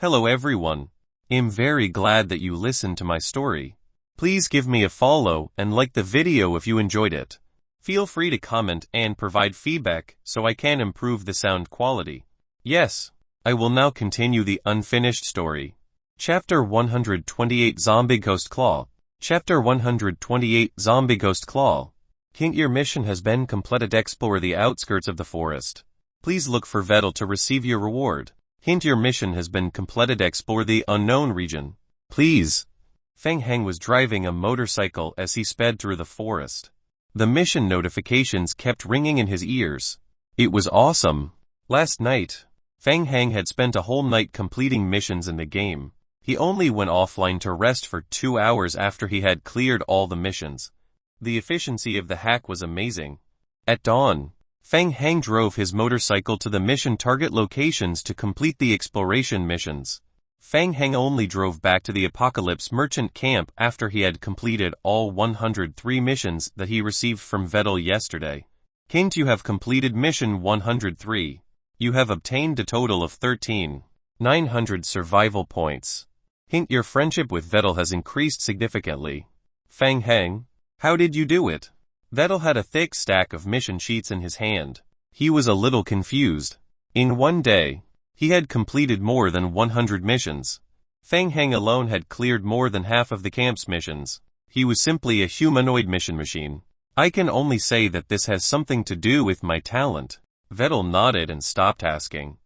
Hello everyone. I'm very glad that you listened to my story. Please give me a follow and like the video if you enjoyed it. Feel free to comment and provide feedback so I can improve the sound quality. Yes, I will now continue the unfinished story. Chapter 128 Zombie Ghost Claw. Chapter 128 Zombie Ghost Claw. Hint: your mission has been completed. Explore the outskirts of the forest. Please look for Vettel to receive your reward. Hint: your mission has been completed. Explore the unknown region. Please. Feng Heng was driving a motorcycle as he sped through the forest. The mission notifications kept ringing in his ears. It was awesome. Last night, Feng Heng had spent a whole night completing missions in the game. He only went offline to rest for 2 hours after he had cleared all the missions. The efficiency of the hack was amazing. At dawn, Feng Heng drove his motorcycle to the mission target locations to complete the exploration missions. Feng Heng only drove back to the Apocalypse Merchant Camp after he had completed all 103 missions that he received from Vettel yesterday. Hint: you have completed mission 103. You have obtained a total of 13,900 survival points. Hint: your friendship with Vettel has increased significantly. Feng Heng, how did you do it? Vettel had a thick stack of mission sheets in his hand. He was a little confused. In one day, he had completed more than 100 missions. Feng Heng alone had cleared more than half of the camp's missions. He was simply a humanoid mission machine. I can only say that this has something to do with my talent. Vettel nodded and stopped asking.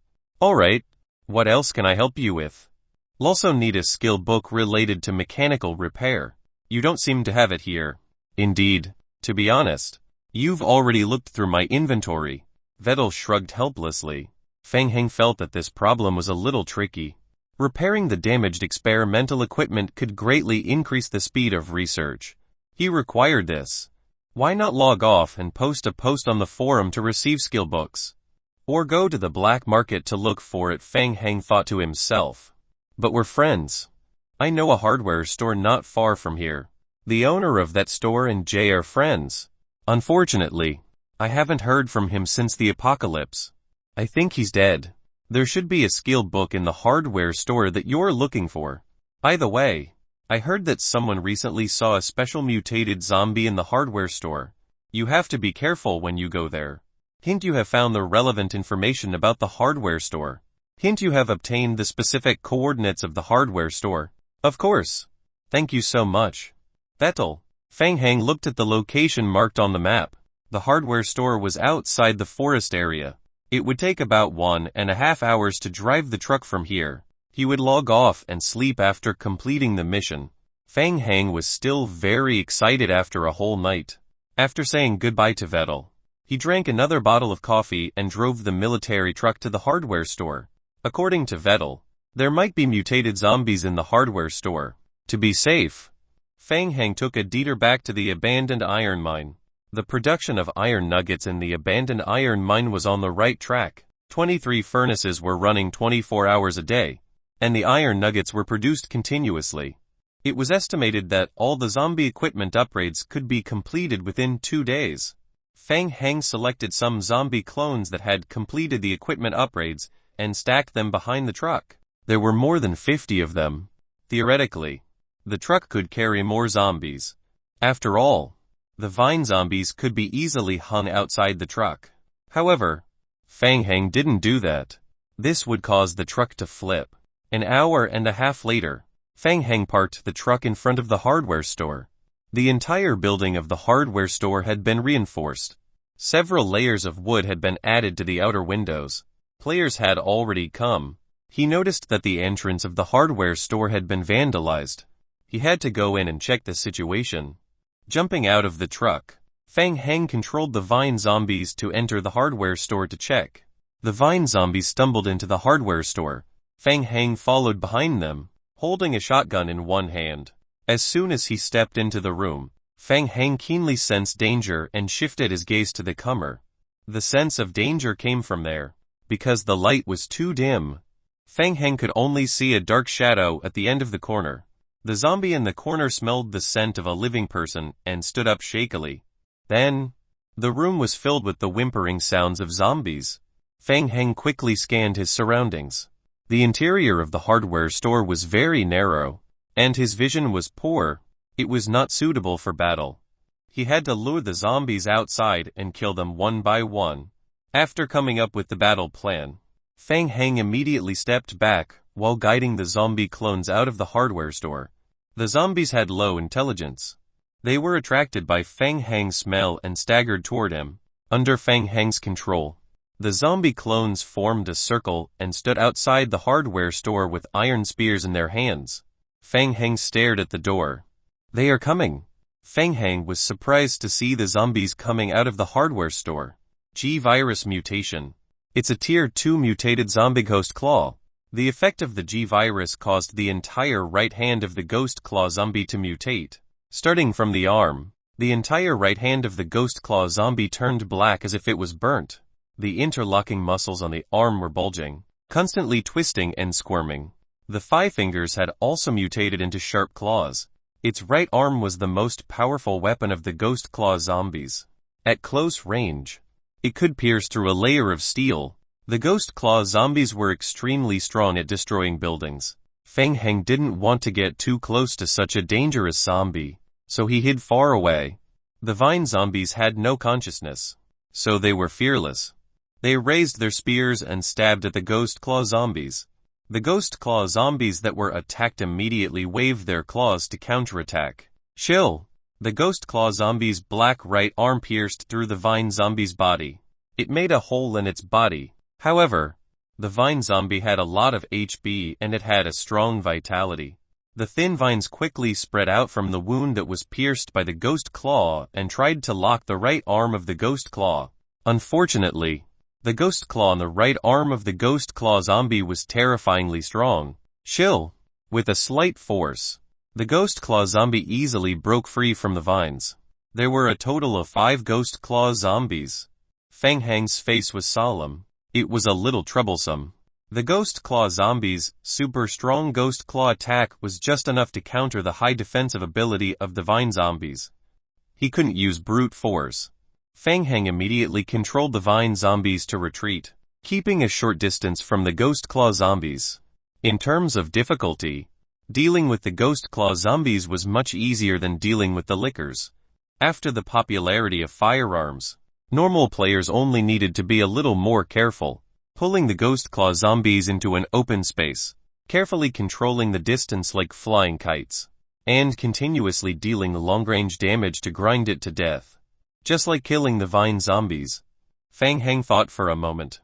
Alright, what else can I help you with? Also need a skill book related to mechanical repair. You don't seem to have it here. Indeed. To be honest, you've already looked through my inventory. Vettel shrugged helplessly. Feng Heng felt that this problem was a little tricky. Repairing the damaged experimental equipment could greatly increase the speed of research. He required this. Why not log off and post a post on the forum to receive skill books? Or go to the black market to look for it, Feng Heng thought to himself. But we're friends. I know a hardware store not far from here. The owner of that store and Jay are friends. Unfortunately, I haven't heard from him since the apocalypse. I think he's dead. There should be a skill book in the hardware store that you're looking for. By the way, I heard that someone recently saw a special mutated zombie in the hardware store. You have to be careful when you go there. Hint: you have found the relevant information about the hardware store. Hint: you have obtained the specific coordinates of the hardware store. Of course. Thank you so much. Vettel. Feng Heng looked at the location marked on the map. The hardware store was outside the forest area. It would take about 1.5 hours to drive the truck from here. He would log off and sleep after completing the mission. Feng Heng was still very excited after a whole night. After saying goodbye to Vettel, he drank another bottle of coffee and drove the military truck to the hardware store. According to Vettel, there might be mutated zombies in the hardware store. To be safe, Feng Heng took a detour back to the abandoned iron mine. The production of iron nuggets in the abandoned iron mine was on the right track. 23 furnaces were running 24 hours a day, and the iron nuggets were produced continuously. It was estimated that all the zombie equipment upgrades could be completed within 2 days. Feng Heng selected some zombie clones that had completed the equipment upgrades and stacked them behind the truck. There were more than 50 of them. Theoretically, the truck could carry more zombies. After all, the vine zombies could be easily hung outside the truck. However, Feng Heng didn't do that. This would cause the truck to flip. An hour and a half later, Feng Heng parked the truck in front of the hardware store. The entire building of the hardware store had been reinforced. Several layers of wood had been added to the outer windows. Players had already come. He noticed that the entrance of the hardware store had been vandalized. He had to go in and check the situation. Jumping out of the truck, Feng Heng controlled the vine zombies to enter the hardware store to check. The vine zombies stumbled into the hardware store. Feng Heng followed behind them, holding a shotgun in one hand. As soon as he stepped into the room, Feng Heng keenly sensed danger and shifted his gaze to the comer. The sense of danger came from there. Because the light was too dim, Feng Heng could only see a dark shadow at the end of the corner. The zombie in the corner smelled the scent of a living person and stood up shakily. Then, the room was filled with the whimpering sounds of zombies. Feng Heng quickly scanned his surroundings. The interior of the hardware store was very narrow, and his vision was poor. It was not suitable for battle. He had to lure the zombies outside and kill them one by one. After coming up with the battle plan, Feng Heng immediately stepped back while guiding the zombie clones out of the hardware store. The zombies had low intelligence. They were attracted by Feng Heng's smell and staggered toward him. Under Feng Heng's control, the zombie clones formed a circle and stood outside the hardware store with iron spears in their hands. Feng Heng stared at the door. They are coming. Feng Heng was surprised to see the zombies coming out of the hardware store. G-Virus mutation. It's a Tier 2 mutated zombie ghost claw. The effect of the G-Virus caused the entire right hand of the ghost claw zombie to mutate. Starting from the arm, the entire right hand of the ghost claw zombie turned black as if it was burnt. The interlocking muscles on the arm were bulging, constantly twisting and squirming. The 5 fingers had also mutated into sharp claws. Its right arm was the most powerful weapon of the ghost claw zombies. At close range, it could pierce through a layer of steel. The ghost claw zombies were extremely strong at destroying buildings. Feng Heng didn't want to get too close to such a dangerous zombie, so he hid far away. The vine zombies had no consciousness, so they were fearless. They raised their spears and stabbed at the ghost claw zombies. The ghost claw zombies that were attacked immediately waved their claws to counterattack. Chill! The ghost claw zombie's black right arm pierced through the vine zombie's body. It made a hole in its body. However, the vine zombie had a lot of HP and it had a strong vitality. The thin vines quickly spread out from the wound that was pierced by the ghost claw and tried to lock the right arm of the ghost claw. Unfortunately, the ghost claw on the right arm of the ghost claw zombie was terrifyingly strong. Chill! With a slight force, the ghost claw zombie easily broke free from the vines. There were a total of 5 ghost claw zombies. Feng Heng's face was solemn. It was a little troublesome. The ghost claw zombies' super strong ghost claw attack was just enough to counter the high defensive ability of the vine zombies. He couldn't use brute force. Feng Heng immediately controlled the vine zombies to retreat, keeping a short distance from the ghost claw zombies. In terms of difficulty, dealing with the ghost claw zombies was much easier than dealing with the lickers. After the popularity of firearms, normal players only needed to be a little more careful, pulling the ghost claw zombies into an open space, carefully controlling the distance like flying kites, and continuously dealing long-range damage to grind it to death. Just like killing the vine zombies. Feng Heng thought for a moment.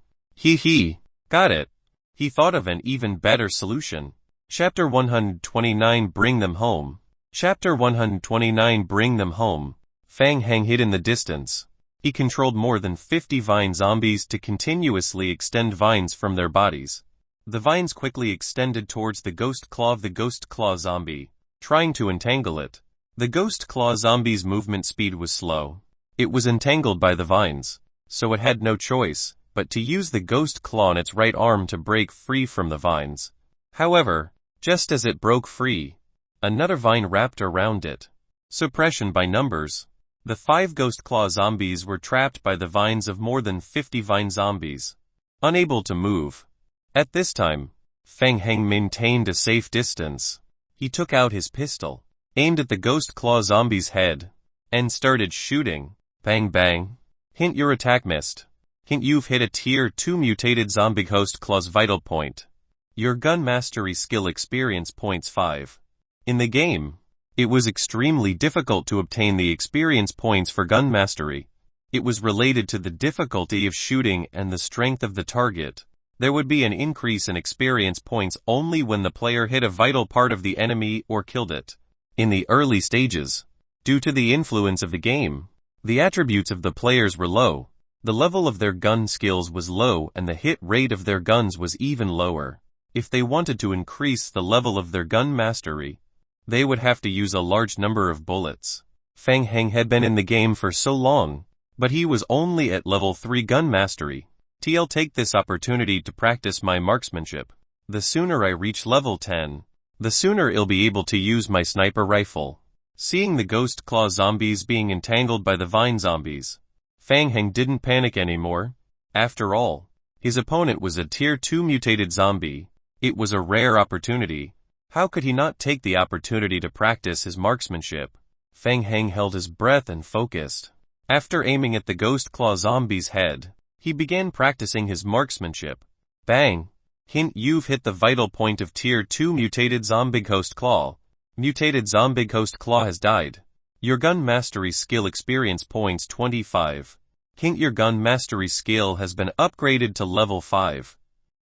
Got it. He thought of an even better solution. Chapter 129 Bring Them Home. Chapter 129 Bring Them Home. Feng Heng hid in the distance. He controlled more than 50 vine zombies to continuously extend vines from their bodies. The vines quickly extended towards the ghost claw of the ghost claw zombie, trying to entangle it. The ghost claw zombie's movement speed was slow. It was entangled by the vines, so it had no choice but to use the ghost claw on its right arm to break free from the vines. However, just as it broke free, another vine wrapped around it. Suppression by numbers. The 5 ghost claw zombies were trapped by the vines of more than 50 vine zombies, unable to move. At this time, Feng Heng maintained a safe distance. He took out his pistol, aimed at the ghost claw zombie's head, and started shooting. Bang bang. Hint your attack missed. Hint you've hit a Tier 2 mutated zombie ghost claw's vital point. Your gun mastery skill experience points 5. In the game, it was extremely difficult to obtain the experience points for gun mastery. It was related to the difficulty of shooting and the strength of the target. There would be an increase in experience points only when the player hit a vital part of the enemy or killed it. In the early stages, due to the influence of the game, the attributes of the players were low. The level of their gun skills was low and the hit rate of their guns was even lower. If they wanted to increase the level of their gun mastery, they would have to use a large number of bullets. Feng Heng had been in the game for so long, but he was only at level 3 gun mastery. I'll take this opportunity to practice my marksmanship. The sooner I reach level 10, the sooner I'll be able to use my sniper rifle. Seeing the ghost claw zombies being entangled by the vine zombies, Feng Heng didn't panic anymore. After all, his opponent was a Tier 2 mutated zombie. It was a rare opportunity. How could he not take the opportunity to practice his marksmanship? Feng Heng held his breath and focused. After aiming at the ghost claw zombie's head, he began practicing his marksmanship. Bang! Hint: you've hit the vital point of Tier 2 mutated zombie ghost claw. Mutated zombie ghost claw has died. Your gun mastery skill experience points 25. Hint: your gun mastery skill has been upgraded to level 5.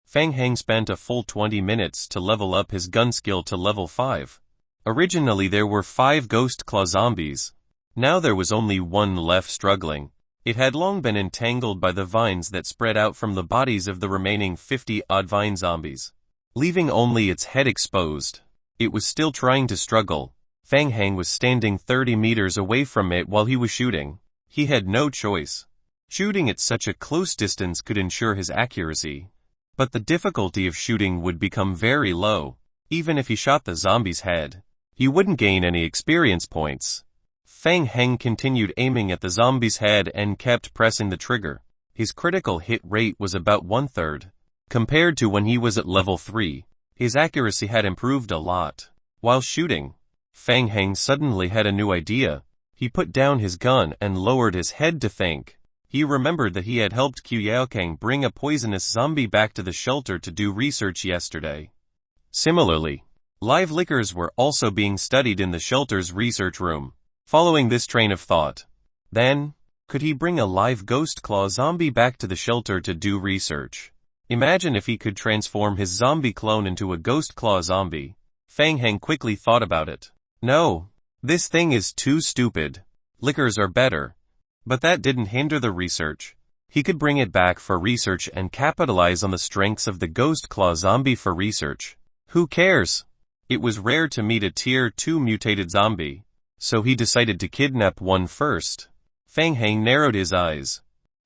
Feng Heng spent a full 20 minutes to level up his gun skill to level 5. Originally there were 5 ghost claw zombies. Now there was only one left struggling. It had long been entangled by the vines that spread out from the bodies of the remaining 50-odd vine zombies, leaving only its head exposed. It was still trying to struggle. Feng Heng was standing 30 meters away from it while he was shooting. He had no choice. Shooting at such a close distance could ensure his accuracy, but the difficulty of shooting would become very low. Even if he shot the zombie's head, he wouldn't gain any experience points. Feng Heng continued aiming at the zombie's head and kept pressing the trigger. His critical hit rate was about 1/3. Compared to when he was at level 3, his accuracy had improved a lot. While shooting, Feng Heng suddenly had a new idea. He put down his gun and lowered his head to think. He remembered that he had helped Qiu Yaokang bring a poisonous zombie back to the shelter to do research yesterday. Similarly, live liquors were also being studied in the shelter's research room. Following this train of thought, then, could he bring a live ghost claw zombie back to the shelter to do research? Imagine if he could transform his zombie clone into a ghost claw zombie. Feng Heng quickly thought about it. No, this thing is too stupid. Liquors are better. But that didn't hinder the research. He could bring it back for research and capitalize on the strengths of the ghost claw zombie for research. Who cares? It was rare to meet a Tier 2 mutated zombie, so he decided to kidnap one first. Feng Heng narrowed his eyes.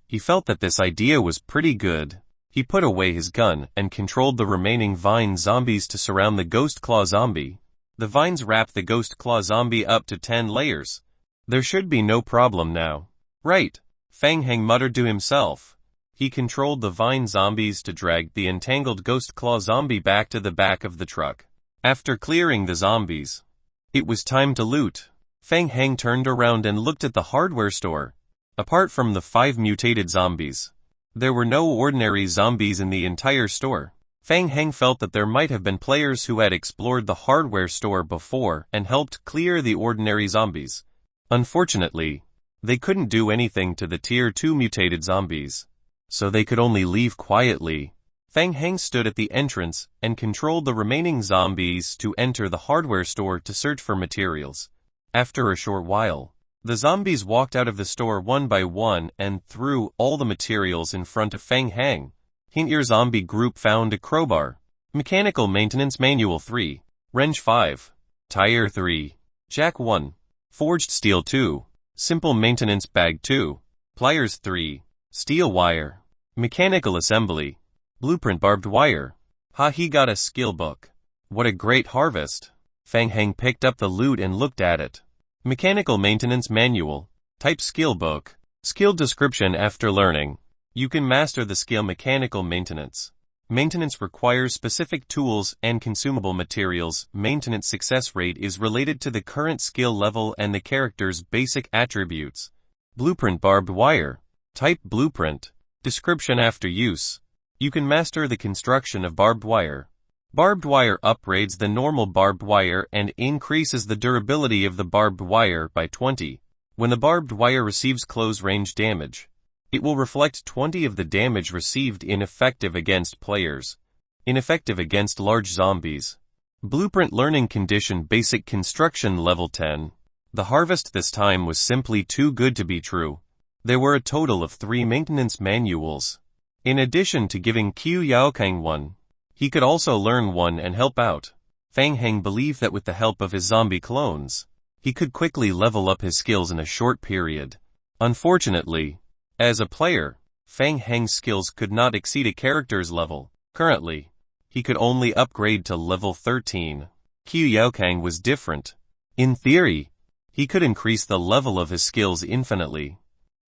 He felt that this idea was pretty good. He put away his gun and controlled the remaining vine zombies to surround the ghost claw zombie. The vines wrapped the ghost claw zombie up to 10 layers. There should be no problem now. Right, Feng Heng muttered to himself. He controlled the vine zombies to drag the entangled ghost claw zombie back to the back of the truck. After clearing the zombies, it was time to loot. Feng Heng turned around and looked at the hardware store. Apart from the 5 mutated zombies, there were no ordinary zombies in the entire store. Feng Heng felt that there might have been players who had explored the hardware store before and helped clear the ordinary zombies. Unfortunately, they couldn't do anything to the Tier 2 mutated zombies, so they could only leave quietly. Feng Heng stood at the entrance and controlled the remaining zombies to enter the hardware store to search for materials. After a short while, the zombies walked out of the store one by one and threw all the materials in front of Feng Heng. Hint: your zombie group found a crowbar. Mechanical Maintenance Manual 3. Wrench 5. Tire 3. Jack 1. Forged Steel 2. Simple Maintenance Bag 2. Pliers 3. Steel Wire. Mechanical Assembly. Blueprint Barbed Wire. Ha, he got a skill book. What a great harvest. Feng Heng picked up the loot and looked at it. Mechanical Maintenance Manual. Type Skill Book. Skill Description: after learning, you can master the skill Mechanical Maintenance. Maintenance requires specific tools and consumable materials. Maintenance success rate is related to the current skill level and the character's basic attributes. Blueprint Barbed Wire. Type Blueprint. Description: after use, you can master the construction of barbed wire. Barbed wire upgrades the normal barbed wire and increases the durability of the barbed wire by 20. When the barbed wire receives close range damage, it will reflect 20 of the damage received. Ineffective against players. Ineffective against large zombies. Blueprint Learning Condition: basic construction level 10. The harvest this time was simply too good to be true. There were a total of 3 maintenance manuals. In addition to giving Qiu Yaokang one, he could also learn one and help out. Feng Heng believed that with the help of his zombie clones, he could quickly level up his skills in a short period. Unfortunately, as a player, Feng Heng's skills could not exceed a character's level. Currently, he could only upgrade to level 13. Qiu Yaokang was different. In theory, he could increase the level of his skills infinitely.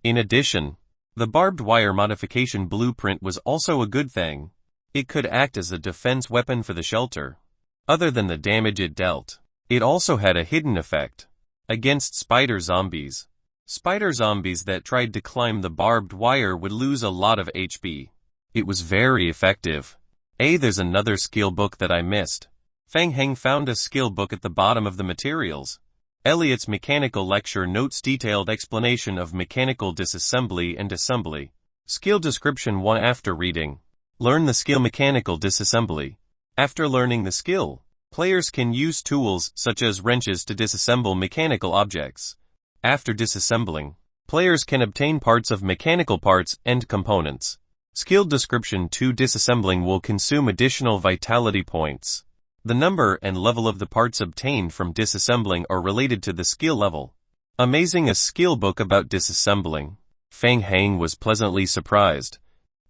In addition, the barbed wire modification blueprint was also a good thing. It could act as a defense weapon for the shelter. Other than the damage it dealt, it also had a hidden effect against spider zombies. Spider zombies that tried to climb the barbed wire would lose a lot of HP. It was very effective. There's another skill book that I missed. Feng Heng found a skill book at the bottom of the materials. Eliot's Mechanical Lecture Notes detailed explanation of mechanical disassembly and assembly. Skill description 1. After reading, learn the skill mechanical disassembly. After learning the skill, players can use tools such as wrenches to disassemble mechanical objects. After disassembling, players can obtain parts of mechanical parts and components. Skill description 2. Disassembling will consume additional vitality points. The number and level of the parts obtained from disassembling are related to the skill level. Amazing, a skill book about disassembling. Feng Heng was pleasantly surprised.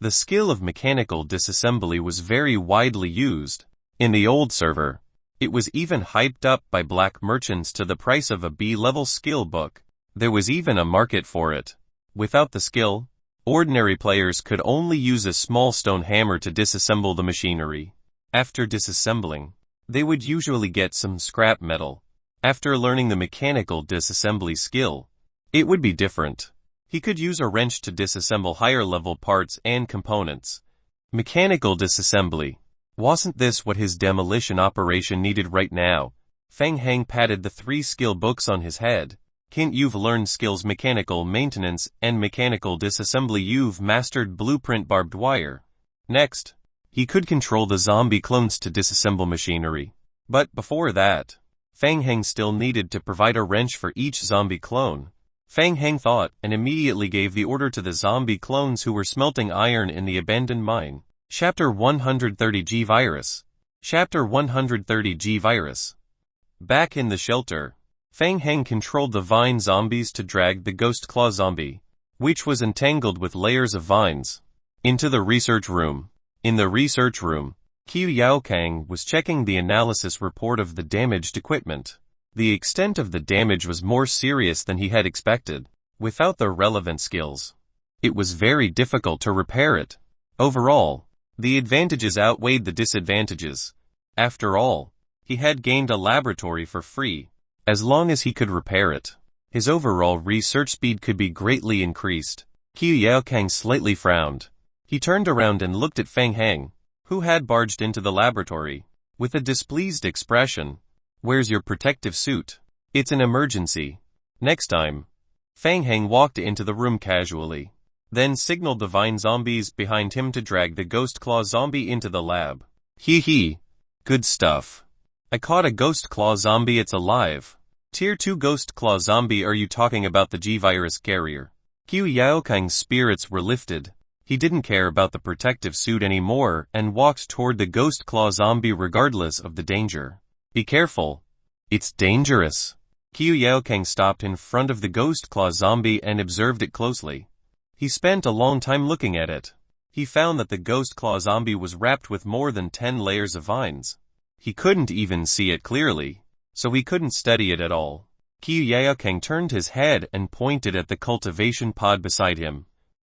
The skill of mechanical disassembly was very widely used. In the old server, it was even hyped up by black merchants to the price of a B-level skill book. There was even a market for it. Without the skill, ordinary players could only use a small stone hammer to disassemble the machinery. After disassembling, they would usually get some scrap metal. After learning the mechanical disassembly skill, it would be different. He could use a wrench to disassemble higher-level parts and components. Mechanical disassembly. Wasn't this what his demolition operation needed right now? Feng Heng patted the 3 skill books on his head. Can't you've learned skills mechanical maintenance and mechanical disassembly? You've mastered blueprint barbed wire. Next, he could control the zombie clones to disassemble machinery. But before that, Feng Heng still needed to provide a wrench for each zombie clone. Feng Heng thought and immediately gave the order to the zombie clones who were smelting iron in the abandoned mine. Chapter 130 G-Virus. Chapter 130 G-Virus. Back in the shelter, Feng Heng controlled the vine zombies to drag the ghost claw zombie, which was entangled with layers of vines, into the research room. In the research room, Qiu Yaokang was checking the analysis report of the damaged equipment. The extent of the damage was more serious than he had expected. Without the relevant skills, it was very difficult to repair it. Overall, the advantages outweighed the disadvantages. After all, he had gained a laboratory for free. As long as he could repair it, his overall research speed could be greatly increased. Qiu Yaokang slightly frowned. He turned around and looked at Feng Heng, who had barged into the laboratory, with a displeased expression. Where's your protective suit? It's an emergency. Next time. Feng Heng walked into the room casually, then signaled the vine zombies behind him to drag the ghost claw zombie into the lab. Hee. Good stuff. I caught a ghost claw zombie, it's alive. Tier 2 ghost claw zombie, are you talking about the G-Virus carrier? Qiu Yaokang's spirits were lifted. He didn't care about the protective suit anymore and walked toward the ghost claw zombie regardless of the danger. Be careful. It's dangerous. Qiu Yaokang stopped in front of the ghost claw zombie and observed it closely. He spent a long time looking at it. He found that the ghost claw zombie was wrapped with more than 10 layers of vines. He couldn't even see it clearly, so he couldn't study it at all. Qiu Yaokang turned his head and pointed at the cultivation pod beside him.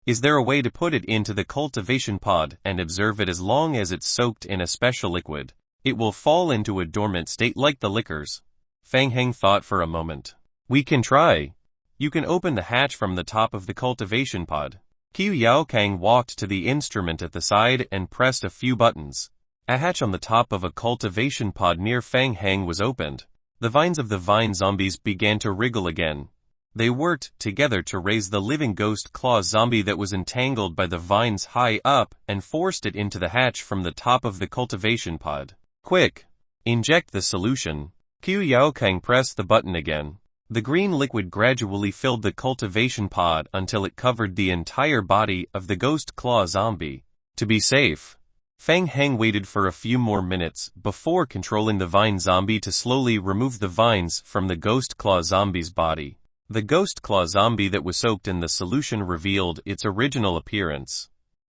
Is there a way to put it into the cultivation pod and observe it? As long as it's soaked in a special liquid, it will fall into a dormant state like the liquors. Feng Heng thought for a moment. We can try. You can open the hatch from the top of the cultivation pod. Qiu Yaokang walked to the instrument at the side and pressed a few buttons. A hatch on the top of a cultivation pod near Feng Heng was opened. The vines of the vine zombies began to wriggle again. They worked together to raise the living ghost claw zombie that was entangled by the vines high up and forced it into the hatch from the top of the cultivation pod. Quick! Inject the solution. Qiu Yaokang pressed the button again. The green liquid gradually filled the cultivation pod until it covered the entire body of the ghost claw zombie. To be safe, Feng Heng waited for a few more minutes before controlling the vine zombie to slowly remove the vines from the ghost claw zombie's body. The ghost claw zombie that was soaked in the solution revealed its original appearance.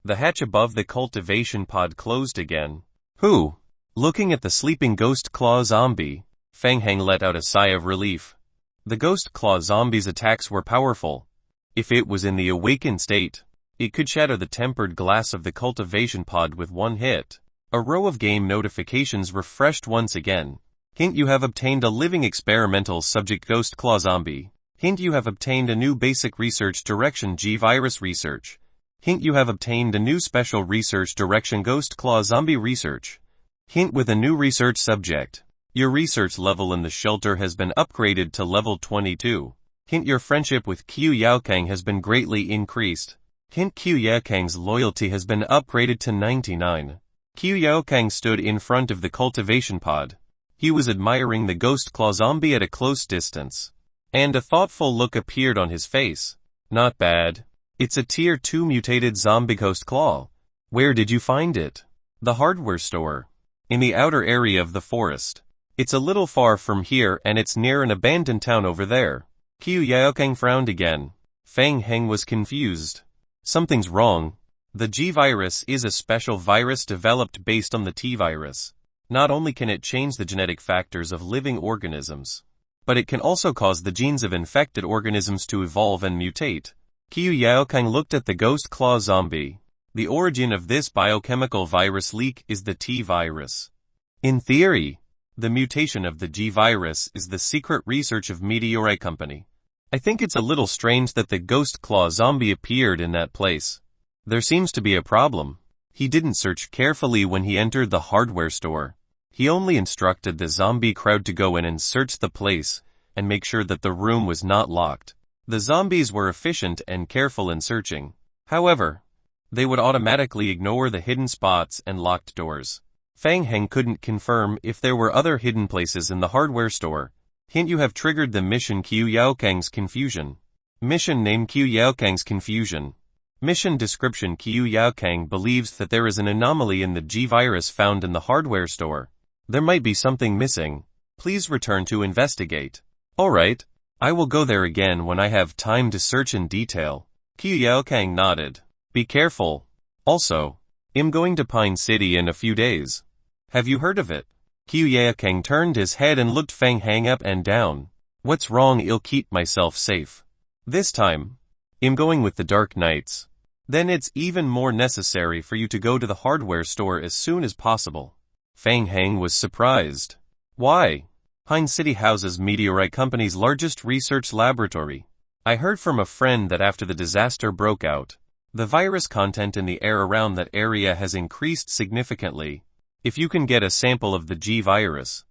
The hatch above the cultivation pod closed again. Whew! Looking at the sleeping ghost claw zombie, Feng Heng let out a sigh of relief. The ghost claw zombie's attacks were powerful. If it was in the awakened state, It could shatter the tempered glass of the cultivation pod with one hit. A row of game notifications refreshed once again. Hint: you have obtained a living experimental subject Ghost Claw Zombie. Hint: you have obtained a new basic research direction G-Virus Research. Hint: you have obtained a new special research direction Ghost Claw Zombie Research. Hint: with a new research subject. Your research level in the shelter has been upgraded to level 22. Hint: your friendship with Qiu Yaokang has been greatly increased. Hint: Qiu Yaokang's loyalty has been upgraded to 99. Qiu Yaokang stood in front of the cultivation pod. He was admiring the Ghost Claw Zombie at a close distance. And a thoughtful look appeared on his face. Not bad. It's a tier 2 mutated zombie Ghost Claw. Where did you find it? The hardware store. In the outer area of the forest. It's a little far from here and it's near an abandoned town over there. Qiu Yaokang frowned again. Fang Heng was confused. Something's wrong. The G-Virus is a special virus developed based on the T-Virus. Not only can it change the genetic factors of living organisms, but it can also cause the genes of infected organisms to evolve and mutate. Qiu Yaokang looked at the Ghost Claw Zombie. The origin of this biochemical virus leak is the T-Virus. In theory, the mutation of the G-Virus is the secret research of Meteorite Company. I think it's a little strange that the Ghost Claw Zombie appeared in that place. There seems to be a problem. He didn't search carefully when he entered the hardware store. He only instructed the zombie crowd to go in and search the place, and make sure that the room was not locked. The zombies were efficient and careful in searching. However, they would automatically ignore the hidden spots and locked doors. Fang Heng couldn't confirm if there were other hidden places in the hardware store. Hint: you have triggered the mission Qiu Yaokang's confusion. Mission name: Qiu Yaokang's confusion. Mission description: Qiu Yaokang believes that there is an anomaly in the G-Virus found in the hardware store. There might be something missing. Please return to investigate. Alright, I will go there again when I have time to search in detail. Qiu Yaokang nodded. Be careful. Also, I'm going to Pine City in a few days. Have you heard of it? Qiu Yaokang turned his head and looked Fang Heng up and down. What's wrong? I'll keep myself safe. This time, I'm going with the Dark Knights. Then it's even more necessary for you to go to the hardware store as soon as possible. Fang Heng was surprised. Why? Pine City houses Meteorite Company's largest research laboratory. I heard from a friend that after the disaster broke out, the virus content in the air around that area has increased significantly. If you can get a sample of the G-Virus,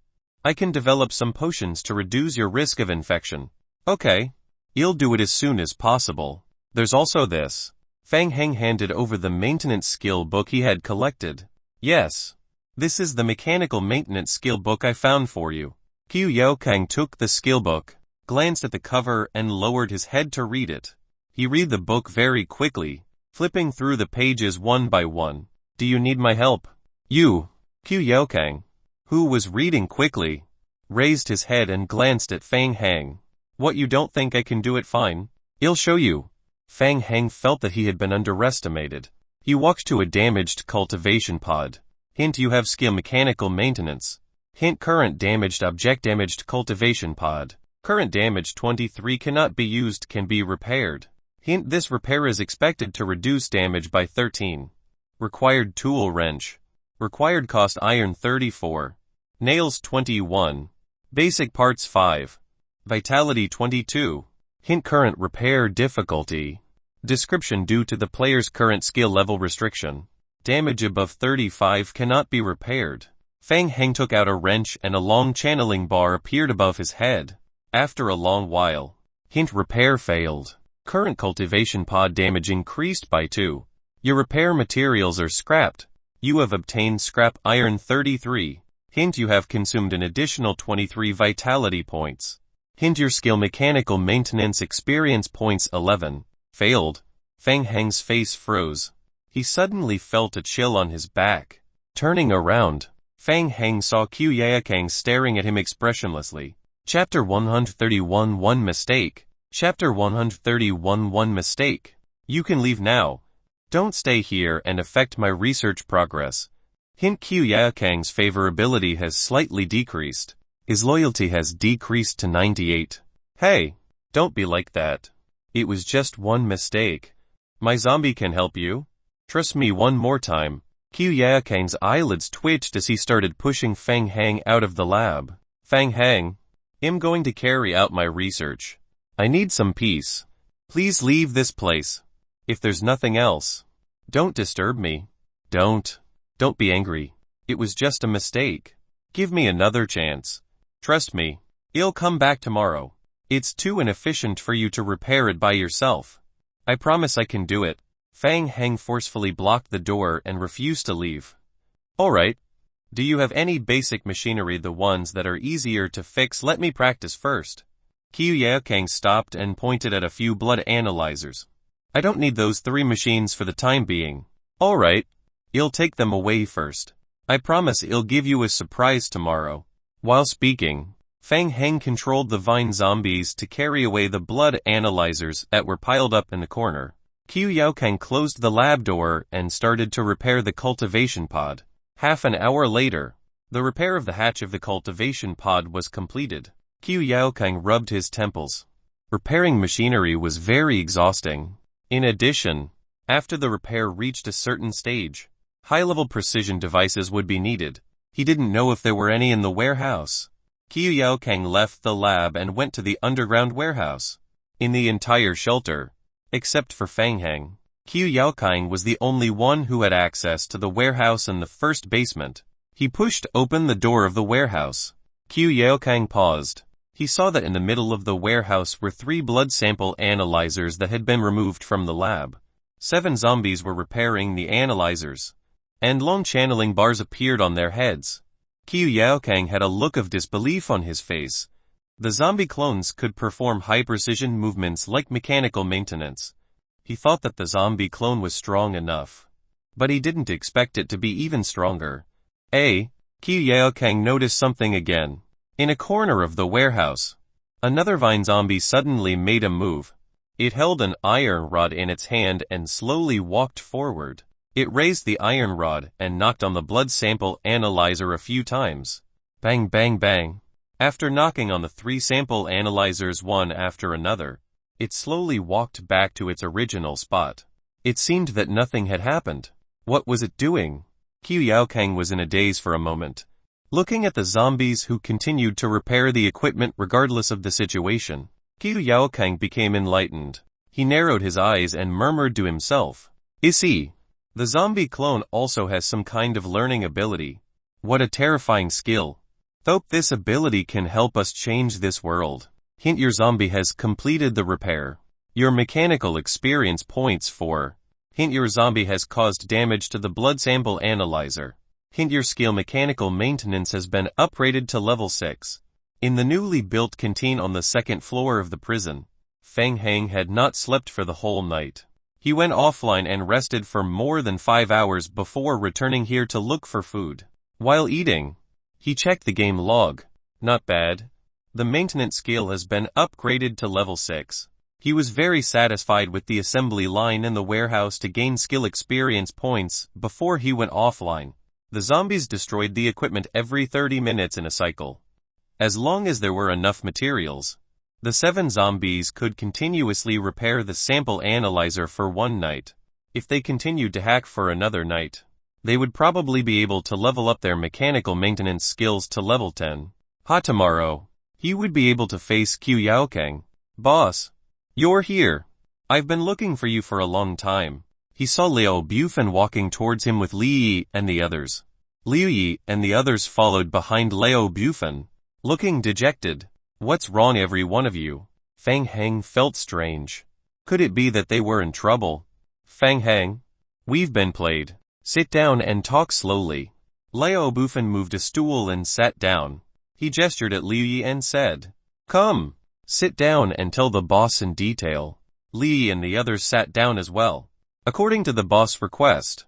I can develop some potions to reduce your risk of infection. Okay. I'll do it as soon as possible. There's also this. Fang Heng handed over the maintenance skill book he had collected. Yes. This is the mechanical maintenance skill book I found for you. Qiu Yaokang took the skill book, glanced at the cover and lowered his head to read it. He read the book very quickly, flipping through the pages one by one. Do you need my help? You. Qiu Yaokang, who was reading quickly, raised his head and glanced at Fang Heng. What, you don't think I can do it? Fine. I'll show you. Fang Heng felt that he had been underestimated. He walked to a damaged cultivation pod. Hint: you have skill mechanical maintenance. Hint: current damaged object damaged cultivation pod. Current damage 23 cannot be used, can be repaired. Hint: this repair is expected to reduce damage by 13. Required tool wrench. Required cost iron 34. Nails 21. Basic parts 5. Vitality 22. Hint: current repair difficulty. Description: due to the player's current skill level restriction, damage above 35 cannot be repaired. Fang Heng took out a wrench and a long channeling bar appeared above his head. After a long while, hint: repair failed. Current cultivation pod damage increased by 2. Your repair materials are scrapped. You have obtained scrap iron 33. Hint: you have consumed an additional 23 vitality points. Hint: your skill mechanical maintenance experience points 11. Failed. Fang Heng's face froze. He suddenly felt a chill on his back. Turning around, Fang Heng saw Qiu Yaokang staring at him expressionlessly. Chapter 131 One Mistake. Chapter 131 One Mistake. You can leave now. Don't stay here and affect my research progress. Hint: Qiu Yaokang's favorability has slightly decreased. His loyalty has decreased to 98. Hey, don't be like that. It was just one mistake. My zombie can help you? Trust me one more time. Qiu Yaokang's eyelids twitched as he started pushing Feng Hang out of the lab. Feng Hang, I'm going to carry out my research. I need some peace. Please leave this place. If there's nothing else, don't disturb me. Don't be angry. It was just a mistake. Give me another chance. Trust me, I'll come back tomorrow. It's too inefficient for you to repair it by yourself. I promise I can do it. Feng Hang forcefully blocked the door and refused to leave. Alright. Do you have any basic machinery, the ones that are easier to fix? Let me practice first. Qiu Yaokang stopped and pointed at a few blood analyzers. I don't need those 3 machines for the time being. Alright. I'll take them away first. I promise I'll give you a surprise tomorrow. While speaking, Feng Hang controlled the vine zombies to carry away the blood analyzers that were piled up in the corner. Qiu Yaokang closed the lab door and started to repair the cultivation pod. Half an hour later, the repair of the hatch of the cultivation pod was completed. Qiu Yaokang rubbed his temples. Repairing machinery was very exhausting. In addition, after the repair reached a certain stage, high-level precision devices would be needed. He didn't know if there were any in the warehouse. Qiu Yaokang left the lab and went to the underground warehouse. In the entire shelter, except for Feng Hang, Qiu Yaokang was the only one who had access to the warehouse in the first basement. He pushed open the door of the warehouse. Qiu Yaokang paused. He saw that in the middle of the warehouse were 3 blood sample analyzers that had been removed from the lab. 7 zombies were repairing the analyzers, and long channeling bars appeared on their heads. Qiu Yaokang had a look of disbelief on his face. The zombie clones could perform high-precision movements like mechanical maintenance. He thought that the zombie clone was strong enough, but he didn't expect it to be even stronger. Qiu Yaokang noticed something again. In a corner of the warehouse, another vine zombie suddenly made a move. It held an iron rod in its hand and slowly walked forward. It raised the iron rod and knocked on the blood sample analyzer a few times. Bang, bang, bang. After knocking on the 3 sample analyzers one after another, it slowly walked back to its original spot. It seemed that nothing had happened. What was it doing? Qiu Yaokang was in a daze for a moment, looking at the zombies who continued to repair the equipment regardless of the situation. Qiu Yaokang became enlightened. He narrowed his eyes and murmured to himself, "Issy, the zombie clone also has some kind of learning ability. What a terrifying skill. Hope this ability can help us change this world." Hint: your zombie has completed the repair. Your mechanical experience points for. Hint: your zombie has caused damage to the blood sample analyzer. Hint: your skill mechanical maintenance has been upgraded to level 6. In the newly built canteen on the 2nd floor of the prison, Feng Hang had not slept for the whole night. He went offline and rested for more than 5 hours before returning here to look for food. While eating, he checked the game log. Not bad. The maintenance skill has been upgraded to level 6. He was very satisfied with the assembly line in the warehouse to gain skill experience points before he went offline. The zombies destroyed the equipment every 30 minutes in a cycle. As long as there were enough materials, the 7 zombies could continuously repair the sample analyzer for 1 night. If they continued to hack for another night, they would probably be able to level up their mechanical maintenance skills to level 10. Tomorrow, he would be able to face Qiu Yaokang. "Boss, you're here. I've been looking for you for a long time." He saw Liu Bufan walking towards him with Li Yi and the others. Liu Yi and the others followed behind Liu Bufan, looking dejected. "What's wrong, every one of you?" Feng Hang felt strange. Could it be that they were in trouble? "Feng Hang, we've been played. Sit down and talk slowly." Liu Bufan moved a stool and sat down. He gestured at Liu Yi and said, "Come, sit down and tell the boss in detail." Li Yi and the others sat down as well. "According to the boss' request,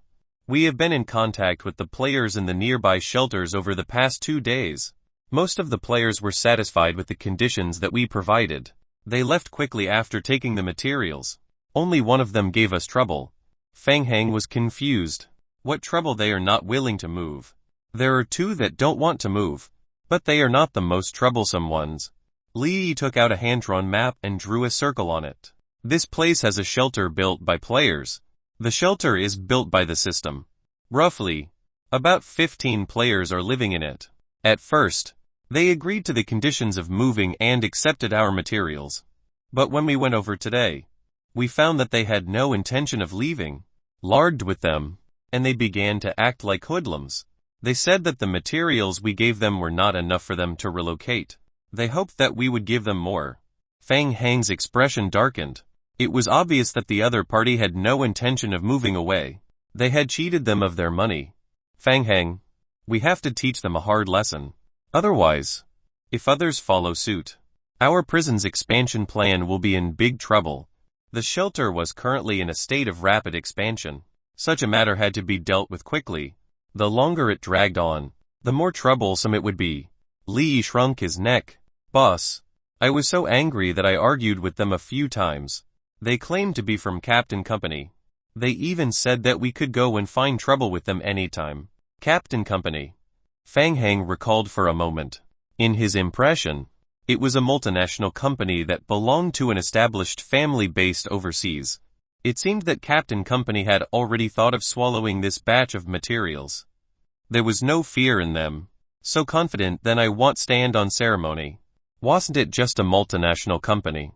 we have been in contact with the players in the nearby shelters over the past 2 days. Most of the players were satisfied with the conditions that we provided. They left quickly after taking the materials. Only one of them gave us trouble." Feng Hang was confused. What trouble? They are not willing to move. There are 2 that don't want to move, but they are not the most troublesome ones. Li Yi took out a hand-drawn map and drew a circle on it. This place has a shelter built by players. The shelter is built by the system. Roughly, about 15 players are living in it. At first, they agreed to the conditions of moving and accepted our materials. But when we went over today, we found that they had no intention of leaving. Larded with them, and they began to act like hoodlums. They said that the materials we gave them were not enough for them to relocate. They hoped that we would give them more. Fang Hang's expression darkened. It was obvious that the other party had no intention of moving away. They had cheated them of their money. Fang Hang, we have to teach them a hard lesson. Otherwise, if others follow suit, our prison's expansion plan will be in big trouble. The shelter was currently in a state of rapid expansion. Such a matter had to be dealt with quickly. The longer it dragged on, the more troublesome it would be. Li shrunk his neck. Boss, I was so angry that I argued with them a few times. They claimed to be from Captain Company. They even said that we could go and find trouble with them anytime. Captain Company. Fang Hang recalled for a moment. In his impression, it was a multinational company that belonged to an established family based overseas. It seemed that Captain Company had already thought of swallowing this batch of materials. There was no fear in them. So confident then I won't stand on ceremony. Wasn't it just a multinational company?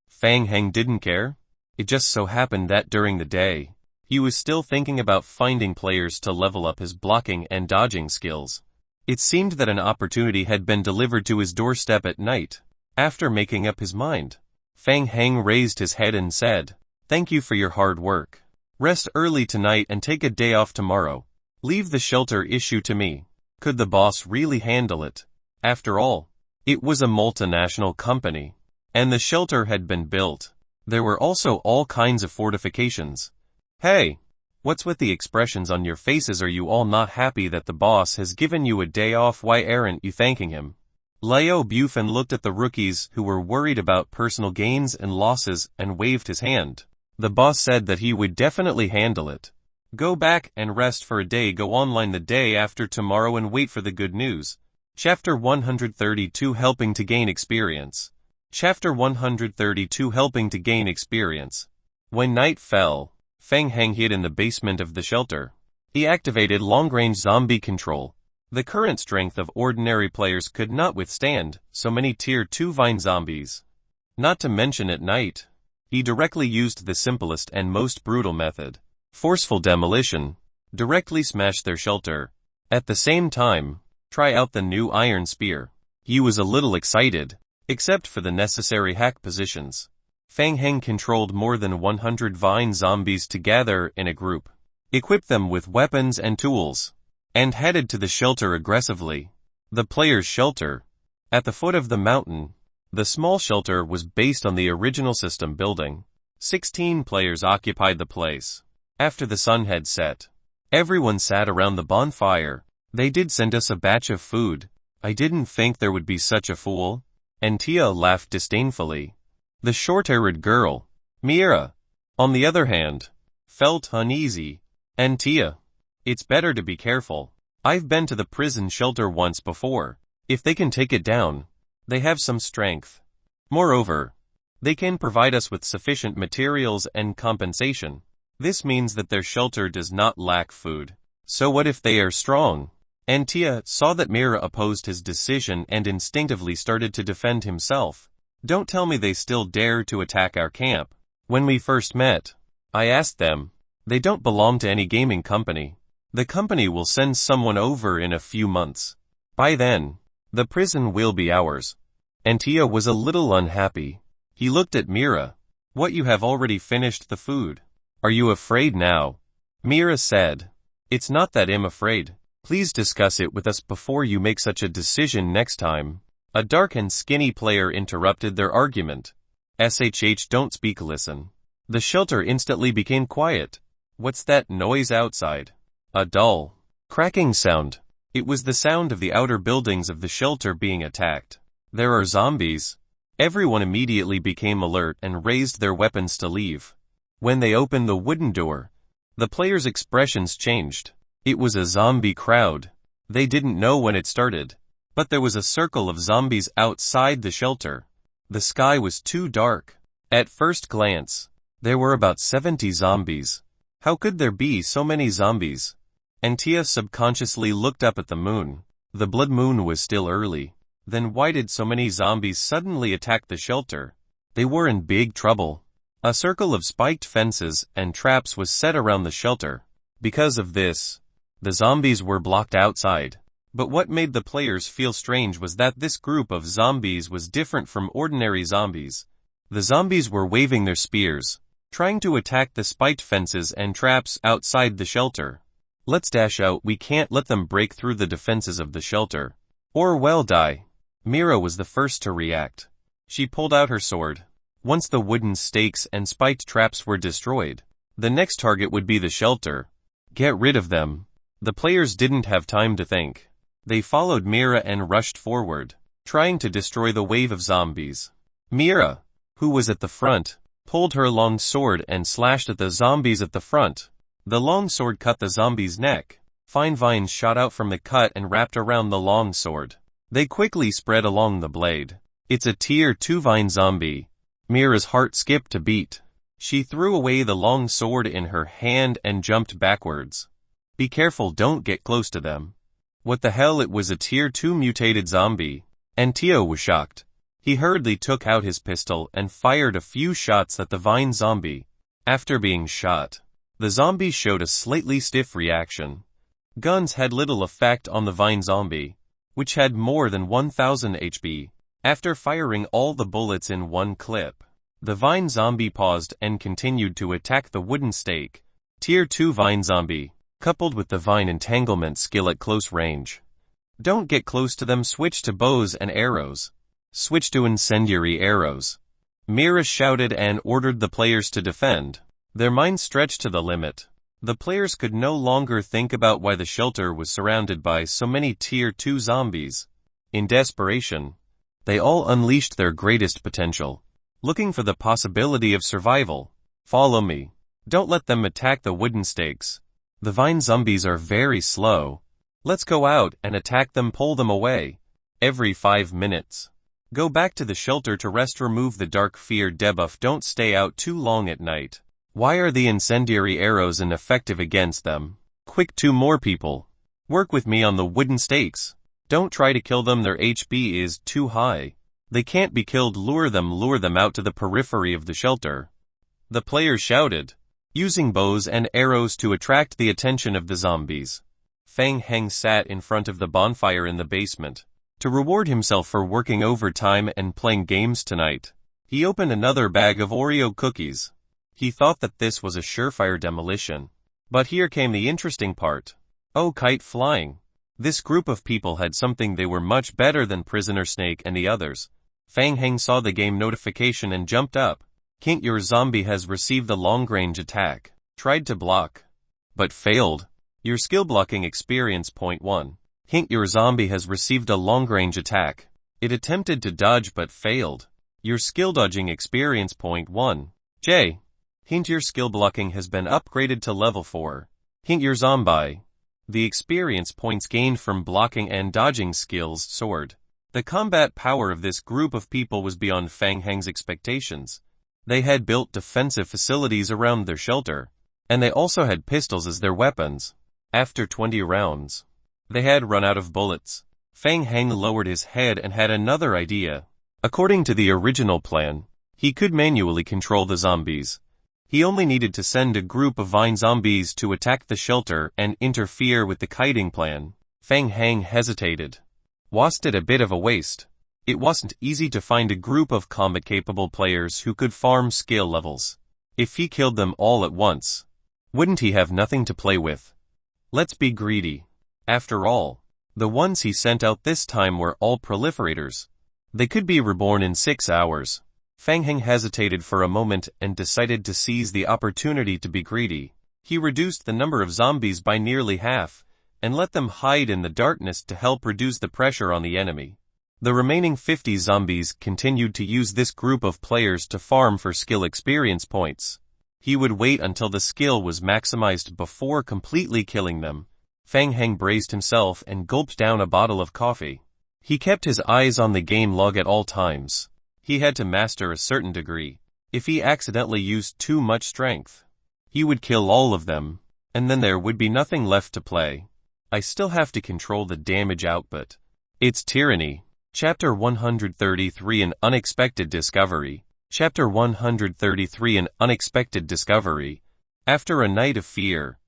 Fang Hang didn't care. It just so happened that during the day, he was still thinking about finding players to level up his blocking and dodging skills. It seemed that an opportunity had been delivered to his doorstep at night. After making up his mind, Fang Hang raised his head and said, "Thank you for your hard work. Rest early tonight and take a day off tomorrow. Leave the shelter issue to me." Could the boss really handle it? After all, it was a multinational company, and the shelter had been built. There were also all kinds of fortifications. Hey, what's with the expressions on your faces? Are you all not happy that the boss has given you a day off? Why aren't you thanking him? Lao Bufan looked at the rookies who were worried about personal gains and losses and waved his hand. The boss said that he would definitely handle it. Go back and rest for a day. Go online the day after tomorrow and wait for the good news. Chapter 132 Helping to Gain Experience. Chapter 132 Helping to Gain Experience. When night fell, Fang Hang hid in the basement of the shelter. He activated long-range zombie control. The current strength of ordinary players could not withstand so many Tier 2 vine zombies. Not to mention at night, he directly used the simplest and most brutal method. Forceful demolition. Directly smash their shelter. At the same time, try out the new iron spear. He was a little excited, except for the necessary hack positions. Fang Hang controlled more than 100 vine zombies together in a group, equipped them with weapons and tools, and headed to the shelter aggressively. The player's shelter. At the foot of the mountain, the small shelter was based on the original system building. 16 players occupied the place. After the sun had set, everyone sat around the bonfire. They did send us a batch of food. I didn't think there would be such a fool. And Tia laughed disdainfully. The short-haired girl, Mira, on the other hand, felt uneasy. And Tia, it's better to be careful. I've been to the prison shelter once before. If they can take it down, they have some strength. Moreover, they can provide us with sufficient materials and compensation. This means that their shelter does not lack food. So what if they are strong? And Tia saw that Mira opposed his decision and instinctively started to defend himself. Don't tell me they still dare to attack our camp. When we first met, I asked them. They don't belong to any gaming company. The company will send someone over in a few months. By then, the prison will be ours. And Tia was a little unhappy. He looked at Mira. What, you have already finished the food? Are you afraid now? Mira said. It's not that I'm afraid. Please discuss it with us before you make such a decision next time. A dark and skinny player interrupted their argument. SHH, don't speak, listen. The shelter instantly became quiet. What's that noise outside? A dull, cracking sound. It was the sound of the outer buildings of the shelter being attacked. There are zombies. Everyone immediately became alert and raised their weapons to leave. When they opened the wooden door, the players' expressions changed. It was a zombie crowd. They didn't know when it started, but there was a circle of zombies outside the shelter. The sky was too dark. At first glance, there were about 70 zombies. How could there be so many zombies? And Tia subconsciously looked up at the moon. The blood moon was still early. Then why did so many zombies suddenly attack the shelter? They were in big trouble. A circle of spiked fences and traps was set around the shelter. Because of this, the zombies were blocked outside. But what made the players feel strange was that this group of zombies was different from ordinary zombies. The zombies were waving their spears, trying to attack the spiked fences and traps outside the shelter. Let's dash out, we can't let them break through the defenses of the shelter. Or we'll die. Mira was the first to react. She pulled out her sword. Once the wooden stakes and spiked traps were destroyed, the next target would be the shelter. Get rid of them. The players didn't have time to think. They followed Mira and rushed forward, trying to destroy the wave of zombies. Mira, who was at the front, pulled her long sword and slashed at the zombies at the front. The long sword cut the zombie's neck. Fine vines shot out from the cut and wrapped around the long sword. They quickly spread along the blade. It's a tier 2 vine zombie. Mira's heart skipped a beat. She threw away the long sword in her hand and jumped backwards. Be careful, don't get close to them. What the hell, it was a tier 2 mutated zombie. And Tio was shocked. He hurriedly took out his pistol and fired a few shots at the vine zombie. After being shot, the zombie showed a slightly stiff reaction. Guns had little effect on the vine zombie, which had more than 1000 HP. After firing all the bullets in one clip, the vine zombie paused and continued to attack the wooden stake. Tier 2 vine zombie, coupled with the vine entanglement skill at close range. Don't get close to them, switch to bows and arrows. Switch to incendiary arrows. Mira shouted and ordered the players to defend. Their minds stretched to the limit. The players could no longer think about why the shelter was surrounded by so many tier 2 zombies. In desperation, they all unleashed their greatest potential, looking for the possibility of survival. Follow me. Don't let them attack the wooden stakes. The vine zombies are very slow. Let's go out and attack them, pull them away. Every 5 minutes. Go back to the shelter to rest, remove the dark fear debuff, don't stay out too long at night. Why are the incendiary arrows ineffective against them? Quick, 2 more people. Work with me on the wooden stakes. Don't try to kill them, their HP is too high. They can't be killed, lure them out to the periphery of the shelter. The players shouted, using bows and arrows to attract the attention of the zombies. Fang Heng sat in front of the bonfire in the basement. To reward himself for working overtime and playing games tonight, he opened another bag of Oreo cookies. He thought that this was a surefire demolition. But here came the interesting part. Oh, kite flying. This group of people had something, they were much better than Prisoner Snake and the others. Fang Heng saw the game notification and jumped up. Kink, your zombie has received a long-range attack. Tried to block, but failed. Your skill blocking experience point 1. Hint, your zombie has received a long-range attack. It attempted to dodge but failed. Your skill dodging experience point 1. J. Hint, your skill blocking has been upgraded to level 4. Hint, your zombie. The experience points gained from blocking and dodging skills soared. The combat power of this group of people was beyond Fang Heng's expectations. They had built defensive facilities around their shelter, and they also had pistols as their weapons. After 20 rounds, they had run out of bullets. Fang Heng lowered his head and had another idea. According to the original plan, he could manually control the zombies. He only needed to send a group of vine zombies to attack the shelter and interfere with the kiting plan. Fang Heng hesitated. Wasn't it a bit of a waste? It wasn't easy to find a group of combat-capable players who could farm skill levels. If he killed them all at once, wouldn't he have nothing to play with? Let's be greedy. After all, the ones he sent out this time were all proliferators. They could be reborn in 6 hours. Fang Heng hesitated for a moment and decided to seize the opportunity to be greedy. He reduced the number of zombies by nearly half, and let them hide in the darkness to help reduce the pressure on the enemy. The remaining 50 zombies continued to use this group of players to farm for skill experience points. He would wait until the skill was maximized before completely killing them. Fang Heng braced himself and gulped down a bottle of coffee. He kept his eyes on the game log at all times. He had to master a certain degree. If he accidentally used too much strength, he would kill all of them, and then there would be nothing left to play. I still have to control the damage output. It's tyranny. Chapter 133 An Unexpected Discovery. Chapter 133 An Unexpected Discovery. After a night of fear.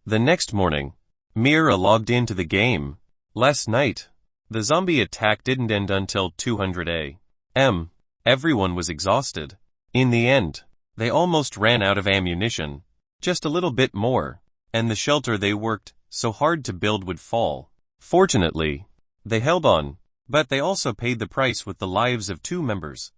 The next morning, Mira logged into the game. Last night, the zombie attack didn't end until 200 a.m. Everyone was exhausted. In the end, they almost ran out of ammunition. Just a little bit more, and the shelter they worked so hard to build would fall. Fortunately, they held on, but they also paid the price with the lives of 2 members.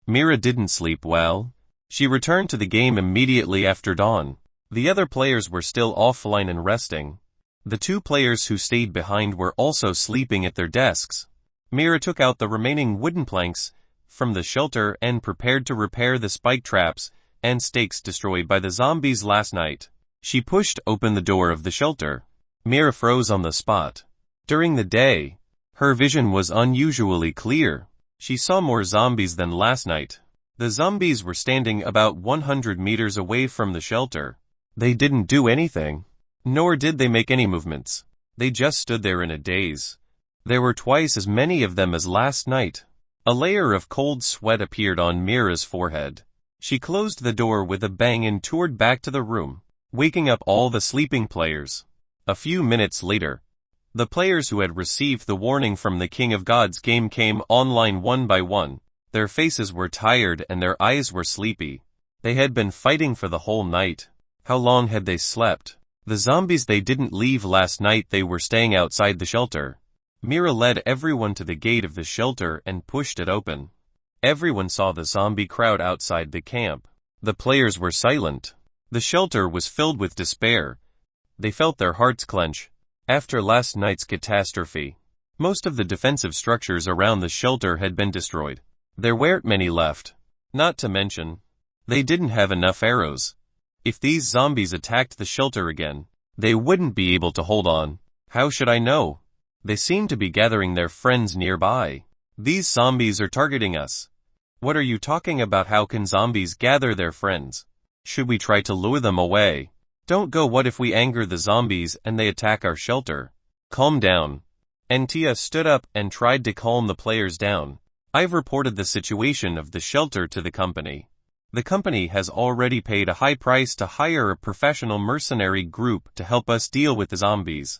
Mira didn't sleep well. She returned to the game immediately after dawn. The other players were still offline and resting. The 2 players who stayed behind were also sleeping at their desks. Mira took out the remaining wooden planks from the shelter and prepared to repair the spike traps and stakes destroyed by the zombies last night. She pushed open the door of the shelter. Mira froze on the spot. During the day, her vision was unusually clear. She saw more zombies than last night. The zombies were standing about 100 meters away from the shelter. They didn't do anything. Nor did they make any movements. They just stood there in a daze. There were twice as many of them as last night. A layer of cold sweat appeared on Mira's forehead. She closed the door with a bang and toured back to the room, waking up all the sleeping players. A few minutes later, the players who had received the warning from the King of Gods game came online one by one. Their faces were tired and their eyes were sleepy. They had been fighting for the whole night. How long had they slept? The zombies they didn't leave last night, they were staying outside the shelter. Mira led everyone to the gate of the shelter and pushed it open. Everyone saw the zombie crowd outside the camp. The players were silent. The shelter was filled with despair. They felt their hearts clench. After last night's catastrophe, most of the defensive structures around the shelter had been destroyed. There weren't many left. Not to mention, they didn't have enough arrows. If these zombies attacked the shelter again, they wouldn't be able to hold on. How should I know? They seem to be gathering their friends nearby. These zombies are targeting us. What are you talking about? How can zombies gather their friends? Should we try to lure them away? Don't go. What if we anger the zombies and they attack our shelter? Calm down. Antia stood up and tried to calm the players down. I've reported the situation of the shelter to the company. The company has already paid a high price to hire a professional mercenary group to help us deal with the zombies.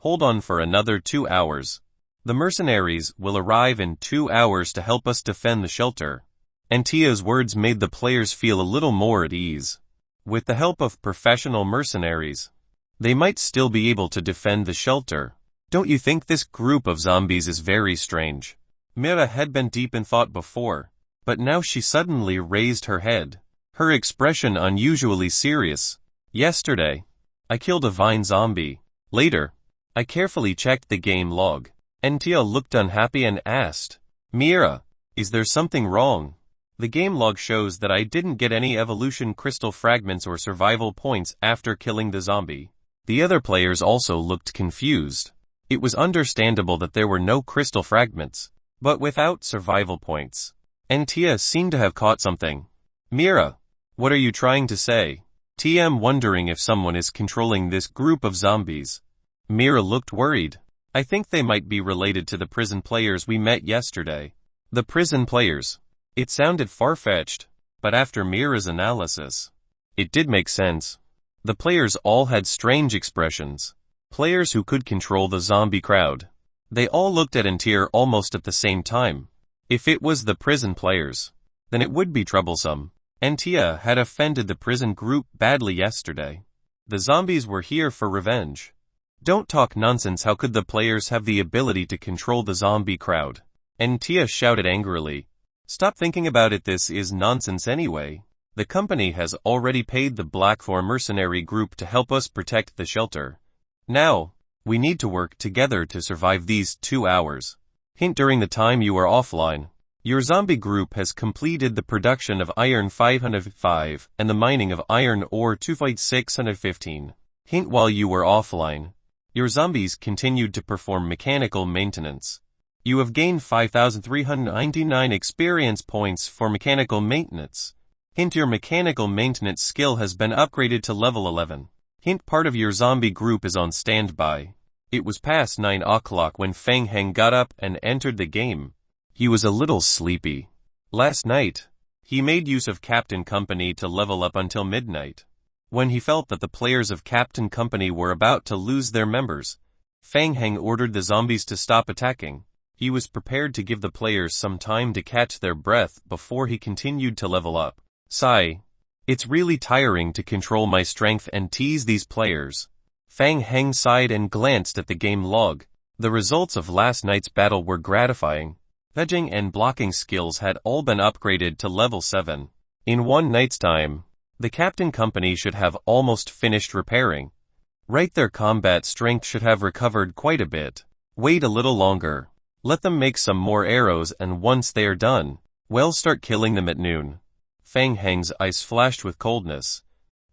Hold on for another 2 hours. The mercenaries will arrive in 2 hours to help us defend the shelter. Antia's words made the players feel a little more at ease. With the help of professional mercenaries, they might still be able to defend the shelter. Don't you think this group of zombies is very strange? Mira had been deep in thought before, but now she suddenly raised her head, her expression unusually serious. Yesterday, I killed a vine zombie. Later, I carefully checked the game log. Antia looked unhappy and asked, Mira, is there something wrong? The game log shows that I didn't get any evolution crystal fragments or survival points after killing the zombie. The other players also looked confused. It was understandable that there were no crystal fragments, but without survival points. Antia seemed to have caught something. Mira, what are you trying to say? TM wondering if someone is controlling this group of zombies. Mira looked worried. I think they might be related to the prison players we met yesterday. The prison players. It sounded far-fetched, but after Mira's analysis, it did make sense. The players all had strange expressions. Players who could control the zombie crowd. They all looked at Antir almost at the same time. If it was the prison players, then it would be troublesome. Antia had offended the prison group badly yesterday. The zombies were here for revenge. Don't talk nonsense. How could the players have the ability to control the zombie crowd? Antia shouted angrily. Stop thinking about it. This is nonsense anyway. The company has already paid the Blackthorn mercenary group to help us protect the shelter. Now, we need to work together to survive these 2 hours. Hint: during the time you are offline, your zombie group has completed the production of iron 505 and the mining of iron ore 615. Hint: while you were offline, your zombies continued to perform mechanical maintenance. You have gained 5,399 experience points for mechanical maintenance. Hint: your mechanical maintenance skill has been upgraded to level 11. Hint: part of your zombie group is on standby. It was past 9 o'clock when Feng Heng got up and entered the game. He was a little sleepy. Last night, he made use of Captain Company to level up until midnight. When he felt that the players of Captain Company were about to lose their members, Feng Heng ordered the zombies to stop attacking. He was prepared to give the players some time to catch their breath before he continued to level up. Sigh. It's really tiring to control my strength and tease these players. Feng Heng sighed and glanced at the game log. The results of last night's battle were gratifying. Dodging and blocking skills had all been upgraded to level 7. In one night's time, the Captain Company should have almost finished repairing. Right, their combat strength should have recovered quite a bit. Wait a little longer. Let them make some more arrows, and once they are done, we'll start killing them at noon. Feng Heng's eyes flashed with coldness.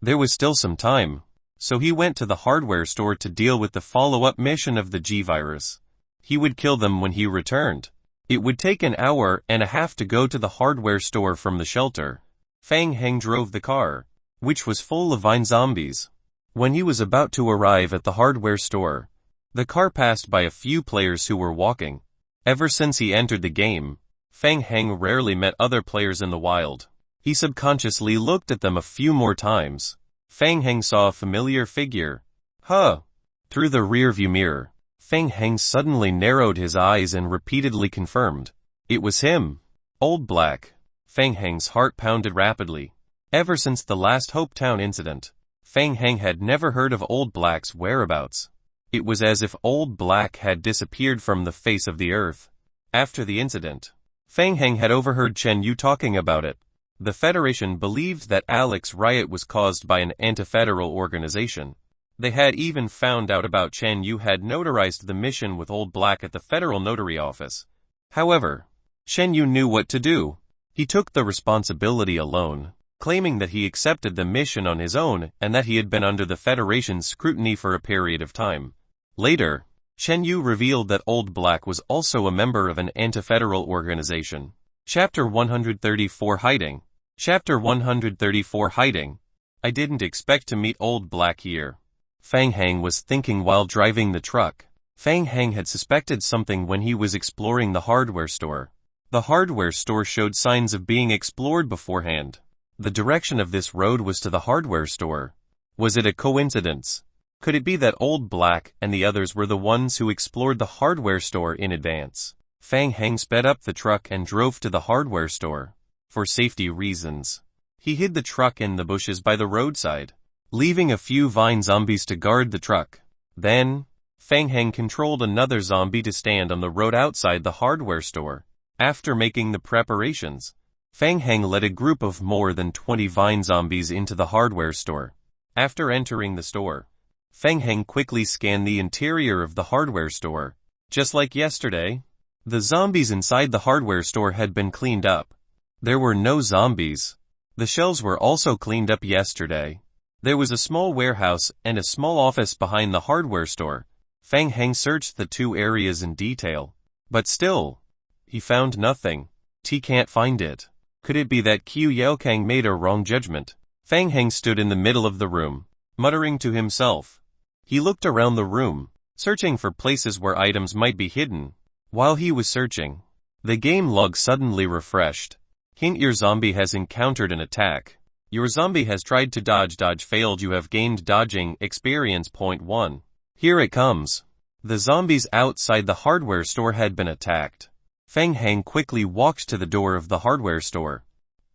There was still some time, so he went to the hardware store to deal with the follow-up mission of the G-Virus. He would kill them when he returned. It would take an hour and a half to go to the hardware store from the shelter. Feng Heng drove the car, which was full of vine zombies. When he was about to arrive at the hardware store, the car passed by a few players who were walking. Ever since he entered the game, Feng Heng rarely met other players in the wild. He subconsciously looked at them a few more times. Feng Heng saw a familiar figure. Huh! Through the rearview mirror, Feng Heng suddenly narrowed his eyes and repeatedly confirmed. It was him. Old Black. Feng Heng's heart pounded rapidly. Ever since the last Hope Town incident, Feng Heng had never heard of Old Black's whereabouts. It was as if Old Black had disappeared from the face of the earth. After the incident, Feng Heng had overheard Chen Yu talking about it. The Federation believed that Alec's riot was caused by an anti-federal organization. They had even found out about Chen Yu had notarized the mission with Old Black at the Federal Notary Office. However, Chen Yu knew what to do. He took the responsibility alone, claiming that he accepted the mission on his own and that he had been under the Federation's scrutiny for a period of time. Later, Chen Yu revealed that Old Black was also a member of an anti-federal organization. Chapter 134 Hiding. Chapter 134 Hiding. I didn't expect to meet Old Black here. Feng Heng was thinking while driving the truck. Feng Heng had suspected something when he was exploring the hardware store. The hardware store showed signs of being explored beforehand. The direction of this road was to the hardware store. Was it a coincidence? Could it be that Old Black and the others were the ones who explored the hardware store in advance? Feng Heng sped up the truck and drove to the hardware store. For safety reasons, he hid the truck in the bushes by the roadside, leaving a few vine zombies to guard the truck. Then, Feng Heng controlled another zombie to stand on the road outside the hardware store. After making the preparations, Feng Heng led a group of more than 20 vine zombies into the hardware store. After entering the store, Feng Heng quickly scanned the interior of the hardware store. Just like yesterday, the zombies inside the hardware store had been cleaned up. There were no zombies. The shelves were also cleaned up yesterday. There was a small warehouse and a small office behind the hardware store. Feng Heng searched the two areas in detail. But still, he found nothing. He can't find it. Could it be that Qiu Yaokang made a wrong judgment? Feng Heng stood in the middle of the room, muttering to himself. He looked around the room, searching for places where items might be hidden. While he was searching, the game log suddenly refreshed. Hint: your zombie has encountered an attack. Your zombie has tried to dodge failed. You have gained dodging experience point 1. Here it comes. The zombies outside the hardware store had been attacked. Feng Heng quickly walked to the door of the hardware store.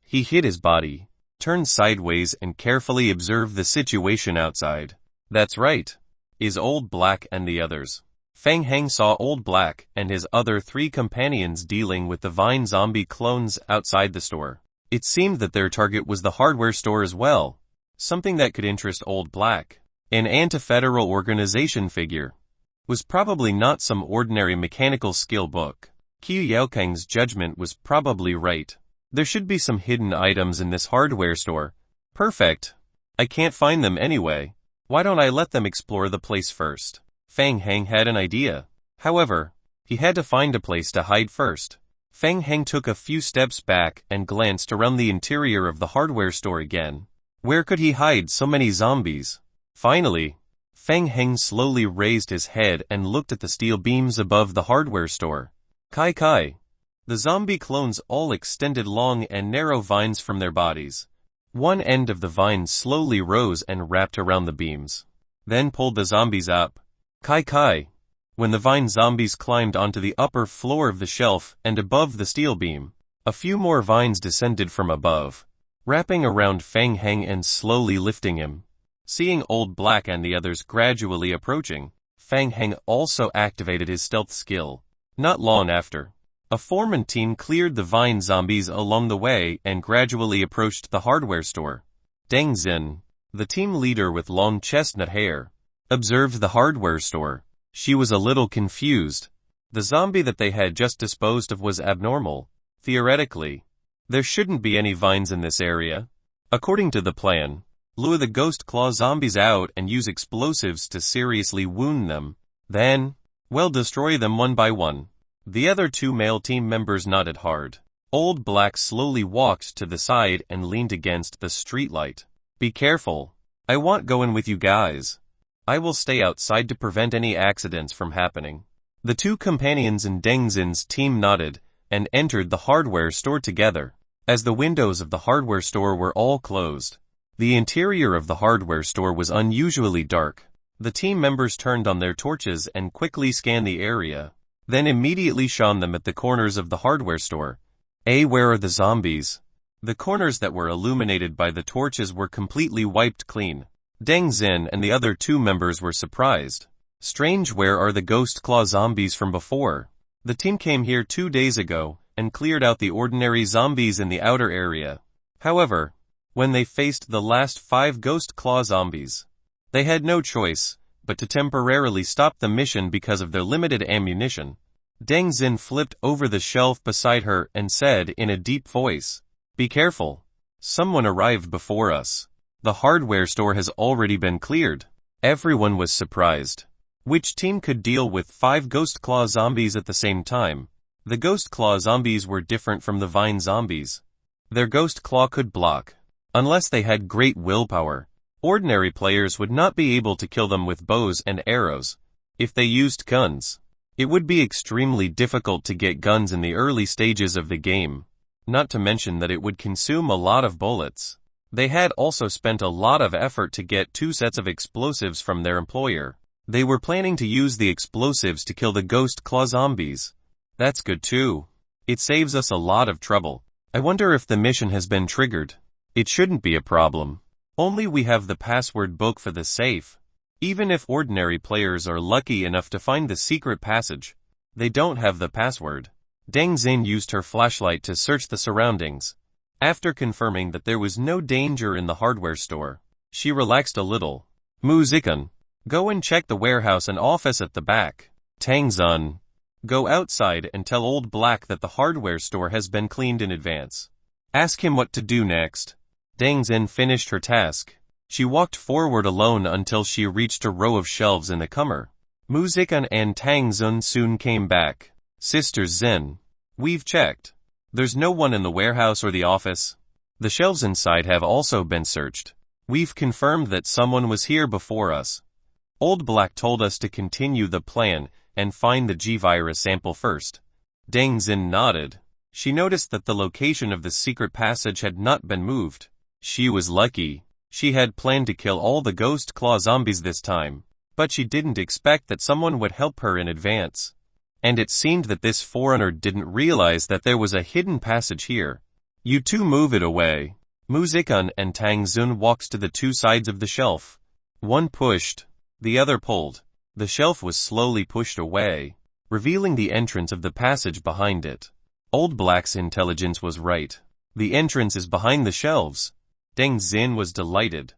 He hid his body, turned sideways and carefully observed the situation outside. That's right. Is Old Black and the others. Feng Heng saw Old Black and his other 3 companions dealing with the vine zombie clones outside the store. It seemed that their target was the hardware store as well. Something that could interest Old Black. An anti-federal organization figure. Was probably not some ordinary mechanical skill book. Qiu Yaokang's judgment was probably right. There should be some hidden items in this hardware store. Perfect. I can't find them anyway. Why don't I let them explore the place first? Feng Heng had an idea. However, he had to find a place to hide first. Feng Heng took a few steps back and glanced around the interior of the hardware store again. Where could he hide so many zombies? Finally, Feng Heng slowly raised his head and looked at the steel beams above the hardware store. Kai Kai. The zombie clones all extended long and narrow vines from their bodies. One end of the vine slowly rose and wrapped around the beams, then pulled the zombies up. Kai Kai. When the vine zombies climbed onto the upper floor of the shelf and above the steel beam, a few more vines descended from above, wrapping around Feng Heng and slowly lifting him. Seeing Old Black and the others gradually approaching, Feng Heng also activated his stealth skill. Not long after, a foreman team cleared the vine zombies along the way and gradually approached the hardware store. Deng Xin, the team leader with long chestnut hair, observed the hardware store. She was a little confused. The zombie that they had just disposed of was abnormal. Theoretically, there shouldn't be any vines in this area. According to the plan, lure the ghost claw zombies out and use explosives to seriously wound them. Then, destroy them one by one. The other two male team members nodded hard. Old Black slowly walked to the side and leaned against the streetlight. Be careful. I won't go in with you guys. I will stay outside to prevent any accidents from happening. The two companions in Deng Xin's team nodded and entered the hardware store together. As the windows of the hardware store were all closed, the interior of the hardware store was unusually dark. The team members turned on their torches and quickly scanned the area, then immediately shone them at the corners of the hardware store. Where are the zombies? The corners that were illuminated by the torches were completely wiped clean. Deng Xin and the other two members were surprised. Strange, where are the ghost claw zombies from before? The team came here 2 days ago and cleared out the ordinary zombies in the outer area. However, when they faced the last 5 ghost claw zombies, they had no choice but to temporarily stop the mission because of their limited ammunition. Deng Xin flipped over the shelf beside her and said in a deep voice, "Be careful. Someone arrived before us. The hardware store has already been cleared." Everyone was surprised. Which team could deal with 5 ghost claw zombies at the same time? The ghost claw zombies were different from the vine zombies. Their ghost claw could block. Unless they had great willpower, ordinary players would not be able to kill them with bows and arrows. If they used guns, it would be extremely difficult to get guns in the early stages of the game, not to mention that it would consume a lot of bullets. They had also spent a lot of effort to get 2 sets of explosives from their employer. They were planning to use the explosives to kill the ghost claw zombies. That's good too. It saves us a lot of trouble. I wonder if the mission has been triggered. It shouldn't be a problem. Only we have the password book for the safe. Even if ordinary players are lucky enough to find the secret passage, they don't have the password. Deng Xin used her flashlight to search the surroundings. After confirming that there was no danger in the hardware store, she relaxed a little. Muzikan, go and check the warehouse and office at the back. Tang Zun, go outside and tell Old Black that the hardware store has been cleaned in advance. Ask him what to do next. Deng Xin finished her task. She walked forward alone until she reached a row of shelves in the comer. Muzikan and Tang Zun soon came back. Sister Xin, we've checked. There's no one in the warehouse or the office. The shelves inside have also been searched. We've confirmed that someone was here before us. Old Black told us to continue the plan and find the G-virus sample first. Deng Xin nodded. She noticed that the location of the secret passage had not been moved. She was lucky. She had planned to kill all the ghost claw zombies this time, but she didn't expect that someone would help her in advance. And it seemed that this foreigner didn't realize that there was a hidden passage here. You two move it away. Muzikan and Tang Zun walked to the 2 sides of the shelf. One pushed, the other pulled. The shelf was slowly pushed away, revealing the entrance of the passage behind it. Old Black's intelligence was right. The entrance is behind the shelves. Deng Xin was delighted.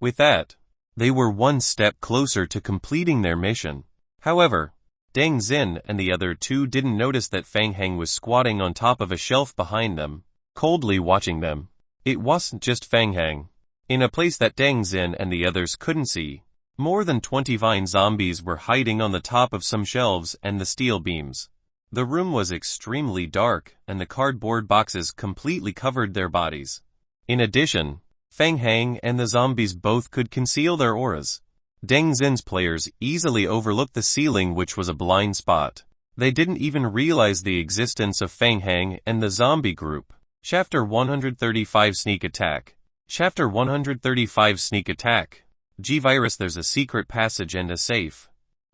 With that, they were 1 step closer to completing their mission. However, Deng Xin and the other 2 didn't notice that Feng Heng was squatting on top of a shelf behind them, coldly watching them. It wasn't just Feng Heng. In a place that Deng Xin and the others couldn't see, more than 20 vine zombies were hiding on the top of some shelves and the steel beams. The room was extremely dark, and the cardboard boxes completely covered their bodies. In addition, Feng Hang and the zombies both could conceal their auras. Deng Zin's players easily overlooked the ceiling, which was a blind spot. They didn't even realize the existence of Feng Hang and the zombie group. Chapter 135 Sneak Attack. Chapter 135 Sneak Attack. G-Virus. There's a secret passage and a safe.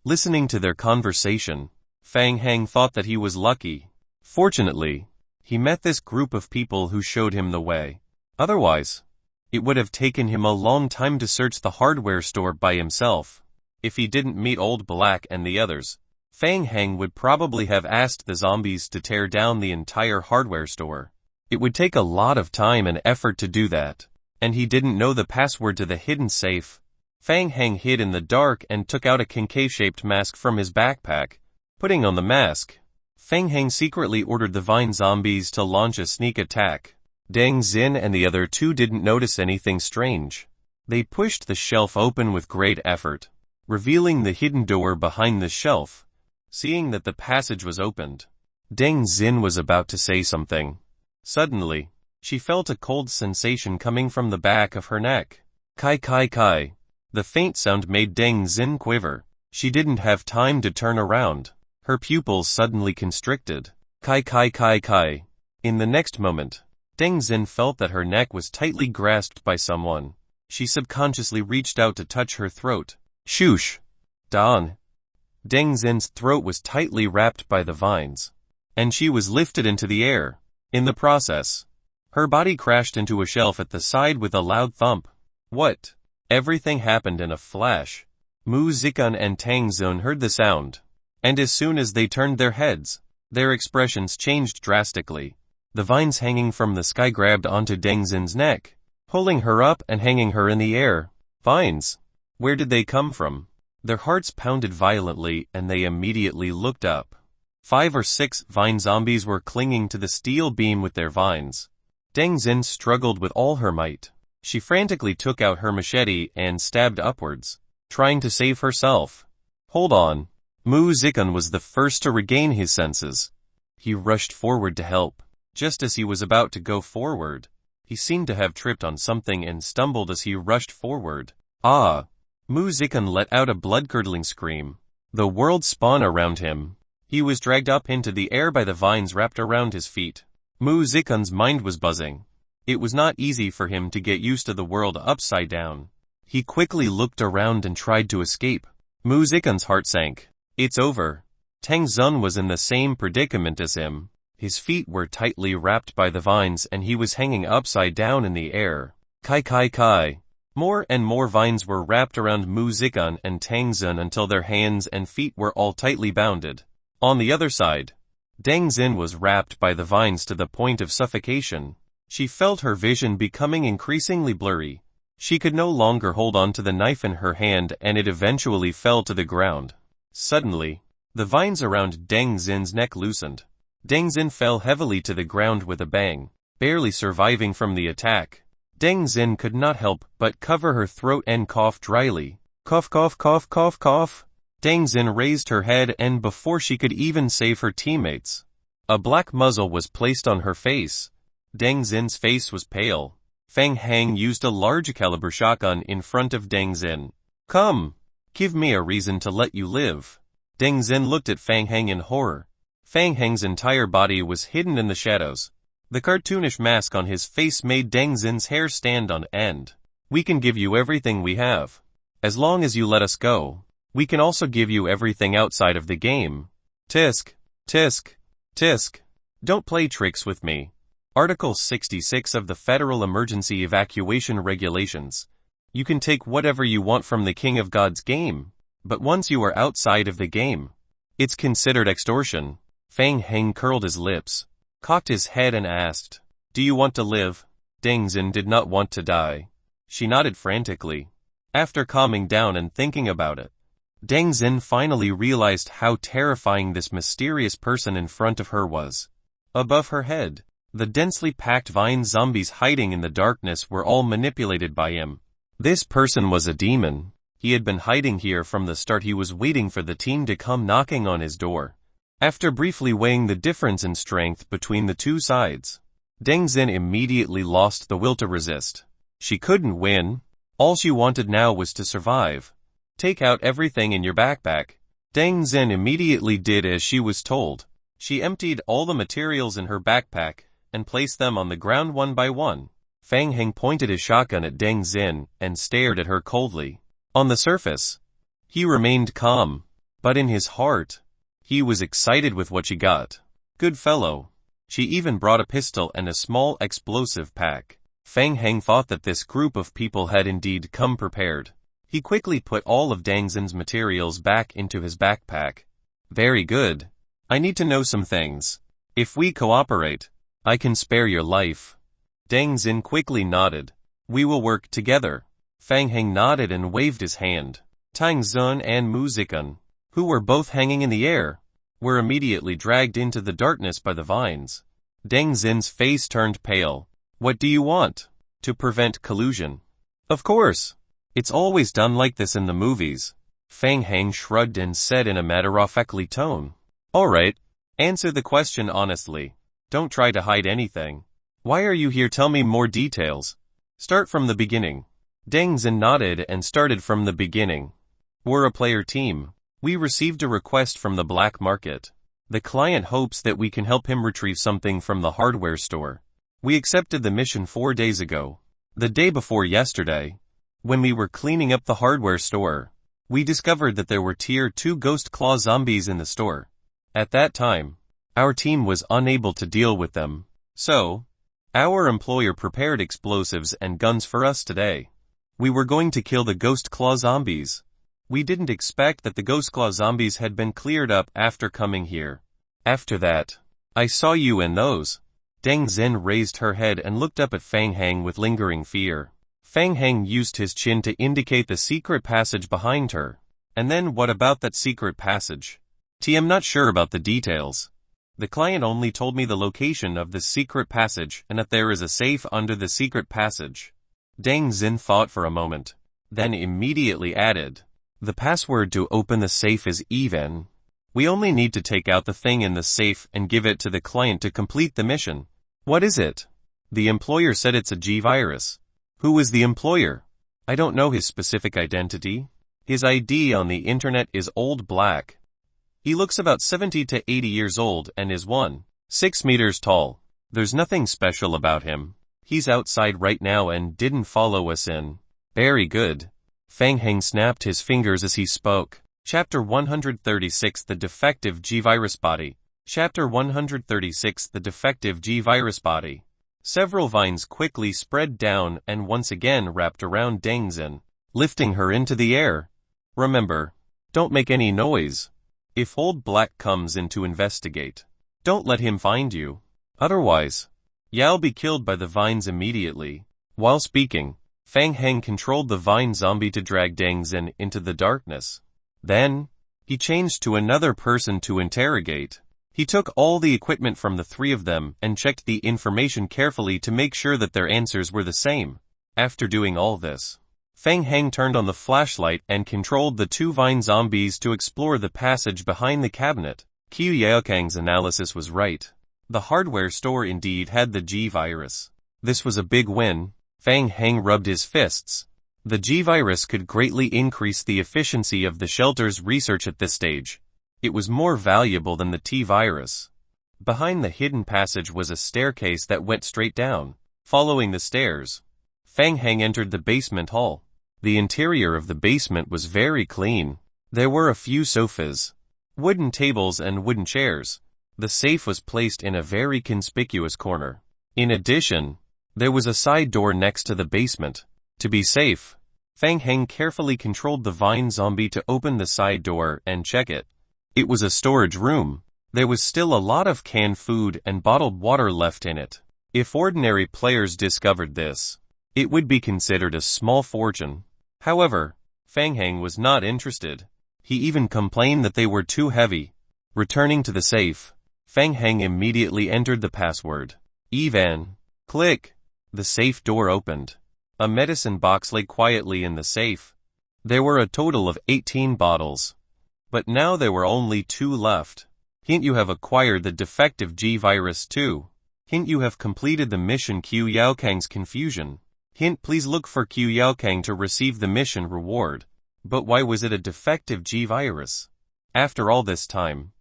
Listening to their conversation, Feng Hang thought that he was lucky. Fortunately, he met this group of people who showed him the way. Otherwise, it would have taken him a long time to search the hardware store by himself. If he didn't meet Old Black and the others, Feng Hang would probably have asked the zombies to tear down the entire hardware store. It would take a lot of time and effort to do that, and he didn't know the password to the hidden safe. Feng Hang hid in the dark and took out a concave-shaped mask from his backpack. Putting on the mask, Feng Hang secretly ordered the vine zombies to launch a sneak attack. Deng Zin and the other two didn't notice anything strange. They pushed the shelf open with great effort, revealing the hidden door behind the shelf. Seeing that the passage was opened, Deng Zin was about to say something. Suddenly, she felt a cold sensation coming from the back of her neck. Kai kai kai. The faint sound made Deng Zin quiver. She didn't have time to turn around. Her pupils suddenly constricted. Kai kai kai kai. In the next moment, Deng Zin felt that her neck was tightly grasped by someone. She subconsciously reached out to touch her throat. Shoosh. Dan. Deng Zin's throat was tightly wrapped by the vines, and she was lifted into the air. In the process, her body crashed into a shelf at the side with a loud thump. What? Everything happened in a flash. Mu Zikan and Tang Zun heard the sound, and as soon as they turned their heads, their expressions changed drastically. The vines hanging from the sky grabbed onto Deng Zin's neck, pulling her up and hanging her in the air. Vines? Where did they come from? Their hearts pounded violently and they immediately looked up. 5 or 6 vine zombies were clinging to the steel beam with their vines. Deng Zin struggled with all her might. She frantically took out her machete and stabbed upwards, trying to save herself. Hold on. Mu Zikan was the first to regain his senses. He rushed forward to help. Just as he was about to go forward, he seemed to have tripped on something and stumbled as he rushed forward. Ah! Mu Zikan let out a blood-curdling scream. The world spun around him. He was dragged up into the air by the vines wrapped around his feet. Mu Zikan's mind was buzzing. It was not easy for him to get used to the world upside down. He quickly looked around and tried to escape. Mu Zikan's heart sank. It's over. Tang Zun was in the same predicament as him. His feet were tightly wrapped by the vines and he was hanging upside down in the air. Kai kai kai. More and more vines were wrapped around Mu Zikan and Tang Zun until their hands and feet were all tightly bounded. On the other side, Deng Zin was wrapped by the vines to the point of suffocation. She felt her vision becoming increasingly blurry. She could no longer hold on to the knife in her hand and it eventually fell to the ground. Suddenly, the vines around Deng Zin's neck loosened. Deng Zin fell heavily to the ground with a bang, barely surviving from the attack. Deng Zin could not help but cover her throat and cough dryly. Cough cough cough cough cough. Deng Zin raised her head and before she could even save her teammates, a black muzzle was placed on her face. Deng Zin's face was pale. Feng Hang used a large caliber shotgun in front of Deng Zin. Come, give me a reason to let you live. Deng Zin looked at Feng Hang in horror. Feng Hang's entire body was hidden in the shadows. The cartoonish mask on his face made Deng Zin's hair stand on end. We can give you everything we have. As long as you let us go, we can also give you everything outside of the game. Tisk, tisk, tisk. Don't play tricks with me. Article 66 of the Federal Emergency Evacuation Regulations. You can take whatever you want from the King of God's game, but once you are outside of the game, it's considered extortion. Feng Hang curled his lips, cocked his head and asked, Do you want to live? Deng Zin did not want to die. She nodded frantically. After calming down and thinking about it, Deng Zin finally realized how terrifying this mysterious person in front of her was. Above her head, the densely packed vine zombies hiding in the darkness were all manipulated by him. This person was a demon. He had been hiding here from the start. He was waiting for the team to come knocking on his door. After briefly weighing the difference in strength between the two sides, Deng Xin immediately lost the will to resist. She couldn't win. All she wanted now was to survive. Take out everything in your backpack. Deng Xin immediately did as she was told. She emptied all the materials in her backpack and placed them on the ground one by one. Fang Heng pointed his shotgun at Deng Xin and stared at her coldly. On the surface, he remained calm, but in his heart, he was excited with what she got. Good fellow. She even brought a pistol and a small explosive pack. Fang Heng thought that this group of people had indeed come prepared. He quickly put all of Deng Xin's materials back into his backpack. Very good. I need to know some things. If we cooperate, I can spare your life. Deng Xin quickly nodded. We will work together. Fang Heng nodded and waved his hand. Tang Zun and Mu Zikan, who were both hanging in the air, were immediately dragged into the darkness by the vines. Deng Xin's face turned pale. What do you want? To prevent collusion. Of course. It's always done like this in the movies. Fang Heng shrugged and said in a matter-of-factly tone. All right. Answer the question honestly. Don't try to hide anything. Why are you here? Tell me more details. Start from the beginning. Deng Xin nodded and started from the beginning. We're a player team. We received a request from the black market. The client hopes that we can help him retrieve something from the hardware store. We accepted the mission 4 days ago. The day before yesterday, when we were cleaning up the hardware store, we discovered that there were tier 2 ghost claw zombies in the store. At that time, our team was unable to deal with them. So, our employer prepared explosives and guns for us today. We were going to kill the ghost claw zombies. We didn't expect that the ghost claw zombies had been cleared up after coming here. After that, I saw you and those. Deng Xin raised her head and looked up at Fang Heng with lingering fear. Fang Heng used his chin to indicate the secret passage behind her. And then what about that secret passage? I'm not sure about the details. The client only told me the location of the secret passage and that there is a safe under the secret passage. Deng Xin thought for a moment, then immediately added, the password to open the safe is even. We only need to take out the thing in the safe and give it to the client to complete the mission. What is it? The employer said it's a G-virus. Who is the employer? I don't know his specific identity. His ID on the internet is Old Black. He looks about 70 to 80 years old and is 1.6 meters tall. There's nothing special about him. He's outside right now and didn't follow us in. Very good. Fang Heng snapped his fingers as he spoke. Chapter 136 The Defective G-Virus Body. Chapter 136 The Defective G-Virus Body. Several vines quickly spread down and once again wrapped around Deng Xin, lifting her into the air. Remember, don't make any noise. If Old Black comes in to investigate, don't let him find you. Otherwise, you'll be killed by the vines immediately. While speaking, Fang Heng controlled the vine zombie to drag Deng Xin into the darkness. Then, he changed to another person to interrogate. He took all the equipment from the three of them and checked the information carefully to make sure that their answers were the same. After doing all this, Fang Heng turned on the flashlight and controlled the two vine zombies to explore the passage behind the cabinet. Qiu Yaokang's analysis was right. The hardware store indeed had the G-virus. This was a big win. Fang Heng rubbed his fists. The G-virus could greatly increase the efficiency of the shelter's research at this stage. It was more valuable than the T-virus. Behind the hidden passage was a staircase that went straight down. Following the stairs, Fang Heng entered the basement hall. The interior of the basement was very clean. There were a few sofas, wooden tables and wooden chairs. The safe was placed in a very conspicuous corner. In addition, there was a side door next to the basement. To be safe, Fang Heng carefully controlled the vine zombie to open the side door and check it. It was a storage room. There was still a lot of canned food and bottled water left in it. If ordinary players discovered this, it would be considered a small fortune. However, Fang Heng was not interested. He even complained that they were too heavy. Returning to the safe, Fang Heng immediately entered the password. Evan. Click. The safe door opened. A medicine box lay quietly in the safe. There were a total of 18 bottles. But now there were only 2 left. Hint, you have acquired the defective G-virus too. Hint, you have completed the mission. Q Yaokang's confusion. Hint, please look for Q Yaokang to receive the mission reward. But why was it a defective G-virus? After all this time,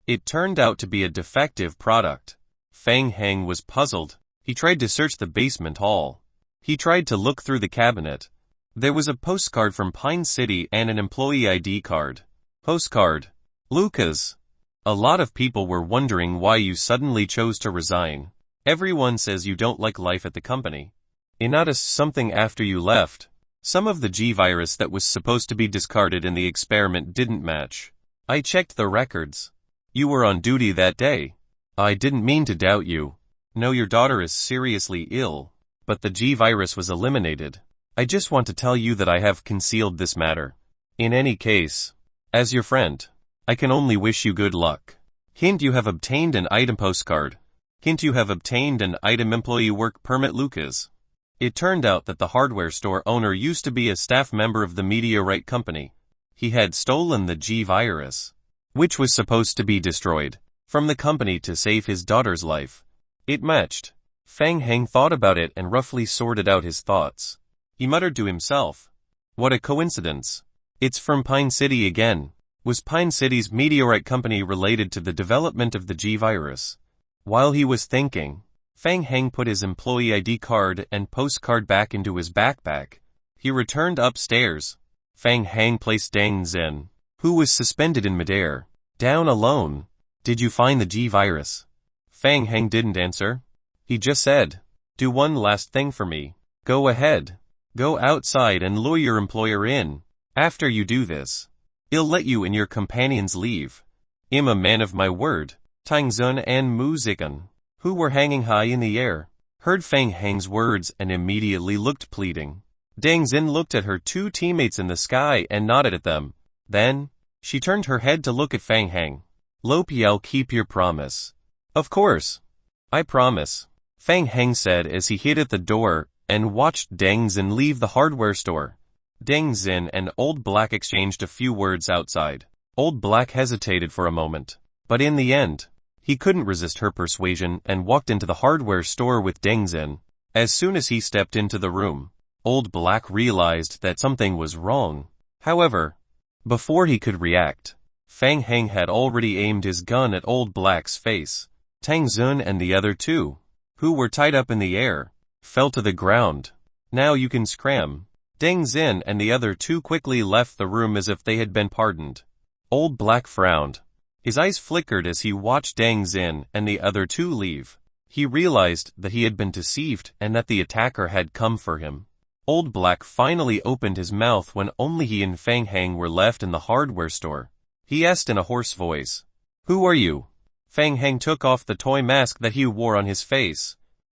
it turned out to be a defective product. Fang Hang was puzzled. He tried to search the basement hall. He tried to look through the cabinet. There was a postcard from Pine City and an employee ID card. Postcard. Lucas. A lot of people were wondering why you suddenly chose to resign. Everyone says you don't like life at the company. I noticed something after you left. Some of the G-virus that was supposed to be discarded in the experiment didn't match. I checked the records. You were on duty that day. I didn't mean to doubt you. No, your daughter is seriously ill, but the G-virus was eliminated. I just want to tell you that I have concealed this matter. In any case, as your friend, I can only wish you good luck. Hint, you have obtained an item postcard. Hint, you have obtained an item employee work permit. Lucas. It turned out that the hardware store owner used to be a staff member of the meteorite company. He had stolen the G-virus, which was supposed to be destroyed, from the company to save his daughter's life. It matched. Fang Hang thought about it and roughly sorted out his thoughts. He muttered to himself, "What a coincidence. It's from Pine City again." Was Pine City's meteorite company related to the development of the G-virus? While he was thinking, Fang Hang put his employee ID card and postcard back into his backpack. He returned upstairs. Fang Hang placed Deng Zhen, who was suspended in midair, down alone. "Did you find the G-virus?" Fang Hang didn't answer. He just said, "Do one last thing for me. Go ahead. Go outside and lure your employer in. After you do this, he'll let you and your companions leave. I'm a man of my word." Tang Zun and Mu Zikan, who were hanging high in the air, heard Fang Hang's words and immediately looked pleading. Deng Zin looked at her two teammates in the sky and nodded at them. Then, she turned her head to look at Fang Hang. "Lo Piao, keep your promise." "Of course. I promise," Fang Hang said as he hid at the door and watched Deng Zin leave the hardware store. Deng Zin and Old Black exchanged a few words outside. Old Black hesitated for a moment, but in the end, he couldn't resist her persuasion and walked into the hardware store with Deng Zin. As soon as he stepped into the room, Old Black realized that something was wrong. However, before he could react, Fang Hang had already aimed his gun at Old Black's face. Tang Zun and the other two, who were tied up in the air, fell to the ground. "Now you can scram." Deng Zin and the other two quickly left the room as if they had been pardoned. Old Black frowned. His eyes flickered as he watched Deng Zin and the other two leave. He realized that he had been deceived and that the attacker had come for him. Old Black finally opened his mouth when only he and Fang Hang were left in the hardware store. He asked in a hoarse voice, "Who are you?" Fang Hang took off the toy mask that he wore on his face.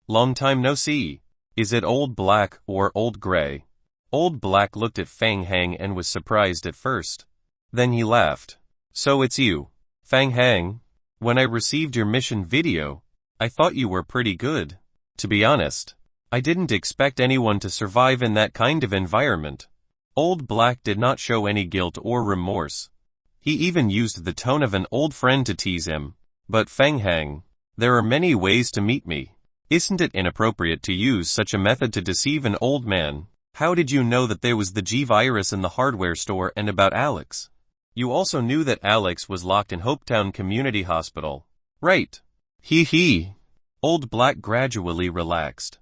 "Long time no see. Is it Old Black or Old Gray?" Old Black looked at Fang Hang and was surprised at first. Then he laughed. "So it's you, Fang Hang. When I received your mission video, I thought you were pretty good. To be honest, I didn't expect anyone to survive in that kind of environment." Old Black did not show any guilt or remorse. He even used the tone of an old friend to tease him. "But Fang Hang, there are many ways to meet me. Isn't it inappropriate to use such a method to deceive an old man? How did you know that there was the G-virus in the hardware store and about Alex? You also knew that Alex was locked in Hopetown Community Hospital, right?" He. Old Black gradually relaxed.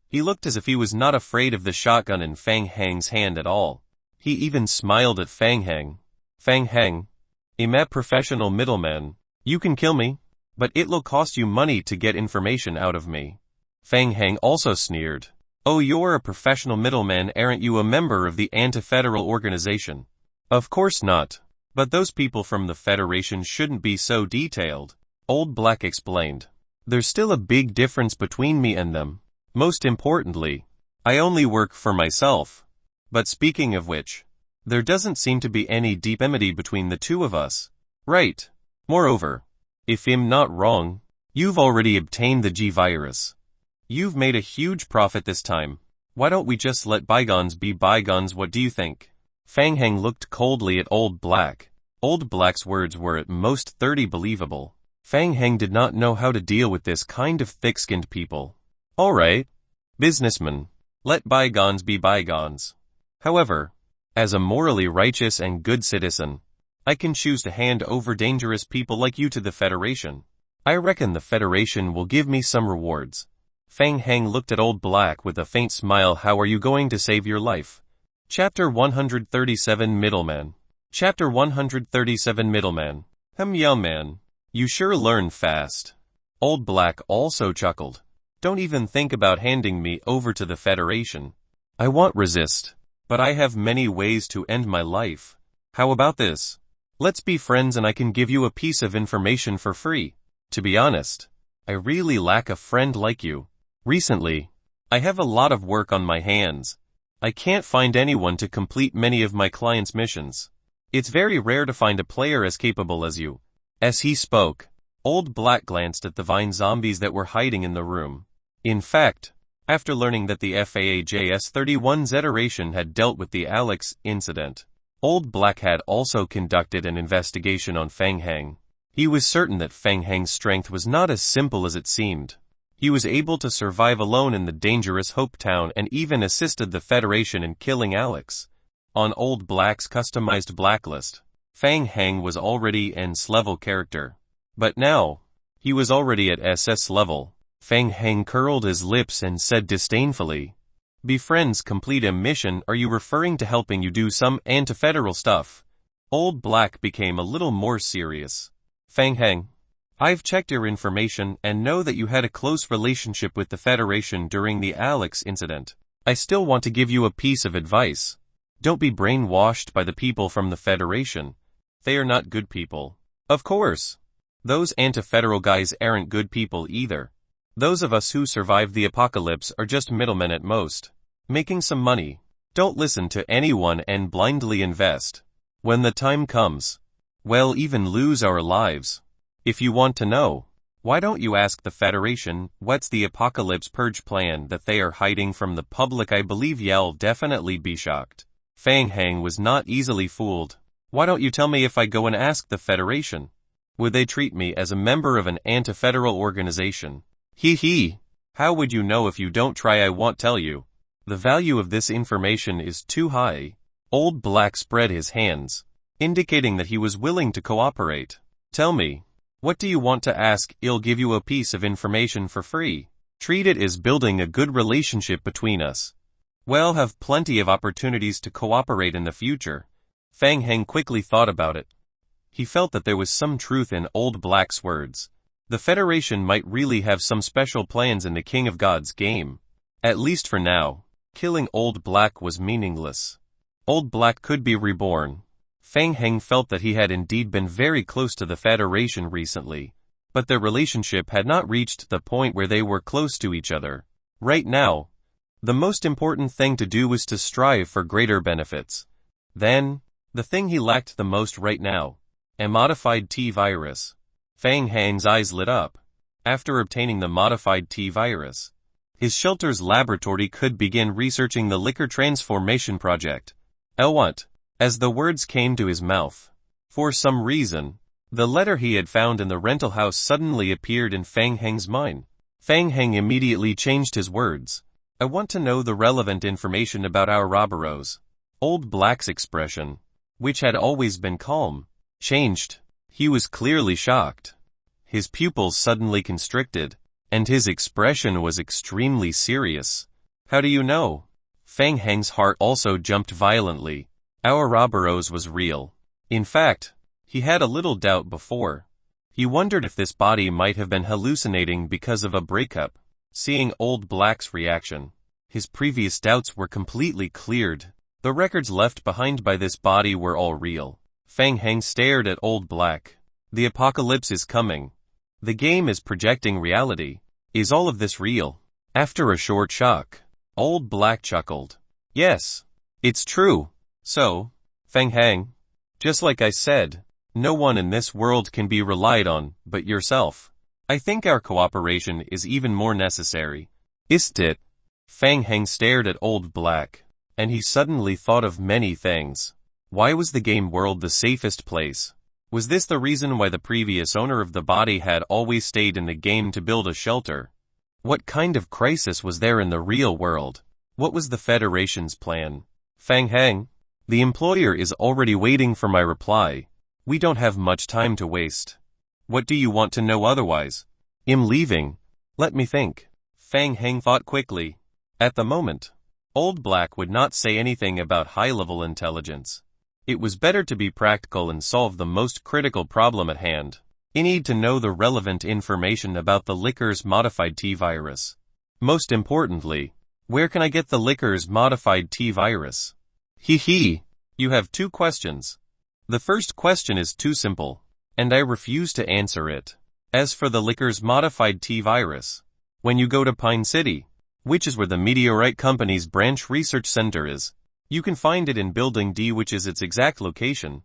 He looked as if he was not afraid of the shotgun in Fang Hang's hand at all. He even smiled at Fang Hang. "Fang Hang, I'm a professional middleman. You can kill me, but it'll cost you money to get information out of me." Fang Hang also sneered. "Oh, you're a professional middleman, aren't you? A member of the anti-federal organization?" "Of course not. But those people from the Federation shouldn't be so detailed," Old Black explained. "There's still a big difference between me and them. Most importantly, I only work for myself. But speaking of which, there doesn't seem to be any deep enmity between the two of us, right? Moreover, if I'm not wrong, you've already obtained the G-virus. You've made a huge profit this time. Why don't we just let bygones be bygones? What do you think?" Fang Hang looked coldly at Old Black. Old Black's words were at most 30 believable. Fang Heng did not know how to deal with this kind of thick-skinned people. All right, businessman, let bygones be bygones. However, as a morally righteous and good citizen, I can choose to hand over dangerous people like you to the Federation. I reckon the Federation will give me some rewards. Fang Heng looked at Old Black with a faint smile. How are you going to save your life? Chapter 137 Middleman. Chapter 137 Middleman. Young man, you sure learn fast. Old Black also chuckled. Don't even think about handing me over to the Federation. I won't resist, but I have many ways to end my life. How about this? Let's be friends and I can give you a piece of information for free. To be honest, I really lack a friend like you. Recently, I have a lot of work on my hands. I can't find anyone to complete many of my clients' missions. It's very rare to find a player as capable as you. As he spoke, Old Black glanced at the vine zombies that were hiding in the room. In fact, after learning that the FAAJS-31 Zeteration had dealt with the Alex incident, Old Black had also conducted an investigation on Fang Heng. He was certain that Fang Heng's strength was not as simple as it seemed. He was able to survive alone in the dangerous Hope Town and even assisted the Federation in killing Alex. On Old Black's customized blacklist, Fang Heng was already an S-level character. But now, he was already at SS level. Fang Heng curled his lips and said disdainfully, "Befriends complete a mission. Are you referring to helping you do some anti-federal stuff?" Old Black became a little more serious. Fang Heng, I've checked your information and know that you had a close relationship with the Federation during the Alex incident. I still want to give you a piece of advice. Don't be brainwashed by the people from the Federation. They are not good people. Of course, those anti-federal guys aren't good people either. Those of us who survived the apocalypse are just middlemen at most, making some money. Don't listen to anyone and blindly invest. When the time comes, we'll even lose our lives. If you want to know, why don't you ask the Federation what's the apocalypse purge plan that they are hiding from the public? I believe you'll definitely be shocked. Fang Heng was not easily fooled. Why don't you tell me if I go and ask the Federation? Would they treat me as a member of an anti-federal organization? Hee. How would you know if you don't try? I won't tell you. The value of this information is too high. Old Black spread his hands, indicating that he was willing to cooperate. Tell me, what do you want to ask? I'll give you a piece of information for free. Treat it as building a good relationship between us. We'll have plenty of opportunities to cooperate in the future. Fang Heng quickly thought about it. He felt that there was some truth in Old Black's words. The Federation might really have some special plans in the King of Gods game. At least for now, killing Old Black was meaningless. Old Black could be reborn. Fang Heng felt that he had indeed been very close to the Federation recently, but their relationship had not reached the point where they were close to each other. Right now, the most important thing to do was to strive for greater benefits. Then, the thing he lacked the most right now, a modified T-virus. Fang Heng's eyes lit up. After obtaining the modified T-virus, his shelter's laboratory could begin researching the liquor transformation project. What? As the words came to his mouth, for some reason, the letter he had found in the rental house suddenly appeared in Fang Heng's mind. Fang Heng immediately changed his words. I want to know the relevant information about our robberos. Old Black's expression, which had always been calm, changed. He was clearly shocked. His pupils suddenly constricted, and his expression was extremely serious. How do you know? Fang Heng's heart also jumped violently. Our robberos was real. In fact, he had a little doubt before. He wondered if this body might have been hallucinating because of a breakup. Seeing Old Black's reaction, his previous doubts were completely cleared. The records left behind by this body were all real. Fang Heng stared at Old Black. The apocalypse is coming. The game is projecting reality. Is all of this real? After a short shock, Old Black chuckled. Yes, it's true. So, Fang Heng, just like I said, no one in this world can be relied on but yourself. I think our cooperation is even more necessary. Isn't it? Fang Heng stared at Old Black, and he suddenly thought of many things. Why was the game world the safest place? Was this the reason why the previous owner of the body had always stayed in the game to build a shelter? What kind of crisis was there in the real world? What was the Federation's plan? Fang Heng? The employer is already waiting for my reply. We don't have much time to waste. What do you want to know otherwise? I'm leaving. Let me think. Fang Heng thought quickly. At the moment, Old Black would not say anything about high-level intelligence. It was better to be practical and solve the most critical problem at hand. I need to know the relevant information about the Liquor's modified T-virus. Most importantly, where can I get the Liquor's modified T-virus? You have 2 questions. The first question is too simple, and I refuse to answer it. As for the Liquor's modified T-virus, when you go to Pine City, which is where the Meteorite Company's branch research center is, you can find it in Building D, which is its exact location.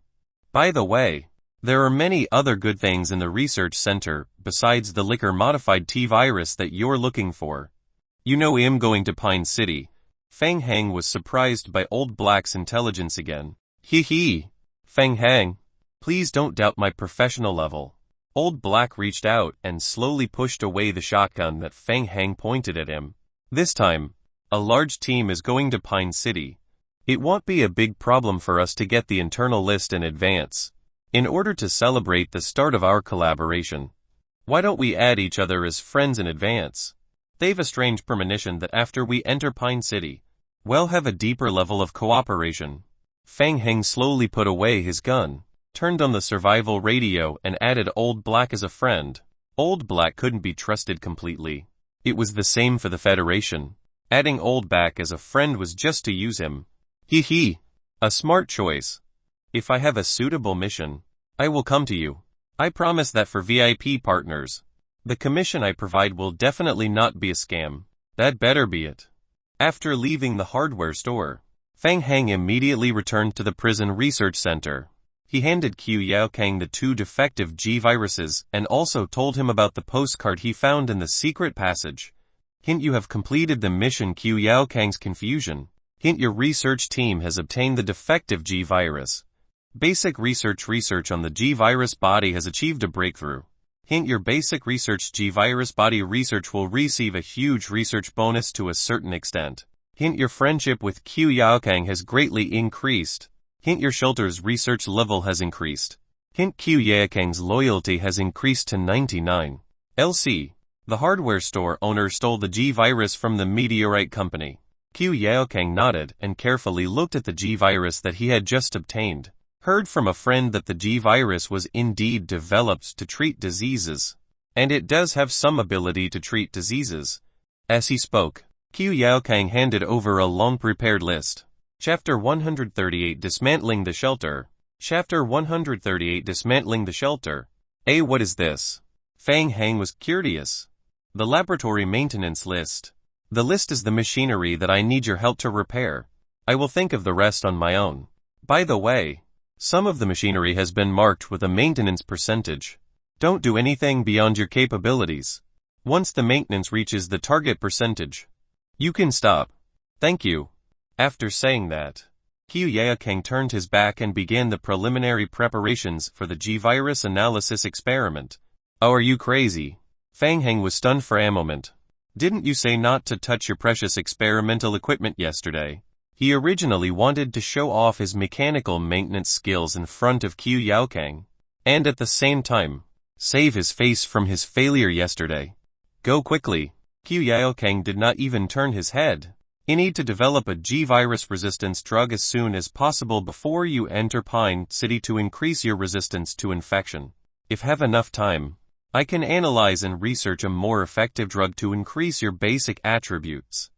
By the way, there are many other good things in the research center besides the Liquor modified T-virus that you're looking for. You know I'm going to Pine City. Fang Heng was surprised by Old Black's intelligence again. Fang Heng, please don't doubt my professional level. Old Black reached out and slowly pushed away the shotgun that Fang Heng pointed at him. This time, a large team is going to Pine City. It won't be a big problem for us to get the internal list in advance. In order to celebrate the start of our collaboration, why don't we add each other as friends in advance? They've a strange premonition that after we enter Pine City, we'll have a deeper level of cooperation. Fang Heng slowly put away his gun, turned on the survival radio and added Old Black as a friend. Old Black couldn't be trusted completely. It was the same for the Federation. Adding Old Black as a friend was just to use him. A smart choice. If I have a suitable mission, I will come to you. I promise that for VIP partners, the commission I provide will definitely not be a scam. That better be it. After leaving the hardware store, Fang Heng immediately returned to the prison research center. He handed Qiu Yaokang the 2 defective G-viruses and also told him about the postcard he found in the secret passage. You have completed the mission. Qiu Yaokang's confusion. Your research team has obtained the defective G-virus. Basic research on the G-virus body has achieved a breakthrough. Your basic research G-virus body research will receive a huge research bonus to a certain extent. Your friendship with Qiu Yaokang has greatly increased. Your shelter's research level has increased. Qiu Yaokang's loyalty has increased to 99. LC. The hardware store owner stole the G-virus from the Meteorite Company. Qiu Yaokang nodded and carefully looked at the G-virus that he had just obtained. Heard from a friend that the G-virus was indeed developed to treat diseases. And it does have some ability to treat diseases. As he spoke, Qiu Yaokang handed over a long-prepared list. Chapter 138 Dismantling the Shelter. Chapter 138 Dismantling the Shelter. What is this? Fang Heng was curious. The laboratory maintenance list. The list is the machinery that I need your help to repair. I will think of the rest on my own. By the way, some of the machinery has been marked with a maintenance percentage. Don't do anything beyond your capabilities. Once the maintenance reaches the target percentage, you can stop. Thank you. After saying that, Qiu Yaokang turned his back and began the preliminary preparations for the G-virus analysis experiment. Oh, are you crazy? Fang Heng was stunned for a moment. Didn't you say not to touch your precious experimental equipment yesterday? He originally wanted to show off his mechanical maintenance skills in front of Qiu Yaokang, and at the same time, save his face from his failure yesterday. Go quickly. Qiu Yaokang did not even turn his head. You need to develop a G-virus resistance drug as soon as possible before you enter Pine City to increase your resistance to infection. If have enough time, I can analyze and research a more effective drug to increase your basic attributes.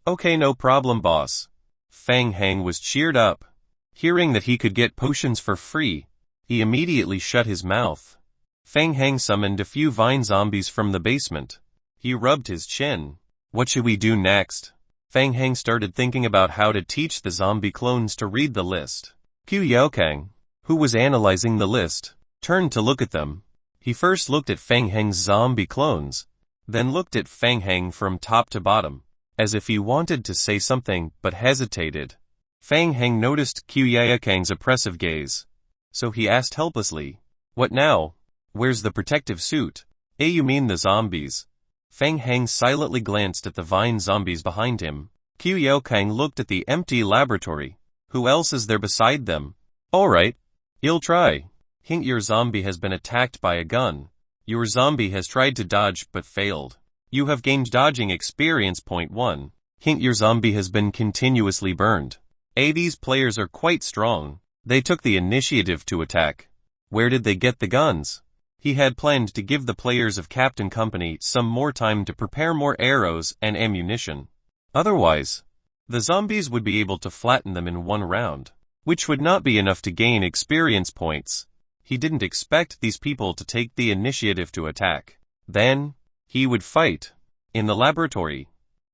Okay, no problem, boss. Fang Heng was cheered up. Hearing that he could get potions for free, he immediately shut his mouth. Fang Heng summoned a few vine zombies from the basement. He rubbed his chin. What should we do next? Fang Heng started thinking about how to teach the zombie clones to read the list. Qiu Yaokang, who was analyzing the list, turned to look at them. He first looked at Fang Heng's zombie clones, then looked at Fang Heng from top to bottom, as if he wanted to say something but hesitated. Fang Heng noticed Kang's oppressive gaze. So he asked helplessly, "What now? Where's the protective suit?" You mean the zombies?" Fang Heng silently glanced at the vine zombies behind him. Kang looked at the empty laboratory. "Who else is there beside them?" "Alright. You'll try. Hint your zombie has been attacked by a gun. Your zombie has tried to dodge but failed. You have gained dodging experience point 1. Hint your zombie has been continuously burned. These players are quite strong. They took the initiative to attack. Where did they get the guns?" He had planned to give the players of Captain Company some more time to prepare more arrows and ammunition. Otherwise, the zombies would be able to flatten them in one round, which would not be enough to gain experience points. He didn't expect these people to take the initiative to attack. Then, he would fight. In the laboratory,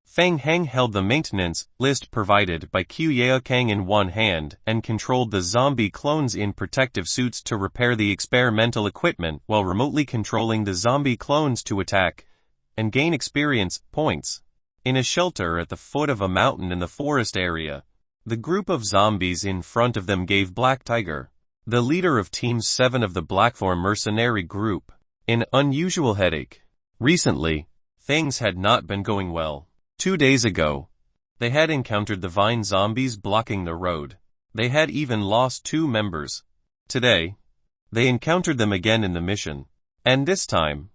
Fang Heng held the maintenance list provided by Kang in one hand and controlled the zombie clones in protective suits to repair the experimental equipment while remotely controlling the zombie clones to attack and gain experience points. In a shelter at the foot of a mountain in the forest area, the group of zombies in front of them gave Black Tiger, the leader of Team 7 of the Blackthorn mercenary group, an unusual headache. Recently, things had not been going well. 2 days ago, they had encountered the vine zombies blocking the road. They had even lost 2 members. Today, they encountered them again in the mission. And this time,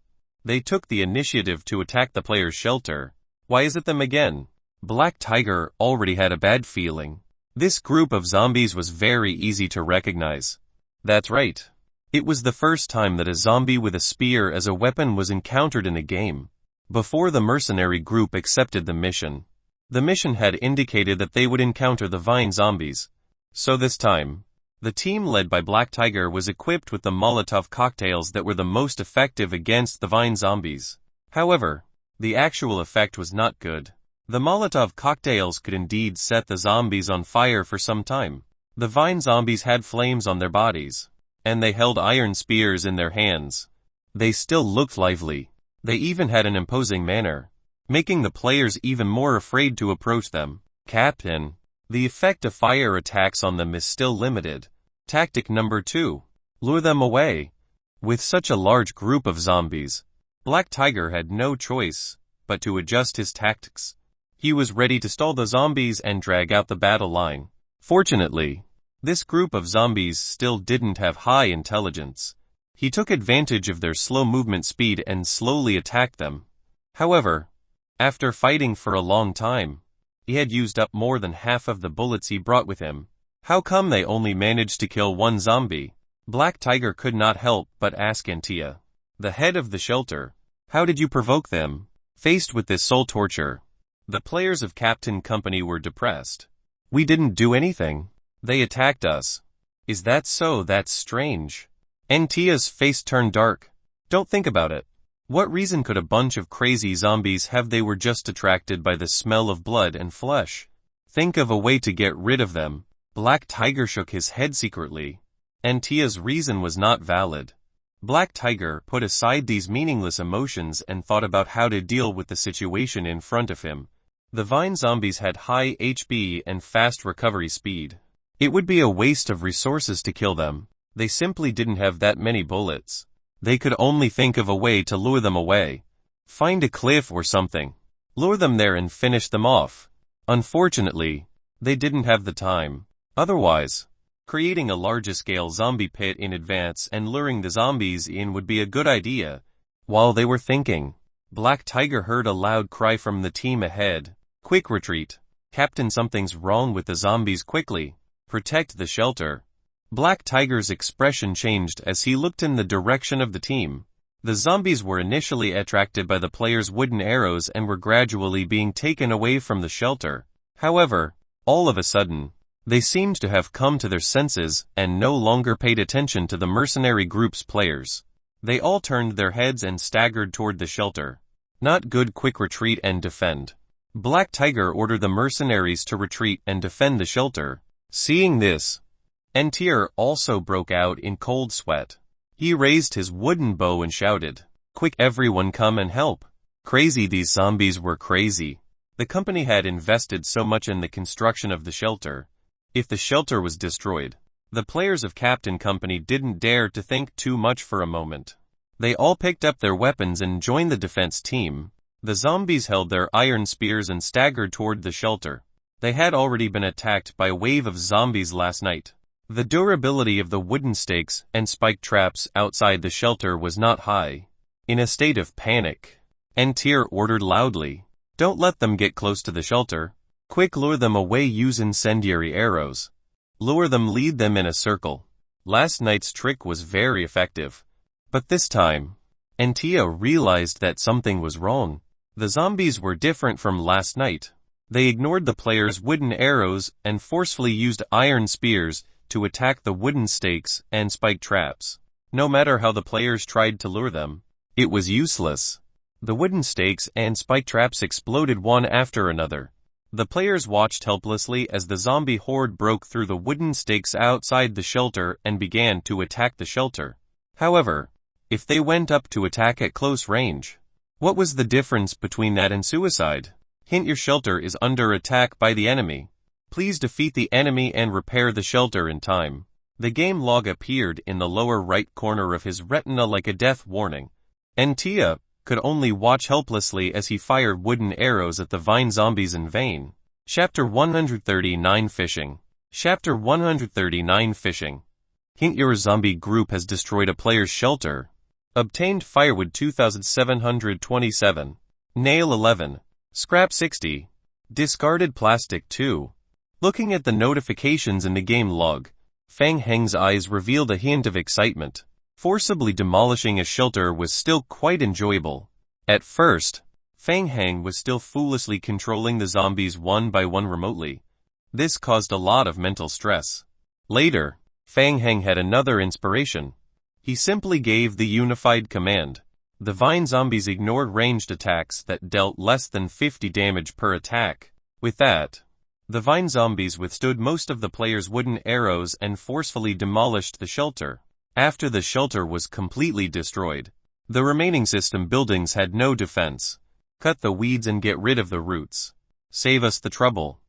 they took the initiative to attack the player's shelter. Why is it them again? Black Tiger already had a bad feeling. This group of zombies was very easy to recognize. That's right. It was the first time that a zombie with a spear as a weapon was encountered in the game. Before the mercenary group accepted the mission had indicated that they would encounter the vine zombies. So this time, the team led by Black Tiger was equipped with the Molotov cocktails that were the most effective against the vine zombies. However, the actual effect was not good. The Molotov cocktails could indeed set the zombies on fire for some time. The vine zombies had flames on their bodies, and they held iron spears in their hands. They still looked lively. They even had an imposing manner, making the players even more afraid to approach them. Captain, the effect of fire attacks on them is still limited. Tactic number 2. Lure them away. With such a large group of zombies, Black Tiger had no choice but to adjust his tactics. He was ready to stall the zombies and drag out the battle line. Fortunately, this group of zombies still didn't have high intelligence. He took advantage of their slow movement speed and slowly attacked them. However, after fighting for a long time, he had used up more than half of the bullets he brought with him. How come they only managed to kill 1 zombie? Black Tiger could not help but ask Antia, the head of the shelter. How did you provoke them? Faced with this soul torture, the players of Captain Company were depressed. We didn't do anything. They attacked us. Is that so? That's strange. Antia's face turned dark. Don't think about it. What reason could a bunch of crazy zombies have? They were just attracted by the smell of blood and flesh. Think of a way to get rid of them. Black Tiger shook his head secretly. Antia's reason was not valid. Black Tiger put aside these meaningless emotions and thought about how to deal with the situation in front of him. The vine zombies had high HP and fast recovery speed. It would be a waste of resources to kill them. They simply didn't have that many bullets. They could only think of a way to lure them away. Find a cliff or something. Lure them there and finish them off. Unfortunately, they didn't have the time. Otherwise, creating a larger-scale zombie pit in advance and luring the zombies in would be a good idea. While they were thinking, Black Tiger heard a loud cry from the team ahead. Quick retreat. Captain, something's wrong with the zombies. Quickly. Protect the shelter. Black Tiger's expression changed as he looked in the direction of the team. The zombies were initially attracted by the players' wooden arrows and were gradually being taken away from the shelter. However, all of a sudden, they seemed to have come to their senses and no longer paid attention to the mercenary group's players. They all turned their heads and staggered toward the shelter. Not good. Quick retreat and defend. Black Tiger ordered the mercenaries to retreat and defend the shelter. Seeing this, Antir also broke out in cold sweat. He raised his wooden bow and shouted, "Quick, everyone, come and help." Crazy, these zombies were crazy. The company had invested so much in the construction of the shelter. if the shelter was destroyed. The players of Captain Company didn't dare to think too much for a moment. They all picked up their weapons and joined the defense team. The zombies held their iron spears and staggered toward the shelter. They had already been attacked by a wave of zombies last night. The durability of the wooden stakes and spike traps outside the shelter was not high. In a state of panic, Antir ordered loudly, "Don't let them get close to the shelter. Quick, lure them away, use incendiary arrows. Lure them, lead them in a circle." Last night's trick was very effective. But this time, Antia realized that something was wrong. The zombies were different from last night. They ignored the players' wooden arrows and forcefully used iron spears to attack the wooden stakes and spike traps. No matter how the players tried to lure them, it was useless. The wooden stakes and spike traps exploded one after another. The players watched helplessly as the zombie horde broke through the wooden stakes outside the shelter and began to attack the shelter. However, if they went up to attack at close range, what was the difference between that and suicide? Hint: your shelter is under attack by the enemy. Please defeat the enemy and repair the shelter in time. The game log appeared in the lower right corner of his retina like a death warning. Antia could only watch helplessly as he fired wooden arrows at the vine zombies in vain. Chapter 139 Fishing. Chapter 139 Fishing. Hint: your zombie group has destroyed a player's shelter. Obtained firewood 2727. Nail 11. Scrap 60. Discarded plastic 2. Looking at the notifications in the game log, Fang Heng's eyes revealed a hint of excitement. Forcibly demolishing a shelter was still quite enjoyable. At first, Fang Heng was still foolishly controlling the zombies one by one remotely. This caused a lot of mental stress. Later, Fang Heng had another inspiration. He simply gave the unified command. The vine zombies ignored ranged attacks that dealt less than 50 damage per attack. With that, the vine zombies withstood most of the players' wooden arrows and forcefully demolished the shelter. After the shelter was completely destroyed, the remaining system buildings had no defense. Cut the weeds and get rid of the roots. Save us the trouble.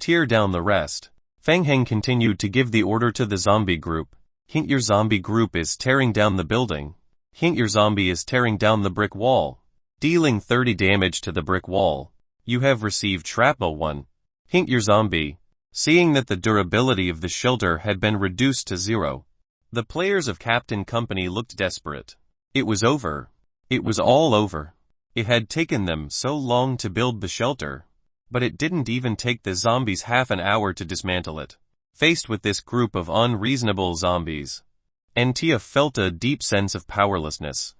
Tear down the rest. Fang Heng continued to give the order to the zombie group. Hint: your zombie group is tearing down the building. Hint: your zombie is tearing down the brick wall, dealing 30 damage to the brick wall. You have received shrapnel 1. Hint: your zombie, seeing that the durability of the shelter had been reduced to 0. The players of Captain Company looked desperate. It was over. It was all over. It had taken them so long to build the shelter, but it didn't even take the zombies half an hour to dismantle it. Faced with this group of unreasonable zombies, Antia felt a deep sense of powerlessness.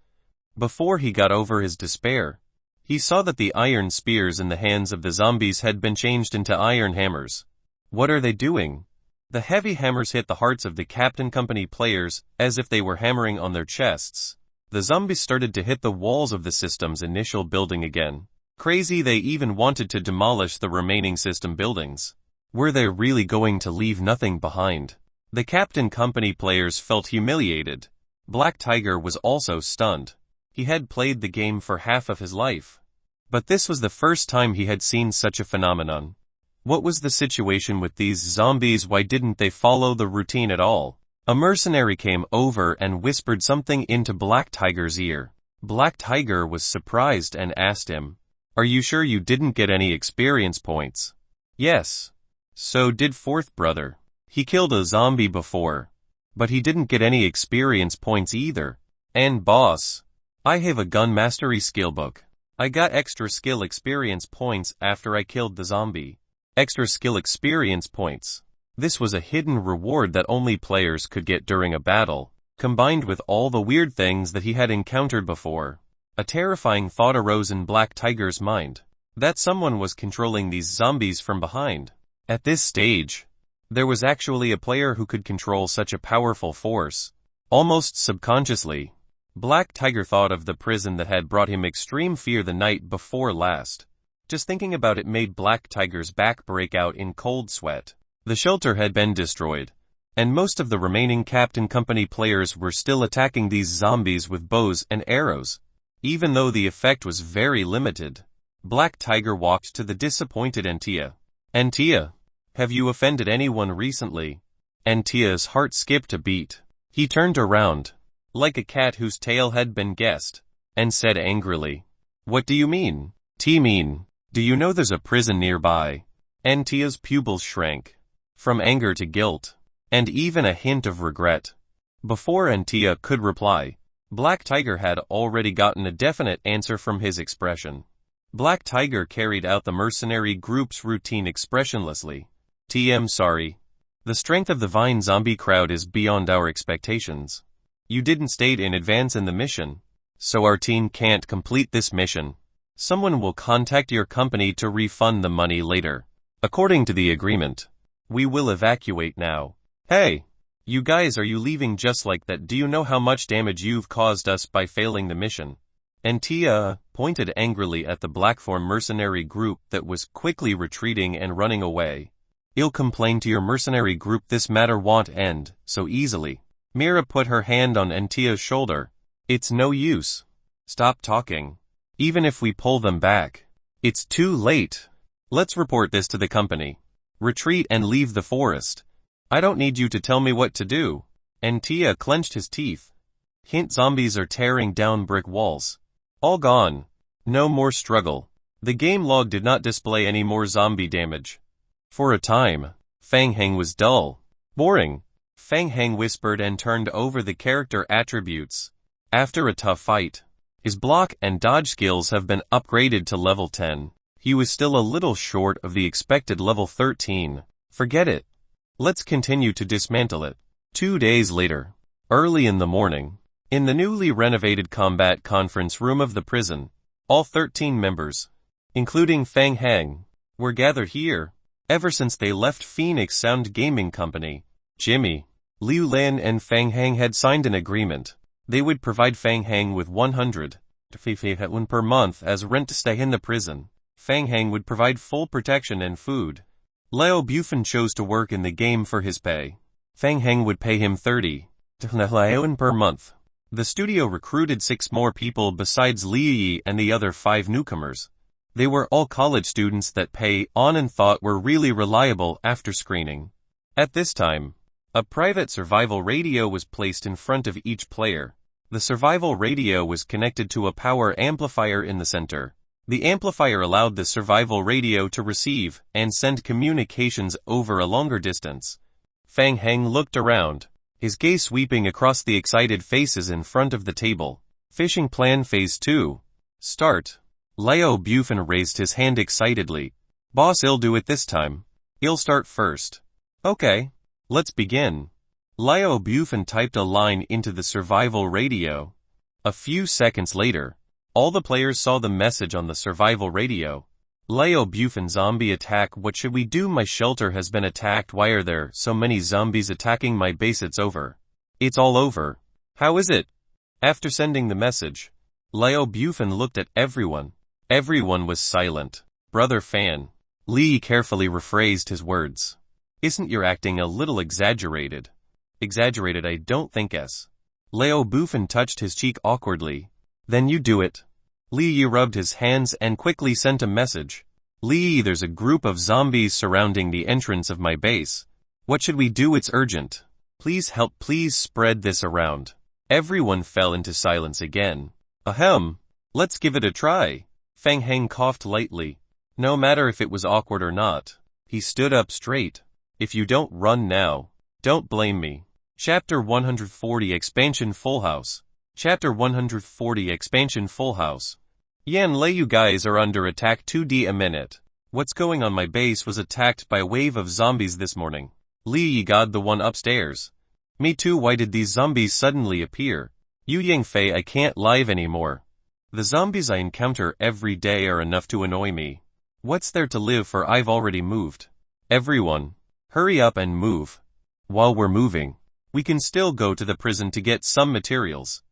Before he got over his despair, he saw that the iron spears in the hands of the zombies had been changed into iron hammers. What are they doing? The heavy hammers hit the hearts of the Captain Company players as if they were hammering on their chests. The zombies started to hit the walls of the system's initial building again. Crazy, they even wanted to demolish the remaining system buildings. Were they really going to leave nothing behind? The Captain Company players felt humiliated. Black Tiger was also stunned. He had played the game for half of his life, but this was the first time he had seen such a phenomenon. What was the situation with these zombies? Why didn't they follow the routine at all? A mercenary came over and whispered something into Black Tiger's ear. Black Tiger was surprised and asked him, "Are you sure you didn't get any experience points?" "Yes. So did fourth brother. He killed a zombie before, but he didn't get any experience points either. And boss, I have a gun mastery skill book. I got extra skill experience points after I killed the zombie." Extra skill experience points. This was a hidden reward that only players could get during a battle, combined with all the weird things that he had encountered before. A terrifying thought arose in Black Tiger's mind, that someone was controlling these zombies from behind. At this stage, there was actually a player who could control such a powerful force. Almost subconsciously, Black Tiger thought of the prison that had brought him extreme fear the night before last. Just thinking about it made Black Tiger's back break out in cold sweat. The shelter had been destroyed, and most of the remaining Captain Company players were still attacking these zombies with bows and arrows. Even though the effect was very limited, Black Tiger walked to the disappointed Antia. "Antia, Have you offended anyone recently? Antia's heart skipped a beat. He turned around, like a cat whose tail had been guessed, and said angrily, "What do you mean? Teeming, do you know there's a prison nearby?" Antia's pupils shrank, from anger to guilt, and even a hint of regret. Before Antia could reply, Black Tiger had already gotten a definite answer from his expression. Black Tiger carried out the mercenary group's routine expressionlessly. "TM sorry. The strength of the Vine zombie crowd is beyond our expectations. You didn't state in advance in the mission, so our team can't complete this mission. Someone will contact your company to refund the money later. According to the agreement, we will evacuate now." "Hey, you guys, are you leaving just like that? Do you know how much damage you've caused us by failing the mission?" Antia pointed angrily at the Blackthorn mercenary group that was quickly retreating and running away. "I'll complain to your mercenary group. This matter won't end so easily." Mira put her hand on Antia's shoulder. "It's no use. Stop talking. Even if we pull them back, it's too late. Let's report this to the company. Retreat and leave the forest. I don't need you to tell me what to do." Antia clenched his teeth. Hint zombies are tearing down brick walls. All gone. No more struggle. The game log did not display any more zombie damage. For a time, Fang Heng was dull. Boring. Fang Heng whispered and turned over the character attributes. After a tough fight, his block and dodge skills have been upgraded to level 10. He was still a little short of the expected level 13. Forget it. Let's continue to dismantle it. 2 days later, early in the morning, in the newly renovated combat conference room of the prison, all 13 members, including Fang Heng, were gathered here. Ever since they left Phoenix Sound Gaming Company, Jimmy, Liu Lin and Fang Heng had signed an agreement. They would provide Fang Heng with 100 per month as rent to stay in the prison. Fang Heng would provide full protection and food. Leo Bufin chose to work in the game for his pay. Fang Heng would pay him 30 per month. The studio recruited 6 more people besides Li Yi and the other 5 newcomers. They were all college students that Pei On and thought were really reliable after screening. At this time, a private survival radio was placed in front of each player. The survival radio was connected to a power amplifier in the center. The amplifier allowed the survival radio to receive and send communications over a longer distance. Fang Heng looked around, his gaze sweeping across the excited faces in front of the table. Fishing Plan Phase 2. Start. Leo Bufin raised his hand excitedly. "Boss, I'll do it this time. I'll start first." "Okay. Let's begin." Leo Bufin typed a line into the survival radio. A few seconds later, all the players saw the message on the survival radio. "Leo Bufin, zombie attack. What should we do? My shelter has been attacked. Why are there so many zombies attacking my base? It's over. It's all over. How is it?" After sending the message, Leo Bufin looked at everyone. Everyone was silent. "Brother Fan." Lee carefully rephrased his words. "Isn't your acting a little exaggerated?" "Exaggerated? I don't think s." Leo Bufin touched his cheek awkwardly. "Then you do it." Lee rubbed his hands and quickly sent a message. "Lee, there's a group of zombies surrounding the entrance of my base. What should we do? It's urgent. Please help. Please spread this around." Everyone fell into silence again. "Ahem. Let's give it a try." Fang Heng coughed lightly. No matter if it was awkward or not, he stood up straight. "If you don't run now, don't blame me." Chapter 140 Expansion Full House. Chapter 140 Expansion Full House. "Yan Lei, you guys are under attack. 2D a minute. What's going on? My base was attacked by a wave of zombies this morning." "Li, God, the one upstairs." "Me too. Why did these zombies suddenly appear?" "Yu Yangfei, I can't live anymore. The zombies I encounter every day are enough to annoy me. What's there to live for? I've already moved." "Everyone, hurry up and move. While we're moving, we can still go to the prison to get some materials."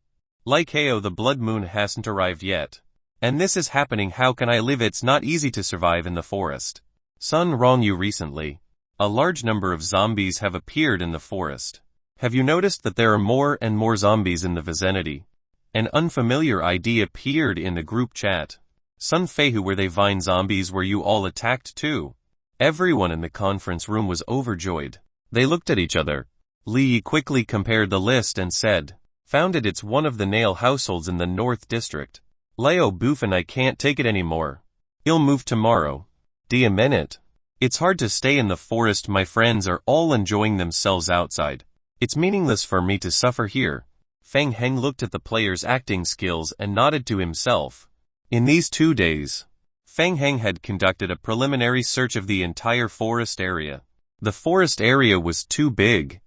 "Like Heo, the blood moon hasn't arrived yet. And this is happening. How can I live? It's not easy to survive in the forest." "Sun wrong you recently. A large number of zombies have appeared in the forest. Have you noticed that there are more and more zombies in the vicinity?" An unfamiliar ID appeared in the group chat. "Sun Feihu, were they vine zombies? Were you all attacked too?" Everyone in the conference room was overjoyed. They looked at each other. Lee quickly compared the list and said, "Found it, it's one of the Nail households in the North District. Leo Boof and I can't take it anymore. He'll move tomorrow. D a minute. It's hard to stay in the forest, my friends are all enjoying themselves outside. It's meaningless for me to suffer here." Feng Heng looked at the players' acting skills and nodded to himself. In these 2 days, Feng Heng had conducted a preliminary search of the entire forest area. The forest area was too big.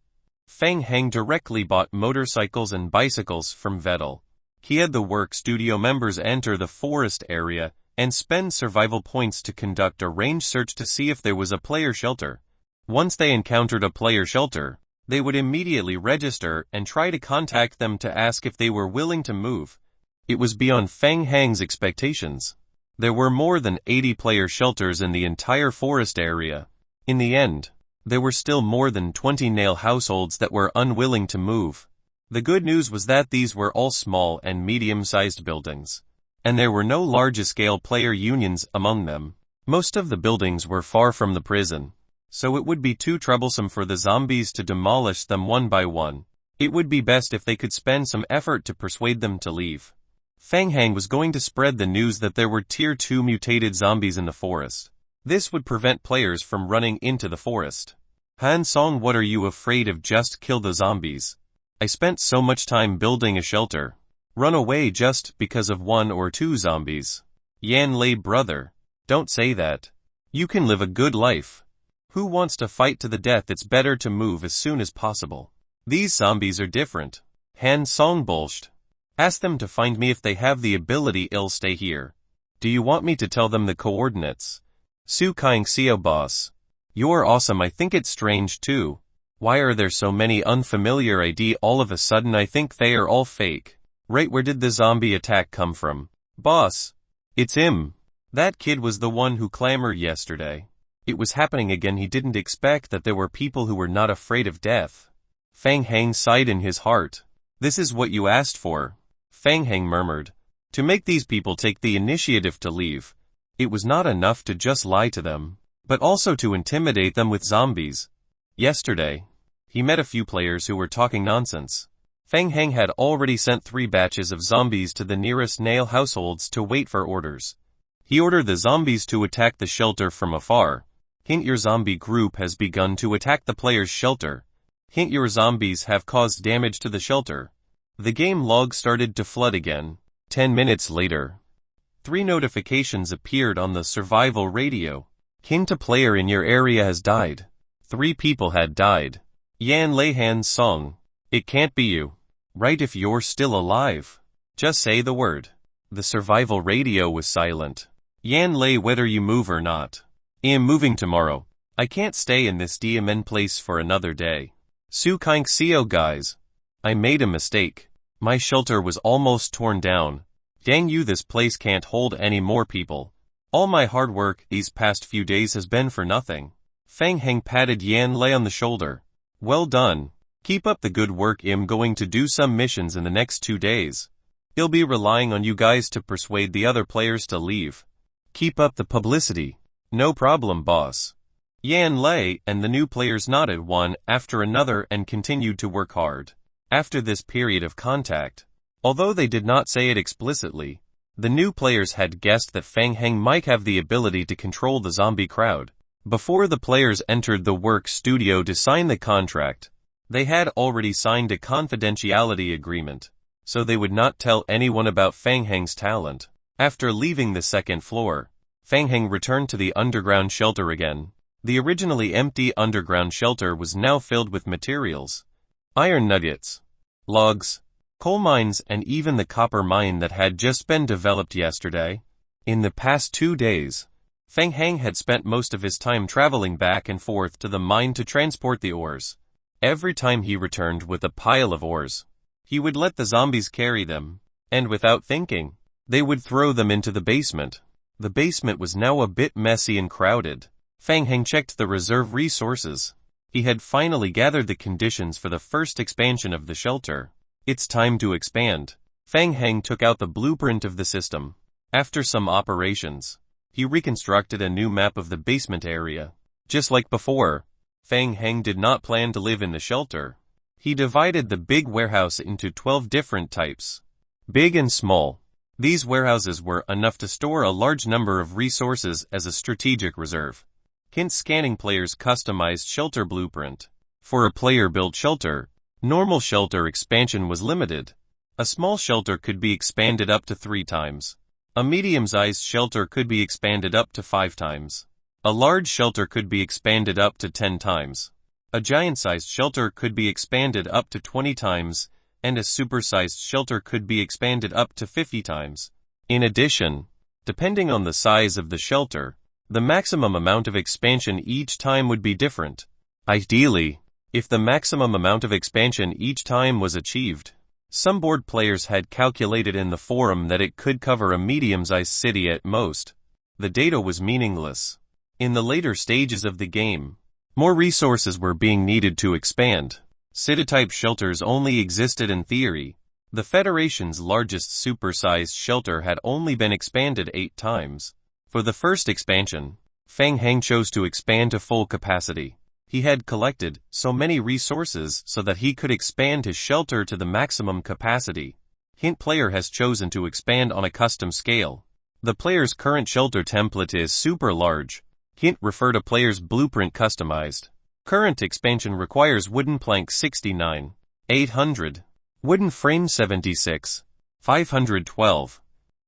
Feng Heng directly bought motorcycles and bicycles from Vettel. He had the work studio members enter the forest area and spend survival points to conduct a range search to see if there was a player shelter. Once they encountered a player shelter, they would immediately register and try to contact them to ask if they were willing to move. It was beyond Feng Heng's expectations. There were more than 80 player shelters in the entire forest area. In the end, there were still more than 20 Nail households that were unwilling to move. The good news was that these were all small and medium-sized buildings, and there were no large-scale player unions among them. Most of the buildings were far from the prison, so it would be too troublesome for the zombies to demolish them one by one. It would be best if they could spend some effort to persuade them to leave. Feng Heng was going to spread the news that there were Tier 2 mutated zombies in the forest. This would prevent players from running into the forest. Han Song, what are you afraid of? Just kill the zombies. I spent so much time building a shelter. Run away just because of 1 or 2 zombies. Yan Lei, brother, don't say that. You can live a good life. Who wants to fight to the death? It's better to move as soon as possible. These zombies are different. Han Song bulged. Ask them to find me if they have the ability. I'll stay here. Do you want me to tell them the coordinates? Su Kaing Xiao, boss. You're awesome. I think it's strange too. Why are there so many unfamiliar ID all of a sudden? I think they are all fake. Right, where did the zombie attack come from? Boss. It's him. That kid was the one who clamored yesterday. It was happening again. He didn't expect that there were people who were not afraid of death. Feng Heng sighed in his heart. This is what you asked for. Feng Heng murmured. To make these people take the initiative to leave. It was not enough to just lie to them, but also to intimidate them with zombies. Yesterday, he met a few players who were talking nonsense. Feng Heng had already sent 3 batches of zombies to the nearest Nail households to wait for orders. He ordered the zombies to attack the shelter from afar. Hint, your zombie group has begun to attack the player's shelter. Hint, your zombies have caused damage to the shelter. The game log started to flood again. 10 minutes later, 3 notifications appeared on the survival radio. Hint, a player in your area has died. 3 people had died. Yan Lei, Han Song. It can't be you. Right, if you're still alive. Just say the word. The survival radio was silent. Yan Lei, whether you move or not. I'm moving tomorrow. I can't stay in this DMN place for another day. Su Kaing Xiao, guys. I made a mistake. My shelter was almost torn down. Dang you, this place can't hold any more people. All my hard work these past few days has been for nothing. Feng Heng patted Yan Lei on the shoulder. Well done. Keep up the good work. I'm going to do some missions in the next 2 days. He'll be relying on you guys to persuade the other players to leave. Keep up the publicity. No problem, boss. Yan Lei and the new players nodded one after another and continued to work hard. After this period of contact, although they did not say it explicitly, the new players had guessed that Feng Heng might have the ability to control the zombie crowd. Before the players entered the work studio to sign the contract, they had already signed a confidentiality agreement, so they would not tell anyone about Feng Heng's talent. After leaving the 2nd floor, Feng Heng returned to the underground shelter again. The originally empty underground shelter was now filled with materials. Iron nuggets, logs, coal mines, and even the copper mine that had just been developed yesterday. In the past 2 days, Feng Heng had spent most of his time traveling back and forth to the mine to transport the ores. Every time he returned with a pile of ores, he would let the zombies carry them, and without thinking, they would throw them into the basement. The basement was now a bit messy and crowded. Feng Heng checked the reserve resources. He had finally gathered the conditions for the first expansion of the shelter. It's time to expand. Feng Heng took out the blueprint of the system. After some operations, he reconstructed a new map of the basement area. Just like before, Fang Heng did not plan to live in the shelter. He divided the big warehouse into 12 different types. Big and small. These warehouses were enough to store a large number of resources as a strategic reserve. Hint: scanning players' customized shelter blueprint. For a player-built shelter, normal shelter expansion was limited. A small shelter could be expanded up to 3 times. A medium-sized shelter could be expanded up to 5 times. A large shelter could be expanded up to 10 times. A giant-sized shelter could be expanded up to 20 times, and a super-sized shelter could be expanded up to 50 times. In addition, depending on the size of the shelter, the maximum amount of expansion each time would be different. Ideally, if the maximum amount of expansion each time was achieved, some board players had calculated in the forum that it could cover a medium-sized city at most. The data was meaningless. In the later stages of the game, more resources were being needed to expand. City-type shelters only existed in theory. The Federation's largest super-sized shelter had only been expanded 8 times. For the first expansion, Fang Heng chose to expand to full capacity. He had collected so many resources so that he could expand his shelter to the maximum capacity. Hint: player has chosen to expand on a custom scale. The player's current shelter template is super large. Hint: refer to player's blueprint customized. Current expansion requires wooden plank 69, 800, wooden frame 76, 512,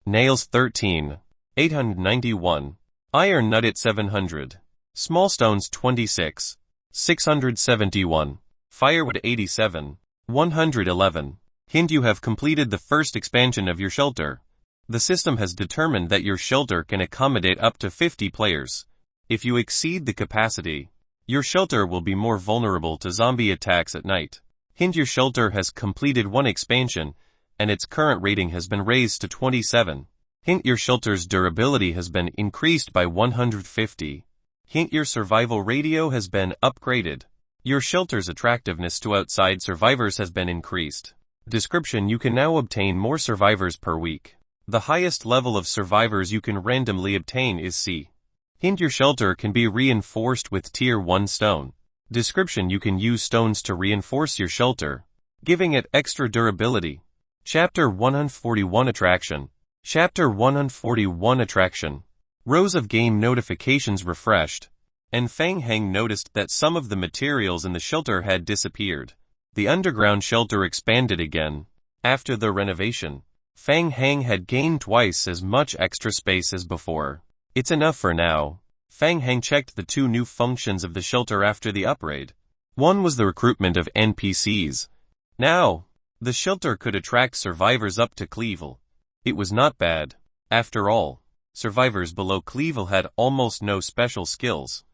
nails 13, 891, iron nugget 700, small stones 26, 671, firewood 87, 111. Hint: you have completed the first expansion of your shelter. The system has determined that your shelter can accommodate up to 50 players. If you exceed the capacity, your shelter will be more vulnerable to zombie attacks at night. Hint: your shelter has completed 1 expansion, and its current rating has been raised to 27. Hint: your shelter's durability has been increased by 150. Hint: your survival radio has been upgraded. Your shelter's attractiveness to outside survivors has been increased. Description: you can now obtain more survivors per week. The highest level of survivors you can randomly obtain is C. Hint: your shelter can be reinforced with Tier 1 stone. Description: you can use stones to reinforce your shelter, giving it extra durability. Chapter 141 Attraction. Chapter 141 Attraction. Rows of game notifications refreshed, and Fang Heng noticed that some of the materials in the shelter had disappeared. The underground shelter expanded again. After the renovation, Fang Heng had gained twice as much extra space as before. It's enough for now. Fang Heng checked the 2 new functions of the shelter after the upgrade. One was the recruitment of NPCs. Now, the shelter could attract survivors up to Clevel. It was not bad. After all, survivors below Clevel had almost no special skills.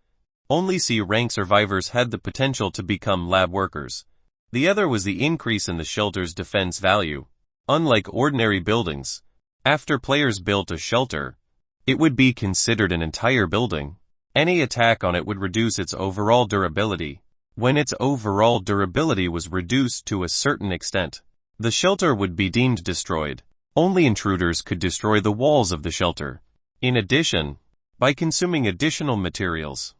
Only C-rank survivors had the potential to become lab workers. The other was the increase in the shelter's defense value. Unlike ordinary buildings, after players built a shelter, it would be considered an entire building. Any attack on it would reduce its overall durability. When its overall durability was reduced to a certain extent, the shelter would be deemed destroyed. Only intruders could destroy the walls of the shelter. In addition, by consuming additional materials,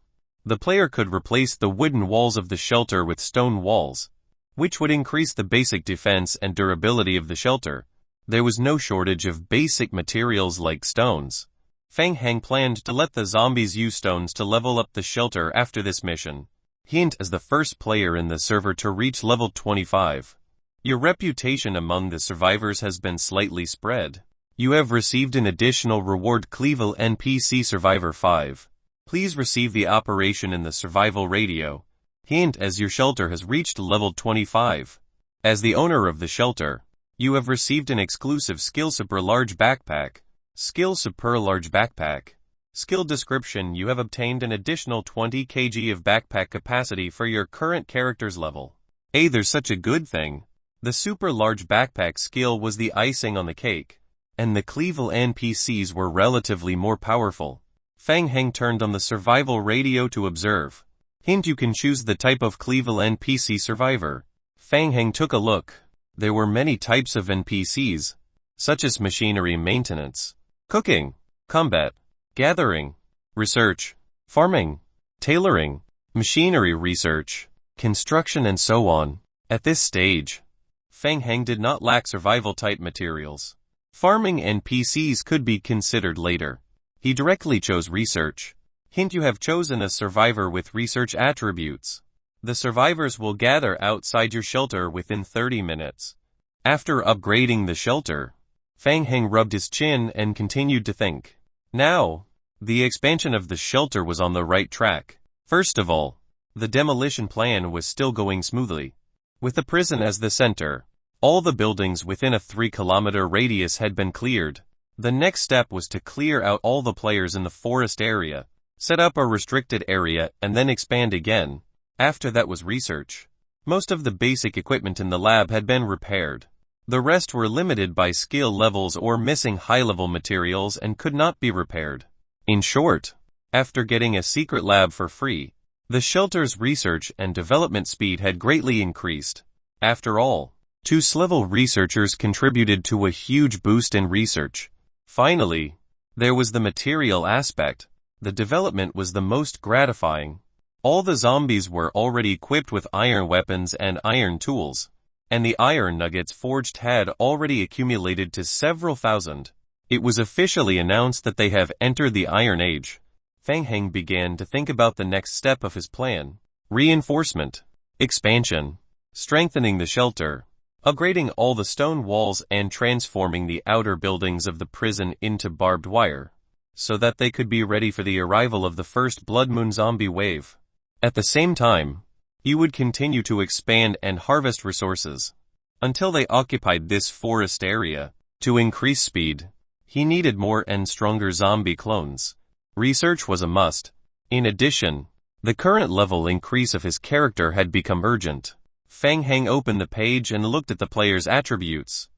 the player could replace the wooden walls of the shelter with stone walls, which would increase the basic defense and durability of the shelter. There was no shortage of basic materials like stones. Fang Heng planned to let the zombies use stones to level up the shelter after this mission. Hint: as the first player in the server to reach level 25, your reputation among the survivors has been slightly spread. You have received an additional reward: Clevel NPC Survivor 5. Please receive the operation in the survival radio. Hint: as your shelter has reached level 25. As the owner of the shelter, you have received an exclusive skill: Super Large Backpack. Skill: Super Large Backpack. Skill description: you have obtained an additional 20 kg of backpack capacity for your current character's level. Hey, there's such a good thing. The Super Large Backpack skill was the icing on the cake, and the Clevel NPCs were relatively more powerful. Fang Heng turned on the survival radio to observe. Hint: you can choose the type of Clevel NPC survivor. Fang Heng took a look. There were many types of NPCs, such as machinery maintenance, cooking, combat, gathering, research, farming, tailoring, machinery research, construction and so on. At this stage, Feng Heng did not lack survival-type materials. Farming and PCs could be considered later. He directly chose research. Hint: you have chosen a survivor with research attributes. The survivors will gather outside your shelter within 30 minutes. After upgrading the shelter, Feng Heng rubbed his chin and continued to think. Now, the expansion of the shelter was on the right track. First of all, the demolition plan was still going smoothly. With the prison as the center, all the buildings within a 3-kilometer radius had been cleared. The next step was to clear out all the players in the forest area, set up a restricted area, and then expand again. After that was research. Most of the basic equipment in the lab had been repaired. The rest were limited by skill levels or missing high-level materials and could not be repaired. In short, after getting a secret lab for free, the shelter's research and development speed had greatly increased. After all, 2-level researchers contributed to a huge boost in research. Finally, there was the material aspect. The development was the most gratifying. All the zombies were already equipped with iron weapons and iron tools, and the iron nuggets forged had already accumulated to several thousand. It was officially announced that they have entered the Iron Age. Feng Heng began to think about the next step of his plan: reinforcement, expansion, strengthening the shelter, upgrading all the stone walls and transforming the outer buildings of the prison into barbed wire, so that they could be ready for the arrival of the first Blood Moon zombie wave. At the same time, he would continue to expand and harvest resources until they occupied this forest area. To increase speed, he needed more and stronger zombie clones. Research was a must. In addition, the current level increase of his character had become urgent. Feng Heng opened the page and looked at the player's attributes.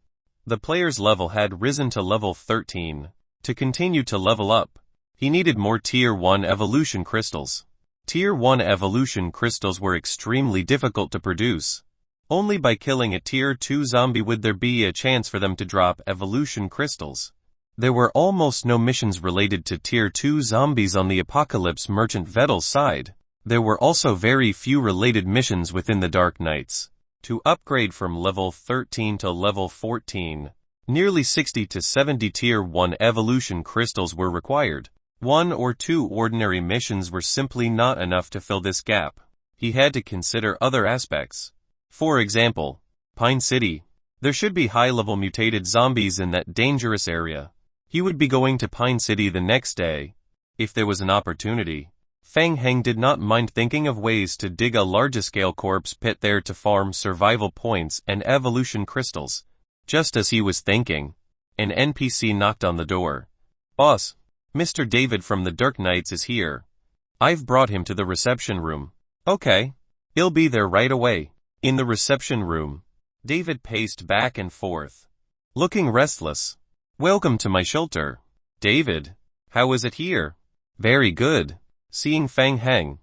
The player's level had risen to level 13. To continue to level up, he needed more Tier 1 evolution crystals. Tier 1 evolution crystals were extremely difficult to produce. Only by killing a Tier 2 zombie would there be a chance for them to drop evolution crystals. There were almost no missions related to Tier 2 zombies on the Apocalypse Merchant Vettel's side. There were also very few related missions within the Dark Knights. To upgrade from level 13 to level 14, nearly 60 to 70 Tier 1 evolution crystals were required. 1 or 2 ordinary missions were simply not enough to fill this gap. He had to consider other aspects. For example, Pine City. There should be high-level mutated zombies in that dangerous area. He would be going to Pine City the next day, if there was an opportunity. Feng Heng did not mind thinking of ways to dig a large-scale corpse pit there to farm survival points and evolution crystals. Just as he was thinking, an NPC knocked on the door. "Boss, Mr. David from the Dark Knights is here. I've brought him to the reception room." "Okay. He'll be there right away." In the reception room, David paced back and forth, looking restless. "Welcome to my shelter, David. How is it here?" "Very good." Seeing Feng Heng,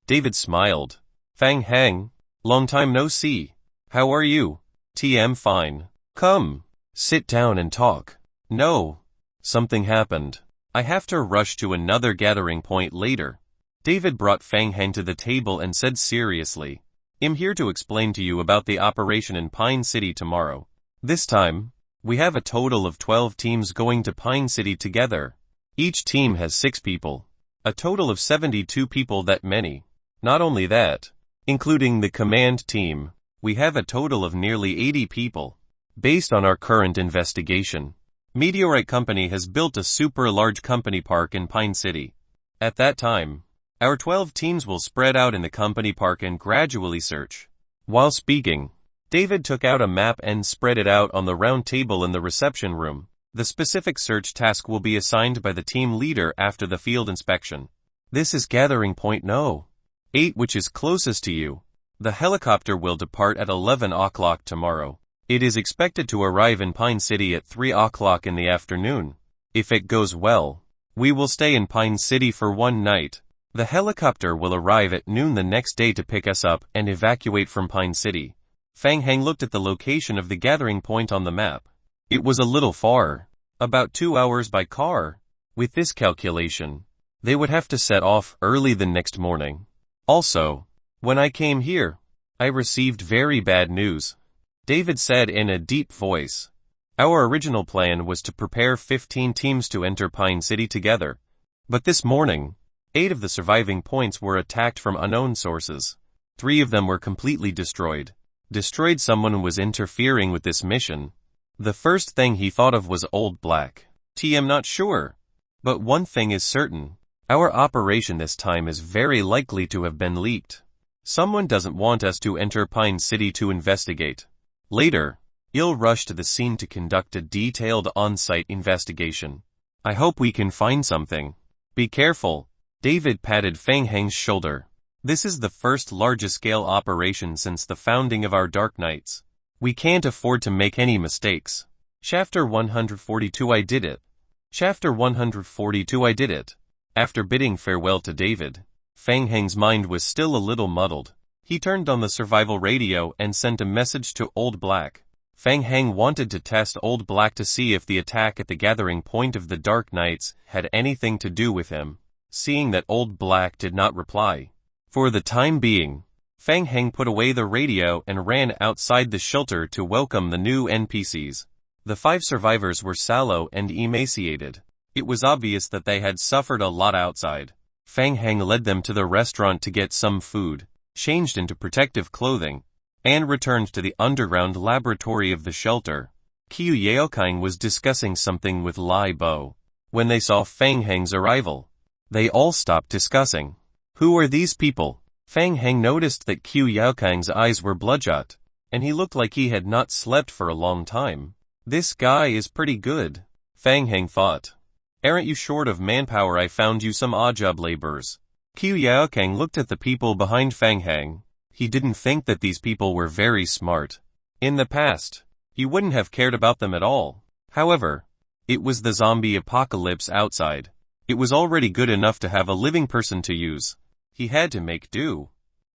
David smiled. "Feng Heng, long time no see. How are you?" "TM fine. Come, sit down and talk." "No, something happened. I have to rush to another gathering point later." David brought Feng Heng to the table and said seriously, "I'm here to explain to you about the operation in Pine City tomorrow. This time, we have a total of 12 teams going to Pine City together. Each team has 6 people. A total of 72 people. That many. Not only that, including the command team, we have a total of nearly 80 people. Based on our current investigation, Meteorite Company has built a super large company park in Pine City. At that time, our 12 teams will spread out in the company park and gradually search." While speaking, David took out a map and spread it out on the round table in the reception room. The specific search task will be assigned by the team leader after the field inspection. This is gathering point No. 8, which is closest to you. The helicopter will depart at 11 o'clock tomorrow. It is expected to arrive in Pine City at 3 o'clock in the afternoon. If it goes well, we will stay in Pine City for one night. The helicopter will arrive at noon the next day to pick us up and evacuate from Pine City. Feng Heng looked at the location of the gathering point on the map. It was a little far, about 2 hours by car. With this calculation, They would have to set off early the next morning. Also, when I came here, I received very bad news. David said in a deep voice. Our original plan was to prepare 15 teams to enter Pine City together. But this morning, 8 of the surviving points were attacked from unknown sources. 3 of them were completely destroyed. Someone was interfering with this mission. The first thing he thought of was Old Black. I'm not sure. But one thing is certain. Our operation this time is very likely to have been leaked. Someone doesn't want us to enter Pine City to investigate. Later, you'll rush to the scene to conduct a detailed on-site investigation. I hope we can find something. Be careful. David patted Feng Heng's shoulder. This is the first large-scale operation since the founding of our Dark Knights. We can't afford to make any mistakes. Chapter 142 I did it. Chapter 142 I did it. After bidding farewell to David, Feng Heng's mind was still a little muddled. He turned on the survival radio and sent a message to Old Black. Feng Heng wanted to test Old Black to see if the attack at the gathering point of the Dark Knights had anything to do with him. Seeing that Old Black did not reply, for the time being, Feng Heng put away the radio and ran outside the shelter to welcome the new NPCs. The 5 survivors were sallow and emaciated. It was obvious that they had suffered a lot outside. Feng Heng led them to the restaurant to get some food, changed into protective clothing, and returned to the underground laboratory of the shelter. Qiu Yaokang was discussing something with Lai Bo. When they saw Feng Heng's arrival, they all stopped discussing. Who are these people? Feng Heng noticed that Qiu Yaokang's eyes were bloodshot, and he looked like he had not slept for a long time. This guy is pretty good, Feng Heng thought. Aren't you short of manpower? I found you some odd job laborers. Qiu Yaokang looked at the people behind Feng Heng. He didn't think that these people were very smart. In the past, he wouldn't have cared about them at all. However, it was the zombie apocalypse outside. It was already good enough to have a living person to use. He had to make do.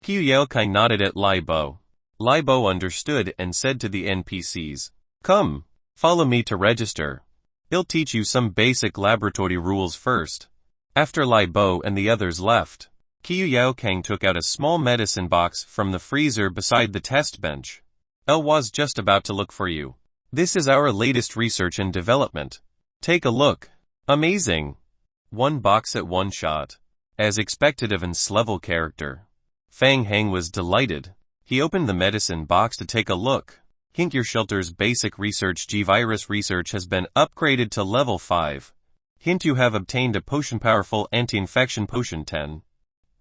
Qiu Yaokang nodded at Lai Bo. Lai Bo understood and said to the NPCs, "Come, follow me to register. He'll teach you some basic laboratory rules first." After Lai Bo and the others left, Qiu Yaokang took out a small medicine box from the freezer beside the test bench. "El was just about to look for you. This is our latest research and development. Take a look. Amazing. 1 box at 1 shot." As expected of an S-level character, Feng Heng was delighted. He opened the medicine box to take a look. Hint: your shelter's basic research G-Virus research has been upgraded to level 5. Hint: you have obtained a potion powerful anti-infection potion 10.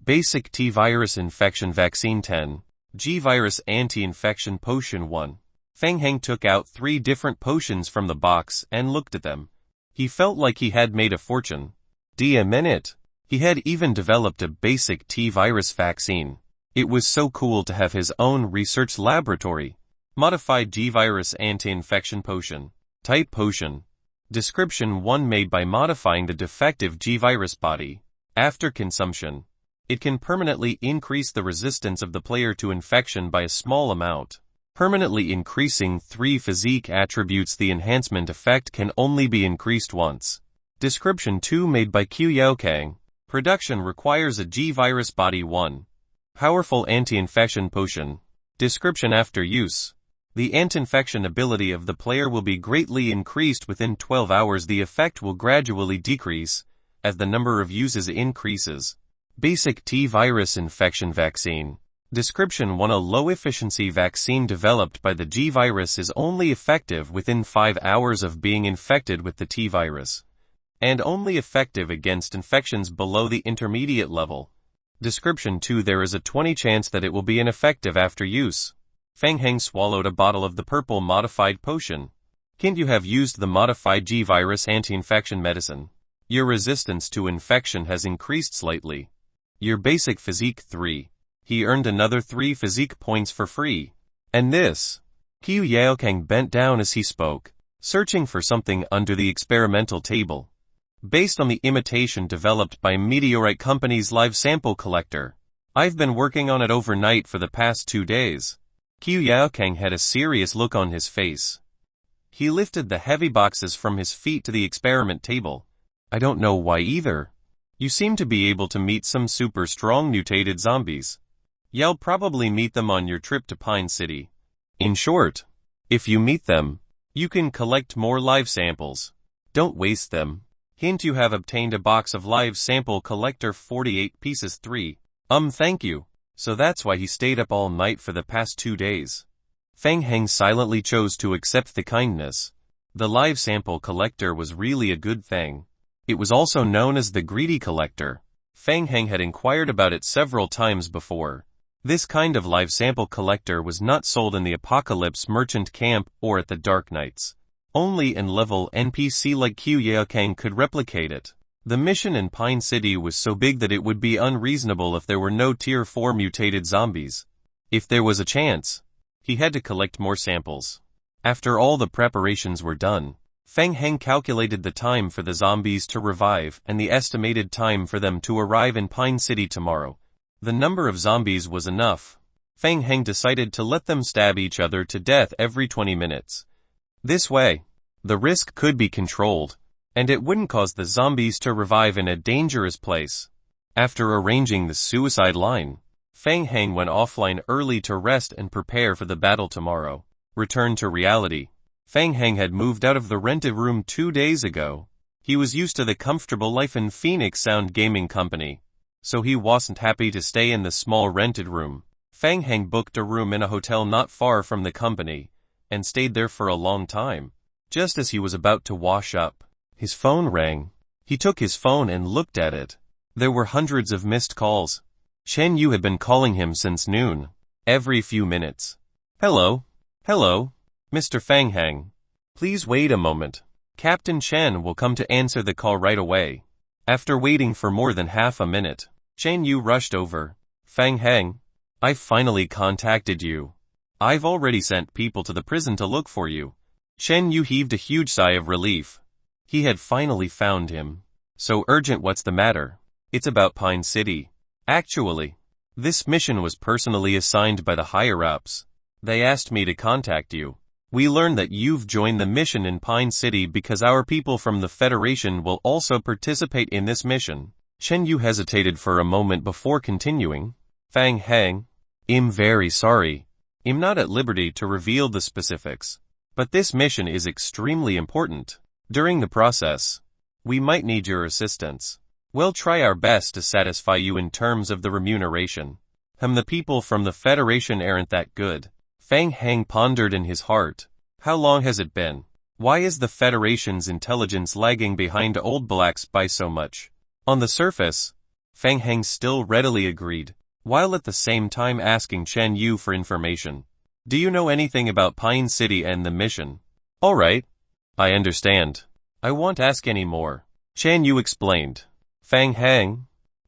Basic T-Virus infection vaccine 10. G-Virus anti-infection potion 1. Feng Heng took out 3 different potions from the box and looked at them. He felt like he had made a fortune. A minute. He had even developed a basic T-Virus vaccine. It was so cool to have his own research laboratory. Modified G-Virus anti-infection potion. Type potion. Description: 1 made by modifying the defective G-Virus body. After consumption, it can permanently increase the resistance of the player to infection by a small amount, permanently increasing 3 physique attributes. The enhancement effect can only be increased once. Description: 2 made by Qiu Yaokang. Production requires a G-Virus body 1. Powerful anti-infection potion. Description: after use, the anti-infection ability of the player will be greatly increased within 12 hours. The effect will gradually decrease as the number of uses increases. Basic T-Virus infection vaccine. Description: 1 a low-efficiency vaccine developed by the G-Virus is only effective within 5 hours of being infected with the T-Virus, and only effective against infections below the intermediate level. Description: 2 there is a 20% chance that it will be ineffective after use. Feng Heng swallowed a bottle of the purple modified potion. Hint: you have used the modified G-Virus anti-infection medicine. Your resistance to infection has increased slightly. Your basic physique 3. He earned another 3 physique points for free. And this. Qiu Yaokang bent down as he spoke, searching for something under the experimental table. Based on the imitation developed by Meteorite Company's live sample collector. I've been working on it overnight for the past 2 days. Qiu Yaokang had a serious look on his face. He lifted the heavy boxes from his feet to the experiment table. I don't know why either. You seem to be able to meet some super strong mutated zombies. You'll probably meet them on your trip to Pine City. In short, if you meet them, you can collect more live samples. Don't waste them. Hint: you have obtained a box of live sample collector 48 pieces 3. Thank you. So that's why he stayed up all night for the past 2 days. Feng Heng silently chose to accept the kindness. The live sample collector was really a good thing. It was also known as the greedy collector. Feng Heng had inquired about it several times before. This kind of live sample collector was not sold in the Apocalypse Merchant Camp or at the Dark Knights. Only in-level NPC like Qiu Yakang could replicate it. The mission in Pine City was so big that it would be unreasonable if there were no Tier 4 mutated zombies. If there was a chance, he had to collect more samples. After all the preparations were done, Feng Heng calculated the time for the zombies to revive and the estimated time for them to arrive in Pine City tomorrow. The number of zombies was enough. Feng Heng decided to let them stab each other to death every 20 minutes. This way, the risk could be controlled, and it wouldn't cause the zombies to revive in a dangerous place. After arranging the suicide line, Feng Heng went offline early to rest and prepare for the battle tomorrow. Return to reality. Feng Heng had moved out of the rented room 2 days ago. He was used to the comfortable life in Phoenix Sound Gaming Company, so he wasn't happy to stay in the small rented room. Feng Heng booked a room in a hotel not far from the company, and stayed there for a long time. Just as he was about to wash up, his phone rang. He took his phone and looked at it. There were hundreds of missed calls. Chen Yu had been calling him since noon, every few minutes. Hello, Mr. Feng Heng. Please wait a moment. Captain Chen will come to answer the call right away. After waiting for more than half a minute, Chen Yu rushed over. Feng Heng, I finally contacted you. I've already sent people to the prison to look for you. Chen Yu heaved a huge sigh of relief. He had finally found him. So urgent? What's the matter? It's about Pine City. Actually, this mission was personally assigned by the higher-ups. They asked me to contact you. We learned that you've joined the mission in Pine City because our people from the Federation will also participate in this mission. Chen Yu hesitated for a moment before continuing. Feng Heng, I'm very sorry. I'm not at liberty to reveal the specifics. But this mission is extremely important. During the process, we might need your assistance. We'll try our best to satisfy you in terms of the remuneration. The people from the Federation aren't that good. Feng Heng pondered in his heart. How long has it been? Why is the Federation's intelligence lagging behind Old Blacks by so much? On the surface, Feng Heng still readily agreed, while at the same time asking Chen Yu for information. Do you know anything about Pine City and the mission? All right. I understand. I won't ask any more. Chen Yu explained. Feng Heng,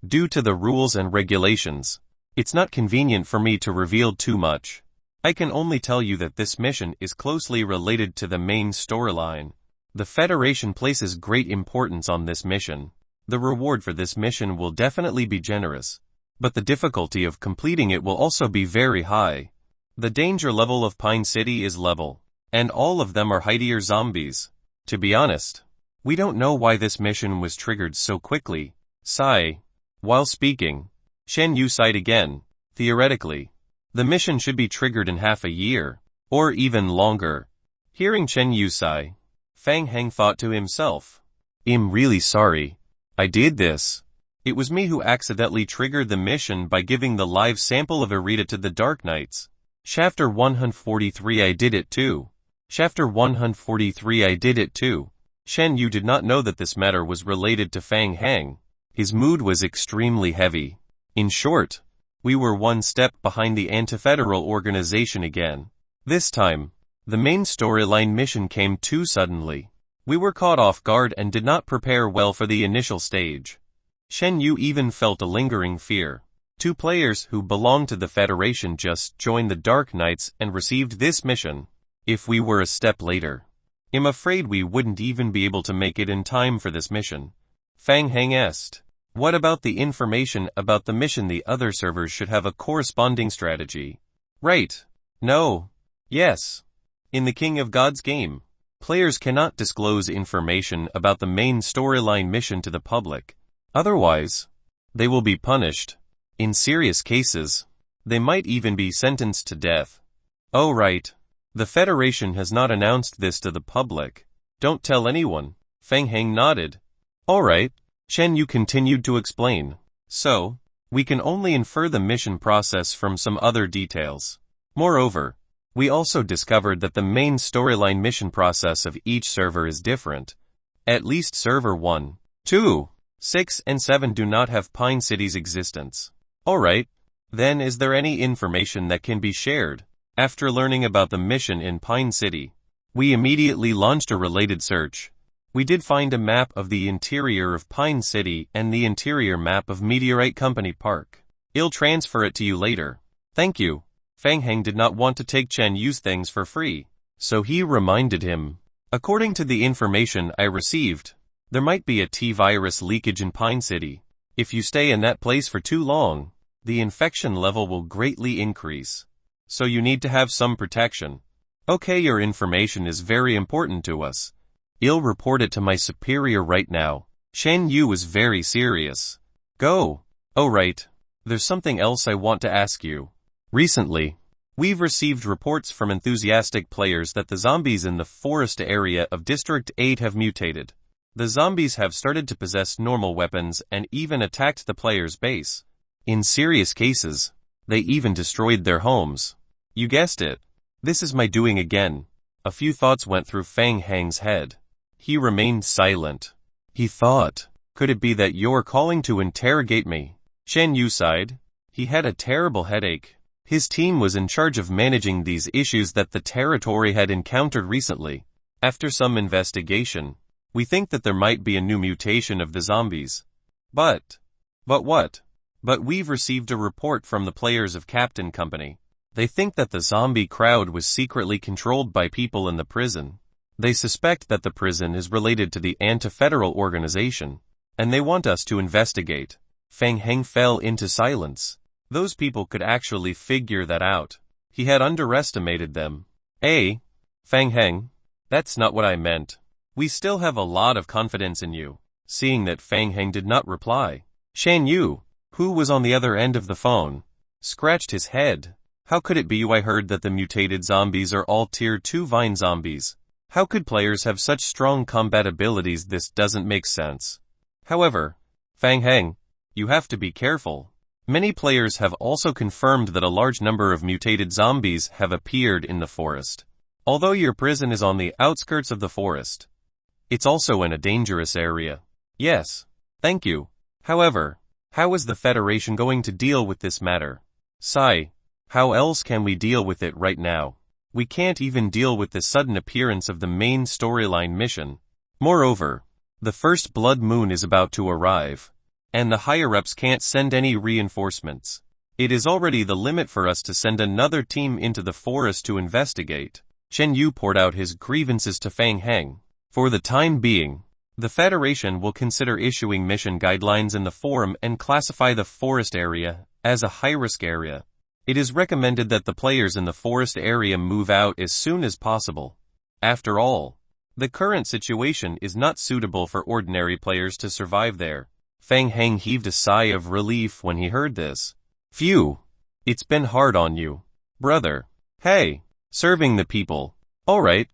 due to the rules and regulations, it's not convenient for me to reveal too much. I can only tell you that this mission is closely related to the main storyline. The Federation places great importance on this mission. The reward for this mission will definitely be generous, but the difficulty of completing it will also be very high. The danger level of Pine City is level, and all of them are high-tier zombies. To be honest, we don't know why this mission was triggered so quickly. Sigh. While speaking, Chen Yu sighed again. Theoretically, the mission should be triggered in half a year, or even longer. Hearing Chen Yu sigh, Feng Heng thought to himself, I'm really sorry. I did this. It was me who accidentally triggered the mission by giving the live sample of Irita to the Dark Knights. Chapter 143 I did it too. Chapter 143 I did it too. Chen Yu did not know that this matter was related to Feng Heng. His mood was extremely heavy. In short, we were one step behind the anti-federal organization again. This time, the main storyline mission came too suddenly. We were caught off guard and did not prepare well for the initial stage. Chen Yu even felt a lingering fear. 2 players who belonged to the Federation just joined the Dark Knights and received this mission. If we were a step later, I'm afraid we wouldn't even be able to make it in time for this mission. Feng Heng asked, what about the information about the mission? The other servers should have a corresponding strategy. Right. No. Yes. In the King of Gods game, players cannot disclose information about the main storyline mission to the public. Otherwise, they will be punished. In serious cases, they might even be sentenced to death. Oh right. The Federation has not announced this to the public. Don't tell anyone. Feng Heng nodded. Alright. Chen Yu continued to explain. So, we can only infer the mission process from some other details. Moreover, we also discovered that the main storyline mission process of each server is different. At least server 1, 2, 6 and 7 do not have Pine City's existence. Alright. Then is there any information that can be shared? After learning about the mission in Pine City, we immediately launched a related search. We did find a map of the interior of Pine City and the interior map of Meteorite Company Park. I'll transfer it to you later. Thank you. Feng Heng did not want to take Chen Yu's things for free, so he reminded him. According to the information I received, there might be a T-virus leakage in Pine City. If you stay in that place for too long, the infection level will greatly increase. So you need to have some protection. Okay, your information is very important to us. I'll report it to my superior right now. Chen Yu was very serious. Go. Oh right. There's something else I want to ask you. Recently, we've received reports from enthusiastic players that the zombies in the forest area of District 8 have mutated. The zombies have started to possess normal weapons and even attacked the player's base. In serious cases, they even destroyed their homes. You guessed it. This is my doing again. A few thoughts went through Feng Heng's head. He remained silent. He thought, could it be that you're calling to interrogate me? Chen Yu sighed. He had a terrible headache. His team was in charge of managing these issues that the territory had encountered recently. After some investigation, we think that there might be a new mutation of the zombies. But what? But we've received a report from the players of Captain Company. They think that the zombie crowd was secretly controlled by people in the prison. They suspect that the prison is related to the anti-federal organization, and they want us to investigate. Feng Heng fell into silence. Those people could actually figure that out. He had underestimated them. Feng Heng, that's not what I meant. We still have a lot of confidence in you. Seeing that Feng Heng did not reply, Chen Yu, who was on the other end of the phone, scratched his head. How could it be I heard that the mutated zombies are all Tier 2 vine zombies? How could players have such strong combat abilities? This doesn't make sense. However, Feng Heng, you have to be careful. Many players have also confirmed that a large number of mutated zombies have appeared in the forest. Although your prison is on the outskirts of the forest, it's also in a dangerous area. Yes, thank you. However, how is the Federation going to deal with this matter? Sigh. How else can we deal with it right now? We can't even deal with the sudden appearance of the main storyline mission. Moreover, the first blood moon is about to arrive, and the higher-ups can't send any reinforcements. It is already the limit for us to send another team into the forest to investigate. Chen Yu poured out his grievances to Feng Heng. For the time being, the Federation will consider issuing mission guidelines in the forum and classify the forest area as a high-risk area. It is recommended that the players in the forest area move out as soon as possible. After all, the current situation is not suitable for ordinary players to survive there. Feng Heng heaved a sigh of relief when he heard this. Phew! It's been hard on you, brother. Hey, serving the people. Alright,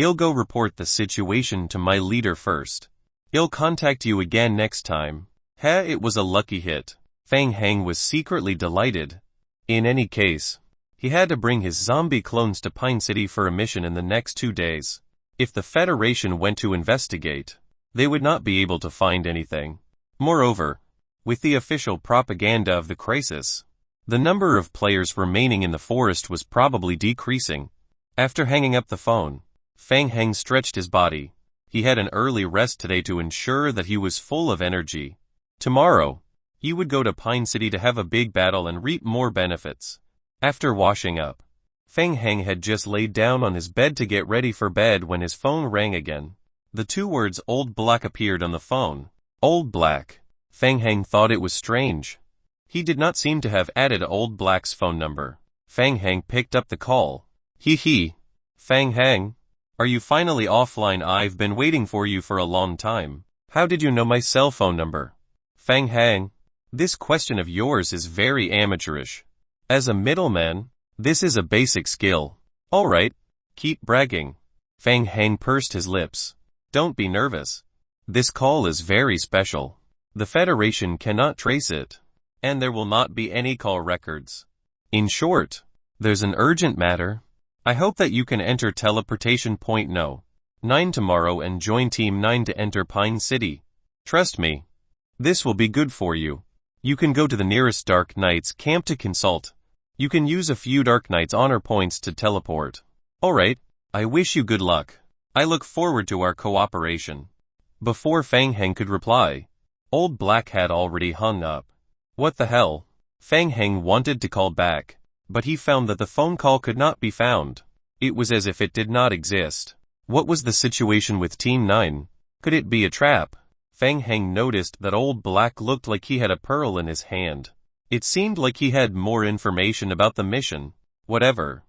I'll go report the situation to my leader first. I'll contact you again next time. It was a lucky hit. Feng Heng was secretly delighted. In any case, he had to bring his zombie clones to Pine City for a mission in the next 2 days. If the Federation went to investigate, they would not be able to find anything. Moreover, with the official propaganda of the crisis, the number of players remaining in the forest was probably decreasing. After hanging up the phone, Feng Heng stretched his body. He had an early rest today to ensure that he was full of energy. Tomorrow, he would go to Pine City to have a big battle and reap more benefits. After washing up, Feng Heng had just laid down on his bed to get ready for bed when his phone rang again. The two words Old Black appeared on the phone. Old Black. Feng Heng thought it was strange. He did not seem to have added Old Black's phone number. Feng Heng picked up the call. Hee. Feng Heng, are you finally offline? I've been waiting for you for a long time. How did you know my cell phone number? Fang Hang, this question of yours is very amateurish. As a middleman, this is a basic skill. Alright, keep bragging. Fang Hang pursed his lips. Don't be nervous. This call is very special. The Federation cannot trace it, and there will not be any call records. In short, there's an urgent matter. I hope that you can enter teleportation point No. 9 tomorrow and join Team 9 to enter Pine City. Trust me. This will be good for you. You can go to the nearest Dark Knights camp to consult. You can use a few Dark Knights honor points to teleport. Alright, I wish you good luck. I look forward to our cooperation. Before Fang Hang could reply, Old Black had already hung up. What the hell? Fang Hang wanted to call back, but he found that the phone call could not be found. It was as if it did not exist. What was the situation with Team 9? Could it be a trap? Fang Hang noticed that Old Black looked like he had a pearl in his hand. It seemed like he had more information about the mission. Whatever.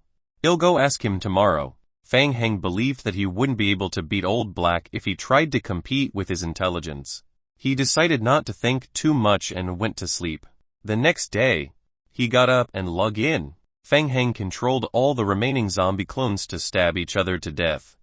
I'll go ask him tomorrow. Fang Hang believed that he wouldn't be able to beat Old Black if he tried to compete with his intelligence. He decided not to think too much and went to sleep. The next day, he got up and logged in. Fang Hang controlled all the remaining zombie clones to stab each other to death.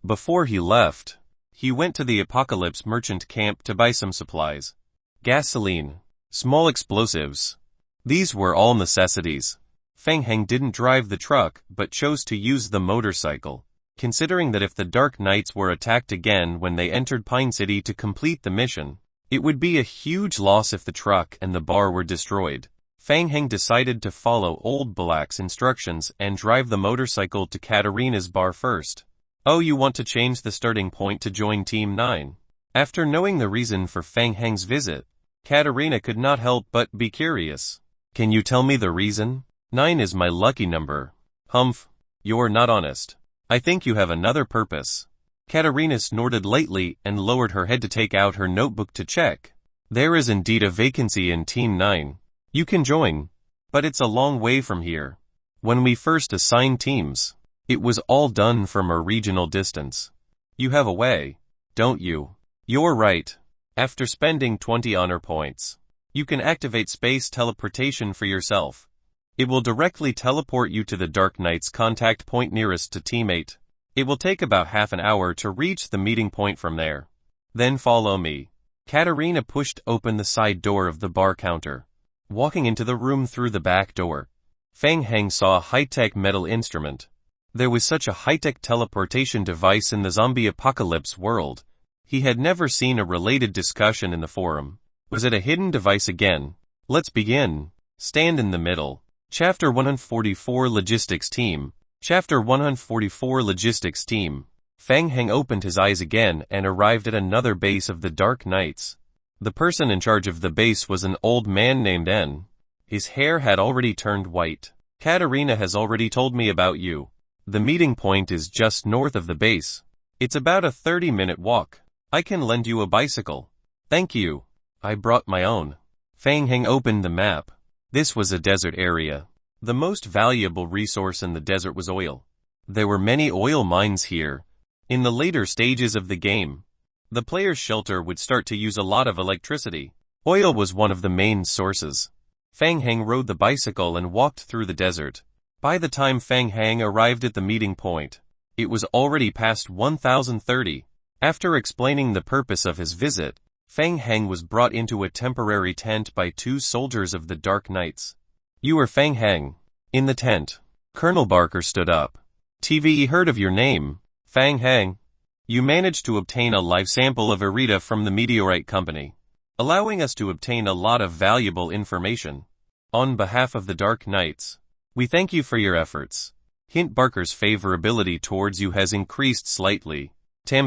Before he left, he went to the Apocalypse merchant camp to buy some supplies. Gasoline, small explosives. These were all necessities. Fang Hang didn't drive the truck but chose to use the motorcycle, considering that if the Dark Knights were attacked again when they entered Pine City to complete the mission, it would be a huge loss if the truck and the bar were destroyed. Fang Hang decided to follow Old Black's instructions and drive the motorcycle to Katarina's bar first. Oh, you want to change the starting point to join Team 9? After knowing the reason for Fang Hang's visit, Katarina could not help but be curious. Can you tell me the reason? 9 is my lucky number. Humph, you're not honest. I think you have another purpose. Katarina snorted lightly and lowered her head to take out her notebook to check. There is indeed a vacancy in Team 9. You can join, but it's a long way from here. When we first assigned teams, it was all done from a regional distance. You have a way, don't you? You're right. After spending 20 honor points, you can activate space teleportation for yourself. It will directly teleport you to the Dark Knight's contact point nearest to Team 8. It will take about half an hour to reach the meeting point from there. Then follow me. Katarina pushed open the side door of the bar counter, walking into the room through the back door. Fang Hang saw a high-tech metal instrument. There was such a high-tech teleportation device in the zombie apocalypse world. He had never seen a related discussion in the forum. Was it a hidden device again? Let's begin. Stand in the middle. Chapter 144 Logistics Team. Chapter 144 Logistics Team. Fang Hang opened his eyes again and arrived at another base of the Dark Knights. The person in charge of the base was an old man named N. His hair had already turned white. Katarina has already told me about you. The meeting point is just north of the base. It's about a 30-minute walk. I can lend you a bicycle. Thank you. I brought my own. Fang Hang opened the map. This was a desert area. The most valuable resource in the desert was oil. There were many oil mines here. In the later stages of the game, the player's shelter would start to use a lot of electricity. Oil was one of the main sources. Fang Hang rode the bicycle and walked through the desert. By the time Fang Hang arrived at the meeting point, it was already past 1030. After explaining the purpose of his visit, Fang Hang was brought into a temporary tent by 2 soldiers of the Dark Knights. You are Fang Hang. In the tent, Colonel Barker stood up. TVE heard of your name, Fang Hang. You managed to obtain a live sample of Irida from the Meteorite Company, allowing us to obtain a lot of valuable information. On behalf of the Dark Knights, we thank you for your efforts. Hint Barker's favorability towards you has increased slightly.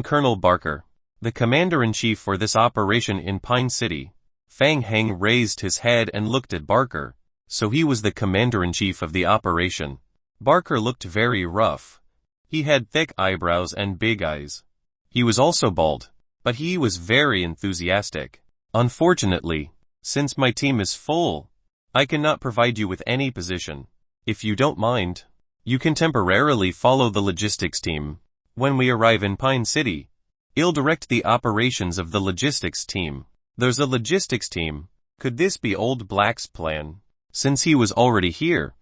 Colonel Barker, the commander-in-chief for this operation in Pine City. Fang Hang raised his head and looked at Barker. So he was the commander-in-chief of the operation. Barker looked very rough. He had thick eyebrows and big eyes. He was also bald, but he was very enthusiastic. Unfortunately, since my team is full, I cannot provide you with any position. If you don't mind, you can temporarily follow the logistics team. When we arrive in Pine City, I'll direct the operations of the logistics team. There's a logistics team. Could this be Old Black's plan? Since he was already here,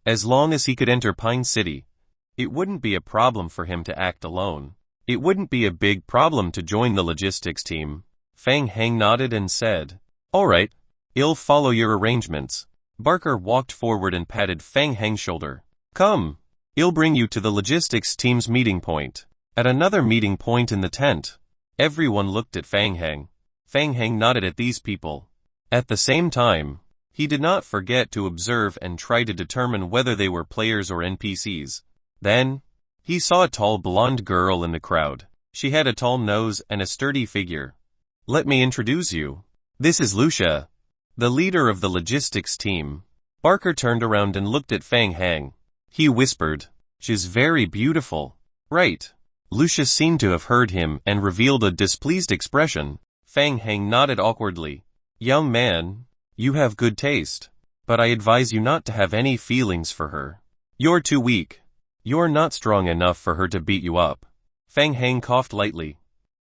as long as he could enter Pine City, it wouldn't be a problem for him to act alone. It wouldn't be a big problem to join the logistics team. Fang Heng nodded and said, "All right, I'll follow your arrangements." Barker walked forward and patted Fang Heng's shoulder. "Come, I'll bring you to the logistics team's meeting point." At another meeting point in the tent, everyone looked at Fang Heng. Fang Heng nodded at these people. At the same time, he did not forget to observe and try to determine whether they were players or NPCs. Then, he saw a tall blonde girl in the crowd. She had a tall nose and a sturdy figure. "Let me introduce you. This is Lucia, the leader of the logistics team." Barker turned around and looked at Fang Heng. He whispered, "She's very beautiful, right?" Lucia seemed to have heard him and revealed a displeased expression. Fang Heng nodded awkwardly. "Young man, you have good taste, but I advise you not to have any feelings for her. You're too weak. You're not strong enough for her to beat you up." Fang Heng coughed lightly.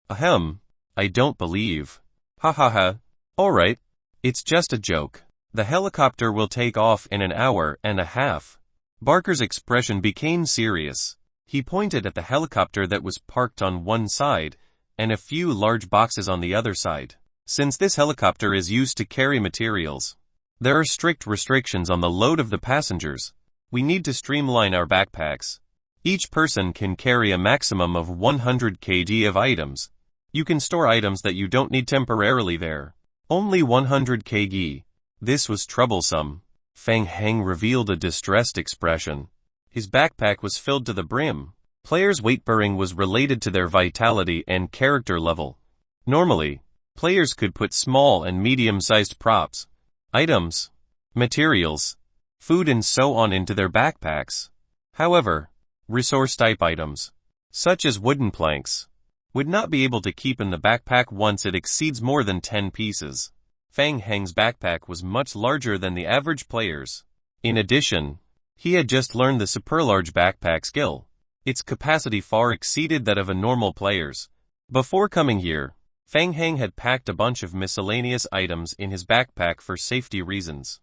"Ahem, I don't believe. Ha ha ha. All right, it's just a joke. The helicopter will take off in an hour and a half." Barker's expression became serious. He pointed at the helicopter that was parked on one side and a few large boxes on the other side. "Since this helicopter is used to carry materials, there are strict restrictions on the load of the passengers. We need to streamline our backpacks. Each person can carry a maximum of 100 kg of items. You can store items that you don't need temporarily there. Only 100 kg. This was troublesome. Fang Heng revealed a distressed expression. His backpack was filled to the brim. Players' weight bearing was related to their vitality and character level. Normally, players could put small and medium-sized props, items, materials, food and so on into their backpacks. However, resource-type items, such as wooden planks, would not be able to keep in the backpack once it exceeds more than 10 pieces. Fang Heng's backpack was much larger than the average player's. In addition, he had just learned the super-large backpack skill. Its capacity far exceeded that of a normal player's. Before coming here, Fang Heng had packed a bunch of miscellaneous items in his backpack for safety reasons.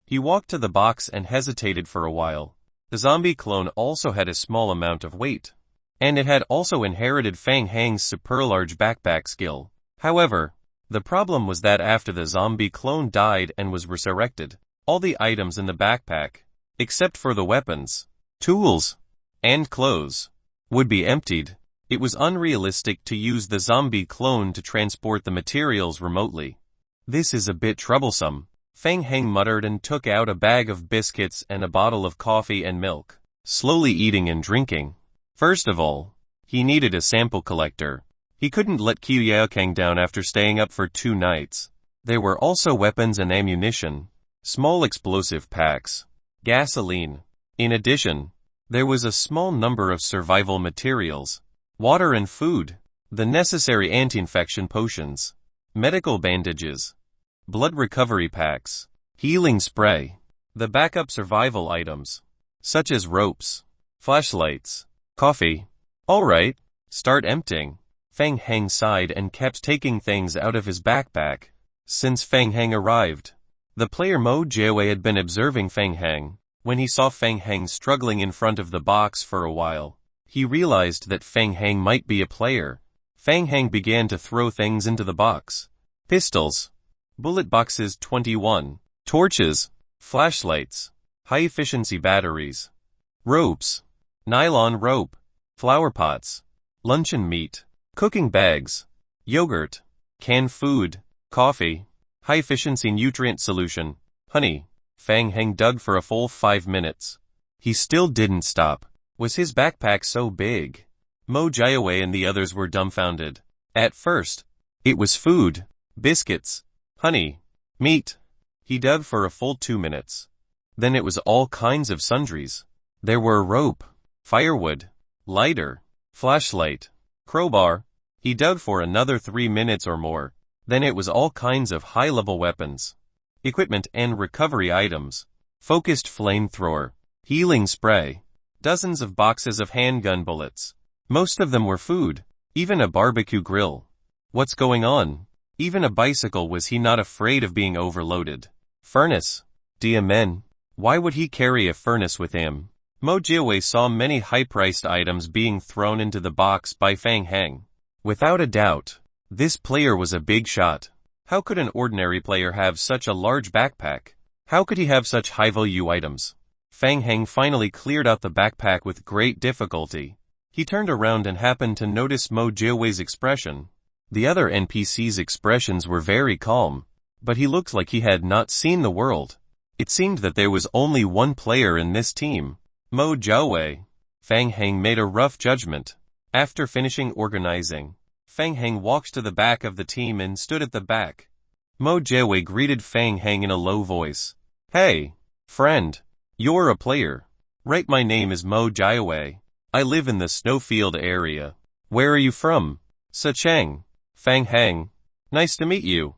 He walked to the box and hesitated for a while. The zombie clone also had a small amount of weight, and it had also inherited Fang Heng's super-large backpack skill. However, the problem was that after the zombie clone died and was resurrected, all the items in the backpack, except for the weapons, tools, and clothes, would be emptied. It was unrealistic to use the zombie clone to transport the materials remotely. "This is a bit troublesome," Fang Heng muttered and took out a bag of biscuits and a bottle of coffee and milk, slowly eating and drinking. First of all, he needed a sample collector. He couldn't let Qiu Yaokang down after staying up for 2 nights. There were also weapons and ammunition, small explosive packs, gasoline. In addition, there was a small number of survival materials, water and food, the necessary anti-infection potions, medical bandages, blood recovery packs, healing spray, the backup survival items, such as ropes, flashlights, coffee. "All right, start emptying." Fang Heng sighed and kept taking things out of his backpack. Since Fang Heng arrived, the player Mo Jiawei had been observing Fang Heng. When he saw Fang Heng struggling in front of the box for a while, he realized that Fang Heng might be a player. Fang Heng began to throw things into the box. Pistols, bullet boxes 21, torches, flashlights, high-efficiency batteries, ropes, nylon rope, flower pots, luncheon meat, cooking bags, yogurt, canned food, coffee, high-efficiency nutrient solution, honey. Fang Heng dug for a full 5 minutes. He still didn't stop. Was his backpack so big? Mo Jiawei and the others were dumbfounded. At first, it was food, biscuits, honey, meat. He dug for a full 2 minutes. Then it was all kinds of sundries. There were rope, firewood, lighter, flashlight, crowbar. He dug for another 3 minutes or more. Then it was all kinds of high-level weapons, equipment and recovery items, focused flamethrower, healing spray, dozens of boxes of handgun bullets. Most of them were food, even a barbecue grill. "What's going on?" Even a bicycle was he not afraid of being overloaded. Furnace. Diamen. Why would he carry a furnace with him? Mo Jiawei saw many high-priced items being thrown into the box by Fang Heng. Without a doubt, this player was a big shot. How could an ordinary player have such a large backpack? How could he have such high-value items? Fang Heng finally cleared out the backpack with great difficulty. He turned around and happened to notice Mo Jiawei's expression. The other NPC's expressions were very calm, but he looked like he had not seen the world. It seemed that there was only one player in this team, Mo Jiawei. Fang Heng made a rough judgment. After finishing organizing, Fang Heng walked to the back of the team and stood at the back. Mo Jiawei greeted Fang Heng in a low voice. Hey, friend. You're a player. Right, my name is Mo Jiawei. I live in the Snowfield area. Where are you from? Sacheng. Fang Heng. Nice to meet you.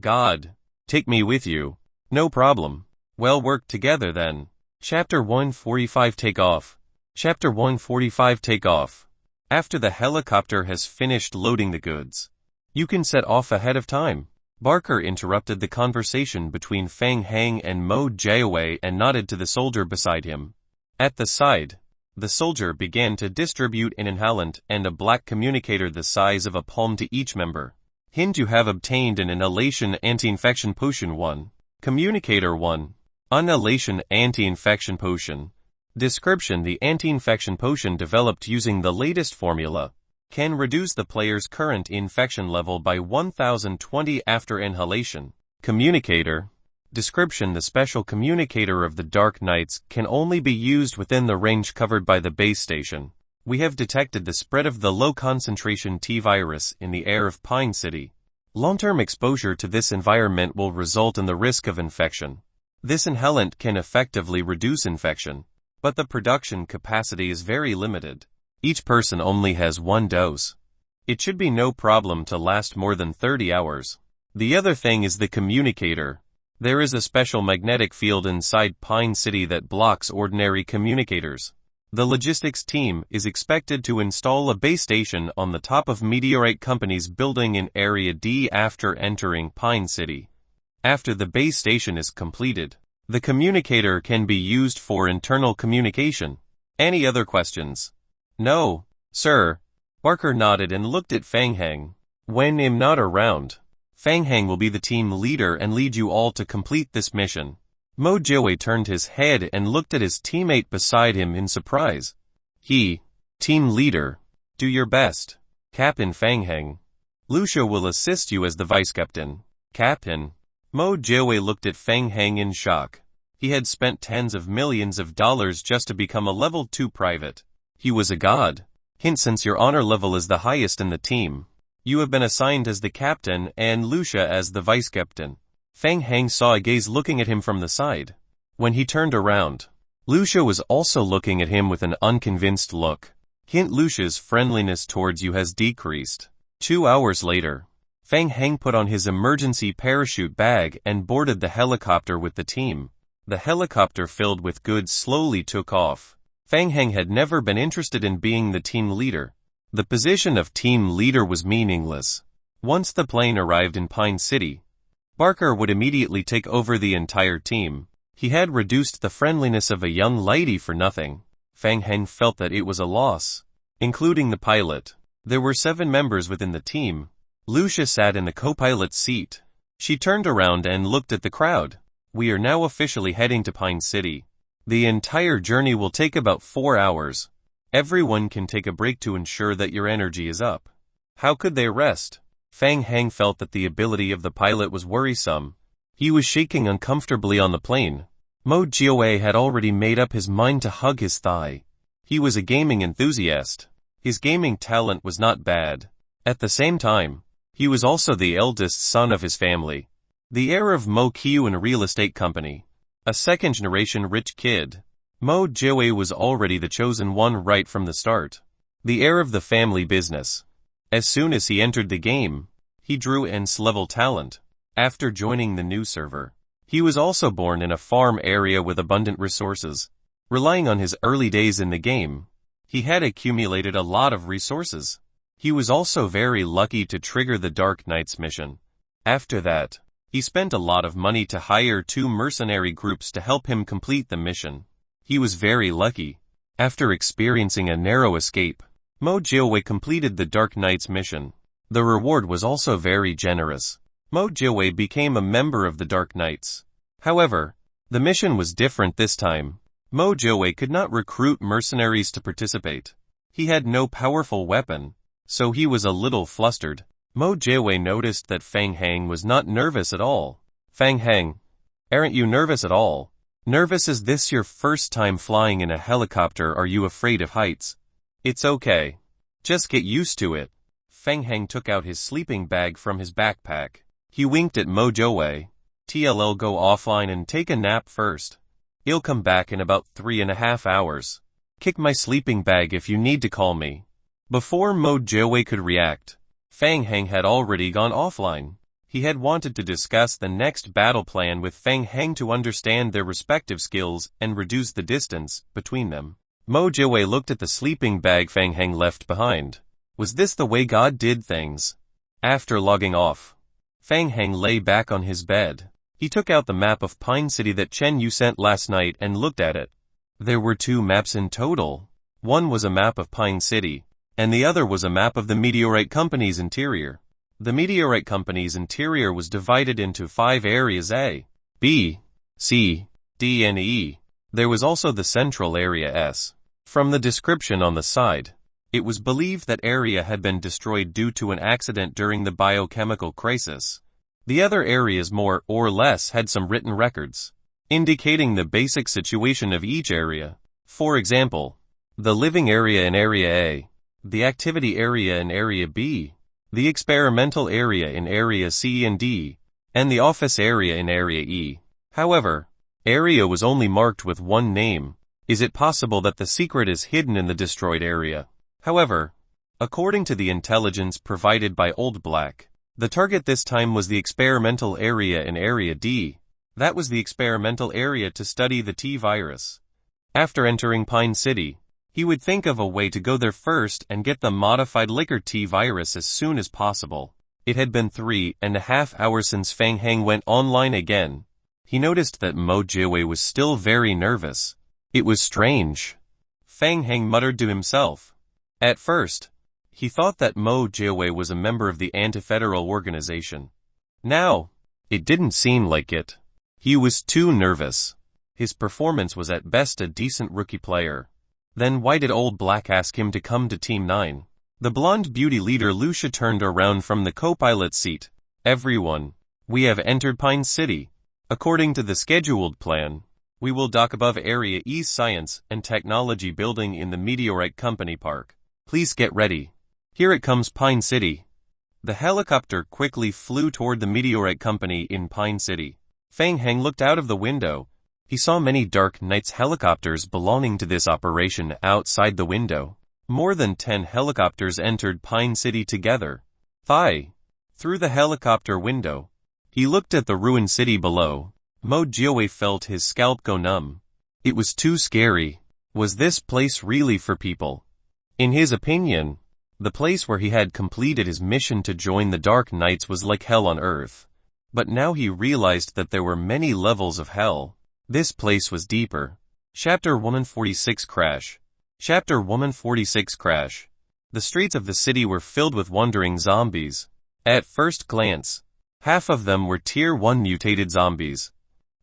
God. Take me with you. No problem. Well, work together then. Chapter 145 Take Off. Chapter 145 Take Off. After the helicopter has finished loading the goods, you can set off ahead of time. Barker interrupted the conversation between Fang Heng and Mo Jiawei and nodded to the soldier beside him. At the side, the soldier began to distribute an inhalant and a black communicator the size of a palm to each member. Hint: you have obtained an inhalation anti-infection potion 1. Communicator 1. Inhalation anti-infection potion. Description: the anti-infection potion developed using the latest formula can reduce the player's current infection level by 1020 after inhalation. Communicator. Description: the special communicator of the Dark Knights can only be used within the range covered by the base station. We have detected the spread of the low-concentration T-virus in the air of Pine City. Long-term exposure to this environment will result in the risk of infection. This inhalant can effectively reduce infection, but the production capacity is very limited. Each person only has one dose. It should be no problem to last more than 30 hours. The other thing is the communicator. There is a special magnetic field inside Pine City that blocks ordinary communicators. The logistics team is expected to install a base station on the top of Meteorite Company's building in Area D after entering Pine City. After the base station is completed, the communicator can be used for internal communication. Any other questions? No, sir. Barker nodded and looked at Fang Heng. When I'm not around, Fang Heng will be the team leader and lead you all to complete this mission. Mo Jiawei turned his head and looked at his teammate beside him in surprise. Team leader. Do your best. Captain Fang Heng. Lucia will assist you as the vice captain. Captain. Mo Jiawei looked at Fang Heng in shock. He had spent tens of millions of dollars just to become a level 2 private. He was a god. Hint: since your honor level is the highest in the team, you have been assigned as the captain and Lucia as the vice captain. Fang Heng saw a gaze looking at him from the side. When he turned around, Lucia was also looking at him with an unconvinced look. Hint: Lucia's friendliness towards you has decreased. 2 hours later, Fang Heng put on his emergency parachute bag and boarded the helicopter with the team. The helicopter filled with goods slowly took off. Fang Heng had never been interested in being the team leader. The position of team leader was meaningless. Once the plane arrived in Pine City, Barker would immediately take over the entire team. He had reduced the friendliness of a young lady for nothing. Fang Heng felt that it was a loss, including the pilot. There were 7 members within the team. Lucia sat in the co-pilot's seat. She turned around and looked at the crowd. We are now officially heading to Pine City. The entire journey will take about 4 hours. Everyone can take a break to ensure that your energy is up. How could they rest? Fang Heng felt that the ability of the pilot was worrisome. He was shaking uncomfortably on the plane. Mo Jiawei had already made up his mind to hug his thigh. He was a gaming enthusiast. His gaming talent was not bad. At the same time, he was also the eldest son of his family, the heir of Mo Kyun Real Estate Company. A second-generation rich kid. Mo Jiawei was already the chosen one right from the start. The heir of the family business. As soon as he entered the game, he drew NS-level talent. After joining the new server, he was also born in a farm area with abundant resources. Relying on his early days in the game, he had accumulated a lot of resources. He was also very lucky to trigger the Dark Knights mission. After that, he spent a lot of money to hire 2 mercenary groups to help him complete the mission. He was very lucky. After experiencing a narrow escape, Mo Jiawei completed the Dark Knight's mission. The reward was also very generous. Mo Jiawei became a member of the Dark Knights. However, the mission was different this time. Mo Jiawei could not recruit mercenaries to participate. He had no powerful weapon, so he was a little flustered. Mo Jiawei noticed that Fang Hang was not nervous at all. Fang Hang, aren't you nervous at all? Nervous? Is this your first time flying in a helicopter? Are you afraid of heights? It's okay. Just get used to it. Fang Hang took out his sleeping bag from his backpack. He winked at Mo Jiawei. TLL, go offline and take a nap first. I'll come back in about 3.5 hours. Kick my sleeping bag if you need to call me. Before Mo Jiawei could react, Fang Hang had already gone offline. He had wanted to discuss the next battle plan with Fang Hang to understand their respective skills and reduce the distance between them. Mo Jiawei looked at the sleeping bag Fang Hang left behind. Was this the way God did things? After logging off, Fang Hang lay back on his bed. He took out the map of Pine City that Chen Yu sent last night and looked at it. There were 2 maps in total. One was a map of Pine City, and the other was a map of the Meteorite Company's interior. The Meteorite Company's interior was divided into 5 areas: A, B, C, D and E. There was also the central area S. From the description on the side, it was believed that area had been destroyed due to an accident during the biochemical crisis. The other areas more or less had some written records, indicating the basic situation of each area. For example, the living area in Area A, the activity area in Area B, the experimental area in Area C and D, and the office area in Area E. However, area was only marked with one name. Is it possible that the secret is hidden in the destroyed area? However, according to the intelligence provided by Old Black, the target this time was the experimental area in Area D. That was the experimental area to study the T virus. After entering Pine City, he would think of a way to go there first and get the modified liquor T virus as soon as possible. It had been 3.5 hours since Fang Hang went online again. He noticed that Mo Jiawei was still very nervous. It was strange. Fang Hang muttered to himself. At first, he thought that Mo Jiawei was a member of the anti-federal organization. Now, it didn't seem like it. He was too nervous. His performance was at best a decent rookie player. Then why did Old Black ask him to come to Team 9? The blonde beauty leader Lucia turned around from the co-pilot seat. Everyone, we have entered Pine City. According to the scheduled plan, we will dock above Area E's Science and Technology building in the Meteorite Company Park. Please get ready. Here it comes, Pine City. The helicopter quickly flew toward the Meteorite Company in Pine City. Fang Hang looked out of the window. He saw many Dark Knights helicopters belonging to this operation outside the window. More than 10 helicopters entered Pine City together. Through the helicopter window, he looked at the ruined city below. Mo Jiawei felt his scalp go numb. It was too scary. Was this place really for people? In his opinion, the place where he had completed his mission to join the Dark Knights was like hell on earth. But now he realized that there were many levels of hell. This place was deeper. Chapter 146 Crash. Chapter 146 Crash. The streets of the city were filled with wandering zombies. At first glance, half of them were Tier 1 mutated zombies.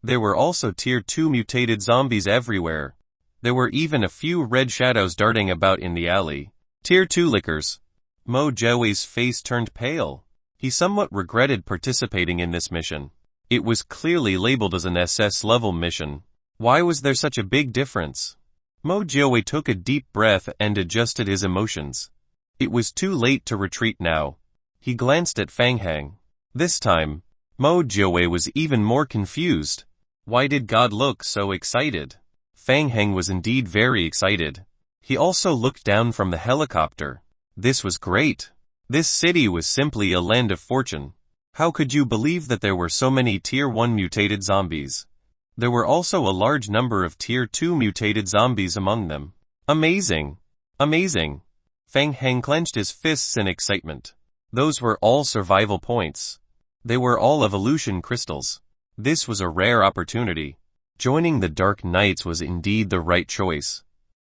There were also Tier 2 mutated zombies everywhere. There were even a few red shadows darting about in the alley. Tier 2 lickers. Mo Jiawei's face turned pale. He somewhat regretted participating in this mission. It was clearly labeled as an SS-level mission. Why was there such a big difference? Mo Jiawei took a deep breath and adjusted his emotions. It was too late to retreat now. He glanced at Fang Hang. This time, Mo Jiawei was even more confused. Why did God look so excited? Fang Hang was indeed very excited. He also looked down from the helicopter. This was great. This city was simply a land of fortune. How could you believe that there were so many Tier 1 mutated zombies? There were also a large number of Tier 2 mutated zombies among them. Amazing! Amazing! Fang Hang clenched his fists in excitement. Those were all survival points. They were all evolution crystals. This was a rare opportunity. Joining the Dark Knights was indeed the right choice.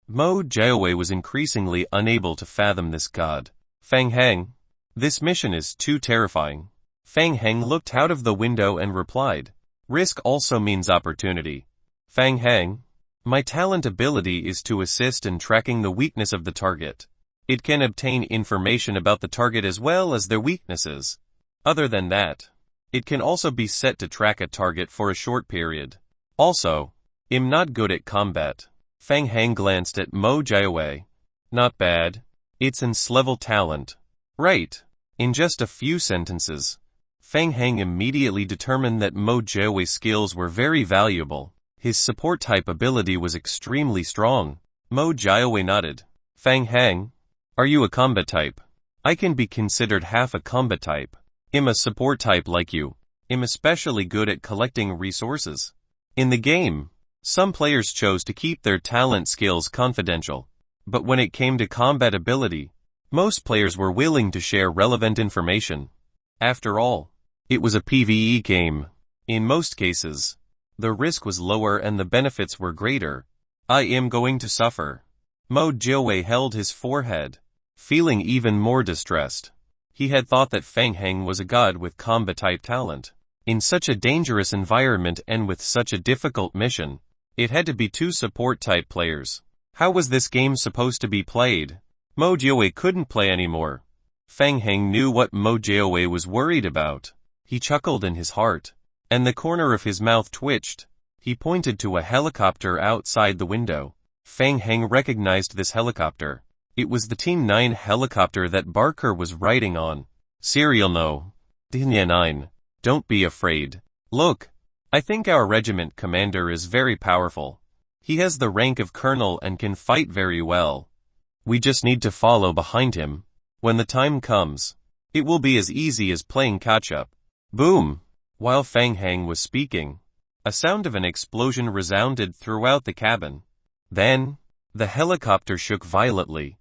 Mo Jiawei was increasingly unable to fathom this god. Fang Heng, this mission is too terrifying. Fang Heng looked out of the window and replied, risk also means opportunity. Fang Heng, my talent ability is to assist in tracking the weakness of the target. It can obtain information about the target as well as their weaknesses. Other than that, it can also be set to track a target for a short period. Also, I'm not good at combat. Fang Heng glanced at Mo Jiawei. Not bad. It's an S-level talent. Right. In just a few sentences, Fang Heng immediately determined that Mo Jiawei's skills were very valuable. His support type ability was extremely strong. Mo Jiawei nodded. Fang Heng, are you a combat type? I can be considered half a combat type. I'm a support type like you. I'm especially good at collecting resources. In the game, some players chose to keep their talent skills confidential. But when it came to combat ability, most players were willing to share relevant information. After all, it was a PvE game. In most cases, the risk was lower and the benefits were greater. I am going to suffer. Mo Jiawei held his forehead, feeling even more distressed. He had thought that Fang Heng was a god with combat-type talent. In such a dangerous environment and with such a difficult mission, it had to be two support-type players. How was this game supposed to be played? Mo Jiawei couldn't play anymore. Fang Heng knew what Mo Jiawei was worried about. He chuckled in his heart, and the corner of his mouth twitched. He pointed to a helicopter outside the window. Fang Heng recognized this helicopter. It was the Team 9 helicopter that Barker was riding on. Serial no. Team 9. Don't be afraid. Look, I think our regiment commander is very powerful. He has the rank of colonel and can fight very well. We just need to follow behind him. When the time comes, it will be as easy as playing catch-up. Boom! While Fang Heng was speaking, a sound of an explosion resounded throughout the cabin. Then, the helicopter shook violently.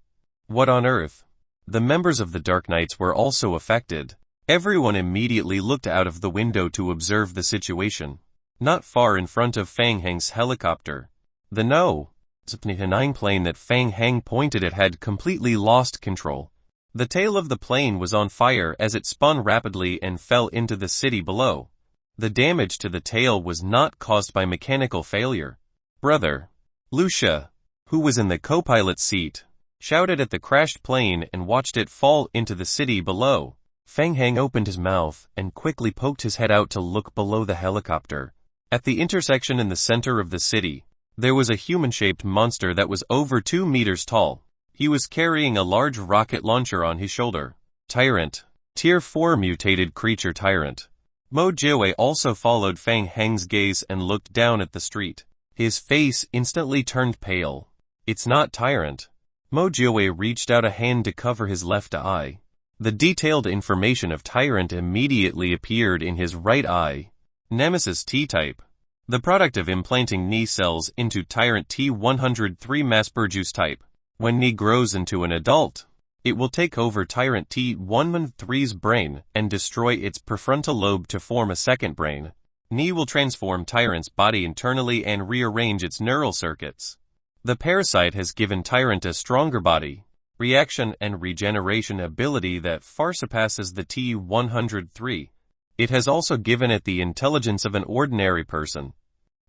What on earth? The members of the Dark Knights were also affected. Everyone immediately looked out of the window to observe the situation. Not far in front of Fang Heng's helicopter, the No-9 plane that Fang Heng pointed at had completely lost control. The tail of the plane was on fire as it spun rapidly and fell into the city below. The damage to the tail was not caused by mechanical failure. Brother, Lucia, who was in the co-pilot seat, shouted at the crashed plane and watched it fall into the city below. Fang Heng opened his mouth and quickly poked his head out to look below the helicopter. At the intersection in the center of the city, there was a human-shaped monster that was over 2 meters tall. He was carrying a large rocket launcher on his shoulder. Tyrant. Tier 4 mutated creature Tyrant. Mo Jiawei also followed Fang Heng's gaze and looked down at the street. His face instantly turned pale. It's not Tyrant. Mo Jiawei reached out a hand to cover his left eye. The detailed information of Tyrant immediately appeared in his right eye. Nemesis T-type. The product of implanting Ni cells into Tyrant T103 mass produce type. When Ni grows into an adult, it will take over Tyrant T113's brain and destroy its prefrontal lobe to form a second brain. Ni will transform Tyrant's body internally and rearrange its neural circuits. The parasite has given Tyrant a stronger body, reaction and regeneration ability that far surpasses the T103. It has also given it the intelligence of an ordinary person.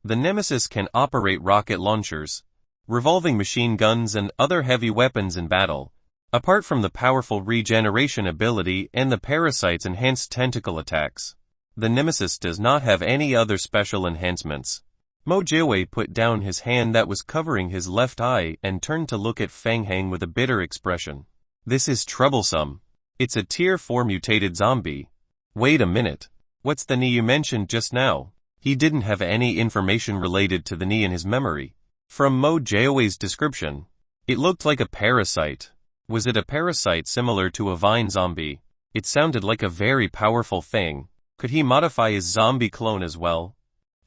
The Nemesis can operate rocket launchers, revolving machine guns and other heavy weapons in battle. Apart from the powerful regeneration ability and the parasite's enhanced tentacle attacks, the Nemesis does not have any other special enhancements. Mo Jiawei put down his hand that was covering his left eye and turned to look at Fang Heng with a bitter expression. This is troublesome. It's a tier 4 mutated zombie. Wait a minute. What's the Ni you mentioned just now? He didn't have any information related to the Ni in his memory. From Mo Jiawei's description, it looked like a parasite. Was it a parasite similar to a vine zombie? It sounded like a very powerful thing. Could he modify his zombie clone as well?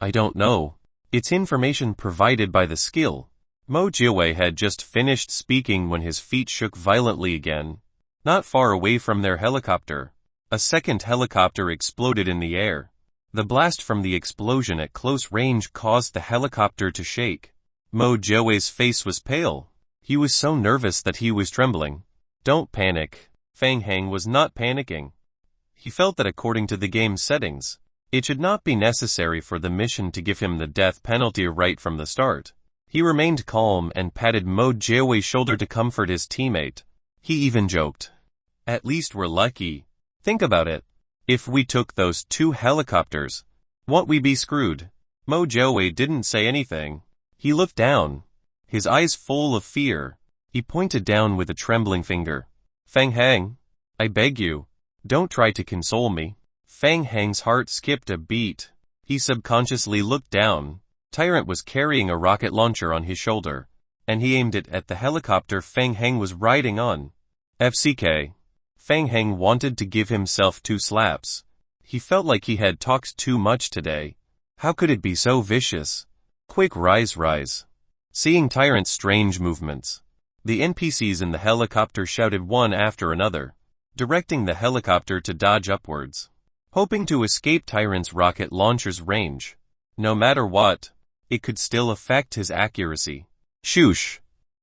I don't know. It's information provided by the skill. Mo Jiawei had just finished speaking when his feet shook violently again. Not far away from their helicopter, A second helicopter exploded in the air. The blast from the explosion at close range caused the helicopter to shake. Mo Jiawei's face was pale. He was so nervous that he was trembling. Don't panic. Fang Heng was not panicking. He felt that according to the game's settings, it should not be necessary for the mission to give him the death penalty right from the start. He remained calm and patted Mo Jiawei's shoulder to comfort his teammate. He even joked, "At least we're lucky. Think about it. If we took those 2 helicopters, won't we be screwed?" Mo Jiawei didn't say anything. He looked down, his eyes full of fear. He pointed down with a trembling finger. "Fang Heng, I beg you, don't try to console me." Fang Heng's heart skipped a beat. He subconsciously looked down. Tyrant was carrying a rocket launcher on his shoulder, and he aimed it at the helicopter Fang Heng was riding on. FCK. Fang Heng wanted to give himself 2 slaps. He felt like he had talked too much today. How could it be so vicious? Quick, rise. Seeing Tyrant's strange movements, the NPCs in the helicopter shouted one after another, directing the helicopter to dodge upwards, hoping to escape Tyrant's rocket launcher's range. No matter what, it could still affect his accuracy. Shoosh!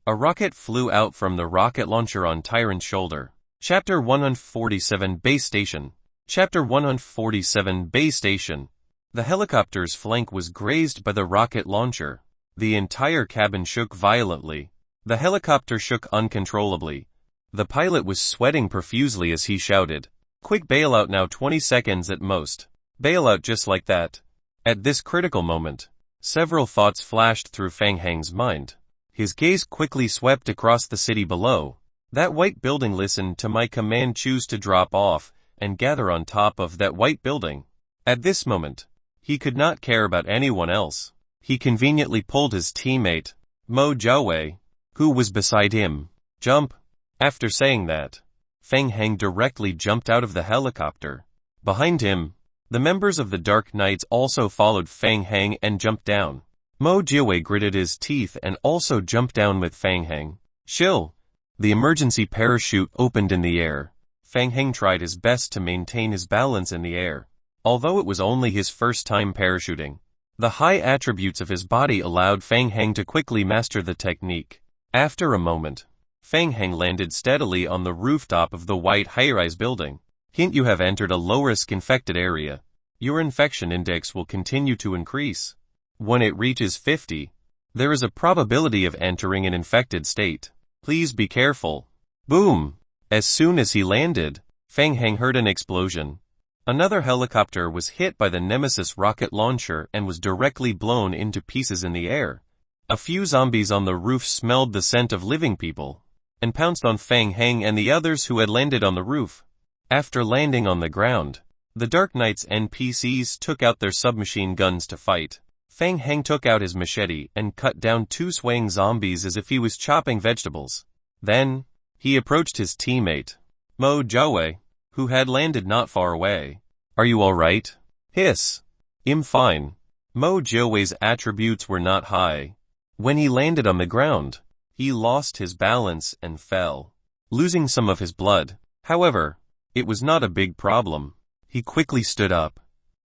A rocket flew out from the rocket launcher on Tyrant's shoulder. Chapter 147 Base Station. Chapter 147 Base Station. The helicopter's flank was grazed by the rocket launcher. The entire cabin shook violently. The helicopter shook uncontrollably. The pilot was sweating profusely as he shouted, "Quick bailout now, 20 seconds at most. Bailout just like that." At this critical moment, several thoughts flashed through Fang Heng's mind. His gaze quickly swept across the city below. That white building. Listen to my command, choose to drop off and gather on top of that white building. At this moment, he could not care about anyone else. He conveniently pulled his teammate, Mo Jiawei, who was beside him. Jump. After saying that, Fang Heng directly jumped out of the helicopter. Behind him, the members of the Dark Knights also followed Fang Heng and jumped down. Mo Jiawei gritted his teeth and also jumped down with Fang Heng. Chill. The emergency parachute opened in the air. Fang Heng tried his best to maintain his balance in the air. Although it was only his first time parachuting, the high attributes of his body allowed Fang Heng to quickly master the technique. After a moment, Fang Heng landed steadily on the rooftop of the white high-rise building. Hint: you have entered a low-risk infected area. Your infection index will continue to increase. When it reaches 50, there is a probability of entering an infected state. Please be careful. Boom! As soon as he landed, Fang Heng heard an explosion. Another helicopter was hit by the Nemesis rocket launcher and was directly blown into pieces in the air. A few zombies on the roof smelled the scent of living people and pounced on Fang Heng and the others who had landed on the roof. After landing on the ground, the Dark Knight's NPCs took out their submachine guns to fight. Fang Heng took out his machete and cut down 2 swaying zombies as if he was chopping vegetables. Then, he approached his teammate, Mo Jiawei, who had landed not far away. Are you alright? Hiss. I'm fine. Mo Jiawei's attributes were not high. When he landed on the ground, he lost his balance and fell, losing some of his blood. However, it was not a big problem. He quickly stood up,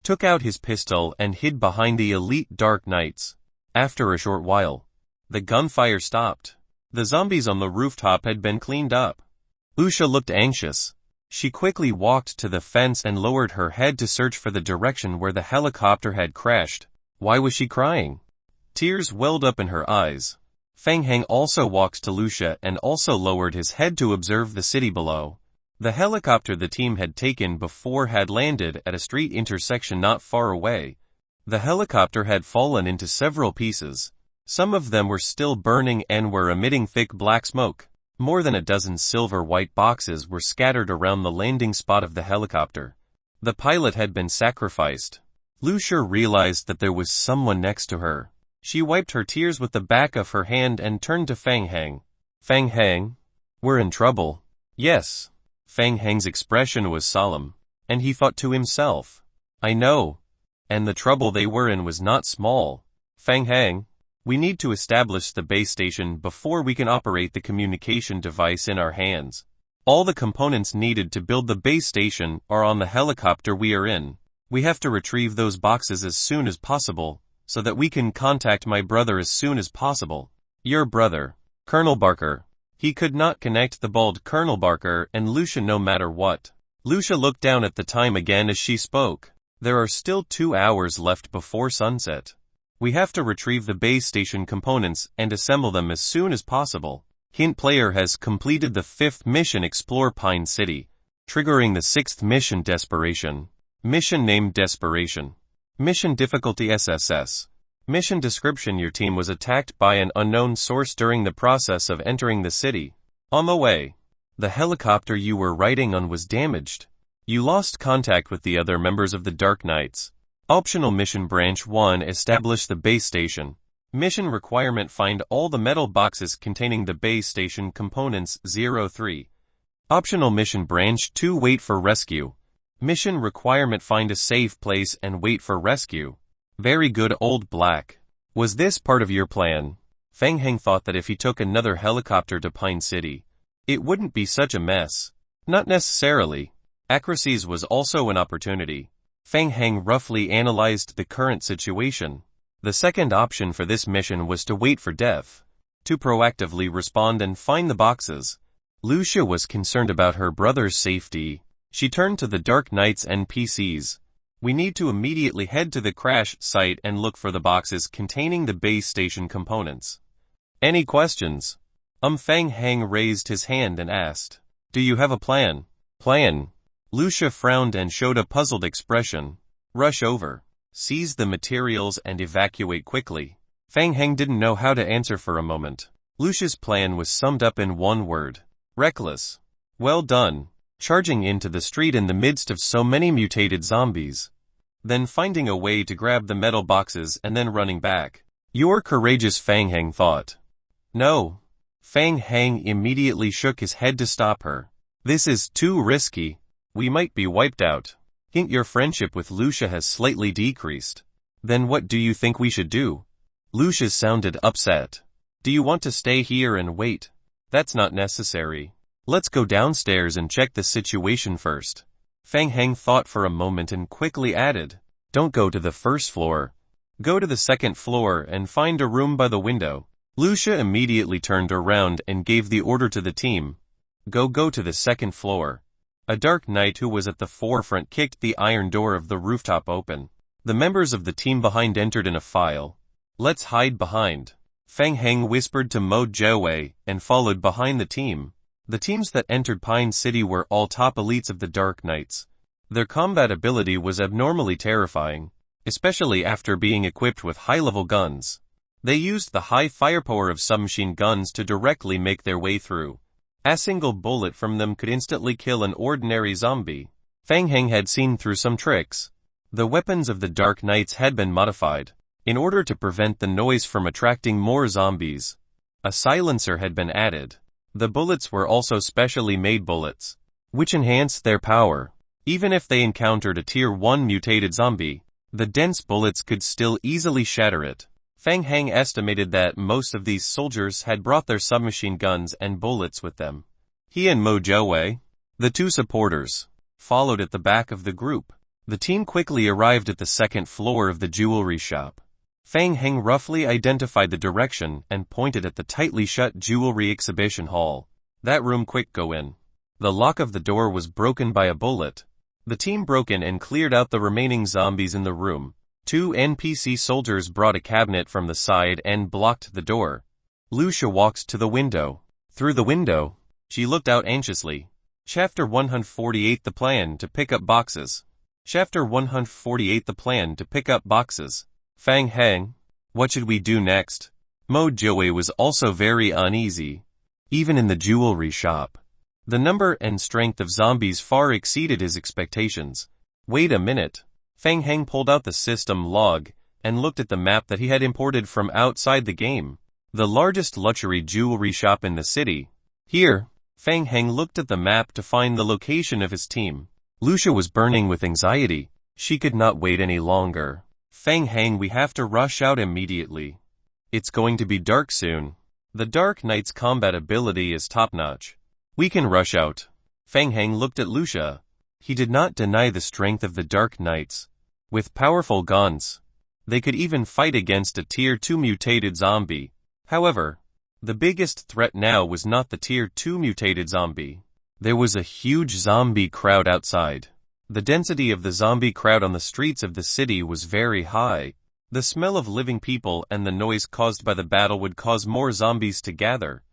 took out his pistol and hid behind the elite Dark Knights. After a short while, the gunfire stopped. The zombies on the rooftop had been cleaned up. Lucia looked anxious. She quickly walked to the fence and lowered her head to search for the direction where the helicopter had crashed. Why was she crying? Tears welled up in her eyes. Fang Heng also walked to Lucia and also lowered his head to observe the city below. The helicopter the team had taken before had landed at a street intersection not far away. The helicopter had fallen into several pieces. Some of them were still burning and were emitting thick black smoke. More than a dozen silver-white boxes were scattered around the landing spot of the helicopter. The pilot had been sacrificed. Lucia realized that there was someone next to her. She wiped her tears with the back of her hand and turned to Fang Heng. Fang Heng? We're in trouble. Yes. Fang Heng's expression was solemn, and he thought to himself, I know. And the trouble they were in was not small. Fang Heng, we need to establish the base station before we can operate the communication device in our hands. All the components needed to build the base station are on the helicopter we are in. We have to retrieve those boxes as soon as possible, so that we can contact my brother as soon as possible. Your brother, Colonel Barker. He could not connect the bald Colonel Barker and Lucia no matter what. Lucia looked down at the time again as she spoke. There are still 2 hours left before sunset. We have to retrieve the base station components and assemble them as soon as possible. Hint: player has completed the 5th mission, Explore Pine City, triggering the 6th mission, Desperation. Mission name: Desperation. Mission difficulty: SSS. Mission description: your team was attacked by an unknown source during the process of entering the city. On the way, the helicopter you were riding on was damaged. You lost contact with the other members of the Dark Knights. Optional mission: Branch 1, establish the base station. Mission requirement: find all the metal boxes containing the base station components. 03. Optional mission: Branch 2, wait for rescue. Mission requirement: find a safe place and wait for rescue. Very good, Old Black. Was this part of your plan? Feng Heng thought that if he took another helicopter to Pine City, it wouldn't be such a mess. Not necessarily. Accuracies was also an opportunity. Feng Heng roughly analyzed the current situation. The second option for this mission was to wait for death, to proactively respond and find the boxes. Lucia was concerned about her brother's safety. She turned to the Dark Knights NPCs. We need to immediately head to the crash site and look for the boxes containing the base station components. Any questions? Feng Heng raised his hand and asked, do you have a plan? Plan? Lucia frowned and showed a puzzled expression. Rush over, seize the materials and evacuate quickly. Feng Heng didn't know how to answer for a moment. Lucia's plan was summed up in one word: reckless. Well done. Charging into the street in the midst of so many mutated zombies. Then finding a way to grab the metal boxes and then running back. You're courageous, Feng Heng thought. No. Feng Heng immediately shook his head to stop her. This is too risky. We might be wiped out. Hint: your friendship with Lucia has slightly decreased. Then what do you think we should do? Lucia sounded upset. Do you want to stay here and wait? That's not necessary. Let's go downstairs and check the situation first. Feng Heng thought for a moment and quickly added, don't go to the first floor. Go to the second floor and find a room by the window. Lucia immediately turned around and gave the order to the team. Go to the second floor. A Dark Knight who was at the forefront kicked the iron door of the rooftop open. The members of the team behind entered in a file. Let's hide behind. Feng Heng whispered to Mo Jiawei and followed behind the team. The teams that entered Pine City were all top elites of the Dark Knights. Their combat ability was abnormally terrifying, especially after being equipped with high-level guns. They used the high firepower of submachine guns to directly make their way through. A single bullet from them could instantly kill an ordinary zombie. Feng Heng had seen through some tricks. The weapons of the Dark Knights had been modified in order to prevent the noise from attracting more zombies. A silencer had been added. The bullets were also specially made bullets, which enhanced their power. Even if they encountered a Tier 1 mutated zombie, the dense bullets could still easily shatter it. Feng Heng estimated that most of these soldiers had brought their submachine guns and bullets with them. He and Mo Jiawei, the two supporters, followed at the back of the group. The team quickly arrived at the second floor of the jewelry shop. Feng Heng roughly identified the direction and pointed at the tightly shut jewelry exhibition hall. That room, quick, go in. The lock of the door was broken by a bullet. The team broke in and cleared out the remaining zombies in the room. 2 NPC soldiers brought a cabinet from the side and blocked the door. Lucia walked to the window. Through the window, she looked out anxiously. Chapter 148: The Plan to Pick Up Boxes. Chapter 148: The Plan to Pick Up Boxes. Feng Heng, what should we do next? Mo Jiawei was also very uneasy. Even in the jewelry shop, the number and strength of zombies far exceeded his expectations. Wait a minute. Feng Heng pulled out the system log and looked at the map that he had imported from outside the game. The largest luxury jewelry shop in the city. Here, Feng Heng looked at the map to find the location of his team. Lucia was burning with anxiety. She could not wait any longer. Feng Heng, we have to rush out immediately. It's going to be dark soon. The Dark Knight's combat ability is top-notch. We can rush out. Feng Heng looked at Lucia. He did not deny the strength of the Dark Knights. With powerful guns, they could even fight against a Tier 2 mutated zombie. However, the biggest threat now was not the Tier 2 mutated zombie. There was a huge zombie crowd outside. The density of the zombie crowd on the streets of the city was very high. The smell of living people and the noise caused by the battle would cause more zombies to gather.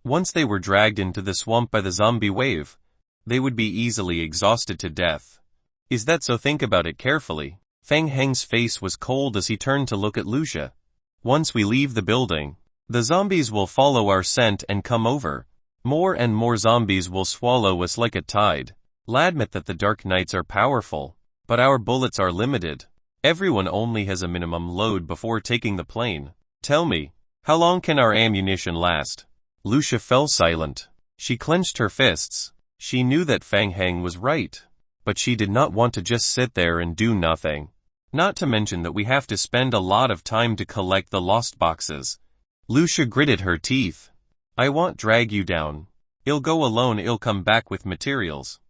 Once they were dragged into the swamp by the zombie wave, they would be easily exhausted to death. Is that so? Think about it carefully. Feng Heng's face was cold as he turned to look at Lucia. Once we leave the building, the zombies will follow our scent and come over. More and more zombies will swallow us like a tide. I'll admit that the Dark Knights are powerful, but our bullets are limited. Everyone only has a minimum load before taking the plane. Tell me, how long can our ammunition last? Lucia fell silent. She clenched her fists. She knew that Feng Heng was right, but she did not want to just sit there and do nothing. Not to mention that we have to spend a lot of time to collect the lost boxes. Lucia gritted her teeth. I won't drag you down. I'll go alone. I'll come back with materials.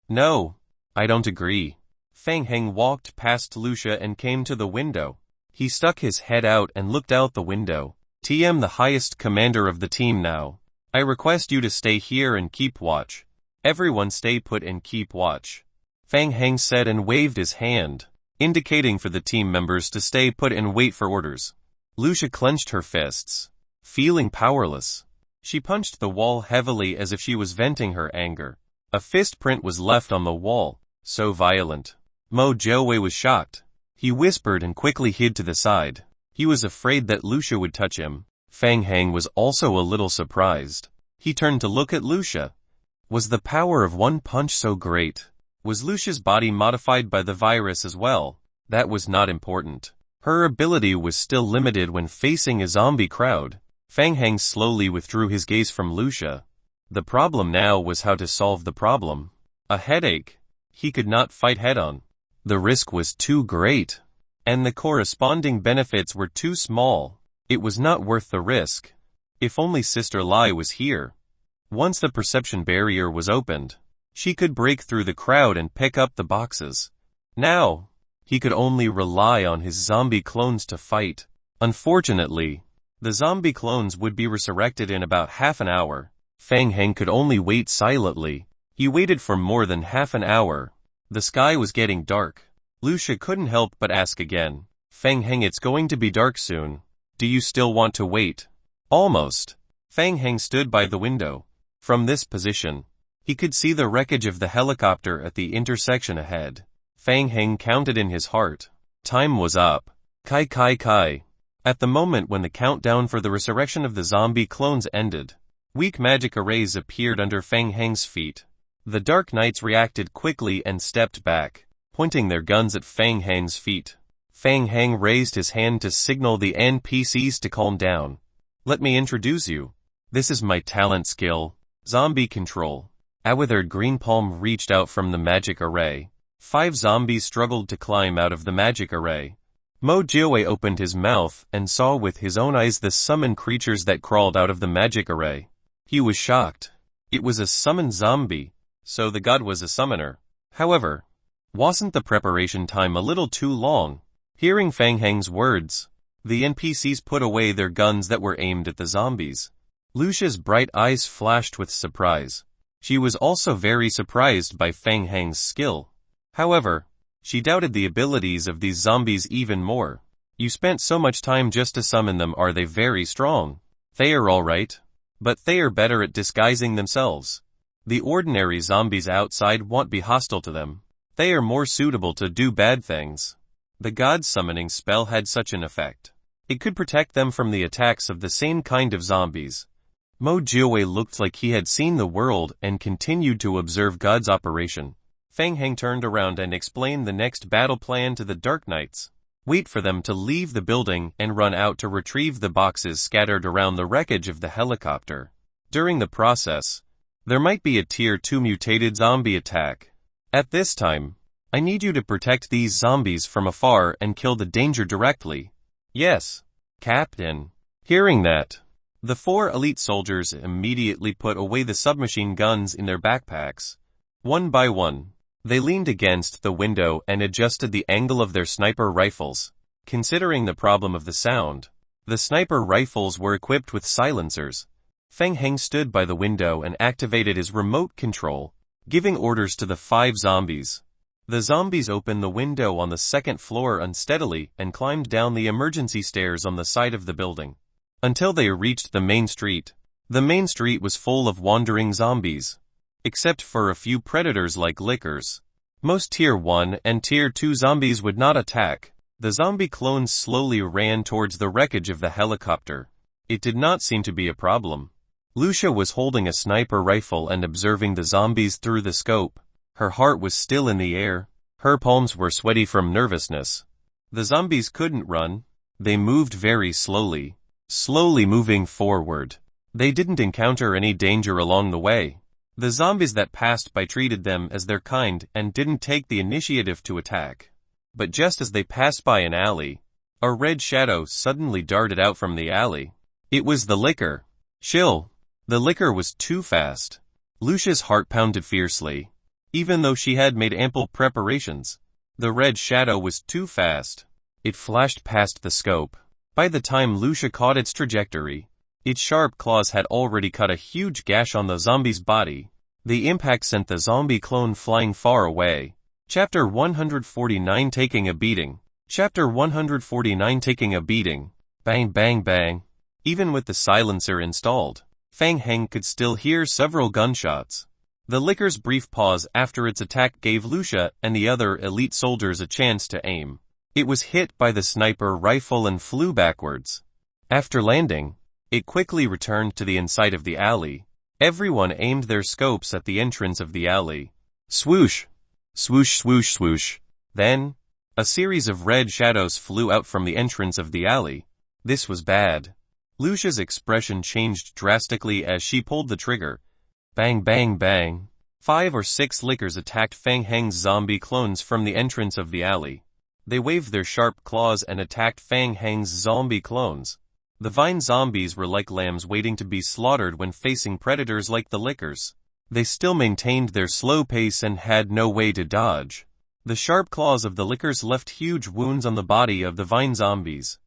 No, I don't agree. Feng Heng walked past Lucia and came to the window. He stuck his head out and looked out the window. TM, the highest commander of the team now. I request you to stay here and keep watch. Everyone stay put and keep watch. Feng Heng said and waved his hand, indicating for the team members to stay put and wait for orders. Lucia clenched her fists, feeling powerless. She punched the wall heavily as if she was venting her anger. A fist print was left on the wall, so violent. Mo Jiawei was shocked. He whispered and quickly hid to the side. He was afraid that Lucia would touch him. Feng Heng was also a little surprised. He turned to look at Lucia. Was the power of one punch so great? Was Lucia's body modified by the virus as well? That was not important. Her ability was still limited when facing a zombie crowd. Feng Heng slowly withdrew his gaze from Lucia. The problem now was how to solve the problem. A headache. He could not fight head-on. The risk was too great, and the corresponding benefits were too small. It was not worth the risk. If only Sister Lai was here. Once the perception barrier was opened, she could break through the crowd and pick up the boxes. Now, he could only rely on his zombie clones to fight. Unfortunately, the zombie clones would be resurrected in about half an hour. Feng Heng could only wait silently. He waited for more than half an hour. The sky was getting dark. Lucia couldn't help but ask again. Feng Heng, it's going to be dark soon. Do you still want to wait? Almost. Feng Heng stood by the window. From this position, he could see the wreckage of the helicopter at the intersection ahead. Feng Heng counted in his heart. Time was up. Kai kai kai. At the moment when the countdown for the resurrection of the zombie clones ended, weak magic arrays appeared under Feng Heng's feet. The Dark Knights reacted quickly and stepped back, pointing their guns at Feng Heng's feet. Feng Heng raised his hand to signal the NPCs to calm down. Let me introduce you. This is my talent skill, zombie control. A withered green palm reached out from the magic array. 5 zombies struggled to climb out of the magic array. Mo Jiawei opened his mouth and saw with his own eyes the summoned creatures that crawled out of the magic array. He was shocked. It was a summoned zombie, so the god was a summoner. However, wasn't the preparation time a little too long? Hearing Feng Heng's words, the NPCs put away their guns that were aimed at the zombies. Lucia's bright eyes flashed with surprise. She was also very surprised by Feng Heng's skill. However, she doubted the abilities of these zombies even more. You spent so much time just to summon them. Are they very strong? They are alright, but they are better at disguising themselves. The ordinary zombies outside won't be hostile to them. They are more suitable to do bad things. The god's summoning spell had such an effect. It could protect them from the attacks of the same kind of zombies. Mo Jiawei looked like he had seen the world and continued to observe God's operation. Feng Heng turned around and explained the next battle plan to the Dark Knights. Wait for them to leave the building and run out to retrieve the boxes scattered around the wreckage of the helicopter. During the process, there might be a Tier 2 mutated zombie attack. At this time, I need you to protect these zombies from afar and kill the danger directly. Yes, Captain. Hearing that, the 4 elite soldiers immediately put away the submachine guns in their backpacks. One by one, they leaned against the window and adjusted the angle of their sniper rifles. Considering the problem of the sound, the sniper rifles were equipped with silencers. Feng Heng stood by the window and activated his remote control, giving orders to the 5 zombies. The zombies opened the window on the 2nd floor unsteadily and climbed down the emergency stairs on the side of the building, until they reached the main street. The main street was full of wandering zombies, except for a few predators like lickers. Most Tier 1 and Tier 2 zombies would not attack. The zombie clones slowly ran towards the wreckage of the helicopter. It did not seem to be a problem. Lucia was holding a sniper rifle and observing the zombies through the scope. Her heart was still in the air. Her palms were sweaty from nervousness. The zombies couldn't run. They moved very slowly moving forward. They didn't encounter any danger along the way. The zombies that passed by treated them as their kind and didn't take the initiative to attack. But just as they passed by an alley, a red shadow suddenly darted out from the alley. It was the licker. Chill. The licker was too fast. Lucia's heart pounded fiercely. Even though she had made ample preparations, the red shadow was too fast. It flashed past the scope. By the time Lucia caught its trajectory, its sharp claws had already cut a huge gash on the zombie's body. The impact sent the zombie clone flying far away. Chapter 149 Taking a Beating. Chapter 149 Taking a Beating. Bang bang bang. Even with the silencer installed, Feng Heng could still hear several gunshots. The licker's brief pause after its attack gave Lucia and the other elite soldiers a chance to aim. It was hit by the sniper rifle and flew backwards. After landing, it quickly returned to the inside of the alley. Everyone aimed their scopes at the entrance of the alley. Swoosh! Swoosh swoosh swoosh. Then, a series of red shadows flew out from the entrance of the alley. This was bad. Lucia's expression changed drastically as she pulled the trigger. Bang bang bang. 5 or 6 lickers attacked Feng Heng's zombie clones from the entrance of the alley. They waved their sharp claws and attacked Feng Heng's zombie clones. The vine zombies were like lambs waiting to be slaughtered when facing predators like the lickers. They still maintained their slow pace and had no way to dodge. The sharp claws of the lickers left huge wounds on the body of the vine zombies.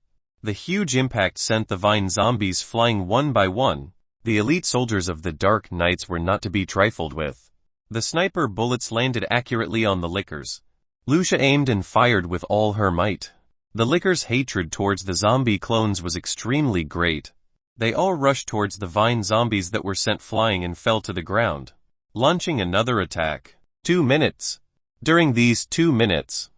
The huge impact sent the vine zombies flying one by one. The elite soldiers of the Dark Knights were not to be trifled with. The sniper bullets landed accurately on the lickers. Lucia aimed and fired with all her might. The lickers' hatred towards the zombie clones was extremely great. They all rushed towards the vine zombies that were sent flying and fell to the ground, launching another attack. 2 minutes. During these 2 minutes,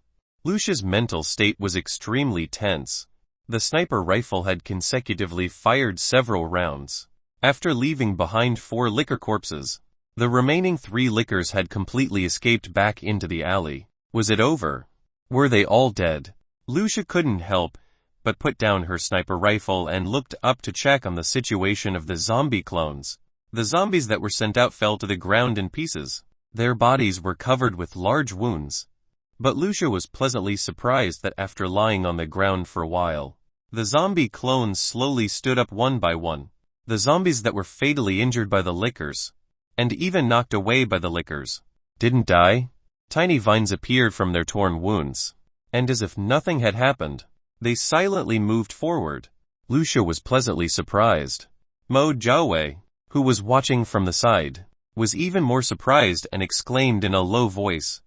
Lucia's mental state was extremely tense. The sniper rifle had consecutively fired several rounds. After leaving behind 4 licker corpses, the remaining 3 lickers had completely escaped back into the alley. Was it over? Were they all dead? Lucia couldn't help but put down her sniper rifle and looked up to check on the situation of the zombie clones. The zombies that were sent out fell to the ground in pieces. Their bodies were covered with large wounds. But Lucia was pleasantly surprised that after lying on the ground for a while, the zombie clones slowly stood up one by one. The zombies that were fatally injured by the lickers, and even knocked away by the lickers, didn't die. Tiny vines appeared from their torn wounds, and as if nothing had happened, they silently moved forward. Lucia was pleasantly surprised. Mo Jiawei, who was watching from the side, was even more surprised and exclaimed in a low voice,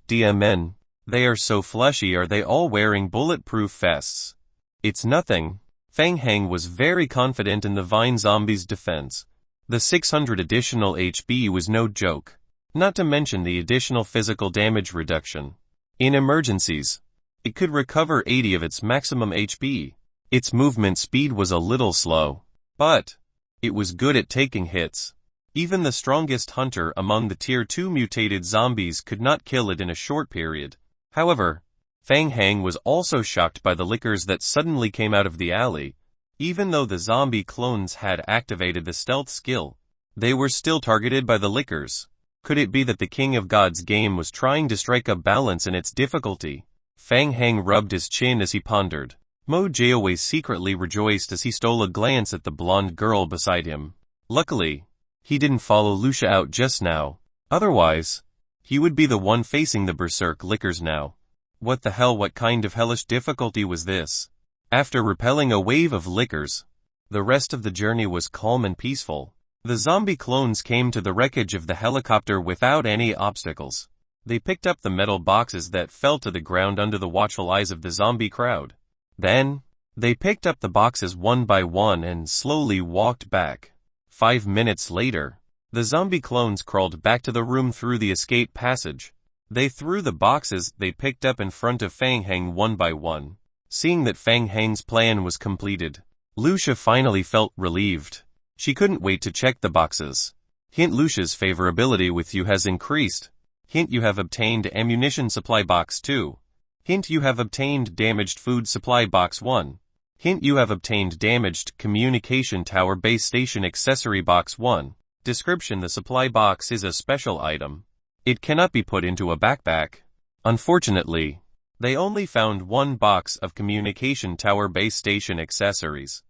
"Dear men, they are so fleshy. Are they all wearing bulletproof vests?" "It's nothing." Feng Heng was very confident in the vine zombies' defense. The 600 additional HP was no joke, not to mention the additional physical damage reduction. In emergencies, it could recover 80 of its maximum HP. Its movement speed was a little slow, but it was good at taking hits. Even the strongest hunter among the Tier 2 mutated zombies could not kill it in a short period. However, Feng Heng was also shocked by the lickers that suddenly came out of the alley. Even though the zombie clones had activated the stealth skill, they were still targeted by the lickers. Could it be that the King of God's game was trying to strike a balance in its difficulty? Feng Heng rubbed his chin as he pondered. Mo Jiawei secretly rejoiced as he stole a glance at the blonde girl beside him. Luckily, he didn't follow Lucia out just now. Otherwise, He would be the one facing the berserk lickers now. What the hell, what kind of hellish difficulty was this? After repelling a wave of lickers, the rest of the journey was calm and peaceful. The zombie clones came to the wreckage of the helicopter without any obstacles. They picked up the metal boxes that fell to the ground under the watchful eyes of the zombie crowd. Then, they picked up the boxes one by one and slowly walked back. 5 minutes later, the zombie clones crawled back to the room through the escape passage. They threw the boxes they picked up in front of Fang Hang one by one. Seeing that Fang Hang's plan was completed, Lucia finally felt relieved. She couldn't wait to check the boxes. Hint: Lucia's favorability with you has increased. Hint: you have obtained ammunition supply box 2. Hint: you have obtained damaged food supply box 1. Hint: you have obtained damaged communication tower base station accessory box 1. Description: the supply box is a special item. It cannot be put into a backpack. Unfortunately, they only found one box of communication tower base station accessories.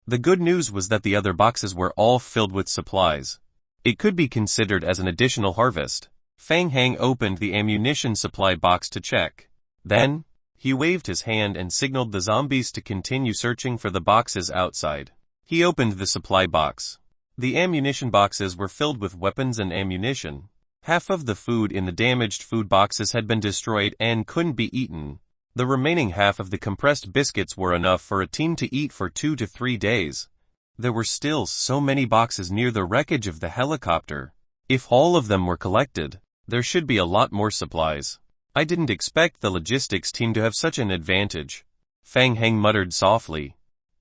The good news was that the other boxes were all filled with supplies. It could be considered as an additional harvest. Fang Hang opened the ammunition supply box to check. Then, he waved his hand and signaled the zombies to continue searching for the boxes outside. He opened the supply box. The ammunition boxes were filled with weapons and ammunition. Half of the food in the damaged food boxes had been destroyed and couldn't be eaten. The remaining half of the compressed biscuits were enough for a team to eat for 2 to 3 days. There were still so many boxes near the wreckage of the helicopter. If all of them were collected, there should be a lot more supplies. I didn't expect the logistics team to have such an advantage. Fang Hang muttered softly.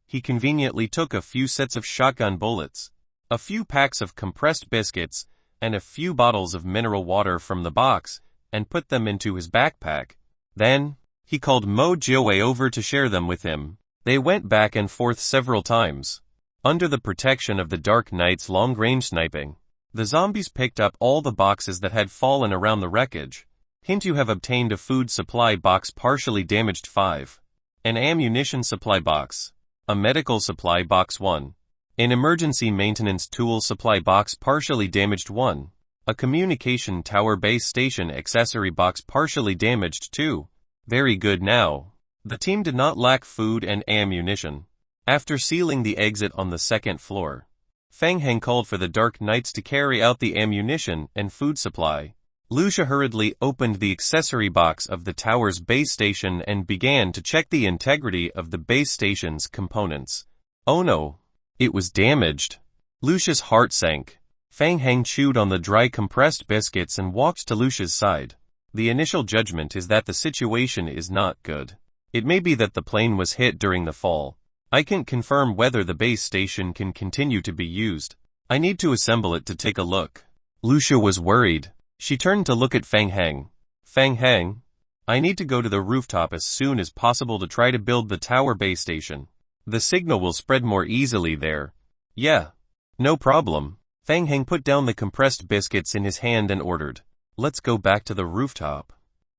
He conveniently took a few sets of shotgun bullets, a few packs of compressed biscuits, and a few bottles of mineral water from the box, and put them into his backpack. Then, he called Mo Jiawei over to share them with him. They went back and forth several times. Under the protection of the Dark Knight's long-range sniping, the zombies picked up all the boxes that had fallen around the wreckage. Hint: you have obtained a food supply box partially damaged 5. An ammunition supply box. A medical supply box 1. An emergency maintenance tool supply box partially damaged 1. A communication tower base station accessory box partially damaged 2. Very good. Now, the team did not lack food and ammunition. After sealing the exit on the second floor, Fang Hang called for the Dark Knights to carry out the ammunition and food supply. Lucia hurriedly opened the accessory box of the tower's base station and began to check the integrity of the base station's components. Oh no! It was damaged. Lucia's heart sank. Fang Hang chewed on the dry compressed biscuits and walked to Lucia's side. The initial judgment is that the situation is not good. It may be that the plane was hit during the fall. I can't confirm whether the base station can continue to be used. I need to assemble it to take a look. Lucia was worried. She turned to look at Fang Hang. Fang Hang, I need to go to the rooftop as soon as possible to try to build the tower base station. The signal will spread more easily there. Yeah. No problem. Fang Hang put down the compressed biscuits in his hand and ordered, "Let's go back to the rooftop."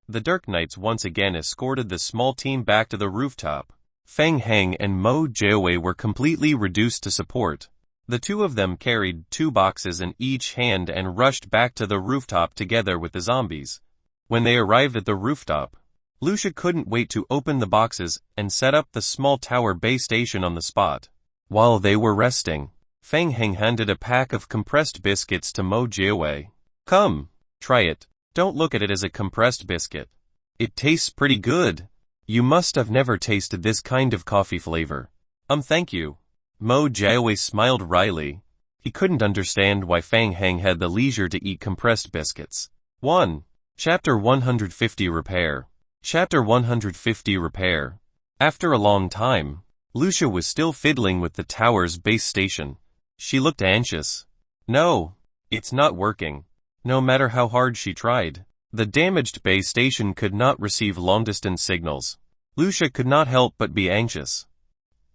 The Dark Knights once again escorted the small team back to the rooftop. Fang Hang and Mo Jiawei were completely reduced to support. The two of them carried 2 boxes in each hand and rushed back to the rooftop together with the zombies. When they arrived at the rooftop, Lucia couldn't wait to open the boxes and set up the small tower base station on the spot. While they were resting, Fang Hang handed a pack of compressed biscuits to Mo Jiawei. "Come, try it. Don't look at it as a compressed biscuit. It tastes pretty good. You must have never tasted this kind of coffee flavor." Thank you." Mo Jiawei smiled wryly. He couldn't understand why Fang Hang had the leisure to eat compressed biscuits. 1. Chapter 150 Repair. Chapter 150 Repair. After a long time, Lucia was still fiddling with the tower's base station. She looked anxious. No, it's not working. No matter how hard she tried, the damaged base station could not receive long-distance signals. Lucia could not help but be anxious.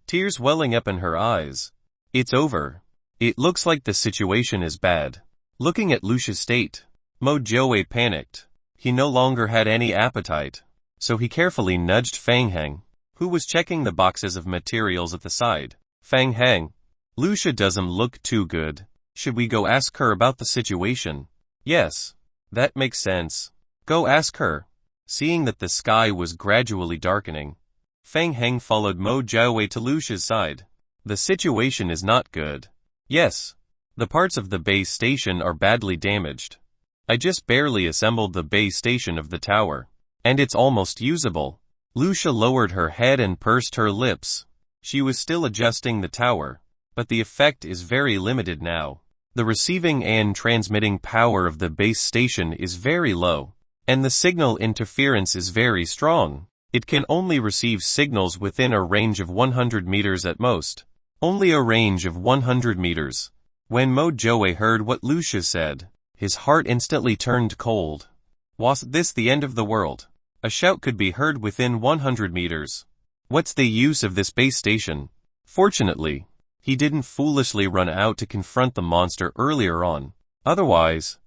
Tears welling up in her eyes. It's over. It looks like the situation is bad. Looking at Lucia's state, Mo Jiawei panicked. He no longer had any appetite, so he carefully nudged Fang Hang, who was checking the boxes of materials at the side. "Fang Hang, Lucia doesn't look too good. Should we go ask her about the situation?" "Yes. That makes sense. Go ask her. Seeing that the sky was gradually darkening, Feng Heng followed Mo Jiawei to Lucia's side. The situation is not good. Yes. The parts of the base station are badly damaged. I just barely assembled the base station of the tower. And it's almost usable. Lucia lowered her head and pursed her lips. She was still adjusting the tower, but the effect is very limited now. The receiving and transmitting power of the base station is very low, and the signal interference is very strong. It can only receive signals within a range of 100 meters at most. Only a range of 100 meters. When Mo Jiawei heard what Lucia said, his heart instantly turned cold. Was this the end of the world? A shout could be heard within 100 meters. What's the use of this base station? Fortunately, he didn't foolishly run out to confront the monster earlier on. Otherwise,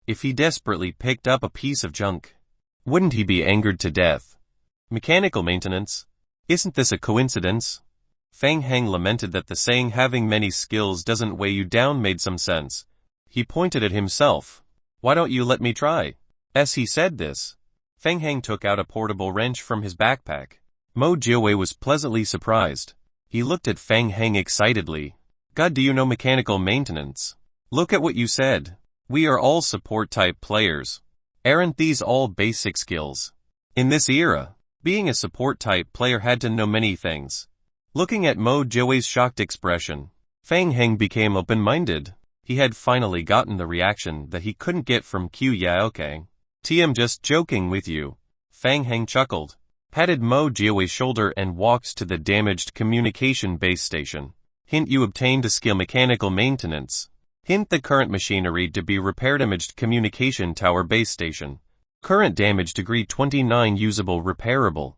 if he desperately picked up a piece of junk, wouldn't he be angered to death? Mechanical maintenance? Isn't this a coincidence? Feng Heng lamented that the saying having many skills doesn't weigh you down made some sense. He pointed at himself. Why don't you let me try? As he said this, Feng Heng took out a portable wrench from his backpack. Mo Jiawei was pleasantly surprised. He looked at Feng Heng excitedly. God, do you know mechanical maintenance? Look at what you said. We are all support-type players. Aren't these all basic skills? In this era, being a support-type player had to know many things. Looking at Mo Jiawei's shocked expression, Feng Heng became open-minded. He had finally gotten the reaction that he couldn't get from Qiu Yaokang. I'm just joking with you. Feng Heng chuckled, patted Mo Jiawei's shoulder and walked to the damaged communication base station. Hint, you obtained a skill mechanical maintenance. Hint, the current machinery to be repaired damaged communication tower base station. Current damage degree 29 usable repairable.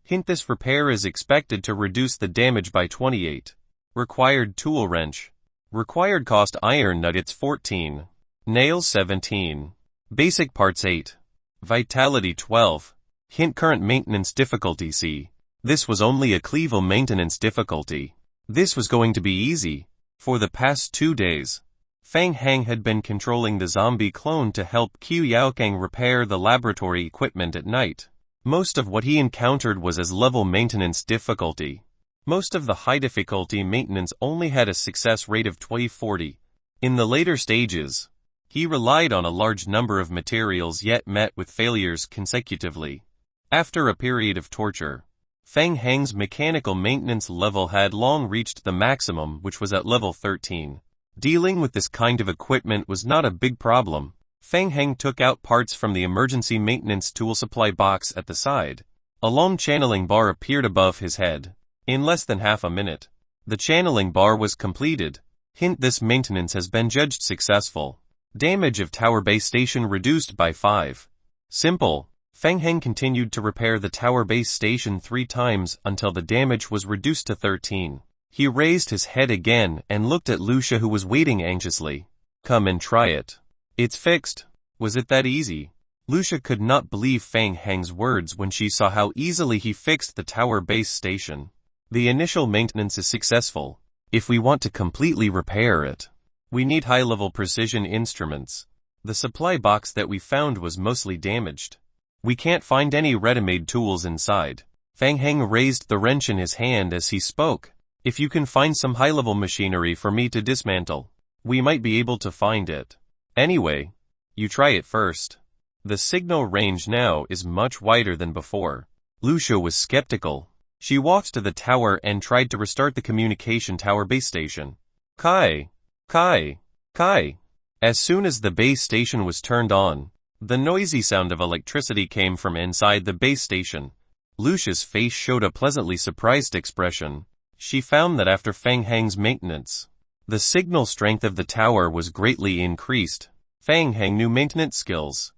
Hint, this repair is expected to reduce the damage by 28. Required tool wrench. Required cost iron nuggets 14. Nails 17. Basic parts 8. Vitality 12. Hint, current maintenance difficulty C. This was only a clevo maintenance difficulty. This was going to be easy. For the past 2 days, Feng Heng had been controlling the zombie clone to help Qiu Yaokang repair the laboratory equipment at night. Most of what he encountered was as level maintenance difficulty. Most of the high difficulty maintenance only had a success rate of 20-40. In the later stages, he relied on a large number of materials yet met with failures consecutively. After a period of torture, Feng Heng's mechanical maintenance level had long reached the maximum, which was at level 13. Dealing with this kind of equipment was not a big problem. Feng Heng took out parts from the emergency maintenance tool supply box at the side. A long channeling bar appeared above his head. In less than half a minute, the channeling bar was completed. Hint, this maintenance has been judged successful. Damage of tower base station reduced by 5. Simple. Feng Heng continued to repair the tower base station 3 times until the damage was reduced to 13. He raised his head again and looked at Lucia, who was waiting anxiously. Come and try it. It's fixed. Was it that easy? Lucia could not believe Feng Heng's words when she saw how easily he fixed the tower base station. The initial maintenance is successful. If we want to completely repair it, we need high-level precision instruments. The supply box that we found was mostly damaged. We can't find any ready-made tools inside. Feng Heng raised the wrench in his hand as he spoke. If you can find some high-level machinery for me to dismantle, we might be able to find it. Anyway, you try it first. The signal range now is much wider than before. Lucia was skeptical. She walked to the tower and tried to restart the communication tower base station. Kai! Kai! Kai! As soon as the base station was turned on, the noisy sound of electricity came from inside the base station. Lucia's face showed a pleasantly surprised expression. She found that after Feng Heng's maintenance, the signal strength of the tower was greatly increased. Feng Heng knew maintenance skills.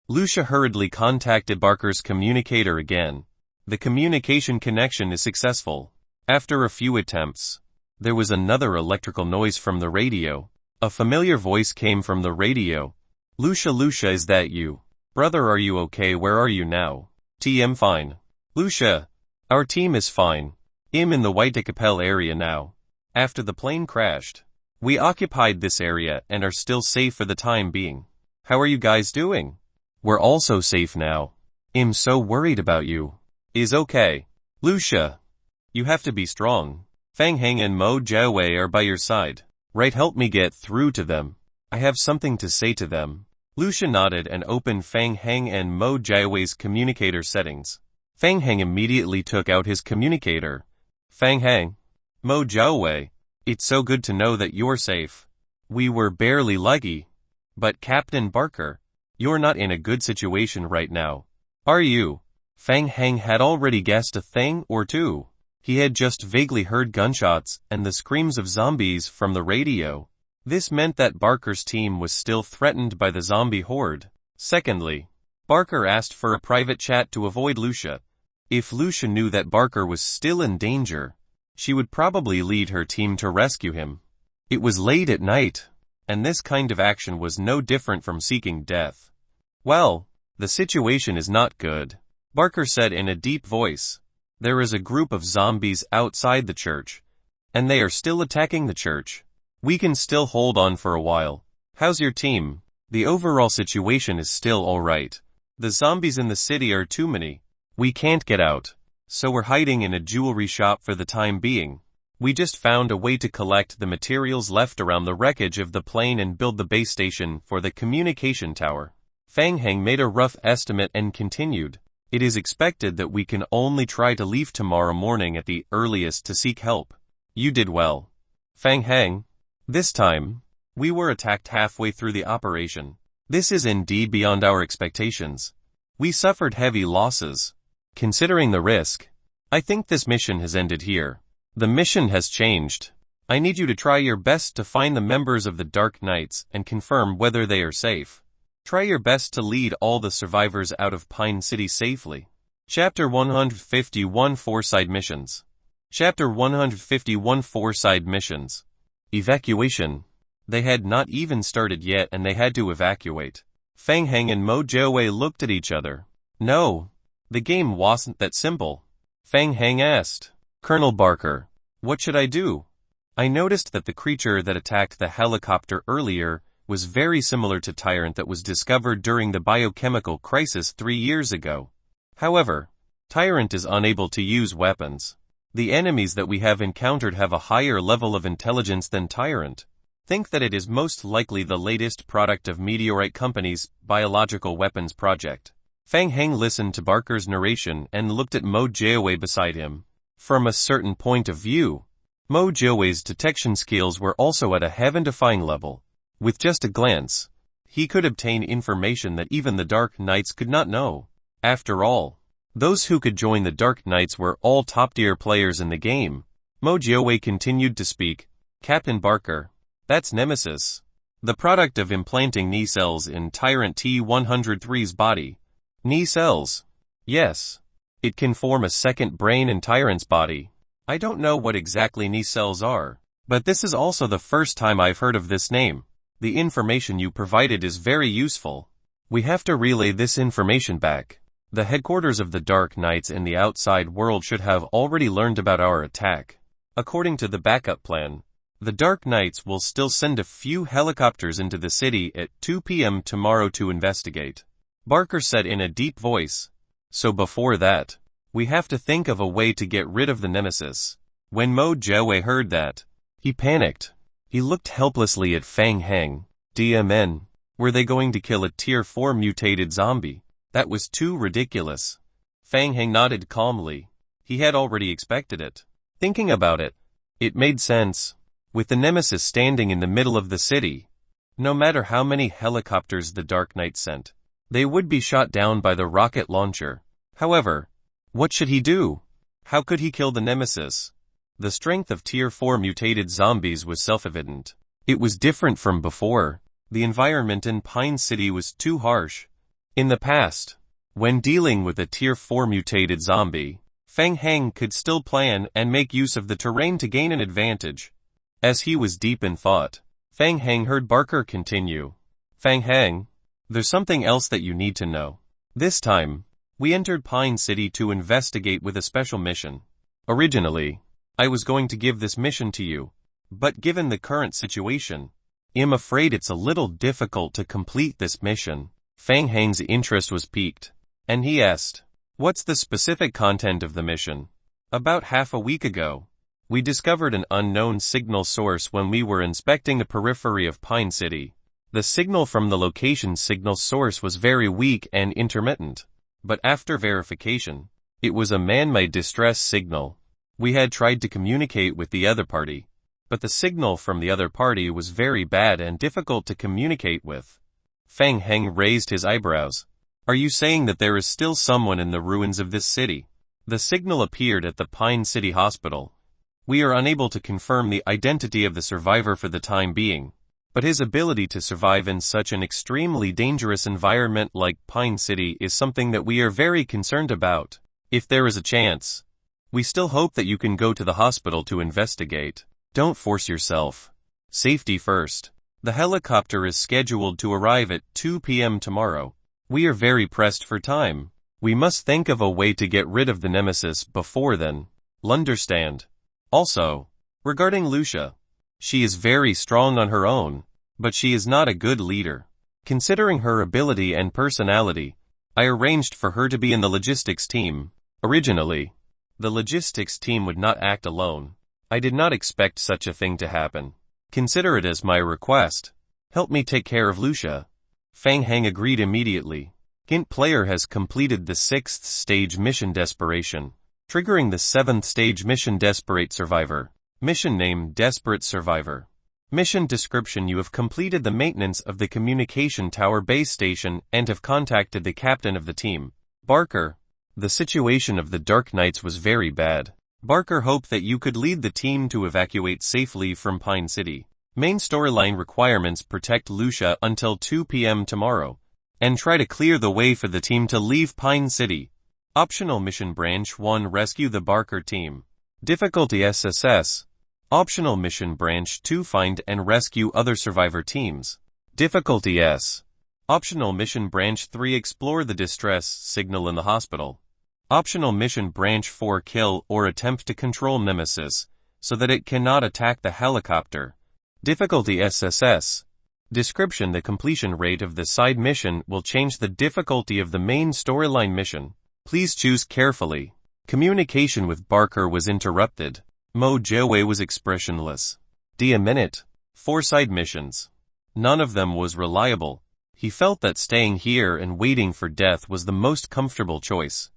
Lucia hurriedly contacted Barker's communicator again. The communication connection is successful. After a few attempts, there was another electrical noise from the radio. A familiar voice came from the radio. Lucia, is that you? Brother, are you okay? Where are you now? Fine. Lucia, our team is fine. I'm in the Whitekapel area now. After the plane crashed, we occupied this area and are still safe for the time being. How are you guys doing? We're also safe now. I'm so worried about you. Is okay. Lucia. You have to be strong. Fang Heng and Mo Jiawei are by your side. Right, help me get through to them. I have something to say to them. Lucia nodded and opened Fang Heng and Mo Jiawei's communicator settings. Fang Heng immediately took out his communicator. Fang Heng. Mo Jiawei. It's so good to know that you're safe. We were barely lucky. But Captain Barker, you're not in a good situation right now. Are you? Fang Heng had already guessed a thing or two. He had just vaguely heard gunshots and the screams of zombies from the radio. This meant that Barker's team was still threatened by the zombie horde. Secondly, Barker asked for a private chat to avoid Lucia. If Lucia knew that Barker was still in danger, she would probably lead her team to rescue him. It was late at night, and this kind of action was no different from seeking death. Well, the situation is not good, Barker said in a deep voice. There is a group of zombies outside the church, and they are still attacking the church. We can still hold on for a while. How's your team? The overall situation is still alright. The zombies in the city are too many. We can't get out, so we're hiding in a jewelry shop for the time being. We just found a way to collect the materials left around the wreckage of the plane and build the base station for the communication tower. Fang Heng made a rough estimate and continued. It is expected that we can only try to leave tomorrow morning at the earliest to seek help. You did well. Fang Heng. This time, we were attacked halfway through the operation. This is indeed beyond our expectations. We suffered heavy losses. Considering the risk, I think this mission has ended here. The mission has changed. I need you to try your best to find the members of the Dark Knights and confirm whether they are safe. Try your best to lead all the survivors out of Pine City safely. Chapter 151 Four-Side Missions. Chapter 151 Four-Side Missions. Evacuation. They had not even started yet and they had to evacuate. Fang Heng and Mo Jiawei looked at each other. No, the game wasn't that simple. Fang Heng asked, Colonel Barker, what should I do? I noticed that the creature that attacked the helicopter earlier was very similar to Tyrant that was discovered during the biochemical crisis 3 years ago. However, Tyrant is unable to use weapons. The enemies that we have encountered have a higher level of intelligence than Tyrant. Think that it is most likely the latest product of Meteorite Company's biological weapons project. Fang Heng listened to Barker's narration and looked at Mo Jiawei beside him. From a certain point of view, Mo Jiawei's detection skills were also at a heaven-defying level. With just a glance, he could obtain information that even the Dark Knights could not know. After all, those who could join the Dark Knights were all top-tier players in the game. Mo Jiawei continued to speak. Captain Barker, that's Nemesis. The product of implanting knee cells in Tyrant T-103's body. Knee cells? Yes. It can form a second brain in Tyrant's body. I don't know what exactly knee cells are, but this is also the first time I've heard of this name. The information you provided is very useful. We have to relay this information back. The headquarters of the Dark Knights in the outside world should have already learned about our attack. According to the backup plan, the Dark Knights will still send a few helicopters into the city at 2 p.m. tomorrow to investigate. Barker said in a deep voice. So before that, we have to think of a way to get rid of the Nemesis. When Mo Jiawei heard that, he panicked. He looked helplessly at Fang Heng. DMN, were they going to kill a Tier 4 mutated zombie? That was too ridiculous. Fang Heng nodded calmly. He had already expected it. Thinking about it, it made sense. With the Nemesis standing in the middle of the city, no matter how many helicopters the Dark Knight sent, they would be shot down by the rocket launcher. However, what should he do? How could he kill the Nemesis? The strength of Tier 4 mutated zombies was self-evident. It was different from before. The environment in Pine City was too harsh. In the past, when dealing with a Tier 4 mutated zombie, Fang Heng could still plan and make use of the terrain to gain an advantage. As he was deep in thought, Fang Heng heard Barker continue. Fang Heng, there's something else that you need to know. This time, we entered Pine City to investigate with a special mission. Originally, I was going to give this mission to you, but given the current situation, I'm afraid it's a little difficult to complete this mission. Fang Hang's interest was piqued, and he asked, "What's the specific content of the mission?" "About half a week ago, we discovered an unknown signal source when we were inspecting the periphery of Pine City. The signal from the location signal source was very weak and intermittent, but after verification, it was a man-made distress signal. We had tried to communicate with the other party, but the signal from the other party was very bad and difficult to communicate with." Fang Hang raised his eyebrows. "Are you saying that there is still someone in the ruins of this city?" "The signal appeared at the Pine City Hospital. We are unable to confirm the identity of the survivor for the time being, but his ability to survive in such an extremely dangerous environment like Pine City is something that we are very concerned about. If there is a chance, we still hope that you can go to the hospital to investigate. Don't force yourself. Safety first. The helicopter is scheduled to arrive at 2 p.m. tomorrow. We are very pressed for time. We must think of a way to get rid of the nemesis before then. Understand? Also, regarding Lucia, she is very strong on her own, but she is not a good leader. Considering her ability and personality, I arranged for her to be in the logistics team. Originally, the logistics team would not act alone. I did not expect such a thing to happen. Consider it as my request. Help me take care of Lucia." Fang Hang agreed immediately. Hint player has completed the 6th stage mission Desperation, triggering the 7th stage mission Desperate Survivor. Mission name Desperate Survivor. Mission description: you have completed the maintenance of the communication tower base station and have contacted the captain of the team, Barker. The situation of the Dark Knights was very bad. Barker hoped that you could lead the team to evacuate safely from Pine City. Main storyline requirements: protect Lucia until 2 p.m. tomorrow, and try to clear the way for the team to leave Pine City. Optional mission branch 1: rescue the Barker team. Difficulty SSS. Optional mission branch 2: find and rescue other survivor teams. Difficulty S. Optional mission branch 3: explore the distress signal in the hospital. Optional mission branch 4: kill or attempt to control Nemesis, so that it cannot attack the helicopter. Difficulty SSS. Description: the completion rate of the side mission will change the difficulty of the main storyline mission. Please choose carefully. Communication with Barker was interrupted. Mo Jiawei was expressionless. A minute. 4 side missions. None of them was reliable. He felt that staying here and waiting for death was the most comfortable choice.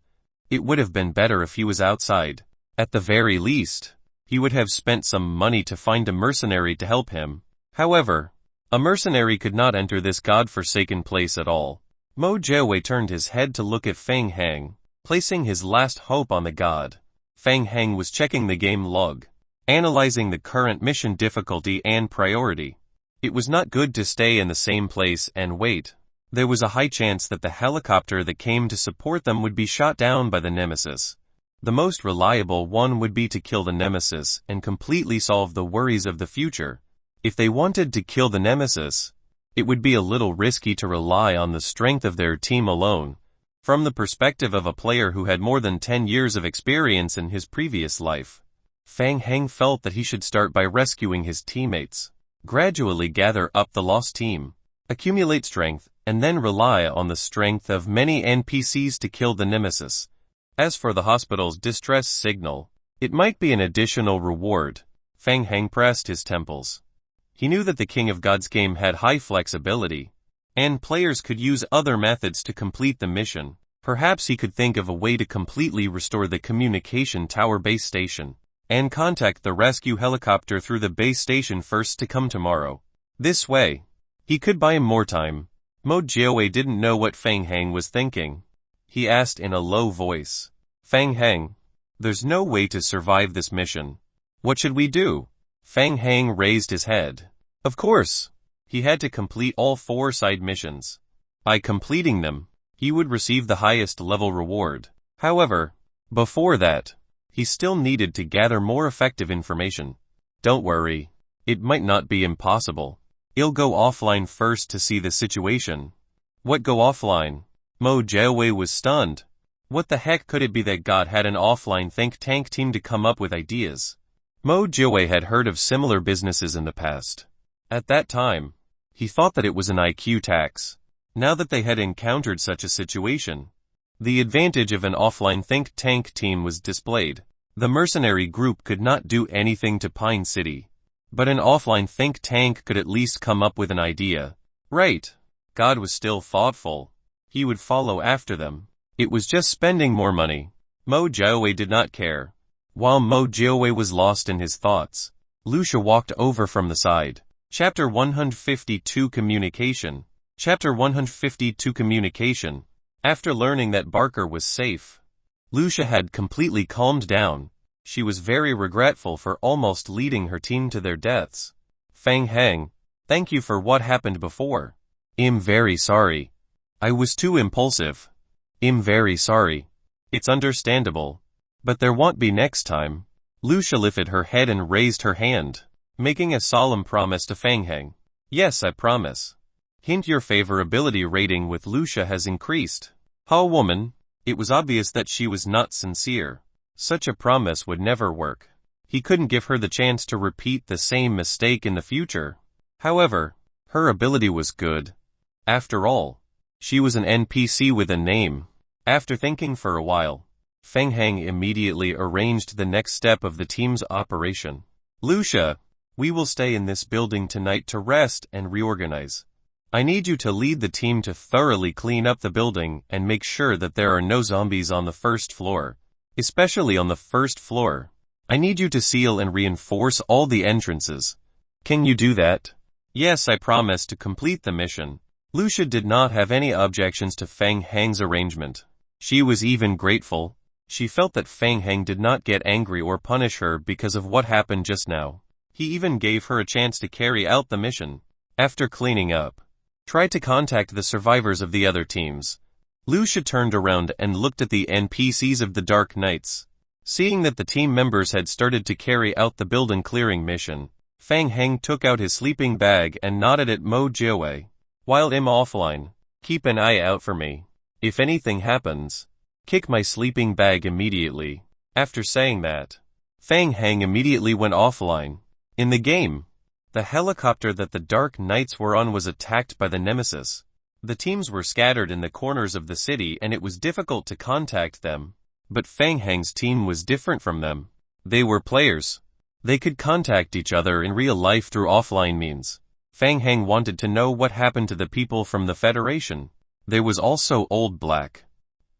It would have been better if he was outside. At the very least, he would have spent some money to find a mercenary to help him. However, a mercenary could not enter this god-forsaken place at all. Mo Jiawei turned his head to look at Fang Hang, placing his last hope on the god. Fang Hang was checking the game log, analyzing the current mission difficulty and priority. It was not good to stay in the same place and wait. There was a high chance that the helicopter that came to support them would be shot down by the nemesis. The most reliable one would be to kill the nemesis and completely solve the worries of the future. If they wanted to kill the nemesis, it would be a little risky to rely on the strength of their team alone. From the perspective of a player who had more than 10 years of experience in his previous life, Fang Hang felt that he should start by rescuing his teammates, gradually gather up the lost team, accumulate strength, and then rely on the strength of many NPCs to kill the nemesis. As for the hospital's distress signal, it might be an additional reward. Fang Hang pressed his temples. He knew that the King of Gods game had high flexibility, and players could use other methods to complete the mission. Perhaps he could think of a way to completely restore the communication tower base station, and contact the rescue helicopter through the base station first to come tomorrow. This way, he could buy him more time. Mo Jiawei didn't know what Fang Hang was thinking. He asked in a low voice, "Fang Hang, there's no way to survive this mission. What should we do?" Fang Hang raised his head. Of course, he had to complete all 4 side missions. By completing them, he would receive the highest level reward. However, before that, he still needed to gather more effective information. Don't worry, it might not be impossible. I'll go offline first to see the situation. What go offline? Mo Jiawei was stunned. What the heck could it be that God had an offline think tank team to come up with ideas? Mo Jiawei had heard of similar businesses in the past, At that time, he thought that it was an IQ tax. Now that they had encountered such a situation, the advantage of an offline think tank team was displayed. The mercenary group could not do anything to Pine City, but an offline think tank could at least come up with an idea. Right. God was still thoughtful. He would follow after them. It was just spending more money. Mo Jiawei did not care. While Mo Jiawei was lost in his thoughts, Lucia walked over from the side. Chapter 152 Communication. Chapter 152 Communication. After learning that Barker was safe, Lucia had completely calmed down. She was very regretful for almost leading her team to their deaths. Fang Hang, thank you for what happened before. I'm very sorry. I was too impulsive. I'm very sorry. It's understandable. But there won't be next time. Lucia lifted her head and raised her hand, making a solemn promise to Fang Hang. Yes, I promise. Hint your favorability rating with Lucia has increased. Ha woman. It was obvious that she was not sincere. Such a promise would never work. He couldn't give her the chance to repeat the same mistake in the future. However, her ability was good. After all, she was an NPC with a name. After thinking for a while, Fang Hang immediately arranged the next step of the team's operation. Lucia, we will stay in this building tonight to rest and reorganize. I need you to lead the team to thoroughly clean up the building and make sure that there are no zombies on the first floor. Especially on the first floor. I need you to seal and reinforce all the entrances. Can you do that? Yes, I promise to complete the mission. Lucia did not have any objections to Fang Hang's arrangement. She was even grateful. She felt that Fang Hang did not get angry or punish her because of what happened just now. He even gave her a chance to carry out the mission. After cleaning up, try to contact the survivors of the other teams. Lucia turned around and looked at the NPCs of the Dark Knights. Seeing that the team members had started to carry out the building clearing mission, Fang Hang took out his sleeping bag and nodded at Mo Jiawei. While I'm offline, keep an eye out for me. If anything happens, kick my sleeping bag immediately. After saying that, Fang Hang immediately went offline. In the game, the helicopter that the Dark Knights were on was attacked by the Nemesis. The teams were scattered in the corners of the city and it was difficult to contact them. But Fang Hang's team was different from them. They were players. They could contact each other in real life through offline means. Fang Hang wanted to know what happened to the people from the Federation. There was also Old Black.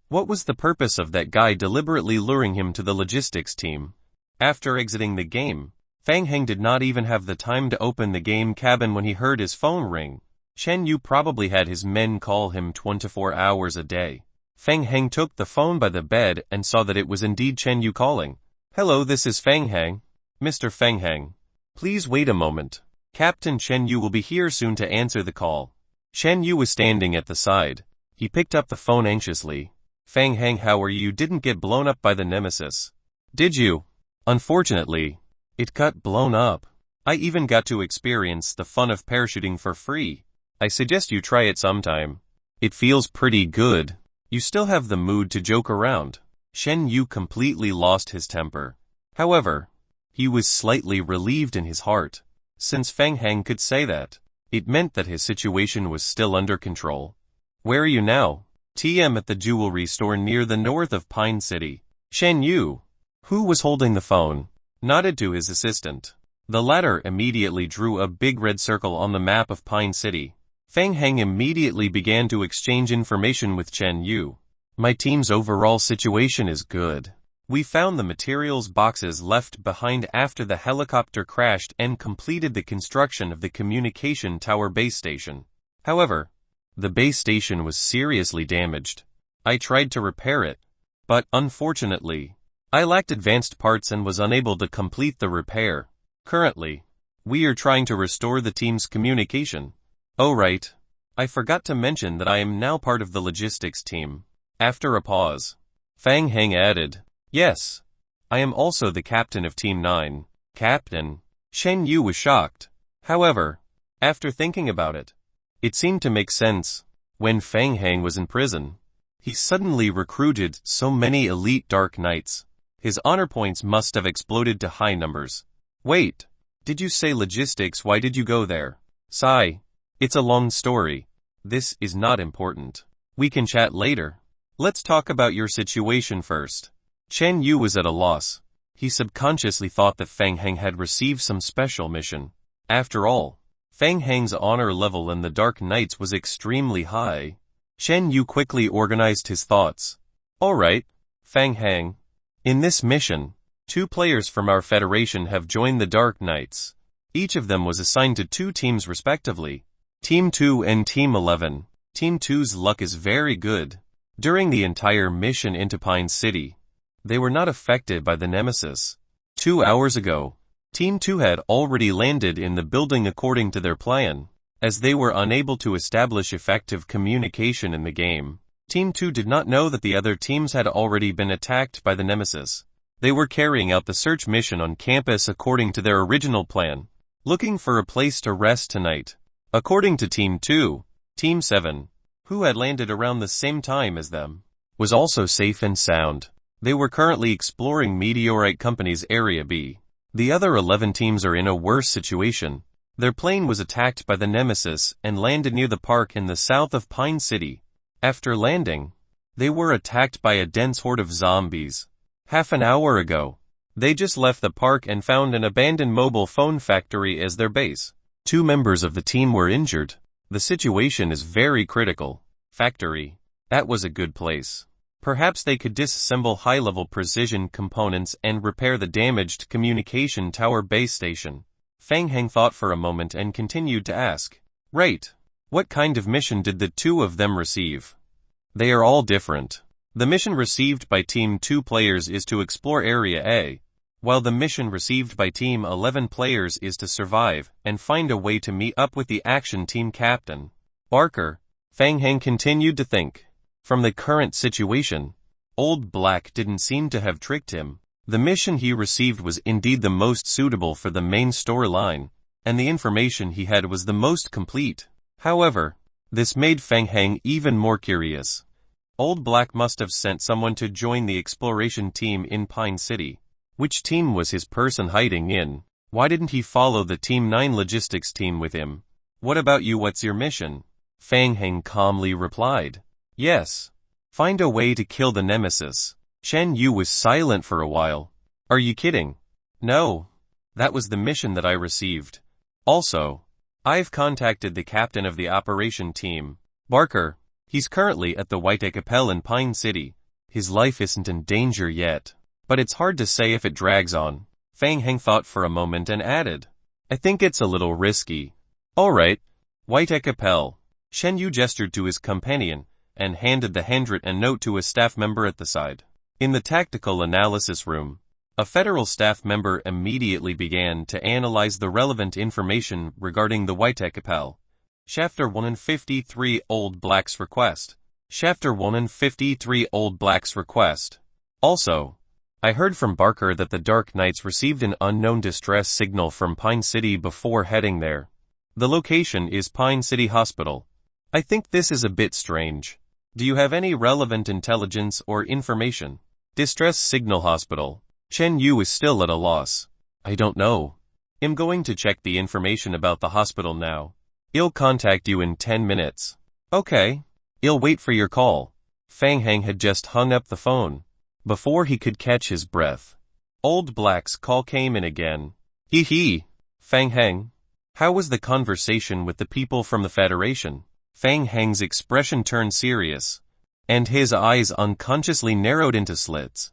What was the purpose of that guy deliberately luring him to the logistics team? After exiting the game, Fang Hang did not even have the time to open the game cabin when he heard his phone ring. Chen Yu probably had his men call him 24 hours a day. Fang Hang took the phone by the bed and saw that it was indeed Chen Yu calling. Hello, this is Fang Hang. Mr. Fang Hang. Please wait a moment. Captain Chen Yu will be here soon to answer the call. Chen Yu was standing at the side. He picked up the phone anxiously. Fang Hang, how are you? You didn't get blown up by the Nemesis, did you? Unfortunately, it got blown up. I even got to experience the fun of parachuting for free. I suggest you try it sometime. It feels pretty good. You still have the mood to joke around. Shen Yu completely lost his temper. However, he was slightly relieved in his heart. Since Fang Hang could say that, it meant that his situation was still under control. Where are you now? TM at the jewelry store near the north of Pine City. Shen Yu, who was holding the phone, nodded to his assistant. The latter immediately drew a big red circle on the map of Pine City. Fang Hang immediately began to exchange information with Chen Yu. My team's overall situation is good. We found the materials boxes left behind after the helicopter crashed and completed the construction of the communication tower base station. However, the base station was seriously damaged. I tried to repair it, but unfortunately, I lacked advanced parts and was unable to complete the repair. Currently, we are trying to restore the team's communication. Oh right, I forgot to mention that I am now part of the logistics team. After a pause, Fang Hang added, yes, I am also the captain of Team 9. Captain? Shen Yu was shocked. However, after thinking about it, it seemed to make sense. When Fang Hang was in prison, he suddenly recruited so many elite Dark Knights. His honor points must have exploded to high numbers. Wait, did you say logistics? Why did you go there? Sigh. It's a long story. This is not important. We can chat later. Let's talk about your situation first. Chen Yu was at a loss. He subconsciously thought that Fang Heng had received some special mission. After all, Fang Heng's honor level in the Dark Knights was extremely high. Chen Yu quickly organized his thoughts. Alright, Fang Heng. In this mission, 2 players from our federation have joined the Dark Knights. Each of them was assigned to 2 teams respectively. Team 2 and Team 11. Team 2's luck is very good. During the entire mission into Pine City, they were not affected by the Nemesis. 2 hours ago, Team 2 had already landed in the building according to their plan. As they were unable to establish effective communication in the game, Team 2 did not know that the other teams had already been attacked by the Nemesis. They were carrying out the search mission on campus according to their original plan, looking for a place to rest tonight. According to Team 2, Team 7, who had landed around the same time as them, was also safe and sound. They were currently exploring Meteorite Company's Area B. The other 11 teams are in a worse situation. Their plane was attacked by the Nemesis and landed near the park in the south of Pine City. After landing, they were attacked by a dense horde of zombies. Half an hour ago, they just left the park and found an abandoned mobile phone factory as their base. 2 members of the team were injured. The situation is very critical. Factory. That was a good place. Perhaps they could disassemble high-level precision components and repair the damaged communication tower base station. Fang Heng thought for a moment and continued to ask. Right. What kind of mission did the 2 of them receive? They are all different. The mission received by Team 2 players is to explore Area A, while the mission received by Team 11 players is to survive and find a way to meet up with the action team captain. Barker. Fang Heng continued to think. From the current situation, Old Black didn't seem to have tricked him. The mission he received was indeed the most suitable for the main storyline, and the information he had was the most complete. However, this made Fang Heng even more curious. Old Black must have sent someone to join the exploration team in Pine City. Which team was his person hiding in? Why didn't he follow the Team 9 logistics team with him? What about you? What's your mission? Fang Heng calmly replied. Yes. Find a way to kill the Nemesis. Chen Yu was silent for a while. Are you kidding? No. That was the mission that I received. Also, I've contacted the captain of the operation team, Barker. He's currently at the White Capel in Pine City. His life isn't in danger yet, but it's hard to say if it drags on. Fang Heng thought for a moment and added, I think it's a little risky. Alright. White Capel. Chen Yu gestured to his companion and handed the handwritten note to a staff member at the side. In the tactical analysis room, a federal staff member immediately began to analyze the relevant information regarding the White Capel. Chapter 153 Old Black's Request. Chapter 153 Old Black's Request. Also, I heard from Barker that the Dark Knights received an unknown distress signal from Pine City before heading there. The location is Pine City Hospital. I think this is a bit strange. Do you have any relevant intelligence or information? Distress Signal Hospital. Chen Yu is still at a loss. I don't know. I'm going to check the information about the hospital now. I'll contact you in 10 minutes. Okay. I'll wait for your call. Fang Heng had just hung up the phone before he could catch his breath. Old Black's call came in again. Hee hee. Fang Heng. How was the conversation with the people from the Federation? Fang Heng's expression turned serious, and his eyes unconsciously narrowed into slits.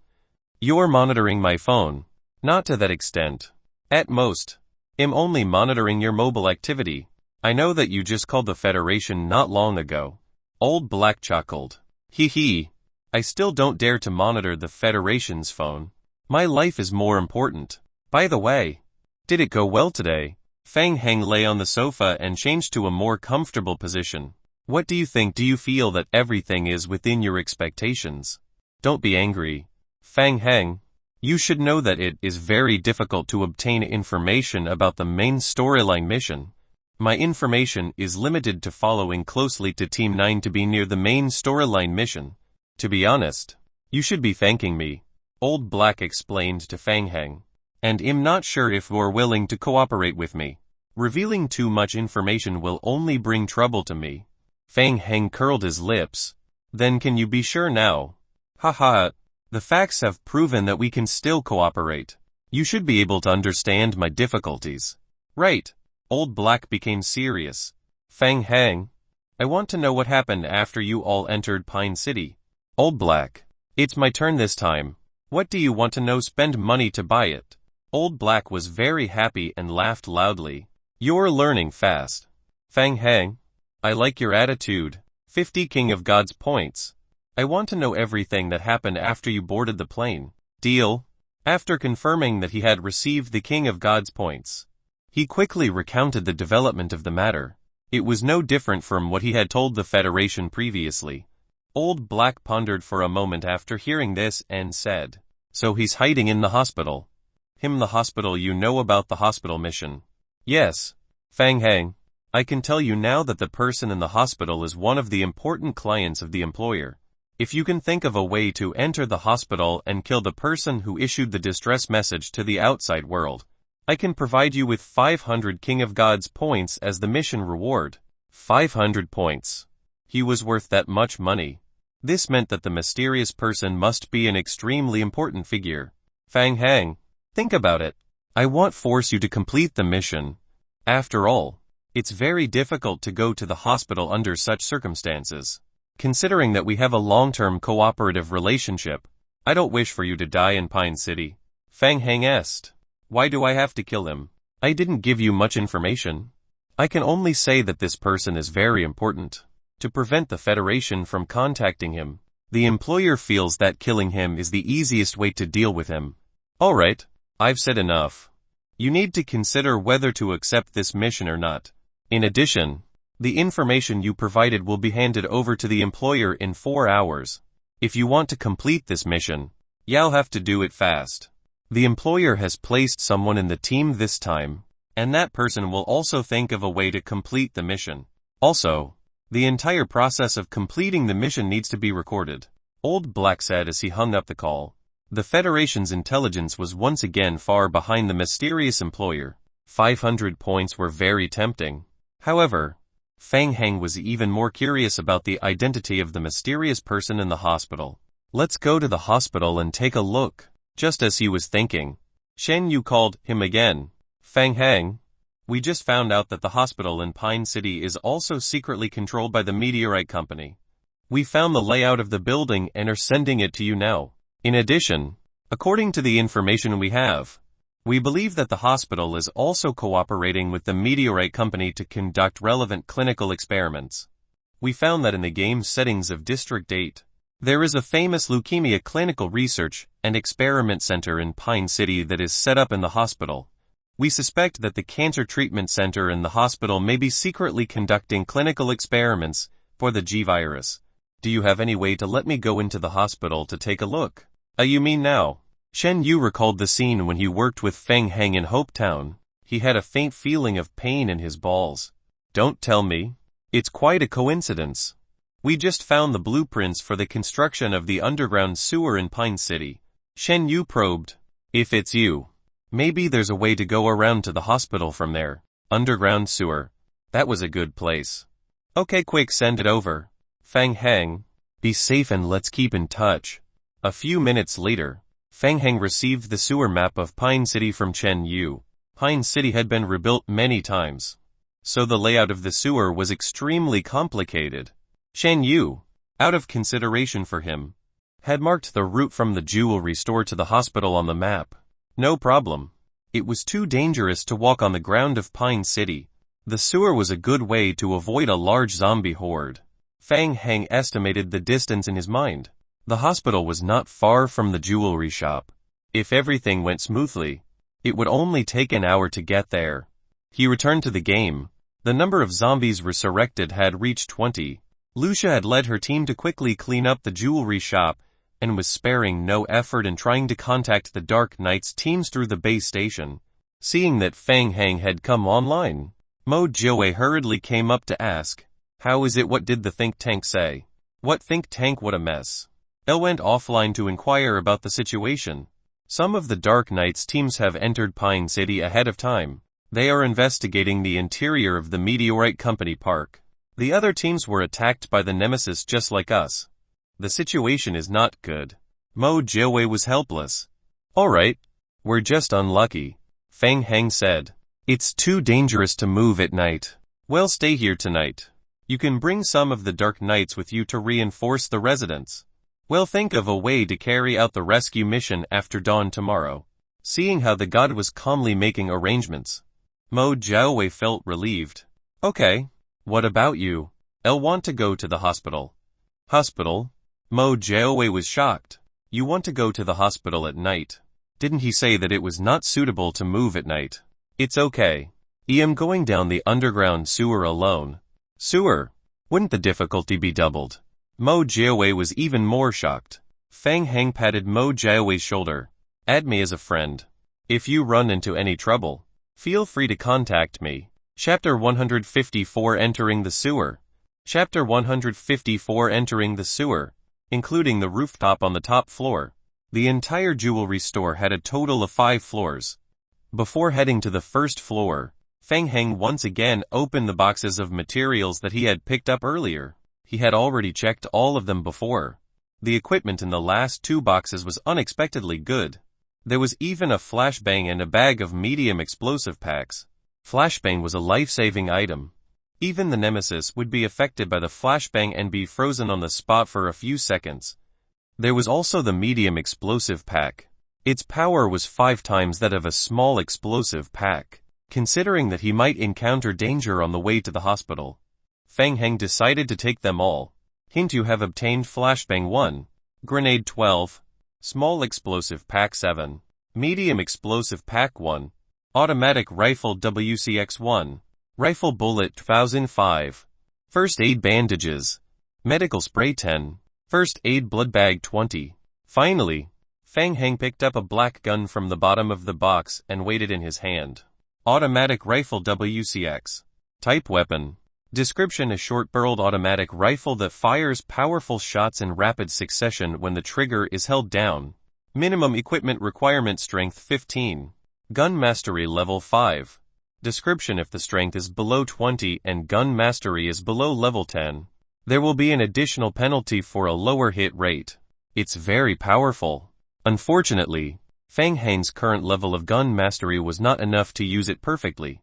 You're monitoring my phone. Not to that extent. At most, I'm only monitoring your mobile activity. I know that you just called the Federation not long ago. Old Black chuckled. Hee hee. I still don't dare to monitor the Federation's phone. My life is more important. By the way, did it go well today? Fang Heng lay on the sofa and changed to a more comfortable position. What do you think? Do you feel that everything is within your expectations? Don't be angry. Fang Heng, you should know that it is very difficult to obtain information about the main storyline mission. My information is limited to following closely to Team 9 to be near the main storyline mission. To be honest, you should be thanking me, Old Black explained to Fang Heng. And I'm not sure if you're willing to cooperate with me. Revealing too much information will only bring trouble to me. Fang Heng curled his lips. Then can you be sure now? Haha. The facts have proven that we can still cooperate. You should be able to understand my difficulties. Right. Old Black became serious. Fang Heng, I want to know what happened after you all entered Pine City. Old Black, it's my turn this time. What do you want to know? Spend money to buy it. Old Black was very happy and laughed loudly. You're learning fast. Fang Heng, I like your attitude. 50 King of God's points. I want to know everything that happened after you boarded the plane. Deal. After confirming that he had received the King of God's points, he quickly recounted the development of the matter. It was no different from what he had told the Federation previously. Old Black pondered for a moment after hearing this and said, So he's hiding in the hospital. The hospital. You know about the hospital mission? Yes. Fang Heng, I can tell you now that the person in the hospital is one of the important clients of the employer. If you can think of a way to enter the hospital and kill the person who issued the distress message to the outside world, I can provide you with 500 King of God's points as the mission reward. 500 points. He was worth that much money. This meant that the mysterious person must be an extremely important figure. Fang Heng, think about it. I won't force you to complete the mission. After all, it's very difficult to go to the hospital under such circumstances. Considering that we have a long-term cooperative relationship, I don't wish for you to die in Pine City. Fang Heng asked, Why do I have to kill him? I didn't give you much information. I can only say that this person is very important. To prevent the Federation from contacting him, the employer feels that killing him is the easiest way to deal with him. Alright, I've said enough. You need to consider whether to accept this mission or not. In addition, the information you provided will be handed over to the employer in 4 hours. If you want to complete this mission, you'll have to do it fast. The employer has placed someone in the team this time, and that person will also think of a way to complete the mission. Also, the entire process of completing the mission needs to be recorded. Old Black said as he hung up the call. The Federation's intelligence was once again far behind the mysterious employer. 500 points were very tempting. However, Fang Heng was even more curious about the identity of the mysterious person in the hospital. Let's go to the hospital and take a look. Just as he was thinking, Shen Yu called him again. Fang Heng, we just found out that the hospital in Pine City is also secretly controlled by the Meteorite Company. We found the layout of the building and are sending it to you now. In addition, according to the information we have, we believe that the hospital is also cooperating with the Meteorite Company to conduct relevant clinical experiments. We found that in the game settings of District 8, there is a famous leukemia clinical research and experiment center in Pine City that is set up in the hospital. We suspect that the cancer treatment center in the hospital may be secretly conducting clinical experiments for the G-virus. Do you have any way to let me go into the hospital to take a look? You mean now? Shen Yu recalled the scene when he worked with Fang Heng in Hope Town. He had a faint feeling of pain in his balls. Don't tell me. It's quite a coincidence. We just found the blueprints for the construction of the underground sewer in Pine City. Shen Yu probed. If it's you, maybe there's a way to go around to the hospital from there. Underground sewer. That was a good place. Okay, quick, send it over. Fang Heng, be safe and let's keep in touch. A few minutes later, Fang Heng received the sewer map of Pine City from Chen Yu. Pine City had been rebuilt many times, so the layout of the sewer was extremely complicated. Chen Yu, out of consideration for him, had marked the route from the jewelry store to the hospital on the map. No problem. It was too dangerous to walk on the ground of Pine City. The sewer was a good way to avoid a large zombie horde. Fang Heng estimated the distance in his mind. The hospital was not far from the jewelry shop. If everything went smoothly, it would only take an hour to get there. He returned to the game. The number of zombies resurrected had reached 20. Lucia had led her team to quickly clean up the jewelry shop and was sparing no effort in trying to contact the Dark Knight's teams through the base station. Seeing that Fang Heng had come online, Mo Jiawei hurriedly came up to ask, How is it? What did the think tank say? What think tank? What a mess. Elle went offline to inquire about the situation. Some of the Dark Knight's teams have entered Pine City ahead of time. They are investigating the interior of the Meteorite Company Park. The other teams were attacked by the Nemesis just like us. The situation is not good. Mo Jiawei was helpless. Alright. We're just unlucky, Feng Heng said. It's too dangerous to move at night. Well, stay here tonight. You can bring some of the Dark Knights with you to reinforce the residents. We'll think of a way to carry out the rescue mission after dawn tomorrow. Seeing how the god was calmly making arrangements, Mo Jiawei felt relieved. Okay. What about you? I'll want to go to the hospital. Hospital? Mo Jiawei was shocked. You want to go to the hospital at night? Didn't he say that it was not suitable to move at night? It's okay. I am going down the underground sewer alone. Sewer? Wouldn't the difficulty be doubled? Mo Jiawei was even more shocked. Feng Heng patted Mo Jiawei's shoulder. Add me as a friend. If you run into any trouble, feel free to contact me. Chapter 154 Entering the Sewer. Chapter 154 Entering the Sewer, including the rooftop on the top floor. The entire jewelry store had a total of 5 floors. Before heading to the first floor, Feng Heng once again opened the boxes of materials that he had picked up earlier. He had already checked all of them before. The equipment in the last 2 boxes was unexpectedly good. There was even a flashbang and a bag of medium explosive packs. Flashbang was a life-saving item. Even the Nemesis would be affected by the flashbang and be frozen on the spot for a few seconds. There was also the medium explosive pack. Its power was 5 times that of a small explosive pack. Considering that he might encounter danger on the way to the hospital, Feng Heng decided to take them all. Hint: you have obtained Flashbang 1, Grenade 12, Small Explosive Pack 7, Medium Explosive Pack 1, Automatic Rifle WCX 1, Rifle Bullet 2005, First Aid Bandages, Medical Spray 10, First Aid Blood Bag 20. Finally, Feng Heng picked up a black gun from the bottom of the box and weighed it in his hand. Automatic Rifle WCX. Type Weapon. Description: a short-barreled automatic rifle that fires powerful shots in rapid succession when the trigger is held down. Minimum equipment requirement: strength 15. Gun mastery level 5. Description: if the strength is below 20 and gun mastery is below level 10, there will be an additional penalty for a lower hit rate. It's very powerful. Unfortunately, Feng Heng's current level of gun mastery was not enough to use it perfectly.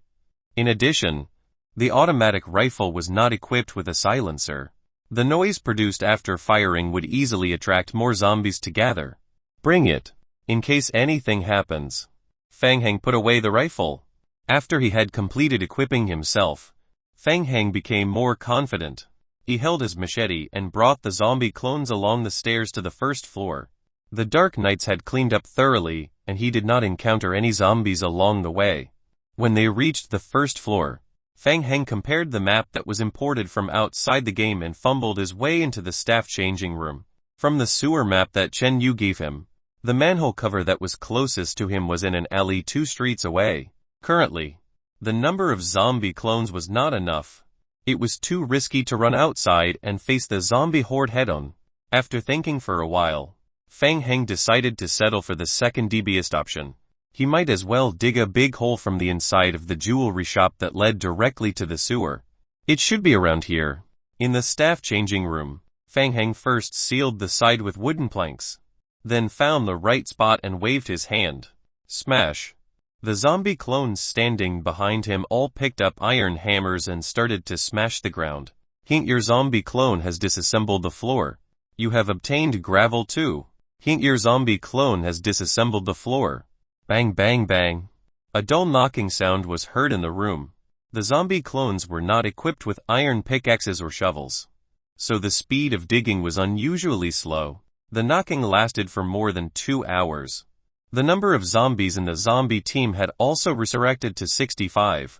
In addition, the automatic rifle was not equipped with a silencer. The noise produced after firing would easily attract more zombies to gather. Bring it, in case anything happens. Feng Heng put away the rifle. After he had completed equipping himself, Feng Heng became more confident. He held his machete and brought the zombie clones along the stairs to the first floor. The Dark Knights had cleaned up thoroughly, and he did not encounter any zombies along the way. When they reached the first floor, Feng Heng compared the map that was imported from outside the game and fumbled his way into the staff changing room. From the sewer map that Chen Yu gave him, the manhole cover that was closest to him was in an alley 2 streets away. Currently, the number of zombie clones was not enough. It was too risky to run outside and face the zombie horde head-on. After thinking for a while, Feng Heng decided to settle for the second devious option. He might as well dig a big hole from the inside of the jewelry shop that led directly to the sewer. It should be around here. In the staff changing room, Feng Heng first sealed the side with wooden planks, then found the right spot and waved his hand. Smash! The zombie clones standing behind him all picked up iron hammers and started to smash the ground. Hint: your zombie clone has disassembled the floor. You have obtained gravel too. Hint: your zombie clone has disassembled the floor. Bang bang bang. A dull knocking sound was heard in the room. The zombie clones were not equipped with iron pickaxes or shovels, so the speed of digging was unusually slow. The knocking lasted for more than 2 hours. The number of zombies in the zombie team had also resurrected to 65.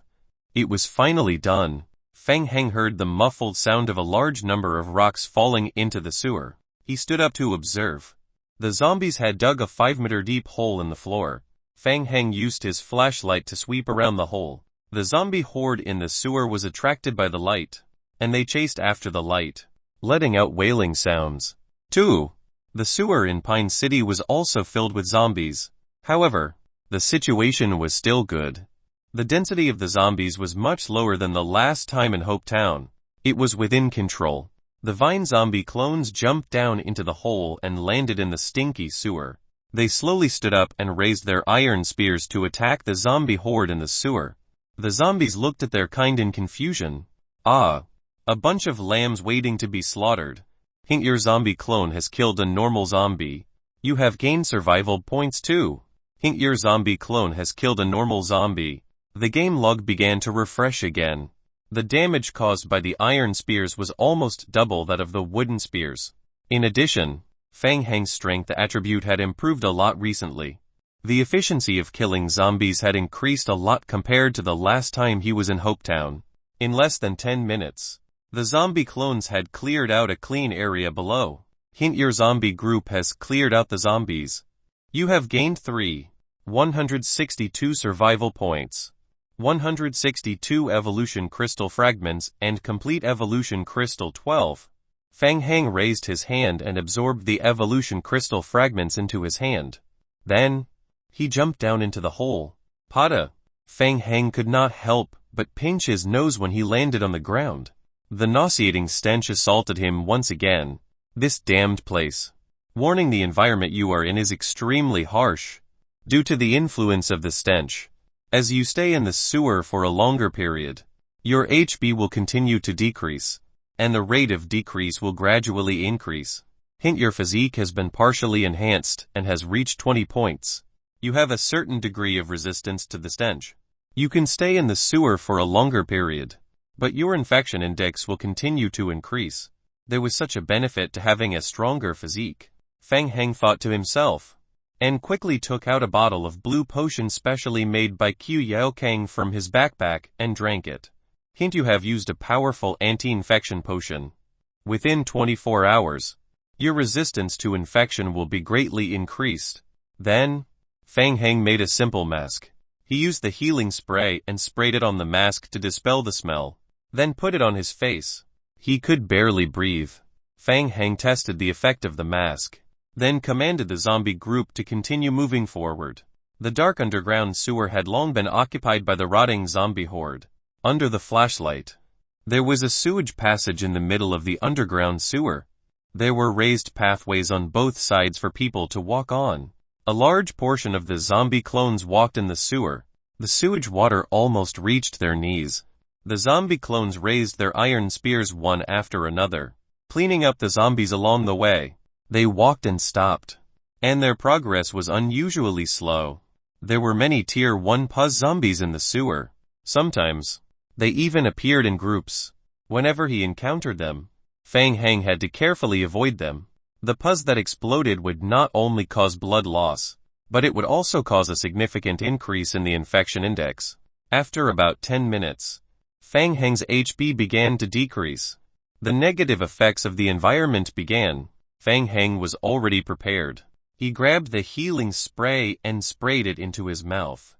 It was finally done. Feng Heng heard the muffled sound of a large number of rocks falling into the sewer. He stood up to observe. The zombies had dug a 5-meter deep hole in the floor. Feng Heng used his flashlight to sweep around the hole. The zombie horde in the sewer was attracted by the light, and they chased after the light, letting out wailing sounds. 2. The sewer in Pine City was also filled with zombies. However, the situation was still good. The density of the zombies was much lower than the last time in Hope Town. It was within control. The Vine zombie clones jumped down into the hole and landed in the stinky sewer. They slowly stood up and raised their iron spears to attack the zombie horde in the sewer. The zombies looked at their kind in confusion. Ah, a bunch of lambs waiting to be slaughtered. Hint: your zombie clone has killed a normal zombie. You have gained survival points too. Hint: your zombie clone has killed a normal zombie. The game log began to refresh again. The damage caused by the iron spears was almost double that of the wooden spears. In addition, Fang Heng's strength attribute had improved a lot recently. The efficiency of killing zombies had increased a lot compared to the last time he was in Hope Town. In less than 10 minutes, the zombie clones had cleared out a clean area below. Hint: your zombie group has cleared out the zombies. You have gained 162 survival points, 162 evolution crystal fragments, and complete evolution crystal 12. Fang Heng raised his hand and absorbed the evolution crystal fragments into his hand. Then, he jumped down into the hole. Pada! Fang Heng could not help but pinch his nose when he landed on the ground. The nauseating stench assaulted him once again. This damned place. Warning: the environment you are in is extremely harsh. Due to the influence of the stench, as you stay in the sewer for a longer period, your HP will continue to decrease, and the rate of decrease will gradually increase. Hint: your physique has been partially enhanced and has reached 20 points. You have a certain degree of resistance to the stench. You can stay in the sewer for a longer period, but your infection index will continue to increase. There was such a benefit to having a stronger physique. Fang Heng thought to himself, and quickly took out a bottle of blue potion specially made by Qiu Yaokang from his backpack and drank it. Hint: you have used a powerful anti-infection potion. Within 24 hours, your resistance to infection will be greatly increased. Then, Fang Heng made a simple mask. He used the healing spray and sprayed it on the mask to dispel the smell, then put it on his face. He could barely breathe. Fang Heng tested the effect of the mask, then commanded the zombie group to continue moving forward. The dark underground sewer had long been occupied by the rotting zombie horde. Under the flashlight, there was a sewage passage in the middle of the underground sewer. There were raised pathways on both sides for people to walk on. A large portion of the zombie clones walked in the sewer. The sewage water almost reached their knees. The zombie clones raised their iron spears one after another, cleaning up the zombies along the way. They walked and stopped, and their progress was unusually slow. There were many Tier 1 puzz zombies in the sewer. Sometimes, they even appeared in groups. Whenever he encountered them, Fang Heng had to carefully avoid them. The puzz that exploded would not only cause blood loss, but it would also cause a significant increase in the infection index. After about 10 minutes, Fang Heng's HP began to decrease. The negative effects of the environment began. Fang Heng was already prepared. He grabbed the healing spray and sprayed it into his mouth.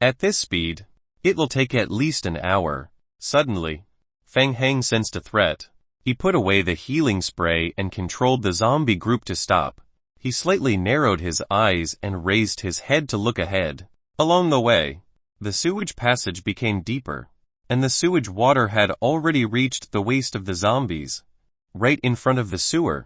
At this speed, it will take at least an hour. Suddenly, Fang Heng sensed a threat. He put away the healing spray and controlled the zombie group to stop. He slightly narrowed his eyes and raised his head to look ahead. Along the way, the sewage passage became deeper, and the sewage water had already reached the waist of the zombies. Right in front of the sewer,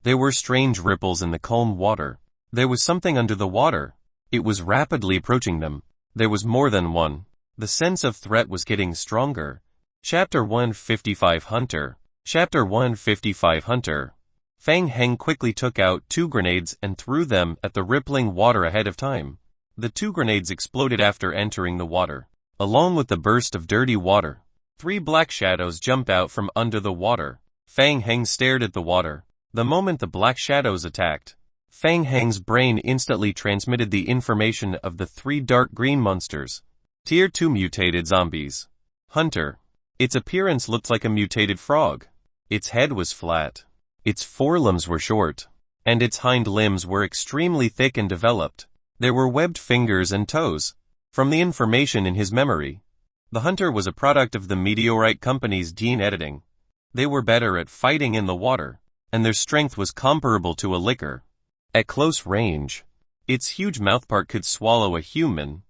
there were strange ripples in the calm water. There was something under the water. It was rapidly approaching them. There was more than one. The sense of threat was getting stronger. Chapter 155 Hunter. Chapter 155 Hunter. Fang Heng quickly took out 2 grenades and threw them at the rippling water ahead of time. The 2 grenades exploded after entering the water. Along with the burst of dirty water, 3 black shadows jumped out from under the water. Fang Heng stared at the water. The moment the black shadows attacked, Fang Heng's brain instantly transmitted the information of the 3 dark green monsters. Tier 2 mutated zombies. Hunter. Its appearance looked like a mutated frog. Its head was flat. Its forelimbs were short, and its hind limbs were extremely thick and developed. There were webbed fingers and toes. From the information in his memory, the hunter was a product of the Meteorite Company's gene editing. They were better at fighting in the water, and their strength was comparable to a licker. At close range, its huge mouthpart could swallow a human.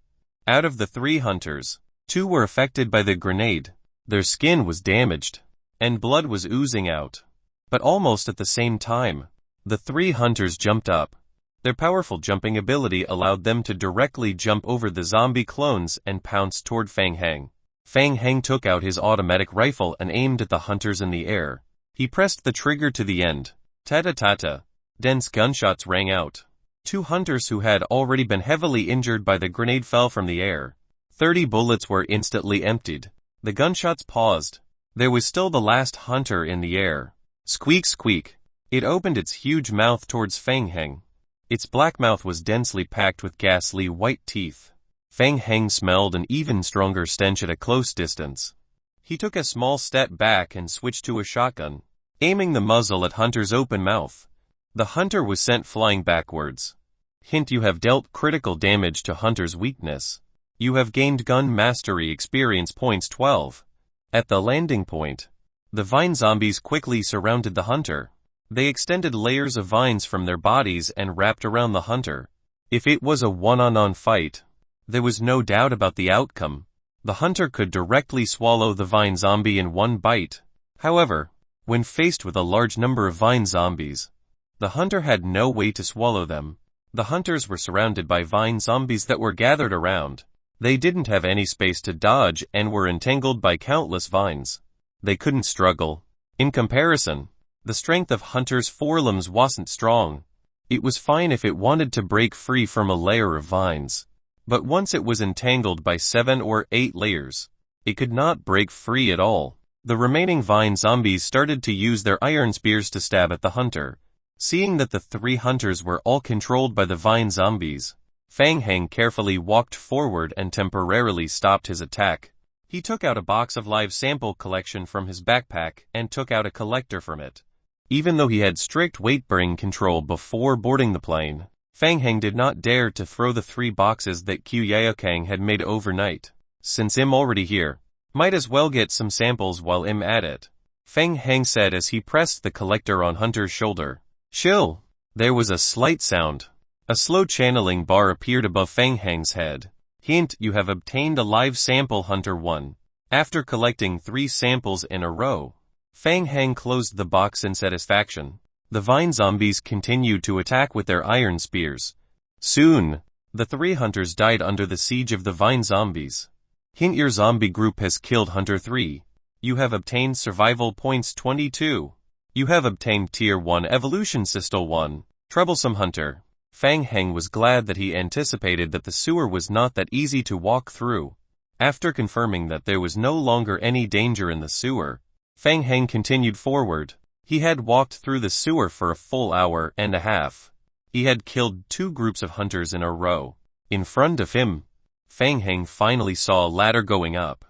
Out of the 3 hunters, Two were affected by the grenade. Their skin was damaged, and blood was oozing out. But almost at the same time, the 3 hunters jumped up. Their powerful jumping ability allowed them to directly jump over the zombie clones and pounce toward Fang Hang. Fang Hang took out his automatic rifle and aimed at the hunters in the air. He pressed the trigger to the end. Ta-ta-ta-ta. Dense gunshots rang out. 2 hunters who had already been heavily injured by the grenade fell from the air. 30 bullets were instantly emptied. The gunshots paused. There was still the last hunter in the air. Squeak squeak. It opened its huge mouth towards Fang Hang. Its black mouth was densely packed with ghastly white teeth. Fang Hang smelled an even stronger stench at a close distance. He took a small step back and switched to a shotgun, aiming the muzzle at Hunter's open mouth. The hunter was sent flying backwards. Hint: you have dealt critical damage to Hunter's weakness. You have gained gun mastery experience points 12. At the landing point, the vine zombies quickly surrounded the hunter. They extended layers of vines from their bodies and wrapped around the hunter. If it was a one-on-one fight, there was no doubt about the outcome. The hunter could directly swallow the vine zombie in one bite. However, when faced with a large number of vine zombies, the hunter had no way to swallow them. The hunters were surrounded by vine zombies that were gathered around. They didn't have any space to dodge and were entangled by countless vines. They couldn't struggle. In comparison, the strength of Hunter's forelimbs wasn't strong. It was fine if it wanted to break free from a layer of vines. But once it was entangled by 7 or 8 layers, it could not break free at all. The remaining vine zombies started to use their iron spears to stab at the hunter. Seeing that the 3 hunters were all controlled by the vine zombies, Fang Hang carefully walked forward and temporarily stopped his attack. He took out a box of live sample collection from his backpack and took out a collector from it. Even though he had strict weight-bearing control before boarding the plane, Fang Hang did not dare to throw the 3 boxes that Qiu Yaokang had made overnight. Since I'm already here, might as well get some samples while I'm at it, Fang Hang said as he pressed the collector on Hunter's shoulder. Chill. There was a slight sound. A slow channeling bar appeared above Fang Hang's head. Hint: you have obtained a live sample, Hunter 1. After collecting 3 samples in a row, Fang Hang closed the box in satisfaction. The vine zombies continued to attack with their iron spears. Soon, the 3 hunters died under the siege of the vine zombies. Hint: your zombie group has killed Hunter 3. You have obtained survival points 22. You have obtained Tier 1 Evolution System 1. Troublesome Hunter. Fang Hang was glad that he anticipated that the sewer was not that easy to walk through. After confirming that there was no longer any danger in the sewer, Fang Hang continued forward. He had walked through the sewer for a full hour and a half. He had killed 2 groups of hunters in a row. In front of him, Fang Hang finally saw a ladder going up.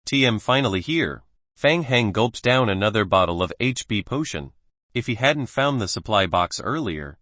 TM finally here. Fang Hang gulped down another bottle of HP potion. If he hadn't found the supply box earlier,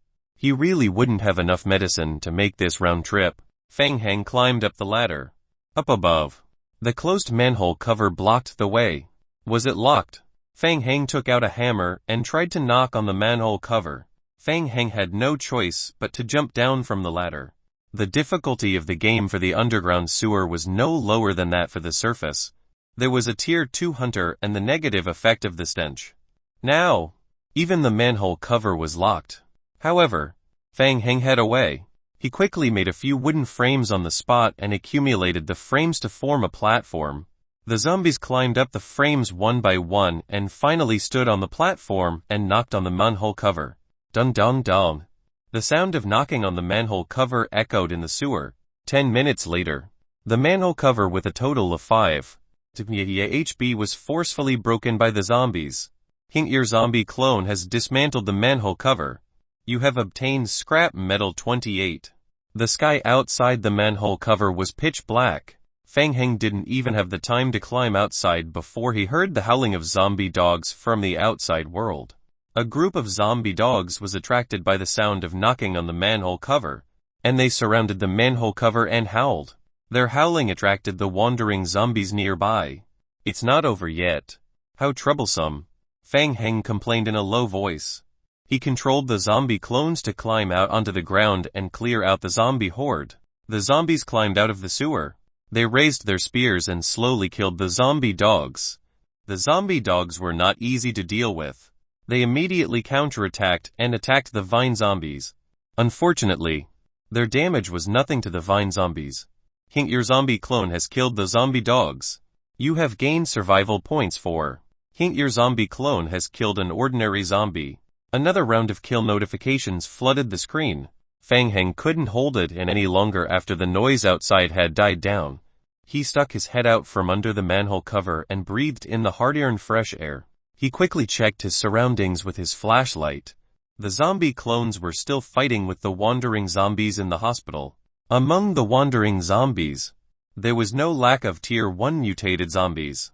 he really wouldn't have enough medicine to make this round trip. Fang Hang climbed up the ladder. Up above, the closed manhole cover blocked the way. Was it locked? Fang Hang took out a hammer and tried to knock on the manhole cover. Fang Hang had no choice but to jump down from the ladder. The difficulty of the game for the underground sewer was no lower than that for the surface. There was a Tier 2 hunter and the negative effect of the stench. Now, even the manhole cover was locked. However, Fang Hang had a way. He quickly made a few wooden frames on the spot and accumulated the frames to form a platform. The zombies climbed up the frames one by one and finally stood on the platform and knocked on the manhole cover. Dun dun dun. The sound of knocking on the manhole cover echoed in the sewer. 10 minutes later, the manhole cover with a total of 5 HP was forcefully broken by the zombies. Hint: your zombie clone has dismantled the manhole cover. You have obtained scrap metal 28. The sky outside the manhole cover was pitch black. Fang Hang didn't even have the time to climb outside before he heard the howling of zombie dogs from the outside world. A group of zombie dogs was attracted by the sound of knocking on the manhole cover, and they surrounded the manhole cover and howled. Their howling attracted the wandering zombies nearby. It's not over yet. How troublesome. Fang Hang complained in a low voice. He controlled the zombie clones to climb out onto the ground and clear out the zombie horde. The zombies climbed out of the sewer. They raised their spears and slowly killed the zombie dogs. The zombie dogs were not easy to deal with. They immediately counterattacked and attacked the vine zombies. Unfortunately, their damage was nothing to the vine zombies. Hint: your zombie clone has killed the zombie dogs. You have gained survival points for. Hint: your zombie clone has killed an ordinary zombie. Another round of kill notifications flooded the screen. Fang Heng couldn't hold it in any longer after the noise outside had died down. He stuck his head out from under the manhole cover and breathed in the hard-earned fresh air. He quickly checked his surroundings with his flashlight. The zombie clones were still fighting with the wandering zombies in the hospital. Among the wandering zombies, there was no lack of Tier 1 mutated zombies.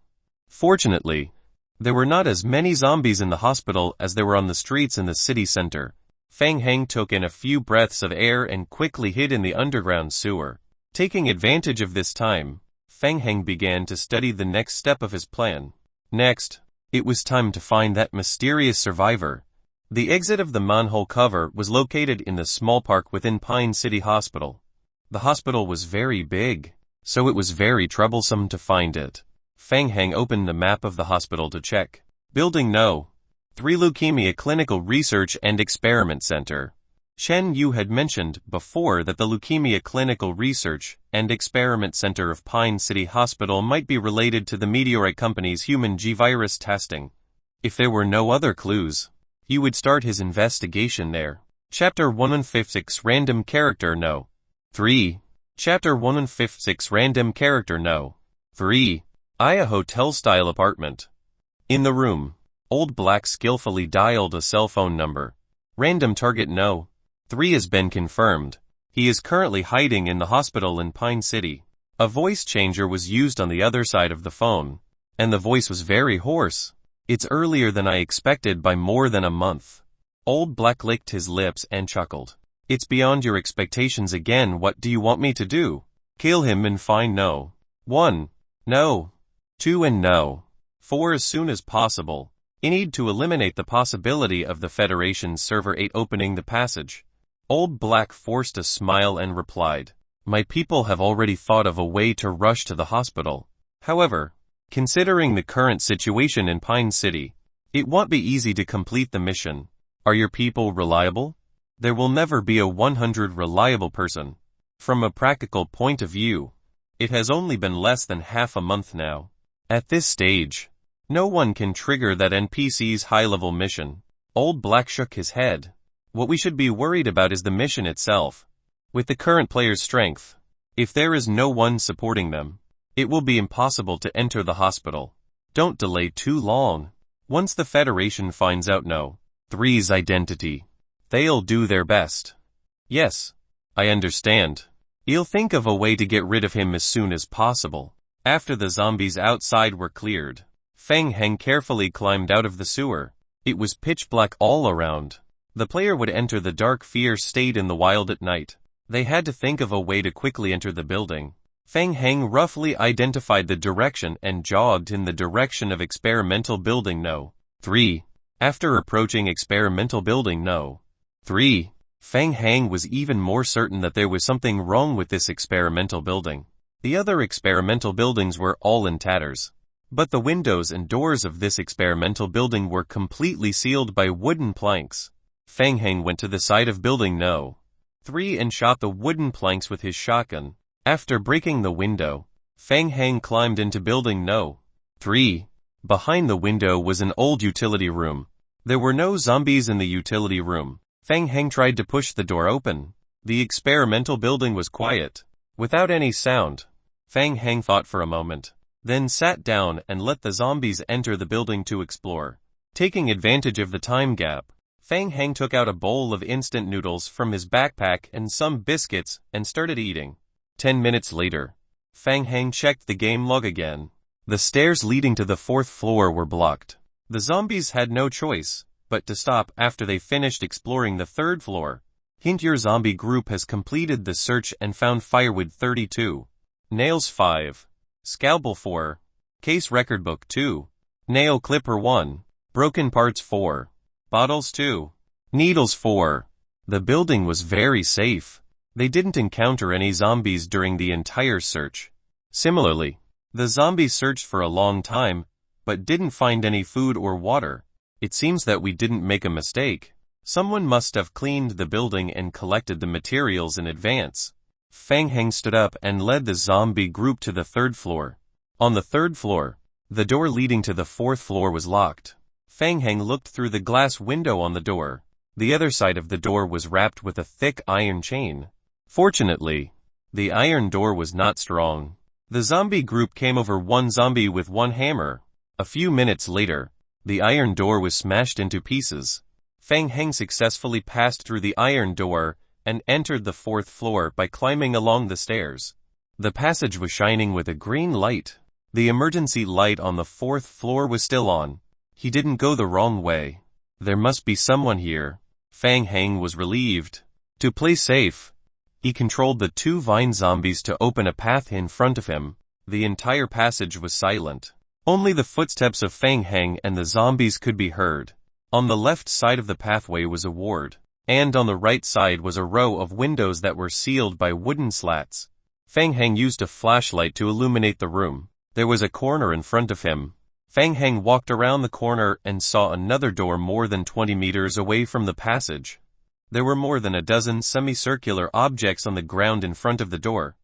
Fortunately, there were not as many zombies in the hospital as there were on the streets in the city center. Fang Heng took in a few breaths of air and quickly hid in the underground sewer. Taking advantage of this time, Fang Heng began to study the next step of his plan. Next, it was time to find that mysterious survivor. The exit of the manhole cover was located in the small park within Pine City Hospital. The hospital was very big, so it was very troublesome to find it. Fang Heng opened the map of the hospital to check. Building No. 3 Leukemia Clinical Research and Experiment Center. Shen Yu had mentioned before that the Leukemia Clinical Research and Experiment Center of Pine City Hospital might be related to the Meteorite Company's human G-virus testing. If there were no other clues, he would start his investigation there. Chapter 156 Random Character No. 3. Chapter 156 Random Character No. 3. A hotel-style apartment. In the room, Old Black skillfully dialed a cell phone number. Random target No. 3 has been confirmed. He is currently hiding in the hospital in Pine City. A voice changer was used on the other side of the phone, and the voice was very hoarse. It's earlier than I expected by more than a month. Old Black licked his lips and chuckled. It's beyond your expectations again. What do you want me to do? Kill him and find No. 1. No. 2 and No. 4 as soon as possible. I need to eliminate the possibility of the Federation's Server 8 opening the passage. Old Black forced a smile and replied, My people have already thought of a way to rush to the hospital. However, considering the current situation in Pine City, it won't be easy to complete the mission. Are your people reliable? There will never be a 100 reliable person. From a practical point of view, it has only been less than half a month now. At this stage, no one can trigger that NPC's high-level mission. Old Black shook his head. What we should be worried about is the mission itself. With the current player's strength, if there is no one supporting them, it will be impossible to enter the hospital. Don't delay too long. Once the Federation finds out No. 3's identity, they'll do their best. Yes, I understand. You'll think of a way to get rid of him as soon as possible. After the zombies outside were cleared, Fang Heng carefully climbed out of the sewer. It was pitch black all around. The player would enter the dark fear state in the wild at night. They had to think of a way to quickly enter the building. Fang Heng roughly identified the direction and jogged in the direction of Experimental Building No. 3. After approaching Experimental Building No. 3, Fang Heng was even more certain that there was something wrong with this experimental building. The other experimental buildings were all in tatters, but the windows and doors of this experimental building were completely sealed by wooden planks. Fang Heng went to the side of Building No. 3 and shot the wooden planks with his shotgun. After breaking the window, Fang Heng climbed into Building No. 3. Behind the window was an old utility room. There were no zombies in the utility room. Fang Heng tried to push the door open. The experimental building was quiet, without any sound. Fang Heng thought for a moment, then sat down and let the zombies enter the building to explore. Taking advantage of the time gap, Fang Heng took out a bowl of instant noodles from his backpack and some biscuits and started eating. 10 minutes later, Fang Heng checked the game log again. The stairs leading to the 4th floor were blocked. The zombies had no choice but to stop after they finished exploring the 3rd floor. Hint: your zombie group has completed the search and found firewood 32, nails 5, scalpel 4, case record book 2, nail clipper 1, broken parts 4, bottles 2, needles 4. The building was very safe. They didn't encounter any zombies during the entire search. Similarly, the zombies searched for a long time, but didn't find any food or water. It seems that we didn't make a mistake. Someone must have cleaned the building and collected the materials in advance. Fang Heng stood up and led the zombie group to the 3rd floor. On the 3rd floor, the door leading to the 4th floor was locked. Fang Heng looked through the glass window on the door. The other side of the door was wrapped with a thick iron chain. Fortunately, the iron door was not strong. The zombie group came over one zombie with one hammer. A few minutes later, the iron door was smashed into pieces. Fang Heng successfully passed through the iron door and entered the 4th floor by climbing along the stairs. The passage was shining with a green light. The emergency light on the 4th floor was still on. He didn't go the wrong way. There must be someone here. Fang Heng was relieved. To play safe, he controlled the 2 vine zombies to open a path in front of him. The entire passage was silent. Only the footsteps of Fang Heng and the zombies could be heard. On the left side of the pathway was a ward, and on the right side was a row of windows that were sealed by wooden slats. Fang Heng used a flashlight to illuminate the room. There was a corner in front of him. Fang Heng walked around the corner and saw another door more than 20 meters away from the passage. There were more than a dozen semicircular objects on the ground in front of the door.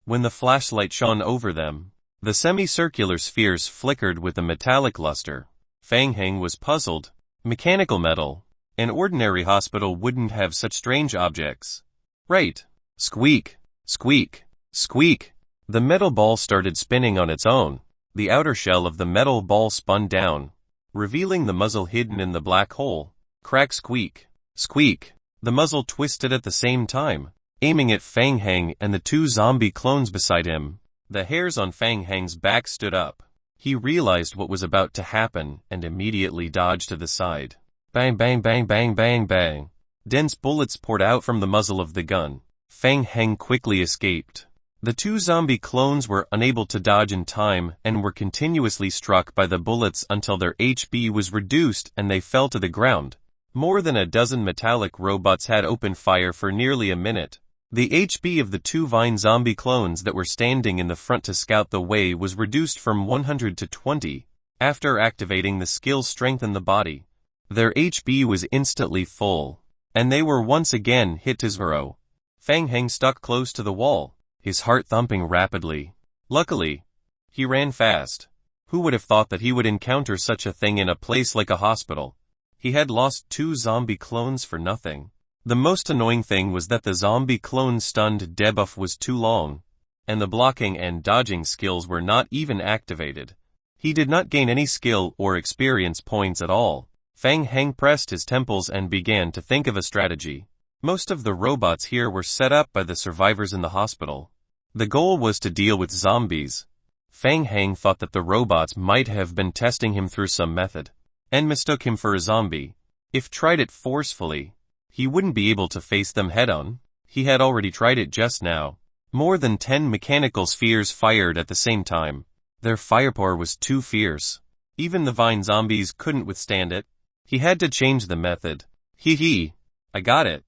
When the flashlight shone over them, the semicircular spheres flickered with a metallic luster. Fang Heng was puzzled. Mechanical metal. An ordinary hospital wouldn't have such strange objects. Right. Squeak, squeak, squeak. The metal ball started spinning on its own. The outer shell of the metal ball spun down, revealing the muzzle hidden in the black hole. Crack, squeak, squeak. The muzzle twisted at the same time, aiming at Fang Heng and the 2 zombie clones beside him. The hairs on Fang Heng's back stood up. He realized what was about to happen and immediately dodged to the side. Bang, bang, bang, bang, bang, bang. Dense bullets poured out from the muzzle of the gun. Fang Heng quickly escaped. The 2 zombie clones were unable to dodge in time and were continuously struck by the bullets until their HP was reduced and they fell to the ground. More than a dozen metallic robots had opened fire for nearly a minute. The HP of the 2 vine zombie clones that were standing in the front to scout the way was reduced from 100 to 20. After activating the skill Strengthen the Body, their HP was instantly full, and they were once again hit to 0. Fang Heng stuck close to the wall, his heart thumping rapidly. Luckily, he ran fast. Who would have thought that he would encounter such a thing in a place like a hospital? He had lost 2 zombie clones for nothing. The most annoying thing was that the zombie clone's stunned debuff was too long, and the blocking and dodging skills were not even activated. He did not gain any skill or experience points at all. Fang Heng pressed his temples and began to think of a strategy. Most of the robots here were set up by the survivors in the hospital. The goal was to deal with zombies. Fang Heng thought that the robots might have been testing him through some method, and mistook him for a zombie. If tried it forcefully, he wouldn't be able to face them head-on. He had already tried it just now. More than 10 mechanical spheres fired at the same time. Their firepower was too fierce. Even the vine zombies couldn't withstand it. He had to change the method. I got it.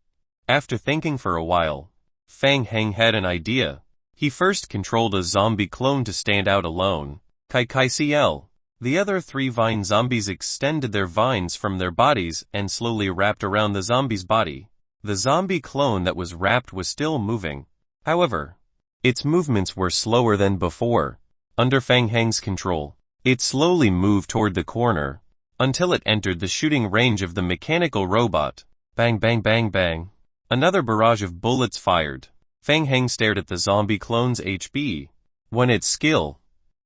After thinking for a while, Fang Heng had an idea. He first controlled a zombie clone to stand out alone. CL. The other 3 vine zombies extended their vines from their bodies and slowly wrapped around the zombie's body. The zombie clone that was wrapped was still moving. However, its movements were slower than before. Under Fang Heng's control, it slowly moved toward the corner, until it entered the shooting range of the mechanical robot. Bang, bang, bang, bang. Another barrage of bullets fired. Fang Heng stared at the zombie clone's HP. When its skill,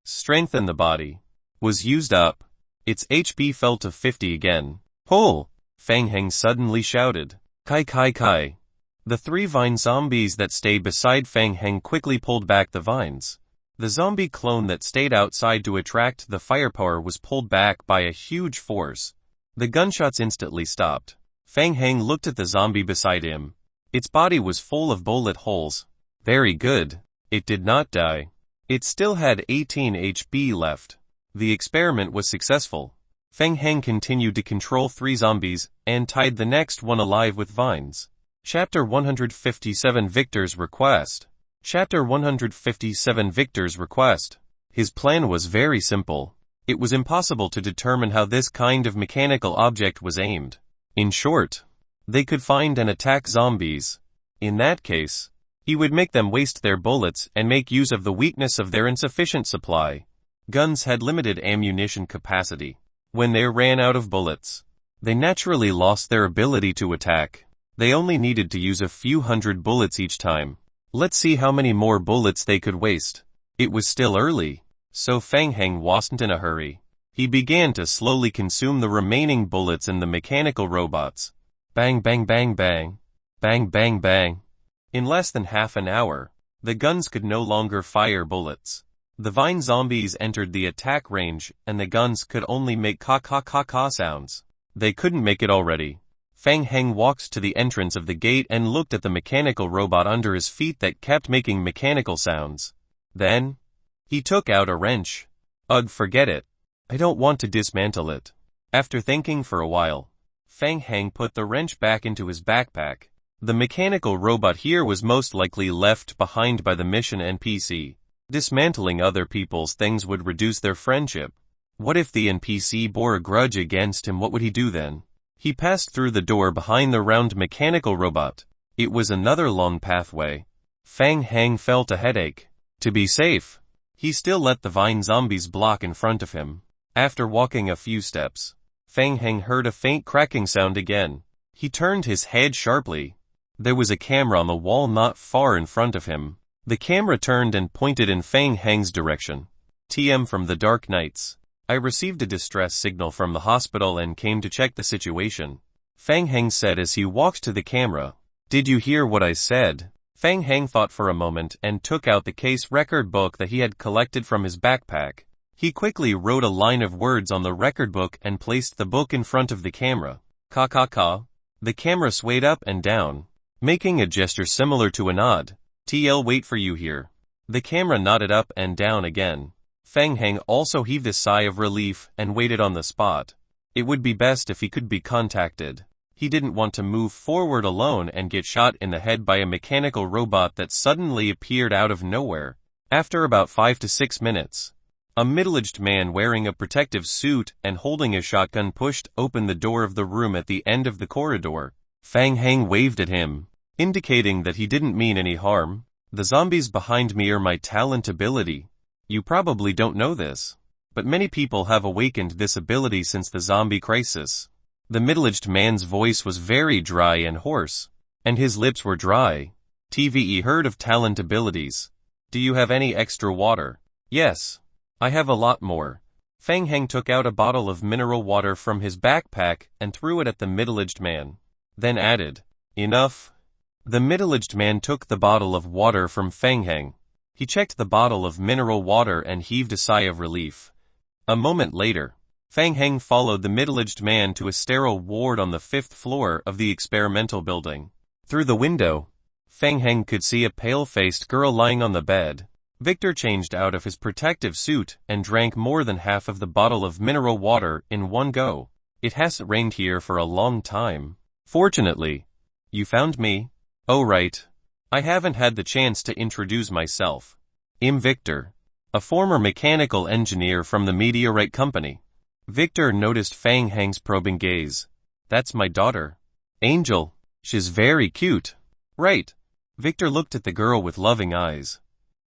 Strengthen the Body, was used up, its HP fell to 50 again. Pull! Fang Heng suddenly shouted. Kai kai kai. The 3 vine zombies that stayed beside Fang Heng quickly pulled back the vines. The zombie clone that stayed outside to attract the firepower was pulled back by a huge force. The gunshots instantly stopped. Fang Heng looked at the zombie beside him. Its body was full of bullet holes. Very good. It did not die. It still had 18 HP left. The experiment was successful. Fang Heng continued to control 3 zombies, and tied the next one alive with vines. Chapter 157 Victor's Request. Chapter 157 Victor's Request. His plan was very simple. It was impossible to determine how this kind of mechanical object was aimed. In short, they could find and attack zombies. In that case, he would make them waste their bullets and make use of the weakness of their insufficient supply. Guns had limited ammunition capacity. When they ran out of bullets, they naturally lost their ability to attack. They only needed to use a few hundred bullets each time. Let's see how many more bullets they could waste. It was still early, so Fang Heng wasn't in a hurry. He began to slowly consume the remaining bullets in the mechanical robots. Bang bang bang bang. Bang bang bang. In less than half an hour, the guns could no longer fire bullets. The vine zombies entered the attack range, and the guns could only make ka-ka-ka-ka sounds. They couldn't make it already. Fang Heng walked to the entrance of the gate and looked at the mechanical robot under his feet that kept making mechanical sounds. Then, he took out a wrench. Ugh, forget it. I don't want to dismantle it. After thinking for a while, Fang Heng put the wrench back into his backpack. The mechanical robot here was most likely left behind by the mission NPC. Dismantling other people's things would reduce their friendship. What if the NPC bore a grudge against him? What would he do then? He passed through the door behind the round mechanical robot. It was another long pathway. Fang Heng felt a headache. To be safe, he still let the vine zombies block in front of him. After walking a few steps, Fang Heng heard a faint cracking sound again. He turned his head sharply. There was a camera on the wall not far in front of him. The camera turned and pointed in Fang Heng's direction. TM from the Dark Nights. I received a distress signal from the hospital and came to check the situation. Fang Heng said as he walked to the camera. Did you hear what I said? Fang Heng thought for a moment and took out the case record book that he had collected from his backpack. He quickly wrote a line of words on the record book and placed the book in front of the camera. Ka-ka-ka. The camera swayed up and down, making a gesture similar to a nod. TL wait for you here. The camera nodded up and down again. Fang Heng also heaved a sigh of relief and waited on the spot. It would be best if he could be contacted. He didn't want to move forward alone and get shot in the head by a mechanical robot that suddenly appeared out of nowhere. After about 5 to 6 minutes, a middle-aged man wearing a protective suit and holding a shotgun pushed open the door of the room at the end of the corridor. Fang Heng waved at him, indicating that he didn't mean any harm. The zombies behind me are my talent ability. You probably don't know this, but many people have awakened this ability since the zombie crisis. The middle-aged man's voice was very dry and hoarse, and his lips were dry. TVE heard of talent abilities. Do you have any extra water? Yes. I have a lot more. Fang Heng took out a bottle of mineral water from his backpack and threw it at the middle-aged man. Then added, enough. The middle-aged man took the bottle of water from Fang Heng. He checked the bottle of mineral water and heaved a sigh of relief. A moment later, Fang Heng followed the middle-aged man to a sterile ward on the 5th floor of the experimental building. Through the window, Fang Heng could see a pale-faced girl lying on the bed. Victor changed out of his protective suit and drank more than half of the bottle of mineral water in one go. It hasn't rained here for a long time. Fortunately, you found me. Oh right. I haven't had the chance to introduce myself. I'm Victor, a former mechanical engineer from the meteorite company. Victor noticed Fang Heng's probing gaze. That's my daughter, Angel. She's very cute. Right. Victor looked at the girl with loving eyes.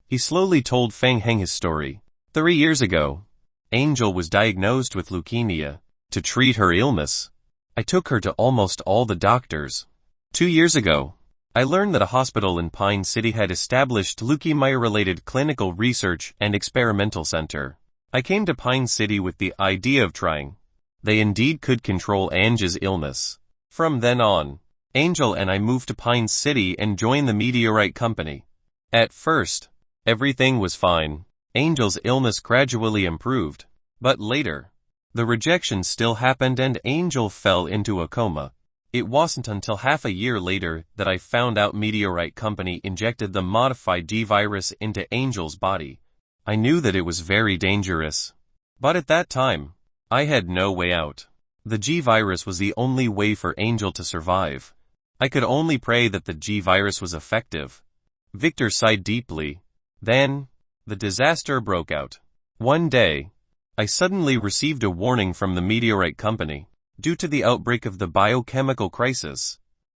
He slowly told Fang Heng his story. 3 years ago, Angel was diagnosed with leukemia. To treat her illness, I took her to almost all the doctors. 2 years ago, I learned that a hospital in Pine City had established leukemia-related clinical research and experimental center. I came to Pine City with the idea of trying. They indeed could control Angel's illness. From then on, Angel and I moved to Pine City and joined the meteorite company. At first, everything was fine. Angel's illness gradually improved. But later, the rejection still happened and Angel fell into a coma. It wasn't until half a year later that I found out Meteorite Company injected the modified G-virus into Angel's body. I knew that it was very dangerous. But at that time, I had no way out. The G-virus was the only way for Angel to survive. I could only pray that the G-virus was effective. Victor sighed deeply. Then, the disaster broke out. One day, I suddenly received a warning from the meteorite company. Due to the outbreak of the biochemical crisis,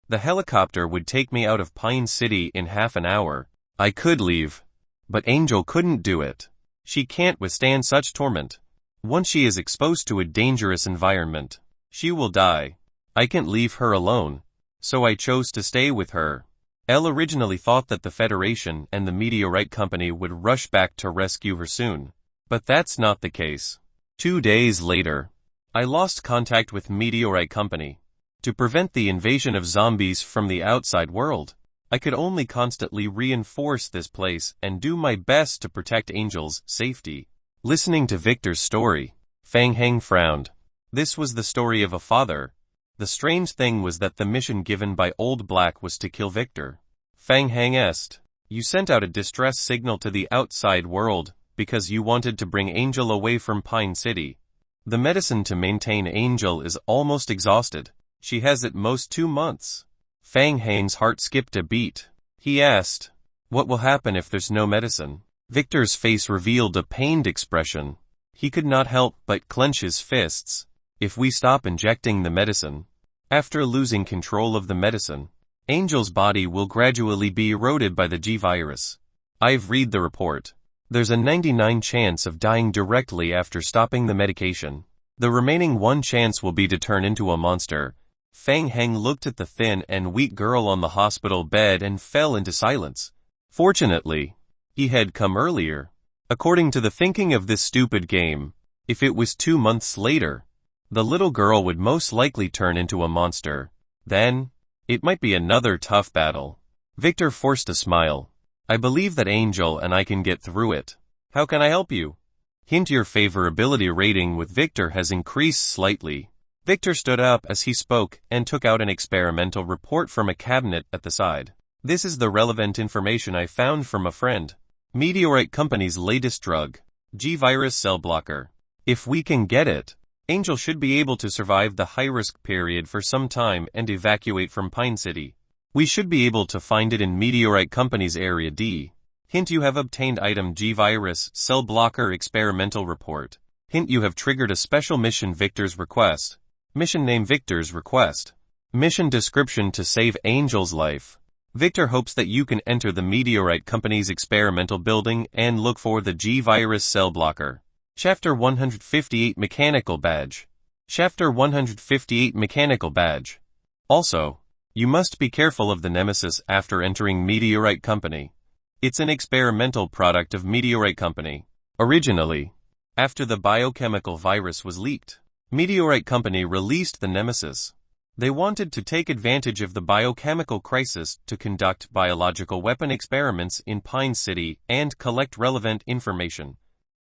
the helicopter would take me out of Pine City in half an hour. I could leave, but Angel couldn't do it. She can't withstand such torment. Once she is exposed to a dangerous environment, she will die. I can't leave her alone, so I chose to stay with her. Elle originally thought that the Federation and the meteorite company would rush back to rescue her soon, but that's not the case. 2 days later, I lost contact with meteorite company. To prevent the invasion of zombies from the outside world, I could only constantly reinforce this place and do my best to protect Angel's safety. Listening to Victor's story, Fang Heng frowned. This was the story of a father. The strange thing was that the mission given by Old Black was to kill Victor. Fang Heng asked, "You sent out a distress signal to the outside world because you wanted to bring Angel away from Pine City. The medicine to maintain Angel is almost exhausted. She has at most 2 months." Fang Heng's heart skipped a beat. He asked, "What will happen if there's no medicine?" Victor's face revealed a pained expression. He could not help but clench his fists. "If we stop injecting the medicine, after losing control of the medicine, Angel's body will gradually be eroded by the G-virus. I've read the report. There's a 99% chance of dying directly after stopping the medication. The remaining 1% chance will be to turn into a monster." Fang Heng looked at the thin and weak girl on the hospital bed and fell into silence. Fortunately, he had come earlier. According to the thinking of this stupid game, if it was 2 months later, the little girl would most likely turn into a monster. Then, it might be another tough battle. Victor forced a smile. "I believe that Angel and I can get through it. How can I help you?" Hint: your favorability rating with Victor has increased slightly. Victor stood up as he spoke and took out an experimental report from a cabinet at the side. "This is the relevant information I found from a friend. Meteorite Company's latest drug, G-virus cell blocker. If we can get it, Angel should be able to survive the high-risk period for some time and evacuate from Pine City. We should be able to find it in Meteorite Company's Area D. Hint: you have obtained item G-virus cell blocker experimental report. Hint: you have triggered a special mission Victor's request. Mission name: Victor's request. Mission description: to save Angel's life. Victor hopes that you can enter the Meteorite Company's experimental building and look for the G-virus cell blocker. Chapter 158 Mechanical Badge. Chapter 158 Mechanical Badge. Also, you must be careful of the Nemesis after entering Meteorite Company. It's an experimental product of Meteorite Company. Originally, after the biochemical virus was leaked, Meteorite Company released the Nemesis. They wanted to take advantage of the biochemical crisis to conduct biological weapon experiments in Pine City and collect relevant information.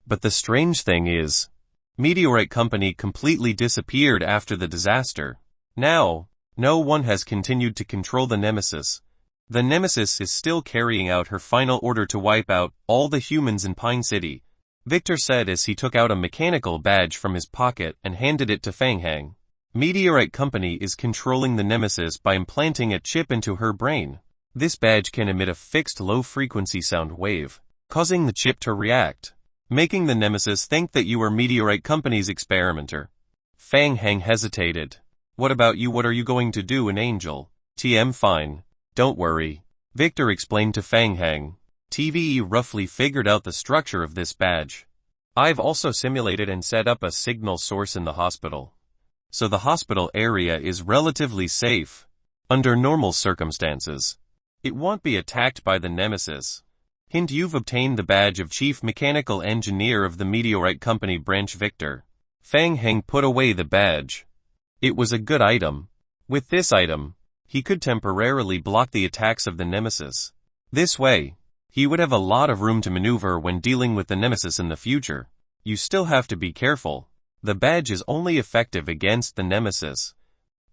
But the strange thing is, Meteorite Company completely disappeared after the disaster. Now, no one has continued to control the Nemesis. The Nemesis is still carrying out her final order to wipe out all the humans in Pine City, Victor said as he took out a mechanical badge from his pocket and handed it to Fang Heng. Meteorite Company is controlling the Nemesis by implanting a chip into her brain. This badge can emit a fixed low-frequency sound wave, causing the chip to react, making the Nemesis think that you are Meteorite Company's experimenter. Fang Heng hesitated. "What about you? What are you going to do in Angel?" Fine. Don't worry," Victor explained to Fang Heng. TVE roughly figured out the structure of this badge. I've also simulated and set up a signal source in the hospital. So the hospital area is relatively safe. Under normal circumstances, it won't be attacked by the Nemesis. Hint: you've obtained the badge of Chief Mechanical Engineer of the Meteorite Company branch. Victor. Fang Heng put away the badge. It was a good item. With this item, he could temporarily block the attacks of the Nemesis. This way, he would have a lot of room to maneuver when dealing with the Nemesis in the future. You still have to be careful. The badge is only effective against the Nemesis.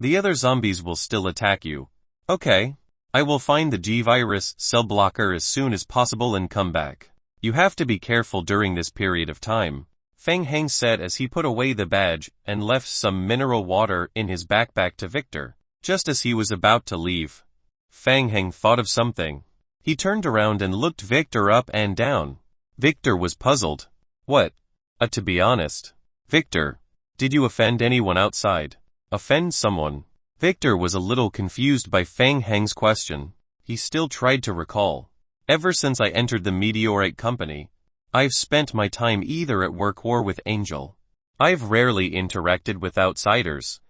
The other zombies will still attack you. Okay. I will find the G-virus cell blocker as soon as possible and come back. You have to be careful during this period of time, Fang Heng said as he put away the badge and left some mineral water in his backpack to Victor. Just as he was about to leave, Fang Heng thought of something. He turned around and looked Victor up and down. Victor was puzzled. What? To be honest. Victor, did you offend anyone outside? Offend someone? Victor was a little confused by Fang Heng's question. He still tried to recall. Ever since I entered the meteorite company, I've spent my time either at work or with Angel. I've rarely interacted with outsiders.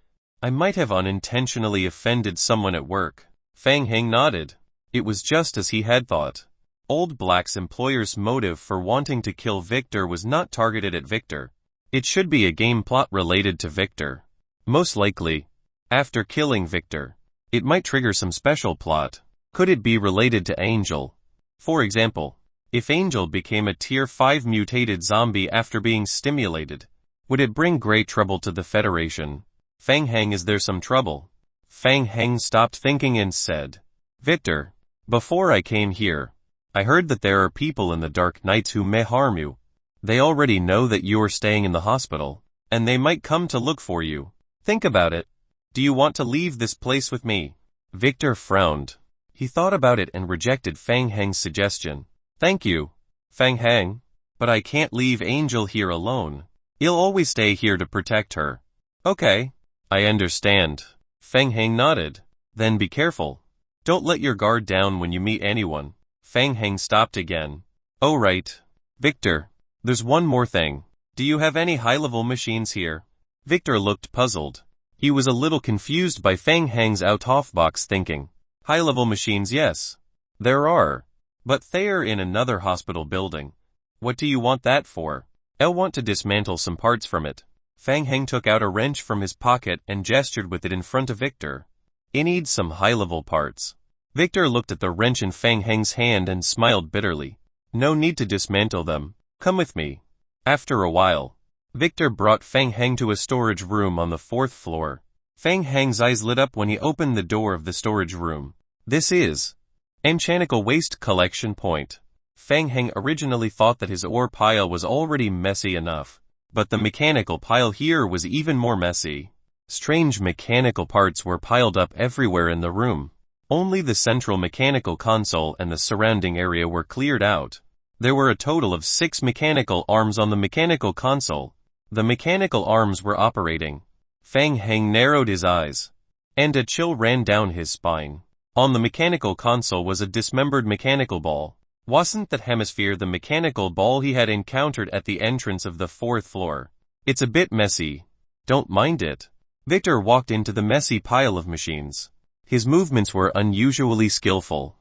I might have unintentionally offended someone at work. Fang Heng nodded. It was just as he had thought. Old Black's employer's motive for wanting to kill Victor was not targeted at Victor. It should be a game plot related to Victor. Most likely, after killing Victor, it might trigger some special plot. Could it be related to Angel? For example, if Angel became a Tier 5 mutated zombie after being stimulated, would it bring great trouble to the Federation? Fang Heng, is there some trouble? Fang Heng stopped thinking and said, Victor, before I came here, I heard that there are people in the Dark Knights who may harm you. They already know that you are staying in the hospital, and they might come to look for you. Think about it. Do you want to leave this place with me? Victor frowned. He thought about it and rejected Fang Heng's suggestion. Thank you, Fang Heng, but I can't leave Angel here alone. You'll always stay here to protect her. Okay, I understand. Fang Heng nodded. Then be careful. Don't let your guard down when you meet anyone. Fang Heng stopped again. Oh right. Victor, there's one more thing. Do you have any high-level machines here? Victor looked puzzled. He was a little confused by Fang Heng's out-of-box thinking. High-level machines, yes. There are. But they're in another hospital building. What do you want that for? I'll want to dismantle some parts from it. Fang Heng took out a wrench from his pocket and gestured with it in front of Victor. It needs some high-level parts. Victor looked at the wrench in Fang Heng's hand and smiled bitterly. No need to dismantle them. Come with me. After a while, Victor brought Fang Heng to a storage room on the 4th floor. Fang Heng's eyes lit up when he opened the door of the storage room. This is Mechanical Waste Collection Point. Fang Heng originally thought that his ore pile was already messy enough, but the mechanical pile here was even more messy. Strange mechanical parts were piled up everywhere in the room. Only the central mechanical console and the surrounding area were cleared out. There were a total of 6 mechanical arms on the mechanical console. The mechanical arms were operating. Fang Heng narrowed his eyes, and a chill ran down his spine. On the mechanical console was a dismembered mechanical ball. Wasn't that hemisphere the mechanical ball he had encountered at the entrance of the 4th floor? It's a bit messy. Don't mind it. Victor walked into the messy pile of machines. His movements were unusually skillful.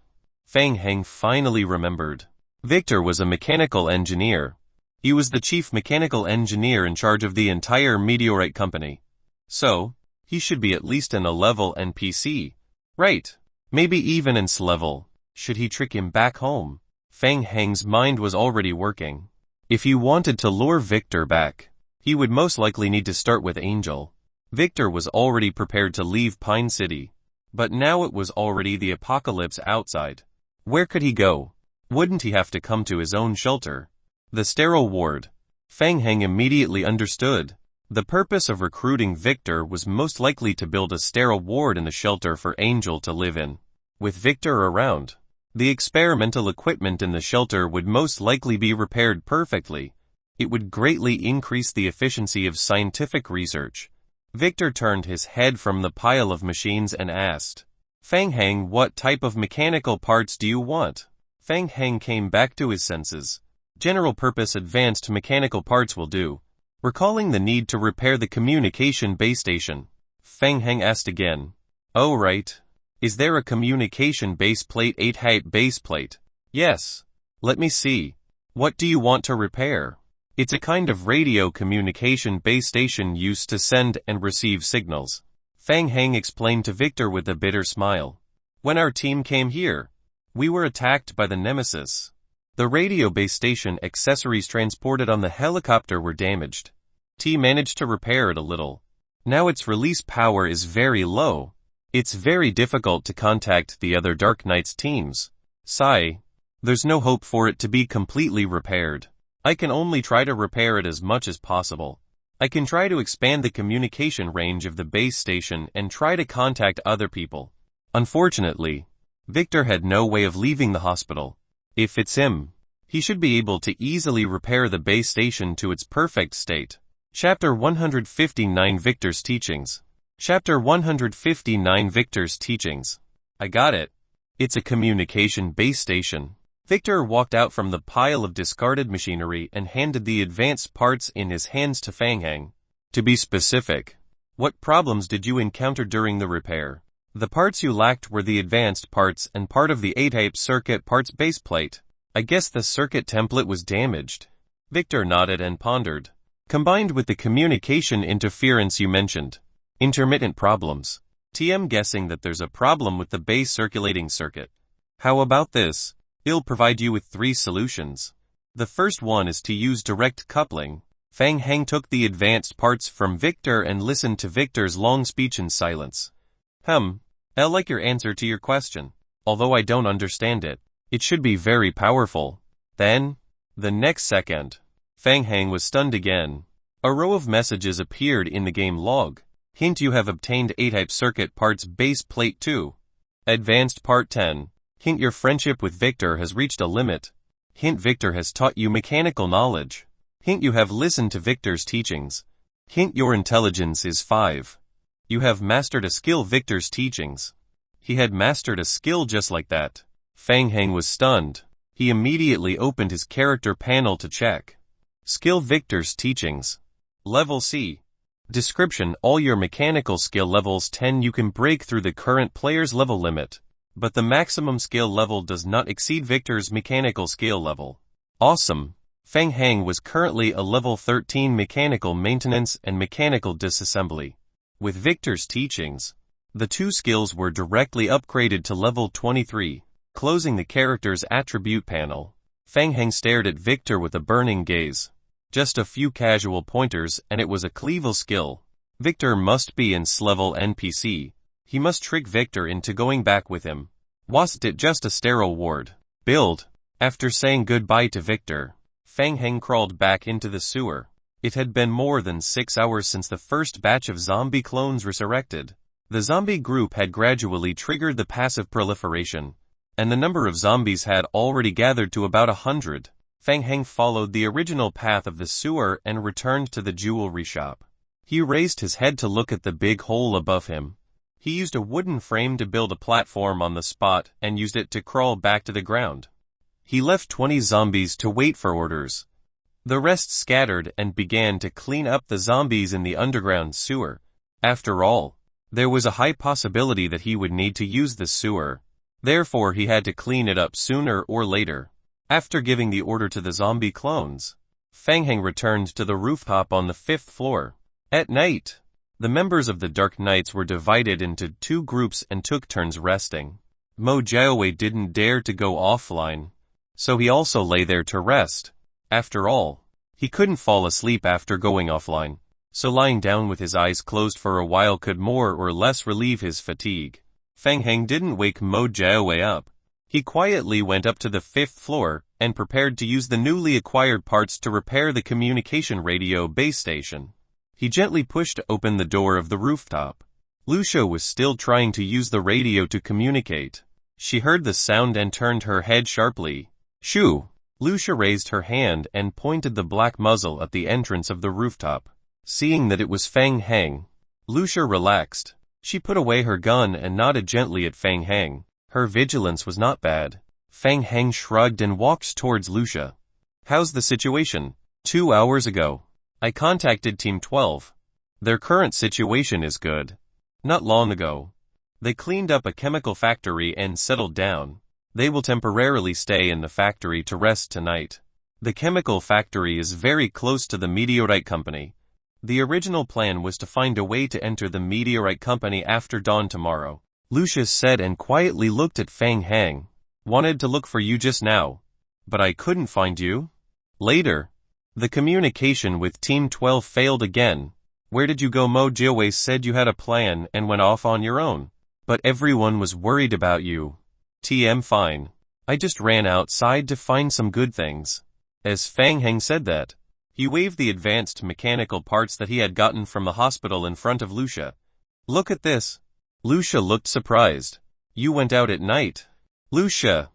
Fang Heng finally remembered. Victor was a mechanical engineer. He was the chief mechanical engineer in charge of the entire meteorite company. So, he should be at least an A-level NPC. Right. Maybe even an S-level. Should he trick him back home? Fang Heng's mind was already working. If he wanted to lure Victor back, he would most likely need to start with Angel. Victor was already prepared to leave Pine City. But now it was already the apocalypse outside. Where could he go? Wouldn't he have to come to his own shelter? The sterile ward. Fang Heng immediately understood. The purpose of recruiting Victor was most likely to build a sterile ward in the shelter for Angel to live in. With Victor around, the experimental equipment in the shelter would most likely be repaired perfectly. It would greatly increase the efficiency of scientific research. Victor turned his head from the pile of machines and asked, Fang Heng, what type of mechanical parts do you want? Fang Heng came back to his senses. General-purpose advanced mechanical parts will do. Recalling the need to repair the communication base station, Fang Heng asked again. Oh right. Is there a communication base plate 8-height base plate? Yes. Let me see. What do you want to repair? It's a kind of radio communication base station used to send and receive signals. Fang Heng explained to Victor with a bitter smile. When our team came here, we were attacked by the Nemesis. The radio base station accessories transported on the helicopter were damaged. T managed to repair it a little. Now its release power is very low. It's very difficult to contact the other Dark Knights teams. Sigh. There's no hope for it to be completely repaired. I can only try to repair it as much as possible. I can try to expand the communication range of the base station and try to contact other people. Unfortunately, Victor had no way of leaving the hospital. If it's him, he should be able to easily repair the base station to its perfect state. Chapter 159 Victor's Teachings. Chapter 159 Victor's Teachings. I got it. It's a communication base station. Victor walked out from the pile of discarded machinery and handed the advanced parts in his hands to Fang Hang. To be specific, what problems did you encounter during the repair? The parts you lacked were the advanced parts and part of the A-type circuit parts base plate. I guess the circuit template was damaged. Victor nodded and pondered. Combined with the communication interference you mentioned. Intermittent problems. I'm guessing that there's a problem with the base circulating circuit. How about this? I'll provide you with 3 solutions. The first one is to use direct coupling. Fang Hang took the advanced parts from Victor and listened to Victor's long speech in silence. I like your answer to your question. Although I don't understand it. It should be very powerful. Then, the next second, Fang Hang was stunned again. A row of messages appeared in the game log. Hint: you have obtained A-type circuit parts base plate 2. Advanced part 10. Hint: your friendship with Victor has reached a limit. Hint: Victor has taught you mechanical knowledge. Hint: you have listened to Victor's teachings. Hint: your intelligence is 5. You have mastered a skill. Victor's teachings. He had mastered a skill just like that. Fang Hang was stunned. He immediately opened his character panel to check. Skill: Victor's teachings. Level C. Description: all your mechanical skill levels 10. You can break through the current player's level limit, but the maximum skill level does not exceed Victor's mechanical skill level. Awesome. Fang Hang was currently a level 13 mechanical maintenance and mechanical disassembly. With Victor's teachings, the 2 skills were directly upgraded to level 23. Closing the character's attribute panel, Fang Hang stared at Victor with a burning gaze. Just a few casual pointers and it was a cleaval skill. Victor must be an S-level NPC. He must trick Victor into going back with him. Wasn't it just a sterile ward? Build. After saying goodbye to Victor, Fang Hang crawled back into the sewer. It had been more than 6 hours since the first batch of zombie clones resurrected. The zombie group had gradually triggered the passive proliferation, and the number of zombies had already gathered to about 100. Fang Hang followed the original path of the sewer and returned to the jewelry shop. He raised his head to look at the big hole above him. He used a wooden frame to build a platform on the spot and used it to crawl back to the ground. He left 20 zombies to wait for orders. The rest scattered and began to clean up the zombies in the underground sewer. After all, there was a high possibility that he would need to use the sewer. Therefore he had to clean it up sooner or later. After giving the order to the zombie clones, Fang Hang returned to the rooftop on the 5th floor. At night, the members of the Dark Knights were divided into 2 groups and took turns resting. Mo Jiaowei didn't dare to go offline, so he also lay there to rest. After all, he couldn't fall asleep after going offline, so lying down with his eyes closed for a while could more or less relieve his fatigue. Fang Hang didn't wake Mo Jiaowei up. He quietly went up to the 5th floor and prepared to use the newly acquired parts to repair the communication radio base station. He gently pushed open the door of the rooftop. Lucia was still trying to use the radio to communicate. She heard the sound and turned her head sharply. Shoo! Lucia raised her hand and pointed the black muzzle at the entrance of the rooftop. Seeing that it was Fang Hang, Lucia relaxed. She put away her gun and nodded gently at Fang Hang. Her vigilance was not bad. Fang Hang shrugged and walked towards Lucia. How's the situation? 2 hours ago, I contacted Team 12. Their current situation is good. Not long ago, they cleaned up a chemical factory and settled down. They will temporarily stay in the factory to rest tonight. The chemical factory is very close to the meteorite company. The original plan was to find a way to enter the meteorite company after dawn tomorrow. Lucius said and quietly looked at Fang Hang. Wanted to look for you just now, but I couldn't find you. Later, the communication with Team 12 failed again. Where did you go? Mo Jiaowei said you had a plan and went off on your own. But everyone was worried about you. Fine. I just ran outside to find some good things. As Fang Hang said that, he waved the advanced mechanical parts that he had gotten from the hospital in front of Lucia. Look at this. Lucia looked surprised. You went out at night. Lucia,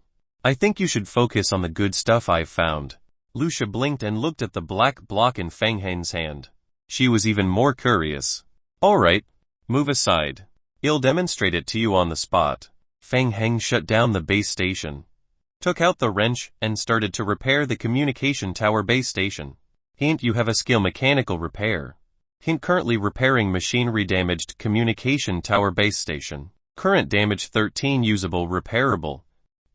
I think you should focus on the good stuff I've found. Lucia blinked and looked at the black block in Feng Heng's hand. She was even more curious. Alright, move aside. I'll demonstrate it to you on the spot. Feng Heng shut down the base station, took out the wrench, and started to repair the communication tower base station. Hint: you have a skill mechanical repair. Hint: currently repairing machinery damaged communication tower base station. Current damage 13, usable repairable.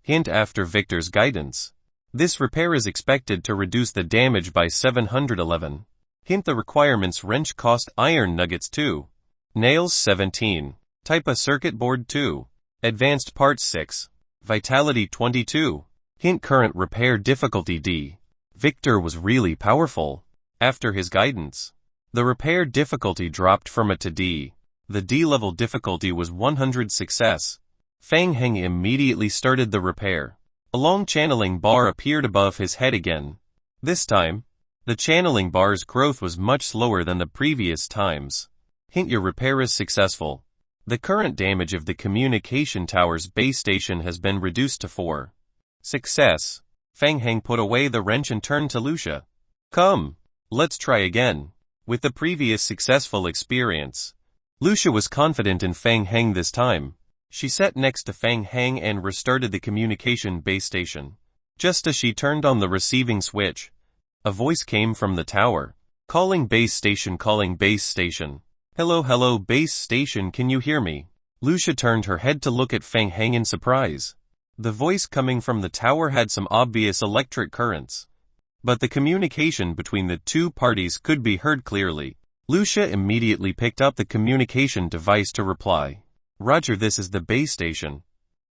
Hint: after Victor's guidance, this repair is expected to reduce the damage by 711. Hint: the requirements: wrench cost iron nuggets 2. Nails 17. Type a circuit board 2. Advanced parts 6. Vitality 22. Hint: current repair difficulty D. Victor was really powerful. After his guidance, the repair difficulty dropped from A to D. The D-level difficulty was 100 success. Feng Heng immediately started the repair. A long channeling bar appeared above his head again. This time, the channeling bar's growth was much slower than the previous times. Hint: your repair is successful. The current damage of the communication tower's base station has been reduced to 4. Success. Feng Heng put away the wrench and turned to Lucia. Come, let's try again. With the previous successful experience, Lucia was confident in Feng Heng this time. She sat next to Feng Heng and restarted the communication base station. Just as she turned on the receiving switch, a voice came from the tower. Calling base station, calling base station. Hello base station, can you hear me? Lucia turned her head to look at Feng Heng in surprise. The voice coming from the tower had some obvious electric currents, but the communication between the two parties could be heard clearly. Lucia immediately picked up the communication device to reply. Roger, this is the base station.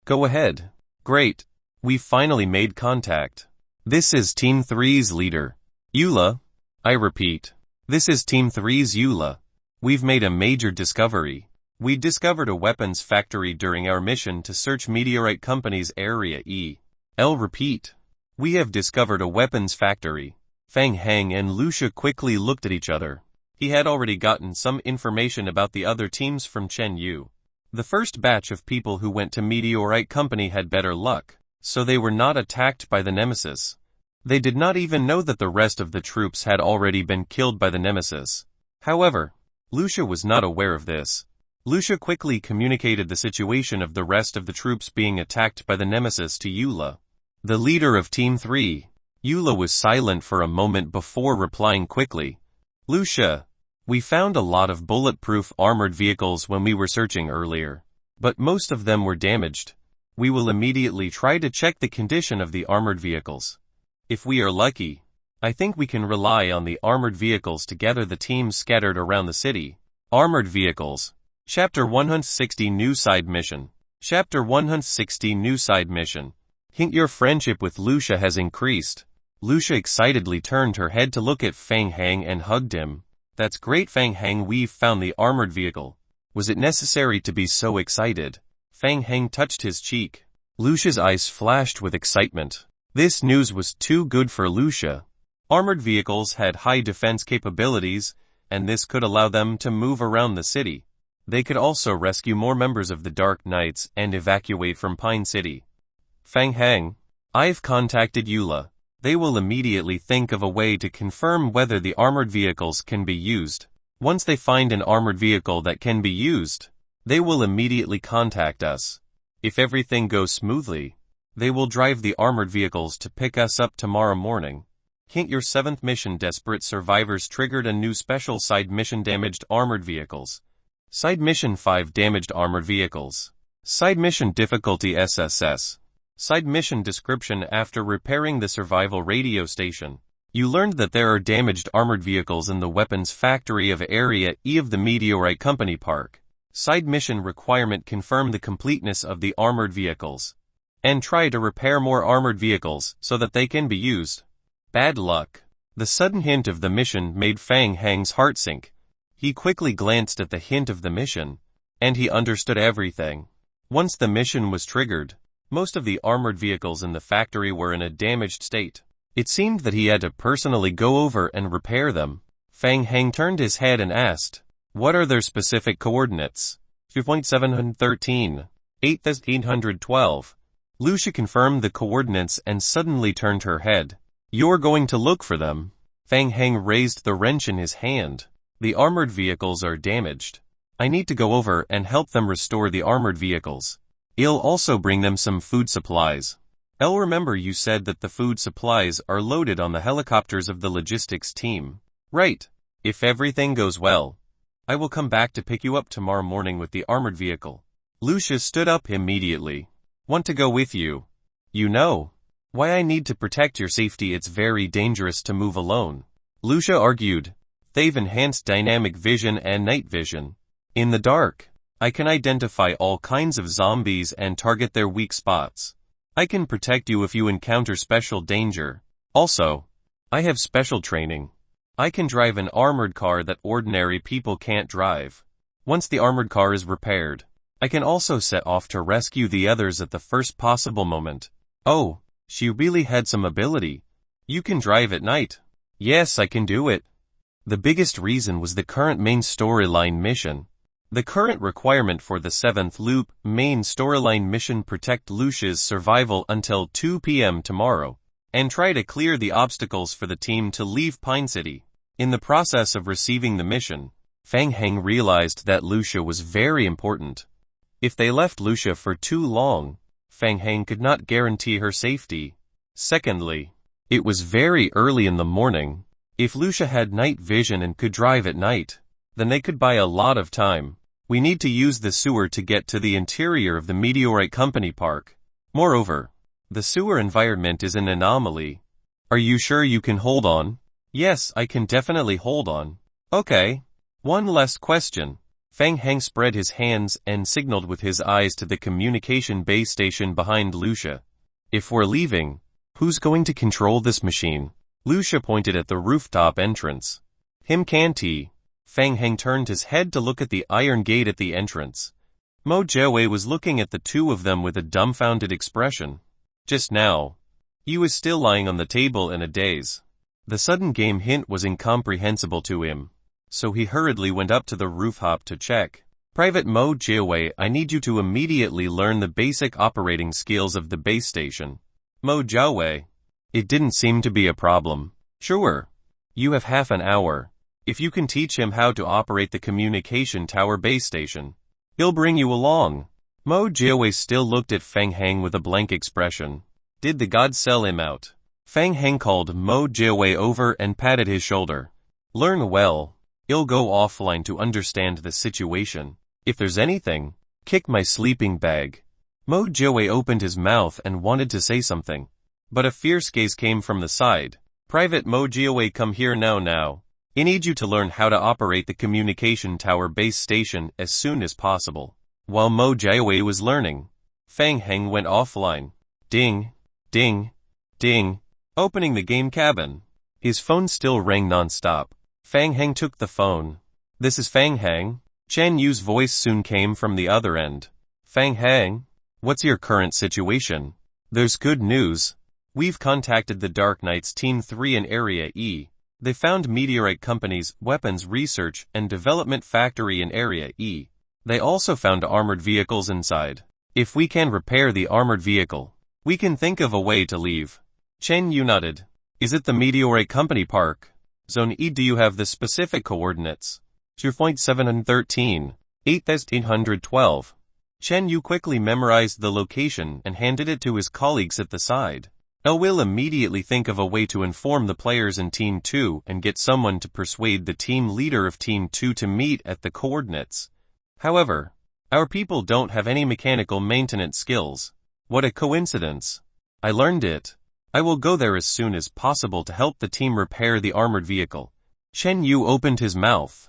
Go ahead. Great. We finally made contact. This is Team 3's leader, Eula. I repeat, this is Team 3's Eula. We've made a major discovery. We discovered a weapons factory during our mission to search meteorite company's area E. I'll repeat. We have discovered a weapons factory. Feng Heng and Lucia quickly looked at each other. He had already gotten some information about the other teams from Chen Yu. The first batch of people who went to meteorite company had better luck, so they were not attacked by the Nemesis. They did not even know that the rest of the troops had already been killed by the Nemesis. However, Lucia was not aware of this. Lucia quickly communicated the situation of the rest of the troops being attacked by the Nemesis to Eula, the leader of Team 3. Eula was silent for a moment before replying quickly. Lucia, we found a lot of bulletproof armored vehicles when we were searching earlier, but most of them were damaged. We will immediately try to check the condition of the armored vehicles. If we are lucky, I think we can rely on the armored vehicles to gather the teams scattered around the city. Armored vehicles. Chapter 160 New Side Mission. Chapter 160 New Side Mission. Hint: your friendship with Lucia has increased. Lucia excitedly turned her head to look at Feng Heng and hugged him. That's great, Feng Heng, we've found the armored vehicle. Was it necessary to be so excited? Feng Heng touched his cheek. Lucia's eyes flashed with excitement. This news was too good for Lucia. Armored vehicles had high defense capabilities, and this could allow them to move around the city. They could also rescue more members of the Dark Knights and evacuate from Pine City. Feng Heng, I've contacted Eula. They will immediately think of a way to confirm whether the armored vehicles can be used. Once they find an armored vehicle that can be used, they will immediately contact us. If everything goes smoothly, they will drive the armored vehicles to pick us up tomorrow morning. Hint: your 7th mission, Desperate Survivors, triggered a new special side mission, Damaged Armored Vehicles. Side mission 5, Damaged Armored Vehicles. Side mission difficulty SSS. Side mission description: after repairing the survival radio station, you learned that there are damaged armored vehicles in the weapons factory of Area E of the Meteorite Company Park. Side mission requirement: confirm the completeness of the armored vehicles, and try to repair more armored vehicles so that they can be used. Bad luck. The sudden hint of the mission made Feng Heng's heart sink. He quickly glanced at the hint of the mission, and he understood everything. Once the mission was triggered, most of the armored vehicles in the factory were in a damaged state. It seemed that he had to personally go over and repair them. Feng Heng turned his head and asked, what are their specific coordinates? 2.713. 8,812. Lucia confirmed the coordinates and suddenly turned her head. You're going to look for them? Fang Heng raised the wrench in his hand. The armored vehicles are damaged. I need to go over and help them restore the armored vehicles. I'll also bring them some food supplies. I'll remember you said that the food supplies are loaded on the helicopters of the logistics team. Right. If everything goes well, I will come back to pick you up tomorrow morning with the armored vehicle. Lucia stood up immediately. Want to go with you? You know why I need to protect your safety. It's very dangerous to move alone. Lucia argued. They've enhanced dynamic vision and night vision. In the dark, I can identify all kinds of zombies and target their weak spots. I can protect you if you encounter special danger. Also, I have special training. I can drive an armored car that ordinary people can't drive. Once the armored car is repaired, I can also set off to rescue the others at the first possible moment. Oh, she really had some ability. You can drive at night. Yes, I can do it. The biggest reason was the current main storyline mission. The current requirement for the 7th loop main storyline mission: protect Lucia's survival until 2 p.m. tomorrow, and try to clear the obstacles for the team to leave Pine City. In the process of receiving the mission, Fang Heng realized that Lucia was very important. If they left Lucia for too long, Fang Heng could not guarantee her safety. Secondly, it was very early in the morning. If Lucia had night vision and could drive at night, then they could buy a lot of time. We need to use the sewer to get to the interior of the Meteorite Company Park. Moreover, the sewer environment is an anomaly. Are you sure you can hold on? Yes, I can definitely hold on. Okay. One last question. Fang Heng spread his hands and signaled with his eyes to the communication base station behind Lucia. If we're leaving, who's going to control this machine? Lucia pointed at the rooftop entrance. Him can't he? Fang Heng turned his head to look at the iron gate at the entrance. Mo Jiawei was looking at the two of them with a dumbfounded expression. Just now, he was still lying on the table in a daze. The sudden game hint was incomprehensible to him, so he hurriedly went up to the rooftop to check. Private Mo Jiawei, I need you to immediately learn the basic operating skills of the base station. Mo Jiawei. It didn't seem to be a problem. Sure. You have half an hour. If you can teach him how to operate the communication tower base station, he'll bring you along. Mo Jiawei still looked at Fang Heng with a blank expression. Did the god sell him out? Fang Heng called Mo Jiawei over and patted his shoulder. Learn well. He'll go offline to understand the situation. If there's anything, kick my sleeping bag. Mo Jiawei opened his mouth and wanted to say something, but a fierce gaze came from the side. Private Mo Jiawei, come here now. I need you to learn how to operate the communication tower base station as soon as possible. While Mo Jiawei was learning, Fang Heng went offline. Ding, ding, ding. Opening the game cabin. His phone still rang non-stop. Fang Heng took the phone. This is Fang Heng. Chen Yu's voice soon came from the other end. Fang Heng, what's your current situation? There's good news. We've contacted the Dark Knights Team 3 in Area E. They found Meteorite Company's weapons research and development factory in Area E. They also found armored vehicles inside. If we can repair the armored vehicle, we can think of a way to leave. Chen Yu nodded. Is it the Meteorite Company Park? Zone E. Do you have the specific coordinates? 2.713, 8,812. Chen Yu quickly memorized the location and handed it to his colleagues at the side. I will immediately think of a way to inform the players in Team 2 and get someone to persuade the team leader of Team 2 to meet at the coordinates. However, our people don't have any mechanical maintenance skills. What a coincidence. I learned it. I will go there as soon as possible to help the team repair the armored vehicle. Chen Yu opened his mouth.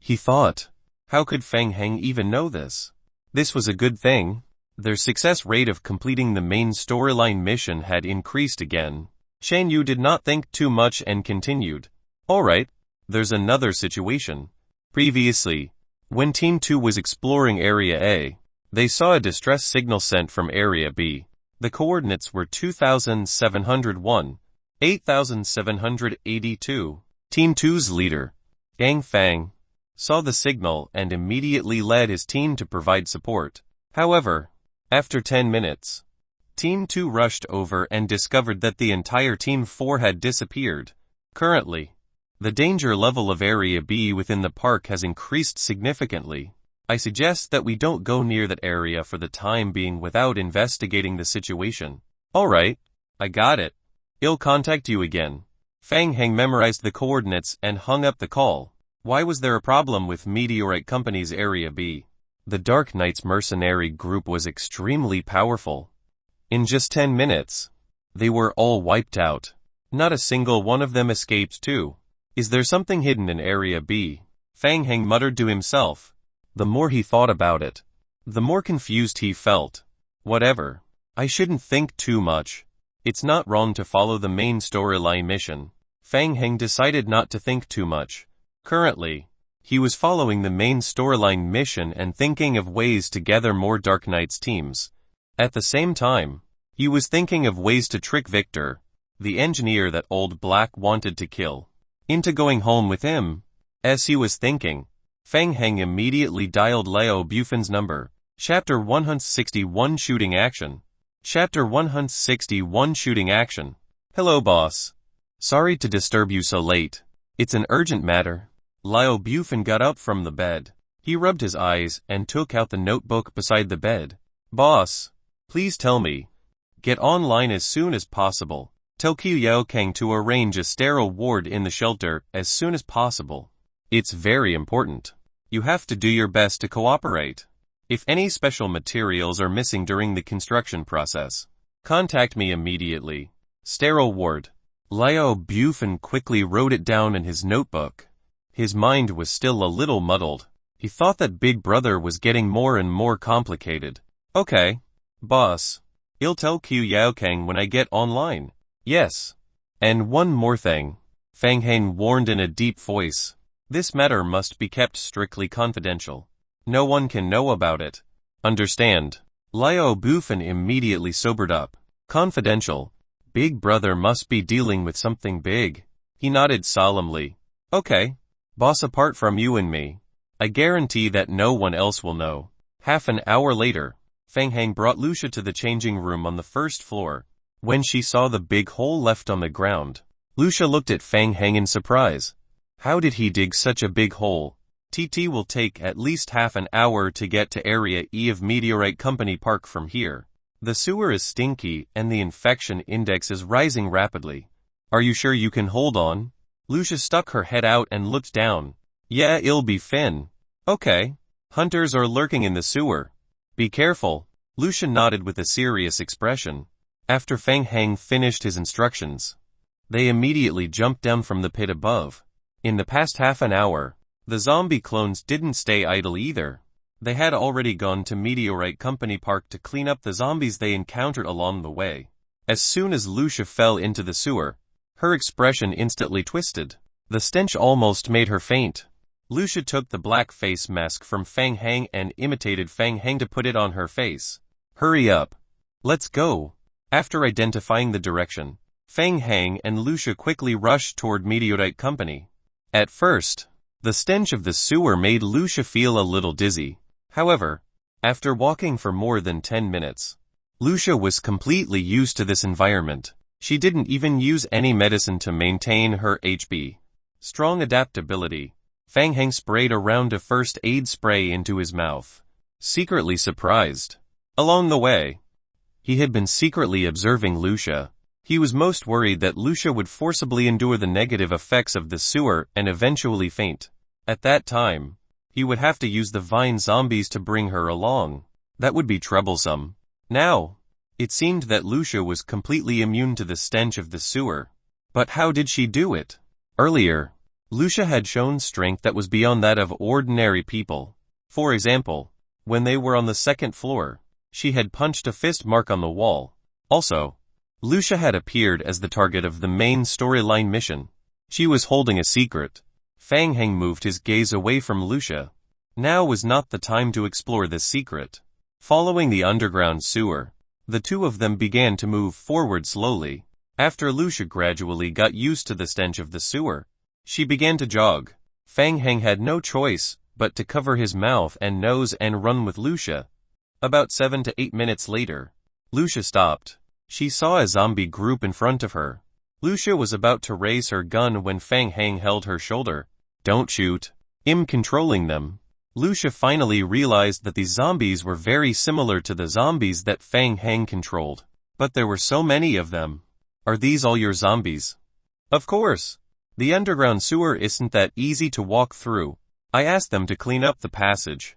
He thought, how could Fang Heng even know this? This was a good thing. Their success rate of completing the main storyline mission had increased again. Chen Yu did not think too much and continued. Alright, there's another situation. Previously, when Team 2 was exploring Area A, they saw a distress signal sent from Area B. The coordinates were 2,701, 8,782. Team 2's leader, Gang Fang, saw the signal and immediately led his team to provide support. However, after 10 minutes, Team 2 rushed over and discovered that the entire Team 4 had disappeared. Currently, the danger level of Area B within the park has increased significantly. I suggest that we don't go near that area for the time being without investigating the situation. Alright, I got it. I'll contact you again. Fang Heng memorized the coordinates and hung up the call. Why was there a problem with Meteorite Company's Area B? The Dark Knight's mercenary group was extremely powerful. In just 10 minutes, they were all wiped out. Not a single one of them escaped too. Is there something hidden in Area B? Fang Heng muttered to himself. The more he thought about it, the more confused he felt. Whatever. I shouldn't think too much. It's not wrong to follow the main storyline mission. Fang Heng decided not to think too much. Currently, he was following the main storyline mission and thinking of ways to gather more Dark Knights teams. At the same time, he was thinking of ways to trick Victor, the engineer that Old Black wanted to kill, into going home with him. As he was thinking, Fang Heng immediately dialed Liao Bufen's number. Chapter 161 Shooting Action. Chapter 161 Shooting Action. Hello boss. Sorry to disturb you so late. It's an urgent matter. Liao Bufen got up from the bed. He rubbed his eyes and took out the notebook beside the bed. Boss, please tell me. Get online as soon as possible. Tell Qiu Yaokang to arrange a sterile ward in the shelter as soon as possible. It's very important. You have to do your best to cooperate. If any special materials are missing during the construction process, contact me immediately. Sterile ward. Liao Bufen quickly wrote it down in his notebook. His mind was still a little muddled. He thought that Big Brother was getting more and more complicated. Okay, boss. I'll tell Qiu Yaokang when I get online. Yes. And one more thing. Fang Heng warned in a deep voice. This matter must be kept strictly confidential. No one can know about it. Understand? Liao Bufen immediately sobered up. Confidential. Big Brother must be dealing with something big. He nodded solemnly. Okay. Boss, apart from you and me, I guarantee that no one else will know. Half an hour later, Fang Heng brought Lucia to the changing room on the first floor. When she saw the big hole left on the ground, Lucia looked at Fang Heng in surprise. How did he dig such a big hole? TT will take at least half an hour to get to Area E of Meteorite Company Park from here. The sewer is stinky and the infection index is rising rapidly. Are you sure you can hold on? Lucia stuck her head out and looked down. Yeah, it'll be fine. Okay. Hunters are lurking in the sewer. Be careful. Lucia nodded with a serious expression. After Fang Heng finished his instructions, they immediately jumped down from the pit above. In the past half an hour, the zombie clones didn't stay idle either. They had already gone to Meteorite Company Park to clean up the zombies they encountered along the way. As soon as Lucia fell into the sewer, her expression instantly twisted. The stench almost made her faint. Lucia took the black face mask from Fang Heng and imitated Fang Heng to put it on her face. Hurry up. Let's go. After identifying the direction, Fang Heng and Lucia quickly rushed toward Meteorite Company. At first, the stench of the sewer made Lucia feel a little dizzy. However, after walking for more than 10 minutes, Lucia was completely used to this environment. She didn't even use any medicine to maintain her HP. Strong adaptability. Fang Heng sprayed a round of first aid spray into his mouth, secretly surprised. Along the way, he had been secretly observing Lucia. He was most worried that Lucia would forcibly endure the negative effects of the sewer and eventually faint. At that time, he would have to use the vine zombies to bring her along. That would be troublesome. Now, it seemed that Lucia was completely immune to the stench of the sewer. But how did she do it? Earlier, Lucia had shown strength that was beyond that of ordinary people. For example, when they were on the second floor, she had punched a fist mark on the wall. Also, Lucia had appeared as the target of the main storyline mission. She was holding a secret. Fang Heng moved his gaze away from Lucia. Now was not the time to explore this secret. Following the underground sewer, the two of them began to move forward slowly. After Lucia gradually got used to the stench of the sewer, she began to jog. Fang Heng had no choice but to cover his mouth and nose and run with Lucia. About 7 to 8 minutes later, Lucia stopped. She saw a zombie group in front of her. Lucia was about to raise her gun when Fang Heng held her shoulder. Don't shoot. I'm controlling them. Lucia finally realized that these zombies were very similar to the zombies that Fang Heng controlled. But there were so many of them. Are these all your zombies? Of course. The underground sewer isn't that easy to walk through. I asked them to clean up the passage.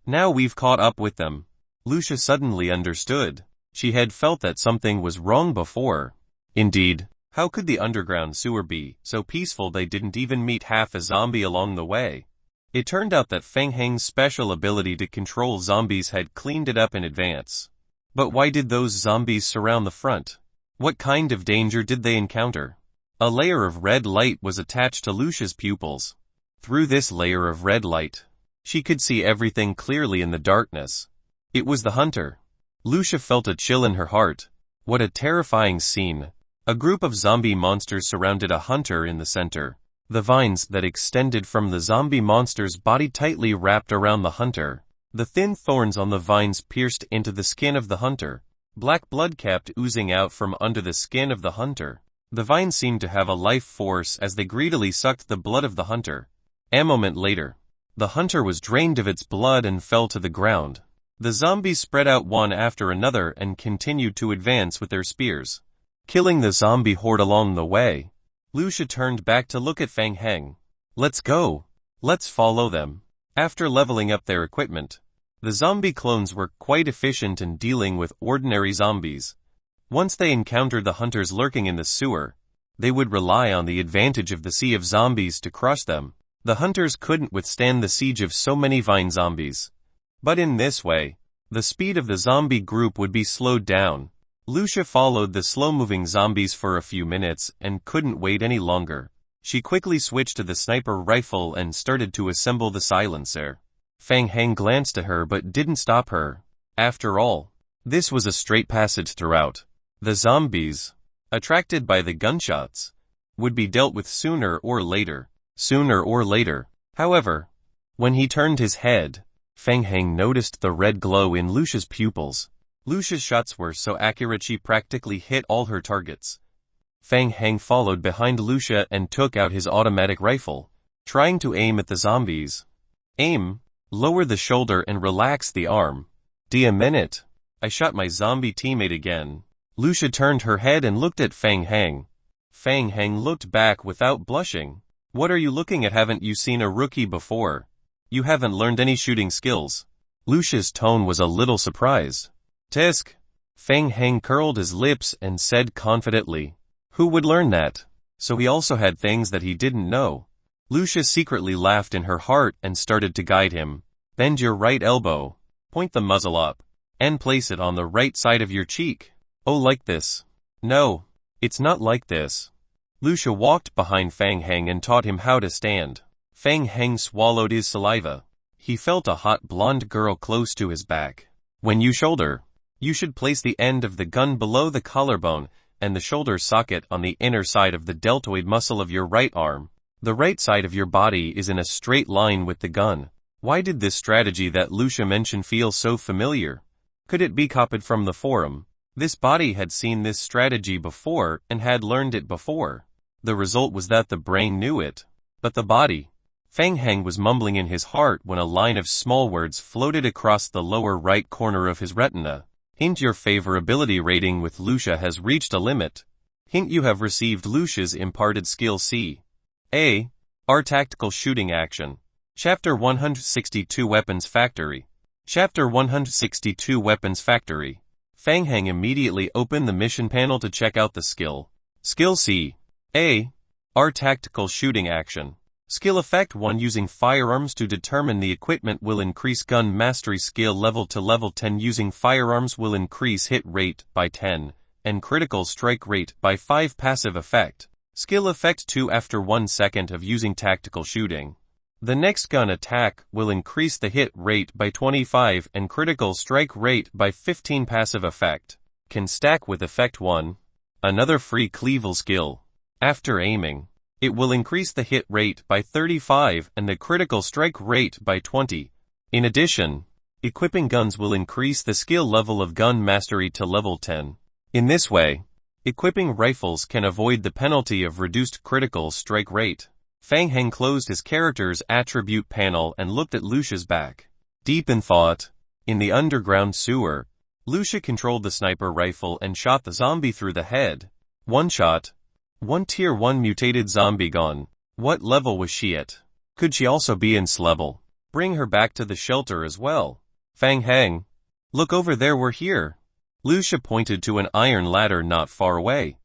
Now we've caught up with them. Lucia suddenly understood. She had felt that something was wrong before. Indeed, how could the underground sewer be so peaceful they didn't even meet half a zombie along the way? It turned out that Feng Heng's special ability to control zombies had cleaned it up in advance. But why did those zombies surround the front? What kind of danger did they encounter? A layer of red light was attached to Lucia's pupils. Through this layer of red light, she could see everything clearly in the darkness. It was the hunter. Lucia felt a chill in her heart. What a terrifying scene. A group of zombie monsters surrounded a hunter in the center. The vines that extended from the zombie monster's body tightly wrapped around the hunter. The thin thorns on the vines pierced into the skin of the hunter. Black blood kept oozing out from under the skin of the hunter. The vines seemed to have a life force as they greedily sucked the blood of the hunter. A moment later, the hunter was drained of its blood and fell to the ground. The zombies spread out one after another and continued to advance with their spears, killing the zombie horde along the way. Lucia turned back to look at Fang Heng. Let's go. Let's follow them. After leveling up their equipment, the zombie clones were quite efficient in dealing with ordinary zombies. Once they encountered the hunters lurking in the sewer, they would rely on the advantage of the sea of zombies to crush them. The hunters couldn't withstand the siege of so many vine zombies. But in this way, the speed of the zombie group would be slowed down. Lucia followed the slow-moving zombies for a few minutes and couldn't wait any longer. She quickly switched to the sniper rifle and started to assemble the silencer. Fang Heng glanced at her but didn't stop her. After all, this was a straight passage throughout. The zombies, attracted by the gunshots, would be dealt with sooner or later. However, when he turned his head, Fang Heng noticed the red glow in Lucia's pupils. Lucia's shots were so accurate she practically hit all her targets. Fang Heng followed behind Lucia and took out his automatic rifle, trying to aim at the zombies. Aim, lower the shoulder and relax the arm. D a minute. I shot my zombie teammate again. Lucia turned her head and looked at Fang Heng. Fang Heng looked back without blushing. What are you looking at? Haven't you seen a rookie before? You haven't learned any shooting skills. Lucia's tone was a little surprised. Tisk. Fang Heng curled his lips and said confidently. Who would learn that? So he also had things that he didn't know. Lucia secretly laughed in her heart and started to guide him. Bend your right elbow. Point the muzzle up. And place it on the right side of your cheek. Oh, like this. No, it's not like this. Lucia walked behind Fang Heng and taught him how to stand. Fang Heng swallowed his saliva. He felt a hot blonde girl close to his back. When you shoulder, you should place the end of the gun below the collarbone and the shoulder socket on the inner side of the deltoid muscle of your right arm. The right side of your body is in a straight line with the gun. Why did this strategy that Lucia mentioned feel so familiar? Could it be copied from the forum? This body had seen this strategy before and had learned it before. The result was that the brain knew it. But the body... Fang Heng was mumbling in his heart when a line of small words floated across the lower right corner of his retina. Hint: your favorability rating with Lucia has reached a limit. Hint: you have received Lucia's imparted skill C. A. R. Tactical Shooting Action. Chapter 162 Weapons Factory. Chapter 162 Weapons Factory. Fang Heng immediately opened the mission panel to check out the skill. Skill C. A. R. Tactical Shooting Action. Skill Effect 1. Using firearms to determine the equipment will increase gun mastery skill level to level 10. Using firearms will increase hit rate by 10, and critical strike rate by 5. Passive Effect. Skill Effect 2. After 1 second of using tactical shooting, the next gun attack will increase the hit rate by 25 and critical strike rate by 15. Passive Effect can stack with Effect 1. Another free cleaval skill. After aiming, it will increase the hit rate by 35 and the critical strike rate by 20. In addition, Equipping guns will increase the skill level of gun mastery to level 10. In this way, equipping rifles can avoid the penalty of reduced critical strike rate. Fang Heng closed his character's attribute panel and looked at Lucia's back. Deep in thought, in the underground sewer, Lucia controlled the sniper rifle and shot the zombie through the head. One shot. One tier 1 mutated zombie gone. What level was she at? Could she also be in level? Bring her back to the shelter as well. Fang Heng. Look over there, we're here. Lucia pointed to an iron ladder not far away,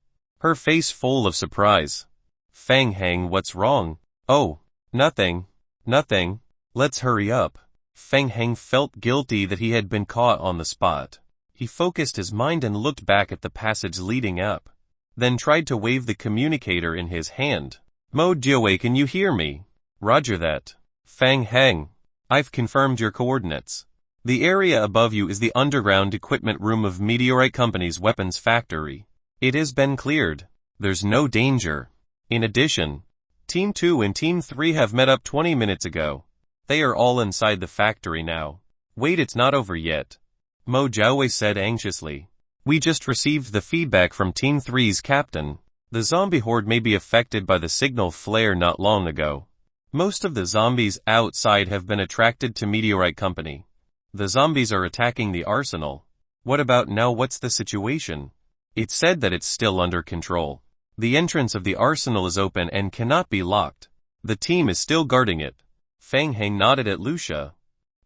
her face full of surprise. Fang Heng, what's wrong? Oh, nothing. Nothing. Let's hurry up. Fang Heng felt guilty that he had been caught on the spot. He focused his mind and looked back at the passage leading up, then tried to wave the communicator in his hand. Mo Jiawei, can you hear me? Roger that. Fang Heng. I've confirmed your coordinates. The area above you is the underground equipment room of Meteorite Company's weapons factory. It has been cleared. There's no danger. In addition, Team 2 and Team 3 have met up 20 minutes ago. They are all inside the factory now. Wait, it's not over yet. Mo Jiawei said anxiously. We just received the feedback from Team 3's captain. The zombie horde may be affected by the signal flare not long ago. Most of the zombies outside have been attracted to Meteorite Company. The zombies are attacking the arsenal. What about now? What's the situation? It's said that it's still under control. The entrance of the arsenal is open and cannot be locked. The team is still guarding it. Fang Heng nodded at Lucia.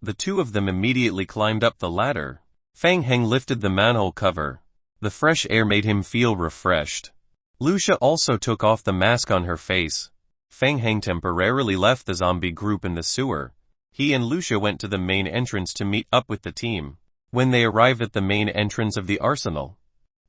The two of them immediately climbed up the ladder. Fang Heng lifted the manhole cover. The fresh air made him feel refreshed. Lucia also took off the mask on her face. Fang Heng temporarily left the zombie group in the sewer. He and Lucia went to the main entrance to meet up with the team. When they arrived at the main entrance of the arsenal,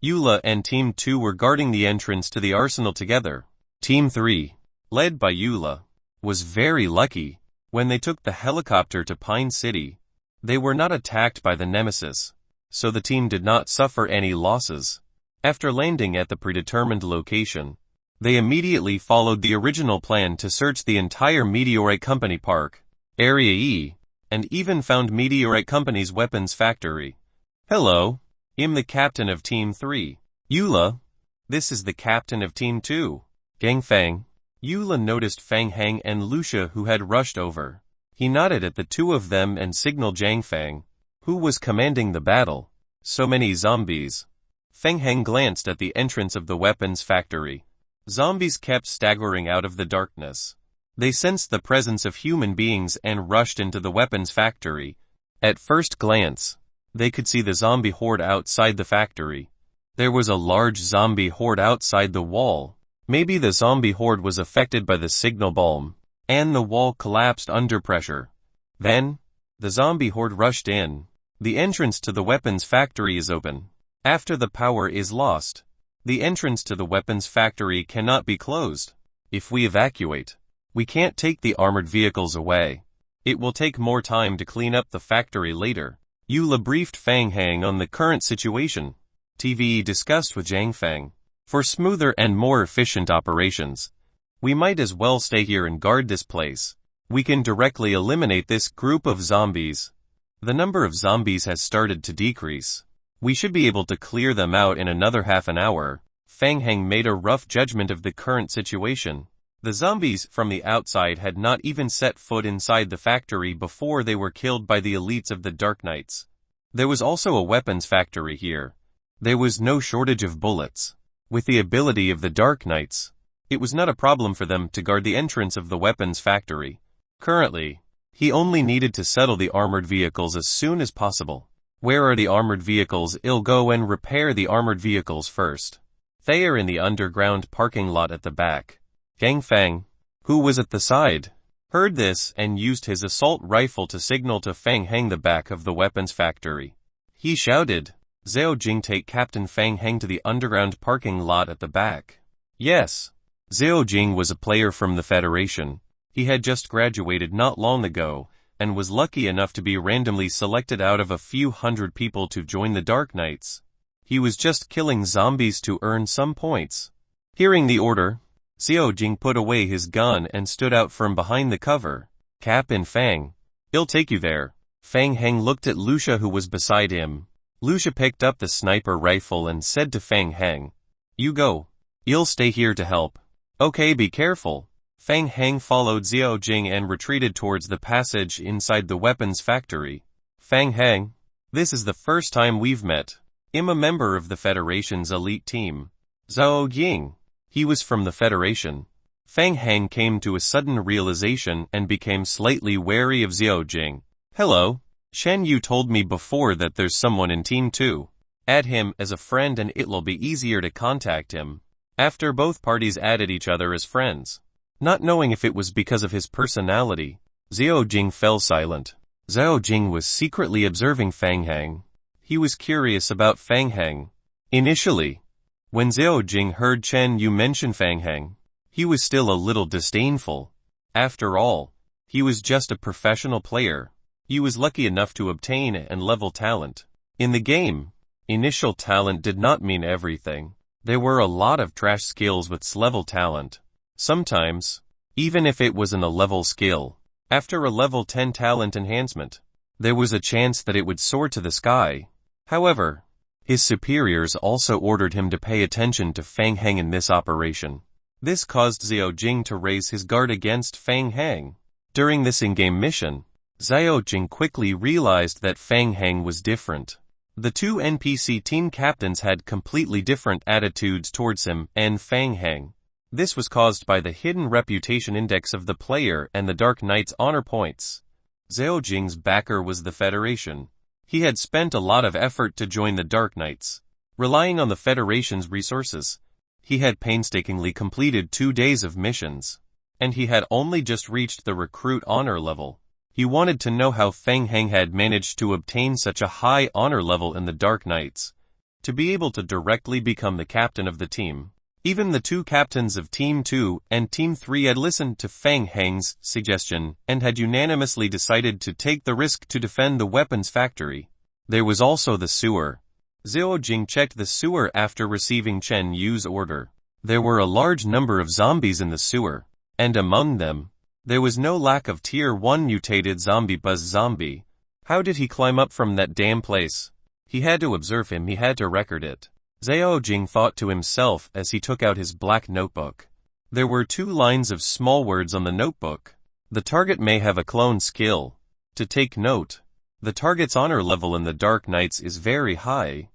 Eula and Team 2 were guarding the entrance to the arsenal together. Team 3, led by Eula, was very lucky. When they took the helicopter to Pine City, they were not attacked by the Nemesis, so the team did not suffer any losses. After landing at the predetermined location, they immediately followed the original plan to search the entire Meteorite Company park, Area E, and even found Meteorite Company's weapons factory. Hello. I'm the captain of Team 3. Eula. This is the captain of Team 2. Gang Fang. Eula noticed Fang Heng and Lucia who had rushed over. He nodded at the two of them and signaled Zhang Fang, who was commanding the battle. So many zombies. Fang Heng glanced at the entrance of the weapons factory. Zombies kept staggering out of the darkness. They sensed the presence of human beings and rushed into the weapons factory. At first glance, they could see the zombie horde outside the factory. There was a large zombie horde outside the wall. Maybe the zombie horde was affected by the signal bomb, and the wall collapsed under pressure. Then, the zombie horde rushed in. The entrance to the weapons factory is open. After the power is lost, the entrance to the weapons factory cannot be closed. If we evacuate, we can't take the armored vehicles away. It will take more time to clean up the factory later. Eula briefed Fang Heng on the current situation. TVE discussed with Zhang Fang. For smoother and more efficient operations, we might as well stay here and guard this place. We can directly eliminate this group of zombies. The number of zombies has started to decrease. We should be able to clear them out in another half an hour. Fang Heng made a rough judgment of the current situation. The zombies from the outside had not even set foot inside the factory before they were killed by the elites of the Dark Knights. There was also a weapons factory here. There was no shortage of bullets. With the ability of the Dark Knights, it was not a problem for them to guard the entrance of the weapons factory. Currently, he only needed to settle the armored vehicles as soon as possible. Where are the armored vehicles? I'll go and repair the armored vehicles first. They are in the underground parking lot at the back. Gang Fang, who was at the side, heard this and used his assault rifle to signal to Fang Heng the back of the weapons factory. He shouted, Zhao Jing, take Captain Fang Heng to the underground parking lot at the back. Yes. Zhao Jing was a player from the Federation. He had just graduated not long ago, and was lucky enough to be randomly selected out of a few hundred people to join the Dark Knights. He was just killing zombies to earn some points. Hearing the order, Zhao Jing put away his gun and stood out from behind the cover. Cap and Fang, I'll take you there. Fang Heng looked at Lucia who was beside him. Lucia picked up the sniper rifle and said to Fang Heng, "You go. You'll stay here to help." "Okay, be careful." Fang Heng followed Xiao Jing and retreated towards the passage inside the weapons factory. "Fang Heng, this is the first time we've met. I'm a member of the Federation's elite team. Zhao Ying." He was from the Federation. Fang Heng came to a sudden realization and became slightly wary of Xiao Jing. "Hello. Shen Yu told me before that there's someone in Team 2. Add him as a friend and it'll be easier to contact him." After both parties added each other as friends. Not knowing if it was because of his personality, Xiao Jing fell silent. Xiao Jing was secretly observing Fang Heng. He was curious about Fang Heng. Initially, when Xiao Jing heard Chen Yu mention Fang Heng, he was still a little disdainful. After all, he was just a professional player. He was lucky enough to obtain and level talent. In the game, initial talent did not mean everything. There were a lot of trash skills with level talent. Sometimes, even if it wasn't a level skill, after a level 10 talent enhancement, there was a chance that it would soar to the sky. However, his superiors also ordered him to pay attention to Fang Heng in this operation. This caused Xiao Jing to raise his guard against Fang Heng. During this in-game mission, Xiao Jing quickly realized that Fang Heng was different. The two NPC team captains had completely different attitudes towards him and Fang Heng. This was caused by the hidden reputation index of the player and the Dark Knight's honor points. Xiao Jing's backer was the Federation. He had spent a lot of effort to join the Dark Knights. Relying on the Federation's resources, he had painstakingly completed 2 days of missions. And he had only just reached the recruit honor level. He wanted to know how Fang Heng had managed to obtain such a high honor level in the Dark Knights, to be able to directly become the captain of the team. Even the two captains of Team 2 and Team 3 had listened to Fang Heng's suggestion and had unanimously decided to take the risk to defend the weapons factory. There was also the sewer. Xiao Jing checked the sewer after receiving Chen Yu's order. There were a large number of zombies in the sewer, and among them, there was no lack of Tier 1 mutated zombie buzz zombie. How did he climb up from that damn place? He had to observe him, he had to record it. Xiao Jing thought to himself as he took out his black notebook. There were 2 lines of small words on the notebook. The target may have a clone skill. To take note, the target's honor level in the Dark Knights is very high.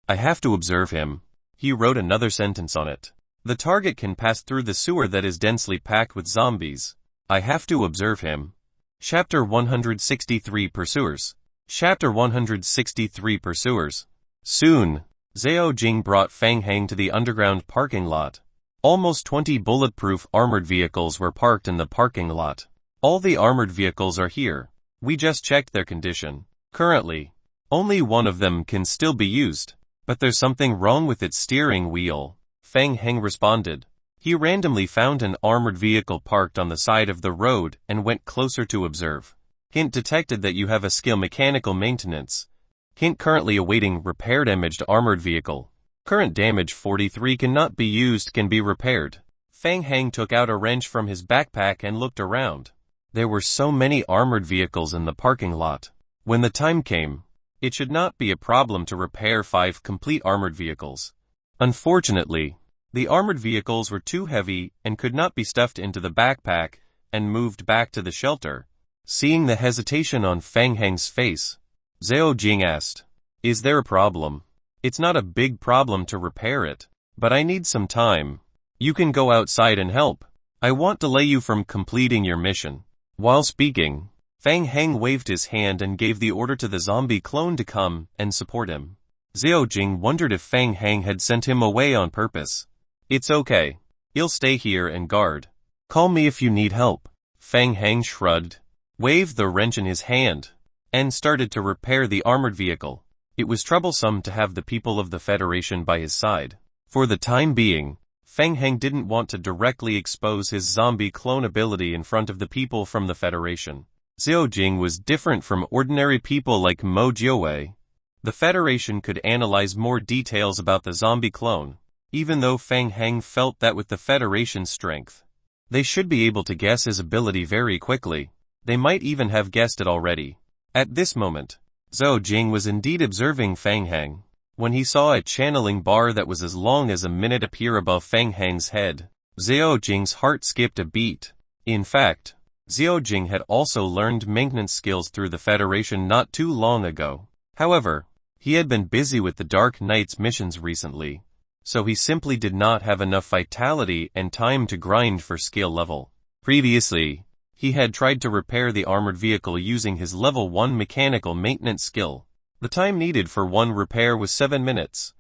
I have to observe him. He wrote another sentence on it. The target can pass through the sewer that is densely packed with zombies. I have to observe him. Chapter 163 Pursuers. Chapter 163 Pursuers. Soon, Xiao Jing brought Fang Heng to the underground parking lot. Almost 20 bulletproof armored vehicles were parked in the parking lot. All the armored vehicles are here. We just checked their condition. Currently, only one of them can still be used, but there's something wrong with its steering wheel. Fang Heng responded. He randomly found an armored vehicle parked on the side of the road and went closer to observe. Hint detected that you have a skill mechanical maintenance. Hint currently awaiting repair damaged armored vehicle. Current damage 43 cannot be used, can be repaired. Fang Heng took out a wrench from his backpack and looked around. There were so many armored vehicles in the parking lot. When the time came, it should not be a problem to repair 5 complete armored vehicles. Unfortunately, the armored vehicles were too heavy and could not be stuffed into the backpack and moved back to the shelter. Seeing the hesitation on Fang Heng's face, Xiao Jing asked, "Is there a problem?" "It's not a big problem to repair it, but I need some time. You can go outside and help. I won't delay you from completing your mission." While speaking, Fang Heng waved his hand and gave the order to the zombie clone to come and support him. Xiao Jing wondered if Fang Heng had sent him away on purpose. "It's okay. You'll stay here and guard. Call me if you need help." Fang Heng shrugged, waved the wrench in his hand, and started to repair the armored vehicle. It was troublesome to have the people of the Federation by his side. For the time being, Fang Heng didn't want to directly expose his zombie clone ability in front of the people from the Federation. Xiao Jing was different from ordinary people like Mo Jiawei. The Federation could analyze more details about the zombie clone, even though Fang Heng felt that with the Federation's strength, they should be able to guess his ability very quickly. They might even have guessed it already. At this moment, Zhou Jing was indeed observing Fang Hang. When he saw a channeling bar that was as long as a minute appear above Fang Hang's head, Zhou Jing's heart skipped a beat. In fact, Zhou Jing had also learned maintenance skills through the Federation not too long ago. However, he had been busy with the Dark Knight's missions recently, so he simply did not have enough vitality and time to grind for skill level. Previously, he had tried to repair the armored vehicle using his level 1 mechanical maintenance skill. The time needed for one repair was 7 minutes,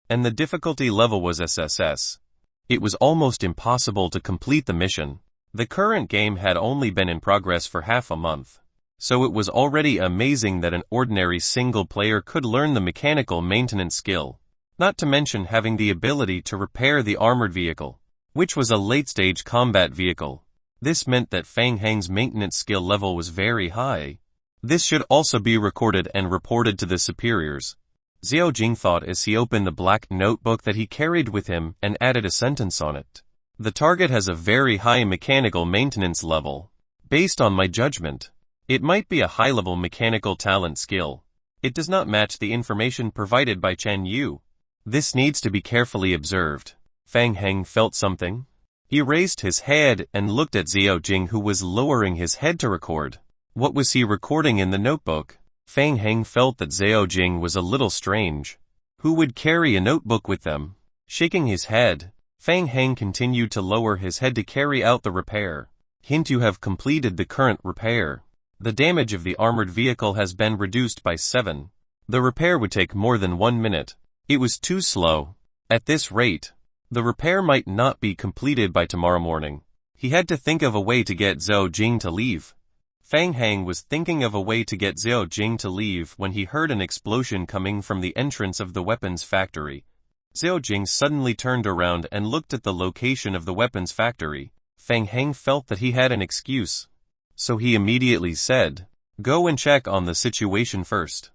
and the difficulty level was SSS. It was almost impossible to complete the mission. The current game had only been in progress for half a month, so it was already amazing that an ordinary single player could learn the mechanical maintenance skill, not to mention having the ability to repair the armored vehicle, which was a late-stage combat vehicle. This meant that Fang Hang's maintenance skill level was very high. This should also be recorded and reported to the superiors. Zhou Jing thought as he opened the black notebook that he carried with him and added a sentence on it. The target has a very high mechanical maintenance level. Based on my judgment, it might be a high-level mechanical talent skill. It does not match the information provided by Chen Yu. This needs to be carefully observed. Fang Hang felt something. He raised his head and looked at Zhou Jing, who was lowering his head to record. What was he recording in the notebook? Fang Hang felt that Zhou Jing was a little strange. Who would carry a notebook with them? Shaking his head, Fang Hang continued to lower his head to carry out the repair. Hint: you have completed the current repair. The damage of the armored vehicle has been reduced by 7. The repair would take more than 1 minute. It was too slow. At this rate, the repair might not be completed by tomorrow morning. He had to think of a way to get Zhou Jing to leave. Fang Hang was thinking of a way to get Zhou Jing to leave when he heard an explosion coming from the entrance of the weapons factory. Zhou Jing suddenly turned around and looked at the location of the weapons factory. Fang Hang felt that he had an excuse, so he immediately said, "Go and check on the situation first.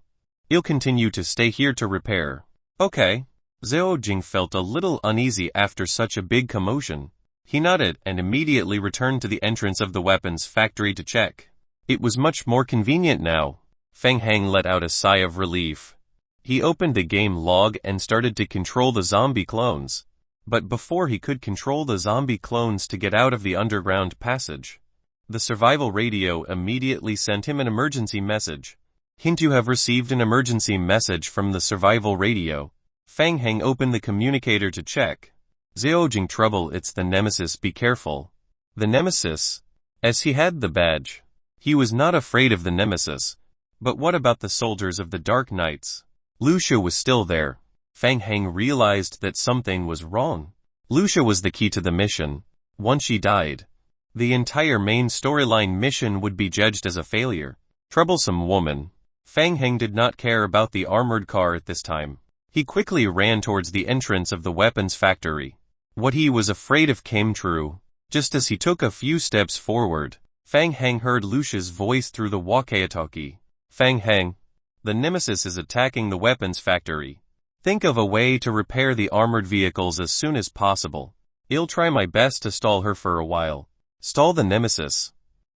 I'll continue to stay here to repair." Okay. Zhou Jing felt a little uneasy after such a big commotion. He nodded and immediately returned to the entrance of the weapons factory to check. It was much more convenient now. Fang Hang let out a sigh of relief. He opened the game log and started to control the zombie clones. But before he could control the zombie clones to get out of the underground passage, the survival radio immediately sent him an emergency message. Hint: you have received an emergency message from the survival radio. Fang Hang opened the communicator to check. Zhou Jing: trouble, it's the Nemesis, be careful. The Nemesis? As he had the badge, he was not afraid of the Nemesis. But what about the soldiers of the Dark Knights? Lucia was still there. Fang Hang realized that something was wrong. Lucia was the key to the mission. Once she died, the entire main storyline mission would be judged as a failure. Troublesome woman. Fang Hang did not care about the armored car at this time. He quickly ran towards the entrance of the weapons factory. What he was afraid of came true. Just as he took a few steps forward, Fang Hang heard Lucia's voice through the walkie-talkie. Fang Hang, the Nemesis is attacking the weapons factory. Think of a way to repair the armored vehicles as soon as possible. I'll try my best to stall her for a while. Stall the Nemesis?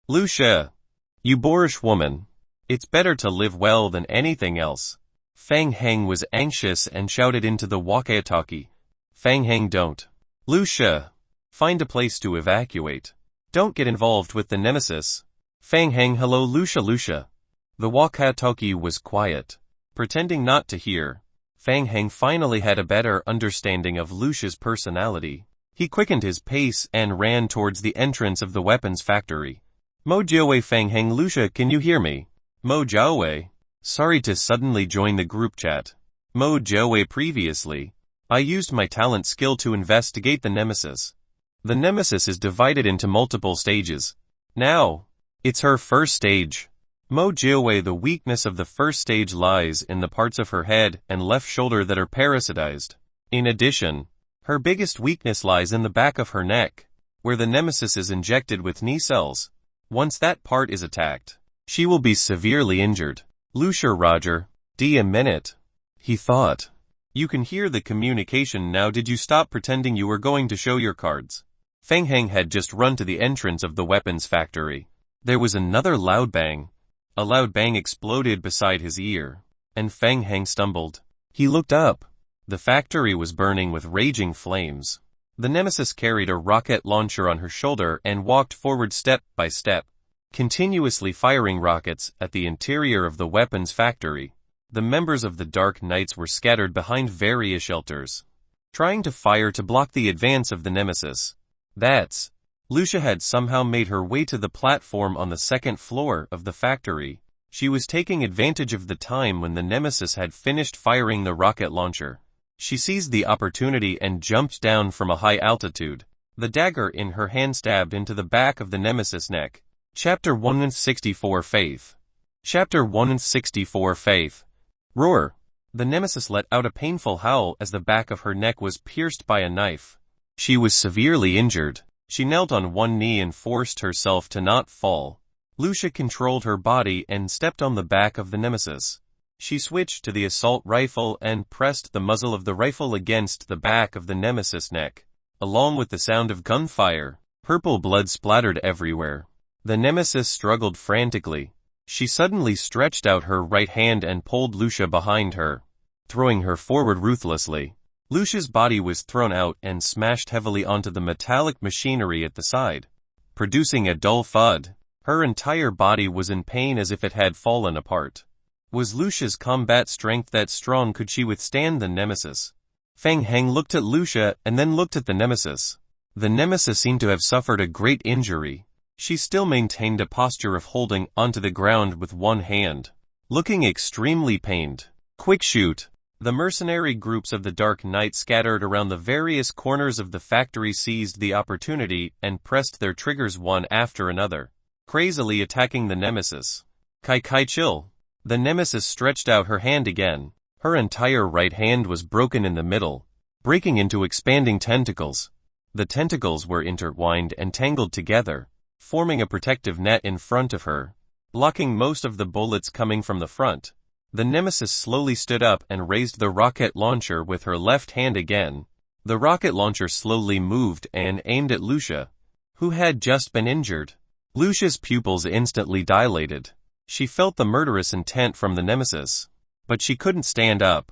Lucia, you boorish woman. It's better to live well than anything else. Fang Hang was anxious and shouted into the walkie-talkie. Fang Hang, don't. Lucia, find a place to evacuate. Don't get involved with the Nemesis. Fang Hang, hello Lucia. The walkie-talkie was quiet. Pretending not to hear, Fang Hang finally had a better understanding of Lucia's personality. He quickened his pace and ran towards the entrance of the weapons factory. Mo Jiawei. Fang Hang, Lucia, can you hear me? Mo Jiawei. Sorry to suddenly join the group chat. Mo Jiawei. Previously, I used my talent skill to investigate the Nemesis. The Nemesis is divided into multiple stages. Now, it's her first stage. Mo Jiawei. The weakness of the first stage lies in the parts of her head and left shoulder that are parasitized. In addition, her biggest weakness lies in the back of her neck, where the Nemesis is injected with knee cells. Once that part is attacked, she will be severely injured. Lucia, Roger, D a minute. He thought. You can hear the communication now. Did you stop pretending you were going to show your cards? Fang Hang had just run to the entrance of the weapons factory. There was another loud bang. A loud bang exploded beside his ear, and Feng Heng stumbled. He looked up. The factory was burning with raging flames. The nemesis carried a rocket launcher on her shoulder and walked forward step by step, continuously firing rockets at the interior of the weapons factory. The members of the Dark Knights were scattered behind various shelters, trying to fire to block the advance of the nemesis. Lucia had somehow made her way to the platform on the second floor of the factory. She was taking advantage of the time when the nemesis had finished firing the rocket launcher. She seized the opportunity and jumped down from a high altitude. The dagger in her hand stabbed into the back of the nemesis' neck. Chapter 164 Faith. Chapter 164 Faith. Roar. The nemesis let out a painful howl as the back of her neck was pierced by a knife. She was severely injured. She knelt on one knee and forced herself to not fall. Lucia controlled her body and stepped on the back of the nemesis. She switched to the assault rifle and pressed the muzzle of the rifle against the back of the nemesis' neck. Along with the sound of gunfire, purple blood splattered everywhere. The nemesis struggled frantically. She suddenly stretched out her right hand and pulled Lucia behind her, throwing her forward ruthlessly. Lucia's body was thrown out and smashed heavily onto the metallic machinery at the side, producing a dull thud. Her entire body was in pain as if it had fallen apart. Was Lucia's combat strength that strong? Could she withstand the nemesis? Feng Heng looked at Lucia and then looked at the nemesis. The nemesis seemed to have suffered a great injury. She still maintained a posture of holding onto the ground with one hand, looking extremely pained. Quick shoot! The mercenary groups of the Dark Knight scattered around the various corners of the factory seized the opportunity and pressed their triggers one after another, crazily attacking the nemesis. Kai chill! The nemesis stretched out her hand again. Her entire right hand was broken in the middle, breaking into expanding tentacles. The tentacles were intertwined and tangled together, forming a protective net in front of her, blocking most of the bullets coming from the front. The nemesis slowly stood up and raised the rocket launcher with her left hand again. The rocket launcher slowly moved and aimed at Lucia, who had just been injured. Lucia's pupils instantly dilated. She felt the murderous intent from the nemesis, but she couldn't stand up.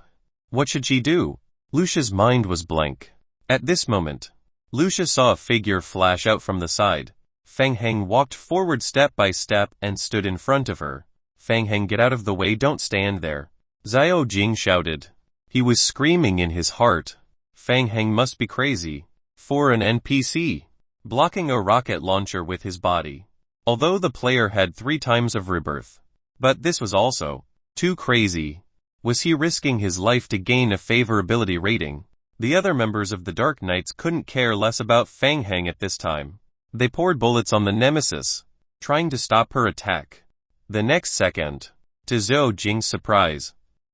What should she do? Lucia's mind was blank. At this moment, Lucia saw a figure flash out from the side. Feng Heng walked forward step by step and stood in front of her. Feng Heng, get out of the way, don't stand there. Xiao Jing shouted. He was screaming in his heart. Feng Heng must be crazy. For an NPC, blocking a rocket launcher with his body. Although the player had 3 times of rebirth. But this was also too crazy. Was he risking his life to gain a favorability rating? The other members of the Dark Knights couldn't care less about Feng Heng at this time. They poured bullets on the nemesis, trying to stop her attack. The next second, to Zhou Jing's surprise,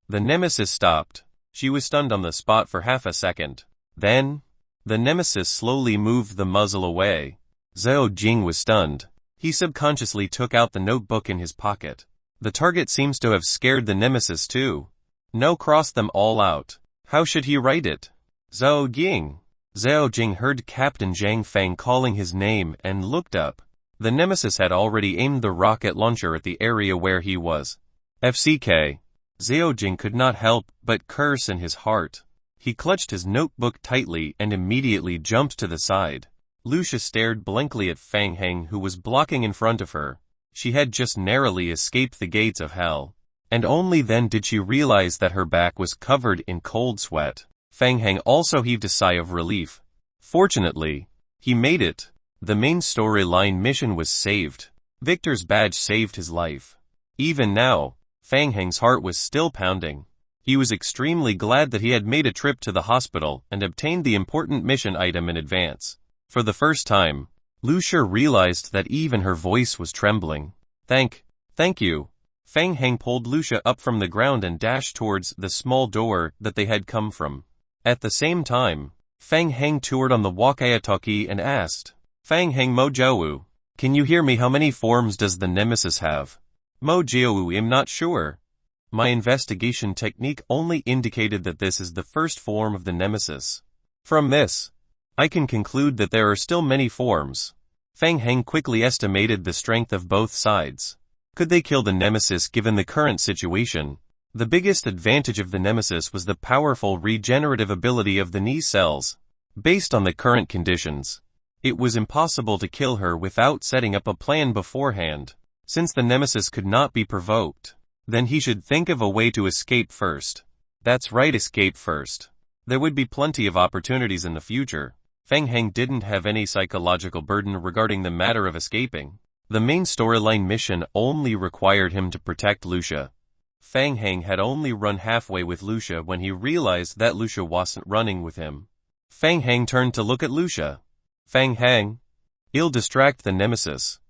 the nemesis stopped. She was stunned on the spot for half a second. Then, the nemesis slowly moved the muzzle away. Zhou Jing was stunned. He subconsciously took out the notebook in his pocket. The target seems to have scared the nemesis too. No, cross them all out. How should he write it? Zhou Jing. Zhao Jing heard Captain Zhang Feng calling his name and looked up. The nemesis had already aimed the rocket launcher at the area where he was. FCK. Zhao Jing could not help but curse in his heart. He clutched his notebook tightly and immediately jumped to the side. Lucia stared blankly at Feng Heng, who was blocking in front of her. She had just narrowly escaped the gates of hell, and only then did she realize that her back was covered in cold sweat. Feng Heng also heaved a sigh of relief. Fortunately, he made it. The main storyline mission was saved. Victor's badge saved his life. Even now, Feng Heng's heart was still pounding. He was extremely glad that he had made a trip to the hospital and obtained the important mission item in advance. For the first time, Lucia realized that even her voice was trembling. Thank you. Feng Heng pulled Lucia up from the ground and dashed towards the small door that they had come from. At the same time, Feng Heng toured on the walkie-talkie and asked, Feng Heng Mo Jiaowu, can you hear me? How many forms does the nemesis have? Mo Jiaowu, I'm not sure. My investigation technique only indicated that this is the first form of the nemesis. From this, I can conclude that there are still many forms. Feng Heng quickly estimated the strength of both sides. Could they kill the nemesis given the current situation? The biggest advantage of the nemesis was the powerful regenerative ability of the knee cells. Based on the current conditions, it was impossible to kill her without setting up a plan beforehand. Since the nemesis could not be provoked, then he should think of a way to escape first. That's right, escape first. There would be plenty of opportunities in the future. Feng Heng didn't have any psychological burden regarding the matter of escaping. The main storyline mission only required him to protect Lucia. Feng Heng had only run halfway with Lucia when he realized that Lucia wasn't running with him. Feng Heng turned to look at Lucia. Feng Heng, you'll distract the nemesis.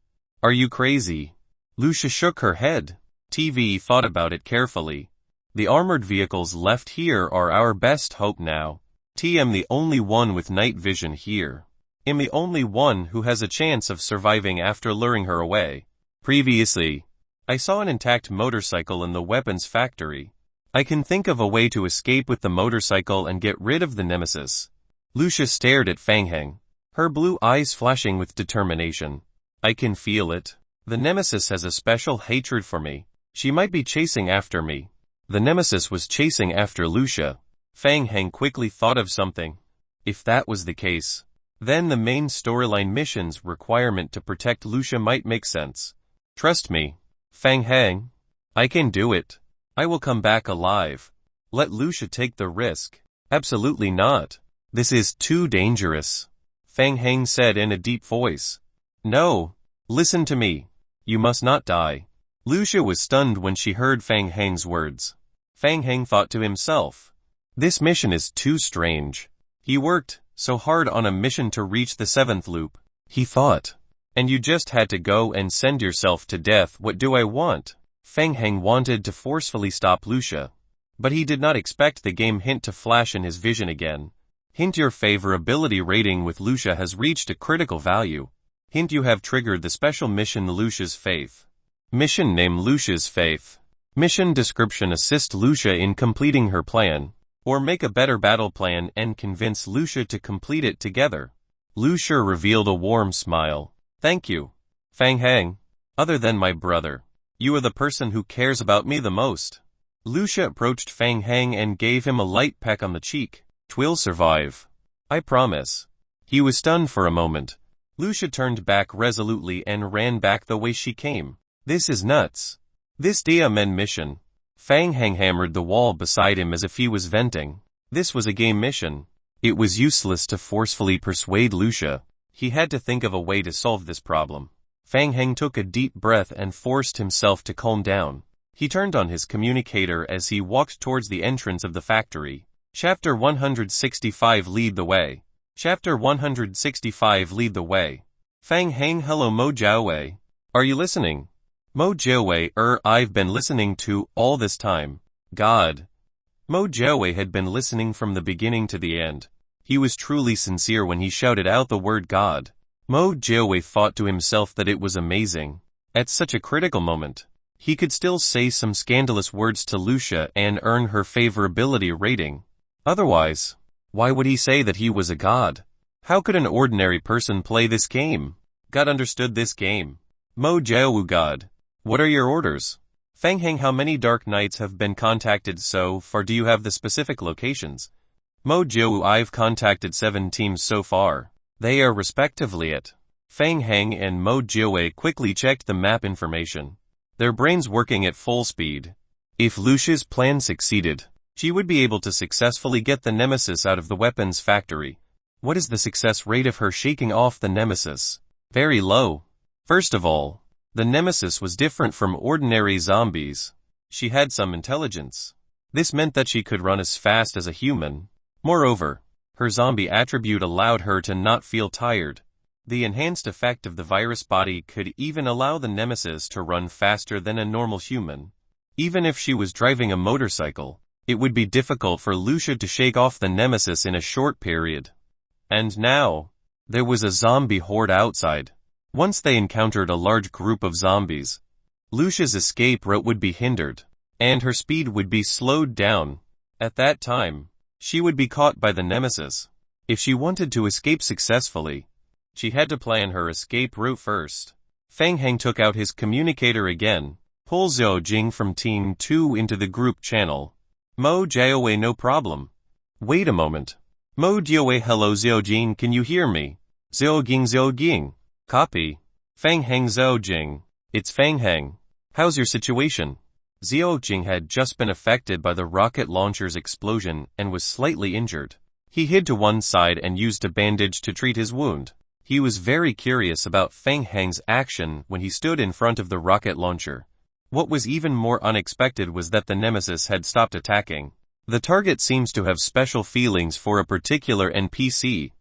Are you crazy? Lucia shook her head. TV thought about it carefully. The armored vehicles left here are our best hope now. I'm the only one with night vision here. I'm the only one who has a chance of surviving after luring her away. Previously, I saw an intact motorcycle in the weapons factory. I can think of a way to escape with the motorcycle and get rid of the nemesis. Lucia stared at Feng Heng, her blue eyes flashing with determination. I can feel it. The nemesis has a special hatred for me. She might be chasing after me. The nemesis was chasing after Lucia. Feng Heng quickly thought of something. If that was the case, then the main storyline mission's requirement to protect Lucia might make sense. Trust me, Feng Heng. I can do it. I will come back alive. Let Lucia take the risk. Absolutely not. This is too dangerous. Feng Heng said in a deep voice. No. Listen to me. You must not die. Lucia was stunned when she heard Feng Heng's words. Feng Heng thought to himself. This mission is too strange. He worked so hard on a mission to reach the 7th loop. He thought. And you just had to go and send yourself to death. What do I want? Feng Heng wanted to forcefully stop Lucia, but he did not expect the game hint to flash in his vision again. Hint, your favorability rating with Lucia has reached a critical value. Hint, you have triggered the special mission Lucia's Faith. Mission name Lucia's Faith. Mission description: assist Lucia in completing her plan, or make a better battle plan and convince Lucia to complete it together. Lucia revealed a warm smile. Thank you, Feng Heng. Other than my brother, you are the person who cares about me the most. Lucia approached Feng Heng and gave him a light peck on the cheek. Twill survive. I promise. He was stunned for a moment. Lucia turned back resolutely and ran back the way she came. This is nuts. This DMN mission. Feng Heng hammered the wall beside him as if he was venting. This was a game mission. It was useless to forcefully persuade Lucia. He had to think of a way to solve this problem. Feng Heng took a deep breath and forced himself to calm down. He turned on his communicator as he walked towards the entrance of the factory. Chapter 165, Lead the Way. Chapter 165, Lead the Way. Feng Heng, hello Mo Jiawei. Are you listening? Mo Jiawei, I've been listening to all this time. God. Mo Jiawei had been listening from the beginning to the end. He was truly sincere when he shouted out the word God. Mo Jiawei thought to himself that it was amazing. At such a critical moment, he could still say some scandalous words to Lucia and earn her favorability rating. Otherwise, why would he say that he was a god? How could an ordinary person play this game? God understood this game. Mo Jiawei, God. What are your orders? Feng Heng, how many Dark Knights have been contacted so far? Do you have the specific locations? Mo Jiawei, I've contacted 7 teams so far. They are respectively at. Feng Heng and Mo Jiawei quickly checked the map information, their brains working at full speed. If Lucia's plan succeeded, she would be able to successfully get the nemesis out of the weapons factory. What is the success rate of her shaking off the nemesis? Very low. First of all, the nemesis was different from ordinary zombies. She had some intelligence. This meant that she could run as fast as a human. Moreover, her zombie attribute allowed her to not feel tired. The enhanced effect of the virus body could even allow the nemesis to run faster than a normal human. Even if she was driving a motorcycle, it would be difficult for Lucia to shake off the nemesis in a short period. And now, there was a zombie horde outside. Once they encountered a large group of zombies, Lucia's escape route would be hindered, and her speed would be slowed down. At that time, she would be caught by the nemesis. If she wanted to escape successfully, she had to plan her escape route first. Fang Heng took out his communicator again. Pull Zhou Jing from Team 2 into the group channel. Mo Jiaowei, no problem. Wait a moment. Mo Jiaowei, hello Zhou Jing, can you hear me? Zhou Ging. Copy. Fang Heng, Zhou Jing. It's Fang Heng. How's your situation? Zhou Jing had just been affected by the rocket launcher's explosion and was slightly injured. He hid to one side and used a bandage to treat his wound. He was very curious about Fang Heng's action when he stood in front of the rocket launcher. What was even more unexpected was that the nemesis had stopped attacking. The target seems to have special feelings for a particular NPC.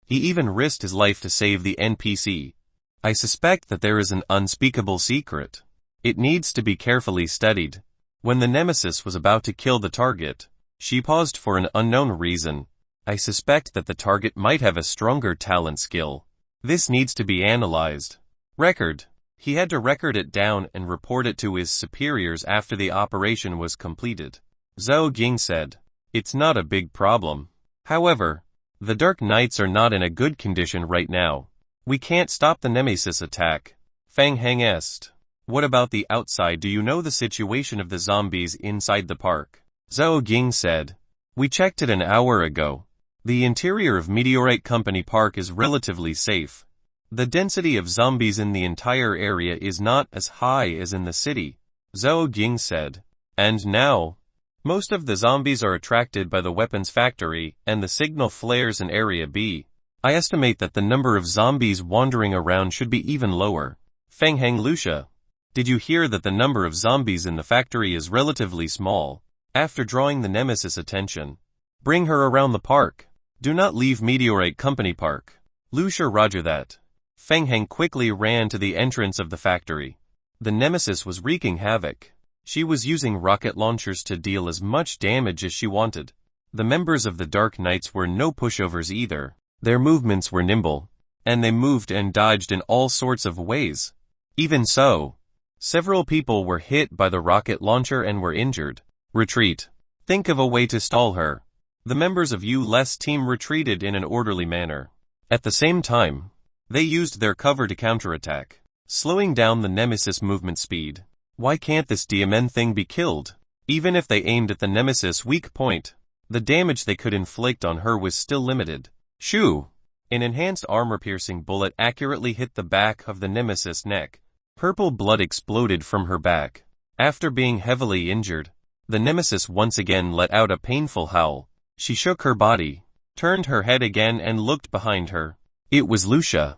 He even risked his life to save the NPC. I suspect that there is an unspeakable secret. It needs to be carefully studied. When the nemesis was about to kill the target, she paused for an unknown reason. I suspect that the target might have a stronger talent skill. This needs to be analyzed. Record. He had to record it down and report it to his superiors after the operation was completed. Zhou Jing said, "It's not a big problem. However, the Dark Knights are not in a good condition right now. We can't stop the nemesis attack." Fang Heng asked, "What about the outside? Do you know the situation of the zombies inside the park?" Zhou Jing said, "We checked it an hour ago. The interior of Meteorite Company Park is relatively safe. The density of zombies in the entire area is not as high as in the city," Zhou Jing said. "And now, most of the zombies are attracted by the weapons factory and the signal flares in Area B. I estimate that the number of zombies wandering around should be even lower." Fang Heng, Lucia, did you hear that the number of zombies in the factory is relatively small? After drawing the nemesis' attention, bring her around the park. Do not leave Meteorite Company Park. Lucia, roger that. Fang Heng quickly ran to the entrance of the factory. The nemesis was wreaking havoc. She was using rocket launchers to deal as much damage as she wanted. The members of the Dark Knights were no pushovers either. Their movements were nimble, and they moved and dodged in all sorts of ways. Even so, several people were hit by the rocket launcher and were injured. Retreat. Think of a way to stall her. The members of U-less team retreated in an orderly manner. At the same time, they used their cover to counterattack, slowing down the nemesis' movement speed. Why can't this DMN thing be killed? Even if they aimed at the nemesis' weak point, the damage they could inflict on her was still limited. Shoo! An enhanced armor-piercing bullet accurately hit the back of the nemesis' neck. Purple blood exploded from her back. After being heavily injured, the nemesis once again let out a painful howl. She shook her body, turned her head again and looked behind her. It was Lucia.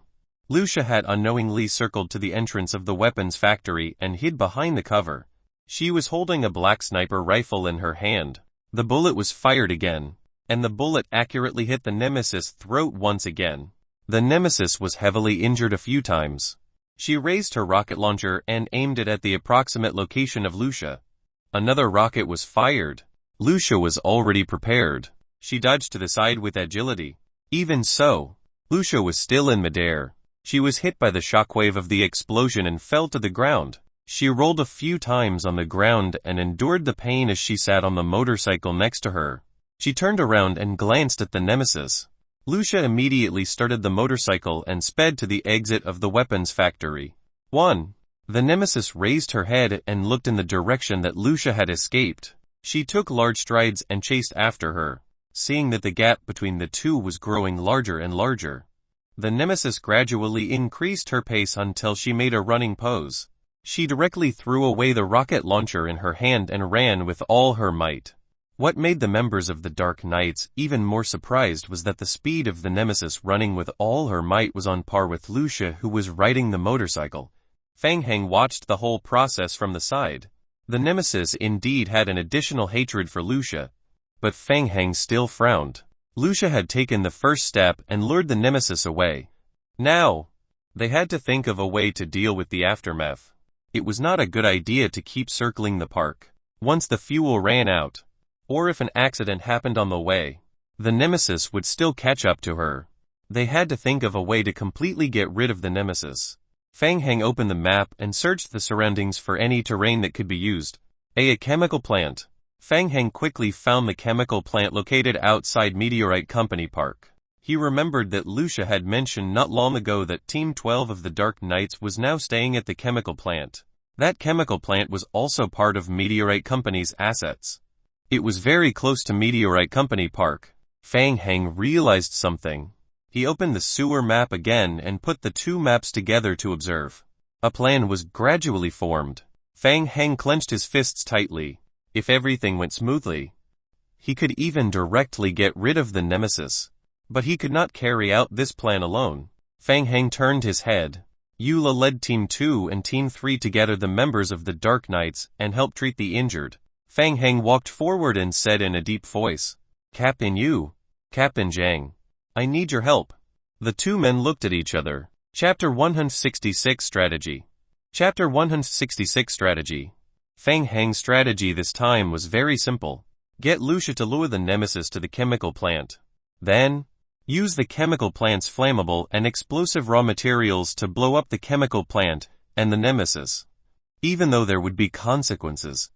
Lucia had unknowingly circled to the entrance of the weapons factory and hid behind the cover. She was holding a black sniper rifle in her hand. The bullet was fired again, and the bullet accurately hit the nemesis' throat once again. The nemesis was heavily injured a few times. She raised her rocket launcher and aimed it at the approximate location of Lucia. Another rocket was fired. Lucia was already prepared. She dodged to the side with agility. Even so, Lucia was still in midair. She was hit by the shockwave of the explosion and fell to the ground. She rolled a few times on the ground and endured the pain as she sat on the motorcycle next to her. She turned around and glanced at the nemesis. Lucia immediately started the motorcycle and sped to the exit of the weapons factory. 1. The nemesis raised her head and looked in the direction that Lucia had escaped. She took large strides and chased after her, seeing that the gap between the two was growing larger and larger. The nemesis gradually increased her pace until she made a running pose. She directly threw away the rocket launcher in her hand and ran with all her might. What made the members of the Dark Knights even more surprised was that the speed of the nemesis running with all her might was on par with Lucia, who was riding the motorcycle. Fang Heng watched the whole process from the side. The nemesis indeed had an additional hatred for Lucia, but Fang Heng still frowned. Lucia had taken the first step and lured the nemesis away. Now, they had to think of a way to deal with the aftermath. It was not a good idea to keep circling the park. Once the fuel ran out, or if an accident happened on the way, the nemesis would still catch up to her. They had to think of a way to completely get rid of the nemesis. Fang Heng opened the map and searched the surroundings for any terrain that could be used. A chemical plant. Fang Heng quickly found the chemical plant located outside Meteorite Company Park. He remembered that Lucia had mentioned not long ago that Team 12 of the Dark Knights was now staying at the chemical plant. That chemical plant was also part of Meteorite Company's assets. It was very close to Meteorite Company Park. Fang Heng realized something. He opened the sewer map again and put the two maps together to observe. A plan was gradually formed. Fang Heng clenched his fists tightly. If everything went smoothly, he could even directly get rid of the nemesis. But he could not carry out this plan alone. Fang Heng turned his head. Eula led Team 2 and Team 3 to gather the members of the Dark Knights and help treat the injured. Fang Heng walked forward and said in a deep voice, "Captain Yu, Captain Zhang, I need your help." The two men looked at each other. Chapter 166 Strategy. Chapter 166 Strategy. Fang Heng's strategy this time was very simple. Get Lucia to lure the nemesis to the chemical plant. Then, use the chemical plant's flammable and explosive raw materials to blow up the chemical plant and the nemesis. Even though there would be consequences,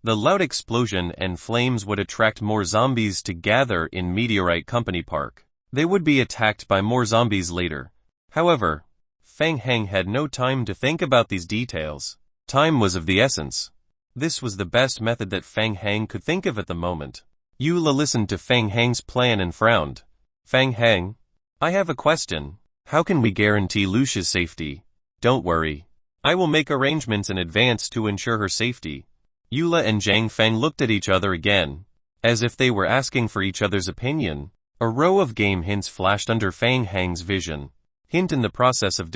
the loud explosion and flames would attract more zombies to gather in Meteorite Company Park. They would be attacked by more zombies later. However, Fang Heng had no time to think about these details. Time was of the essence. This was the best method that Fang Heng could think of at the moment. Eula listened to Fang Heng's plan and frowned. Fang Heng, I have a question. How can we guarantee Lucia's safety? Don't worry. I will make arrangements in advance to ensure her safety. Eula and Zhang Feng looked at each other again, as if they were asking for each other's opinion. A row of game hints flashed under Fang Heng's vision. Hint in the process of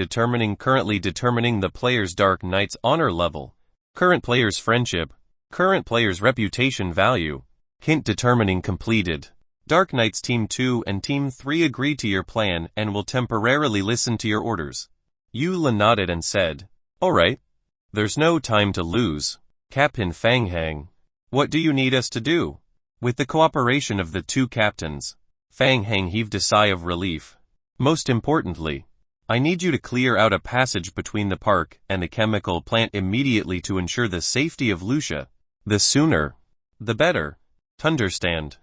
currently determining the player's Dark Knight's honor level. Current player's friendship. Current player's reputation value. Hint determining completed. Dark Knights Team 2 and Team 3 agree to your plan and will temporarily listen to your orders. Eula nodded and said, Alright. There's no time to lose. Captain Fang Heng, what do you need us to do? With the cooperation of the two captains, Fang Heng heaved a sigh of relief. Most importantly, I need you to clear out a passage between the park and the chemical plant immediately to ensure the safety of Lucia. The sooner, the better. Understand?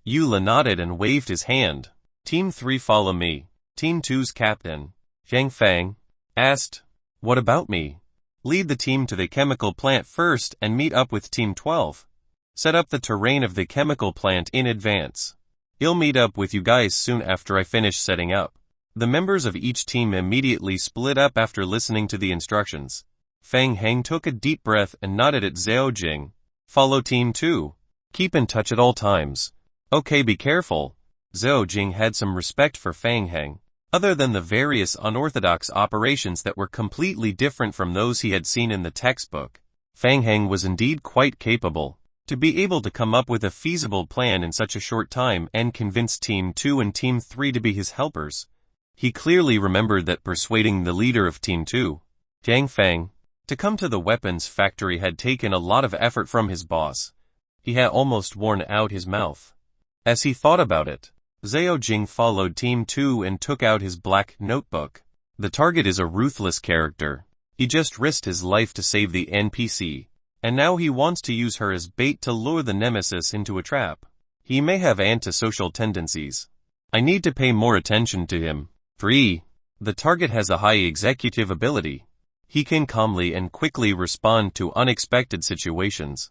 Eula nodded and waved his hand. Team 3 follow me. Team 2's captain, Zhang Fang, asked, What about me? Lead the team to the chemical plant first and meet up with Team 12. Set up the terrain of the chemical plant in advance. I'll meet up with you guys soon after I finish setting up. The members of each team immediately split up after listening to the instructions. Fang Heng took a deep breath and nodded at Zhao Jing. Follow Team 2. Keep in touch at all times. Okay, be careful. Zhao Jing had some respect for Fang Heng. Other than the various unorthodox operations that were completely different from those he had seen in the textbook, Fang Heng was indeed quite capable. To be able to come up with a feasible plan in such a short time and convince Team 2 and Team 3 to be his helpers. He clearly remembered that persuading the leader of Team 2, Zhang Fang, to come to the weapons factory had taken a lot of effort from his boss. He had almost worn out his mouth. As he thought about it, Zhao Jing followed Team 2 and took out his black notebook. The target is a ruthless character. He just risked his life to save the NPC, and now he wants to use her as bait to lure the nemesis into a trap. He may have antisocial tendencies. I need to pay more attention to him. 3. The target has a high executive ability. He can calmly and quickly respond to unexpected situations.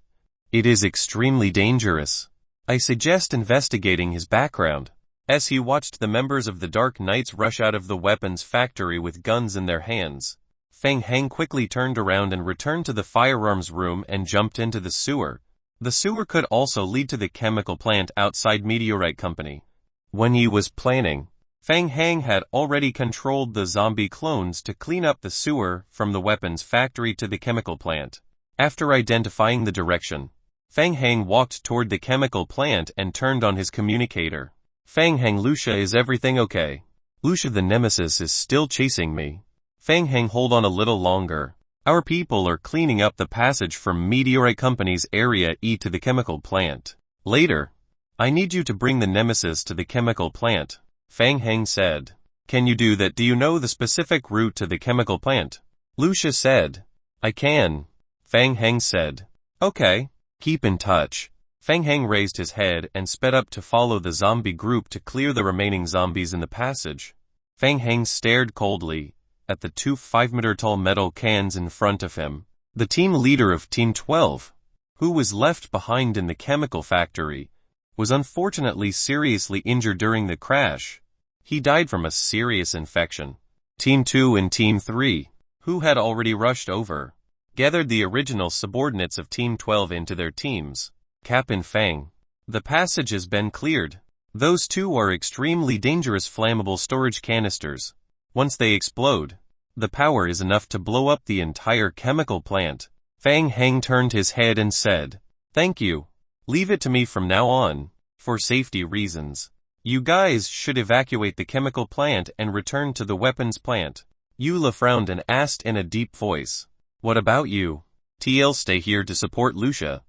It is extremely dangerous. I suggest investigating his background. As he watched the members of the Dark Knights rush out of the weapons factory with guns in their hands, Fang Heng quickly turned around and returned to the firearms room and jumped into the sewer. The sewer could also lead to the chemical plant outside Meteorite Company. When he was planning, Fang Heng had already controlled the zombie clones to clean up the sewer from the weapons factory to the chemical plant. After identifying the direction, Fang Heng walked toward the chemical plant and turned on his communicator. Fang Heng, Lucia, is everything okay? Lucia, the nemesis is still chasing me. Fang Heng, hold on a little longer. Our people are cleaning up the passage from Meteorite Company's Area E to the chemical plant. Later, I need you to bring the nemesis to the chemical plant, Fang Heng said. Can you do that? Do you know the specific route to the chemical plant? Lucia said. I can. Fang Heng said. Okay. Keep in touch. Feng Heng raised his head and sped up to follow the zombie group to clear the remaining zombies in the passage. Feng Heng stared coldly at the two 5-meter-tall metal cans in front of him. The team leader of Team 12, who was left behind in the chemical factory, was unfortunately seriously injured during the crash. He died from a serious infection. Team 2 and Team 3, who had already rushed over, gathered the original subordinates of Team 12 into their teams. Cap and Fang. The passage has been cleared. Those two are extremely dangerous flammable storage canisters. Once they explode, the power is enough to blow up the entire chemical plant. Feng Heng turned his head and said, "Thank you. Leave it to me from now on, for safety reasons. You guys should evacuate the chemical plant and return to the weapons plant." Eula frowned and asked in a deep voice, "What about you?" "T'll stay here to support Lucia.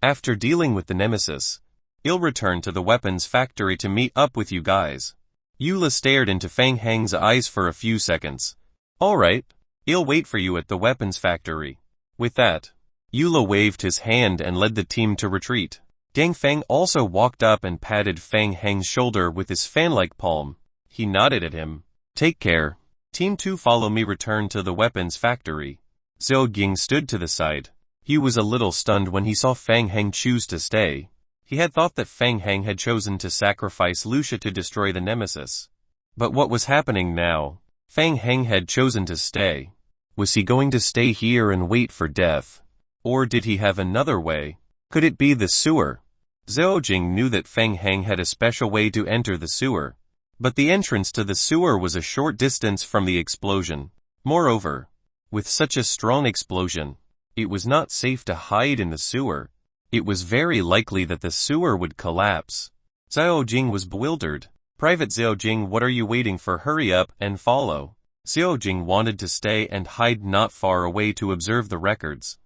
After dealing with the nemesis, I'll return to the weapons factory to meet up with you guys." Eula stared into Feng Heng's eyes for a few seconds. "All right, I'll wait for you at the weapons factory." With that, Eula waved his hand and led the team to retreat. Gang Feng also walked up and patted Feng Heng's shoulder with his fan-like palm. He nodded at him. "Take care. Team 2 follow me return to the weapons factory." Zhao Ging stood to the side. He was a little stunned when he saw Feng Heng choose to stay. He had thought that Feng Heng had chosen to sacrifice Lucia to destroy the nemesis. But what was happening now? Feng Heng had chosen to stay. Was he going to stay here and wait for death? Or did he have another way? Could it be the sewer? Zhao Jing knew that Feng Heng had a special way to enter the sewer. But the entrance to the sewer was a short distance from the explosion. Moreover, with such a strong explosion, it was not safe to hide in the sewer. It was very likely that the sewer would collapse. Zhao Jing was bewildered. "Private Zhao Jing, what are you waiting for? Hurry up and follow." Zhao Jing wanted to stay and hide not far away to observe the records.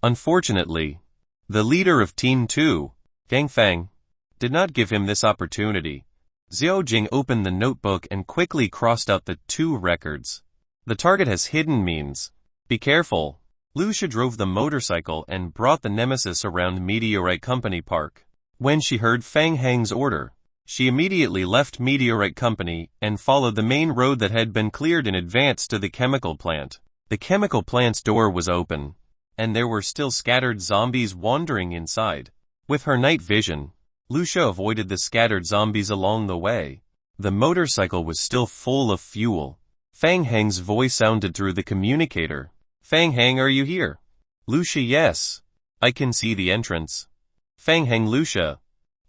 Unfortunately, the leader of Team 2, Gang Feng, did not give him this opportunity. Zhao Jing opened the notebook and quickly crossed out the 2 records. "The target has hidden means. Be careful." Lucia drove the motorcycle and brought the nemesis around Meteorite Company Park. When she heard Feng Heng's order, she immediately left Meteorite Company and followed the main road that had been cleared in advance to the chemical plant. The chemical plant's door was open, and there were still scattered zombies wandering inside. With her night vision, Lucia avoided the scattered zombies along the way. The motorcycle was still full of fuel. Feng Heng's voice sounded through the communicator. "Feng Heng, are you here?" Lucia, "Yes. I can see the entrance." Feng Heng, "Lucia,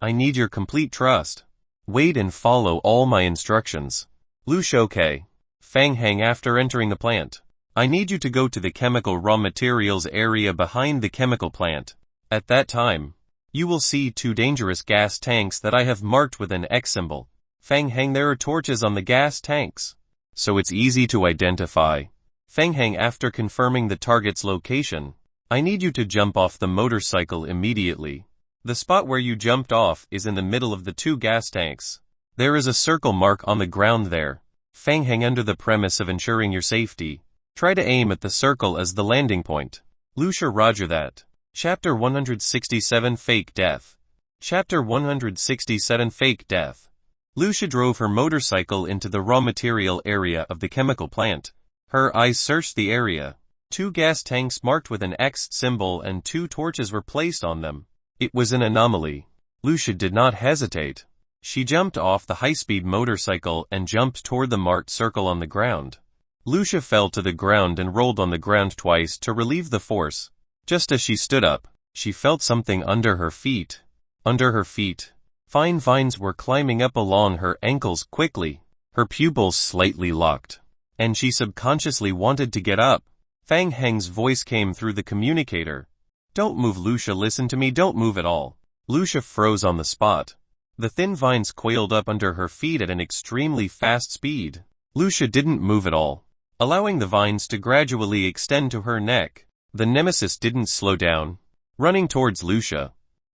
I need your complete trust. Wait and follow all my instructions." Lucia, "Okay." Feng Heng, "After entering the plant, I need you to go to the chemical raw materials area behind the chemical plant. At that time, you will see 2 dangerous gas tanks that I have marked with an X symbol." Feng Heng, "There are torches on the gas tanks, so it's easy to identify." Feng Heng, "After confirming the target's location, I need you to jump off the motorcycle immediately. The spot where you jumped off is in the middle of the 2 gas tanks. There is a circle mark on the ground there." Feng Heng, "Under the premise of ensuring your safety, try to aim at the circle as the landing point." Lucia, "Roger that." Chapter 167 Fake Death. Chapter 167 Fake Death. Lucia drove her motorcycle into the raw material area of the chemical plant. Her eyes searched the area. 2 gas tanks marked with an X symbol and 2 torches were placed on them. It was an anomaly. Lucia did not hesitate. She jumped off the high-speed motorcycle and jumped toward the marked circle on the ground. Lucia fell to the ground and rolled on the ground twice to relieve the force. Just as she stood up, she felt something under her feet. Under her feet, fine vines were climbing up along her ankles quickly. Her pupils slightly locked, and she subconsciously wanted to get up. Feng Heng's voice came through the communicator. "Don't move, Lucia, listen to me, don't move at all." Lucia froze on the spot. The thin vines coiled up under her feet at an extremely fast speed. Lucia didn't move at all, allowing the vines to gradually extend to her neck. The nemesis didn't slow down, running towards Lucia.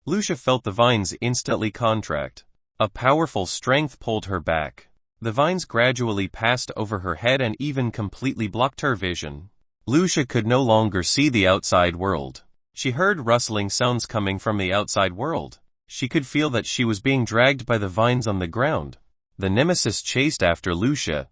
Lucia felt the vines instantly contract. A powerful strength pulled her back. The vines gradually passed over her head and even completely blocked her vision. Lucia could no longer see the outside world. She heard rustling sounds coming from the outside world. She could feel that she was being dragged by the vines on the ground. The nemesis chased after Lucia,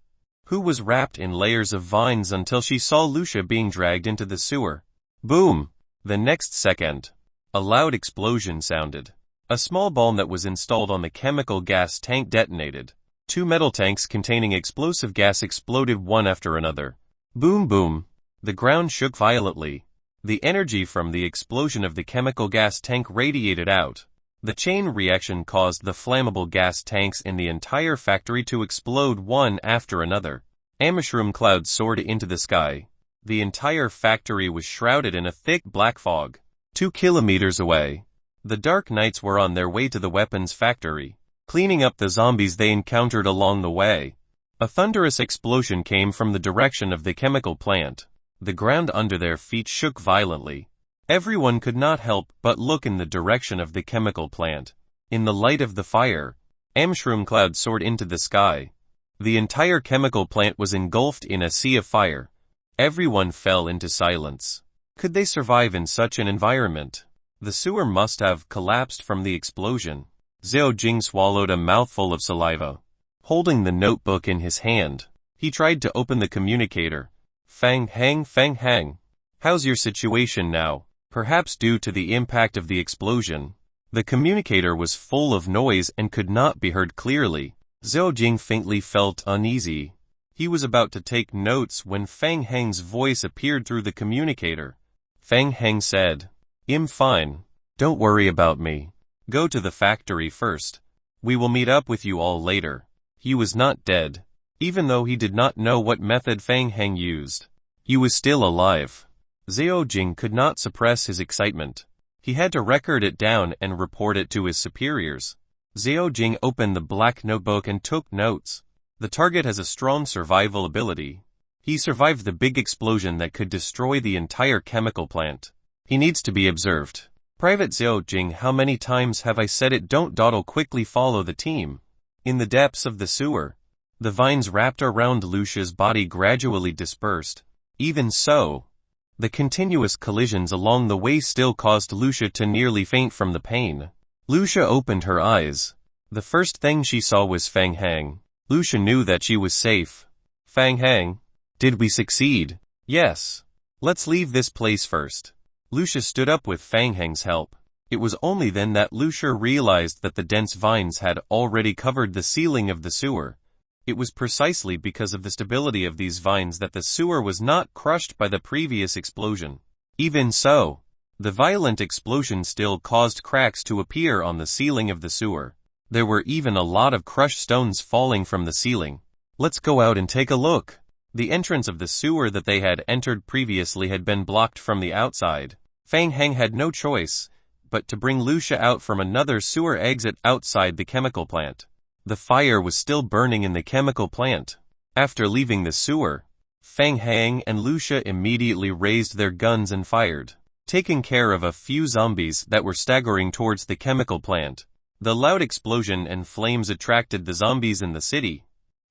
who was wrapped in layers of vines until she saw Lucia being dragged into the sewer. Boom! The next second, a loud explosion sounded. A small bomb that was installed on the chemical gas tank detonated. 2 metal tanks containing explosive gas exploded one after another. Boom boom! The ground shook violently. The energy from the explosion of the chemical gas tank radiated out. The chain reaction caused the flammable gas tanks in the entire factory to explode one after another. A mushroom cloud soared into the sky. The entire factory was shrouded in a thick black fog. 2 kilometers away, the Dark Knights were on their way to the weapons factory, cleaning up the zombies they encountered along the way. A thunderous explosion came from the direction of the chemical plant. The ground under their feet shook violently. Everyone could not help but look in the direction of the chemical plant. In the light of the fire, a mushroom cloud soared into the sky. The entire chemical plant was engulfed in a sea of fire. Everyone fell into silence. Could they survive in such an environment? The sewer must have collapsed from the explosion. Xiao Jing swallowed a mouthful of saliva. Holding the notebook in his hand, he tried to open the communicator. Fang Hang. How's your situation now? Perhaps due to the impact of the explosion, the communicator was full of noise and could not be heard clearly. Xiao Jing faintly felt uneasy. He was about to take notes when Fang Hang's voice appeared through the communicator. Fang Hang said, "I'm fine. Don't worry about me. Go to the factory first. We will meet up with you all later." He was not dead. Even though he did not know what method Fang Hang used, he was still alive. Xiao Jing could not suppress his excitement. He had to record it down and report it to his superiors. Xiao Jing opened the black notebook and took notes. The target has a strong survival ability. He survived the big explosion that could destroy the entire chemical plant. He needs to be observed. Private Xiao Jing, how many times have I said it? Don't dawdle, quickly follow the team. In the depths of the sewer, the vines wrapped around Lucia's body gradually dispersed. Even so, the continuous collisions along the way still caused Lucia to nearly faint from the pain. Lucia opened her eyes. The first thing she saw was Fang Hang. Lucia knew that she was safe. Fang Hang, did we succeed? Yes. Let's leave this place first. Lucia stood up with Fang Hang's help. It was only then that Lucia realized that the dense vines had already covered the ceiling of the sewer. It was precisely because of the stability of these vines that the sewer was not crushed by the previous explosion. Even so, the violent explosion still caused cracks to appear on the ceiling of the sewer. There were even a lot of crushed stones falling from the ceiling. Let's go out and take a look. The entrance of the sewer that they had entered previously had been blocked from the outside. Fang Hang had no choice but to bring Lucia out from another sewer exit outside the chemical plant. The fire was still burning in the chemical plant. After leaving the sewer, Fang Hang and Lucia immediately raised their guns and fired, taking care of a few zombies that were staggering towards the chemical plant. The loud explosion and flames attracted the zombies in the city.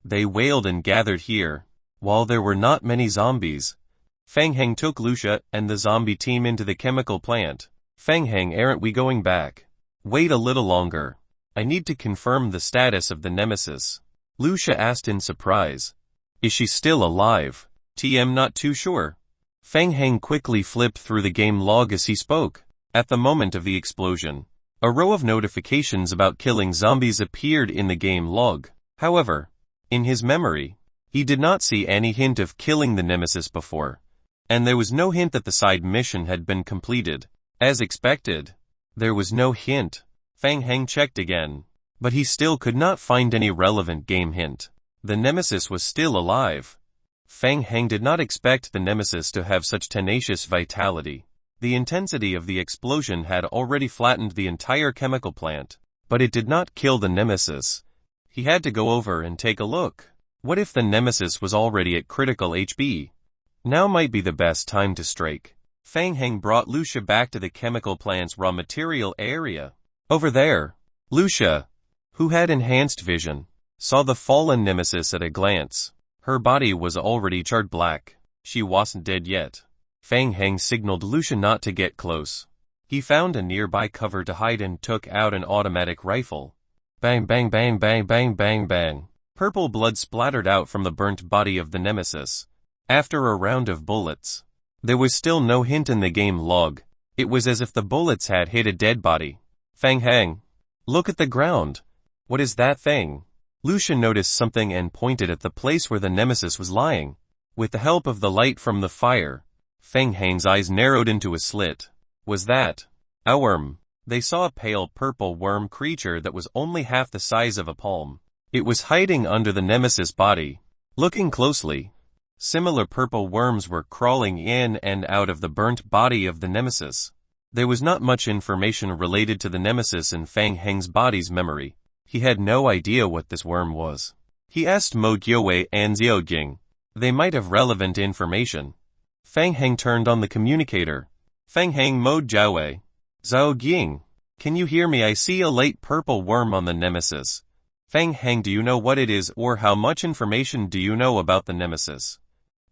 They wailed and gathered here. While there were not many zombies, Fang Hang took Lucia and the zombie team into the chemical plant. Fang Hang, aren't we going back? Wait a little longer. I need to confirm the status of the nemesis. Lucia asked in surprise. Is she still alive? TM, not too sure. Fang Hang quickly flipped through the game log as he spoke. At the moment of the explosion, a row of notifications about killing zombies appeared in the game log. However, in his memory, he did not see any hint of killing the nemesis before, and there was no hint that the side mission had been completed. As expected, there was no hint. Fang Hang checked again, but he still could not find any relevant game hint. The nemesis was still alive. Fang Hang did not expect the nemesis to have such tenacious vitality. The intensity of the explosion had already flattened the entire chemical plant, but it did not kill the nemesis. He had to go over and take a look. What if the nemesis was already at critical HP? Now might be the best time to strike. Fang Hang brought Lucia back to the chemical plant's raw material area. Over there, Lucia, who had enhanced vision, saw the fallen nemesis at a glance. Her body was already charred black. She wasn't dead yet. Fang Hang signaled Lucia not to get close. He found a nearby cover to hide and took out an automatic rifle. Bang bang bang bang bang bang bang. Purple blood splattered out from the burnt body of the nemesis. After a round of bullets, there was still no hint in the game log. It was as if the bullets had hit a dead body. Fang Hang, look at the ground. What is that thing? Lucia noticed something and pointed at the place where the nemesis was lying. With the help of the light from the fire, Fang Hang's eyes narrowed into a slit. Was that a worm? They saw a pale purple worm creature that was only half the size of a palm. It was hiding under the nemesis' body. Looking closely, similar purple worms were crawling in and out of the burnt body of the nemesis. There was not much information related to the nemesis in Fang Hang's body's memory. He had no idea what this worm was. He asked Mo Jiawei and Xiao Jing. They might have relevant information. Fang Hang turned on the communicator. Fang Hang, Mo Jiawei. Zhao Jing. Can you hear me? I see a light purple worm on the nemesis. Fang Hang, do you know what it is or how much information do you know about the nemesis?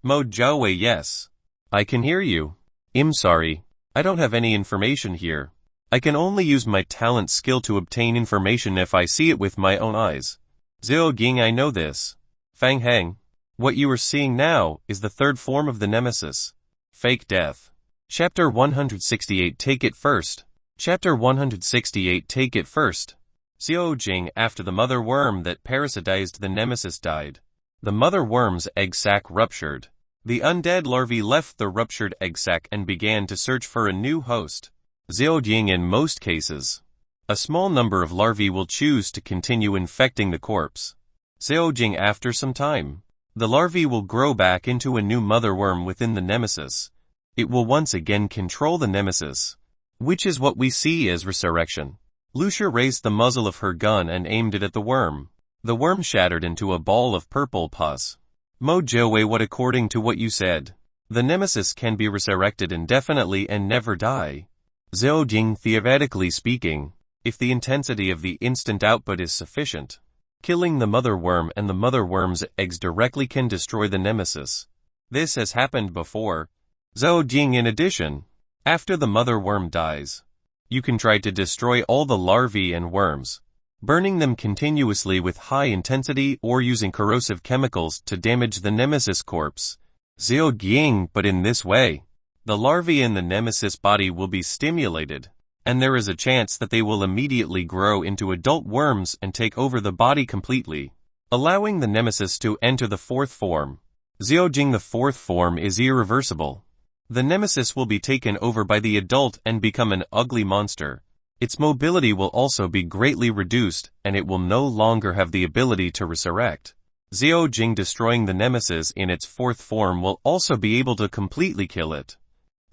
Mo Jiawei, yes. I can hear you. I'm sorry. I don't have any information here. I can only use my talent skill to obtain information if I see it with my own eyes. Zhao Jing, I know this. Fang Hang. What you are seeing now is the third form of the nemesis. Fake death. Chapter 168, Take It First. Chapter 168, Take It First. Xiao Jing, after the mother worm that parasitized the nemesis died, the mother worm's egg sac ruptured. The undead larvae left the ruptured egg sac and began to search for a new host. Xiao Jing, in most cases, a small number of larvae will choose to continue infecting the corpse. Xiao Jing, after some time, the larvae will grow back into a new mother worm within the nemesis. It will once again control the nemesis, which is what we see as resurrection. Lucia raised the muzzle of her gun and aimed it at the worm. The worm shattered into a ball of purple pus. Mo Jiawei, what according to what you said, the nemesis can be resurrected indefinitely and never die. Xiao Jing, theoretically speaking, if the intensity of the instant output is sufficient, killing the mother worm and the mother worm's eggs directly can destroy the nemesis. This has happened before. Xiao Jing, in addition, after the mother worm dies, you can try to destroy all the larvae and worms, burning them continuously with high intensity or using corrosive chemicals to damage the nemesis corpse. Xiao Jing, but in this way, the larvae in the nemesis body will be stimulated, and there is a chance that they will immediately grow into adult worms and take over the body completely, allowing the nemesis to enter the fourth form. Xiao Jing, the fourth form is irreversible. The nemesis will be taken over by the adult and become an ugly monster. Its mobility will also be greatly reduced, and it will no longer have the ability to resurrect. Xiao Jing, destroying the nemesis in its fourth form will also be able to completely kill it.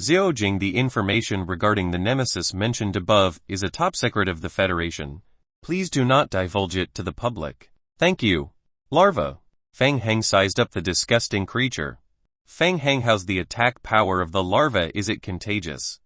Xiao Jing, the information regarding the nemesis mentioned above is a top secret of the Federation. Please do not divulge it to the public. Thank you. Larva. Fang Hang sized up the disgusting creature. Fang Hang, how's the attack power of the larva? Is it contagious?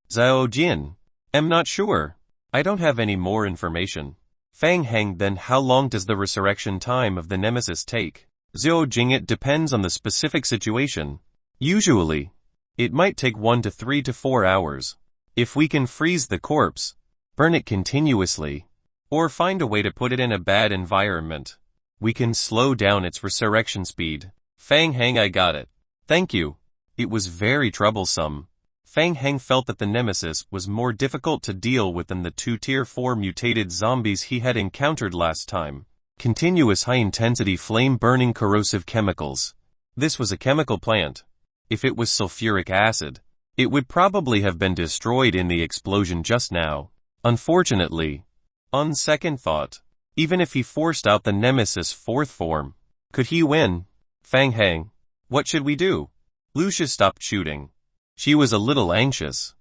Xiao Jin. I'm not sure. I don't have any more information. Fang Hang, then how long does the resurrection time of the nemesis take? Xiao Jing, it depends on the specific situation. Usually, it might take 1 to 3 to 4 hours. If we can freeze the corpse, burn it continuously, or find a way to put it in a bad environment, we can slow down its resurrection speed. Fang Hang, I got it. Thank you. It was very troublesome. Fang Hang felt that the nemesis was more difficult to deal with than the 2 Tier 4 mutated zombies he had encountered last time. Continuous high-intensity flame-burning corrosive chemicals. This was a chemical plant. If it was sulfuric acid, it would probably have been destroyed in the explosion just now. Unfortunately, on second thought, even if he forced out the nemesis' fourth form, could he win? Fang Hang, what should we do? Lucia stopped shooting. She was a little anxious.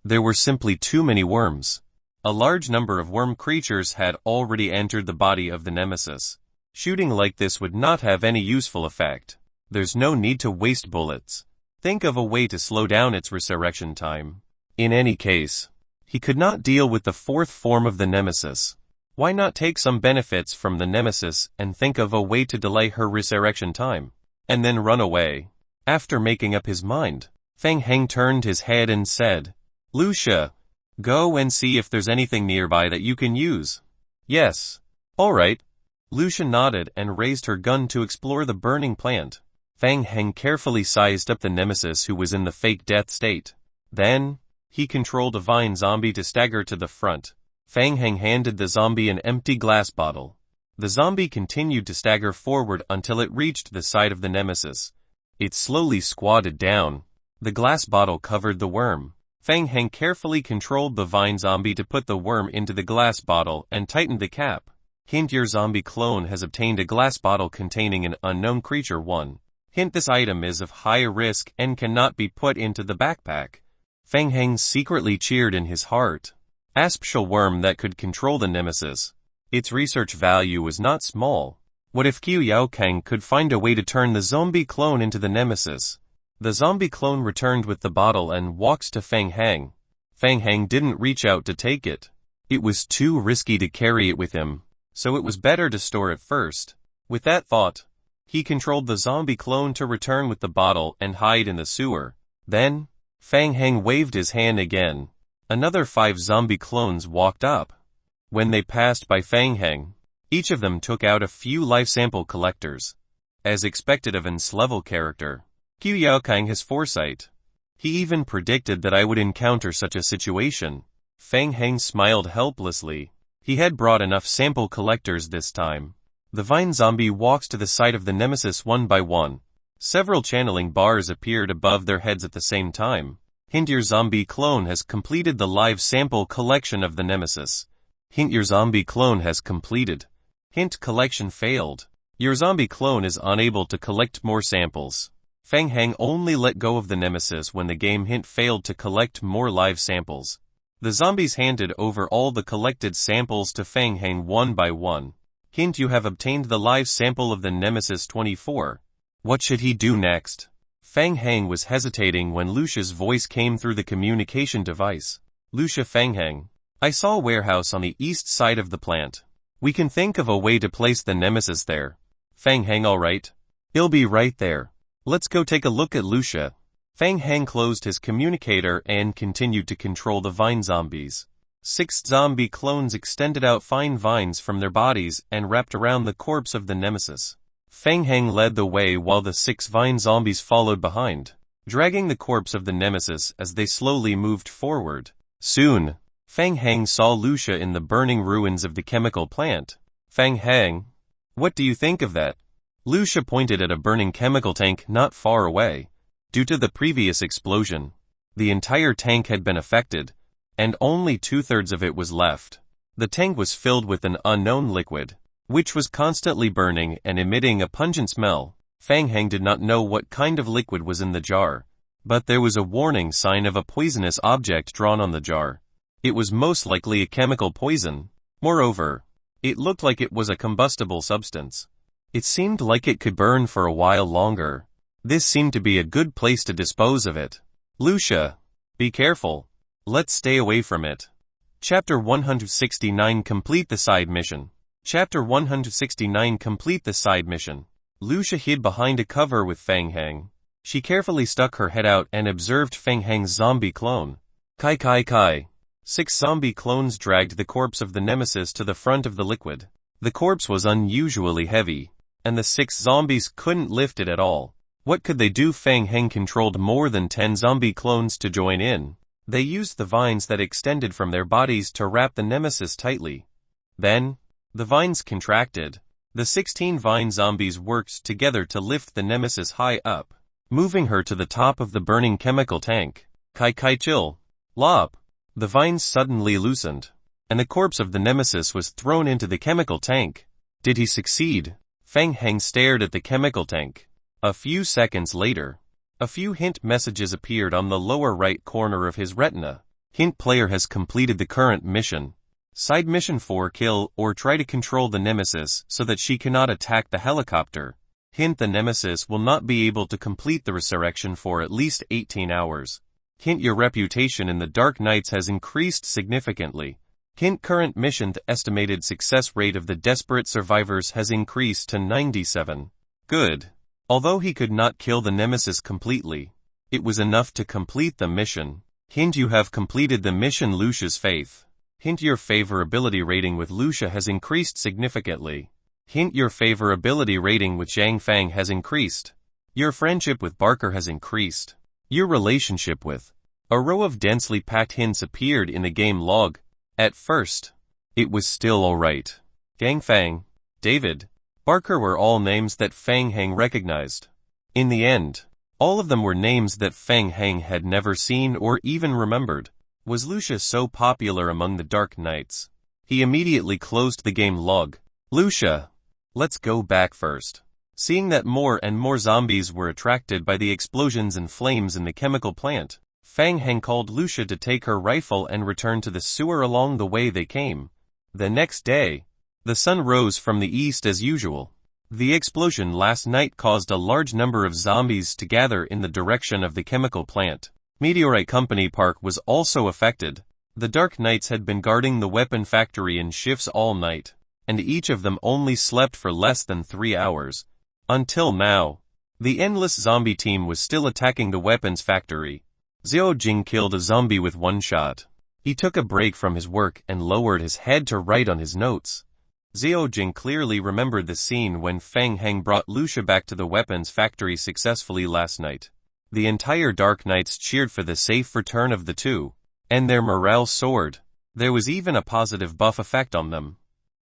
There were simply too many worms. A large number of worm creatures had already entered the body of the nemesis. Shooting like this would not have any useful effect. There's no need to waste bullets. Think of a way to slow down its resurrection time. In any case, he could not deal with the fourth form of the nemesis. Why not take some benefits from the nemesis and think of a way to delay her resurrection time, and then run away? After making up his mind, Fang Hang turned his head and said, Lucia, Go and see if there's anything nearby that you can use. Yes. All right. Lucia nodded and raised her gun to explore the burning plant. Fang Heng carefully sized up the nemesis who was in the fake death state. Then, he controlled a vine zombie to stagger to the front. Fang Heng handed the zombie an empty glass bottle. The zombie continued to stagger forward until it reached the side of the nemesis. It slowly squatted down. The glass bottle covered the worm. Fang Heng carefully controlled the vine zombie to put the worm into the glass bottle and tightened the cap. Hint: your zombie clone has obtained a glass bottle containing an unknown creature 1. Hint: this item is of high risk and cannot be put into the backpack. Fang Heng secretly cheered in his heart. Aspecial worm that could control the nemesis. Its research value was not small. What if Qiu Yaokang could find a way to turn the zombie clone into the nemesis? The zombie clone returned with the bottle and walked to Fang Heng. Fang Heng didn't reach out to take it. It was too risky to carry it with him, so it was better to store it first. With that thought, he controlled the zombie clone to return with the bottle and hide in the sewer. Then, Fang Heng waved his hand again. Another 5 zombie clones walked up. When they passed by Fang Heng, each of them took out a few life sample collectors. As expected of an S-level character, Qiu Yaokang has foresight. He even predicted that I would encounter such a situation. Fang Heng smiled helplessly. He had brought enough sample collectors this time. The vine zombie walks to the side of the nemesis one by one. Several channeling bars appeared above their heads at the same time. Hint: your zombie clone has completed the live sample collection of the nemesis. Hint: your zombie clone has completed. Hint: collection failed. Your zombie clone is unable to collect more samples. Fang Heng only let go of the nemesis when the game hint failed to collect more live samples. The zombies handed over all the collected samples to Fang Heng one by one. Hint: you have obtained the live sample of the nemesis 24. What should he do next? Fang Heng was hesitating when Lucia's voice came through the communication device. Lucia: Fang Heng, I saw a warehouse on the east side of the plant. We can think of a way to place the nemesis there. Fang Heng: all right. It'll be right there. Let's go take a look at Lucia. Fang Heng closed his communicator and continued to control the vine zombies. 6 zombie clones extended out fine vines from their bodies and wrapped around the corpse of the nemesis. Fang Heng led the way while the 6 vine zombies followed behind, dragging the corpse of the nemesis as they slowly moved forward. Soon, Fang Heng saw Lucia in the burning ruins of the chemical plant. Fang Heng, what do you think of that? Lucia pointed at a burning chemical tank not far away. Due to the previous explosion, the entire tank had been affected, and only 2/3 of it was left. The tank was filled with an unknown liquid, which was constantly burning and emitting a pungent smell. Fang Heng did not know what kind of liquid was in the jar, but there was a warning sign of a poisonous object drawn on the jar. It was most likely a chemical poison. Moreover, it looked like it was a combustible substance. It seemed like it could burn for a while longer. This seemed to be a good place to dispose of it. Lucia, be careful. Let's stay away from it. Chapter 169 Complete the Side Mission. Chapter 169 Complete the Side Mission. Lucia hid behind a cover with Fang Heng. She carefully stuck her head out and observed Fang Heng's zombie clone. Kai. 6 zombie clones dragged the corpse of the nemesis to the front of the liquid. The corpse was unusually heavy, and the 6 zombies couldn't lift it at all. What could they do? Fang Heng controlled more than 10 zombie clones to join in. They used the vines that extended from their bodies to wrap the nemesis tightly. Then, the vines contracted. The 16 vine zombies worked together to lift the nemesis high up, moving her to the top of the burning chemical tank. Kai chill. Lop. The vines suddenly loosened, and the corpse of the nemesis was thrown into the chemical tank. Did he succeed? Fang Heng stared at the chemical tank. A few seconds later, a few hint messages appeared on the lower right corner of his retina. Hint: player has completed the current mission. Side mission 4: kill or try to control the nemesis so that she cannot attack the helicopter. Hint: the nemesis will not be able to complete the resurrection for at least 18 hours. Hint: your reputation in the Dark Nights has increased significantly. Hint: current mission: the estimated success rate of the desperate survivors has increased to 97. Good. Although he could not kill the nemesis completely, it was enough to complete the mission. Hint: you have completed the mission. Lucia's faith. Hint: your favorability rating with Lucia has increased significantly. Hint: your favorability rating with Zhang Fang has increased. Your friendship with Barker has increased. Your relationship with. A row of densely packed hints appeared in the game log. At first, it was still alright. Zhang Fang, David, Barker were all names that Fang Heng recognized. In the end, all of them were names that Fang Heng had never seen or even remembered. Was Lucia so popular among the Dark Knights? He immediately closed the game log. Lucia, let's go back first. Seeing that more and more zombies were attracted by the explosions and flames in the chemical plant, Fang Heng called Lucia to take her rifle and return to the sewer along the way they came. The next day, the sun rose from the east as usual. The explosion last night caused a large number of zombies to gather in the direction of the chemical plant. Meteorite Company Park was also affected. The Dark Knights had been guarding the weapon factory in shifts all night, and each of them only slept for less than 3 hours. Until now, the endless zombie team was still attacking the weapons factory. Xiao Jing killed a zombie with one shot. He took a break from his work and lowered his head to write on his notes. Xiao Jing clearly remembered the scene when Fang Heng brought Lucia back to the weapons factory successfully last night. The entire Dark Knights cheered for the safe return of the two, and their morale soared. There was even a positive buff effect on them.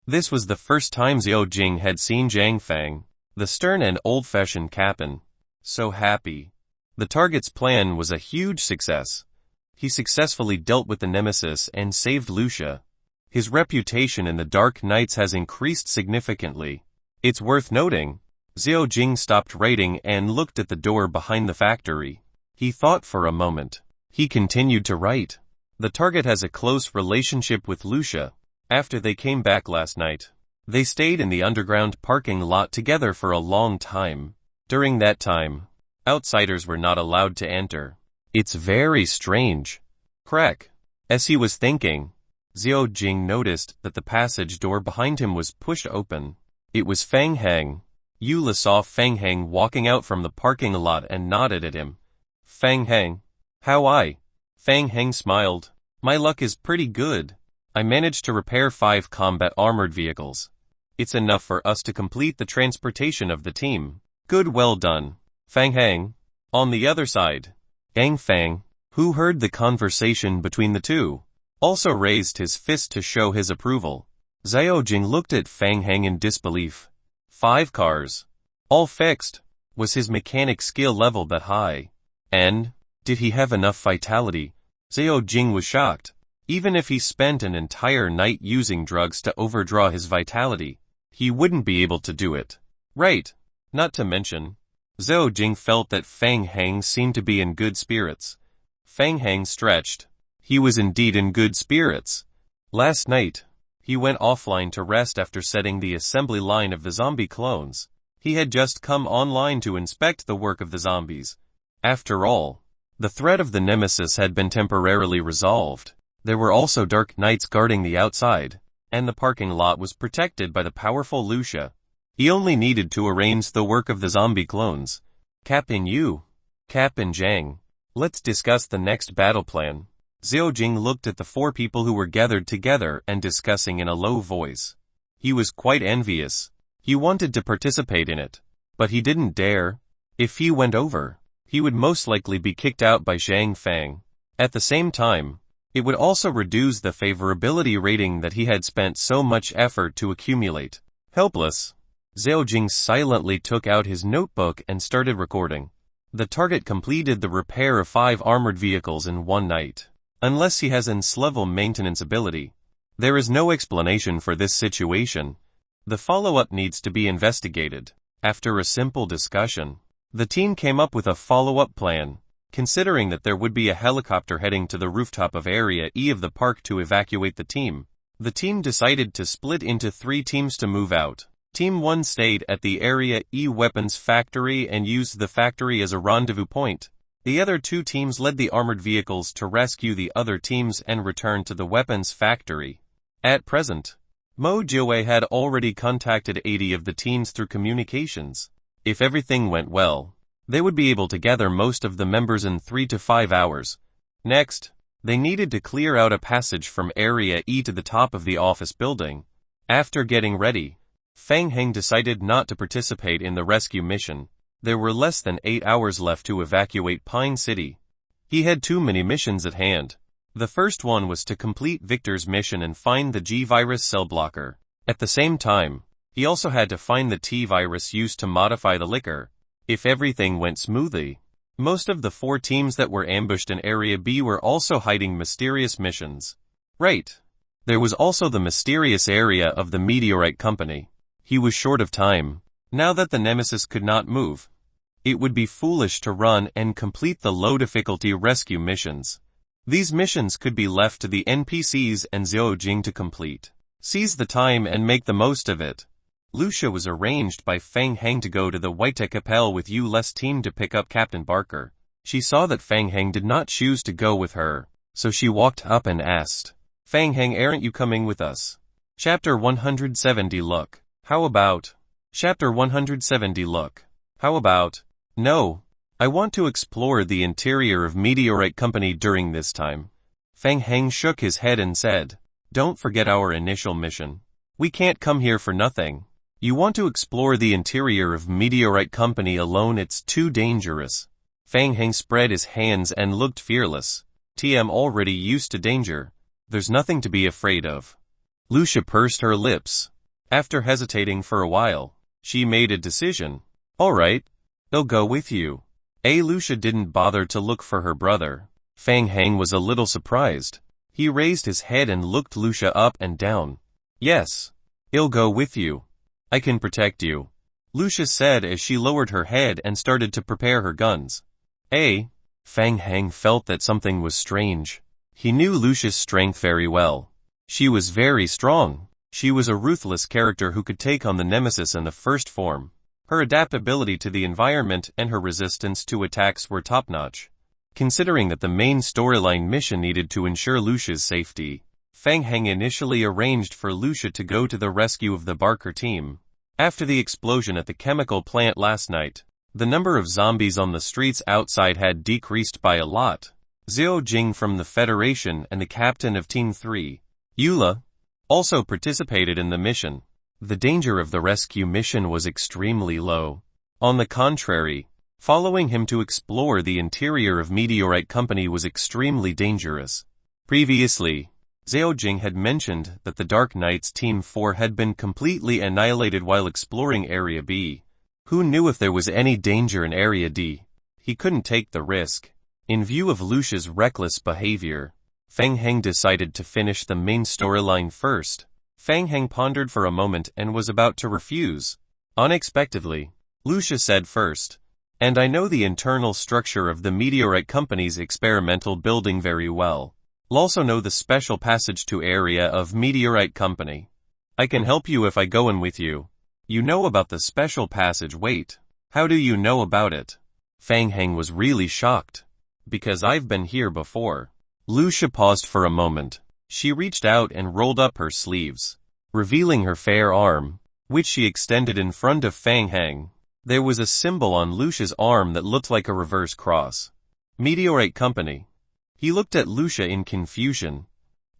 This was the first time Xiao Jing had seen Zhang Fang, the stern and old-fashioned captain, so happy. The target's plan was a huge success. He successfully dealt with the nemesis and saved Lucia. His reputation in the Dark Knights has increased significantly. It's worth noting, Xiao Jing stopped writing and looked at the door behind the factory. He thought for a moment. He continued to write. The target has a close relationship with Lucia. After they came back last night, they stayed in the underground parking lot together for a long time. During that time, outsiders were not allowed to enter. It's very strange. Crack. As he was thinking, Xiao Jing noticed that the passage door behind him was pushed open. It was Fang Heng. Yula saw Fang Heng walking out from the parking lot and nodded at him. Fang Heng. How I? Fang Heng smiled. My luck is pretty good. I managed to repair 5 combat armored vehicles. It's enough for us to complete the transportation of the team. Good, well done. Fang Heng. On the other side, Zhang Fang, who heard the conversation between the two, also raised his fist to show his approval. Xiao Jing looked at Fang Heng in disbelief. 5 cars. All fixed. Was his mechanic skill level that high? And, did he have enough vitality? Xiao Jing was shocked. Even if he spent an entire night using drugs to overdraw his vitality, he wouldn't be able to do it. Right. Not to mention, Xiao Jing felt that Fang Heng seemed to be in good spirits. Fang Heng stretched. He was indeed in good spirits. Last night, he went offline to rest after setting the assembly line of the zombie clones. He had just come online to inspect the work of the zombies. After all, the threat of the nemesis had been temporarily resolved. There were also Dark Knights guarding the outside, and the parking lot was protected by the powerful Lucia. He only needed to arrange the work of the zombie clones. Captain Yu. Captain Zhang. Let's discuss the next battle plan. Xiao Jing looked at the 4 people who were gathered together and discussing in a low voice. He was quite envious. He wanted to participate in it, but he didn't dare. If he went over, he would most likely be kicked out by Zhang Fang. At the same time, it would also reduce the favorability rating that he had spent so much effort to accumulate. Helpless, Xiao Jing silently took out his notebook and started recording. The target completed the repair of 5 armored vehicles in one night. Unless he has N-level maintenance ability, there is no explanation for this situation. The follow-up needs to be investigated. After a simple discussion, the team came up with a follow-up plan. Considering that there would be a helicopter heading to the rooftop of Area E of the park to evacuate the team decided to split into 3 teams to move out. Team 1 stayed at the Area E weapons factory and used the factory as a rendezvous point. The other 2 teams led the armored vehicles to rescue the other teams and return to the weapons factory. At present, Mo Jiawei had already contacted 80 of the teams through communications. If everything went well, they would be able to gather most of the members in 3 to 5 hours. Next, they needed to clear out a passage from Area E to the top of the office building. After getting ready, Fang Heng decided not to participate in the rescue mission. There were less than 8 hours left to evacuate Pine City. He had too many missions at hand. The first one was to complete Victor's mission and find the G-virus cell blocker. At the same time, he also had to find the T-virus used to modify the liquor. If everything went smoothly, most of the 4 teams that were ambushed in Area B were also hiding mysterious missions. Right. There was also the mysterious area of the meteorite company. He was short of time. Now that the Nemesis could not move, it would be foolish to run and complete the low-difficulty rescue missions. These missions could be left to the NPCs and Xiao Jing to complete. Seize the time and make the most of it. Lucia was arranged by Fang Heng to go to the White Capelle with Yule's team to pick up Captain Barker. She saw that Fang Heng did not choose to go with her, so she walked up and asked, "Fang Heng, aren't you coming with us?" Chapter 170 Look. How about? Chapter 170 Look. How about? No. I want to explore the interior of Meteorite Company during this time. Fang Heng shook his head and said, "Don't forget our initial mission. We can't come here for nothing. You want to explore the interior of Meteorite Company alone? It's too dangerous." Fang Heng spread his hands and looked fearless. "I'm already used to danger. There's nothing to be afraid of." Lucia pursed her lips. After hesitating for a while, she made a decision. "All right, I'll go with you." Lucia didn't bother to look for her brother. Fang Heng was a little surprised. He raised his head and looked Lucia up and down. "Yes, I'll go with you. I can protect you," Lucia said as she lowered her head and started to prepare her guns. Fang Heng felt that something was strange. He knew Lucia's strength very well. She was very strong. She was a ruthless character who could take on the Nemesis in the first form. Her adaptability to the environment and her resistance to attacks were top-notch. Considering that the main storyline mission needed to ensure Lucia's safety, Fang Heng initially arranged for Lucia to go to the rescue of the Barker team. After the explosion at the chemical plant last night, the number of zombies on the streets outside had decreased by a lot. Xiao Jing from the Federation and the captain of Team 3, Yule, also participated in the mission. The danger of the rescue mission was extremely low. On the contrary, following him to explore the interior of Meteorite Company was extremely dangerous. Previously, Xiao Jing had mentioned that the Dark Knights Team 4 had been completely annihilated while exploring Area B. Who knew if there was any danger in Area D? He couldn't take the risk. In view of Lucia's reckless behavior, Fang Heng decided to finish the main storyline first. Fang Heng pondered for a moment and was about to refuse. Unexpectedly, Lucia said first, "And I know the internal structure of the Meteorite Company's experimental building very well. I'll also know the special passage to area of Meteorite Company. I can help you if I go in with you." "You know about the special passage? Wait. How do you know about it?" Fang Heng was really shocked. "Because I've been here before." Lucia paused for a moment. She reached out and rolled up her sleeves, revealing her fair arm, which she extended in front of Fang Heng. There was a symbol on Lucia's arm that looked like a reverse cross. Meteorite Company. He looked at Lucia in confusion.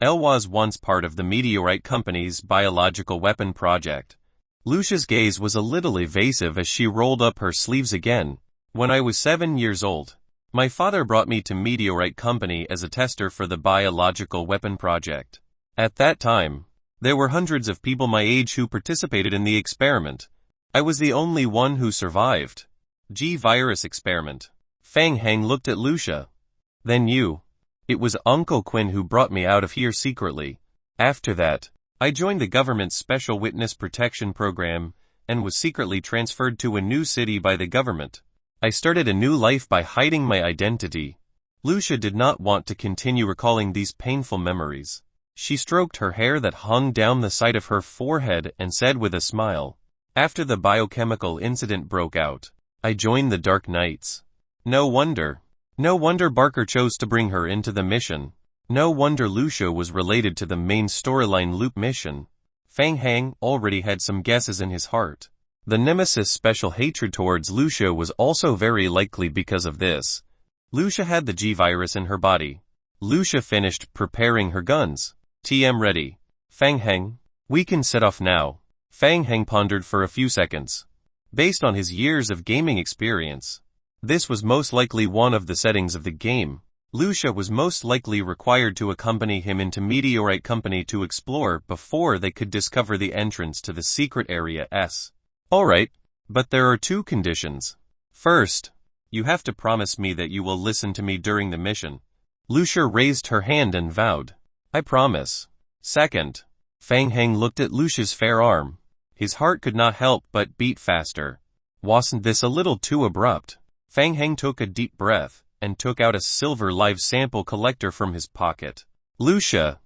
Elle was once part of the Meteorite Company's biological weapon project. Lucia's gaze was a little evasive as she rolled up her sleeves again. "When I was 7 years old, my father brought me to Meteorite Company as a tester for the biological weapon project. At that time, there were hundreds of people my age who participated in the experiment. I was the only one who survived. G-virus experiment." Fang Heng looked at Lucia. "Then you. It was Uncle Quinn who brought me out of here secretly. After that, I joined the government's Special Witness Protection Program and was secretly transferred to a new city by the government. I started a new life by hiding my identity." Lucia did not want to continue recalling these painful memories. She stroked her hair that hung down the side of her forehead and said with a smile, "After the biochemical incident broke out, I joined the Dark Knights. No wonder Barker chose to bring her into the mission. No wonder Lucia was related to the main storyline loop mission." Fang Heng already had some guesses in his heart. The Nemesis' special hatred towards Lucia was also very likely because of this. Lucia had the G-virus in her body. Lucia finished preparing her guns. TM ready. Fang Heng, we can set off now. Fang Heng pondered for a few seconds. Based on his years of gaming experience, this was most likely one of the settings of the game. Lucia was most likely required to accompany him into Meteorite Company to explore before they could discover the entrance to the secret area S. Alright, but there are two conditions. First, you have to promise me that you will listen to me during the mission. Lucia raised her hand and vowed. I promise. Second, Fang Heng looked at Lucia's fair arm. His heart could not help but beat faster. Wasn't this a little too abrupt? Fang Heng took a deep breath and took out a silver live sample collector from his pocket. Lucia,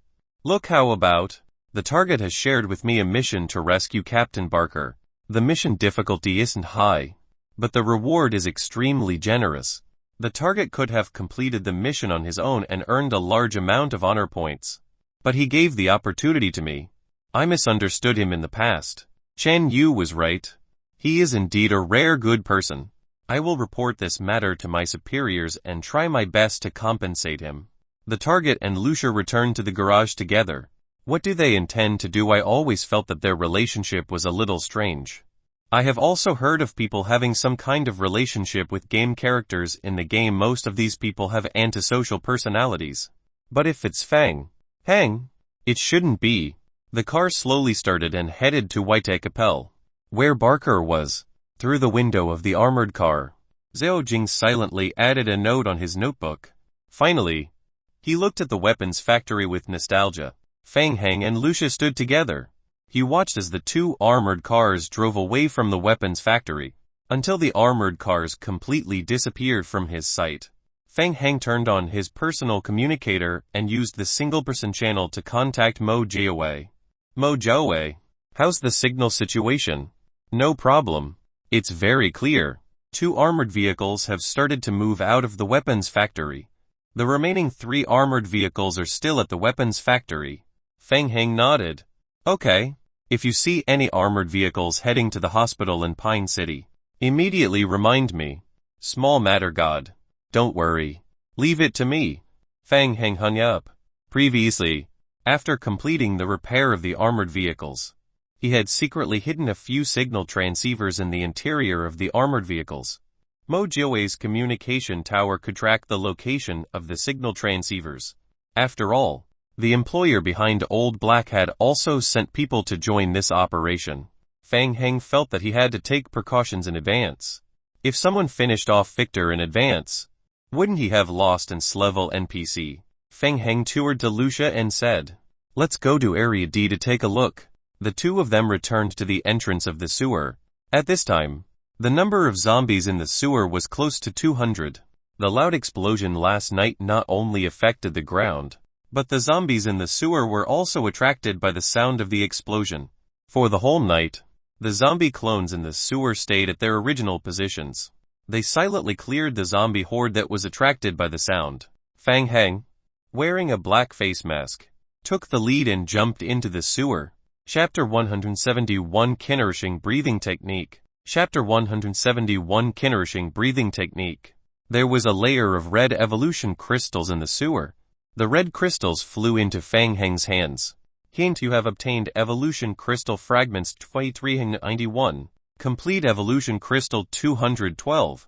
look, how about? The target has shared with me a mission to rescue Captain Barker. The mission difficulty isn't high, but the reward is extremely generous. The target could have completed the mission on his own and earned a large amount of honor points. But he gave the opportunity to me. I misunderstood him in the past. Chen Yu was right. He is indeed a rare good person. I will report this matter to my superiors and try my best to compensate him. The target and Lucia returned to the garage together. What do they intend to do? I always felt that their relationship was a little strange. I have also heard of people having some kind of relationship with game characters in the game. Most of these people have antisocial personalities. But if it's Fang Heng, it shouldn't be. The car slowly started and headed to White Capelle, where Barker was. Through the window of the armored car, Zhao Jing silently added a note on his notebook. Finally, he looked at the weapons factory with nostalgia. Fang Heng and Lucia stood together. He watched as the two armored cars drove away from the weapons factory, until the armored cars completely disappeared from his sight. Fang Heng turned on his personal communicator and used the single-person channel to contact Mo Jiawei. Mo Jiawei, how's the signal situation? No problem. It's very clear. Two armored vehicles have started to move out of the weapons factory. The remaining 3 armored vehicles are still at the weapons factory. Fang Heng nodded. Okay. If you see any armored vehicles heading to the hospital in Pine City, immediately remind me. Small matter, God. Don't worry. Leave it to me. Fang Heng hung up. Previously, after completing the repair of the armored vehicles, he had secretly hidden a few signal transceivers in the interior of the armored vehicles. Mo Jiawei's communication tower could track the location of the signal transceivers. After all, the employer behind Old Black had also sent people to join this operation. Fang Heng felt that he had to take precautions in advance. If someone finished off Victor in advance, wouldn't he have lost an S-level NPC? Fang Heng toured to Lucia and said, let's go to Area D to take a look. The two of them returned to the entrance of the sewer. At this time, the number of zombies in the sewer was close to 200. The loud explosion last night not only affected the ground, but the zombies in the sewer were also attracted by the sound of the explosion. For the whole night, the zombie clones in the sewer stayed at their original positions. They silently cleared the zombie horde that was attracted by the sound. Fang Heng, wearing a black face mask, took the lead and jumped into the sewer. Chapter 171 Nourishing Breathing Technique. Chapter 171 Nourishing Breathing Technique. There was a layer of red evolution crystals in the sewer. The red crystals flew into Fang Heng's hands. Hint: you have obtained evolution crystal fragments 2391. Complete evolution crystal 212.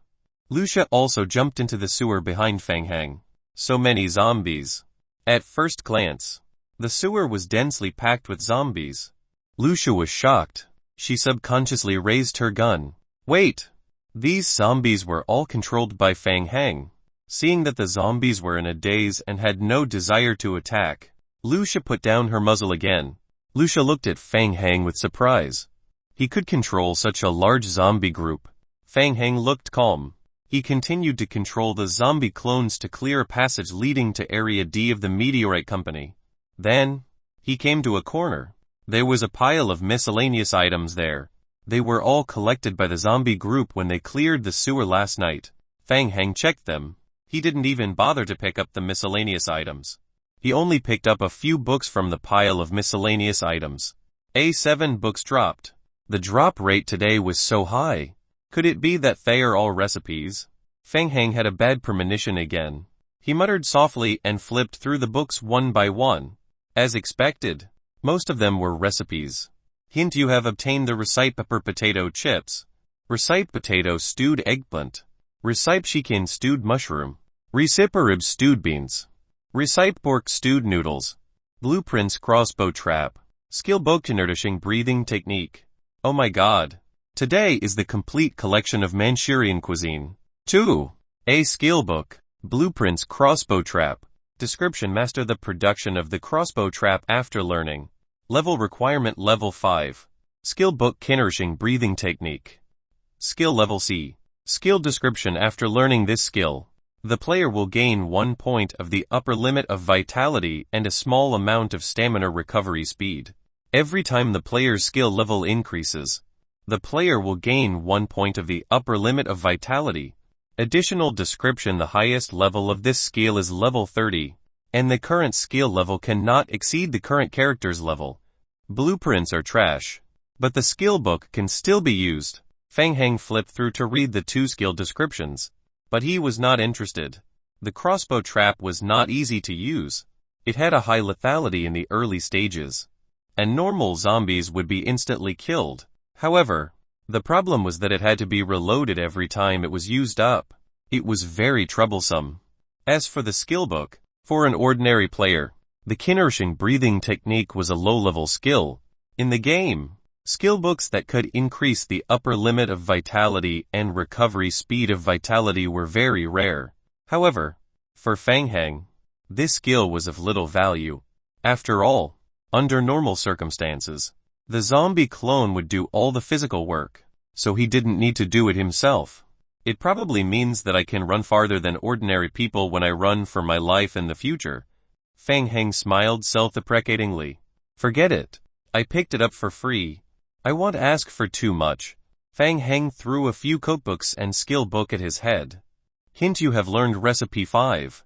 Lucia also jumped into the sewer behind Fang Heng. So many zombies. At first glance, the sewer was densely packed with zombies. Lucia was shocked. She subconsciously raised her gun. Wait! These zombies were all controlled by Fang Heng. Seeing that the zombies were in a daze and had no desire to attack, Lucia put down her muzzle again. Lucia looked at Fang Heng with surprise. He could control such a large zombie group. Fang Heng looked calm. He continued to control the zombie clones to clear a passage leading to Area D of the Meteorite Company. Then, he came to a corner. There was a pile of miscellaneous items there. They were all collected by the zombie group when they cleared the sewer last night. Fang Heng checked them. He didn't even bother to pick up the miscellaneous items. He only picked up a few books from the pile of miscellaneous items. 7 books dropped. The drop rate today was so high. Could it be that they are all recipes? Fang Heng had a bad premonition again. He muttered softly and flipped through the books one by one. As expected, most of them were recipes. Hint: you have obtained the recipe pepper potato chips, recipe potato stewed eggplant, recipe chicken stewed mushroom, recipe rib stewed beans, recipe pork stewed noodles, blueprints crossbow trap, skill book nourishing breathing technique. Oh my god. Today is the complete collection of Manchurian cuisine. 2. A skill book. Blueprints crossbow trap. Description: master the production of the crossbow trap after learning. Level requirement level 5. Skill book nourishing breathing technique. Skill level C. Skill description: after learning this skill, the player will gain 1 point of the upper limit of vitality and a small amount of stamina recovery speed. Every time the player's skill level increases, the player will gain 1 point of the upper limit of vitality. Additional description: the highest level of this skill is level 30, and the current skill level cannot exceed the current character's level. Blueprints are trash, but the skill book can still be used. Fang Heng flipped through to read the 2 skill descriptions, but he was not interested. The crossbow trap was not easy to use. It had a high lethality in the early stages, and normal zombies would be instantly killed. However, the problem was that it had to be reloaded every time it was used up. It was very troublesome. As for the skill book, for an ordinary player, the nourishing breathing technique was a low-level skill. In the game, skill books that could increase the upper limit of vitality and recovery speed of vitality were very rare. However, for Fang Heng, this skill was of little value. After all, under normal circumstances, the zombie clone would do all the physical work, so he didn't need to do it himself. It probably means that I can run farther than ordinary people when I run for my life in the future. Fang Heng smiled self-deprecatingly. Forget it. I picked it up for free. I won't ask for too much. Fang Heng threw a few cookbooks and skill book at his head. Hint: you have learned recipe 5.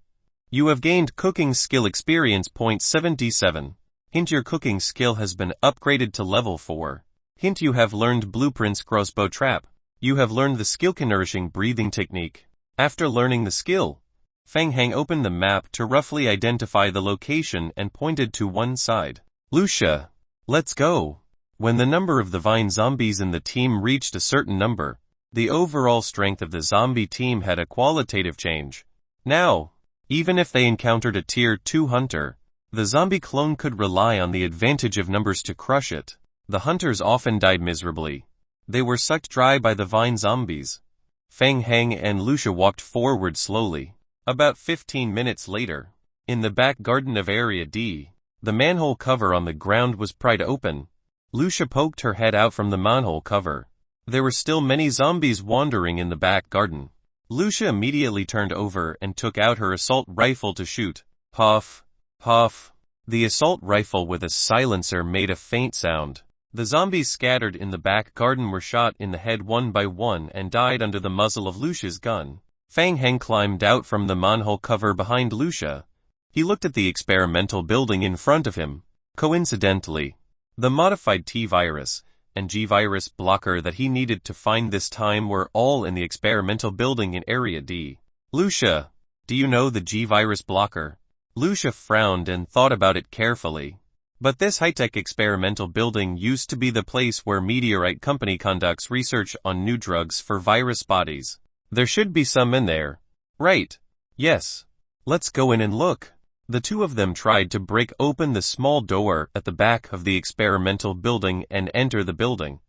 You have gained cooking skill experience point 77. Hint: your cooking skill has been upgraded to level 4. Hint: you have learned blueprints crossbow trap. You have learned the skill nourishing breathing technique. After learning the skill, Fang Heng opened the map to roughly identify the location and pointed to one side. Lucia, let's go. When the number of the vine zombies in the team reached a certain number, the overall strength of the zombie team had a qualitative change. Now, even if they encountered a tier 2 hunter, the zombie clone could rely on the advantage of numbers to crush it. The hunters often died miserably. They were sucked dry by the vine zombies. Fang Heng and Lucia walked forward slowly. About 15 minutes later, in the back garden of Area D, the manhole cover on the ground was pried open. Lucia poked her head out from the manhole cover. There were still many zombies wandering in the back garden. Lucia immediately turned over and took out her assault rifle to shoot. Puff, puff. The assault rifle with a silencer made a faint sound. The zombies scattered in the back garden were shot in the head one by one and died under the muzzle of Lucia's gun. Fang Heng climbed out from the manhole cover behind Lucia. He looked at the experimental building in front of him. Coincidentally, the modified T-virus and G-virus blocker that he needed to find this time were all in the experimental building in Area D. Lucia, do you know the G-virus blocker? Lucia frowned and thought about it carefully. But this high-tech experimental building used to be the place where Meteorite Company conducts research on new drugs for virus bodies. There should be some in there. Right. Yes. Let's go in and look. The two of them tried to break open the small door at the back of the experimental building and enter the building.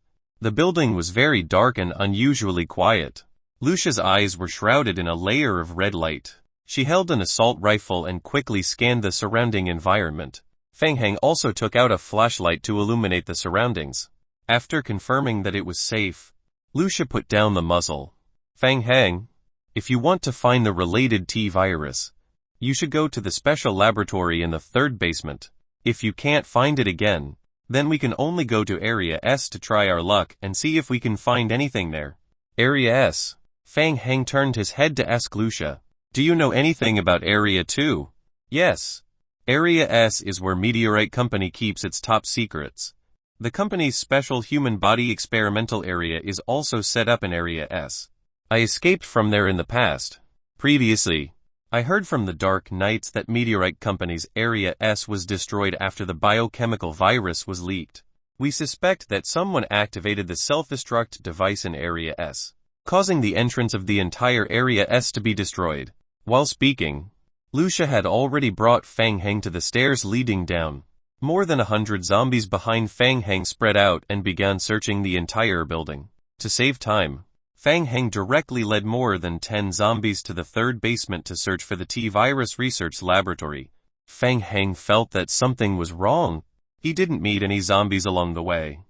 The building was very dark and unusually quiet. Lucia's eyes were shrouded in a layer of red light. She held an assault rifle and quickly scanned the surrounding environment. Fang Heng also took out a flashlight to illuminate the surroundings. After confirming that it was safe, Lucia put down the muzzle. Fang Heng, if you want to find the related T-virus, you should go to the special laboratory in the 3rd basement. If you can't find it again, then we can only go to Area S to try our luck and see if we can find anything there. Area S. Fang Heng turned his head to ask Lucia, do you know anything about Area 2? Yes. Area S is where Meteorite Company keeps its top secrets. The company's special human body experimental area is also set up in Area S. I escaped from there in the past. Previously, I heard from the Dark Knights that Meteorite Company's Area S was destroyed after the biochemical virus was leaked. We suspect that someone activated the self-destruct device in Area S, causing the entrance of the entire Area S to be destroyed. While speaking, Lucia had already brought Fang Heng to the stairs leading down. More than 100 zombies behind Fang Heng spread out and began searching the entire building. To save time, Fang Heng directly led more than 10 zombies to the third basement to search for the T-virus research laboratory. Fang Heng felt that something was wrong. He didn't meet any zombies along the way.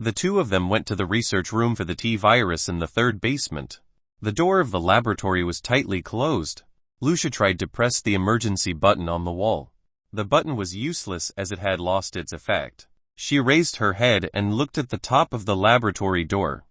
The two of them went to the research room for the T-virus in the third basement. The door of the laboratory was tightly closed. Lucia tried to press the emergency button on the wall. The button was useless as it had lost its effect. She raised her head and looked at the top of the laboratory door.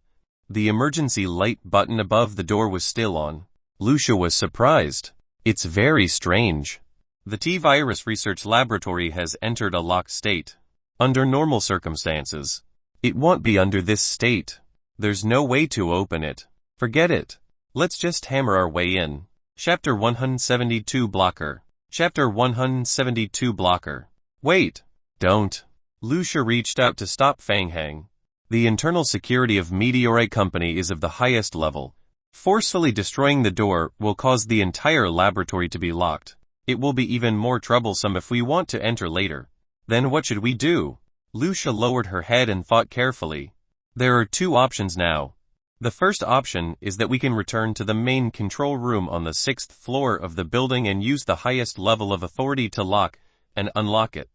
The emergency light button above the door was still on. Lucia was surprised. It's very strange. The T-virus research laboratory has entered a locked state. Under normal circumstances, it won't be under this state. There's no way to open it. Forget it. Let's just hammer our way in. Chapter 172 Blocker. Chapter 172 Blocker. Wait. Don't. Lucia reached out to stop Fang Heng. The internal security of Meteorite Company is of the highest level. Forcefully destroying the door will cause the entire laboratory to be locked. It will be even more troublesome if we want to enter later. Then what should we do? Lucia lowered her head and thought carefully. There are two options now. The first option is that we can return to the main control room on the 6th floor of the building and use the highest level of authority to lock and unlock it.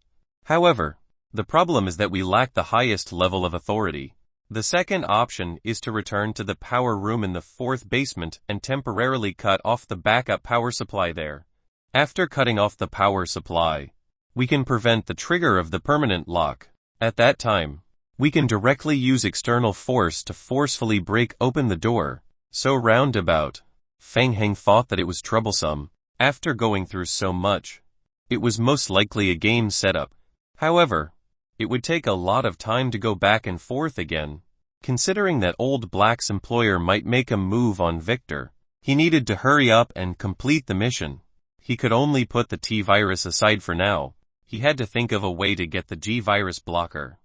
However, the problem is that we lack the highest level of authority. The second option is to return to the power room in the 4th basement and temporarily cut off the backup power supply there. After cutting off the power supply, we can prevent the trigger of the permanent lock. At that time, we can directly use external force to forcefully break open the door. So roundabout. Fang Heng thought that it was troublesome. After going through so much, it was most likely a game setup. However, it would take a lot of time to go back and forth again. Considering that Old Black's employer might make a move on Victor, he needed to hurry up and complete the mission. He could only put the T-virus aside for now. He had to think of a way to get the G-virus blocker.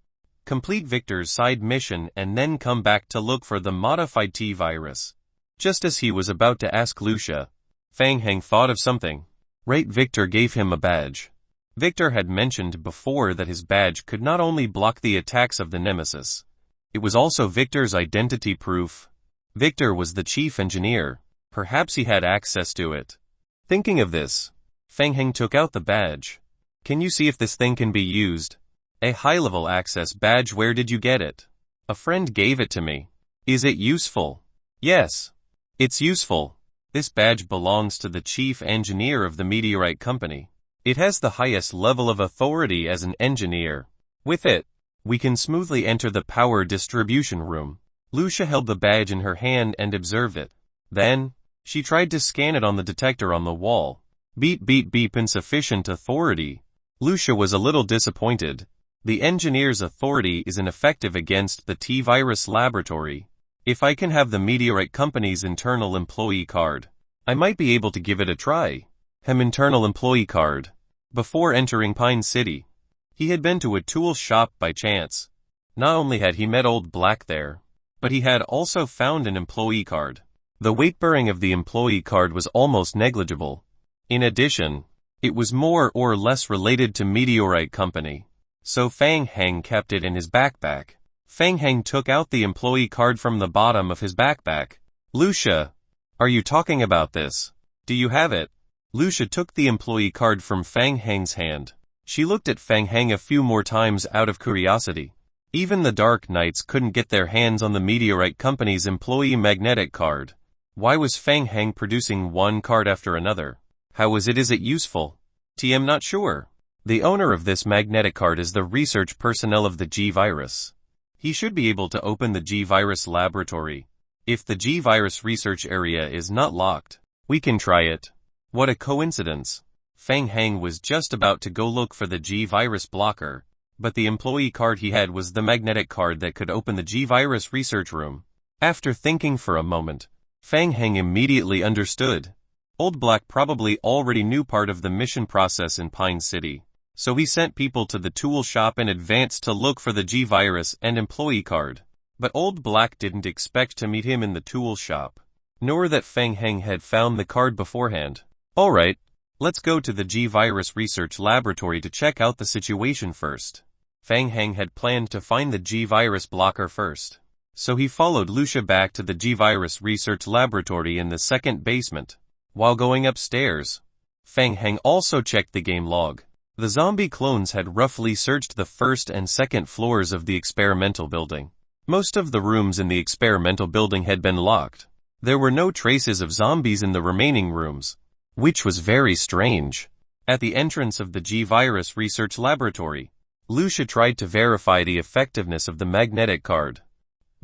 Complete Victor's side mission and then come back to look for the modified T-virus. Just as he was about to ask Lucia, Fang Heng thought of something. Right, Victor gave him a badge. Victor had mentioned before that his badge could not only block the attacks of the Nemesis, it was also Victor's identity proof. Victor was the chief engineer. Perhaps he had access to it. Thinking of this, Fang Heng took out the badge. Can you see if this thing can be used? A high-level access badge. Where did you get it? A friend gave it to me. Is it useful? Yes. It's useful. This badge belongs to the chief engineer of the Meteorite Company. It has the highest level of authority as an engineer. With it, we can smoothly enter the power distribution room. Lucia held the badge in her hand and observed it. Then, she tried to scan it on the detector on the wall. Beep beep beep, insufficient authority. Lucia was a little disappointed. The engineer's authority is ineffective against the T-virus laboratory. If I can have the Meteorite Company's internal employee card, I might be able to give it a try. Internal employee card. Before entering Pine City, he had been to a tool shop by chance. Not only had he met Old Black there, but he had also found an employee card. The weight bearing of the employee card was almost negligible. In addition, it was more or less related to Meteorite Company. So Fang Heng kept it in his backpack. Fang Heng took out the employee card from the bottom of his backpack. Lucia, are you talking about this? Do you have it? Lucia took the employee card from Fang Heng's hand. She looked at Fang Heng a few more times out of curiosity. Even the Dark Knights couldn't get their hands on the Meteorite Company's employee magnetic card. Why was Fang Heng producing one card after another? How was it? Is it useful? I'm not sure. The owner of this magnetic card is the research personnel of the G-virus. He should be able to open the G-virus laboratory. If the G-virus research area is not locked, we can try it. What a coincidence. Fang Heng was just about to go look for the G-virus blocker, but the employee card he had was the magnetic card that could open the G-virus research room. After thinking for a moment, Fang Heng immediately understood. Old Black probably already knew part of the mission process in Pine City, so he sent people to the tool shop in advance to look for the G-Virus and employee card. But Old Black didn't expect to meet him in the tool shop, nor that Feng Heng had found the card beforehand. Alright, let's go to the G-Virus research laboratory to check out the situation first. Feng Heng had planned to find the G-Virus blocker first, so he followed Lucia back to the G-Virus research laboratory in the second basement. While going upstairs, Feng Heng also checked the game log. The zombie clones had roughly searched the first and second floors of the experimental building. Most of the rooms in the experimental building had been locked. There were no traces of zombies in the remaining rooms, which was very strange. At the entrance of the G-Virus research laboratory, Lucia tried to verify the effectiveness of the magnetic card.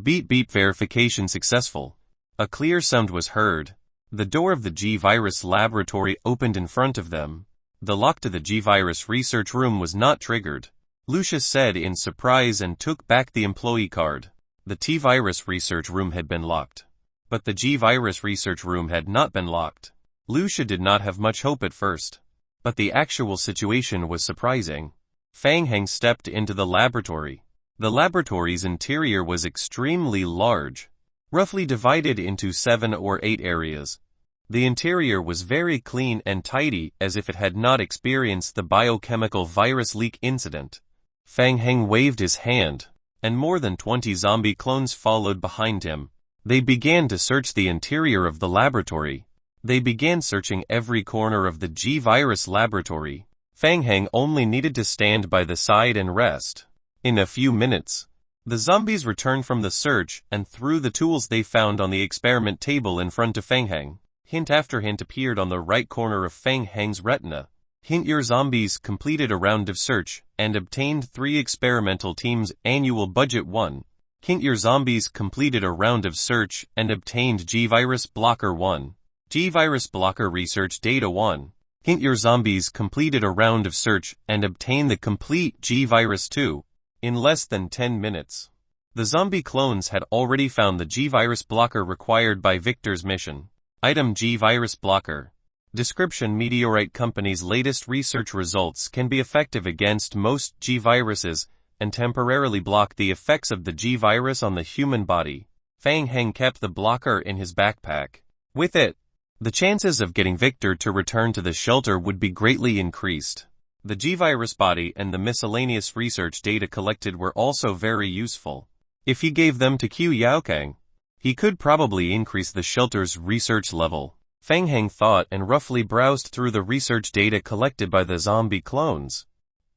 Beep beep, verification successful. A clear sound was heard. The door of the G-Virus laboratory opened in front of them. The lock to the G-Virus research room was not triggered. Lucia said in surprise and took back the employee card. The T-Virus research room had been locked, but the G-Virus research room had not been locked. Lucia did not have much hope at first, but the actual situation was surprising. Feng Heng stepped into the laboratory. The laboratory's interior was extremely large, roughly divided into 7 or 8 areas. The interior was very clean and tidy, as if it had not experienced the biochemical virus leak incident. Feng Heng waved his hand, and more than 20 zombie clones followed behind him. They began to search the interior of the laboratory. They began searching every corner of the G-Virus laboratory. Feng Heng only needed to stand by the side and rest. In a few minutes, the zombies returned from the search and threw the tools they found on the experiment table in front of Feng Heng. Hint after hint appeared on the right corner of Feng Heng's retina. Hint: your zombies completed a round of search and obtained 3 experimental teams annual budget 1. Hint: your zombies completed a round of search and obtained G-Virus blocker 1. G-Virus blocker research data 1. Hint: your zombies completed a round of search and obtained the complete G-Virus 2. In less than 10 minutes, the zombie clones had already found the G-Virus blocker required by Victor's mission. Item: G-Virus blocker. Description: Meteorite Company's latest research results can be effective against most G-viruses and temporarily block the effects of the G-virus on the human body. Feng Heng kept the blocker in his backpack. With it, the chances of getting Victor to return to the shelter would be greatly increased. The G-virus body and the miscellaneous research data collected were also very useful. If he gave them to Qiu Yaokang, he could probably increase the shelter's research level. Feng Heng thought and roughly browsed through the research data collected by the zombie clones.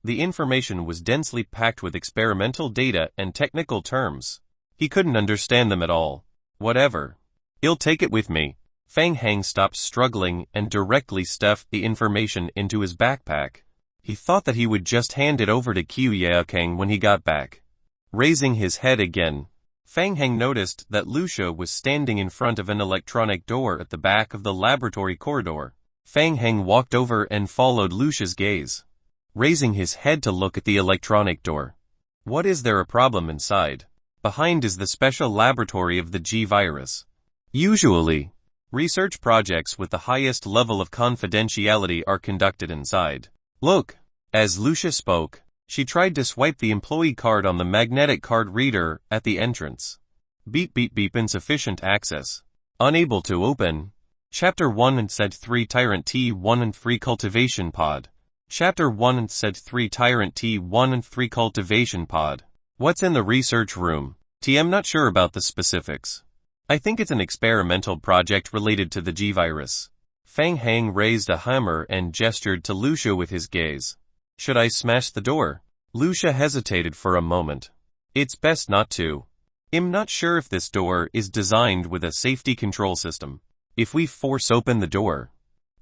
The information was densely packed with experimental data and technical terms. He couldn't understand them at all. Whatever. I'll take it with me. Feng Heng stopped struggling and directly stuffed the information into his backpack. He thought that he would just hand it over to Qiu Yaokang when he got back. Raising his head again, Feng Heng noticed that Lucia was standing in front of an electronic door at the back of the laboratory corridor. Feng Heng walked over and followed Lucia's gaze, raising his head to look at the electronic door. What is there a problem inside? Behind is the special laboratory of the G-Virus. Usually, research projects with the highest level of confidentiality are conducted inside. Look. As Lucia spoke, she tried to swipe the employee card on the magnetic card reader at the entrance. Beep beep beep, insufficient access. Unable to open. Chapter 1 and Said 3 Tyrant T1 and 3 Cultivation Pod. Chapter 1 and Said 3 Tyrant T1 and 3 Cultivation Pod. What's in the research room? I'm not sure about the specifics. I think it's an experimental project related to the G-Virus. Feng Heng raised a hammer and gestured to Lucia with his gaze. Should I smash the door? Lucia hesitated for a moment. It's best not to. I'm not sure if this door is designed with a safety control system. If we force open the door,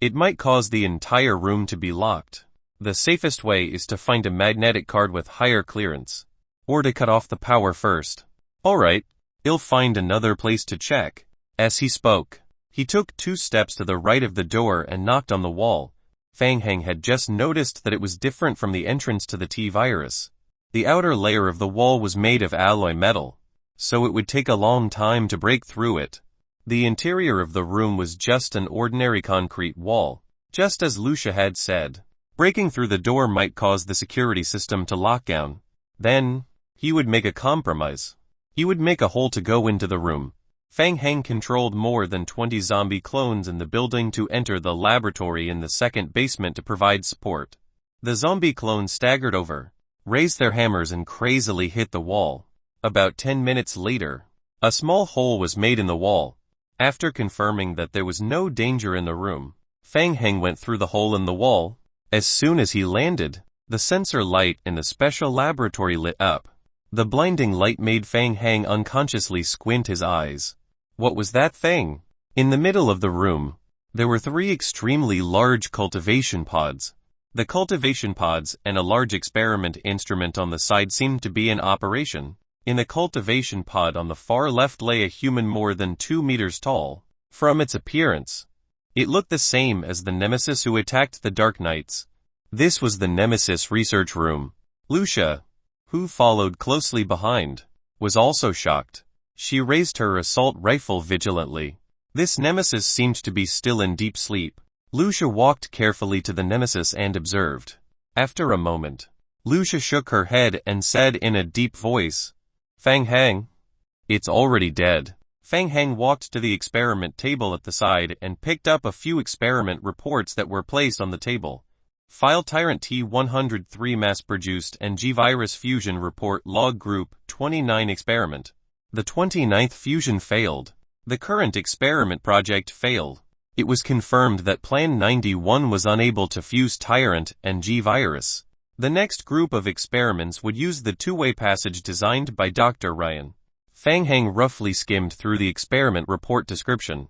it might cause the entire room to be locked. The safest way is to find a magnetic card with higher clearance, or to cut off the power first. Alright, I'll find another place to check. As he spoke, he took 2 steps to the right of the door and knocked on the wall. Feng Heng had just noticed that it was different from the entrance to the T-Virus. The outer layer of the wall was made of alloy metal, so it would take a long time to break through it. The interior of the room was just an ordinary concrete wall, just as Lucia had said. Breaking through the door might cause the security system to lock down. Then, he would make a compromise. He would make a hole to go into the room. Fang Heng controlled more than 20 zombie clones in the building to enter the laboratory in the second basement to provide support. The zombie clones staggered over, raised their hammers and crazily hit the wall. About 10 minutes later, a small hole was made in the wall. After confirming that there was no danger in the room, Fang Heng went through the hole in the wall. As soon as he landed, the sensor light in the special laboratory lit up. The blinding light made Fang Heng unconsciously squint his eyes. What was that thing? In the middle of the room, there were 3 extremely large cultivation pods. The cultivation pods and a large experiment instrument on the side seemed to be in operation. In the cultivation pod on the far left lay a human more than 2 meters tall. From its appearance, it looked the same as the Nemesis who attacked the Dark Knights. This was the Nemesis research room. Lucia, who followed closely behind, was also shocked. She raised her assault rifle vigilantly. This Nemesis seemed to be still in deep sleep. Lucia walked carefully to the Nemesis and observed. After a moment, Lucia shook her head and said in a deep voice, "Fang Heng, it's already dead." Fang Heng walked to the experiment table at the side and picked up a few experiment reports that were placed on the table. File Tyrant T-103 mass-produced and G-Virus fusion report log group 29 experiment. The 29th fusion failed. The current experiment project failed. It was confirmed that Plan 91 was unable to fuse Tyrant and G-Virus. The next group of experiments would use the two-way passage designed by Dr. Ryan. Fang Heng roughly skimmed through the experiment report description.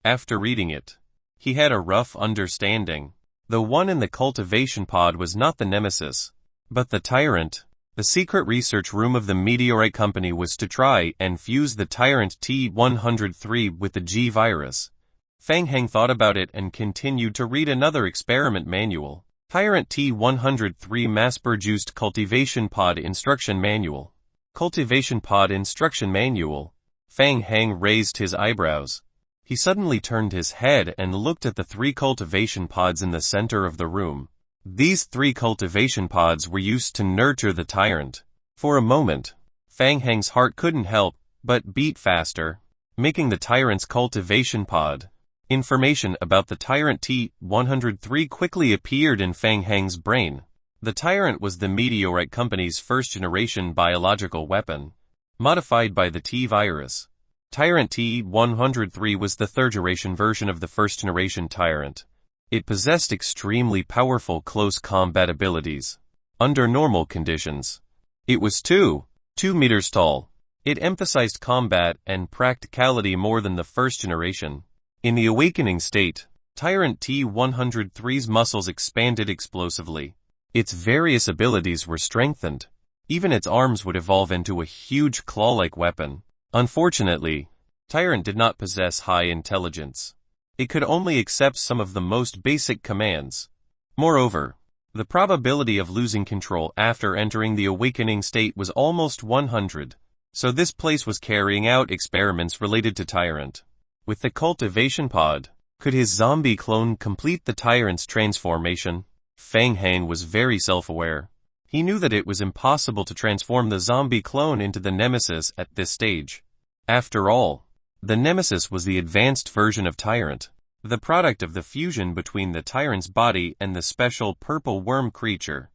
After reading it, he had a rough understanding. The one in the cultivation pod was not the Nemesis, but the Tyrant. The secret research room of the Meteorite Company was to try and fuse the Tyrant T-103 with the G-Virus. Fang Heng thought about it and continued to read another experiment manual. Tyrant T-103 mass-produced cultivation pod instruction manual. Cultivation pod instruction manual. Fang Heng raised his eyebrows. He suddenly turned his head and looked at the 3 cultivation pods in the center of the room. These 3 cultivation pods were used to nurture the Tyrant. For a moment, Fang Heng's heart couldn't help but beat faster, making the Tyrant's cultivation pod. Information about the Tyrant T-103 quickly appeared in Fang Heng's brain. The Tyrant was the Meteorite Company's first-generation biological weapon, modified by the T-Virus. Tyrant T-103 was the third-generation version of the first-generation Tyrant. It possessed extremely powerful close combat abilities. Under normal conditions, it was 2 meters tall. It emphasized combat and practicality more than the first generation. In the awakening state, Tyrant T-103's muscles expanded explosively. Its various abilities were strengthened. Even its arms would evolve into a huge claw-like weapon. Unfortunately, Tyrant did not possess high intelligence. It could only accept some of the most basic commands. Moreover, the probability of losing control after entering the awakening state was almost 100. So this place was carrying out experiments related to Tyrant. With the cultivation pod, could his zombie clone complete the Tyrant's transformation? Fang Heng was very self-aware. He knew that it was impossible to transform the zombie clone into the Nemesis at this stage. After all, the Nemesis was the advanced version of Tyrant, the product of the fusion between the Tyrant's body and the special purple worm creature.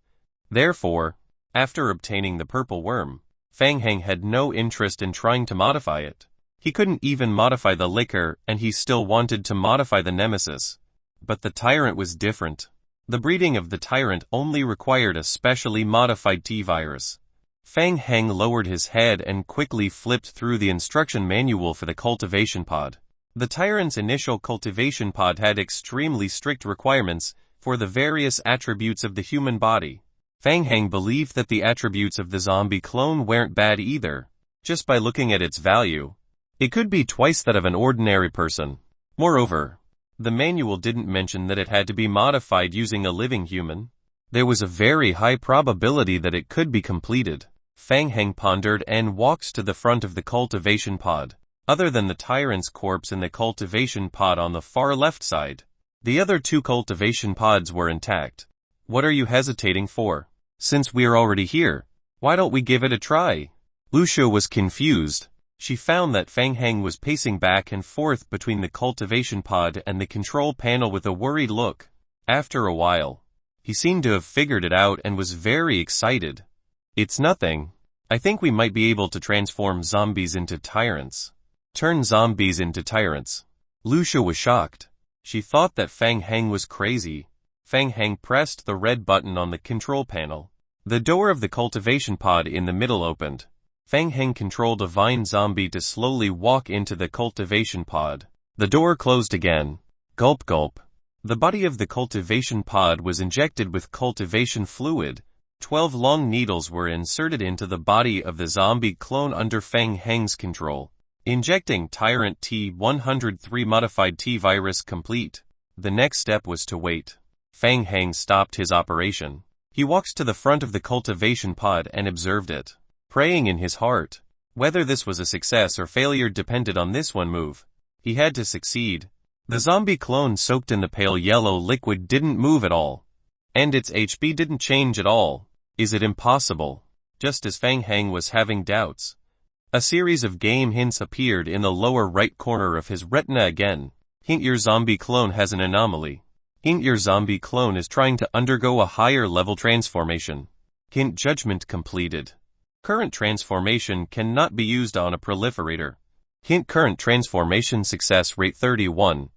Therefore, after obtaining the purple worm, Fang Heng had no interest in trying to modify it. He couldn't even modify the liquor, and he still wanted to modify the Nemesis. But the Tyrant was different. The breeding of the Tyrant only required a specially modified T-Virus. Fang Heng lowered his head and quickly flipped through the instruction manual for the cultivation pod. The Tyrant's initial cultivation pod had extremely strict requirements for the various attributes of the human body. Fang Heng believed that the attributes of the zombie clone weren't bad either. Just by looking at its value, it could be twice that of an ordinary person. Moreover, the manual didn't mention that it had to be modified using a living human. There was a very high probability that it could be completed. Fang Heng pondered and walked to the front of the cultivation pod. other than the tyrant's corpse in the cultivation pod on the far left side. The other 2 cultivation pods were intact. What are you hesitating for? Since we're already here, why don't we give it a try? Lucia was confused. She found that Fang Heng was pacing back and forth between the cultivation pod and the control panel with a worried look. After a while, he seemed to have figured it out and was very excited. It's nothing. I think we might be able to transform zombies into tyrants. Turn zombies into tyrants. Lucia was shocked. She thought that Fang Heng was crazy. Fang Heng pressed the red button on the control panel. The door of the cultivation pod in the middle opened. Fang Heng controlled a vine zombie to slowly walk into the cultivation pod. The door closed again. Gulp gulp. The body of the cultivation pod was injected with cultivation fluid. 12 long needles were inserted into the body of the zombie clone under Fang Heng's control. Injecting Tyrant T-103 modified T-virus complete. The next step was to wait. Fang Heng stopped his operation. He walked to the front of the cultivation pod and observed it, praying in his heart. Whether this was a success or failure depended on this one move. He had to succeed. The zombie clone soaked in the pale yellow liquid didn't move at all. And its HP didn't change at all. Is it impossible? Just as Fang Heng was having doubts, a series of game hints appeared in the lower right corner of his retina again. Hint: your zombie clone has an anomaly. Hint: your zombie clone is trying to undergo a higher level transformation. Hint: judgment completed. Current transformation cannot be used on a proliferator. Hint: current transformation success rate 31.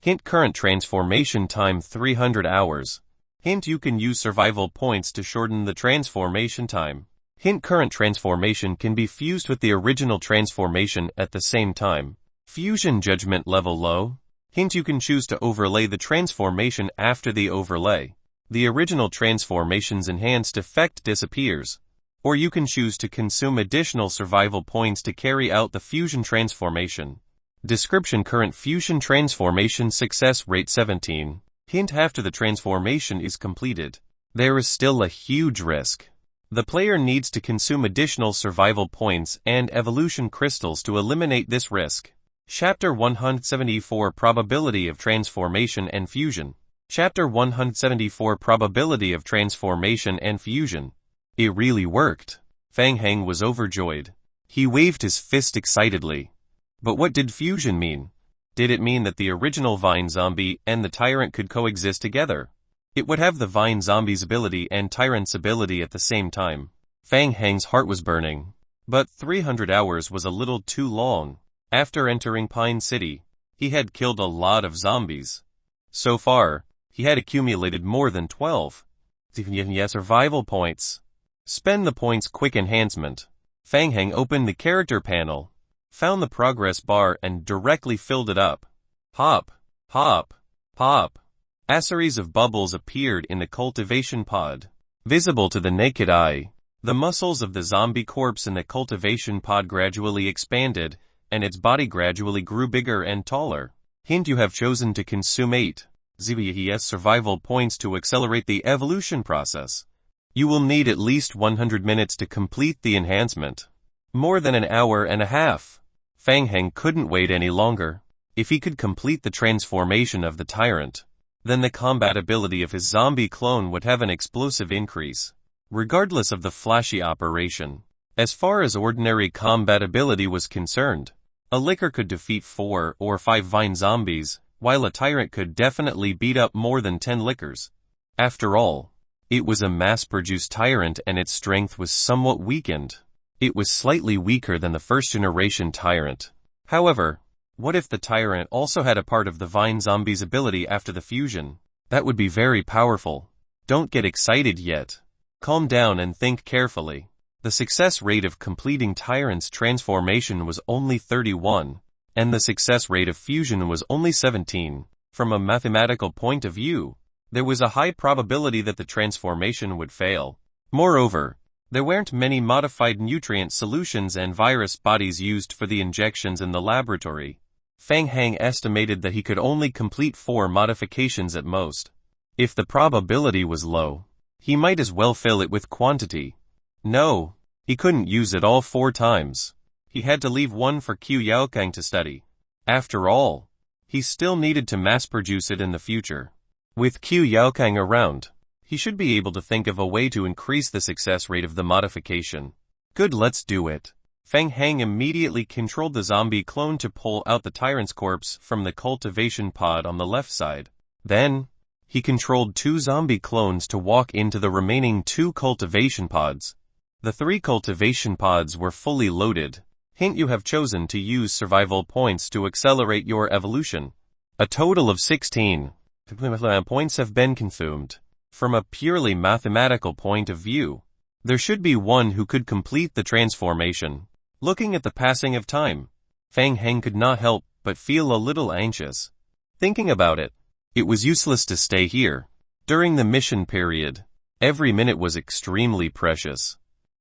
Hint: current transformation time 300 hours. Hint: you can use survival points to shorten the transformation time. Hint: current transformation can be fused with the original transformation at the same time. Fusion judgment level low. Hint: you can choose to overlay the transformation after the overlay. The original transformation's enhanced effect disappears. Or you can choose to consume additional survival points to carry out the fusion transformation. Description: current fusion transformation success rate 17. Hint: after the transformation is completed, there is still a huge risk. The player needs to consume additional survival points and evolution crystals to eliminate this risk. Chapter 174 Probability of Transformation and Fusion. Chapter 174 Probability of Transformation and Fusion. It really worked. Fang Heng was overjoyed. He waved his fist excitedly. But what did fusion mean? Did it mean that the original Vine Zombie and the Tyrant could coexist together? It would have the Vine Zombie's ability and Tyrant's ability at the same time. Fang Heng's heart was burning. But 300 hours was a little too long. After entering Pine City, he had killed a lot of zombies. So far, he had accumulated more than 12 survival points. Spend the points quick enhancement. Fang Heng opened the character panel, found the progress bar and directly filled it up. Pop, pop, pop. A series of bubbles appeared in the cultivation pod, visible to the naked eye. The muscles of the zombie corpse in the cultivation pod gradually expanded, and its body gradually grew bigger and taller. Hint: you have chosen to consume 8 ZBES survival points to accelerate the evolution process. You will need at least 100 minutes to complete the enhancement. More than an hour and a half. Fang Heng couldn't wait any longer. If he could complete the transformation of the Tyrant, then the combat ability of his zombie clone would have an explosive increase, regardless of the flashy operation. As far as ordinary combat ability was concerned, a licker could defeat 4 or 5 vine zombies, while a Tyrant could definitely beat up more than 10 lickers. After all, it was a mass-produced Tyrant and its strength was somewhat weakened. It was slightly weaker than the first-generation Tyrant. However, what if the Tyrant also had a part of the Vine Zombie's ability after the fusion? That would be very powerful. Don't get excited yet. Calm down and think carefully. The success rate of completing Tyrant's transformation was only 31, and the success rate of fusion was only 17. From a mathematical point of view, there was a high probability that the transformation would fail. Moreover, there weren't many modified nutrient solutions and virus bodies used for the injections in the laboratory. Fang Heng estimated that he could only complete 4 modifications at most. If the probability was low, he might as well fill it with quantity. No, he couldn't use it all 4 times. He had to leave one for Qiu Yaokang to study. After all, he still needed to mass-produce it in the future. With Qiu Yaokang around, he should be able to think of a way to increase the success rate of the modification. Good, let's do it. Feng Hang immediately controlled the zombie clone to pull out the tyrant's corpse from the cultivation pod on the left side. Then, he controlled 2 zombie clones to walk into the remaining 2 cultivation pods. The 3 cultivation pods were fully loaded. Hint: you have chosen to use survival points to accelerate your evolution. A total of 16 points have been consumed. From a purely mathematical point of view, there should be one who could complete the transformation. Looking at the passing of time, Feng Hang could not help but feel a little anxious. Thinking about it, it was useless to stay here. During the mission period, every minute was extremely precious.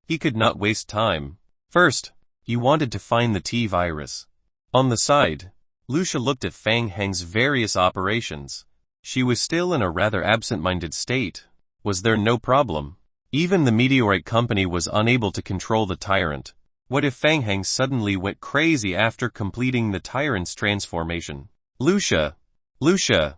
He could not waste time. First, he wanted to find the T-virus. On the side, Lucia looked at Feng Hang's various operations. She was still in a rather absent-minded state. Was there no problem? Even the meteorite company was unable to control the tyrant. What if Feng Hang suddenly went crazy after completing the tyrant's transformation? Lucia! Lucia!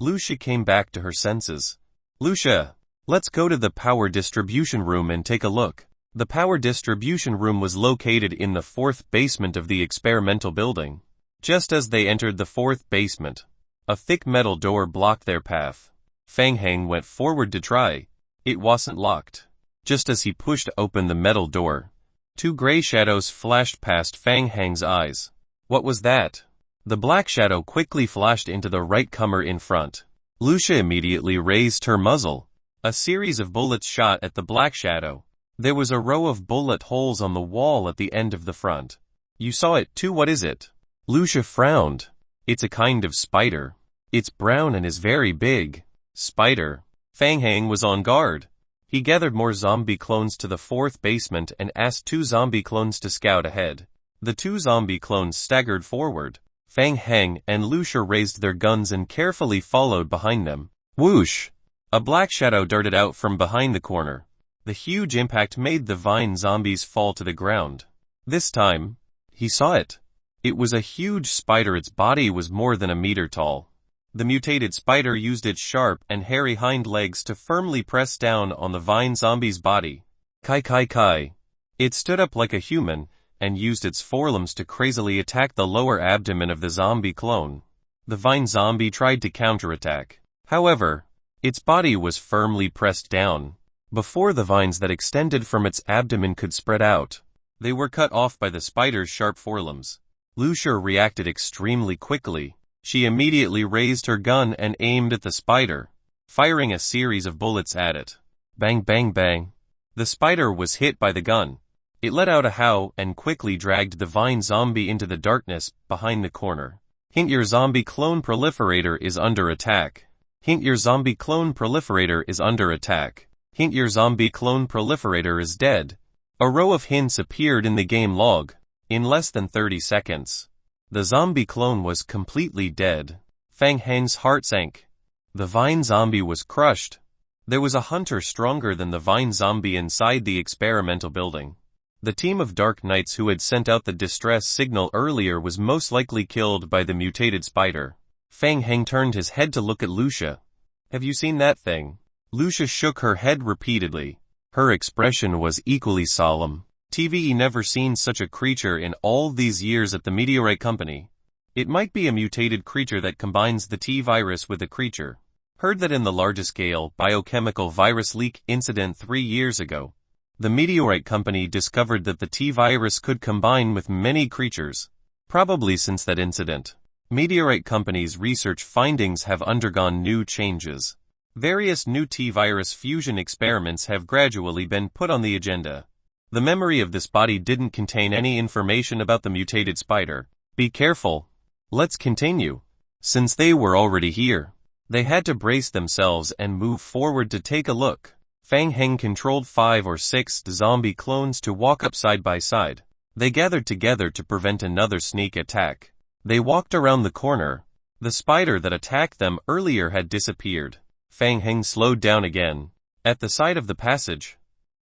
Lucia came back to her senses. Lucia! Let's go to the power distribution room and take a look. The power distribution room was located in the 4th basement of the experimental building. Just as they entered the 4th basement, a thick metal door blocked their path. Feng Hang went forward to try. It wasn't locked. Just as he pushed open the metal door, 2 gray shadows flashed past Feng Hang's eyes. What was that? The black shadow quickly flashed into the right comer in front. Lucia immediately raised her muzzle. A series of bullets shot at the black shadow. There was a row of bullet holes on the wall at the end of the front. You saw it too. What is it? Lucia frowned. It's a kind of spider. It's brown and is very big. Spider. Feng Hang was on guard. He gathered more zombie clones to the 4th basement and asked 2 zombie clones to scout ahead. The 2 zombie clones staggered forward. Feng Hang and Lucia raised their guns and carefully followed behind them. Whoosh! A black shadow darted out from behind the corner. The huge impact made the vine zombies fall to the ground. This time, he saw it. It was a huge spider. Its body was more than a meter tall. The mutated spider used its sharp and hairy hind legs to firmly press down on the vine zombie's body. Kai. It stood up like a human, and used its forelimbs to crazily attack the lower abdomen of the zombie clone. The vine zombie tried to counterattack. However, its body was firmly pressed down. Before the vines that extended from its abdomen could spread out, they were cut off by the spider's sharp forelimbs. Lucia reacted extremely quickly. She immediately raised her gun and aimed at the spider, firing a series of bullets at it. Bang, bang, bang. The spider was hit by the gun. It let out a howl and quickly dragged the vine zombie into the darkness behind the corner. Hint: your zombie clone proliferator is under attack. Hint: your zombie clone proliferator is under attack. Hint: your zombie clone proliferator is dead. A row of hints appeared in the game log. In less than 30 seconds, the zombie clone was completely dead. Feng Hang's heart sank. The vine zombie was crushed. There was a hunter stronger than the vine zombie inside the experimental building. The team of Dark Knights who had sent out the distress signal earlier was most likely killed by the mutated spider. Feng Hang turned his head to look at Lucia. Have you seen that thing? Lucia shook her head repeatedly. Her expression was equally solemn. TVE never seen such a creature in all these years at the Meteorite Company. It might be a mutated creature that combines the T-virus with a creature. Heard that in the large-scale biochemical virus leak incident 3 years ago, the Meteorite Company discovered that the T-virus could combine with many creatures. Probably since that incident, Meteorite Company's research findings have undergone new changes. Various new T-virus fusion experiments have gradually been put on the agenda. The memory of this body didn't contain any information about the mutated spider. Be careful. Let's continue. Since they were already here, they had to brace themselves and move forward to take a look. Feng Hang controlled 5 or 6 zombie clones to walk up side by side. They gathered together to prevent another sneak attack. They walked around the corner. The spider that attacked them earlier had disappeared. Feng Hang slowed down again. At the side of the passage,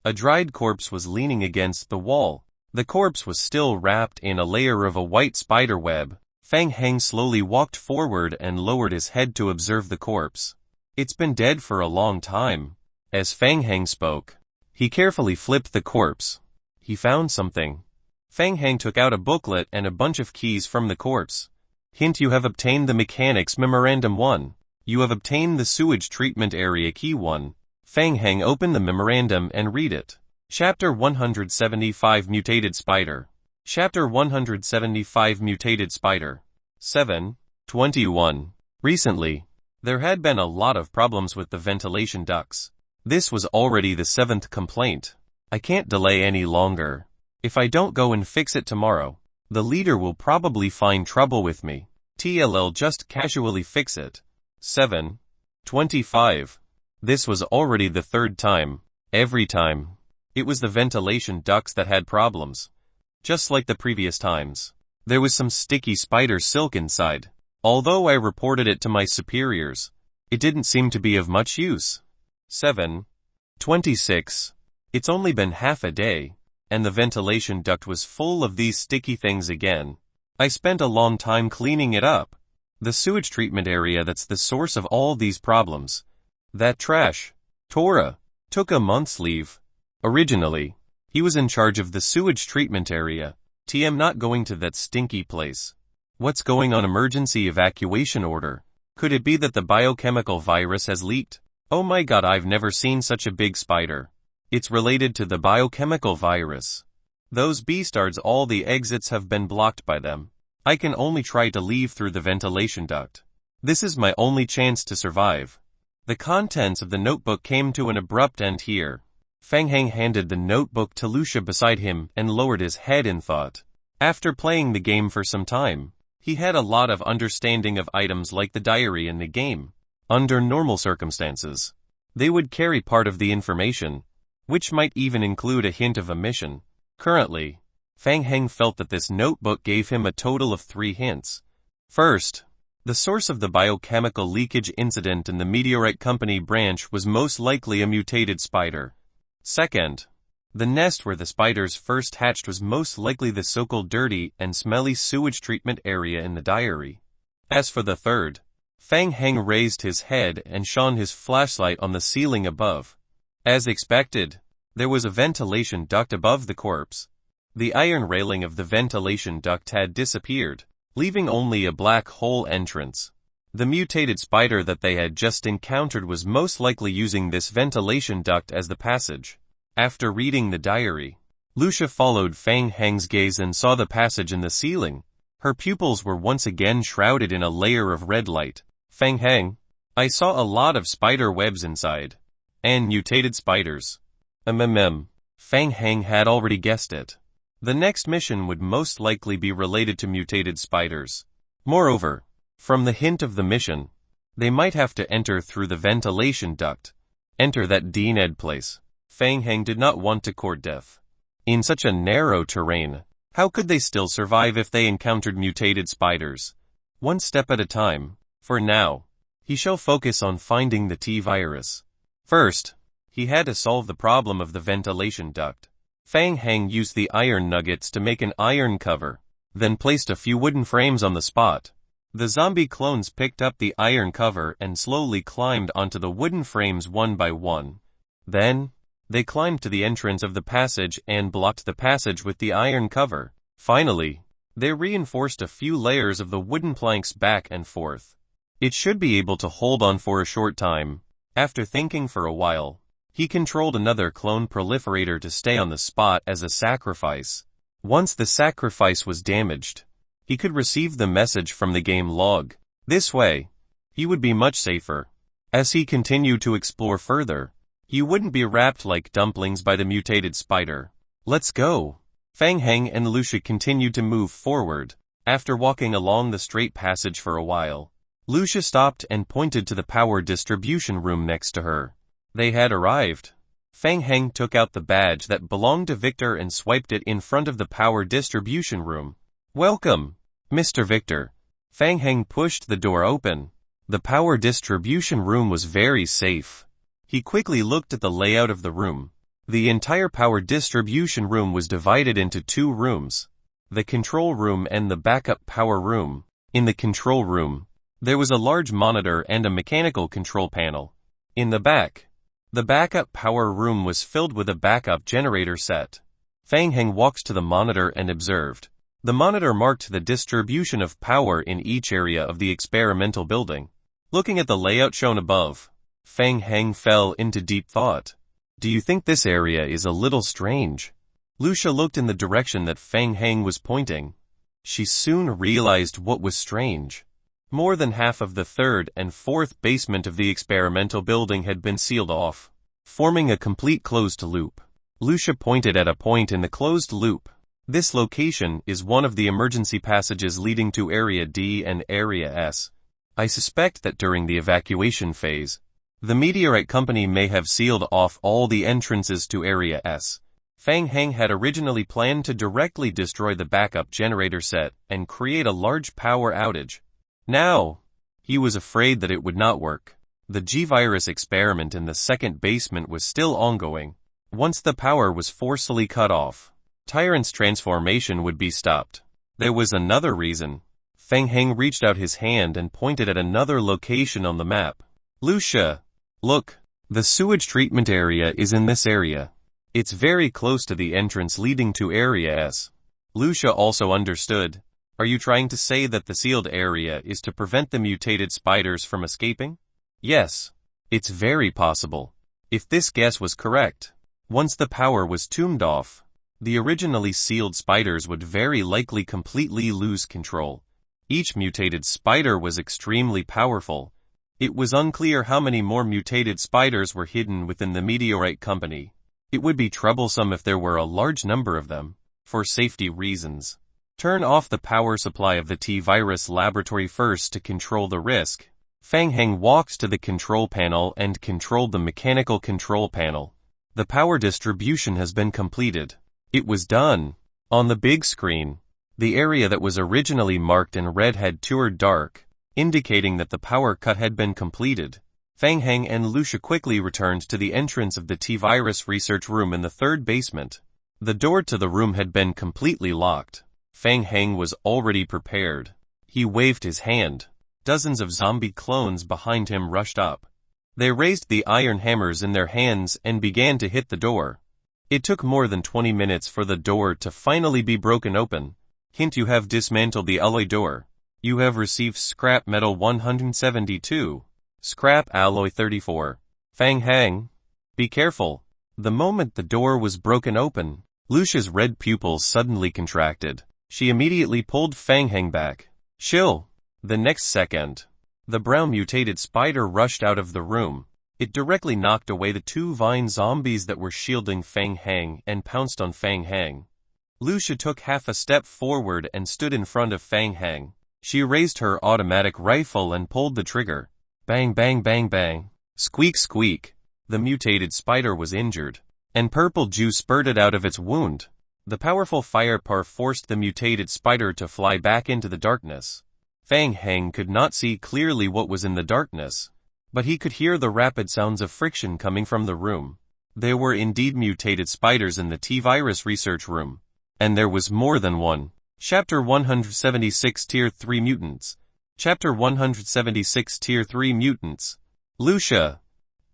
a dried corpse was leaning against the wall. The corpse was still wrapped in a layer of a white spider web. Fang Heng slowly walked forward and lowered his head to observe the corpse. It's been dead for a long time. As Fang Heng spoke, he carefully flipped the corpse. He found something. Fang Heng took out a booklet and a bunch of keys from the corpse. Hint: you have obtained the Mechanics Memorandum 1. You have obtained the Sewage Treatment Area Key 1. Fang Heng opened the memorandum and read it. Chapter 175 Mutated Spider. Chapter 175 Mutated Spider. 7:21. Recently, there had been a lot of problems with the ventilation ducts. This was already the 7th complaint. I can't delay any longer. If I don't go and fix it tomorrow, the leader will probably find trouble with me. TLL, just casually fix it. 7:25. This was already the 3rd time. Every time, it was the ventilation ducts that had problems. Just like the previous times, there was some sticky spider silk inside. Although I reported it to my superiors, it didn't seem to be of much use. 7:26. It's only been half a day, and the ventilation duct was full of these sticky things again. I spent a long time cleaning it up. The sewage treatment area that's the source of all these problems. That trash, Tora, took a month's leave. Originally, he was in charge of the sewage treatment area. TM not going to that stinky place. What's going on? Emergency evacuation order. Could it be that the biochemical virus has leaked? Oh my god, I've never seen such a big spider. It's related to the biochemical virus. Those beastards, all the exits have been blocked by them. I can only try to leave through the ventilation duct. This is my only chance to survive. The contents of the notebook came to an abrupt end here. Fang Heng handed the notebook to Lucia beside him and lowered his head in thought. After playing the game for some time, he had a lot of understanding of items like the diary in the game. Under normal circumstances, they would carry part of the information, which might even include a hint of a mission. Currently, Fang Heng felt that this notebook gave him a total of 3 hints. First, the source of the biochemical leakage incident in the Meteorite Company branch was most likely a mutated spider. Second, the nest where the spiders first hatched was most likely the so-called dirty and smelly sewage treatment area in the diary. As for the third, Fang Heng raised his head and shone his flashlight on the ceiling above. As expected, there was a ventilation duct above the corpse. The iron railing of the ventilation duct had disappeared, leaving only a black hole entrance. The mutated spider that they had just encountered was most likely using this ventilation duct as the passage. After reading the diary, Lucia followed Fang Heng's gaze and saw the passage in the ceiling. Her pupils were once again shrouded in a layer of red light. Fang Heng, I saw a lot of spider webs inside. And mutated spiders. Fang Heng had already guessed it. The next mission would most likely be related to mutated spiders. Moreover, from the hint of the mission, they might have to enter through the ventilation duct. Enter that D-Ned place. Fang Heng did not want to court death. In such a narrow terrain, how could they still survive if they encountered mutated spiders? One step at a time. For now, he shall focus on finding the T-virus. First, he had to solve the problem of the ventilation duct. Fang Heng used the iron nuggets to make an iron cover, then placed a few wooden frames on the spot. The zombie clones picked up the iron cover and slowly climbed onto the wooden frames one by one. Then, they climbed to the entrance of the passage and blocked the passage with the iron cover. Finally, they reinforced a few layers of the wooden planks back and forth. It should be able to hold on for a short time. After thinking for a while, he controlled another clone proliferator to stay on the spot as a sacrifice. Once the sacrifice was damaged, he could receive the message from the game log. This way, he would be much safer. As he continued to explore further, he wouldn't be wrapped like dumplings by the mutated spider. Let's go. Fang Heng and Lucia continued to move forward. After walking along the straight passage for a while, Lucia stopped and pointed to the power distribution room next to her. They had arrived. Fang Heng took out the badge that belonged to Victor and swiped it in front of the power distribution room. Welcome, Mr. Victor. Fang Heng pushed the door open. The power distribution room was very safe. He quickly looked at the layout of the room. The entire power distribution room was divided into two rooms, the control room and the backup power room. In the control room, there was a large monitor and a mechanical control panel. In the back, the backup power room was filled with a backup generator set. Fang Heng walked to the monitor and observed. The monitor marked the distribution of power in each area of the experimental building. Looking at the layout shown above, Fang Heng fell into deep thought. Do you think this area is a little strange? Lucia looked in the direction that Fang Heng was pointing. She soon realized what was strange. More than half of the third and fourth basement of the experimental building had been sealed off, forming a complete closed loop. Lucia pointed at a point in the closed loop. This location is one of the emergency passages leading to Area D and Area S. I suspect that during the evacuation phase, the meteorite company may have sealed off all the entrances to Area S. Fang Heng had originally planned to directly destroy the backup generator set and create a large power outage. Now, he was afraid that it would not work. The G-virus experiment in the second basement was still ongoing. Once the power was forcibly cut off, Tyrant's transformation would be stopped. There was another reason. Fang Heng reached out his hand and pointed at another location on the map. Lucia, look, the sewage treatment area is in this area. It's very close to the entrance leading to Area S. Lucia also understood. Are you trying to say that the sealed area is to prevent the mutated spiders from escaping? Yes, it's very possible. If this guess was correct, once the power was turned off, the originally sealed spiders would very likely completely lose control. Each mutated spider was extremely powerful. It was unclear how many more mutated spiders were hidden within the meteorite company. It would be troublesome if there were a large number of them. For safety reasons, turn off the power supply of the T-virus laboratory first to control the risk. Fang Heng walked to the control panel and controlled the mechanical control panel. The power distribution has been completed. It was done. On the big screen, the area that was originally marked in red had turned dark, indicating that the power cut had been completed. Fang Heng and Lucia quickly returned to the entrance of the T-virus research room in the third basement. The door to the room had been completely locked. Fang Heng was already prepared. He waved his hand. Dozens of zombie clones behind him rushed up. They raised the iron hammers in their hands and began to hit the door. It took more than 20 minutes for the door to finally be broken open. Hint: you have dismantled the alloy door. You have received scrap metal 172. Scrap alloy 34. Fang Heng, be careful. The moment the door was broken open, Lucia's red pupils suddenly contracted. She immediately pulled Fang Heng back. Chill. The next second, the brown mutated spider rushed out of the room. It directly knocked away the two vine zombies that were shielding Fang Heng and pounced on Fang Heng. Lucia took half a step forward and stood in front of Fang Heng. She raised her automatic rifle and pulled the trigger. Bang bang bang bang. Squeak squeak. The mutated spider was injured, and purple juice spurted out of its wound. The powerful firepower forced the mutated spider to fly back into the darkness. Fang Heng could not see clearly what was in the darkness, but he could hear the rapid sounds of friction coming from the room. There were indeed mutated spiders in the T-virus research room, and there was more than one. Chapter 176 Tier 3 Mutants. Chapter 176 Tier 3 Mutants. Lucia,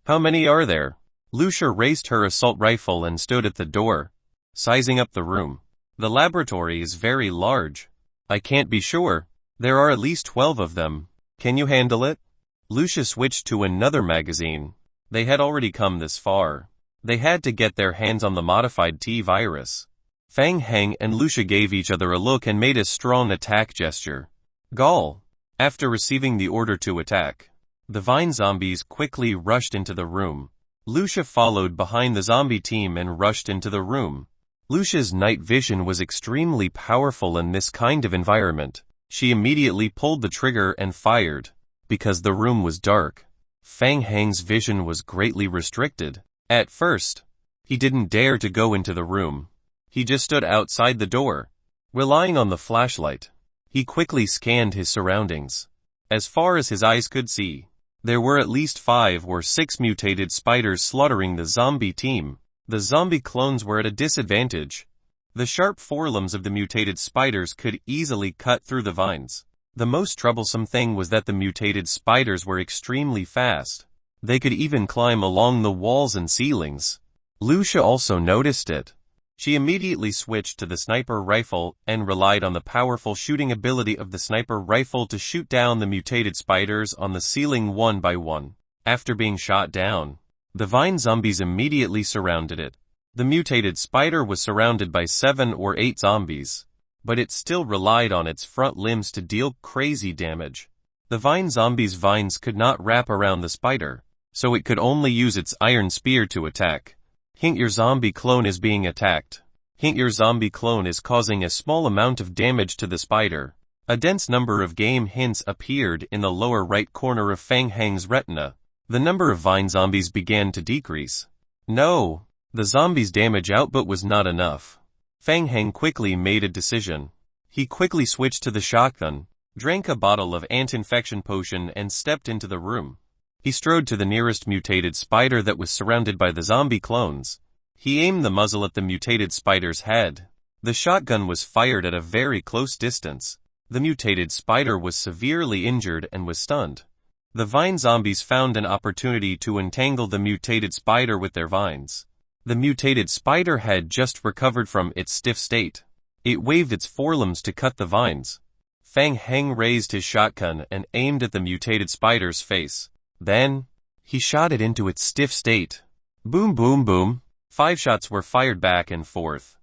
how many are there? Lucia raised her assault rifle and stood at the door, sizing up the room. The laboratory is very large. I can't be sure. There are at least 12 of them. Can you handle it? Lucia switched to another magazine. They had already come this far. They had to get their hands on the modified T-virus. Fang Heng and Lucia gave each other a look and made a strong attack gesture. Gall. After receiving the order to attack, the vine zombies quickly rushed into the room. Lucia followed behind the zombie team and rushed into the room. Lucia's night vision was extremely powerful in this kind of environment. She immediately pulled the trigger and fired. Because the room was dark, Fang Heng's vision was greatly restricted. At first, he didn't dare to go into the room. He just stood outside the door, relying on the flashlight. He quickly scanned his surroundings. As far as his eyes could see, there were at least 5 or 6 mutated spiders slaughtering the zombie team. The zombie clones were at a disadvantage. The sharp forelimbs of the mutated spiders could easily cut through the vines. The most troublesome thing was that the mutated spiders were extremely fast. They could even climb along the walls and ceilings. Lucia also noticed it. She immediately switched to the sniper rifle and relied on the powerful shooting ability of the sniper rifle to shoot down the mutated spiders on the ceiling one by one. After being shot down, the vine zombies immediately surrounded it. The mutated spider was surrounded by 7 or 8 zombies, but it still relied on its front limbs to deal crazy damage. The vine zombies' vines could not wrap around the spider, so it could only use its iron spear to attack. Hint: your zombie clone is being attacked. Hint: your zombie clone is causing a small amount of damage to the spider. A dense number of game hints appeared in the lower right corner of Fang Heng's retina. The number of vine zombies began to decrease. No, the zombies' damage output was not enough. Fang Heng quickly made a decision. He quickly switched to the shotgun, drank a bottle of anti-infection potion and stepped into the room. He strode to the nearest mutated spider that was surrounded by the zombie clones. He aimed the muzzle at the mutated spider's head. The shotgun was fired at a very close distance. The mutated spider was severely injured and was stunned. The vine zombies found an opportunity to entangle the mutated spider with their vines. The mutated spider had just recovered from its stiff state. It waved its forelimbs to cut the vines. Fang Heng raised his shotgun and aimed at the mutated spider's face. Then, he shot it into its stiff state. Boom, boom, boom. 5 shots were fired back and forth.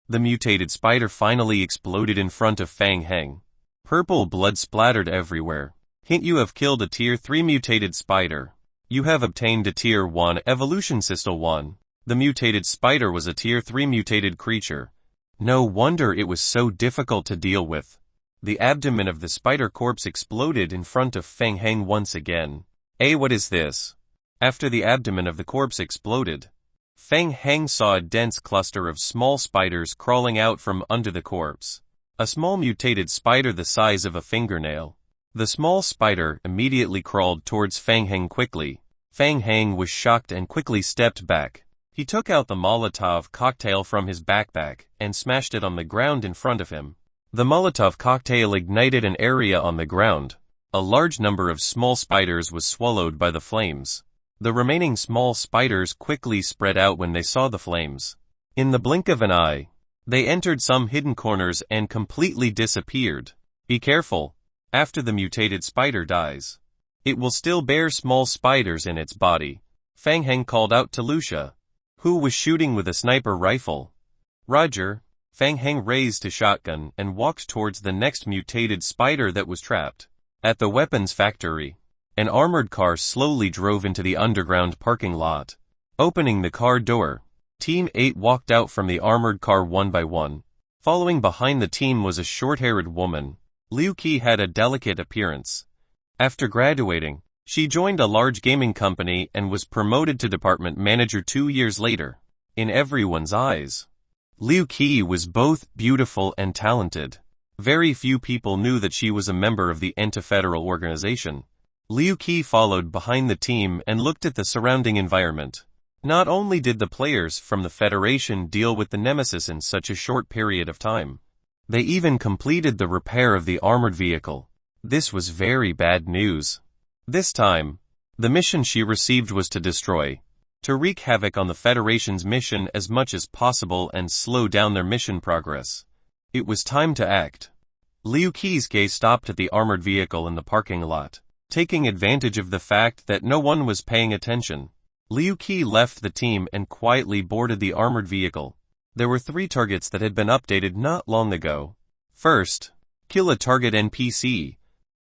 The mutated spider finally exploded in front of Fang Heng. Purple blood splattered everywhere. Hint: you have killed a Tier 3 mutated spider. You have obtained a Tier 1 evolution System 1. The mutated spider was a Tier 3 mutated creature. No wonder it was so difficult to deal with. The abdomen of the spider corpse exploded in front of Fang Heng once again. What is this? After the abdomen of the corpse exploded, Fang Heng saw a dense cluster of small spiders crawling out from under the corpse. A small mutated spider the size of a fingernail. The small spider immediately crawled towards Fang Heng quickly. Fang Heng was shocked and quickly stepped back. He took out the Molotov cocktail from his backpack and smashed it on the ground in front of him. The Molotov cocktail ignited an area on the ground. A large number of small spiders was swallowed by the flames. The remaining small spiders quickly spread out when they saw the flames. In the blink of an eye, they entered some hidden corners and completely disappeared. Be careful. After the mutated spider dies, it will still bear small spiders in its body. Fang Heng called out to Lucia, who was shooting with a sniper rifle. Roger. Fang Heng raised his shotgun and walked towards the next mutated spider that was trapped. At the weapons factory, an armored car slowly drove into the underground parking lot. Opening the car door, Team 8 walked out from the armored car one by one. Following behind the team was a short-haired woman. Liu Qi had a delicate appearance. After graduating, she joined a large gaming company and was promoted to department manager 2 years later. In everyone's eyes, Liu Qi was both beautiful and talented. Very few people knew that she was a member of the anti-federal organization. Liu Qi followed behind the team and looked at the surrounding environment. Not only did the players from the Federation deal with the Nemesis in such a short period of time, they even completed the repair of the armored vehicle. This was very bad news. This time, the mission she received was to wreak havoc on the Federation's mission as much as possible and slow down their mission progress. It was time to act. Liu Qi's gaze stopped at the armored vehicle in the parking lot. Taking advantage of the fact that no one was paying attention, Liu Qi left the team and quietly boarded the armored vehicle. There were 3 targets that had been updated not long ago. First, kill a target NPC.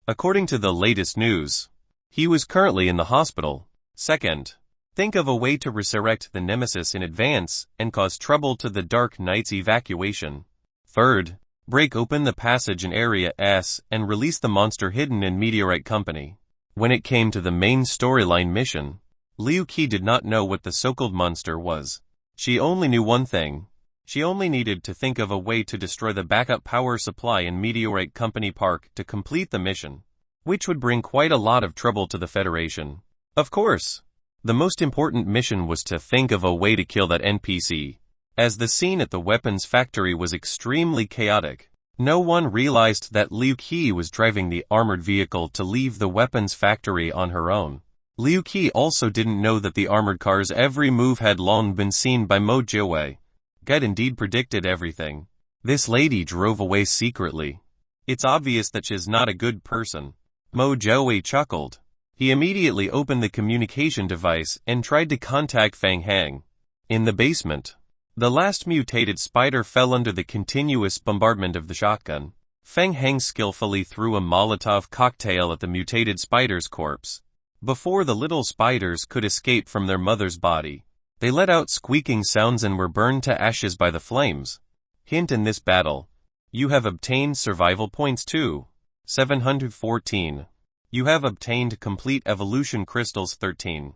According to the latest news, he was currently in the hospital. Second, think of a way to resurrect the Nemesis in advance and cause trouble to the Dark Knight's evacuation. Third, break open the passage in Area S and release the monster hidden in Meteorite Company. When it came to the main storyline mission, Liu Qi did not know what the so-called monster was. She only knew one thing. She only needed to think of a way to destroy the backup power supply in Meteorite Company Park to complete the mission, which would bring quite a lot of trouble to the Federation. Of course, The most important mission was to think of a way to kill that NPC. As the scene at the weapons factory was extremely chaotic, no one realized that Liu Qi was driving the armored vehicle to leave the weapons factory on her own. Liu Qi also didn't know that the armored car's every move had long been seen by Mo Jiawei. God indeed predicted everything. This lady drove away secretly. It's obvious that she's not a good person. Mo Jiawei chuckled. He immediately opened the communication device and tried to contact Fang Hang. In the basement, the last mutated spider fell under the continuous bombardment of the shotgun. Fang Hang skillfully threw a Molotov cocktail at the mutated spider's corpse. Before the little spiders could escape from their mother's body, they let out squeaking sounds and were burned to ashes by the flames. Hint: in this battle, you have obtained survival points too. 714. You have obtained complete evolution crystals 13.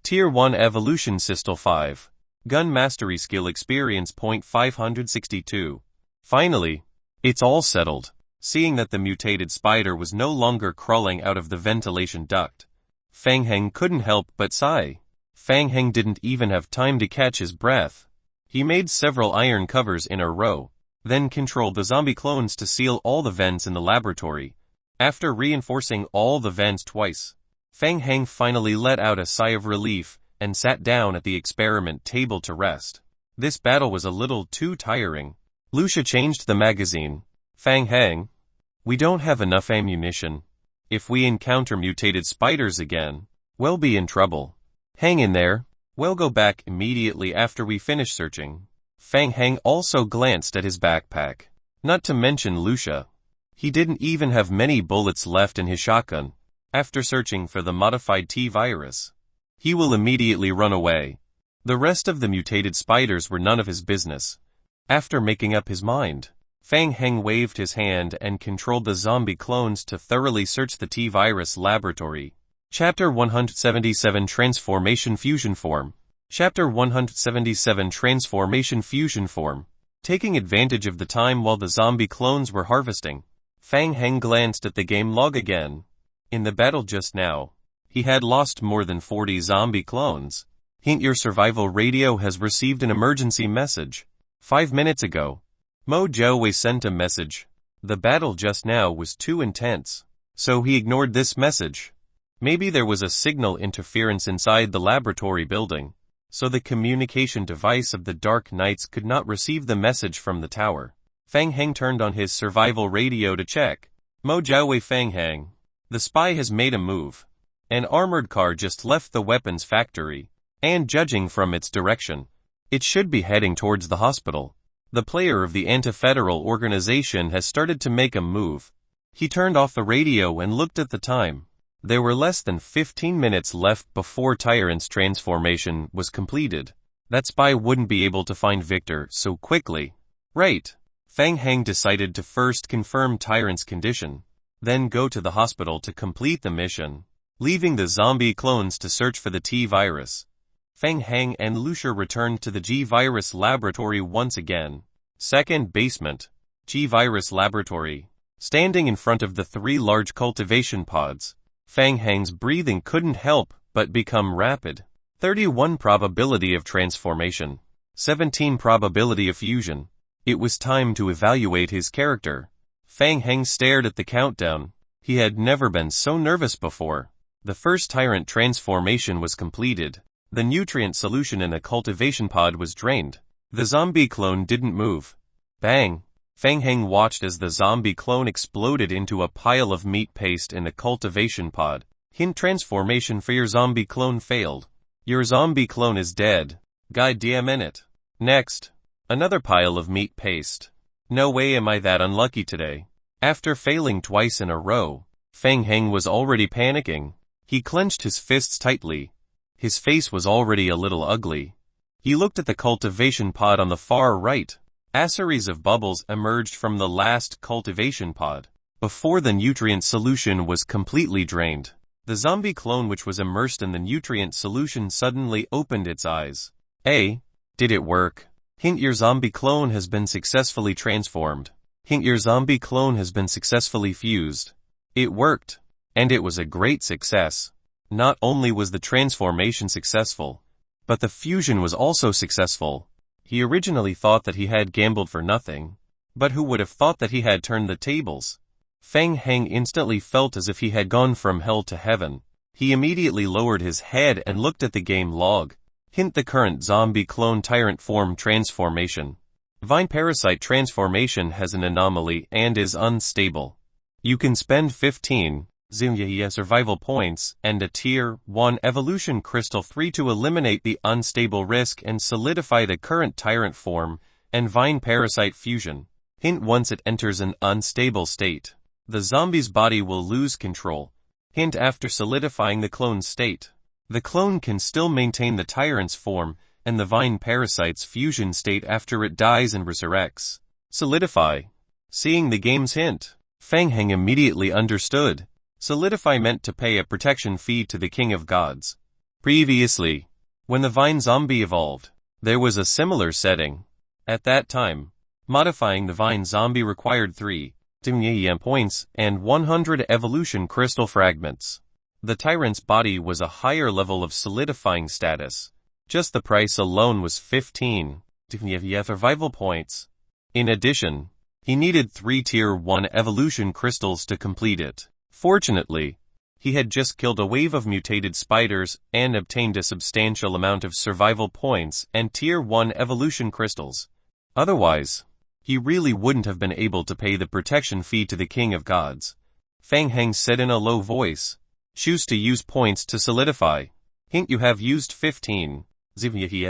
Tier 1 evolution crystal 5. Gun mastery skill experience point 562. Finally, it's all settled. Seeing that the mutated spider was no longer crawling out of the ventilation duct, Fang Heng couldn't help but sigh. Fang Heng didn't even have time to catch his breath. He made several iron covers in a row, then controlled the zombie clones to seal all the vents in the laboratory. After reinforcing all the vents twice, Fang Heng finally let out a sigh of relief and sat down at the experiment table to rest. This battle was a little too tiring. Lucia changed the magazine. Fang Heng, we don't have enough ammunition. If we encounter mutated spiders again, we'll be in trouble. Hang in there. We'll go back immediately after we finish searching. Fang Heng also glanced at his backpack. Not to mention Lucia. He didn't even have many bullets left in his shotgun. After searching for the modified T-virus, he will immediately run away. The rest of the mutated spiders were none of his business. After making up his mind, Fang Heng waved his hand and controlled the zombie clones to thoroughly search the T-virus laboratory. Chapter 177 Transformation Fusion Form. Chapter 177 Transformation Fusion Form. Taking advantage of the time while the zombie clones were harvesting, Fang Heng glanced at the game log again. In the battle just now, he had lost more than 40 zombie clones. Hint: your survival radio has received an emergency message. 5 minutes ago, Mo Jiawei sent a message. The battle just now was too intense, so he ignored this message. Maybe there was a signal interference inside the laboratory building, so the communication device of the Dark Knights could not receive the message from the tower. Fang Heng turned on his survival radio to check. Mo Jiawei: Fang Heng, the spy has made a move. An armored car just left the weapons factory, and judging from its direction, it should be heading towards the hospital. The player of the anti-federal organization has started to make a move. He turned off the radio and looked at the time. There were less than 15 minutes left before Tyrant's transformation was completed. That spy wouldn't be able to find Victor so quickly. Right. Fang Heng decided to first confirm Tyrant's condition, then go to the hospital to complete the mission, leaving the zombie clones to search for the T-virus. Fang Heng and Lucia returned to the G-virus laboratory once again. Second basement. G-virus laboratory. Standing in front of the 3 large cultivation pods, Fang Heng's breathing couldn't help but become rapid. 31 probability of transformation. 17 probability of fusion. It was time to evaluate his character. Fang Heng stared at the countdown. He had never been so nervous before. The first Tyrant transformation was completed. The nutrient solution in the cultivation pod was drained. The zombie clone didn't move. Bang! Fang Heng watched as the zombie clone exploded into a pile of meat paste in the cultivation pod. Hint: transformation for your zombie clone failed. Your zombie clone is dead. God damn it. Next. Another pile of meat paste. No way am I that unlucky today. After failing twice in a row, Fang Heng was already panicking. He clenched his fists tightly. His face was already a little ugly. He looked at the cultivation pod on the far right. A series of bubbles emerged from the last cultivation pod. Before the nutrient solution was completely drained, the zombie clone which was immersed in the nutrient solution suddenly opened its eyes. Did it work? Hint: your zombie clone has been successfully transformed. Hint: your zombie clone has been successfully fused. It worked. And it was a great success. Not only was the transformation successful, but the fusion was also successful. He originally thought that he had gambled for nothing, but who would have thought that he had turned the tables? Feng Heng instantly felt as if he had gone from hell to heaven. He immediately lowered his head and looked at the game log. Hint: the current zombie clone tyrant form transformation. Vine parasite transformation has an anomaly and is unstable. You can spend 15 survival points and a tier 1 evolution crystal 3 to eliminate the unstable risk and solidify the current tyrant form and vine parasite fusion. Hint: once it enters an unstable state, the zombie's body will lose control. Hint: after solidifying the clone's state, the clone can still maintain the tyrant's form and the vine parasite's fusion state after it dies and resurrects. Solidify. Seeing the game's hint, Feng Heng immediately understood. Solidify meant to pay a protection fee to the King of Gods. Previously, when the vine zombie evolved, there was a similar setting. At that time, modifying the vine zombie required 3 points and 100 evolution crystal fragments. The tyrant's body was a higher level of solidifying status. Just the price alone was 15 survival points. In addition, he needed 3 tier 1 evolution crystals to complete it. Fortunately, he had just killed a wave of mutated spiders and obtained a substantial amount of survival points and tier 1 evolution crystals. Otherwise, he really wouldn't have been able to pay the protection fee to the King of Gods. Feng Heng said in a low voice, "Choose to use points to solidify. Hint: you have used 15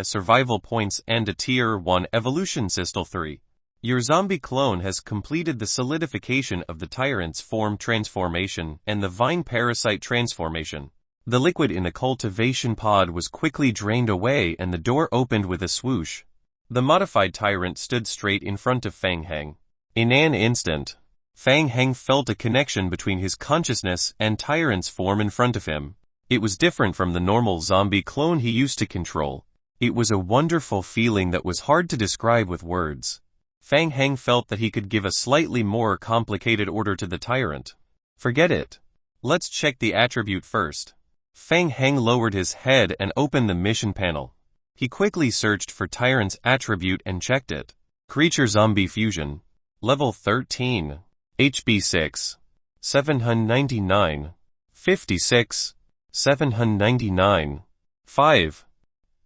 survival points and a tier 1 evolution crystal 3. Your zombie clone has completed the solidification of the tyrant's form transformation and the vine parasite transformation." The liquid in the cultivation pod was quickly drained away and the door opened with a swoosh. The modified tyrant stood straight in front of Feng Heng. In an instant, Feng Heng felt a connection between his consciousness and tyrant's form in front of him. It was different from the normal zombie clone he used to control. It was a wonderful feeling that was hard to describe with words. Feng Heng felt that he could give a slightly more complicated order to the tyrant. Forget it. Let's check the attribute first. Feng Heng lowered his head and opened the mission panel. He quickly searched for tyrant's attribute and checked it. Creature zombie fusion. Level 13. HP 6. 799. 56. 799. 5.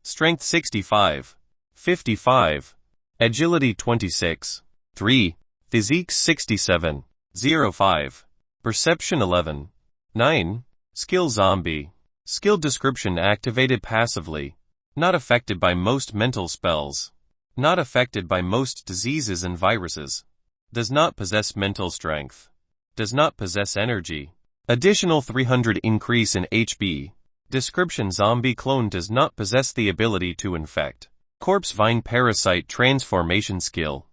Strength 65. 55. Agility 26. 3. Physique 67. 05. Perception 11. 9. Skill zombie. Skill description activated passively. Not affected by most mental spells. Not affected by most diseases and viruses. Does not possess mental strength. Does not possess energy. Additional 300 increase in HP. Description: zombie clone does not possess the ability to infect. Corpse vine parasite transformation skill.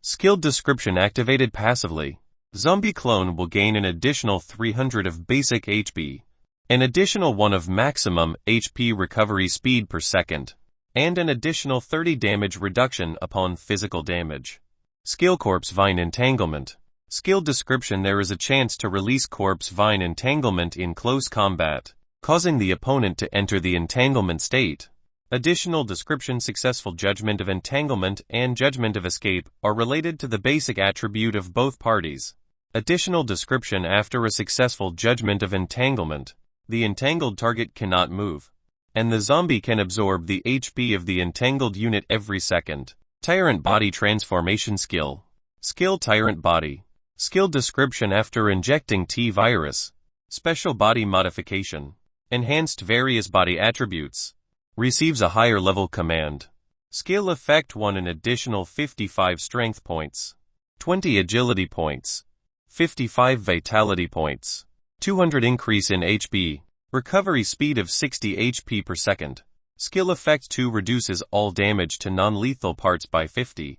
Skill description activated passively. Zombie clone will gain an additional 300 of basic HP, an additional 1 of maximum HP recovery speed per second, and an additional 30 damage reduction upon physical damage. Skill: corpse vine entanglement. Skill description: there is a chance to release corpse vine entanglement in close combat, causing the opponent to enter the entanglement state. Additional description: successful judgment of entanglement and judgment of escape are related to the basic attribute of both parties. Additional description: after a successful judgment of entanglement, the entangled target cannot move, and the zombie can absorb the HP of the entangled unit every second. Tyrant body transformation skill. Skill: tyrant body. Skill description: after injecting T-virus, special body modification, enhanced various body attributes, receives a higher level command. Skill effect: 1 an additional 55 strength points, 20 agility points, 55 vitality points, 200 increase in HP, recovery speed of 60 HP per second. Skill effect 2 reduces all damage to non-lethal parts by 50.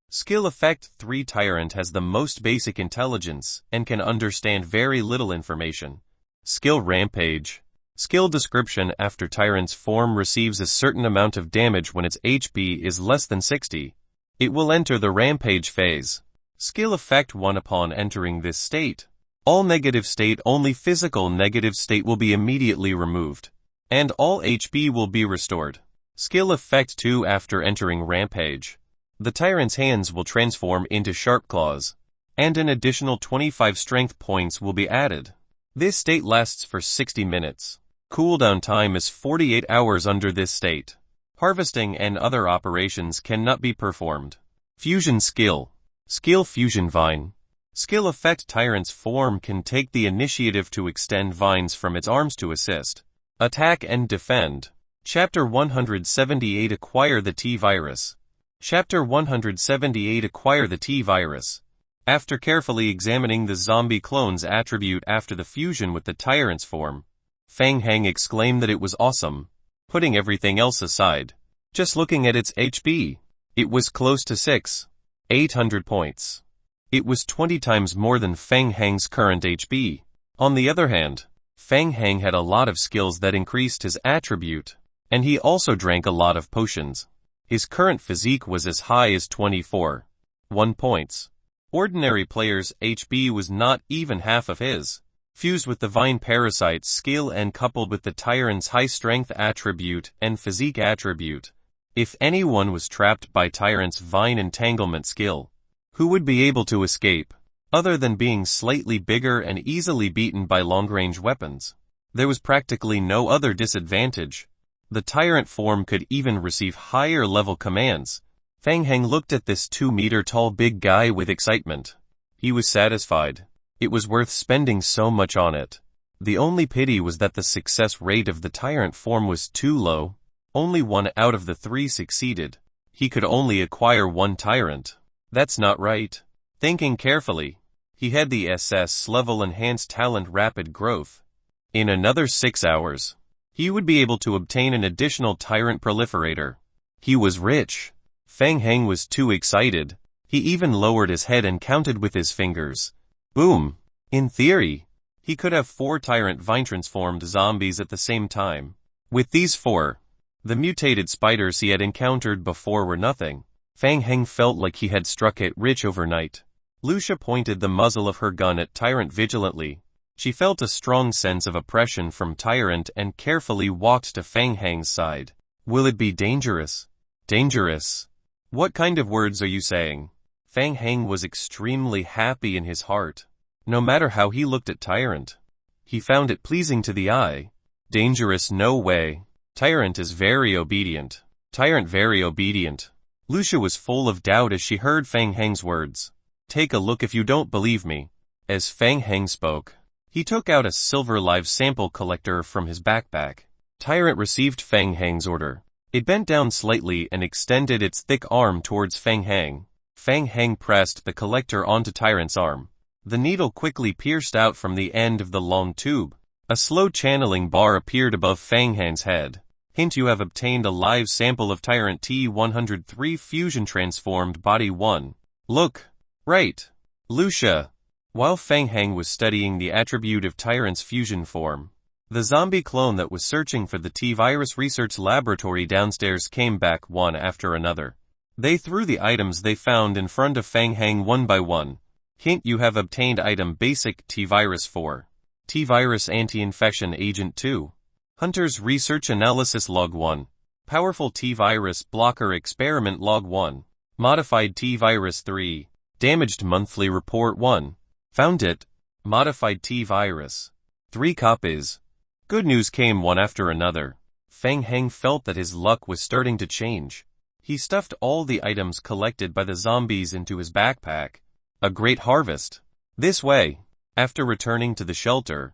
Skill effect 3 tyrant has the most basic intelligence and can understand very little information. Skill rampage. Skill description: after tyrant's form receives a certain amount of damage when its HP is less than 60, it will enter the rampage phase. Skill effect 1 upon entering this state, All negative state, only physical negative state will be immediately removed. And all HP will be restored. Skill effect 2. After entering Rampage, the tyrant's hands will transform into sharp claws, and an additional 25 strength points will be added. This state lasts for 60 minutes. Cooldown time is 48 hours under this state. Harvesting and other operations cannot be performed. Fusion skill. Skill Fusion Vine. Skill effect Tyrant's form can take the initiative to extend vines from its arms to assist, attack and defend. Chapter 178 Acquire the T-Virus. Chapter 178 Acquire the T-Virus. After carefully examining the zombie clone's attribute after the fusion with the tyrant's form, Fang Heng exclaimed that it was awesome. Putting everything else aside, just looking at its HP, it was close to 6,800 points. It was 20 times more than Fang Heng's current HP. On the other hand, Fang Heng had a lot of skills that increased his attribute, and he also drank a lot of potions. His current physique was as high as 24,1 points. Ordinary players' HP was not even half of his. Fused with the Vine Parasite's skill and coupled with the Tyrant's high strength attribute and physique attribute, if anyone was trapped by Tyrant's Vine Entanglement skill, who would be able to escape, other than being slightly bigger and easily beaten by long-range weapons? There was practically no other disadvantage. The Tyrant form could even receive higher-level commands. Fang Heng looked at this 2-meter-tall big guy with excitement. He was satisfied. It was worth spending so much on it. The only pity was that the success rate of the Tyrant form was too low. Only 1 out of the 3 succeeded. He could only acquire 1 Tyrant. That's not right. Thinking carefully, he had the SS level enhanced talent rapid growth. In another 6 hours, he would be able to obtain an additional Tyrant proliferator. He was rich. Fang Heng was too excited. He even lowered his head and counted with his fingers. Boom! In theory, he could have 4 Tyrant Vine-transformed zombies at the same time. With these 4, the mutated spiders he had encountered before were nothing. Fang Heng felt like he had struck it rich overnight. Lucia pointed the muzzle of her gun at Tyrant vigilantly. She felt a strong sense of oppression from Tyrant and carefully walked to Fang Heng's side. Will it be dangerous? Dangerous? What kind of words are you saying? Fang Heng was extremely happy in his heart. No matter how he looked at Tyrant, he found it pleasing to the eye. Dangerous? No way. Tyrant is very obedient. Tyrant very obedient. Lucia was full of doubt as she heard Fang Heng's words. Take a look if you don't believe me. As Fang Heng spoke, he took out a silver live sample collector from his backpack. Tyrant received Fang Heng's order. It bent down slightly and extended its thick arm towards Fang Heng. Fang Heng pressed the collector onto Tyrant's arm. The needle quickly pierced out from the end of the long tube. A slow channeling bar appeared above Fang Heng's head. Hint: you have obtained a live sample of Tyrant T-103 Fusion Transformed Body 1. Look. Right. Lucia. While Fang Heng was studying the attribute of Tyrant's fusion form, the zombie clone that was searching for the T-Virus research laboratory downstairs came back one after another. They threw the items they found in front of Fang Heng one by one. Hint: you have obtained item Basic T-Virus 4. T-Virus Anti-Infection Agent 2. Hunter's Research Analysis Log 1. Powerful T-Virus Blocker Experiment Log 1. Modified T-Virus 3. Damaged Monthly Report 1. Found it. Modified T-Virus. 3 copies. Good news came one after another. Fang Heng felt that his luck was starting to change. He stuffed all the items collected by the zombies into his backpack. A great harvest. This way, after returning to the shelter,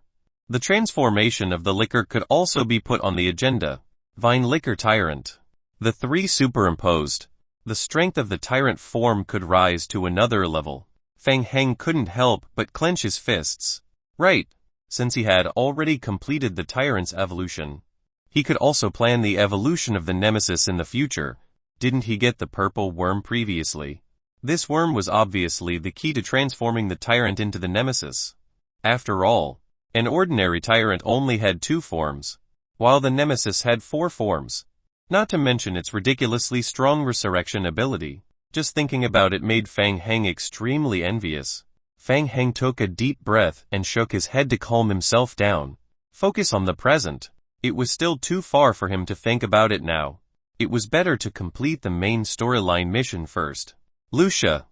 the transformation of the liquor could also be put on the agenda. Vine Liquor Tyrant. The 3 superimposed. The strength of the Tyrant form could rise to another level. Fang Heng couldn't help but clench his fists. Right, since he had already completed the Tyrant's evolution, he could also plan the evolution of the Nemesis in the future. Didn't he get the purple worm previously? This worm was obviously the key to transforming the Tyrant into the Nemesis. After all, an ordinary Tyrant only had 2 forms, while the Nemesis had 4 forms. Not to mention its ridiculously strong resurrection ability. Just thinking about it made Fang Heng extremely envious. Fang Heng took a deep breath and shook his head to calm himself down. Focus on the present. It was still too far for him to think about it now. It was better to complete the main storyline mission first. Lucia.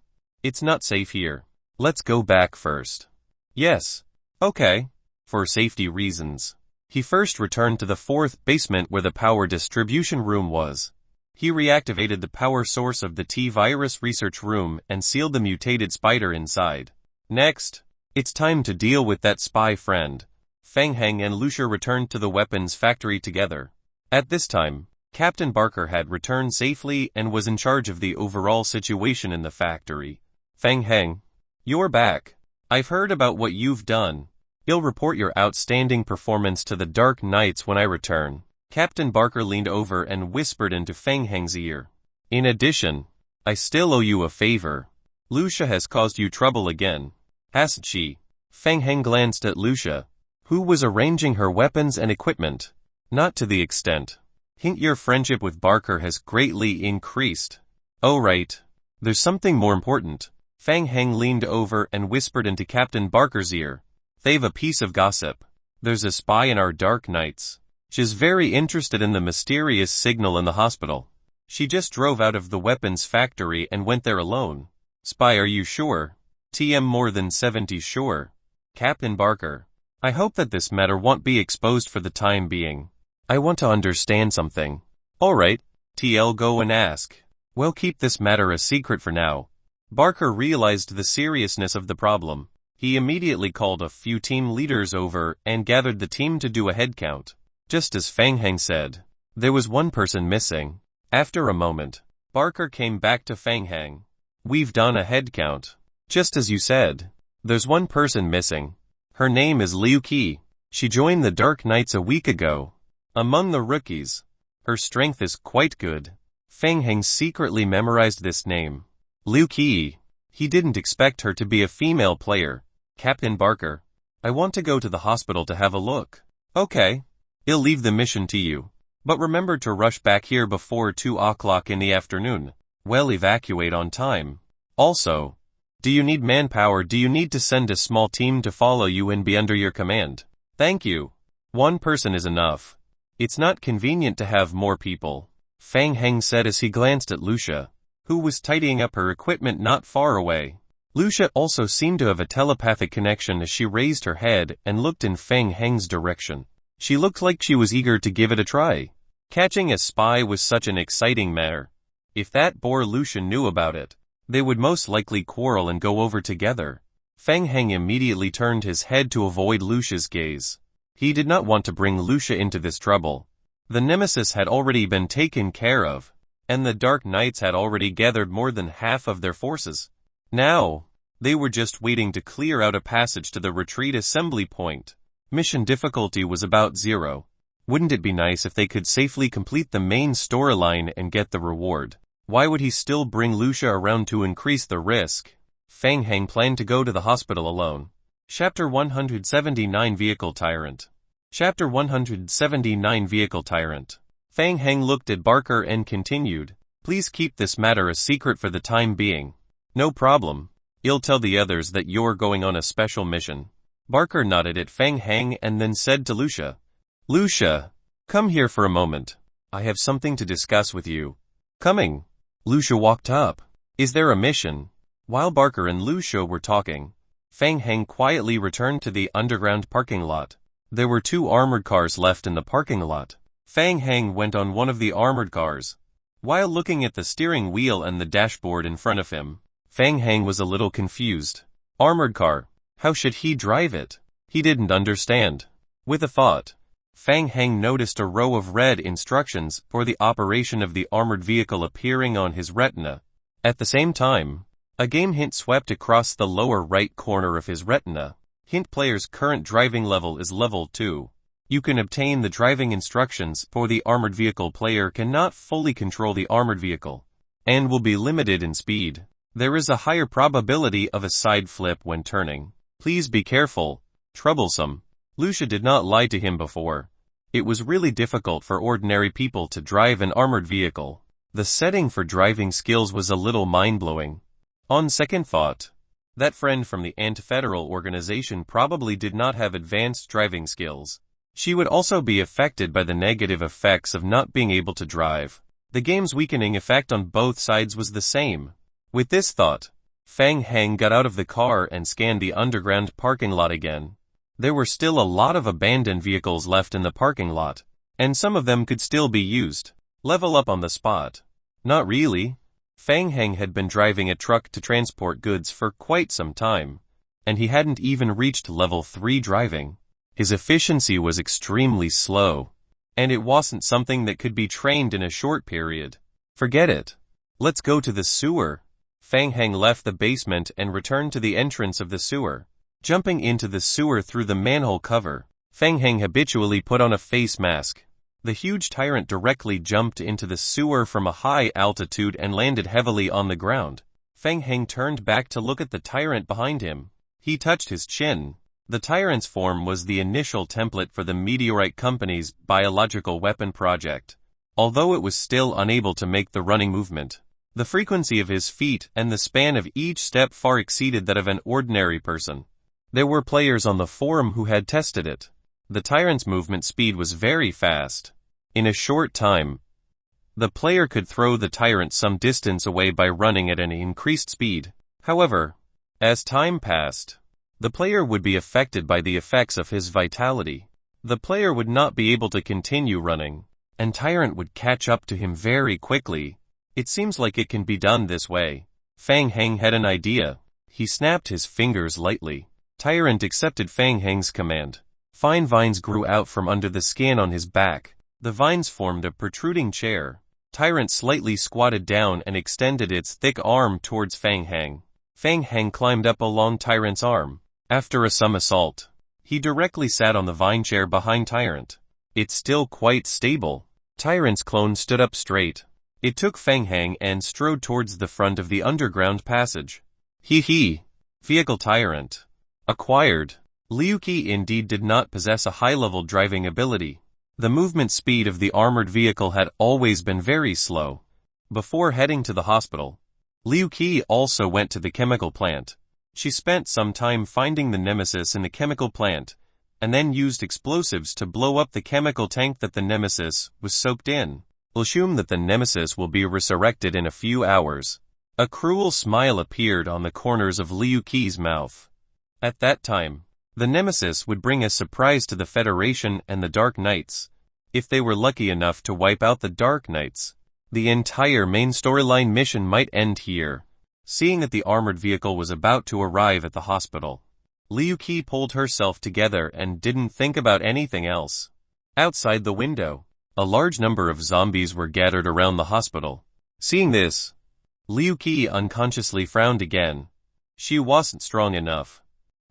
It's not safe here. Let's go back first. Yes. Okay. For safety reasons. He first returned to the fourth basement where the power distribution room was. He reactivated the power source of the T-virus research room and sealed the mutated spider inside. Next, it's time to deal with that spy friend. Fang Heng and Lucia returned to the weapons factory together. At this time, Captain Barker had returned safely and was in charge of the overall situation in the factory. Fang Heng, you're back. I've heard about what you've done. I'll report your outstanding performance to the Dark Knights when I return. Captain Barker leaned over and whispered into Fang Heng's ear. In addition, I still owe you a favor. Lucia has caused you trouble again. Hasn't she? Fang Heng glanced at Lucia, who was arranging her weapons and equipment. Not to the extent. Hint your friendship with Barker has greatly increased. Oh right. There's something more important. Fang Heng leaned over and whispered into Captain Barker's ear. They've a piece of gossip. There's a spy in our Dark Knights. She's very interested in the mysterious signal in the hospital. She just drove out of the weapons factory and went there alone. Spy, are you sure? TM more than 70 sure. Captain Barker. I hope that this matter won't be exposed for the time being. I want to understand something. Alright, TL go and ask. We'll keep this matter a secret for now. Barker realized the seriousness of the problem. He immediately called a few team leaders over and gathered the team to do a head count. Just as Fang Heng said, there was one person missing. After a moment, Barker came back to Fang Heng. We've done a head count. Just as you said, there's one person missing. Her name is Liu Qi. She joined the Dark Knights a week ago. Among the rookies, her strength is quite good. Fang Heng secretly memorized this name. Liu Qi. He didn't expect her to be a female player. Captain Barker, I want to go to the hospital to have a look. Okay. I'll leave the mission to you. But remember to rush back here before 2 o'clock in the afternoon. Well, evacuate on time. Also, do you need manpower? Do you need to send a small team to follow you and be under your command? Thank you. One person is enough. It's not convenient to have more people. Fang Heng said as he glanced at Lucia, who was tidying up her equipment not far away. Lucia also seemed to have a telepathic connection as she raised her head and looked in Fang Heng's direction. She looked like she was eager to give it a try. Catching a spy was such an exciting matter. If that boar Lucia knew about it, they would most likely quarrel and go over together. Fang Heng immediately turned his head to avoid Lucia's gaze. He did not want to bring Lucia into this trouble. The nemesis had already been taken care of, and the Dark Knights had already gathered more than half of their forces. Now, they were just waiting to clear out a passage to the retreat assembly point. Mission difficulty was about 0. Wouldn't it be nice if they could safely complete the main storyline and get the reward? Why would he still bring Lucia around to increase the risk? Fang Heng planned to go to the hospital alone. Chapter 179 Vehicle Tyrant. Chapter 179 Vehicle Tyrant. Fang Heng looked at Barker and continued, please keep this matter a secret for the time being. No problem. I'll tell the others that you're going on a special mission. Barker nodded at Fang Heng and then said to Lucia, Lucia, come here for a moment. I have something to discuss with you. Coming. Lucia walked up. Is there a mission? While Barker and Lucia were talking, Fang Heng quietly returned to the underground parking lot. There were 2 armored cars left in the parking lot. Fang Heng went on one of the armored cars. While looking at the steering wheel and the dashboard in front of him, Fang Heng was a little confused. Armored car. How should he drive it? He didn't understand. With a thought, Fang Heng noticed a row of red instructions for the operation of the armored vehicle appearing on his retina. At the same time, a game hint swept across the lower right corner of his retina. Hint player's current driving level is level 2. You can obtain the driving instructions for the armored vehicle. Player cannot fully control the armored vehicle, and will be limited in speed. There is a higher probability of a side flip when turning. Please be careful. Troublesome. Lucia did not lie to him before. It was really difficult for ordinary people to drive an armored vehicle. The setting for driving skills was a little mind-blowing. On second thought, That friend from the anti-federal organization probably did not have advanced driving skills. She would also be affected by the negative effects of not being able to drive. The game's weakening effect on both sides was the same. With this thought, Fang Heng got out of the car and scanned the underground parking lot again. There were still a lot of abandoned vehicles left in the parking lot, and some of them could still be used. Level up on the spot. Not really. Fang Heng had been driving a truck to transport goods for quite some time, and he hadn't even reached level 3 driving. His efficiency was extremely slow, and it wasn't something that could be trained in a short period. Forget it. Let's go to the sewer. Fang Heng left the basement and returned to the entrance of the sewer. Jumping into the sewer through the manhole cover, Fang Heng habitually put on a face mask. The huge tyrant directly jumped into the sewer from a high altitude and landed heavily on the ground. Fang Heng turned back to look at the tyrant behind him. He touched his chin. The tyrant's form was the initial template for the Meteorite Company's biological weapon project, although it was still unable to make the running movement. The frequency of his feet and the span of each step far exceeded that of an ordinary person. There were players on the forum who had tested it. The tyrant's movement speed was very fast. In a short time, the player could throw the tyrant some distance away by running at an increased speed. However, as time passed, the player would be affected by the effects of his vitality. The player would not be able to continue running, and tyrant would catch up to him very quickly. It seems like it can be done this way. Fang Heng had an idea. He snapped his fingers lightly. Tyrant accepted Fang Heng's command. Fine vines grew out from under the skin on his back. The vines formed a protruding chair. Tyrant slightly squatted down and extended its thick arm towards Fang Heng. Fang Heng climbed up along Tyrant's arm. After a somersault, he directly sat on the vine chair behind Tyrant. It's still quite stable. Tyrant's clone stood up straight. It took Fang Heng and strode towards the front of the underground passage. Hee. Vehicle Tyrant. Acquired. Liu Qi indeed did not possess a high-level driving ability. The movement speed of the armored vehicle had always been very slow. Before heading to the hospital, Liu Qi also went to the chemical plant. She spent some time finding the nemesis in the chemical plant, and then used explosives to blow up the chemical tank that the nemesis was soaked in. We'll assume that the nemesis will be resurrected in a few hours. A cruel smile appeared on the corners of Liu Qi's mouth. At that time, the nemesis would bring a surprise to the Federation and the Dark Knights. If they were lucky enough to wipe out the Dark Knights, the entire main storyline mission might end here. Seeing that the armored vehicle was about to arrive at the hospital, Liu Qi pulled herself together and didn't think about anything else. Outside the window, a large number of zombies were gathered around the hospital. Seeing this, Liu Qi unconsciously frowned again. She wasn't strong enough.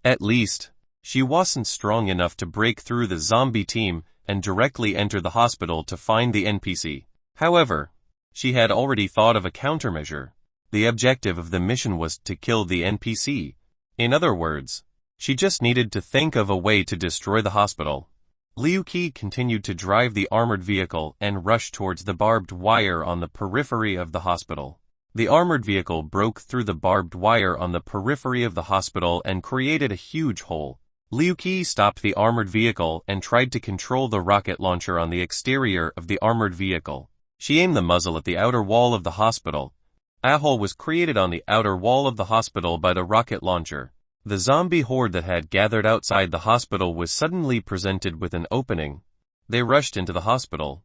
At least, she wasn't strong enough to break through the zombie team and directly enter the hospital to find the NPC. However, she had already thought of a countermeasure. The objective of the mission was to kill the NPC. In other words, she just needed to think of a way to destroy the hospital. Liu Qi continued to drive the armored vehicle and rushed towards the barbed wire on the periphery of the hospital. The armored vehicle broke through the barbed wire on the periphery of the hospital and created a huge hole. Liu Qi stopped the armored vehicle and tried to control the rocket launcher on the exterior of the armored vehicle. She aimed the muzzle at the outer wall of the hospital. A hole was created on the outer wall of the hospital by the rocket launcher. The zombie horde that had gathered outside the hospital was suddenly presented with an opening. They rushed into the hospital.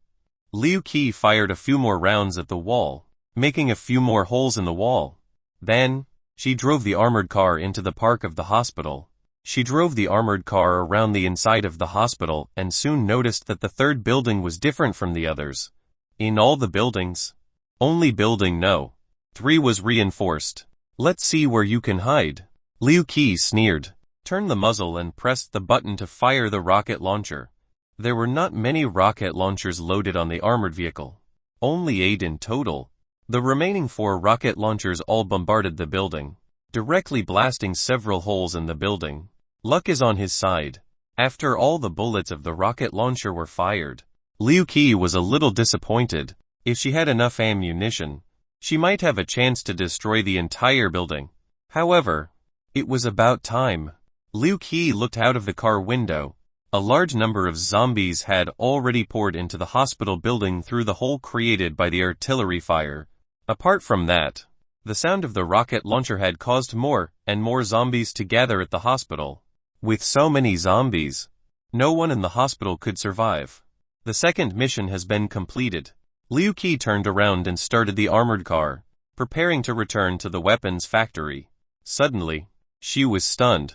Liu Qi fired a few more rounds at the wall, making a few more holes in the wall. Then, she drove the armored car into the park of the hospital. She drove the armored car around the inside of the hospital and soon noticed that the third building was different from the others. In all the buildings, only building No. 3 was reinforced. Let's see where you can hide. Liu Qi sneered, turned the muzzle and pressed the button to fire the rocket launcher. There were not many rocket launchers loaded on the armored vehicle. Only 8 in total. The remaining 4 rocket launchers all bombarded the building, directly blasting several holes in the building. Luck is on his side. After all the bullets of the rocket launcher were fired, Liu Qi was a little disappointed. If she had enough ammunition, she might have a chance to destroy the entire building. However, It was about time. Liu Qi looked out of the car window. A large number of zombies had already poured into the hospital building through the hole created by the artillery fire. Apart from that, the sound of the rocket launcher had caused more and more zombies to gather at the hospital. With so many zombies, no one in the hospital could survive. The second mission has been completed. Liu Qi turned around and started the armored car, preparing to return to the weapons factory. Suddenly, she was stunned.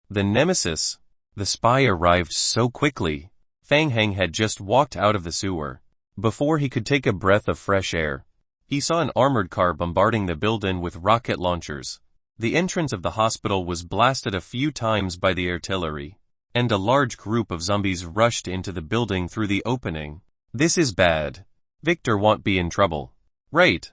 The nemesis, the spy, arrived so quickly. Fang Heng had just walked out of the sewer. Before he could take a breath of fresh air, he saw an armored car bombarding the building with rocket launchers. The entrance of the hospital was blasted a few times by the artillery, and a large group of zombies rushed into the building through the opening. This is bad. Victor won't be in trouble. Right.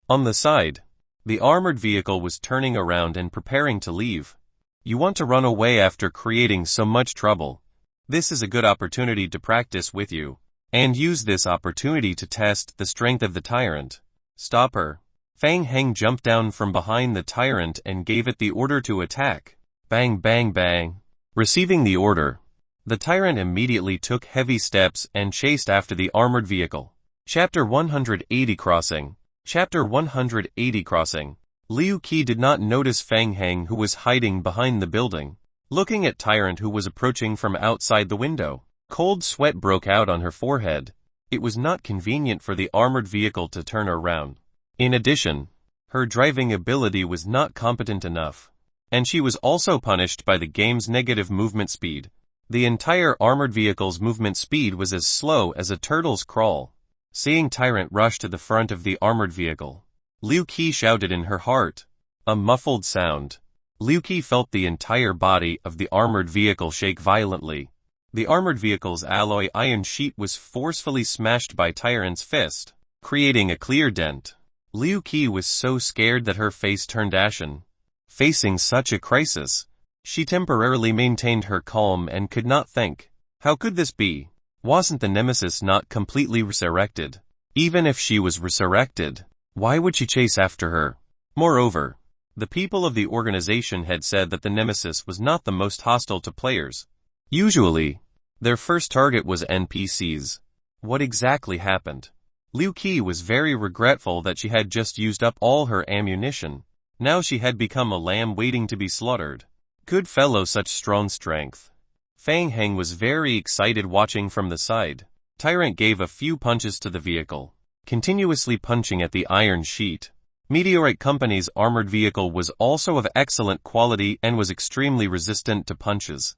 On the side, the armored vehicle was turning around and preparing to leave. You want to run away after creating so much trouble. This is a good opportunity to practice with you, and use this opportunity to test the strength of the tyrant. Stop her. Fang Heng jumped down from behind the tyrant and gave it the order to attack. Bang bang bang. Receiving the order, the tyrant immediately took heavy steps and chased after the armored vehicle. Chapter 180 Crossing. Chapter 180 Crossing. Liu Qi did not notice Fang Heng, who was hiding behind the building, looking at tyrant who was approaching from outside the window. Cold sweat broke out on her forehead. It was not convenient for the armored vehicle to turn around. In addition, her driving ability was not competent enough, and she was also punished by the game's negative movement speed. The entire armored vehicle's movement speed was as slow as a turtle's crawl. Seeing tyrant rush to the front of the armored vehicle, Liu Qi shouted in her heart. A muffled sound. Liu Qi felt the entire body of the armored vehicle shake violently. The armored vehicle's alloy iron sheet was forcefully smashed by tyrant's fist, creating a clear dent. Liu Qi was so scared that her face turned ashen. Facing such a crisis, she temporarily maintained her calm and could not think. How could this be? Wasn't the nemesis not completely resurrected? Even if she was resurrected, why would she chase after her? Moreover, the people of the organization had said that the nemesis was not the most hostile to players. Usually, their first target was NPCs. What exactly happened? Liu Qi was very regretful that she had just used up all her ammunition. Now she had become a lamb waiting to be slaughtered. Good fellow, such strong strength. Fang Heng was very excited watching from the side. Tyrant gave a few punches to the vehicle, continuously punching at the iron sheet. Meteorite Company's armored vehicle was also of excellent quality and was extremely resistant to punches.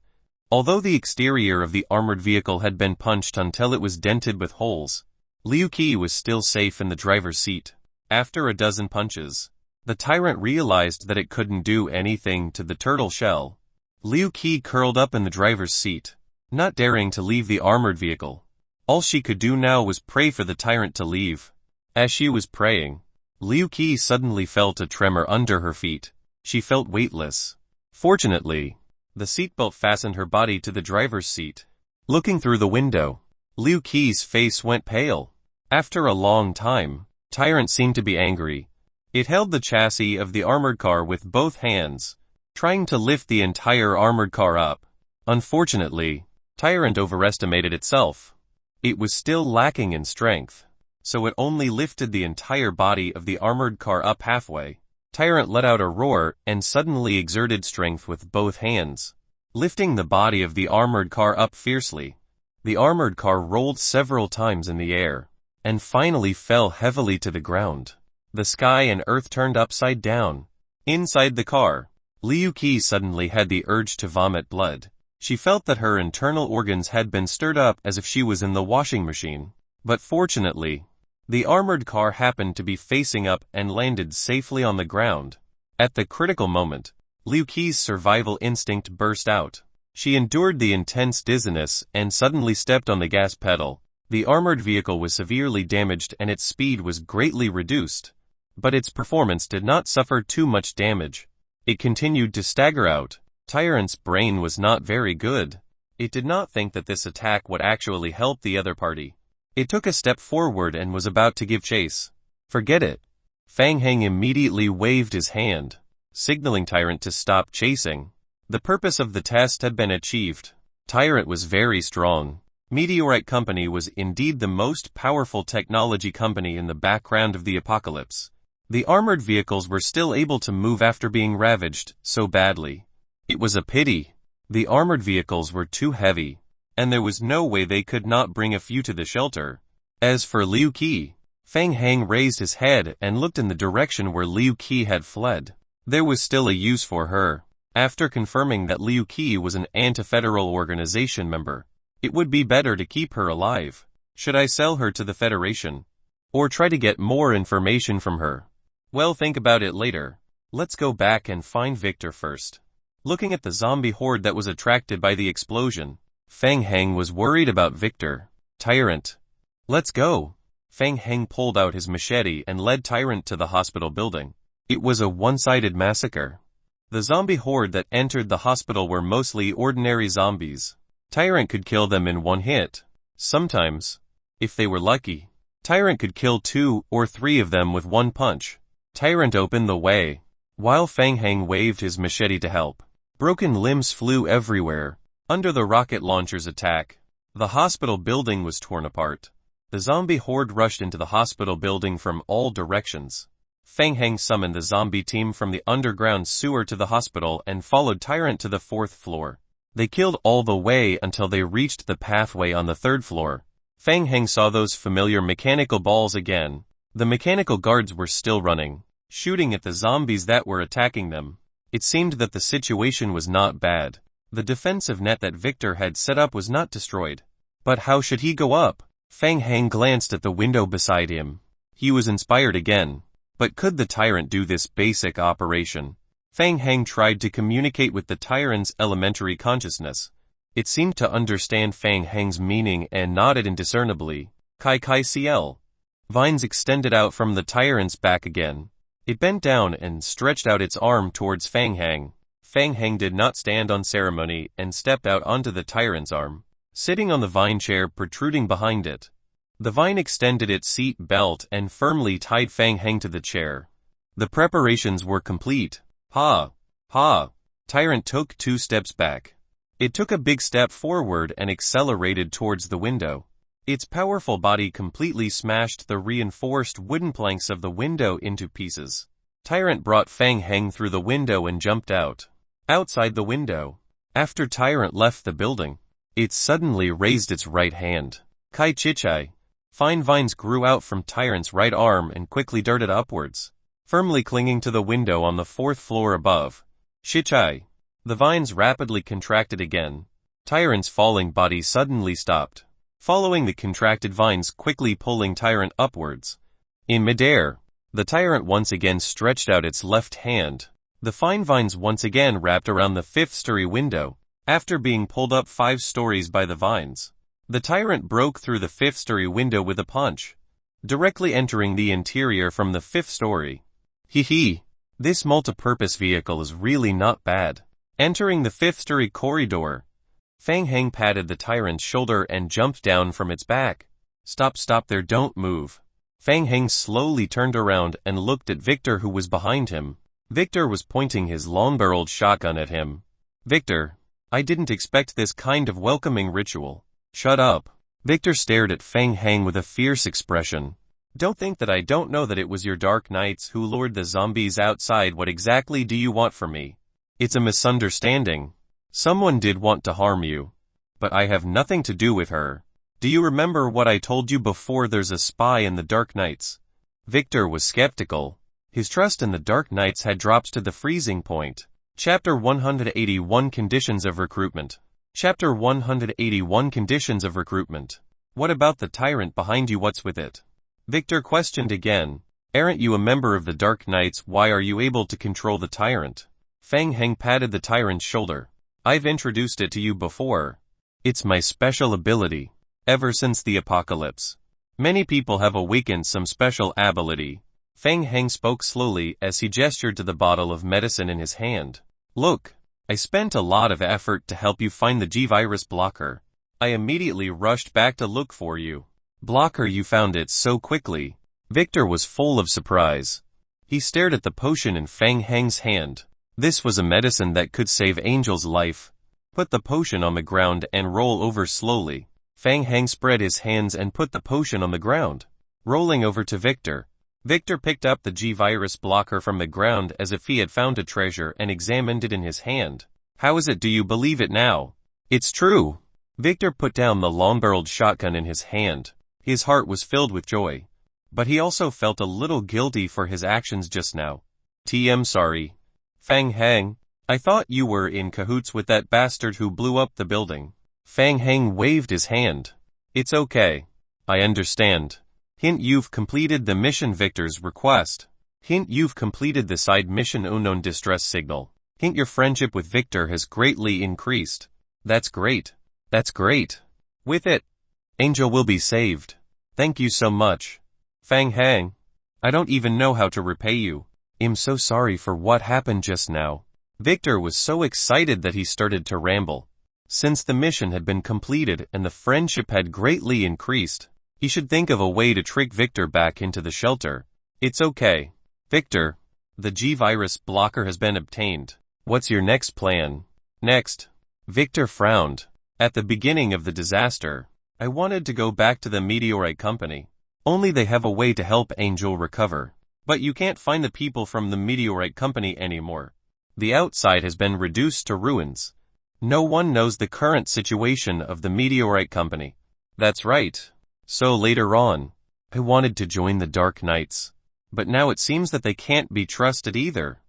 Although the exterior of the armored vehicle had been punched until it was dented with holes, Liu Qi was still safe in the driver's seat. After a dozen punches, the tyrant realized that it couldn't do anything to the turtle shell. Liu Qi curled up in the driver's seat, not daring to leave the armored vehicle. All she could do now was pray for the tyrant to leave. As she was praying, Liu Qi suddenly felt a tremor under her feet. She felt weightless. Fortunately, the seatbelt fastened her body to the driver's seat. Looking through the window, Liu Qi's face went pale. After a long time, tyrant seemed to be angry. It held the chassis of the armored car with both hands, trying to lift the entire armored car up. Unfortunately, tyrant overestimated itself. It was still lacking in strength, so it only lifted the entire body of the armored car up halfway. Tyrant let out a roar and suddenly exerted strength with both hands, lifting the body of the armored car up fiercely. The armored car rolled several times in the air, and finally fell heavily to the ground. The sky and earth turned upside down. Inside the car, Liu Qi suddenly had the urge to vomit blood. She felt that her internal organs had been stirred up as if she was in the washing machine. But fortunately, the armored car happened to be facing up and landed safely on the ground. At the critical moment, Liu Qi's survival instinct burst out. She endured the intense dizziness and suddenly stepped on the gas pedal. The armored vehicle was severely damaged and its speed was greatly reduced. But its performance did not suffer too much damage. It continued to stagger out. Tyrant's brain was not very good. It did not think that this attack would actually help the other party. It took a step forward and was about to give chase. Forget it. Fang Heng immediately waved his hand. signaling Tyrant to stop chasing. The purpose of the test had been achieved. Tyrant was very strong. Meteorite Company was indeed the most powerful technology company in the background of the apocalypse. The armored vehicles were still able to move after being ravaged so badly. It was a pity. The armored vehicles were too heavy, and there was no way they could not bring a few to the shelter. As for Liu Qi, Feng Heng raised his head and looked in the direction where Liu Qi had fled. There was still a use for her. After confirming that Liu Qi was an anti-federal organization member, it would be better to keep her alive. Should I sell her to the Federation? Or try to get more information from her? Well, think about it later. Let's go back and find Victor first. Looking at the zombie horde that was attracted by the explosion, Feng Heng was worried about Victor. Tyrant. Let's go. Feng Heng pulled out his machete and led Tyrant to the hospital building. It was a one-sided massacre. The zombie horde that entered the hospital were mostly ordinary zombies. Tyrant could kill them in one hit. Sometimes, if they were lucky, Tyrant could kill 2 or 3 of them with one punch. Tyrant opened the way, while Feng Heng waved his machete to help. Broken limbs flew everywhere. Under the rocket launcher's attack, the hospital building was torn apart. The zombie horde rushed into the hospital building from all directions. Feng Heng summoned the zombie team from the underground sewer to the hospital and followed Tyrant to the 4th floor. They killed all the way until they reached the pathway on the 3rd floor. Feng Heng saw those familiar mechanical balls again. The mechanical guards were still running, shooting at the zombies that were attacking them. It seemed that the situation was not bad. The defensive net that Victor had set up was not destroyed. But how should he go up? Feng Heng glanced at the window beside him. He was inspired again. But could the Tyrant do this basic operation? Feng Heng tried to communicate with the Tyrant's elementary consciousness. It seemed to understand Feng Heng's meaning and nodded indiscernibly. Kai Kai CL. Vines extended out from the Tyrant's back again. It bent down and stretched out its arm towards Feng Heng. Feng Heng did not stand on ceremony and stepped out onto the Tyrant's arm, sitting on the vine chair protruding behind it. The vine extended its seat belt and firmly tied Feng Heng to the chair. The preparations were complete. Ha! Ha! Tyrant took 2 steps back. It took a big step forward and accelerated towards the window. Its powerful body completely smashed the reinforced wooden planks of the window into pieces. Tyrant brought Feng Heng through the window and jumped out. Outside the window, after Tyrant left the building, it suddenly raised its right hand. Kai Chichai. Fine vines grew out from Tyrant's right arm and quickly darted upwards, firmly clinging to the window on the 4th floor above. Shichai. The vines rapidly contracted again. Tyrant's falling body suddenly stopped, following the contracted vines quickly pulling Tyrant upwards. In midair, the Tyrant once again stretched out its left hand. The fine vines once again wrapped around the 5th story window. After being pulled up 5 stories by the vines, the Tyrant broke through the 5th story window with a punch, directly entering the interior from the 5th story. This multi-purpose vehicle is really not bad. Entering the 5th story corridor, Feng Heng patted the Tyrant's shoulder and jumped down from its back. Stop there, don't move. Feng Heng slowly turned around and looked at Victor, who was behind him. Victor was pointing his long-barreled shotgun at him. Victor, I didn't expect this kind of welcoming ritual. Shut up. Victor stared at Feng Heng with a fierce expression. Don't think that I don't know that it was your dark knights who lured the zombies outside. What exactly do you want from me? It's a misunderstanding. Someone did want to harm you, but I have nothing to do with her. Do you remember what I told you before? There's a spy in the Dark Knights. Victor was skeptical. His trust in the Dark Knights had dropped to the freezing point. Chapter 181 Conditions of Recruitment. Chapter 181 Conditions of Recruitment. What about the Tyrant behind you? What's with it? Victor questioned again. Aren't you a member of the Dark Knights? Why are you able to control the Tyrant? Feng Heng patted the Tyrant's shoulder. I've introduced it to you before. It's my special ability. Ever since the apocalypse, many people have awakened some special ability. Feng Heng spoke slowly as he gestured to the bottle of medicine in his hand. Look, I spent a lot of effort to help you find the G-virus blocker. I immediately rushed back to look for you. Blocker, you found it so quickly. Victor was full of surprise. He stared at the potion in Fang Heng's hand. This was a medicine that could save Angel's life. Put the potion on the ground and roll over slowly. Fang Heng spread his hands and put the potion on the ground. Rolling over to Victor. Victor picked up the G-virus blocker from the ground as if he had found a treasure and examined it in his hand. How is it? Do you believe it now? It's true. Victor put down the long-barreled shotgun in his hand. His heart was filled with joy. But he also felt a little guilty for his actions just now. TM sorry. Fang Heng, I thought you were in cahoots with that bastard who blew up the building. Fang Heng waved his hand. It's okay. I understand. Hint you've completed the mission Victor's request. Hint you've completed the side mission unknown distress signal. Hint your friendship with Victor has greatly increased. That's great. That's great. With it, Angel will be saved. Thank you so much. Fang Heng, I don't even know how to repay you. I'm so sorry for what happened just now. Victor was so excited that he started to ramble. Since the mission had been completed and the friendship had greatly increased, he should think of a way to trick Victor back into the shelter. It's okay. Victor, the G-virus blocker has been obtained. What's your next plan? Next. Victor frowned. At the beginning of the disaster, I wanted to go back to the meteorite company. Only they have a way to help Angel recover. But you can't find the people from the meteorite company anymore. The outside has been reduced to ruins. No one knows the current situation of the meteorite company. That's right. So later on, I wanted to join the Dark Knights. But now it seems that they can't be trusted either.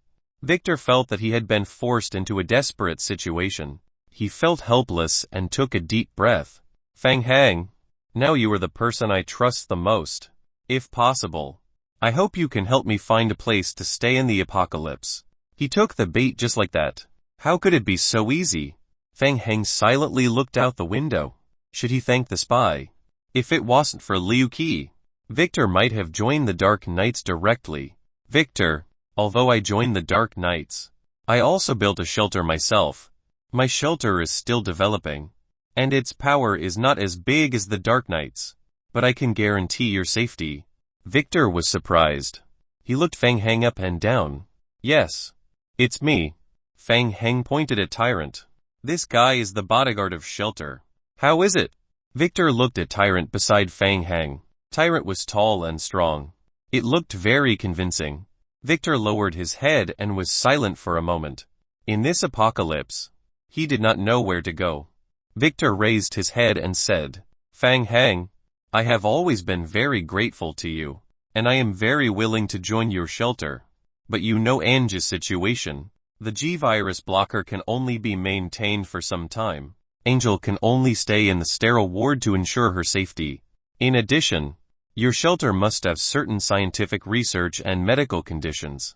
Victor felt that he had been forced into a desperate situation. He felt helpless and took a deep breath. Fang Heng, now you are the person I trust the most. If possible, I hope you can help me find a place to stay in the apocalypse. He took the bait just like that. How could it be so easy? Fang Heng silently looked out the window. Should he thank the spy? If it wasn't for Liu Qi, Victor might have joined the Dark Knights directly. Victor, although I joined the Dark Knights, I also built a shelter myself. My shelter is still developing, and its power is not as big as the Dark Knights, but I can guarantee your safety. Victor was surprised. He looked Fang Heng up and down. Yes, it's me. Fang Heng pointed at Tyrant. This guy is the bodyguard of shelter. How is it? Victor looked at Tyrant beside Fang Heng. Tyrant was tall and strong. It looked very convincing. Victor lowered his head and was silent for a moment. In this apocalypse, he did not know where to go. Victor raised his head and said, Fang Heng, I have always been very grateful to you, and I am very willing to join your shelter. But you know Ange's situation. The G-virus blocker can only be maintained for some time. Angel can only stay in the sterile ward to ensure her safety. In addition, your shelter must have certain scientific research and medical conditions.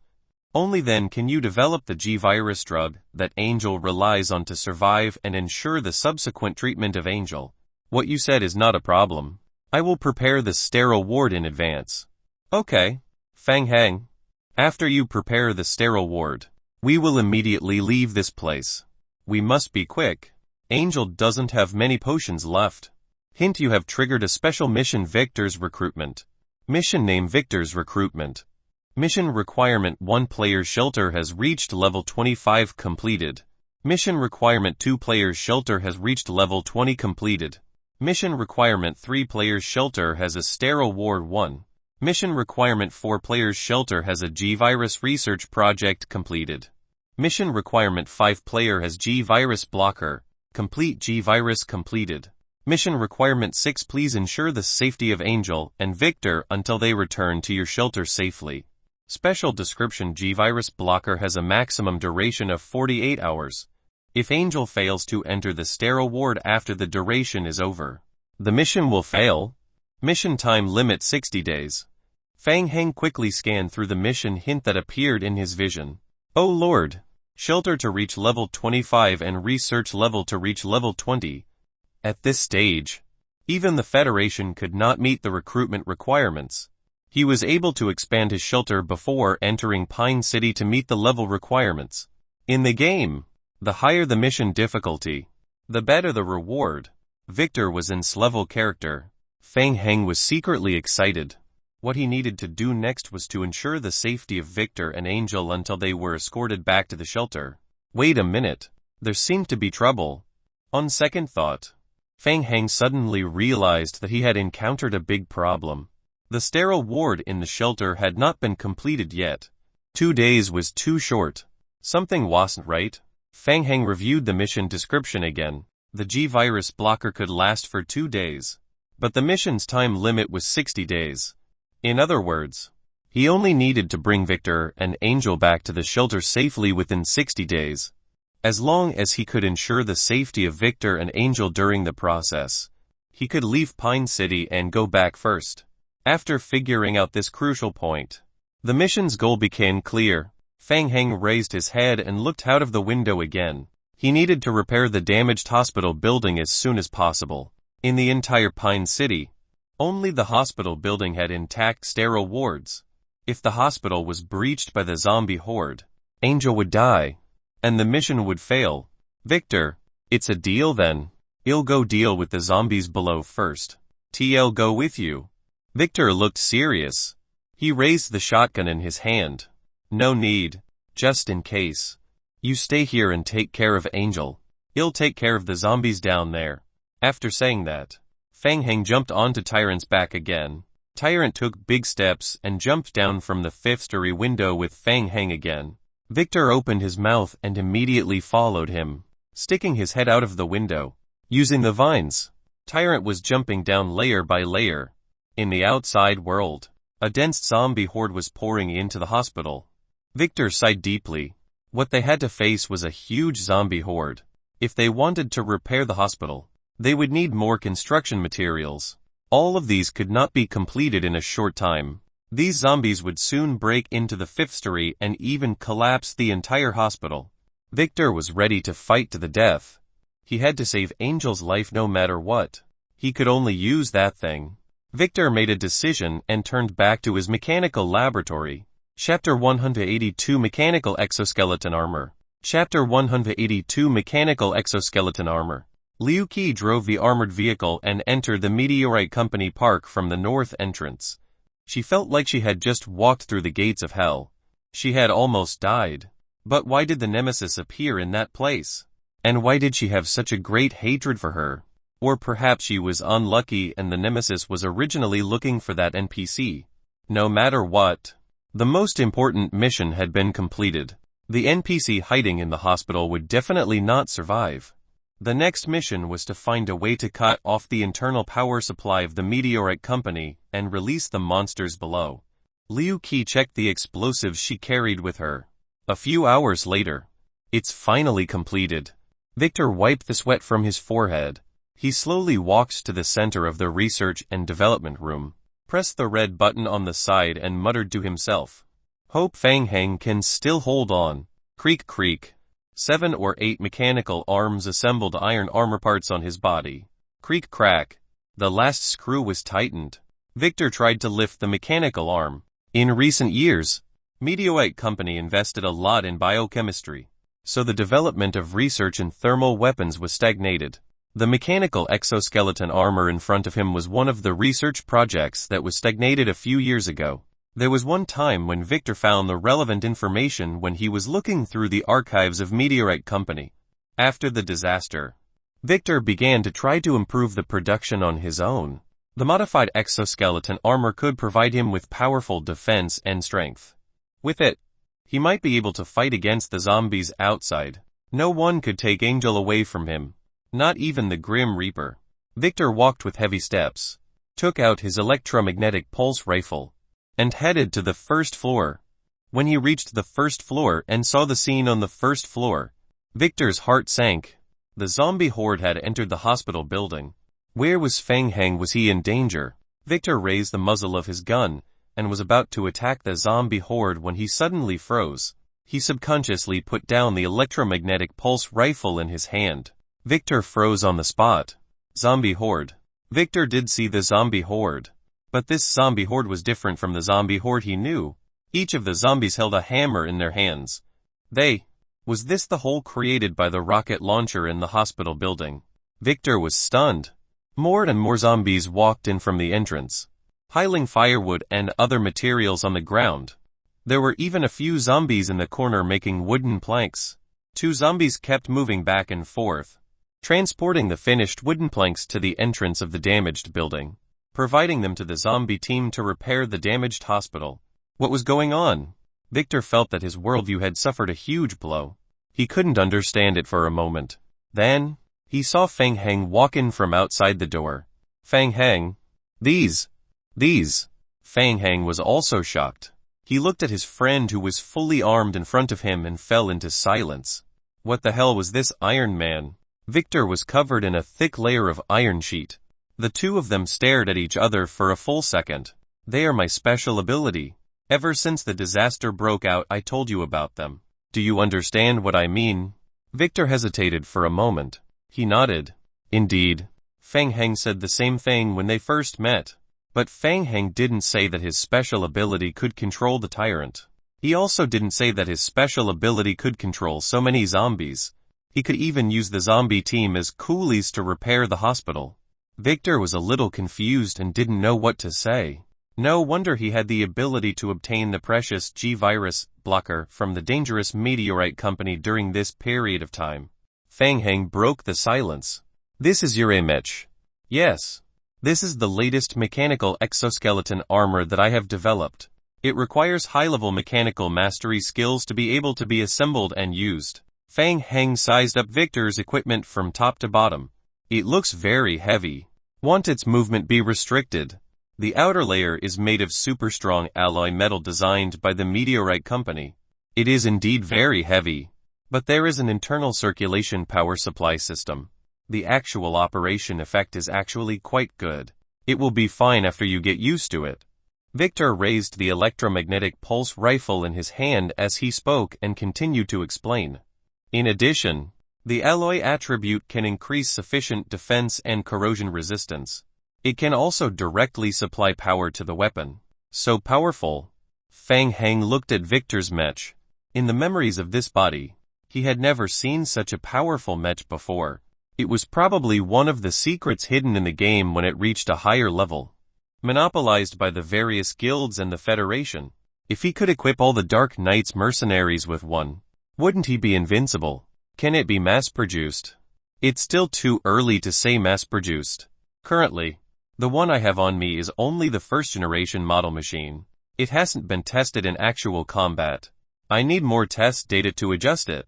Only then can you develop the G-virus drug that Angel relies on to survive and ensure the subsequent treatment of Angel. What you said is not a problem. I will prepare the sterile ward in advance. Okay. Fang Heng, after you prepare the sterile ward, we will immediately leave this place. We must be quick. Angel doesn't have many potions left. Hint you have triggered a special mission Victor's recruitment. Mission name Victor's recruitment. Mission requirement 1 Player's shelter has reached level 25 completed. Mission requirement 2 Player's shelter has reached level 20 completed. Mission requirement 3 Player's shelter has a sterile ward 1. Mission requirement 4 Player's shelter has a G-virus research project completed. Mission requirement 5 Player has G-virus blocker. Complete G-virus completed. Mission requirement 6 Please ensure the safety of Angel and Victor until they return to your shelter safely. Special description G-virus blocker has a maximum duration of 48 hours. If Angel fails to enter the sterile ward after the duration is over, the mission will fail. Mission time limit 60 days. Fang Heng quickly scanned through the mission hint that appeared in his vision. Oh Lord! Shelter to reach level 25 and research level to reach level 20. At this stage, even the Federation could not meet the recruitment requirements. He was able to expand his shelter before entering Pine City to meet the level requirements. In the game, the higher the mission difficulty, the better the reward. Victor was in S-level character. Fang Heng was secretly excited. What he needed to do next was to ensure the safety of Victor and Angel until they were escorted back to the shelter. Wait a minute. There seemed to be trouble. On second thought, Fang Heng suddenly realized that he had encountered a big problem. The sterile ward in the shelter had not been completed yet. 2 days was too short. Something wasn't right. Fang Heng reviewed the mission description again. The G-virus blocker could last for 2 days. But the mission's time limit was 60 days. In other words, he only needed to bring Victor and Angel back to the shelter safely within 60 days. As long as he could ensure the safety of Victor and Angel during the process, he could leave Pine City and go back first. After figuring out this crucial point, the mission's goal became clear. Fang Heng raised his head and looked out of the window again. He needed to repair the damaged hospital building as soon as possible. In the entire Pine City, only the hospital building had intact sterile wards. If the hospital was breached by the zombie horde, Angel would die, and the mission would fail. Victor, it's a deal then. I'll go deal with the zombies below first. TL go with you. Victor looked serious. He raised the shotgun in his hand. No need, just in case. You stay here and take care of Angel. I'll take care of the zombies down there. After saying that, Fang Heng jumped onto Tyrant's back again. Tyrant took big steps and jumped down from the 5th-story window with Fang Heng again. Victor opened his mouth and immediately followed him, sticking his head out of the window. Using the vines, Tyrant was jumping down layer by layer. In the outside world, a dense zombie horde was pouring into the hospital. Victor sighed deeply. What they had to face was a huge zombie horde. If they wanted to repair the hospital, they would need more construction materials. All of these could not be completed in a short time. These zombies would soon break into the 5th story and even collapse the entire hospital. Victor was ready to fight to the death. He had to save Angel's life no matter what. He could only use that thing. Victor made a decision and turned back to his mechanical laboratory. Chapter 182 Mechanical Exoskeleton Armor. Chapter 182 Mechanical Exoskeleton Armor. Liu Qi drove the armored vehicle and entered the Meteorite Company Park from the north entrance. She felt like she had just walked through the gates of hell. She had almost died. But why did the nemesis appear in that place? And why did she have such a great hatred for her? Or perhaps she was unlucky and the nemesis was originally looking for that NPC. No matter what, the most important mission had been completed. The NPC hiding in the hospital would definitely not survive. The next mission was to find a way to cut off the internal power supply of the Meteorite Company and release the monsters below. Liu Qi checked the explosives she carried with her. A few hours later, it's finally completed. Victor wiped the sweat from his forehead. He slowly walked to the center of the research and development room, pressed the red button on the side and muttered to himself. Hope Fang Heng can still hold on. Creak creak. 7 or 8 mechanical arms assembled iron armor parts on his body. Creak crack. The last screw was tightened. Victor tried to lift the mechanical arm. In recent years, Meteorite Company invested a lot in biochemistry, so the development of research in thermal weapons was stagnated. The mechanical exoskeleton armor in front of him was one of the research projects that was stagnated a few years ago. There was one time when Victor found the relevant information when he was looking through the archives of Meteorite Company. After the disaster, Victor began to try to improve the production on his own. The modified exoskeleton armor could provide him with powerful defense and strength. With it, he might be able to fight against the zombies outside. No one could take Angel away from him, not even the Grim Reaper. Victor walked with heavy steps, took out his electromagnetic pulse rifle, and headed to the first floor. When he reached the first floor and saw the scene on the first floor, Victor's heart sank. The zombie horde had entered the hospital building. Where was Fang Heng? Was he in danger? Victor raised the muzzle of his gun and was about to attack the zombie horde when he suddenly froze. He subconsciously put down the electromagnetic pulse rifle in his hand. Victor froze on the spot. Zombie horde. Victor did see the zombie horde. But this zombie horde was different from the zombie horde he knew. Each of the zombies held a hammer in their hands. Was this the hole created by the rocket launcher in the hospital building? Victor was stunned. More and more zombies walked in from the entrance. piling firewood and other materials on the ground. There were even a few zombies in the corner making wooden planks. 2 zombies kept moving back and forth, transporting the finished wooden planks to the entrance of the damaged building, providing them to the zombie team to repair the damaged hospital. What was going on? Victor felt that his worldview had suffered a huge blow. He couldn't understand it for a moment. Then, he saw Feng Heng walk in from outside the door. Feng Heng? These. Feng Heng was also shocked. He looked at his friend who was fully armed in front of him and fell into silence. What the hell was this Iron Man? Victor was covered in a thick layer of iron sheet. The two of them stared at each other for a full second. They are my special ability. Ever since the disaster broke out, I told you about them. Do you understand what I mean? Victor hesitated for a moment. He nodded. Indeed. Feng Heng said the same thing when they first met. But Feng Heng didn't say that his special ability could control the tyrant. He also didn't say that his special ability could control so many zombies. He could even use the zombie team as coolies to repair the hospital. Victor was a little confused and didn't know what to say. No wonder he had the ability to obtain the precious G-virus blocker from the dangerous meteorite company during this period of time. Feng Heng broke the silence. This is your mech. Yes. This is the latest mechanical exoskeleton armor that I have developed. It requires high-level mechanical mastery skills to be able to be assembled and used. Feng Heng sized up Victor's equipment from top to bottom. It looks very heavy. Want its movement be restricted? The outer layer is made of super strong alloy metal designed by the meteorite company. It is indeed very heavy. But there is an internal circulation power supply system. The actual operation effect is actually quite good. It will be fine after you get used to it. Victor raised the electromagnetic pulse rifle in his hand as he spoke and continued to explain. In addition, the alloy attribute can increase sufficient defense and corrosion resistance. It can also directly supply power to the weapon. So powerful. Feng Heng looked at Victor's mech. In the memories of this body, he had never seen such a powerful mech before. It was probably one of the secrets hidden in the game when it reached a higher level, monopolized by the various guilds and the Federation. If he could equip all the Dark Knight's mercenaries with one, wouldn't he be invincible? Can it be mass-produced? It's still too early to say mass-produced. Currently, the one I have on me is only the first-generation model machine. It hasn't been tested in actual combat. I need more test data to adjust it.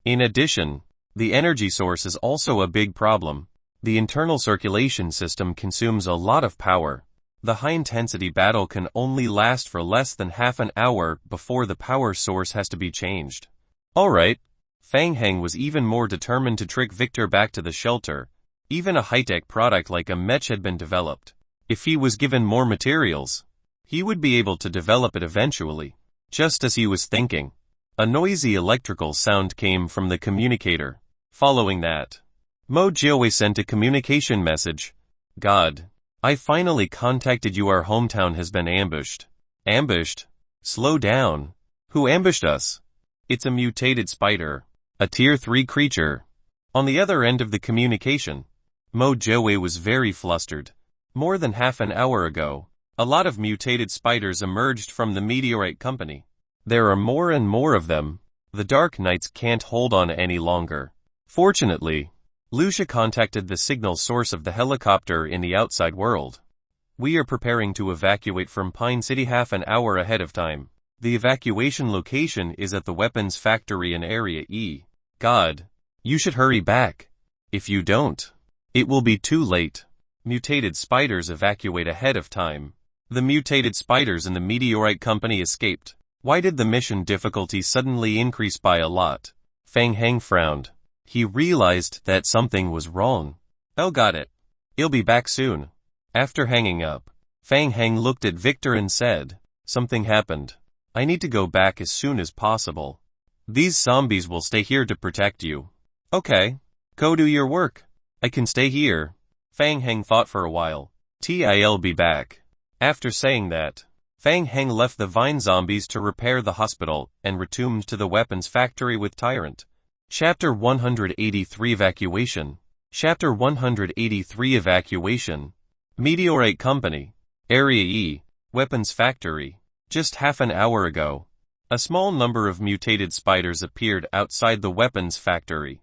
In addition, the energy source is also a big problem. The internal circulation system consumes a lot of power. The high-intensity battle can only last for less than half an hour before the power source has to be changed. Alright. Feng Heng was even more determined to trick Victor back to the shelter. Even a high-tech product like a mech had been developed. If he was given more materials, he would be able to develop it eventually. Just as he was thinking, a noisy electrical sound came from the communicator. Following that, Mo Jiawei sent a communication message. God, I finally contacted you. Our hometown has been ambushed. Ambushed? Slow down. Who ambushed us? It's a mutated spider. A tier 3 creature. On the other end of the communication, Mo Jiawei was very flustered. More than half an hour ago, a lot of mutated spiders emerged from the meteorite company. There are more and more of them. The Dark Knights can't hold on any longer. Fortunately, Lucia contacted the signal source of the helicopter in the outside world. We are preparing to evacuate from Pine City half an hour ahead of time. The evacuation location is at the weapons factory in Area E. God, you should hurry back. If you don't, it will be too late. Mutated spiders evacuate ahead of time. The mutated spiders in the meteorite company escaped. Why did the mission difficulty suddenly increase by a lot? Feng Heng frowned. He realized that something was wrong. Oh, got it. He'll be back soon. After hanging up, Feng Heng looked at Victor and said, something happened. I need to go back as soon as possible. These zombies will stay here to protect you. Okay. Go do your work. I can stay here. Feng Heng thought for a while. I'll be back. After saying that, Feng Heng left the vine zombies to repair the hospital and returned to the weapons factory with Tyrant. Chapter 183 Evacuation. Chapter 183 Evacuation. Meteorite Company. Area E, Weapons Factory. Just half an hour ago, a small number of mutated spiders appeared outside the weapons factory.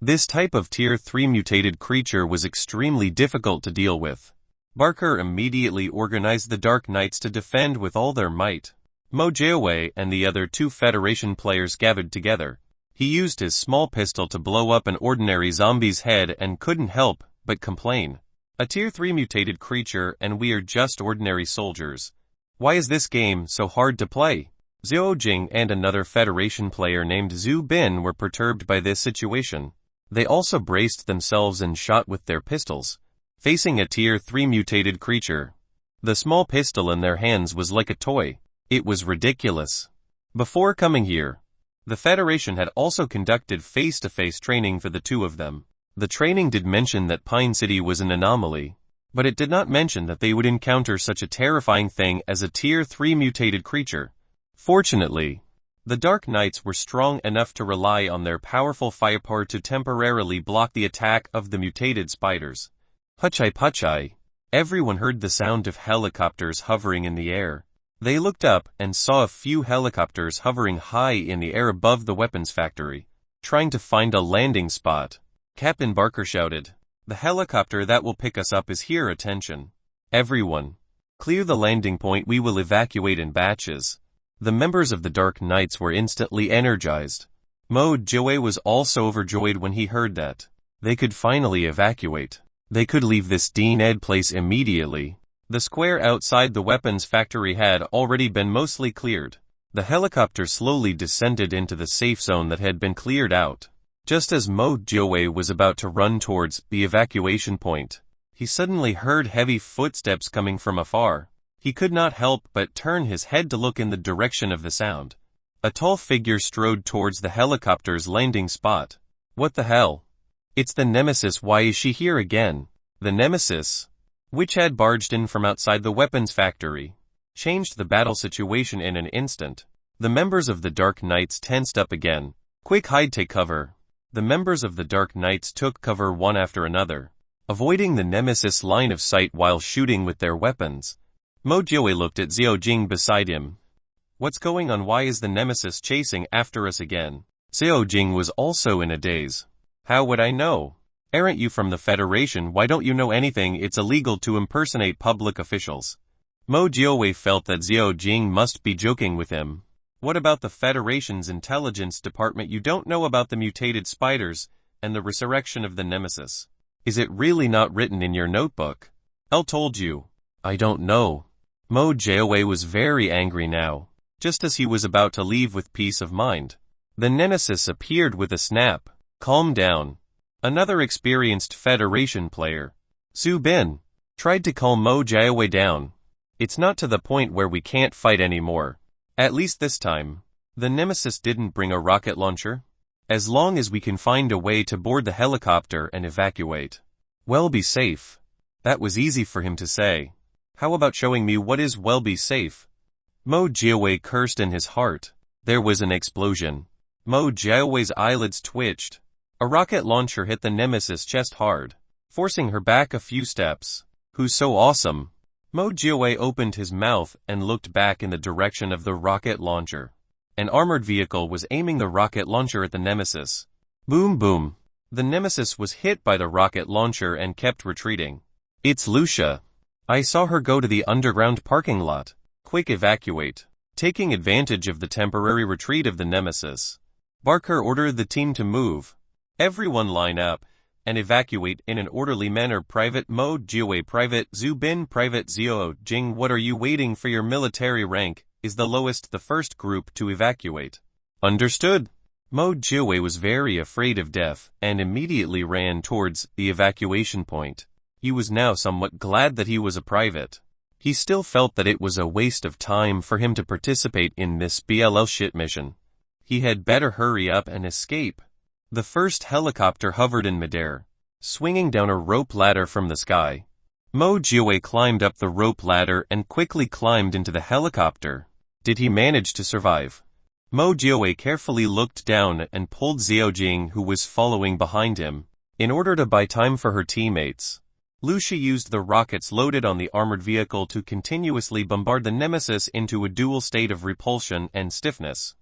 This type of Tier 3 mutated creature was extremely difficult to deal with. Barker immediately organized the Dark Knights to defend with all their might. Mo Jiawei and the other 2 Federation players gathered together. He used his small pistol to blow up an ordinary zombie's head and couldn't help but complain. A Tier 3 mutated creature and we are just ordinary soldiers. Why is this game so hard to play? Xiao Jing and another Federation player named Zhu Bin were perturbed by this situation. They also braced themselves and shot with their pistols, facing a Tier 3 mutated creature. The small pistol in their hands was like a toy. It was ridiculous. Before coming here, the Federation had also conducted face-to-face training for the 2 of them. The training did mention that Pine City was an anomaly, but it did not mention that they would encounter such a terrifying thing as a Tier 3 mutated creature. Fortunately, the Dark Knights were strong enough to rely on their powerful firepower to temporarily block the attack of the mutated spiders. Puchai puchai. Everyone heard the sound of helicopters hovering in the air. They looked up and saw a few helicopters hovering high in the air above the weapons factory, trying to find a landing spot. Captain Barker shouted, "The helicopter that will pick us up is here, attention. Everyone, clear the landing point, we will evacuate in batches." The members of the Dark Knights were instantly energized. Mo Jiawei was also overjoyed when he heard that. They could finally evacuate. They could leave this dead place immediately. The square outside the weapons factory had already been mostly cleared. The helicopter slowly descended into the safe zone that had been cleared out. Just as Mo Jiawei was about to run towards the evacuation point, he suddenly heard heavy footsteps coming from afar. He could not help but turn his head to look in the direction of the sound. A tall figure strode towards the helicopter's landing spot. What the hell? It's the Nemesis. Why is she here again? The Nemesis, which had barged in from outside the weapons factory, changed the battle situation in an instant. The members of the Dark Knights tensed up again. Quick, hide, take cover. The members of the Dark Knights took cover one after another, avoiding the Nemesis' line of sight while shooting with their weapons. Mo Jiawei looked at Xiao Jing beside him. What's going on? Why is the Nemesis chasing after us again? Xiao Jing was also in a daze. How would I know? Aren't you from the Federation? Why don't you know anything? It's illegal to impersonate public officials. Mo Jiawei felt that Xiao Jing must be joking with him. What about the Federation's intelligence department? You don't know about the mutated spiders and the resurrection of the Nemesis. Is it really not written in your notebook? Elle told you. I don't know. Mo Jiawei was very angry now. Just as he was about to leave with peace of mind, the Nemesis appeared with a snap. Calm down. Another experienced Federation player, Zhu Bin, tried to calm Mo Jiawei down. It's not to the point where we can't fight anymore. At least this time. The Nemesis didn't bring a rocket launcher. As long as we can find a way to board the helicopter and evacuate, we'll be safe. That was easy for him to say. How about showing me what is well be safe? Mo Jiawei cursed in his heart. There was an explosion. Mo Jiawei's eyelids twitched. A rocket launcher hit the Nemesis' chest hard, forcing her back a few steps. Who's so awesome? Mo Jiawei opened his mouth and looked back in the direction of the rocket launcher. An armored vehicle was aiming the rocket launcher at the Nemesis. Boom boom. The Nemesis was hit by the rocket launcher and kept retreating. It's Lucia. I saw her go to the underground parking lot. Quick, evacuate. Taking advantage of the temporary retreat of the Nemesis, Barker ordered the team to move. Everyone line up and evacuate in an orderly manner. Private Mo Jiawei, Private Zhu Bin, Private Xiao Jing. What are you waiting for? Your military rank is the lowest. The first group to evacuate. Understood. Mo Jiawei was very afraid of death and immediately ran towards the evacuation point. He was now somewhat glad that he was a private. He still felt that it was a waste of time for him to participate in this BLL shit mission. He had better hurry up and escape. The first helicopter hovered in midair, swinging down a rope ladder from the sky. Mo Jiawei climbed up the rope ladder and quickly climbed into the helicopter. Did he manage to survive? Mo Jiawei carefully looked down and pulled Xiao Jing, who was following behind him, in order to buy time for her teammates. Lucia used the rockets loaded on the armored vehicle to continuously bombard the nemesis into a dual state of repulsion and stiffness.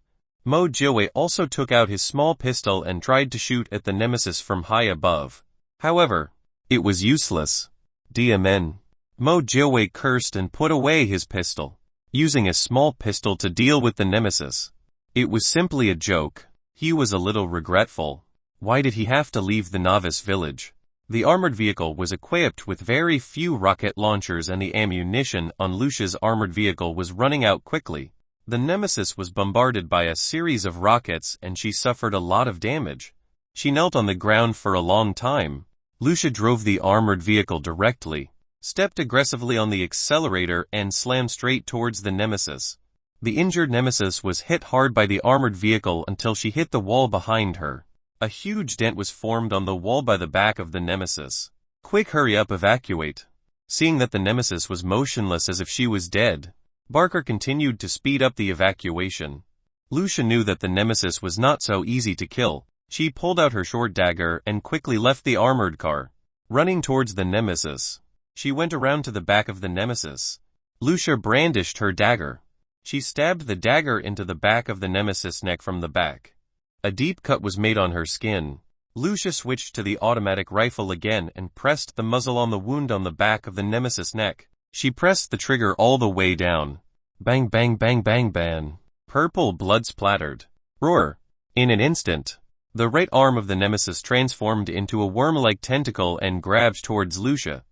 Mo Jiawei also took out his small pistol and tried to shoot at the nemesis from high above. However, it was useless. Diamen. Mo Jiawei cursed and put away his pistol, using a small pistol to deal with the nemesis. It was simply a joke. He was a little regretful. Why did he have to leave the novice village? The armored vehicle was equipped with very few rocket launchers and the ammunition on Lucia's armored vehicle was running out quickly. The nemesis was bombarded by a series of rockets and she suffered a lot of damage. She knelt on the ground for a long time. Lucia drove the armored vehicle directly, stepped aggressively on the accelerator and slammed straight towards the nemesis. The injured nemesis was hit hard by the armored vehicle until she hit the wall behind her. A huge dent was formed on the wall by the back of the nemesis. Quick, hurry up, evacuate. Seeing that the nemesis was motionless as if she was dead, Barker continued to speed up the evacuation. Lucia knew that the nemesis was not so easy to kill. She pulled out her short dagger and quickly left the armored car, running towards the nemesis. She went around to the back of the nemesis. Lucia brandished her dagger. She stabbed the dagger into the back of the nemesis' neck from the back. A deep cut was made on her skin. Lucia switched to the automatic rifle again and pressed the muzzle on the wound on the back of the nemesis' neck. She pressed the trigger all the way down. Bang bang bang bang bang. Purple blood splattered. Roar. In an instant, the right arm of the nemesis transformed into a worm-like tentacle and grabbed towards Lucia.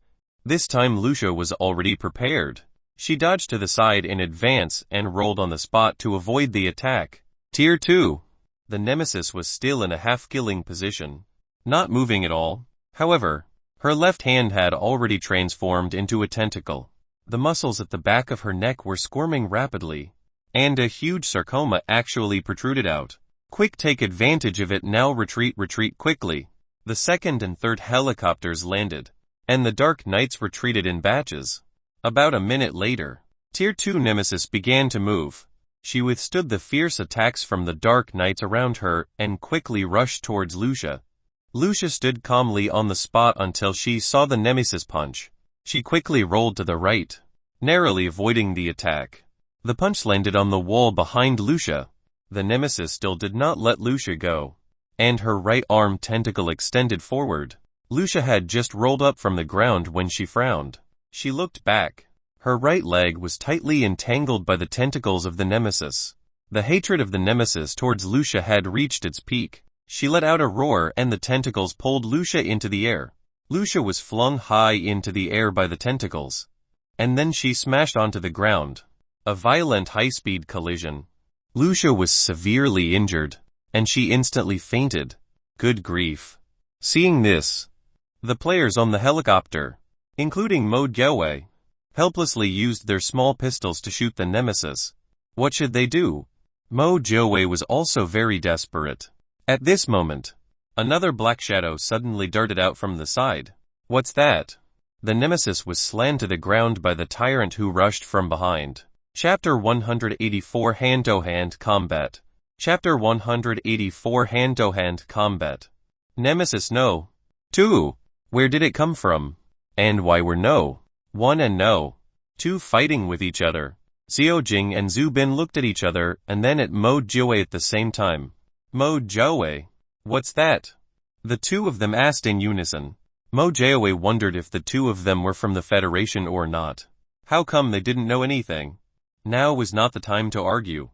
This time Lucia was already prepared. She dodged to the side in advance and rolled on the spot to avoid the attack. Tier 2. The nemesis was still in a half-killing position, not moving at all. However, her left hand had already transformed into a tentacle. The muscles at the back of her neck were squirming rapidly, and a huge sarcoma actually protruded out. Quick, take advantage of it now, retreat quickly. The second and third helicopters landed, and the Dark Knights retreated in batches. About a minute later, Tier 2 nemesis began to move. She withstood the fierce attacks from the Dark Knights around her and quickly rushed towards Lucia. Lucia stood calmly on the spot until she saw the nemesis punch. She quickly rolled to the right, narrowly avoiding the attack. The punch landed on the wall behind Lucia. The nemesis still did not let Lucia go, and her right arm tentacle extended forward. Lucia had just rolled up from the ground when she frowned. She looked back. Her right leg was tightly entangled by the tentacles of the nemesis. The hatred of the nemesis towards Lucia had reached its peak. She let out a roar and the tentacles pulled Lucia into the air. Lucia was flung high into the air by the tentacles, and then she smashed onto the ground. A violent high-speed collision. Lucia was severely injured, and she instantly fainted. Good grief. Seeing this, the players on the helicopter, including Mo Jiawei, helplessly used their small pistols to shoot the nemesis. What should they do? Mo Jiawei was also very desperate. At this moment, another black shadow suddenly darted out from the side. What's that? The nemesis was slammed to the ground by the tyrant who rushed from behind. Chapter 184 Hand-to-Hand Combat. Chapter 184 Hand-to-Hand Combat. Nemesis No. 2. Where did it come from? And why were No. 1 and No. 2 fighting with each other? Xiao Jing and Zhu Bin looked at each other and then at Mo Jiawei at the same time. Mo Jiawei. What's that? The two of them asked in unison. Mo Jiawei wondered if the two of them were from the Federation or not. How come they didn't know anything? Now was not the time to argue.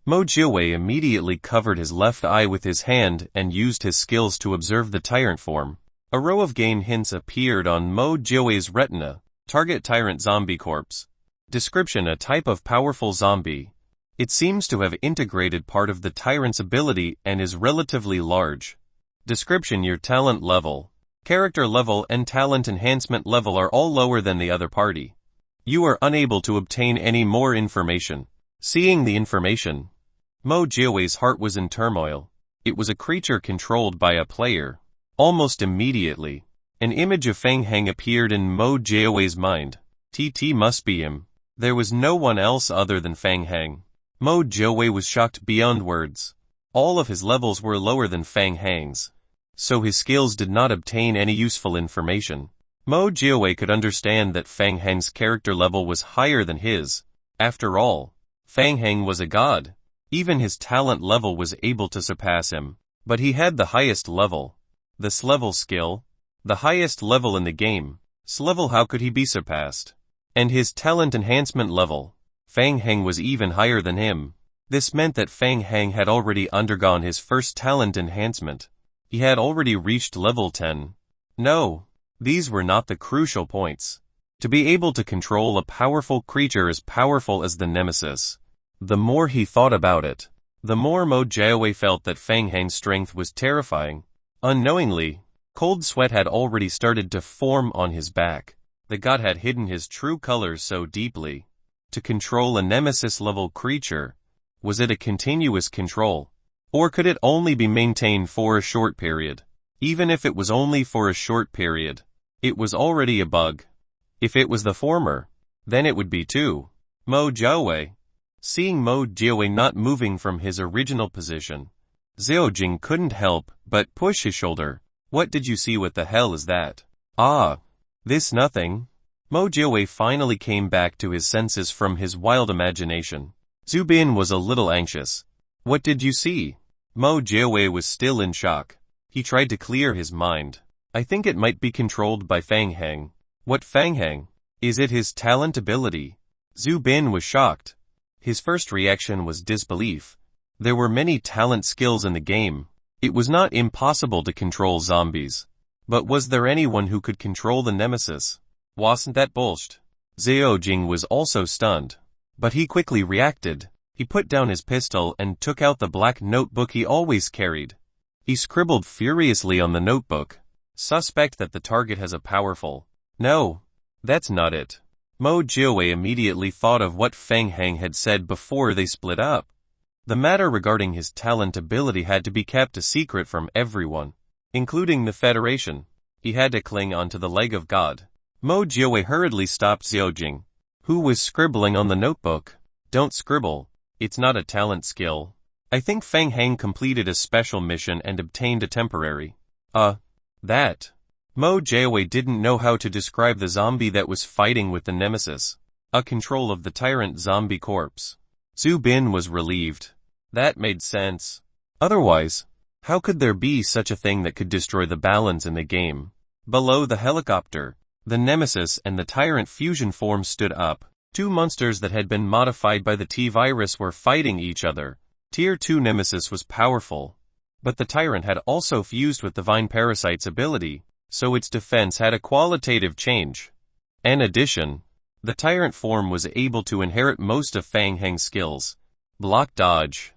Mo Jiawei immediately covered his left eye with his hand and used his skills to observe the tyrant form. A row of game hints appeared on Mo Jiawei's retina. Target Tyrant Zombie Corpse. Description: a type of powerful zombie. It seems to have integrated part of the tyrant's ability and is relatively large. Description: your talent level, character level and talent enhancement level are all lower than the other party. You are unable to obtain any more information. Seeing the information, Mo Jiawei's heart was in turmoil. It was a creature controlled by a player. Almost immediately, an image of Fang Heng appeared in Mo Jiawei's mind. TT must be him. There was no one else other than Fang Heng. Mo Jiawei was shocked beyond words. All of his levels were lower than Fang Heng's, so his skills did not obtain any useful information. Mo Jiawei could understand that Fang Heng's character level was higher than his. After all, Fang Heng was a god. Even his talent level was able to surpass him. But he had the highest level. This level skill. The highest level in the game. This level, how could he be surpassed? And his talent enhancement level. Fang Heng was even higher than him. This meant that Fang Heng had already undergone his first talent enhancement. He had already reached level 10. No, these were not the crucial points. To be able to control a powerful creature as powerful as the Nemesis. The more he thought about it, the more Mo Jiawei felt that Fang Heng's strength was terrifying. Unknowingly, cold sweat had already started to form on his back. The god had hidden his true colors so deeply. To control a Nemesis-level creature, was it a continuous control? Or could it only be maintained for a short period? Even if it was only for a short period, it was already a bug. If it was the former, then it would be too. Mo Jiawei. Seeing Mo Jiawei not moving from his original position, Xiaojing couldn't help but push his shoulder. What did you see? What the hell is that? Ah, this nothing. Mo Jiawei finally came back to his senses from his wild imagination. Zhu Bin was a little anxious. What did you see? Mo Jiawei was still in shock. He tried to clear his mind. I think it might be controlled by Fang Heng. What Fang Heng? Is it his talent ability? Zhu Bin was shocked. His first reaction was disbelief. There were many talent skills in the game. It was not impossible to control zombies. But was there anyone who could control the Nemesis? Wasn't that bullshit? Xiaojing was also stunned. But he quickly reacted. He put down his pistol and took out the black notebook he always carried. He scribbled furiously on the notebook. Suspect that the target has a powerful... No, that's not it. Mo Jiawei immediately thought of what Fang Heng had said before they split up. The matter regarding his talent ability had to be kept a secret from everyone, including the Federation. He had to cling onto the leg of God. Mo Jiawei hurriedly stopped Xiaojing, who was scribbling on the notebook. Don't scribble. It's not a talent skill. I think Fang Heng completed a special mission and obtained a temporary. That. Mo Jiawei didn't know how to describe the zombie that was fighting with the Nemesis. A control of the tyrant zombie corpse. Zhu Bin was relieved. That made sense. Otherwise, how could there be such a thing that could destroy the balance in the game? Below the helicopter, the Nemesis and the tyrant fusion form stood up. Two monsters that had been modified by the T-virus were fighting each other. Tier 2 Nemesis was powerful, but the tyrant had also fused with the Vine Parasite's ability, so its defense had a qualitative change. In addition, the tyrant form was able to inherit most of Fang Heng's skills. Block dodge.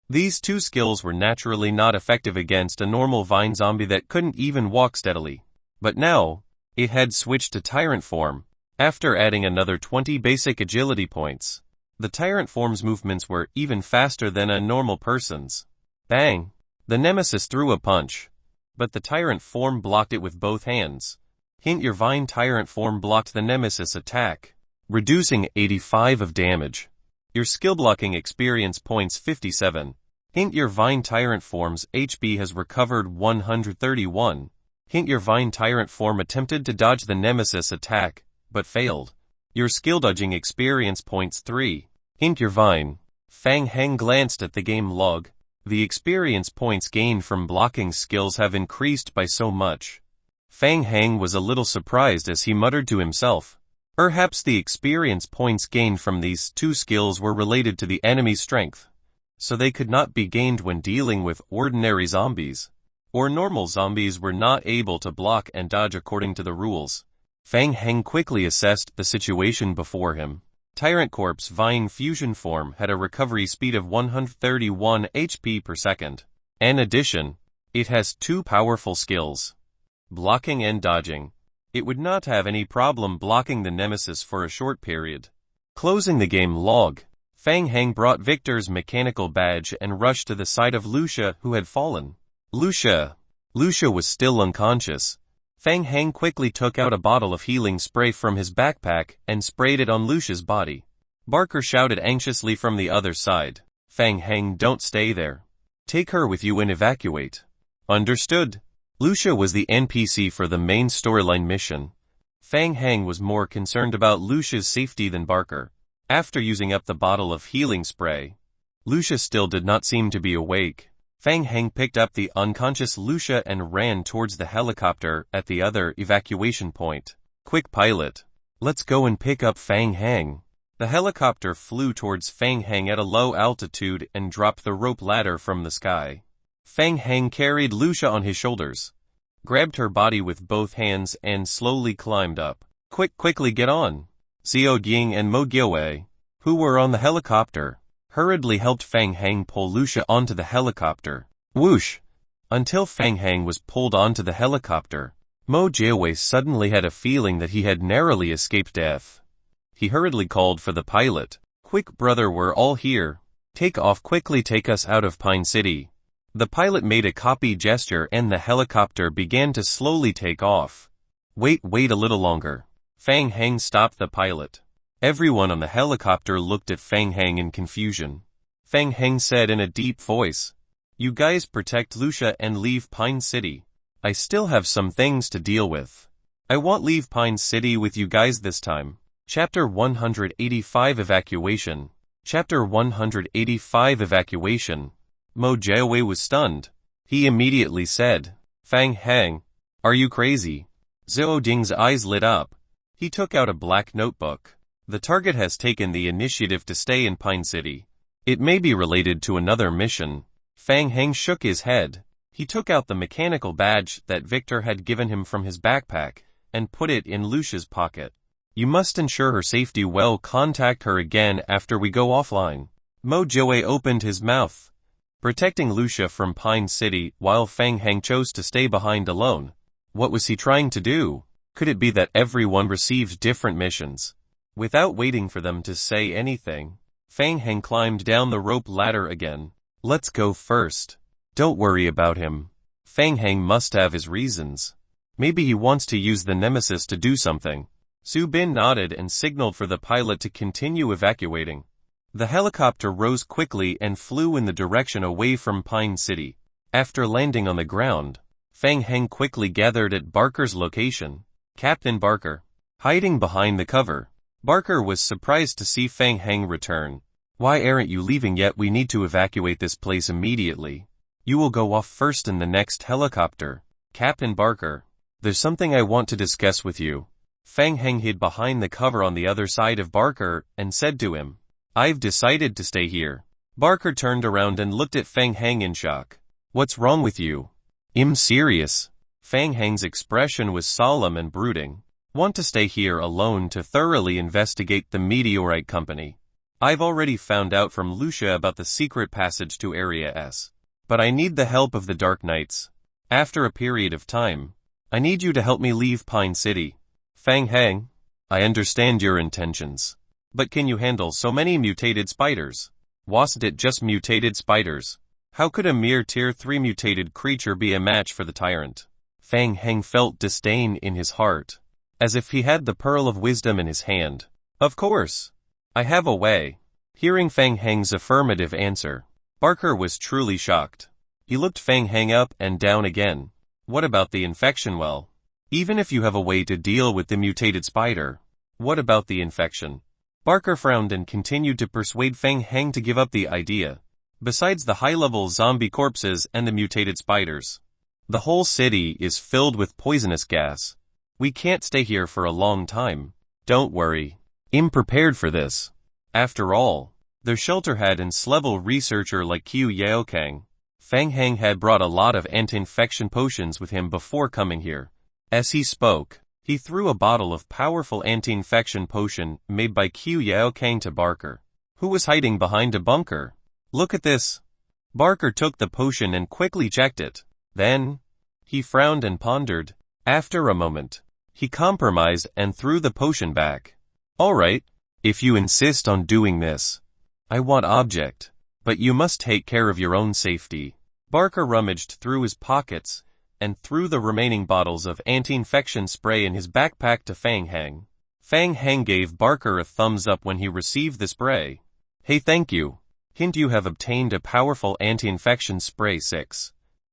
These two skills were naturally not effective against a normal vine zombie that couldn't even walk steadily. But now, it had switched to tyrant form. After adding another 20 basic agility points, the tyrant form's movements were even faster than a normal person's. Bang! The Nemesis threw a punch, but the tyrant form blocked it with both hands. Hint: your Vine tyrant form blocked the Nemesis attack, reducing 85 of damage. Your skill blocking experience points 57. Hint: your Vine tyrant form's HP has recovered 131. Hint: your Vine tyrant form attempted to dodge the Nemesis attack, but failed. Your skill dodging experience points 3. Hint: your Vine. Fang Heng glanced at the game log. The experience points gained from blocking skills have increased by so much. Fang Heng was a little surprised as he muttered to himself. Perhaps the experience points gained from these two skills were related to the enemy's strength, so they could not be gained when dealing with ordinary zombies, or normal zombies were not able to block and dodge according to the rules. Fang Heng quickly assessed the situation before him. Tyrant Corp's Vine fusion form had a recovery speed of 131 HP per second. In addition, it has two powerful skills: blocking and dodging. It would not have any problem blocking the Nemesis for a short period. Closing the game log, Fang Heng brought Victor's mechanical badge and rushed to the side of Lucia, who had fallen. Lucia was still unconscious. Fang Heng quickly took out a bottle of healing spray from his backpack and sprayed it on Lucia's body. Barker shouted anxiously from the other side. Fang Heng, don't stay there. Take her with you and evacuate. Understood. Lucia was the NPC for the main storyline mission. Fang Hang was more concerned about Lucia's safety than Barker. After using up the bottle of healing spray, Lucia still did not seem to be awake. Fang Hang picked up the unconscious Lucia and ran towards the helicopter at the other evacuation point. Quick, pilot. Let's go and pick up Fang Hang. The helicopter flew towards Fang Hang at a low altitude and dropped the rope ladder from the sky. Fang Hang carried Lucia on his shoulders, grabbed her body with both hands and slowly climbed up. Quickly get on. Xiao Ying and Mo Gyowei, who were on the helicopter, hurriedly helped Fang Hang pull Lucia onto the helicopter. Whoosh! Until Fang Hang was pulled onto the helicopter, Mo Gyowei suddenly had a feeling that he had narrowly escaped death. He hurriedly called for the pilot. Quick, brother, we're all here. Take off quickly, take us out of Pine City. The pilot made a copy gesture and the helicopter began to slowly take off. Wait a little longer. Fang Hang stopped the pilot. Everyone on the helicopter looked at Fang Hang in confusion. Fang Hang said in a deep voice, "You guys protect Lucia and leave Pine City. I still have some things to deal with. I won't leave Pine City with you guys this time." Chapter 185 Evacuation. Chapter 185 Evacuation. Mo Gyowei was stunned. He immediately said, "Fang Hang, are you crazy?" Xiao Ding's eyes lit up. He took out a black notebook. The target has taken the initiative to stay in Pine City. It may be related to another mission. Fang Hang shook his head. He took out the mechanical badge that Victor had given him from his backpack and put it in Lucia's pocket. "You must ensure her safety well. Contact her again after we go offline." Mo Gyowei opened his mouth, protecting Lucia from Pine City while Fang Hang chose to stay behind alone. What was he trying to do? Could it be that everyone received different missions? Without waiting for them to say anything, Fang Hang climbed down the rope ladder again. "Let's go first. Don't worry about him." Fang Hang must have his reasons. Maybe he wants to use the nemesis to do something. Su Bin nodded and signaled for the pilot to continue evacuating. The helicopter rose quickly and flew in the direction away from Pine City. After landing on the ground, Fang Hang quickly gathered at Barker's location. Captain Barker, hiding behind the cover. Barker was surprised to see Fang Hang return. "Why aren't you leaving yet? We need to evacuate this place immediately. You will go off first in the next helicopter." "Captain Barker, there's something I want to discuss with you." Fang Hang hid behind the cover on the other side of Barker and said to him, "I've decided to stay here." Barker turned around and looked at Fang Hang in shock. "What's wrong with you? I'm serious." Fang Hang's expression was solemn and brooding. "Want to stay here alone to thoroughly investigate the meteorite company. I've already found out from Lucia about the secret passage to Area S. But I need the help of the Dark Knights. After a period of time, I need you to help me leave Pine City." "Fang Hang, I understand your intentions. But can you handle so many mutated spiders? Wasn't it just mutated spiders? How could a mere tier 3 mutated creature be a match for the tyrant?" Fang Hang felt disdain in his heart, as if he had the pearl of wisdom in his hand. "Of course. I have a way." Hearing Fang Hang's affirmative answer, Barker was truly shocked. He looked Fang Hang up and down again. "What about the infection well? Even if you have a way to deal with the mutated spider, what about the infection?" Barker frowned and continued to persuade Fang Hang to give up the idea. "Besides the high-level zombie corpses and the mutated spiders, the whole city is filled with poisonous gas. We can't stay here for a long time." "Don't worry. I'm prepared for this." After all, their shelter had an S-level researcher like Qiu Yaokang. Fang Hang had brought a lot of anti-infection potions with him before coming here. As he spoke, he threw a bottle of powerful anti-infection potion made by Qiu Yaokang to Barker, who was hiding behind a bunker. "Look at this." Barker took the potion and quickly checked it. Then, he frowned and pondered. After a moment, he compromised and threw the potion back. "All right, if you insist on doing this, I want object, but you must take care of your own safety." Barker rummaged through his pockets and threw the remaining bottles of anti-infection spray in his backpack to Fang Hang. Fang Hang gave Barker a thumbs up when he received the spray. "Hey, thank you. Hint, you have obtained a powerful anti-infection spray 6.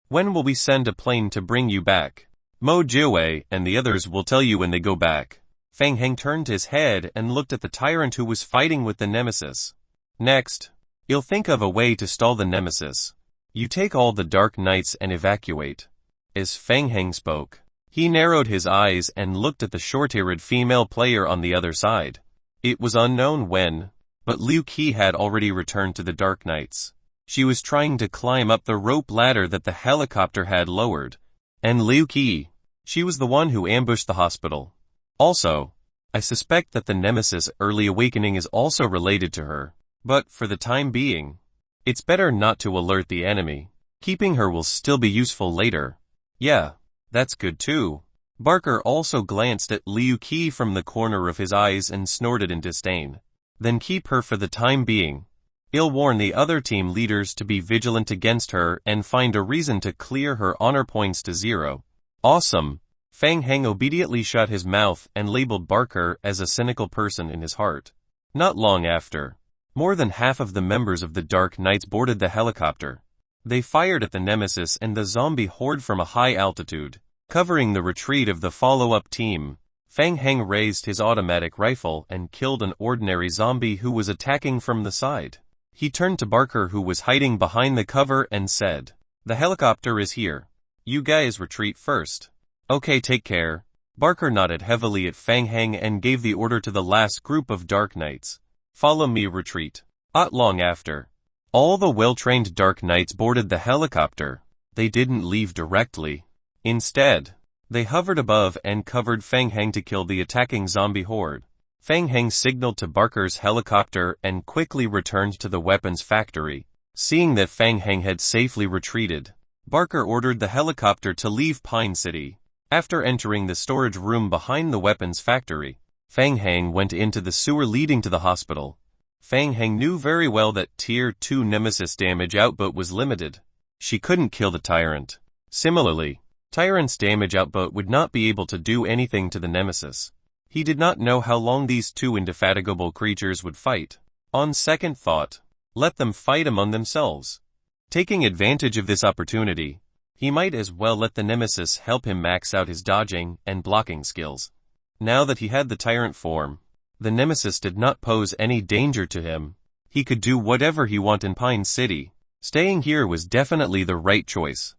When will we send a plane to bring you back?" "Mo Gyowei and the others will tell you when they go back." Feng Heng turned his head and looked at the tyrant who was fighting with the nemesis. Next, you'll think of a way to stall the nemesis. You take all the Dark Knights and evacuate. As Feng Heng spoke, he narrowed his eyes and looked at the short-haired female player on the other side. It was unknown when, but Liu Qi had already returned to the Dark Knights. She was trying to climb up the rope ladder that the helicopter had lowered. And Liu Qi, she was the one who ambushed the hospital. Also, I suspect that the nemesis early awakening is also related to her. But for the time being, it's better not to alert the enemy. Keeping her will still be useful later. Yeah, that's good too. Barker also glanced at Liu Qi from the corner of his eyes and snorted in disdain. Then keep her for the time being. He'll warn the other team leaders to be vigilant against her and find a reason to clear her honor points to 0. Awesome. Feng Heng obediently shut his mouth and labeled Barker as a cynical person in his heart. Not long after, more than half of the members of the Dark Knights boarded the helicopter. They fired at the nemesis and the zombie horde from a high altitude. Covering the retreat of the follow-up team, Feng Heng raised his automatic rifle and killed an ordinary zombie who was attacking from the side. He turned to Barker, who was hiding behind the cover, and said, "The helicopter is here. You guys retreat first." "Okay, take care." Barker nodded heavily at Feng Heng and gave the order to the last group of Dark Knights. "Follow me, retreat." Not long after, all the well-trained Dark Knights boarded the helicopter. They didn't leave directly. Instead, they hovered above and covered Feng Heng to kill the attacking zombie horde. Feng Heng signaled to Barker's helicopter and quickly returned to the weapons factory. Seeing that Feng Heng had safely retreated, Barker ordered the helicopter to leave Pine City. After entering the storage room behind the weapons factory, Feng Heng went into the sewer leading to the hospital. Feng Heng knew very well that Tier 2 Nemesis damage output was limited. She couldn't kill the tyrant. Similarly, Tyrant's damage output would not be able to do anything to the nemesis. He did not know how long these two indefatigable creatures would fight. On second thought, let them fight among themselves. Taking advantage of this opportunity, he might as well let the nemesis help him max out his dodging and blocking skills. Now that he had the tyrant form, the nemesis did not pose any danger to him. He could do whatever he wanted in Pine City. Staying here was definitely the right choice.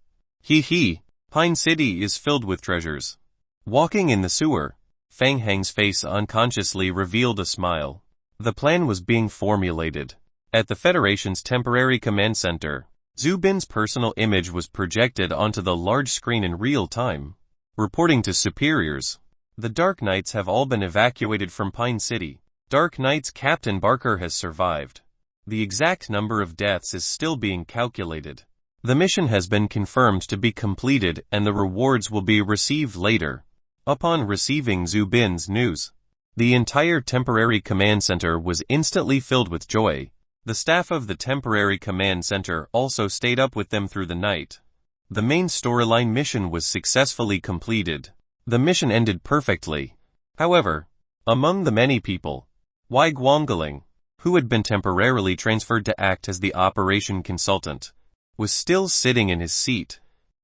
Pine City is filled with treasures. Walking in the sewer, Feng Heng's face unconsciously revealed a smile. The plan was being formulated. At the Federation's temporary command center, Zhu Bin's personal image was projected onto the large screen in real time. Reporting to superiors, the Dark Knights have all been evacuated from Pine City. Dark Knights Captain Barker has survived. The exact number of deaths is still being calculated. The mission has been confirmed to be completed and the rewards will be received later. Upon receiving Zhu Bin's news, the entire temporary command center was instantly filled with joy. The staff of the temporary command center also stayed up with them through the night. The main storyline mission was successfully completed. The mission ended perfectly. However, among the many people, Wei Guangling, who had been temporarily transferred to act as the operation consultant, was still sitting in his seat.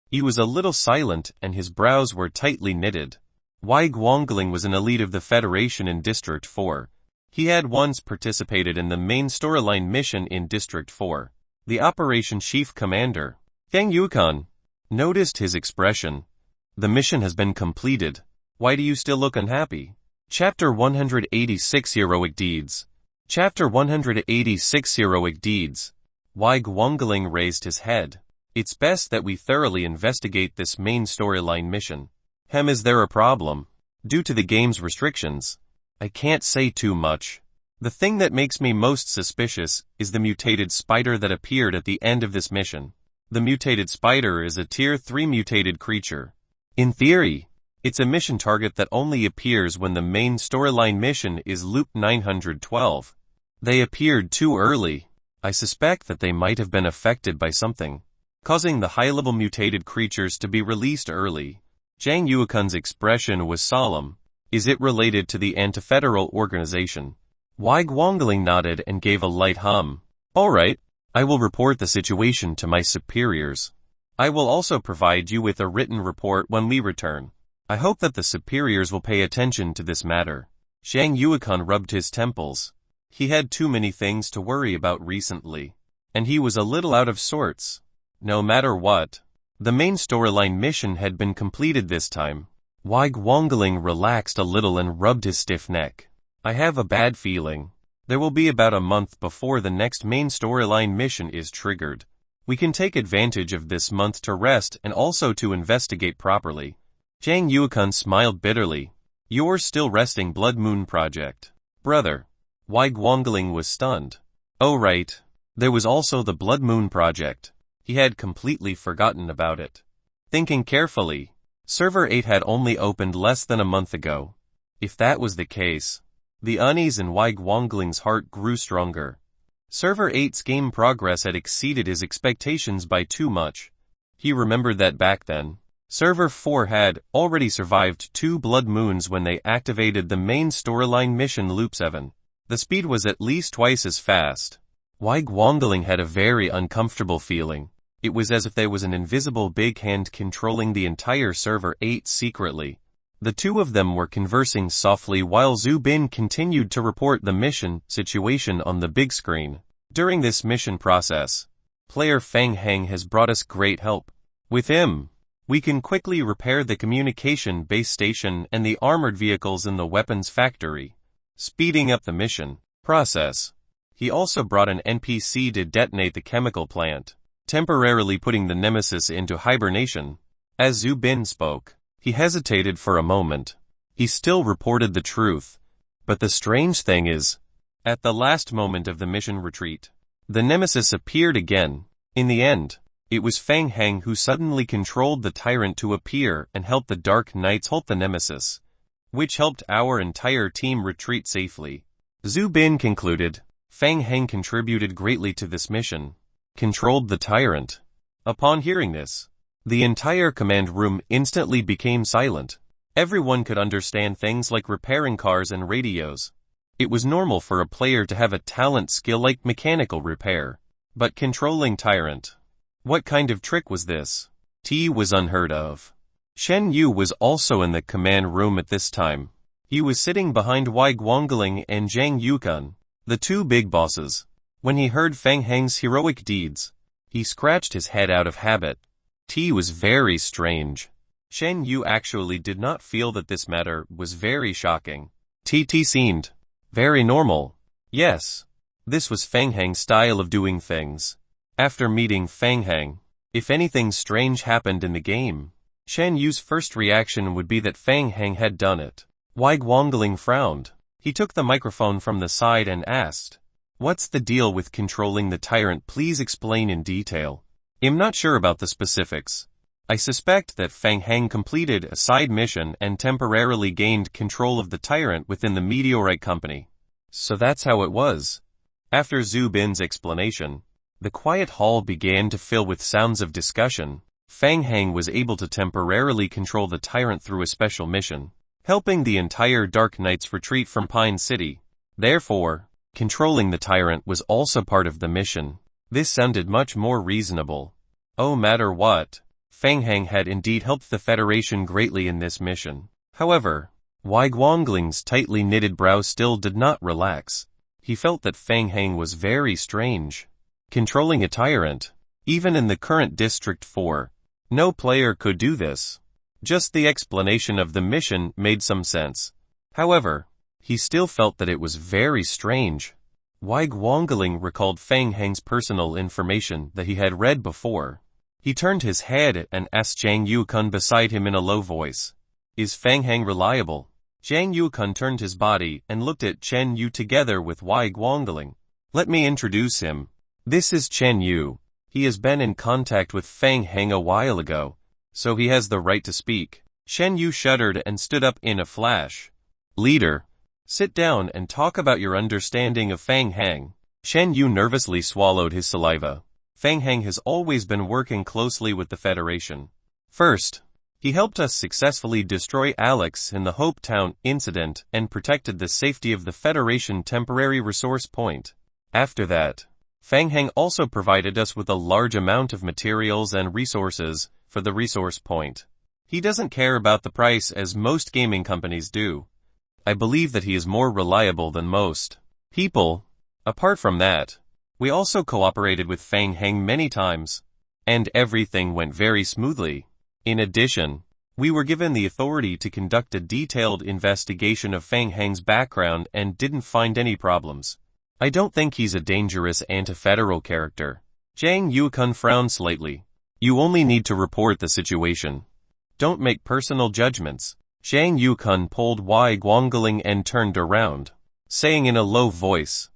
He was a little silent and his brows were tightly knitted. Wei Guangling was an elite of the Federation in District 4. He had once participated in the main storyline mission in District 4. The Operation Chief Commander, Yang Yukan, noticed his expression. "The mission has been completed. Why do you still look unhappy?" Chapter 186 Heroic Deeds. Chapter 186 Heroic Deeds. Wei Guangling raised his head. "It's best that we thoroughly investigate this main storyline mission." Is there a problem? Due to the game's restrictions, I can't say too much. The thing that makes me most suspicious is the mutated spider that appeared at the end of this mission. The mutated spider is a Tier 3 mutated creature. In theory, it's a mission target that only appears when the main storyline mission is Loop 912. They appeared too early. I suspect that they might have been affected by something, causing the high-level mutated creatures to be released early. Zhang Yuokun's expression was solemn. Is it related to the anti-federal organization? Wei Guangling nodded and gave a light hum. All right, I will report the situation to my superiors. I will also provide you with a written report when we return. I hope that the superiors will pay attention to this matter. Zhang Yuekun rubbed his temples. He had too many things to worry about recently, and he was a little out of sorts. No matter what, the main storyline mission had been completed this time. Wei Guangling relaxed a little and rubbed his stiff neck. I have a bad feeling. There will be about a month before the next main storyline mission is triggered. We can take advantage of this month to rest and also to investigate properly. Zhang Yuekun smiled bitterly. You're still resting, Blood Moon Project. Brother. Wei Guangling was stunned. Oh right. There was also the Blood Moon Project. He had completely forgotten about it. Thinking carefully, Server 8 had only opened less than a month ago. If that was the case, the unease in Wei Guangling's heart grew stronger. Server 8's game progress had exceeded his expectations by too much. He remembered that back then, Server 4 had already survived 2 Blood Moons when they activated the main storyline mission Loop 7. The speed was at least twice as fast. Wei Guangling had a very uncomfortable feeling. It was as if there was an invisible big hand controlling the entire Server 8 secretly. The two of them were conversing softly while Zhu Bin continued to report the mission situation on the big screen. During this mission process, player Feng Heng has brought us great help. With him, we can quickly repair the communication base station and the armored vehicles in the weapons factory, speeding up the mission process. He also brought an NPC to detonate the chemical plant, temporarily putting the Nemesis into hibernation. As Zhu Bin spoke, he hesitated for a moment. He still reported the truth. But the strange thing is, at the last moment of the mission retreat, the Nemesis appeared again. In the end, it was Feng Heng who suddenly controlled the tyrant to appear and help the Dark Knights halt the Nemesis, which helped our entire team retreat safely. Zhu Bin concluded, Feng Heng contributed greatly to this mission. Controlled the tyrant. Upon hearing this, the entire command room instantly became silent. Everyone could understand things like repairing cars and radios. It was normal for a player to have a talent skill like mechanical repair. But controlling tyrant. What kind of trick was this? T was unheard of. Shen Yu was also in the command room at this time. He was sitting behind Wei Guangling and Zhang Yuekun, the two big bosses. When he heard Feng Heng's heroic deeds, he scratched his head out of habit. T was very strange. Shen Yu actually did not feel that this matter was very shocking. T seemed very normal. Yes, this was Feng Heng's style of doing things. After meeting Feng Heng, if anything strange happened in the game, Shen Yu's first reaction would be that Feng Heng had done it. Wei Guangling frowned. He took the microphone from the side and asked, "What's the deal with controlling the tyrant? Please explain in detail." I'm not sure about the specifics. I suspect that Feng Heng completed a side mission and temporarily gained control of the tyrant within the Meteorite Company. So that's how it was. After Zhu Bin's explanation, the quiet hall began to fill with sounds of discussion. Feng Heng was able to temporarily control the tyrant through a special mission, helping the entire Dark Knights retreat from Pine City. Therefore, controlling the tyrant was also part of the mission. This sounded much more reasonable. No matter what, Feng Heng had indeed helped the Federation greatly in this mission. However, Wei Guangling's tightly knitted brow still did not relax. He felt that Feng Heng was very strange. Controlling a tyrant, even in the current District 4, no player could do this. Just the explanation of the mission made some sense. However, he still felt that it was very strange. Wei Guangling recalled Feng Heng's personal information that he had read before. He turned his head and asked Zhang Yuekun beside him in a low voice, "Is Feng Heng reliable?" Zhang Yuekun turned his body and looked at Chen Yu together with Wei Guangling. "Let me introduce him. This is Chen Yu. He has been in contact with Feng Heng a while ago, so he has the right to speak." Chen Yu shuddered and stood up in a flash. "Leader, sit down and talk about your understanding of Feng Heng." Chen Yu nervously swallowed his saliva. Feng Heng has always been working closely with the Federation. First, he helped us successfully destroy Alex in the Hope Town incident and protected the safety of the Federation temporary resource point. After that, Feng Heng also provided us with a large amount of materials and resources for the resource point. He doesn't care about the price as most gaming companies do. I believe that he is more reliable than most people. Apart from that, we also cooperated with Fang Heng many times, and everything went very smoothly. In addition, we were given the authority to conduct a detailed investigation of Fang Heng's background and didn't find any problems. I don't think he's a dangerous anti-federal character. Zhang Yukun frowned slightly. You only need to report the situation. Don't make personal judgments. Zhang Yukun pulled Wei Guangling and turned around, saying in a low voice,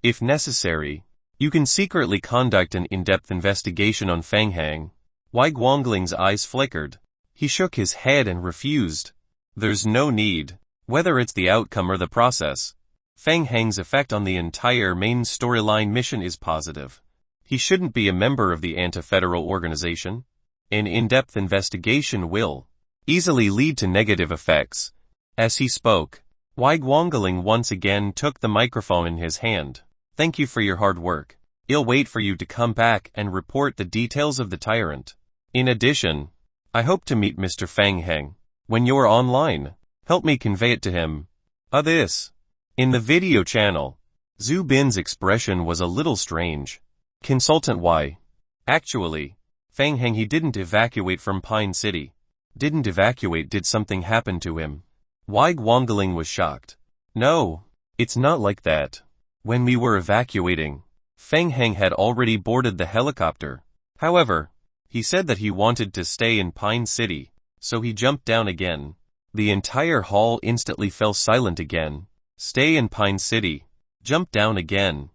if necessary, you can secretly conduct an in-depth investigation on Fang Heng. Wei Guangling's eyes flickered. He shook his head and refused. There's no need, whether it's the outcome or the process. Fang Heng's effect on the entire main storyline mission is positive. He shouldn't be a member of the anti-federal organization. An in-depth investigation will easily lead to negative effects. As he spoke, Wei Guangling once again took the microphone in his hand. Thank you for your hard work. I'll wait for you to come back and report the details of the tyrant. In addition, I hope to meet Mr. Fang Heng. When you're online, help me convey it to him. This. In the video channel, Zhu Bin's expression was a little strange. Consultant Y. Actually, Fang Heng he didn't evacuate from Pine City. Didn't evacuate, did something happen to him? Wei Guangling was shocked. No, it's not like that. When we were evacuating, Fang Heng had already boarded the helicopter. However, he said that he wanted to stay in Pine City, so he jumped down again. The entire hall instantly fell silent again. Stay in Pine City. Jump down again.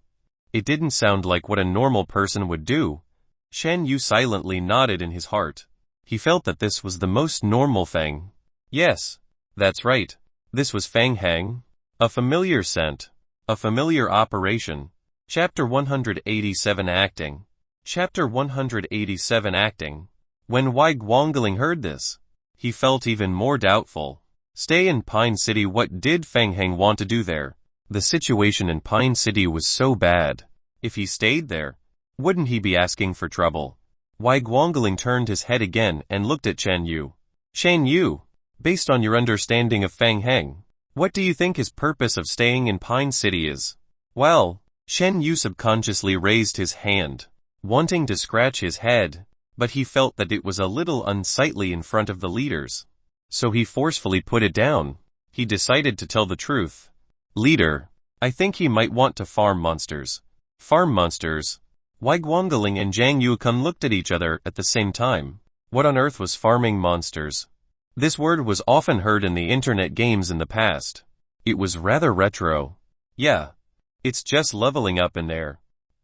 It didn't sound like what a normal person would do. Shen Yu silently nodded in his heart. He felt that this was the most normal thing. Yes, that's right. This was Fang Heng. A familiar scent. A familiar operation. Chapter 187 Acting. Chapter 187 Acting. When Wei Guangling heard this, he felt even more doubtful. Stay in Pine City. What did Fang Heng want to do there? The situation in Pine City was so bad. If he stayed there, wouldn't he be asking for trouble? Wei Guangling turned his head again and looked at Chen Yu. Chen Yu, based on your understanding of Fang Heng, what do you think his purpose of staying in Pine City is? Well, Shen Yu subconsciously raised his hand, wanting to scratch his head, but he felt that it was a little unsightly in front of the leaders. So he forcefully put it down. He decided to tell the truth. Leader, I think he might want to farm monsters. Farm monsters? Wei Guangling and Zhang Yukun looked at each other at the same time. What on earth was farming monsters? This word was often heard in the internet games in the past. It was rather retro. Yeah. It's just leveling up in there.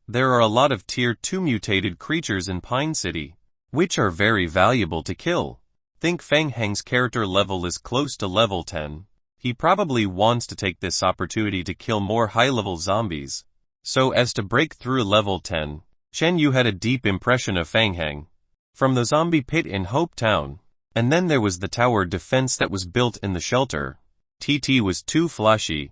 There are a lot of tier 2 mutated creatures in Pine City, which are very valuable to kill. Think Fang Heng's character level is close to level 10. He probably wants to take this opportunity to kill more high-level zombies, so as to break through level 10. Chen Yu had a deep impression of Fang Heng. From the zombie pit in Hope Town, and then there was the tower defense that was built in the shelter. TT was too flashy.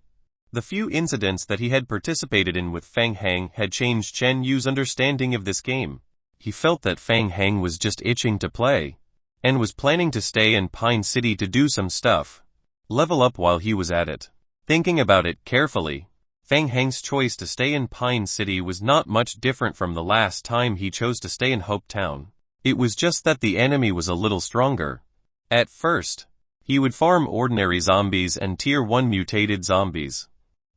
The few incidents that he had participated in with Fang Heng had changed Chen Yu's understanding of this game. He felt that Fang Heng was just itching to play, and was planning to stay in Pine City to do some stuff. Level up while he was at it. Thinking about it carefully, Fang Heng's choice to stay in Pine City was not much different from the last time he chose to stay in Hope Town. It was just that the enemy was a little stronger. At first, he would farm ordinary zombies and tier 1 mutated zombies.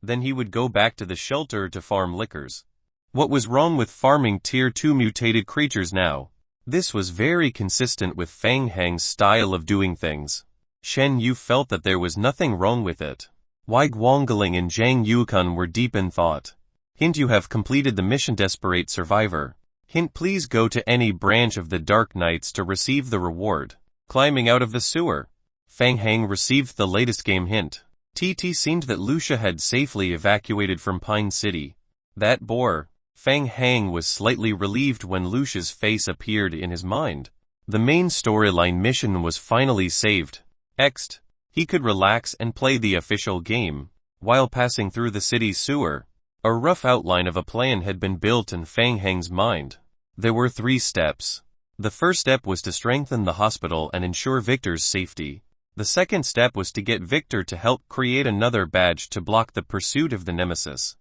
Then he would go back to the shelter to farm lickers. What was wrong with farming tier 2 mutated creatures now? This was very consistent with Fang Heng's style of doing things. Shen Yu felt that there was nothing wrong with it. Wei Guangling and Zhang Yukun were deep in thought. Hint: you have completed the mission Desperate Survivor. Hint: please go to any branch of the Dark Knights to receive the reward. Climbing out of the sewer. Fang Heng received the latest game hint. TT seemed that Lucia had safely evacuated from Pine City. That bore. Fang Heng was slightly relieved when Lucia's face appeared in his mind. The main storyline mission was finally saved. Next, he could relax and play the official game, while passing through the city's sewer. A rough outline of a plan had been built in Fang Heng's mind. There were 3 steps. The first step was to strengthen the hospital and ensure Victor's safety. The second step was to get Victor to help create another badge to block the pursuit of the nemesis.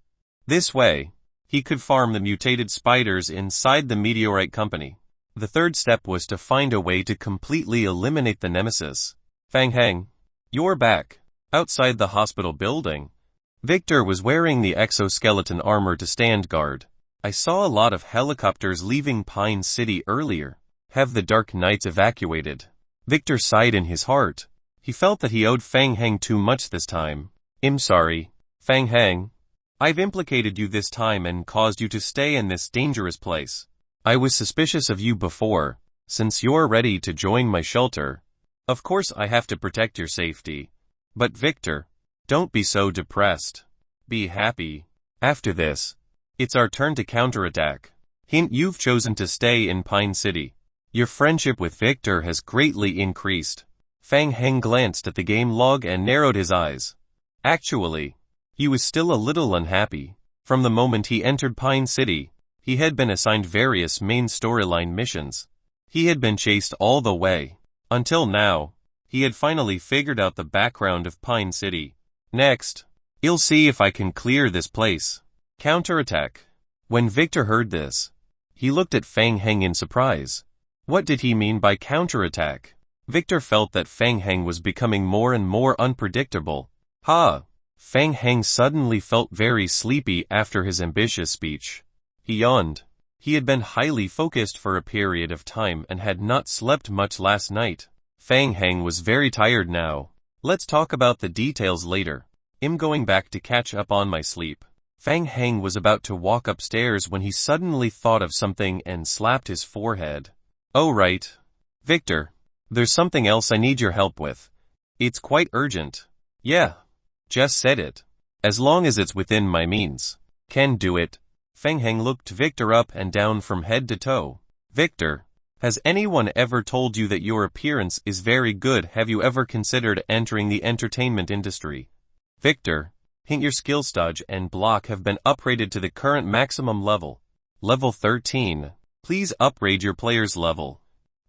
This way, he could farm the mutated spiders inside the meteorite company. The third step was to find a way to completely eliminate the nemesis. Fang Heng, you're back. Outside the hospital building, Victor was wearing the exoskeleton armor to stand guard. I saw a lot of helicopters leaving Pine City earlier. Have the Dark Knights evacuated? Victor sighed in his heart. He felt that he owed Fang Heng too much this time. I'm sorry, Fang Heng. I've implicated you this time and caused you to stay in this dangerous place. I was suspicious of you before. Since you're ready to join my shelter, of course I have to protect your safety. But Victor, don't be so depressed. Be happy. After this, it's our turn to counterattack. Hint: you've chosen to stay in Pine City. Your friendship with Victor has greatly increased. Fang Heng glanced at the game log and narrowed his eyes. Actually, he was still a little unhappy. From the moment he entered Pine City, he had been assigned various main storyline missions. He had been chased all the way. Until now, he had finally figured out the background of Pine City. Next, I'll see if I can clear this place. Counterattack. When Victor heard this, he looked at Fang Heng in surprise. What did he mean by counterattack? Victor felt that Fang Heng was becoming more and more unpredictable. Fang Heng suddenly felt very sleepy after his ambitious speech. He yawned. He had been highly focused for a period of time and had not slept much last night. Fang Heng was very tired now. Let's talk about the details later. I'm going back to catch up on my sleep. Fang Heng was about to walk upstairs when he suddenly thought of something and slapped his forehead. Oh right. Victor, there's something else I need your help with. It's quite urgent. Yeah. Just said it. As long as it's within my means. Can do it. Fang Heng looked Victor up and down from head to toe. Victor, has anyone ever told you that your appearance is very good? Have you ever considered entering the entertainment industry? Victor, your skill stage and block have been upgraded to the current maximum level. Level 13. Please upgrade your player's level.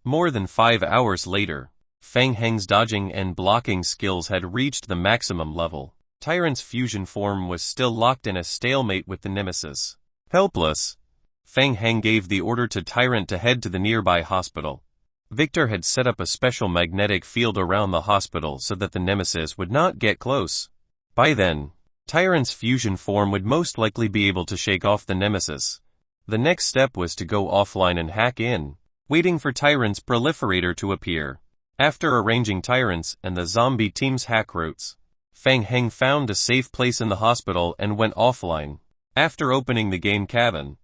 More than 5 hours later, Fang Heng's dodging and blocking skills had reached the maximum level. Tyrant's fusion form was still locked in a stalemate with the nemesis. Helpless, Fang Heng gave the order to Tyrant to head to the nearby hospital. Victor had set up a special magnetic field around the hospital so that the nemesis would not get close. By then, Tyrant's fusion form would most likely be able to shake off the nemesis. The next step was to go offline and hack in, waiting for Tyrant's proliferator to appear. After arranging Tyrant's and the zombie team's hack routes, Fang Heng found a safe place in the hospital and went offline. After opening the game cabin,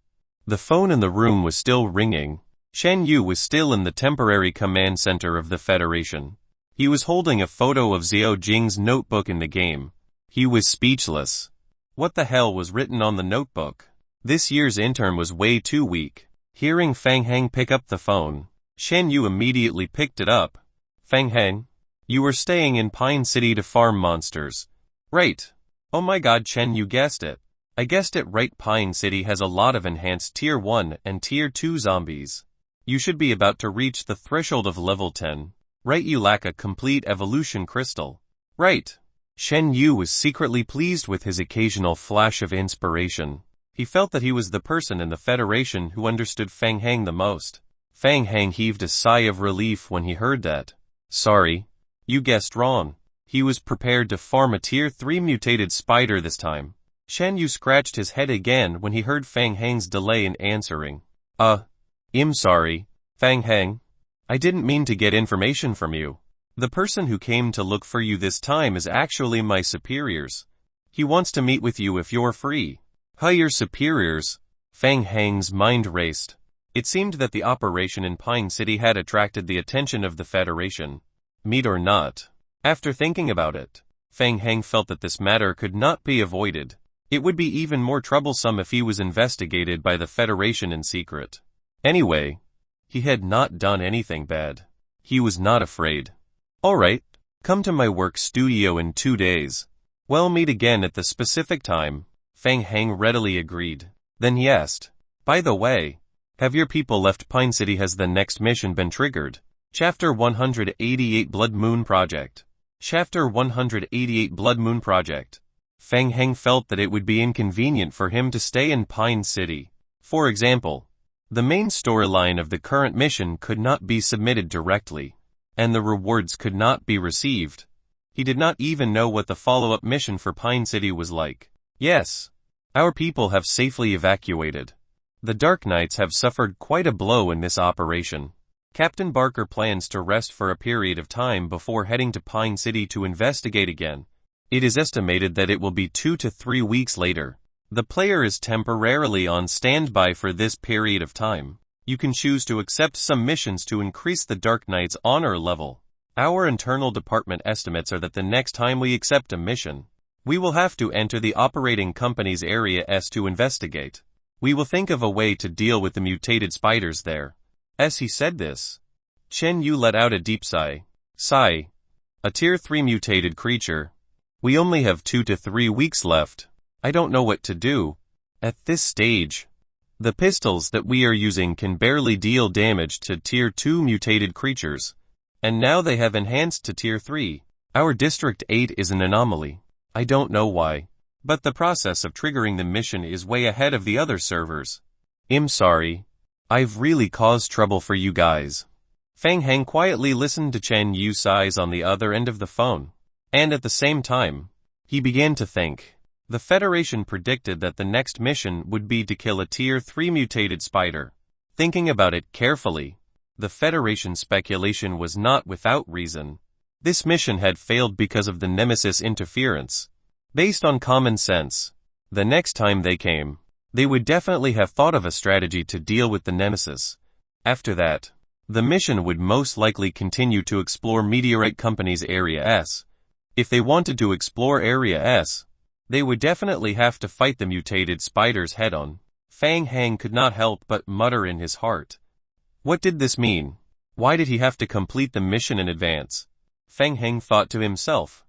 the phone in the room was still ringing. Shen Yu was still in the temporary command center of the Federation. He was holding a photo of Xiao Jing's notebook in the game. He was speechless. What the hell was written on the notebook? This year's intern was way too weak. Hearing Fang Heng pick up the phone, Shen Yu immediately picked it up. Fang Heng, you were staying in Pine City to farm monsters. Right. Oh my god, Shen Yu guessed it. I guessed it right. Pine City has a lot of enhanced Tier 1 and Tier 2 zombies. You should be about to reach the threshold of level 10. Right, you lack a complete evolution crystal. Right. Shen Yu was secretly pleased with his occasional flash of inspiration. He felt that he was the person in the Federation who understood Fang Heng the most. Fang Heng heaved a sigh of relief when he heard that. Sorry. You guessed wrong. He was prepared to farm a Tier 3 mutated spider this time. Shen Yu scratched his head again when he heard Fang Heng's delay in answering. I'm sorry, Fang Heng. I didn't mean to get information from you. The person who came to look for you this time is actually my superiors. He wants to meet with you if you're free. Your superiors? Fang Heng's mind raced. It seemed that the operation in Pine City had attracted the attention of the Federation. Meet or not. After thinking about it, Fang Heng felt that this matter could not be avoided. It would be even more troublesome if he was investigated by the Federation in secret. Anyway, he had not done anything bad. He was not afraid. Alright, come to my work studio in 2 days. We'll meet again at the specific time. Fang Heng readily agreed. Then he asked, by the way, Have your people left Pine City? Has the next mission been triggered? Chapter 188 Blood Moon Project. Chapter 188 Blood Moon Project. Feng Heng felt that it would be inconvenient for him to stay in Pine City. For example, the main storyline of the current mission could not be submitted directly, and the rewards could not be received. He did not even know what the follow-up mission for Pine City was like. Yes, our people have safely evacuated. The Dark Knights have suffered quite a blow in this operation. Captain Barker plans to rest for a period of time before heading to Pine City to investigate again. It is estimated that it will be 2 to 3 weeks later. The player is temporarily on standby for this period of time. You can choose to accept some missions to increase the Dark Knight's honor level. Our internal department estimates are that the next time we accept a mission, we will have to enter the operating company's Area S to investigate. We will think of a way to deal with the mutated spiders there. As he said this, Chen Yu let out a deep sigh. Sigh. A Tier 3 mutated creature. We only have 2 to 3 weeks left. I don't know what to do. At this stage, the pistols that we are using can barely deal damage to Tier 2 mutated creatures. And now they have enhanced to Tier 3. Our District 8 is an anomaly. I don't know why. But the process of triggering the mission is way ahead of the other servers. I'm sorry. I've really caused trouble for you guys. Feng Heng quietly listened to Chen Yu's sighs on the other end of the phone. And at the same time, he began to think. The Federation predicted that the next mission would be to kill a Tier 3 mutated spider. Thinking about it carefully, the Federation's speculation was not without reason. This mission had failed because of the Nemesis interference. Based on common sense, the next time they came, they would definitely have thought of a strategy to deal with the Nemesis. After that, the mission would most likely continue to explore Meteorite Company's Area S. If they wanted to explore Area S, they would definitely have to fight the mutated spiders head-on. Feng Heng could not help but mutter in his heart. What did this mean? Why did he have to complete the mission in advance? Feng Heng thought to himself.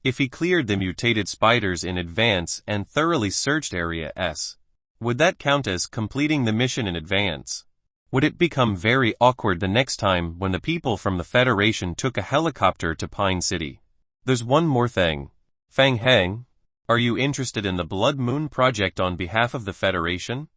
If he cleared the mutated spiders in advance and thoroughly searched Area S, would that count as completing the mission in advance? Would it become very awkward the next time when the people from the Federation took a helicopter to Pine City? There's one more thing. Feng Heng, are you interested in the Blood Moon Project on behalf of the Federation?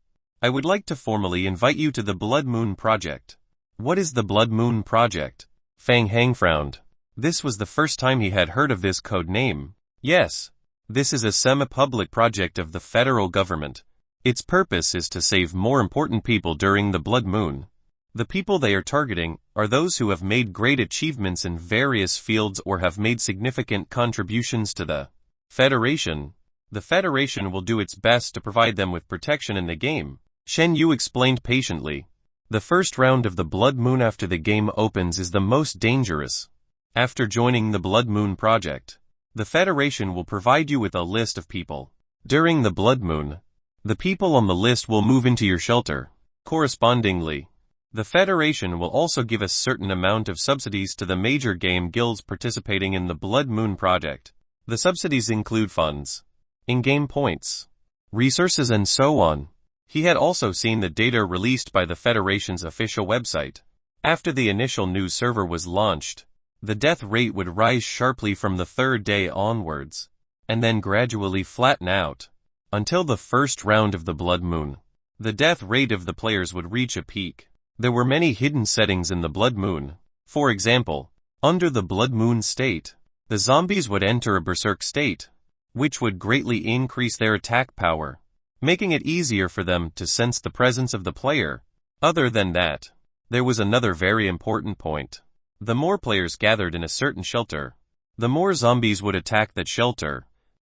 I would like to formally invite you to the Blood Moon Project. What is the Blood Moon Project? Feng Heng frowned. This was the first time he had heard of this code name. Yes, this is a semi-public project of the federal government. Its purpose is to save more important people during the Blood Moon. The people they are targeting are those who have made great achievements in various fields or have made significant contributions to the Federation. The Federation will do its best to provide them with protection in the game. Shen Yu explained patiently. The first round of the Blood Moon after the game opens is the most dangerous. After joining the Blood Moon Project, the Federation will provide you with a list of people. During the Blood Moon, the people on the list will move into your shelter. Correspondingly, the Federation will also give a certain amount of subsidies to the major game guilds participating in the Blood Moon Project. The subsidies include funds, in-game points, resources and so on. He had also seen the data released by the Federation's official website. After the initial news server was launched, the death rate would rise sharply from the third day onwards, and then gradually flatten out. Until the first round of the Blood Moon, the death rate of the players would reach a peak. There were many hidden settings in the Blood Moon. For example, under the Blood Moon state, the zombies would enter a berserk state, which would greatly increase their attack power, making it easier for them to sense the presence of the player. Other than that, there was another very important point. The more players gathered in a certain shelter, the more zombies would attack that shelter.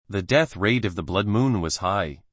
The death rate of the Blood Moon was high,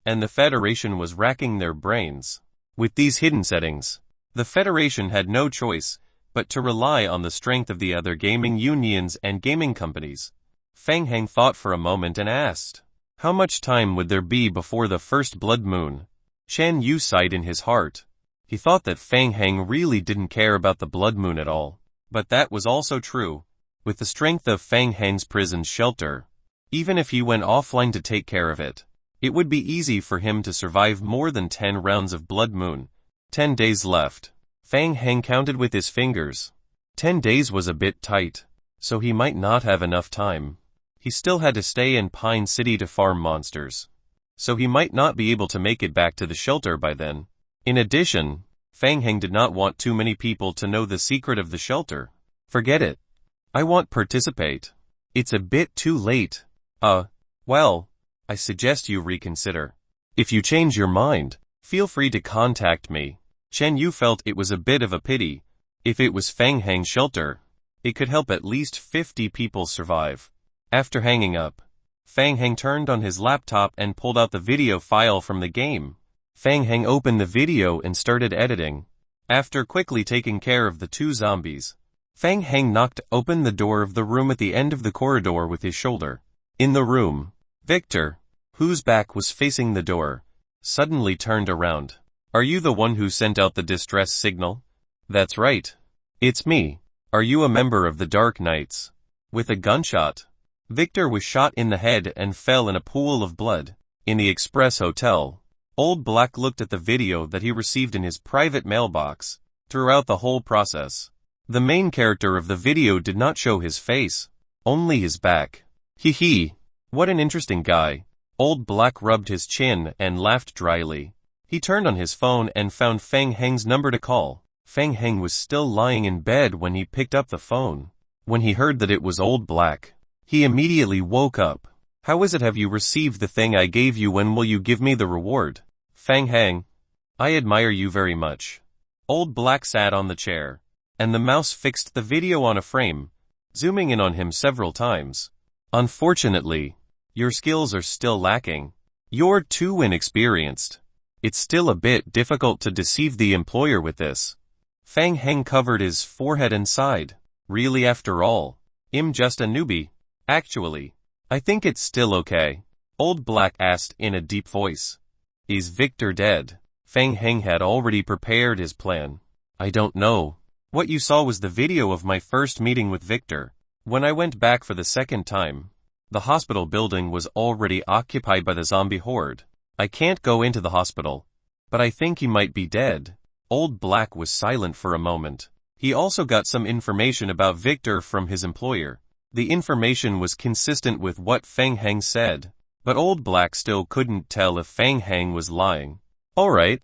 and the Federation was racking their brains. With these hidden settings, the Federation had no choice but to rely on the strength of the other gaming unions and gaming companies. Feng Heng thought for a moment and asked, how much time would there be before the first Blood Moon? Chen Yu sighed in his heart. He thought that Feng Heng really didn't care about the Blood Moon at all. But that was also true. With the strength of Feng Heng's prison shelter, even if he went offline to take care of it, it would be easy for him to survive more than 10 rounds of Blood Moon. 10 days left. Fang Heng counted with his fingers. 10 days was a bit tight, so he might not have enough time. He still had to stay in Pine City to farm monsters, so he might not be able to make it back to the shelter by then. In addition, Fang Heng did not want too many people to know the secret of the shelter. Forget it. I won't participate. It's a bit too late. Well, I suggest you reconsider. If you change your mind, feel free to contact me. Chen Yu felt it was a bit of a pity. If it was Fang Heng's shelter, it could help at least 50 people survive. After hanging up, Fang Heng turned on his laptop and pulled out the video file from the game. Fang Heng opened the video and started editing. After quickly taking care of the 2 zombies, Fang Heng knocked open the door of the room at the end of the corridor with his shoulder. In the room, Victor, whose back was facing the door, suddenly turned around. Are you the one who sent out the distress signal? That's right. It's me. Are you a member of the Dark Knights? With a gunshot, Victor was shot in the head and fell in a pool of blood. In the Express Hotel, Old Black looked at the video that he received in his private mailbox. Throughout the whole process, the main character of the video did not show his face, only his back. Hee, what an interesting guy. Old Black rubbed his chin and laughed dryly. He turned on his phone and found Fang Heng's number to call. Fang Heng was still lying in bed when he picked up the phone. When he heard that it was Old Black, he immediately woke up. How is it have you received the thing I gave you? When will you give me the reward? Fang Heng, I admire you very much. Old Black sat on the chair, and the mouse fixed the video on a frame, zooming in on him several times. Unfortunately, your skills are still lacking. You're too inexperienced. It's still a bit difficult to deceive the employer with this. Fang Heng covered his forehead and sighed. Really, after all, I'm just a newbie. Actually, I think it's still okay. Old Black asked in a deep voice. Is Victor dead? Fang Heng had already prepared his plan. I don't know. What you saw was the video of my first meeting with Victor. When I went back for the second time, the hospital building was already occupied by the zombie horde. I can't go into the hospital, but I think he might be dead. Old Black was silent for a moment. He also got some information about Victor from his employer. The information was consistent with what Fang Heng said, but Old Black still couldn't tell if Fang Heng was lying. Alright.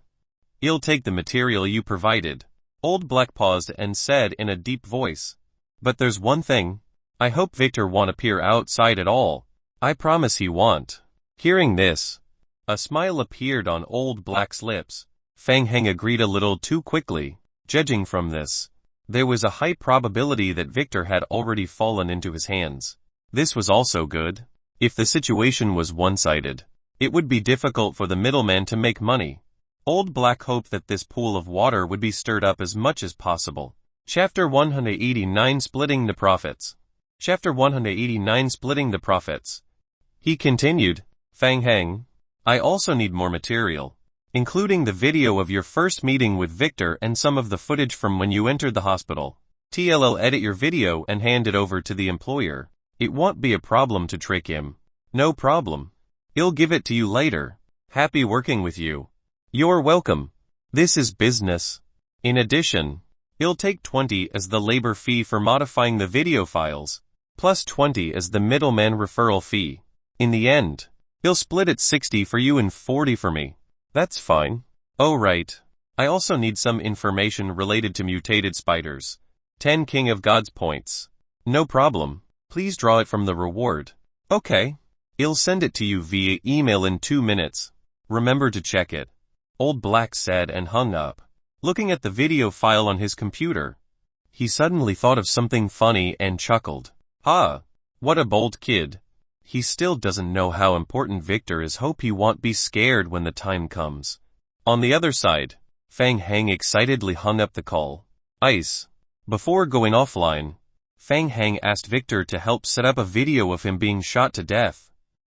You'll take the material you provided. Old Black paused and said in a deep voice. But there's one thing. I hope Victor won't appear outside at all. I promise he won't. Hearing this, a smile appeared on Old Black's lips. Fang Heng agreed a little too quickly. Judging from this, there was a high probability that Victor had already fallen into his hands. This was also good. If the situation was one-sided, it would be difficult for the middleman to make money. Old Black hoped that this pool of water would be stirred up as much as possible. Chapter 189 Splitting the Profits. Chapter 189 Splitting the Profits. He continued, Fang Heng, I also need more material, including the video of your first meeting with Victor and some of the footage from when you entered the hospital. TLL edit your video and hand it over to the employer. It won't be a problem to trick him. No problem. He'll give it to you later. Happy working with you. You're welcome. This is business. In addition, he'll take 20 as the labor fee for modifying the video files, plus 20 as the middleman referral fee. In the end, he'll split it 60 for you and 40 for me. That's fine. Oh right. I also need some information related to mutated spiders. 10 King of Gods points. No problem. Please draw it from the reward. Okay. He'll send it to you via email in 2 minutes. Remember to check it. Old Black said and hung up. Looking at the video file on his computer, he suddenly thought of something funny and chuckled. Ha! What a bold kid. He still doesn't know how important Victor is. Hope he won't be scared when the time comes. On the other side, Fang Heng excitedly hung up the call. Ice. Before going offline, Fang Heng asked Victor to help set up a video of him being shot to death.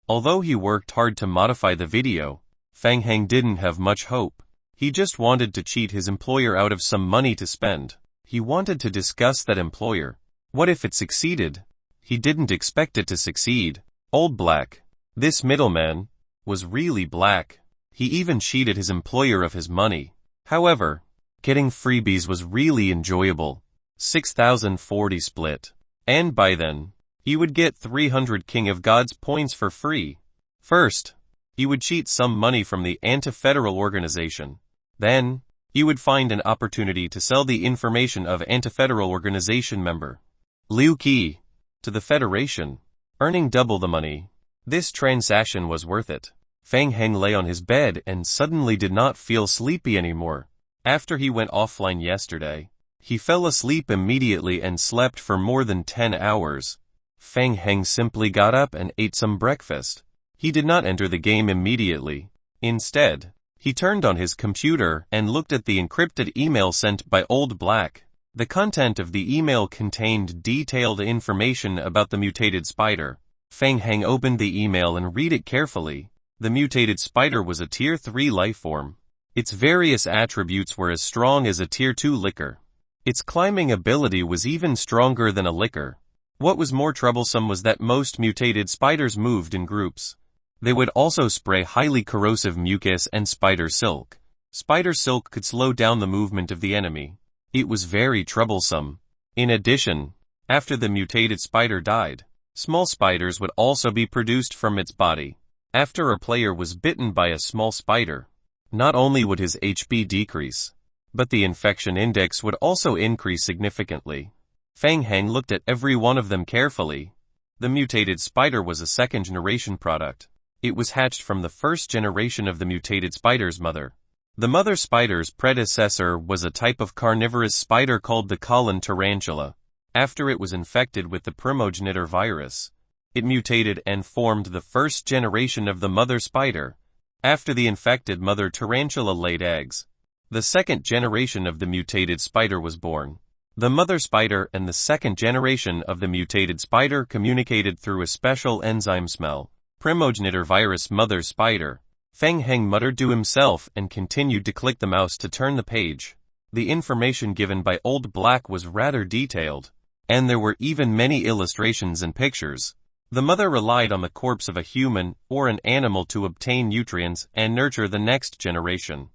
Although he worked hard to modify the video, Fang Heng didn't have much hope. He just wanted to cheat his employer out of some money to spend. He wanted to discuss that employer. What if it succeeded? He didn't expect it to succeed. Old Black, this middleman, was really black. He even cheated his employer of his money. However, Getting freebies was really enjoyable. 6,040 split. And by then, you would get 300 King of Gods points for free. First, you would cheat some money from the anti-federal organization. Then, you would find an opportunity to sell the information of anti-federal organization member Liu Qi to the Federation, earning double the money. This transaction was worth it. Feng Heng lay on his bed and suddenly did not feel sleepy anymore. After he went offline yesterday, he fell asleep immediately and slept for more than 10 hours. Feng Heng simply got up and ate some breakfast. He did not enter the game immediately. Instead, he turned on his computer and looked at the encrypted email sent by Old Black. The content of the email contained detailed information about the mutated spider. Feng Heng opened the email and read it carefully. The mutated spider was a Tier 3 lifeform. Its various attributes were as strong as a Tier 2 licker. Its climbing ability was even stronger than a licker. What was more troublesome was that most mutated spiders moved in groups. They would also spray highly corrosive mucus and spider silk. Spider silk could slow down the movement of the enemy. It was very troublesome. In addition, after the mutated spider died, small spiders would also be produced from its body. After a player was bitten by a small spider, not only would his HP decrease, but the infection index would also increase significantly. Feng Heng looked at every one of them carefully. The mutated spider was a second-generation product. It was hatched from the first generation of the mutated spider's mother. The mother spider's predecessor was a type of carnivorous spider called the Colon tarantula. After it was infected with the primogenitor virus, it mutated and formed the first generation of the mother spider. After the infected mother tarantula laid eggs, the second generation of the mutated spider was born. The mother spider and the second generation of the mutated spider communicated through a special enzyme smell. Primogenitor virus mother spider. Feng Heng muttered to himself and continued to click the mouse to turn the page. The information given by Old Black was rather detailed, and there were even many illustrations and pictures. The mother relied on the corpse of a human or an animal to obtain nutrients and nurture the next generation.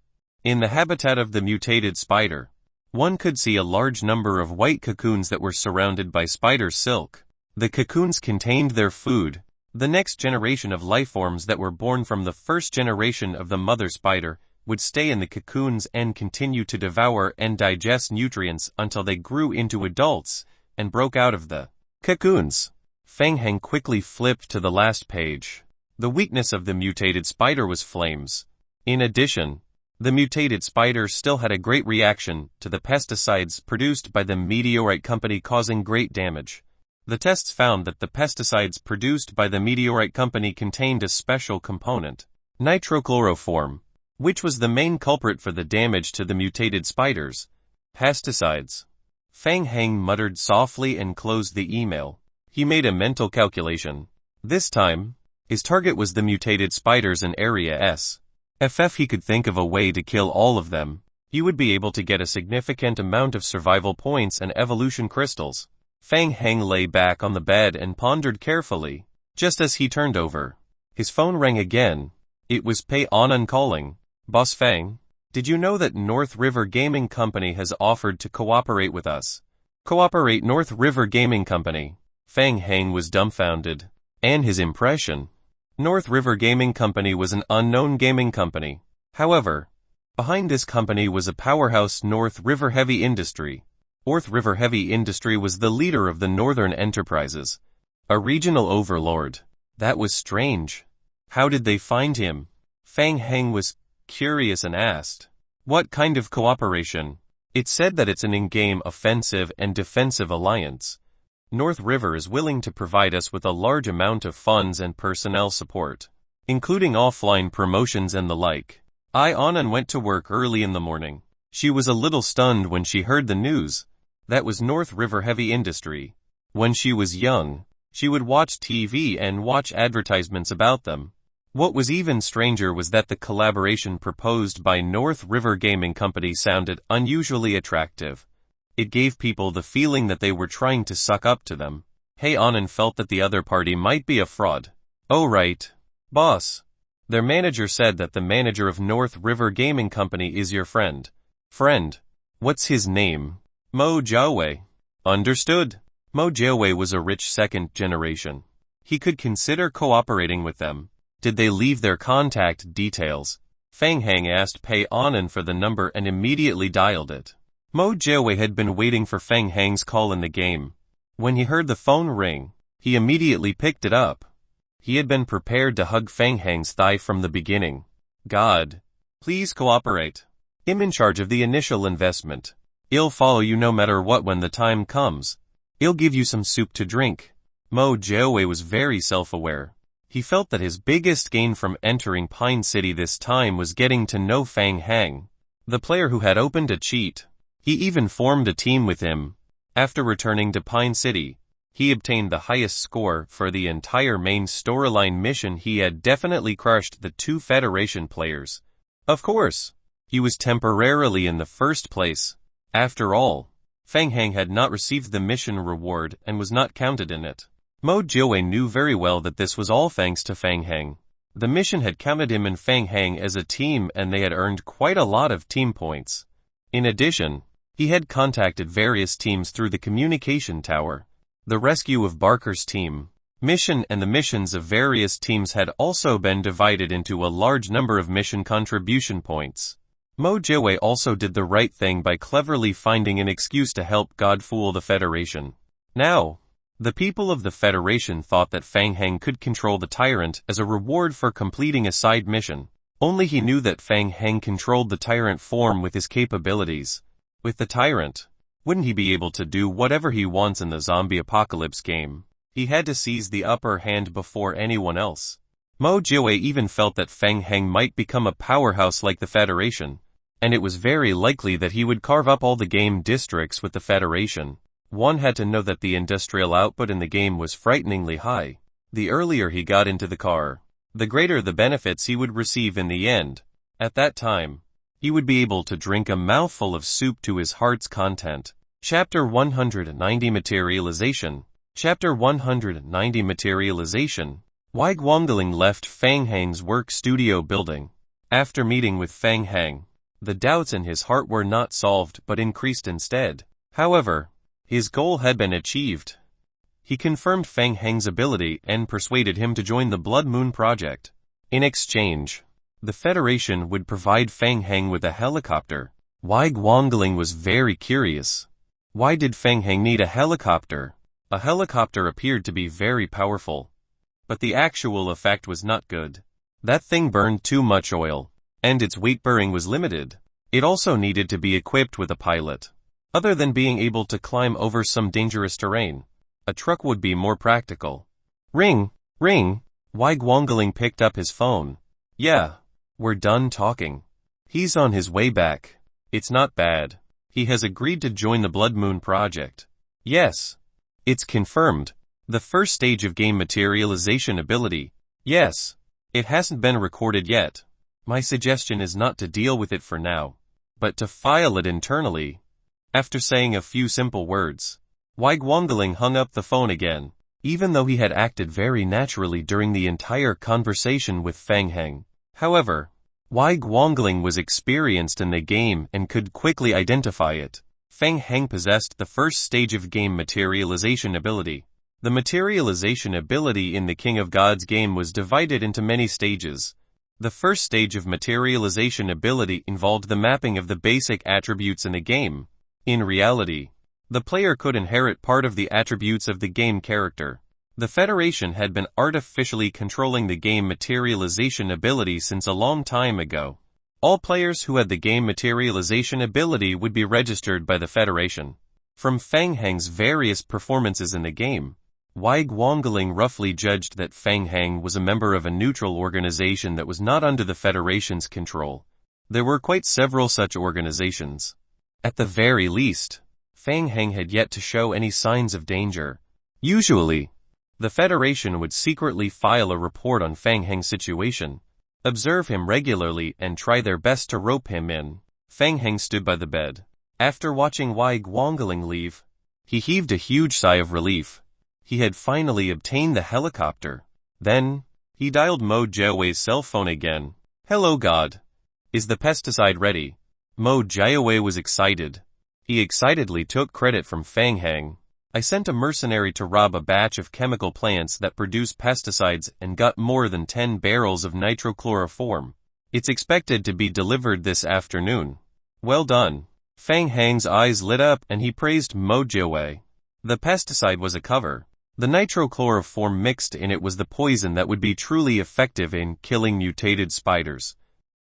In the habitat of the mutated spider, one could see a large number of white cocoons that were surrounded by spider silk. The cocoons contained their food. The next generation of lifeforms that were born from the first generation of the mother spider would stay in the cocoons and continue to devour and digest nutrients until they grew into adults and broke out of the cocoons. Feng Heng quickly flipped to the last page. The weakness of the mutated spider was flames. In addition, the mutated spider still had a great reaction to the pesticides produced by the meteorite company, causing great damage. The tests found that the pesticides produced by the meteorite company contained a special component, nitrochloroform, which was the main culprit for the damage to the mutated spiders. Pesticides. Feng Heng muttered softly and closed the email. He made a mental calculation. This time, his target was the mutated spiders in Area S. If he could think of a way to kill all of them, he would be able to get a significant amount of survival points and evolution crystals. Feng Heng lay back on the bed and pondered carefully. Just as he turned over, his phone rang again. It was Pei Anan calling. Boss Feng, did you know that North River Gaming Company has offered to cooperate with us? Cooperate? North River Gaming Company. Feng Heng was dumbfounded. And his impression. North River Gaming Company was an unknown gaming company. However, behind this company was a powerhouse, North River Heavy Industry. North River Heavy Industry was the leader of the Northern Enterprises, a regional overlord. That was strange. How did they find him? Feng Heng was curious and asked, "What kind of cooperation?" It said that it's an in-game offensive and defensive alliance. North River is willing to provide us with a large amount of funds and personnel support, including offline promotions and the like. Anan went to work early in the morning. She was a little stunned when she heard the news. That was North River Heavy Industry. When she was young, she would watch TV and watch advertisements about them. What was even stranger was that the collaboration proposed by North River Gaming Company sounded unusually attractive. It gave people the feeling that they were trying to suck up to them. Anan felt that the other party might be a fraud. "Oh right, boss. Their manager said that the manager of North River Gaming Company is your friend." "Friend? What's his name? Mo Jiawei. Understood. Mo Jiawei was a rich second generation. He could consider cooperating with them. Did they leave their contact details? Fang Hang asked Pei Anan for the number and immediately dialed it. Mo Jiawei had been waiting for Fang Hang's call in the game. When he heard the phone ring, he immediately picked it up. He had been prepared to hug Fang Hang's thigh from the beginning. God, please cooperate. I'm in charge of the initial investment. I'll follow you no matter what when the time comes. I'll give you some soup to drink. Mo Jiawei was very self-aware. He felt that his biggest gain from entering Pine City this time was getting to know Fang Hang, the player who had opened a cheat. He even formed a team with him. After returning to Pine City, he obtained the highest score for the entire main storyline mission. He had definitely crushed the two Federation players. Of course, he was temporarily in the first place. After all, Fang Hang had not received the mission reward and was not counted in it. Mo Jiawei knew very well that this was all thanks to Fang Hang. The mission had counted him and Fang Hang as a team and they had earned quite a lot of team points. In addition, he had contacted various teams through the communication tower. The rescue of Barker's team mission and the missions of various teams had also been divided into a large number of mission contribution points. Mo Jiawei also did the right thing by cleverly finding an excuse to help God fool the Federation. Now, the people of the Federation thought that Fang Hang could control the tyrant as a reward for completing a side mission. Only he knew that Fang Hang controlled the tyrant form with his capabilities. With the tyrant, wouldn't he be able to do whatever he wants in the zombie apocalypse game? He had to seize the upper hand before anyone else. Mo Jiawei even felt that Fang Hang might become a powerhouse like the Federation, and it was very likely that he would carve up all the game districts with the Federation. One had to know that the industrial output in the game was frighteningly high. The earlier he got into the car, the greater the benefits he would receive in the end. At that time, he would be able to drink a mouthful of soup to his heart's content. Chapter 190 Materialization. Chapter 190 Materialization. Wai Guangling left Fang Hang's work studio building. After meeting with Fang Hang, the doubts in his heart were not solved but increased instead. However, his goal had been achieved. He confirmed Fang Hang's ability and persuaded him to join the Blood Moon project. In exchange, the Federation would provide Fang Hang with a helicopter. Wai Guangling was very curious. Why did Fang Hang need a helicopter? A helicopter appeared to be very powerful, but the actual effect was not good. That thing burned too much oil, and its weight bearing was limited. It also needed to be equipped with a pilot. Other than being able to climb over some dangerous terrain, a truck would be more practical. Ring, ring. Wai Guangling picked up his phone. Yeah, we're done talking. He's on his way back. It's not bad. He has agreed to join the Blood Moon project. Yes. It's confirmed. The first stage of game materialization ability. Yes. It hasn't been recorded yet. My suggestion is not to deal with it for now, but to file it internally. After saying a few simple words, Wai Guangling hung up the phone again. Even though he had acted very naturally during the entire conversation with Fang Hang. However, Wai Guangling was experienced in the game and could quickly identify it. Fang Hang possessed the first stage of game materialization ability. The materialization ability in the King of Gods game was divided into many stages. The first stage of materialization ability involved the mapping of the basic attributes in the game. In reality, the player could inherit part of the attributes of the game character. The Federation had been artificially controlling the game materialization ability since a long time ago. All players who had the game materialization ability would be registered by the Federation. From Fang Hang's various performances in the game, Wai Guangling roughly judged that Fang Hang was a member of a neutral organization that was not under the Federation's control. There were quite several such organizations. At the very least, Fang Hang had yet to show any signs of danger. Usually, the Federation would secretly file a report on Fang Hang's situation, observe him regularly and try their best to rope him in. Fang Hang stood by the bed. After watching Wai Guangling leave, he heaved a huge sigh of relief. He had finally obtained the helicopter. Then, he dialed Mo Jiawei's cell phone again. Hello God. Is the pesticide ready? Mo Jiawei was excited. He excitedly took credit from Fang Hang. I sent a mercenary to rob a batch of chemical plants that produce pesticides and got more than 10 barrels of nitrochloroform. It's expected to be delivered this afternoon. Well done. Fang Hang's eyes lit up and he praised Mo Jiawei. The pesticide was a cover. The nitrochloroform mixed in it was the poison that would be truly effective in killing mutated spiders.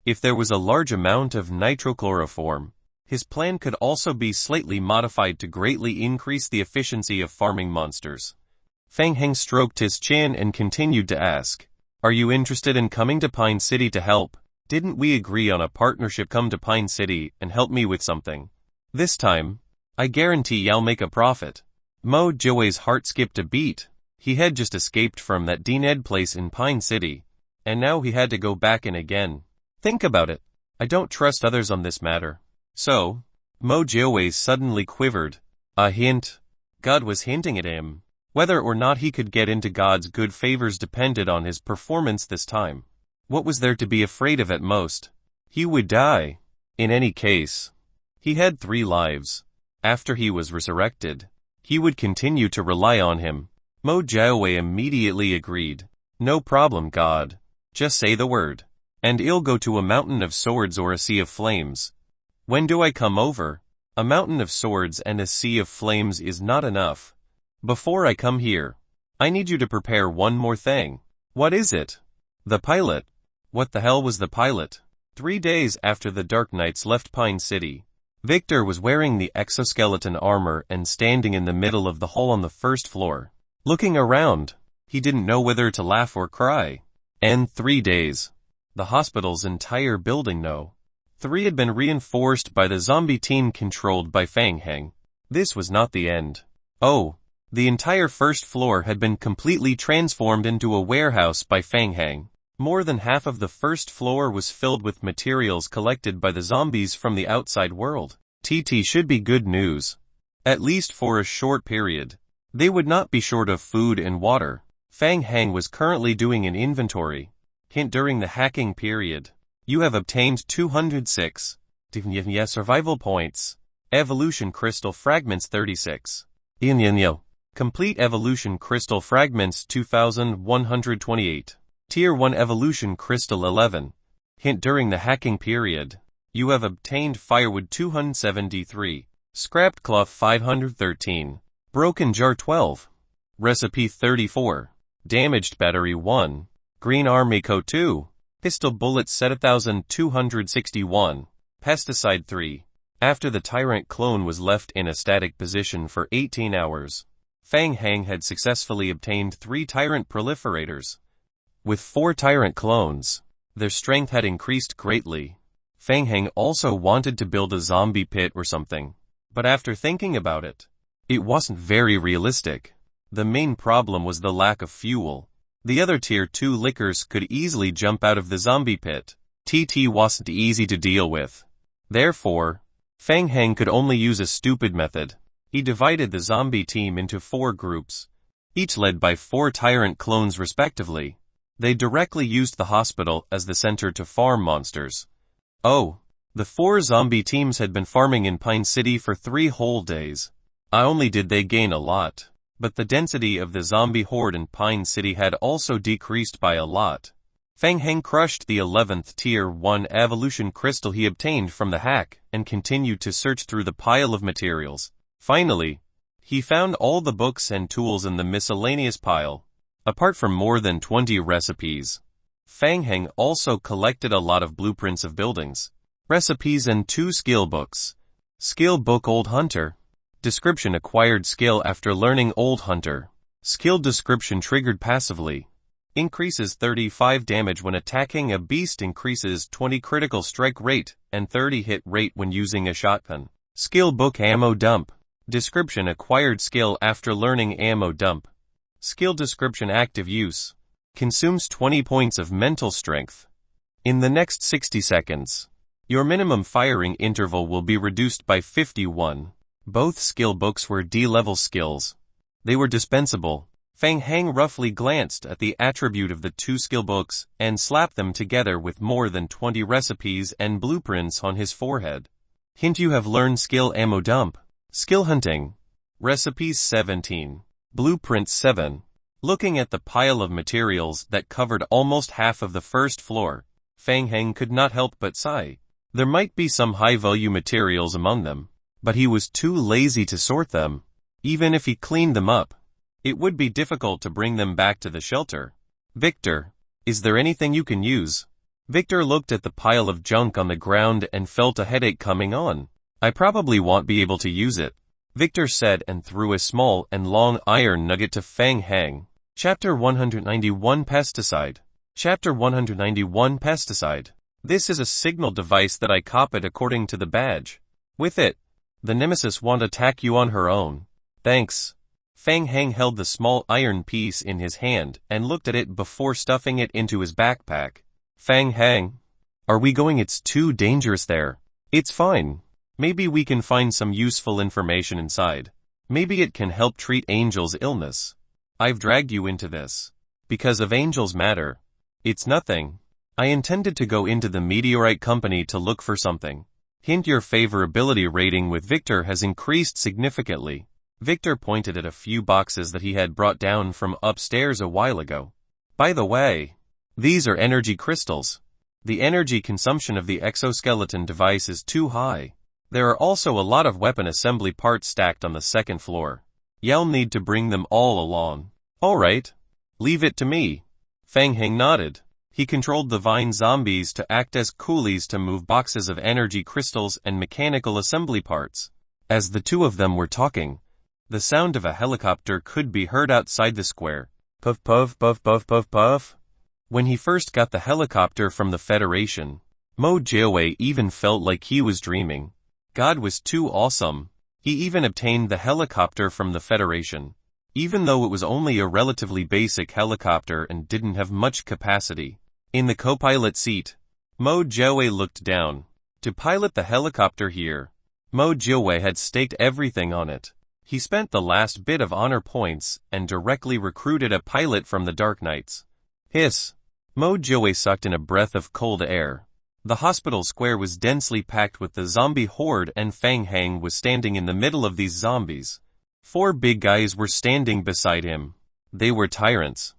If there was a large amount of nitrochloroform, his plan could also be slightly modified to greatly increase the efficiency of farming monsters. Fang Hang stroked his chin and continued to ask, "Are you interested in coming to Pine City to help? Didn't we agree on a partnership? Come to Pine City and help me with something. This time, I guarantee I'll make a profit." Mo Jiawei's heart skipped a beat. He had just escaped from that D-Ned place in Pine City, and now he had to go back in again. Think about it. I don't trust others on this matter. So, Mo Jiawei suddenly quivered. A hint. God was hinting at him. Whether or not he could get into God's good favors depended on his performance this time. What was there to be afraid of at most? He would die. In any case, he had 3 lives. After he was resurrected, he would continue to rely on him. Mo Jiawei immediately agreed. No problem, God. Just say the word, and I'll go to a mountain of swords or a sea of flames. When do I come over? A mountain of swords and a sea of flames is not enough. Before I come here, I need you to prepare one more thing. What is it? The pilot. What the hell was the pilot? 3 days after the Dark Knights left Pine City, Victor was wearing the exoskeleton armor and standing in the middle of the hall on the first floor. Looking around, he didn't know whether to laugh or cry. And 3 days. The hospital's entire building no. 3 had been reinforced by the zombie team controlled by Fang Hang. This was not the end. Oh, the entire first floor had been completely transformed into a warehouse by Fang Hang. More than half of the first floor was filled with materials collected by the zombies from the outside world. TT should be good news. At least for a short period. They would not be short of food and water. Fang Hang was currently doing an inventory. Hint: during the hacking period, you have obtained 206 survival points. Evolution crystal fragments 36. Complete evolution crystal fragments 2128. Tier 1 evolution crystal 11. Hint: during the hacking period, you have obtained firewood 273. Scrapped cloth 513. Broken jar 12. Recipe 34. Damaged battery 1. Green army coat 2. Pistol bullets set 1261. Pesticide 3. After the tyrant clone was left in a static position for 18 hours, Fang Hang had successfully obtained 3 tyrant proliferators. With 4 tyrant clones, their strength had increased greatly. Fang Hang also wanted to build a zombie pit or something, but after thinking about it, it wasn't very realistic. The main problem was the lack of fuel. The other tier 2 lickers could easily jump out of the zombie pit. TT wasn't easy to deal with. Therefore, Fang Hang could only use a stupid method. He divided the zombie team into 4 groups, each led by 4 tyrant clones respectively. They directly used the hospital as the center to farm monsters. Oh, the 4 zombie teams had been farming in Pine City for 3 whole days. Not only did they gain a lot, but the density of the zombie horde in Pine City had also decreased by a lot. Fang Hang crushed the 11th Tier 1 evolution crystal he obtained from the hack and continued to search through the pile of materials. Finally, he found all the books and tools in the miscellaneous pile. Apart from more than 20 recipes, Fang Hang also collected a lot of blueprints of buildings, recipes and 2 skill books. Skill book: Old Hunter. Description: acquired skill after learning Old Hunter. Skill description: triggered passively. Increases 35 damage when attacking a beast, increases 20 critical strike rate and 30 hit rate when using a shotgun. Skill book: ammo dump. Description: acquired skill after learning ammo dump. Skill description: active use. Consumes 20 points of mental strength. In the next 60 seconds, your minimum firing interval will be reduced by 51. Both skill books were D-level skills. They were dispensable. Fang Hang roughly glanced at the attribute of the 2 skill books and slapped them together with more than 20 recipes and blueprints on his forehead. Hint: you have learned skill ammo dump. Skill hunting. Recipes 17. Blueprints 7. Looking at the pile of materials that covered almost half of the first floor, Fang Heng could not help but sigh. There might be some high-value materials among them, but he was too lazy to sort them. Even if he cleaned them up, it would be difficult to bring them back to the shelter. Victor, is there anything you can use? Victor looked at the pile of junk on the ground and felt a headache coming on. I probably won't be able to use it, Victor said, and threw a small and long iron nugget to Fang Heng. Chapter 191 Pesticide. Chapter 191 Pesticide. This is a signal device that I copied according to the badge. With it, the nemesis won't attack you on her own. Thanks. Fang Heng held the small iron piece in his hand and looked at it before stuffing it into his backpack. Fang Heng, are we going? It's too dangerous there. It's fine. Maybe we can find some useful information inside. Maybe it can help treat Angel's illness. I've dragged you into this because of Angel's matter. It's nothing. I intended to go into the meteorite company to look for something. Hint: your favorability rating with Victor has increased significantly. Victor pointed at a few boxes that he had brought down from upstairs a while ago. By the way, these are energy crystals. The energy consumption of the exoskeleton device is too high. There are also a lot of weapon assembly parts stacked on the second floor. You'll need to bring them all along. All right. Leave it to me. Fang Heng nodded. He controlled the vine zombies to act as coolies to move boxes of energy crystals and mechanical assembly parts. As the two of them were talking, the sound of a helicopter could be heard outside the square. Puff puff puff puff puff puff. When he first got the helicopter from the Federation, Mo Jiawei even felt like he was dreaming. God was too awesome. He even obtained the helicopter from the Federation, even though it was only a relatively basic helicopter and didn't have much capacity. In the co-pilot seat, Mo Jiawei looked down. To pilot the helicopter here, Mo Jiawei had staked everything on it. He spent the last bit of honor points and directly recruited a pilot from the Dark Knights. Hiss! Mo Jiawei sucked in a breath of cold air. The hospital square was densely packed with the zombie horde, and Fang Heng was standing in the middle of these zombies. 4 big guys were standing beside him. They were tyrants.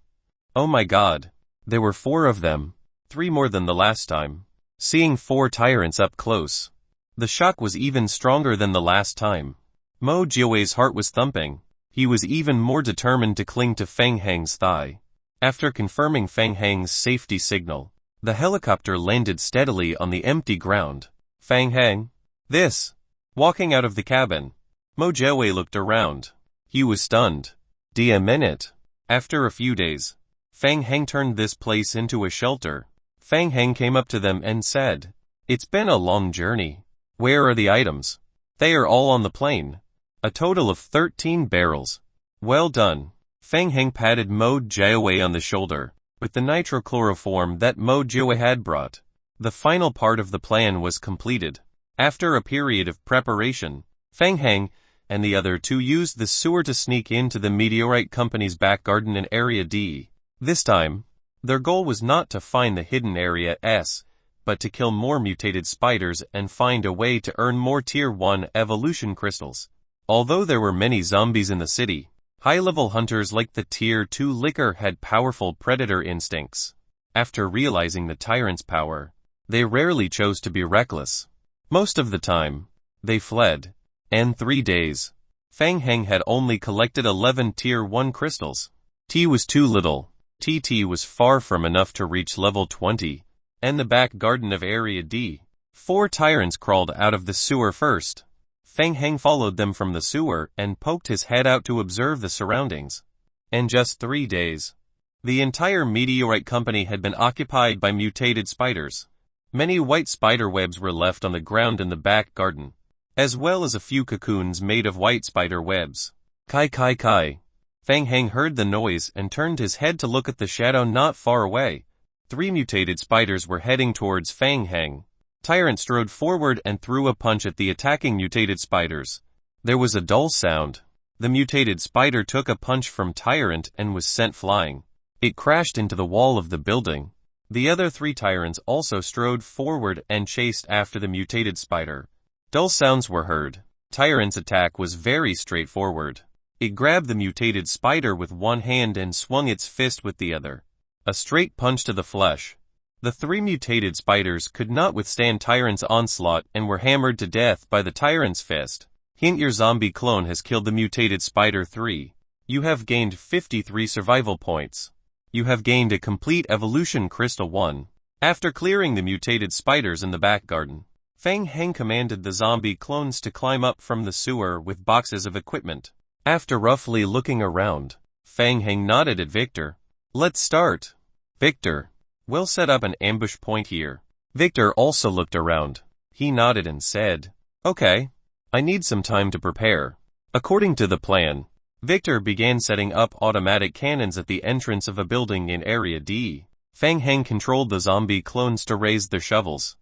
Oh my god. There were 4 of them. 3 more than the last time. Seeing 4 tyrants up close, the shock was even stronger than the last time. Mo Jiawei's heart was thumping. He was even more determined to cling to Fang Heng's thigh. After confirming Fang Heng's safety signal, the helicopter landed steadily on the empty ground. Fang Heng? This? Walking out of the cabin, Mo Jiawei looked around. He was stunned. A minute. After a few days, Fang Heng turned this place into a shelter. Fang Heng came up to them and said, "It's been a long journey. Where are the items?" "They are all on the plane. A total of 13 barrels. Well done." Fang Heng patted Mo Jiawei on the shoulder with the nitrochloroform that Mo Jiawei had brought. The final part of the plan was completed. After a period of preparation, Fang Heng and the other 2 used the sewer to sneak into the meteorite company's back garden in Area D. This time, their goal was not to find the hidden Area S, but to kill more mutated spiders and find a way to earn more Tier 1 evolution crystals. Although there were many zombies in the city, high-level hunters like the Tier 2 Licker had powerful predator instincts. After realizing the tyrant's power, they rarely chose to be reckless. Most of the time, they fled. In 3 days, Fang Heng had only collected 11 Tier 1 crystals. T was too little. TT was far from enough to reach level 20, and the back garden of Area D. 4 tyrants crawled out of the sewer first. Fang Heng followed them from the sewer and poked his head out to observe the surroundings. In just 3 days, the entire meteorite company had been occupied by mutated spiders. Many white spider webs were left on the ground in the back garden, as well as a few cocoons made of white spider webs. Kai kai kai. Fang Heng heard the noise and turned his head to look at the shadow not far away. 3 mutated spiders were heading towards Fang Heng. Tyrant strode forward and threw a punch at the attacking mutated spiders. There was a dull sound. The mutated spider took a punch from Tyrant and was sent flying. It crashed into the wall of the building. The other 3 tyrants also strode forward and chased after the mutated spider. Dull sounds were heard. Tyrant's attack was very straightforward. It grabbed the mutated spider with one hand and swung its fist with the other. A straight punch to the flesh. The 3 mutated spiders could not withstand Tyrant's onslaught and were hammered to death by the Tyrant's fist. Hint: your zombie clone has killed the mutated spider 3. You have gained 53 survival points. You have gained a complete evolution crystal 1. After clearing the mutated spiders in the back garden, Feng Heng commanded the zombie clones to climb up from the sewer with boxes of equipment. After roughly looking around, Feng Heng nodded at Victor. Let's start. Victor, we'll set up an ambush point here. Victor also looked around. He nodded and said, okay. I need some time to prepare. According to the plan, Victor began setting up automatic cannons at the entrance of a building in Area D. Feng Heng controlled the zombie clones to raise their shovels,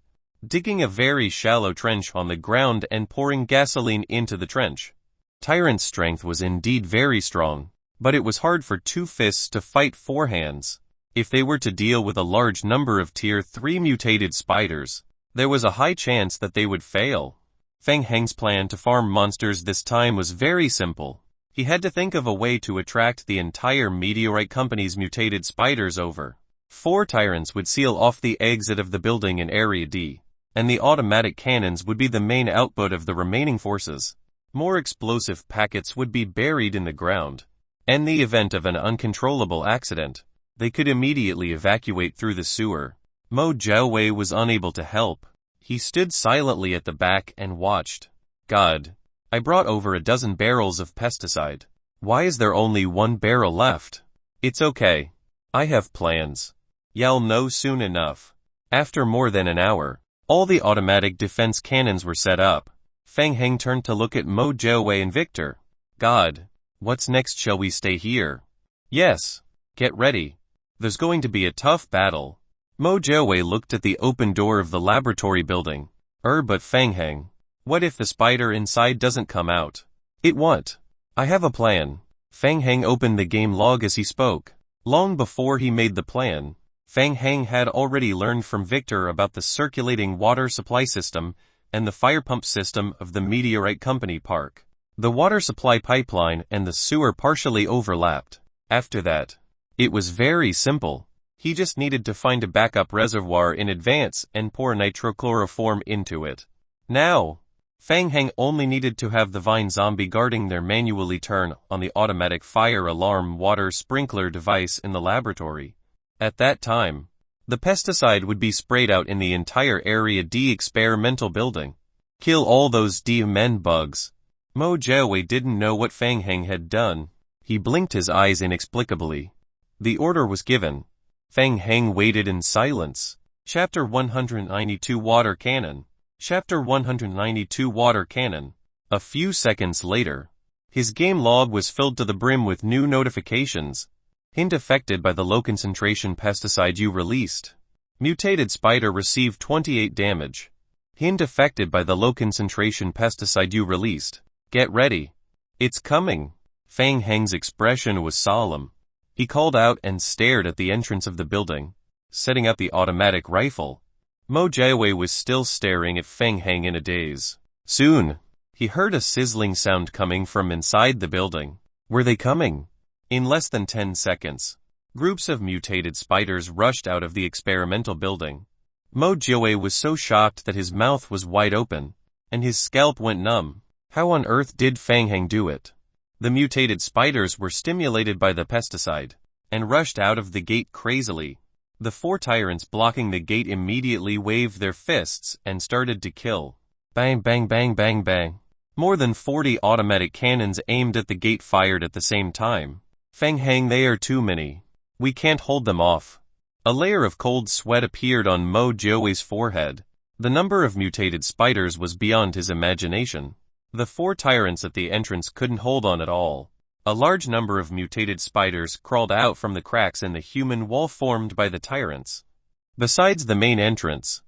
digging a very shallow trench on the ground and pouring gasoline into the trench. Tyrant's strength was indeed very strong, but it was hard for 2 fists to fight 4 hands. If they were to deal with a large number of Tier 3 mutated spiders, there was a high chance that they would fail. Feng Heng's plan to farm monsters this time was very simple. He had to think of a way to attract the entire Meteorite Company's mutated spiders over. 4 tyrants would seal off the exit of the building in Area D, and the automatic cannons would be the main output of the remaining forces. More explosive packets would be buried in the ground. In the event of an uncontrollable accident, they could immediately evacuate through the sewer. Mo Jiawei was unable to help. He stood silently at the back and watched. God, I brought over a dozen barrels of pesticide. Why is there only 1 barrel left? It's okay. I have plans. You'll know soon enough. After more than an hour, all the automatic defense cannons were set up. Feng Heng turned to look at Mo Jiawei and Victor. God, what's next? Shall we stay here? Yes. Get ready. There's going to be a tough battle. Mo Jiawei looked at the open door of the laboratory building. But Feng Heng, what if the spider inside doesn't come out? It won't. I have a plan. Feng Heng opened the game log as he spoke. Long before he made the plan, Feng Heng had already learned from Victor about the circulating water supply system and the fire pump system of the Meteorite Company Park. The water supply pipeline and the sewer partially overlapped. After that, it was very simple. He just needed to find a backup reservoir in advance and pour nitrochloroform into it. Now, Feng Heng only needed to have the vine zombie guarding there manually turn on the automatic fire alarm water sprinkler device in the laboratory. At that time, the pesticide would be sprayed out in the entire Area D experimental building. Kill all those D-men bugs. Mo Jiawei didn't know what Feng Heng had done. He blinked his eyes inexplicably. The order was given. Feng Heng waited in silence. Chapter 192 Water Cannon. Chapter 192 Water Cannon. A few seconds later, his game log was filled to the brim with new notifications. Hint: affected by the low concentration pesticide you released. Mutated spider received 28 damage. Hint: affected by the low concentration pesticide you released. Get ready. It's coming. Feng Heng's expression was solemn. He called out and stared at the entrance of the building, setting up the automatic rifle. Mo Jiawei was still staring at Feng Heng in a daze. Soon, he heard a sizzling sound coming from inside the building. Were they coming? In less than 10 seconds, groups of mutated spiders rushed out of the experimental building. Mo Jiawei was so shocked that his mouth was wide open, and his scalp went numb. How on earth did Feng Heng do it? The mutated spiders were stimulated by the pesticide, and rushed out of the gate crazily. The 4 tyrants blocking the gate immediately waved their fists and started to kill. Bang bang bang bang bang. More than 40 automatic cannons aimed at the gate fired at the same time. Feng Heng, they are too many. We can't hold them off. A layer of cold sweat appeared on Mo Jiawei's forehead. The number of mutated spiders was beyond his imagination. The 4 tyrants at the entrance couldn't hold on at all. A large number of mutated spiders crawled out from the cracks in the human wall formed by the tyrants. Besides the main entrance,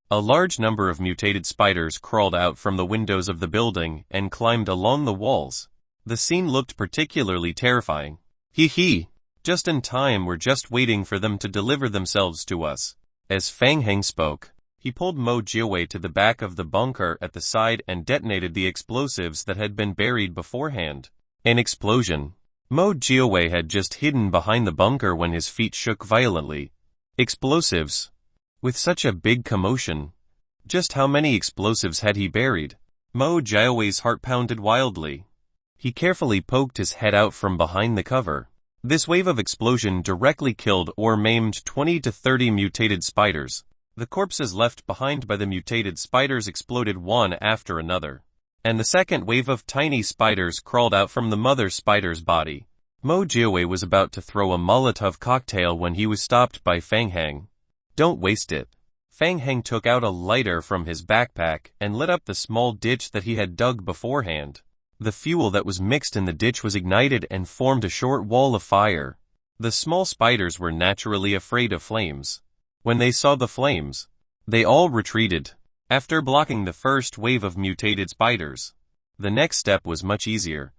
a large number of mutated spiders crawled out from the windows of the building and climbed along the walls. The scene looked particularly terrifying. Hee hee. Just in time, we're just waiting for them to deliver themselves to us. As Feng Heng spoke, He pulled Mo Jiawei to the back of the bunker at the side and detonated the explosives that had been buried beforehand. An explosion. Mo Jiawei had just hidden behind the bunker when his feet shook violently. Explosives. With such a big commotion. Just how many explosives had he buried? Mo Jiawei's heart pounded wildly. He carefully poked his head out from behind the cover. This wave of explosion directly killed or maimed 20 to 30 mutated spiders. The corpses left behind by the mutated spiders exploded one after another. And the second wave of tiny spiders crawled out from the mother spider's body. Mo Jiawei was about to throw a Molotov cocktail when he was stopped by Fang Hang. Don't waste it. Fang Hang took out a lighter from his backpack and lit up the small ditch that he had dug beforehand. The fuel that was mixed in the ditch was ignited and formed a short wall of fire. The small spiders were naturally afraid of flames. When they saw the flames, they all retreated. After blocking the first wave of mutated spiders, the next step was much easier.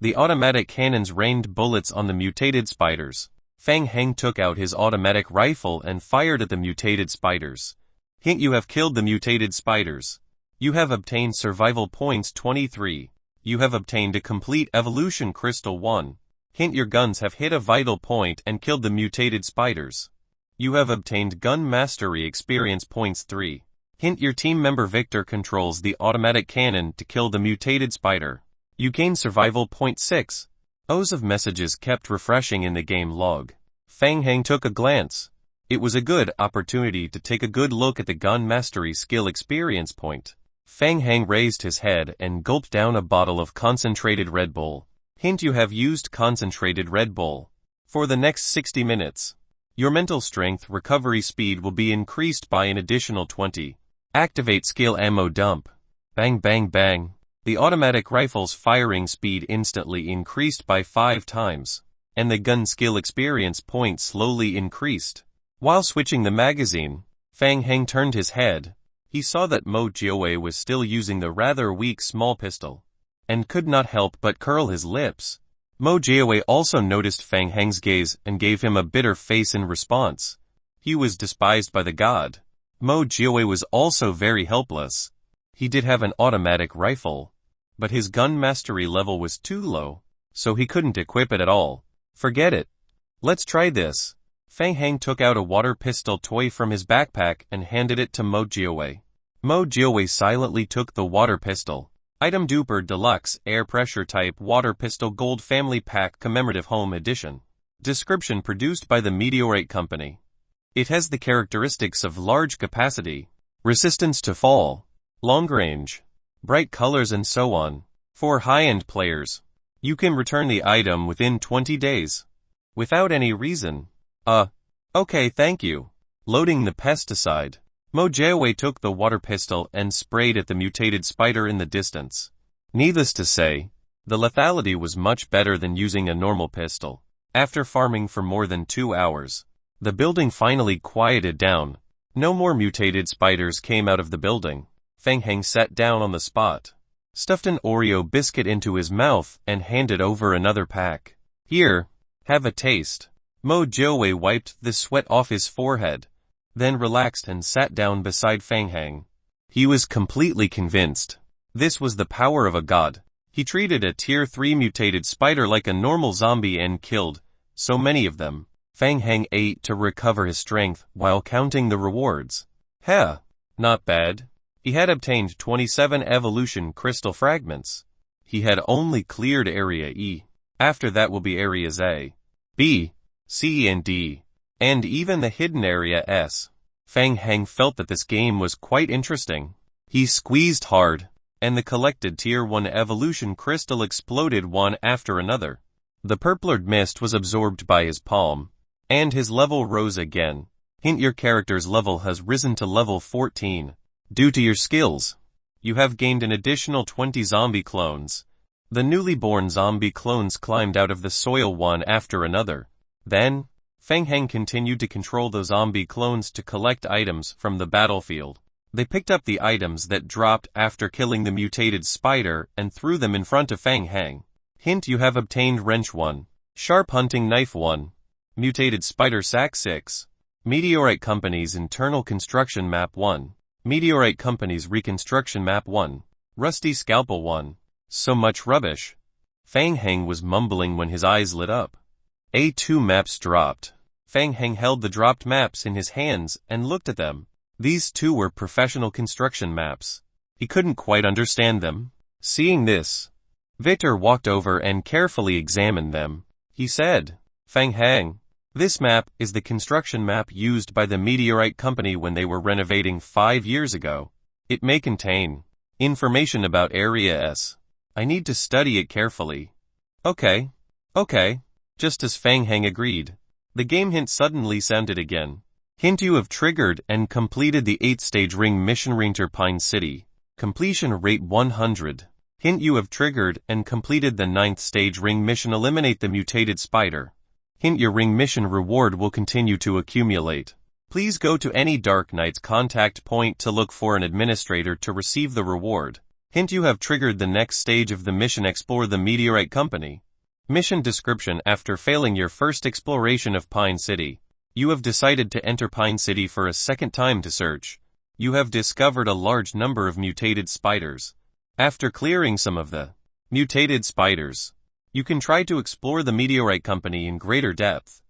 The automatic cannons rained bullets on the mutated spiders. Fang Hang took out his automatic rifle and fired at the mutated spiders. Hint: you have killed the mutated spiders. You have obtained survival points 23. You have obtained a complete evolution crystal 1. Hint: your guns have hit a vital point and killed the mutated spiders. You have obtained gun mastery experience points 3. Hint: your team member Victor controls the automatic cannon to kill the mutated spider. You gain survival point 6. O's of messages kept refreshing in the game log. Fang Hang took a glance. It was a good opportunity to take a good look at the gun mastery skill experience point. Fang Hang raised his head and gulped down a bottle of concentrated Red Bull. Hint: you have used concentrated Red Bull. For the next 60 minutes. Your mental strength recovery speed will be increased by an additional 20. Activate skill ammo dump. Bang bang bang. The automatic rifle's firing speed instantly increased by 5 times, and the gun skill experience point slowly increased. While switching the magazine, Fang Hang turned his head. He saw that Mo Jiawei was still using the rather weak small pistol, and could not help but curl his lips. Mo Jiawei also noticed Fang Hang's gaze and gave him a bitter face in response. He was despised by the god. Mo Jiawei was also very helpless. He did have an automatic rifle, but his gun mastery level was too low, so he couldn't equip it at all. Forget it. Let's try this. Fang Hang took out a water pistol toy from his backpack and handed it to Mo Jiawei. Mo Jiawei silently took the water pistol. Item: Duper Deluxe Air Pressure Type Water Pistol Gold Family Pack Commemorative Home Edition. Description: produced by the Meteorite Company. It has the characteristics of large capacity, resistance to fall, long range, bright colors and so on. For high-end players, you can return the item within 20 days. Without any reason. Okay, thank you. Loading the pesticide. Mo Jiawei took the water pistol and sprayed at the mutated spider in the distance. Needless to say, the lethality was much better than using a normal pistol. After farming for more than 2 hours, the building finally quieted down. No more mutated spiders came out of the building. Fang Hang sat down on the spot, stuffed an Oreo biscuit into his mouth and handed over another pack. Here, have a taste. Mo Jiawei wiped the sweat off his forehead, then relaxed and sat down beside Fang Hang. He was completely convinced. This was the power of a god. He treated a tier 3 mutated spider like a normal zombie and killed so many of them. Fang Hang ate to recover his strength while counting the rewards. Not bad. He had obtained 27 evolution crystal fragments. He had only cleared area E. After that will be areas A, B, C and D, and even the hidden area S. Fang Hang felt that this game was quite interesting. He squeezed hard, and the collected tier 1 evolution crystal exploded one after another. The purplered mist was absorbed by his palm, and his level rose again. Hint: your character's level has risen to level 14. Due to your skills, you have gained an additional 20 zombie clones. The newly born zombie clones climbed out of the soil one after another. Then, Fang Hang continued to control the zombie clones to collect items from the battlefield. They picked up the items that dropped after killing the mutated spider and threw them in front of Fang Hang. Hint: you have obtained Wrench 1, Sharp Hunting Knife 1, Mutated Spider Sack 6, Meteorite Company's Internal Construction Map 1. Meteorite Company's Reconstruction Map 1. Rusty Scalpel 1. So much rubbish. Fang Heng was mumbling when his eyes lit up. A2 maps dropped. Fang Heng held the dropped maps in his hands and looked at them. These two were professional construction maps. He couldn't quite understand them. Seeing this, Victor walked over and carefully examined them. He said, "Fang Heng, this map is the construction map used by the Meteorite Company when they were renovating 5 years ago. It may contain information about Area S. I need to study it carefully." Okay. Just as Fang Heng agreed, the game hint suddenly sounded again. Hint: you have triggered and completed the 8th-stage ring mission Enter Pine City. Completion rate 100. Hint: you have triggered and completed the 9th-stage ring mission Eliminate the mutated spider. Hint: your ring mission reward will continue to accumulate. Please go to any Dark Knight's contact point to look for an administrator to receive the reward. Hint: you have triggered the next stage of the mission Explore the Meteorite Company. Mission description: after failing your first exploration of Pine City, you have decided to enter Pine City for a second time to search. You have discovered a large number of mutated spiders. After clearing some of the mutated spiders, you can try to explore the Meteorite Company in greater depth.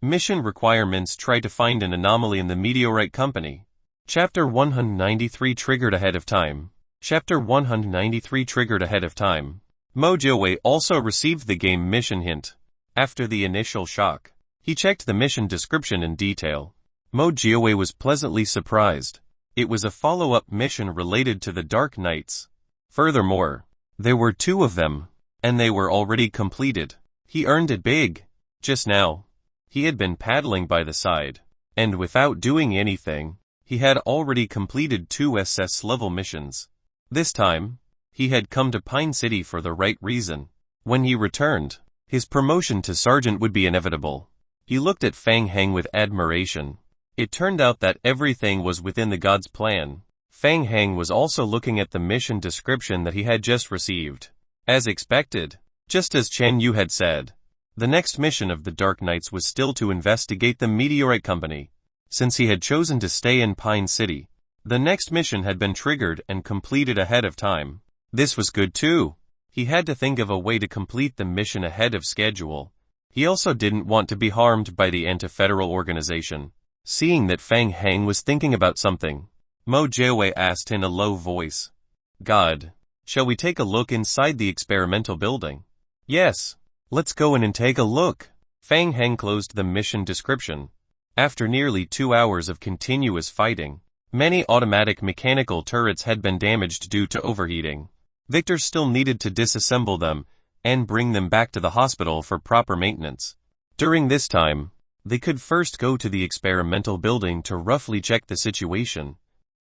Mission requirements: try to find an anomaly in the Meteorite Company. Chapter 193 Triggered ahead of time. Chapter 193 Triggered ahead of time. Mo Jiawei also received the game mission hint. After the initial shock, he checked the mission description in detail. Mo Jiawei was pleasantly surprised. It was a follow-up mission related to the Dark Knights. Furthermore, there were 2 of them, and they were already completed. He earned it big. Just now, he had been paddling by the side, and without doing anything, he had already completed 2 SS-level missions. This time, he had come to Pine City for the right reason. When he returned, his promotion to sergeant would be inevitable. He looked at Fang Heng with admiration. It turned out that everything was within the god's plan. Fang Heng was also looking at the mission description that he had just received. As expected, just as Chen Yu had said, the next mission of the Dark Knights was still to investigate the Meteorite Company. Since he had chosen to stay in Pine City, the next mission had been triggered and completed ahead of time. This was good too. He had to think of a way to complete the mission ahead of schedule. He also didn't want to be harmed by the anti-federal organization. Seeing that Fang Heng was thinking about something, Mo Jiawei asked in a low voice, "God, shall we take a look inside the experimental building?" "Yes, let's go in and take a look." Fang Heng closed the mission description. After nearly 2 hours of continuous fighting, many automatic mechanical turrets had been damaged due to overheating. Victor still needed to disassemble them and bring them back to the hospital for proper maintenance. During this time, they could first go to the experimental building to roughly check the situation.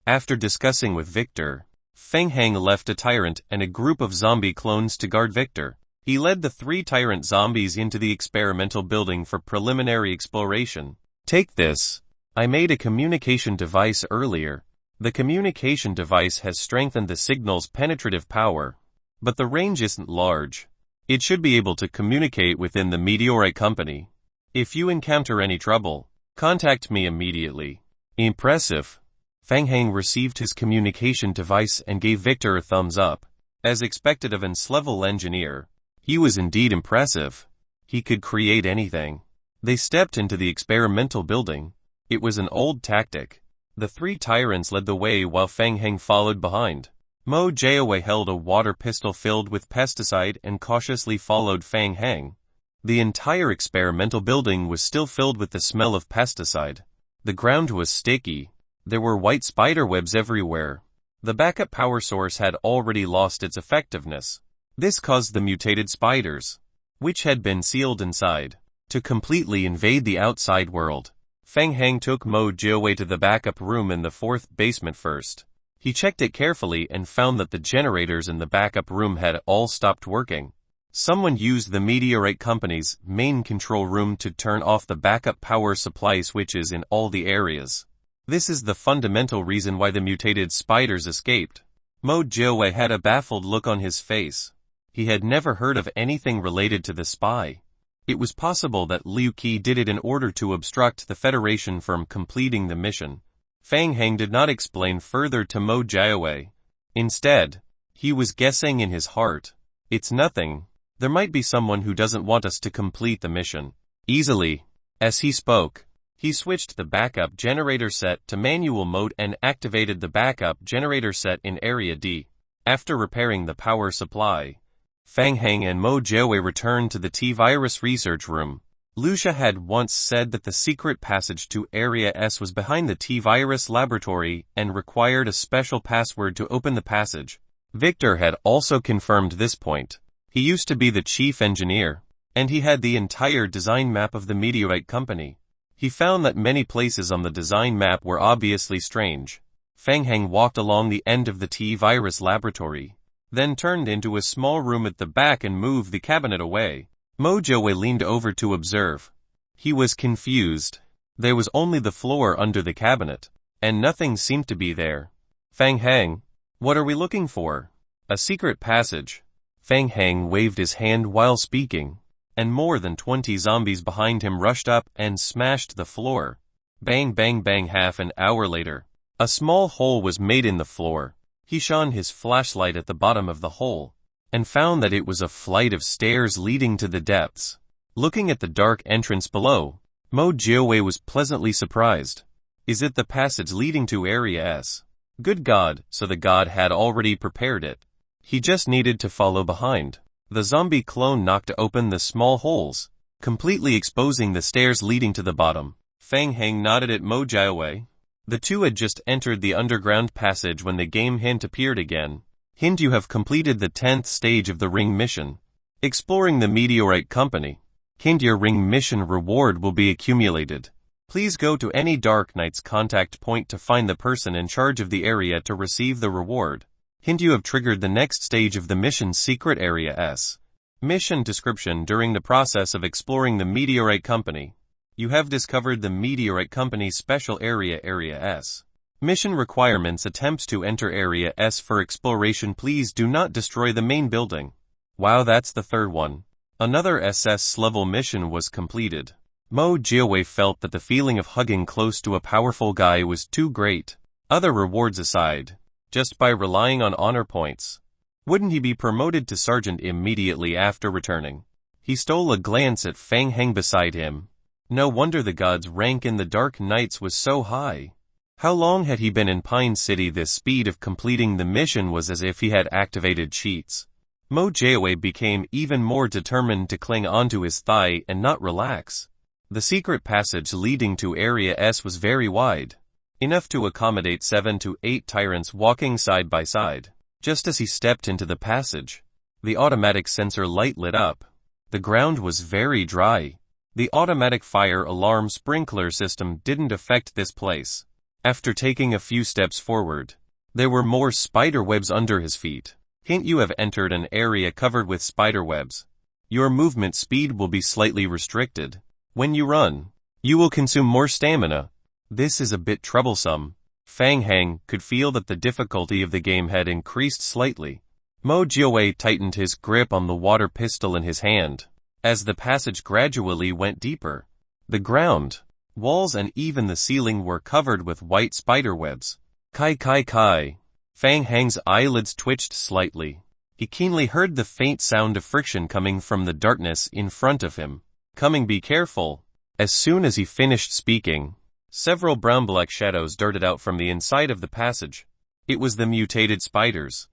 After discussing with Victor, Fang Heng left a tyrant and a group of zombie clones to guard Victor. He led the 3 tyrant zombies into the experimental building for preliminary exploration. "Take this. I made a communication device earlier. The communication device has strengthened the signal's penetrative power, but the range isn't large. It should be able to communicate within the Meteorite Company. If you encounter any trouble, contact me immediately." Impressive. Fang Heng received his communication device and gave Victor a thumbs up. As expected of an S-level engineer, he was indeed impressive. He could create anything. They stepped into the experimental building. It was an old tactic. The 3 tyrants led the way while Fang Heng followed behind. Mo Jiawei held a water pistol filled with pesticide and cautiously followed Fang Heng. The entire experimental building was still filled with the smell of pesticide. The ground was sticky. There were white spider webs everywhere. The backup power source had already lost its effectiveness. This caused the mutated spiders, which had been sealed inside, to completely invade the outside world. Fang Heng took Mo Jiawei to the backup room in the 4th basement first. He checked it carefully and found that the generators in the backup room had all stopped working. Someone used the Meteorite Company's main control room to turn off the backup power supply switches in all the areas. This is the fundamental reason why the mutated spiders escaped. Mo Jiawei had a baffled look on his face. He had never heard of anything related to the spy. It was possible that Liu Qi did it in order to obstruct the Federation from completing the mission. Fang Heng did not explain further to Mo Jiawei. Instead, he was guessing in his heart. It's nothing. There might be someone who doesn't want us to complete the mission. Easily. As he spoke, he switched the backup generator set to manual mode and activated the backup generator set in Area D. After repairing the power supply, Fang Heng and Mo Jiawei returned to the T-virus research room. Lucia had once said that the secret passage to Area S was behind the T-virus laboratory and required a special password to open the passage. Victor had also confirmed this point. He used to be the chief engineer, and he had the entire design map of the meteorite company. He found that many places on the design map were obviously strange. Fang Heng walked along the end of the T-virus laboratory, then turned into a small room at the back and moved the cabinet away. Mo Jiawei leaned over to observe. He was confused. There was only the floor under the cabinet, and nothing seemed to be there. Fang Heng, what are we looking for? A secret passage. Fang Heng waved his hand while speaking, and more than 20 zombies behind him rushed up and smashed the floor. Bang bang bang. Half an hour later, a small hole was made in the floor. He shone his flashlight at the bottom of the hole, and found that it was a flight of stairs leading to the depths. Looking at the dark entrance below, Mo Jiawei was pleasantly surprised. Is it the passage leading to Area S? Good God, so the god had already prepared it. He just needed to follow behind. The zombie clone knocked open the small holes, completely exposing the stairs leading to the bottom. Fang Heng nodded at Mo Jiawei. The two had just entered the underground passage when the game hint appeared again. Hint: you have completed the 10th stage of the ring mission. Exploring the meteorite company. Hint: your ring mission reward will be accumulated. Please go to any Dark Knight's contact point to find the person in charge of the area to receive the reward. Hint: you have triggered the next stage of the mission's secret Area S. Mission description: during the process of exploring the meteorite company, you have discovered the meteorite company's special area, Area S. Mission requirements: attempts to enter Area S for exploration. Please do not destroy the main building. Wow, that's the third one. Another SS-level mission was completed. Mo Jiawei felt that the feeling of hugging close to a powerful guy was too great. Other rewards aside, just by relying on honor points, wouldn't he be promoted to sergeant immediately after returning? He stole a glance at Fang Heng beside him. No wonder the god's rank in the Dark Knights was so high. How long had he been in Pine City? This speed of completing the mission was as if he had activated cheats. Mo Jiawei became even more determined to cling onto his thigh and not relax. The secret passage leading to Area S was very wide, enough to accommodate 7 to 8 tyrants walking side by side. Just as he stepped into the passage, the automatic sensor light lit up. The ground was very dry. The automatic fire alarm sprinkler system didn't affect this place. After taking a few steps forward, there were more spider webs under his feet. Hint: you have entered an area covered with spider webs. Your movement speed will be slightly restricted. When you run, you will consume more stamina. This is a bit troublesome. Fang Heng could feel that the difficulty of the game had increased slightly. Mo Jiawei tightened his grip on the water pistol in his hand. As the passage gradually went deeper, the ground, walls and even the ceiling were covered with white spider webs. Kai kai kai. Fang Heng's eyelids twitched slightly. He keenly heard the faint sound of friction coming from the darkness in front of him. Coming, be careful. As soon as he finished speaking, several brown-black shadows darted out from the inside of the passage. It was the mutated spiders.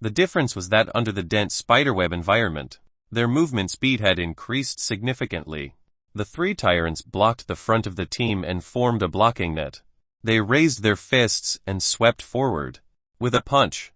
The difference was that under the dense spiderweb environment, their movement speed had increased significantly. The 3 tyrants blocked the front of the team and formed a blocking net. They raised their fists and swept forward. With a punch,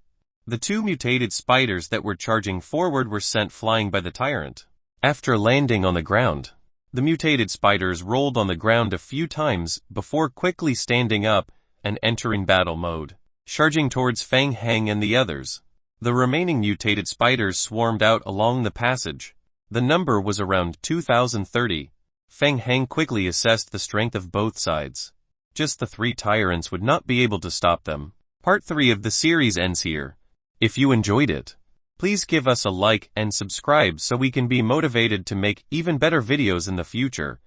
the 2 mutated spiders that were charging forward were sent flying by the tyrant. After landing on the ground, the mutated spiders rolled on the ground a few times before quickly standing up and entering battle mode, charging towards Fang Heng and the others. The remaining mutated spiders swarmed out along the passage. The number was around 2030. Fang Heng quickly assessed the strength of both sides. Just the 3 tyrants would not be able to stop them. Part 3 of the series ends here. If you enjoyed it, please give us a like and subscribe so we can be motivated to make even better videos in the future.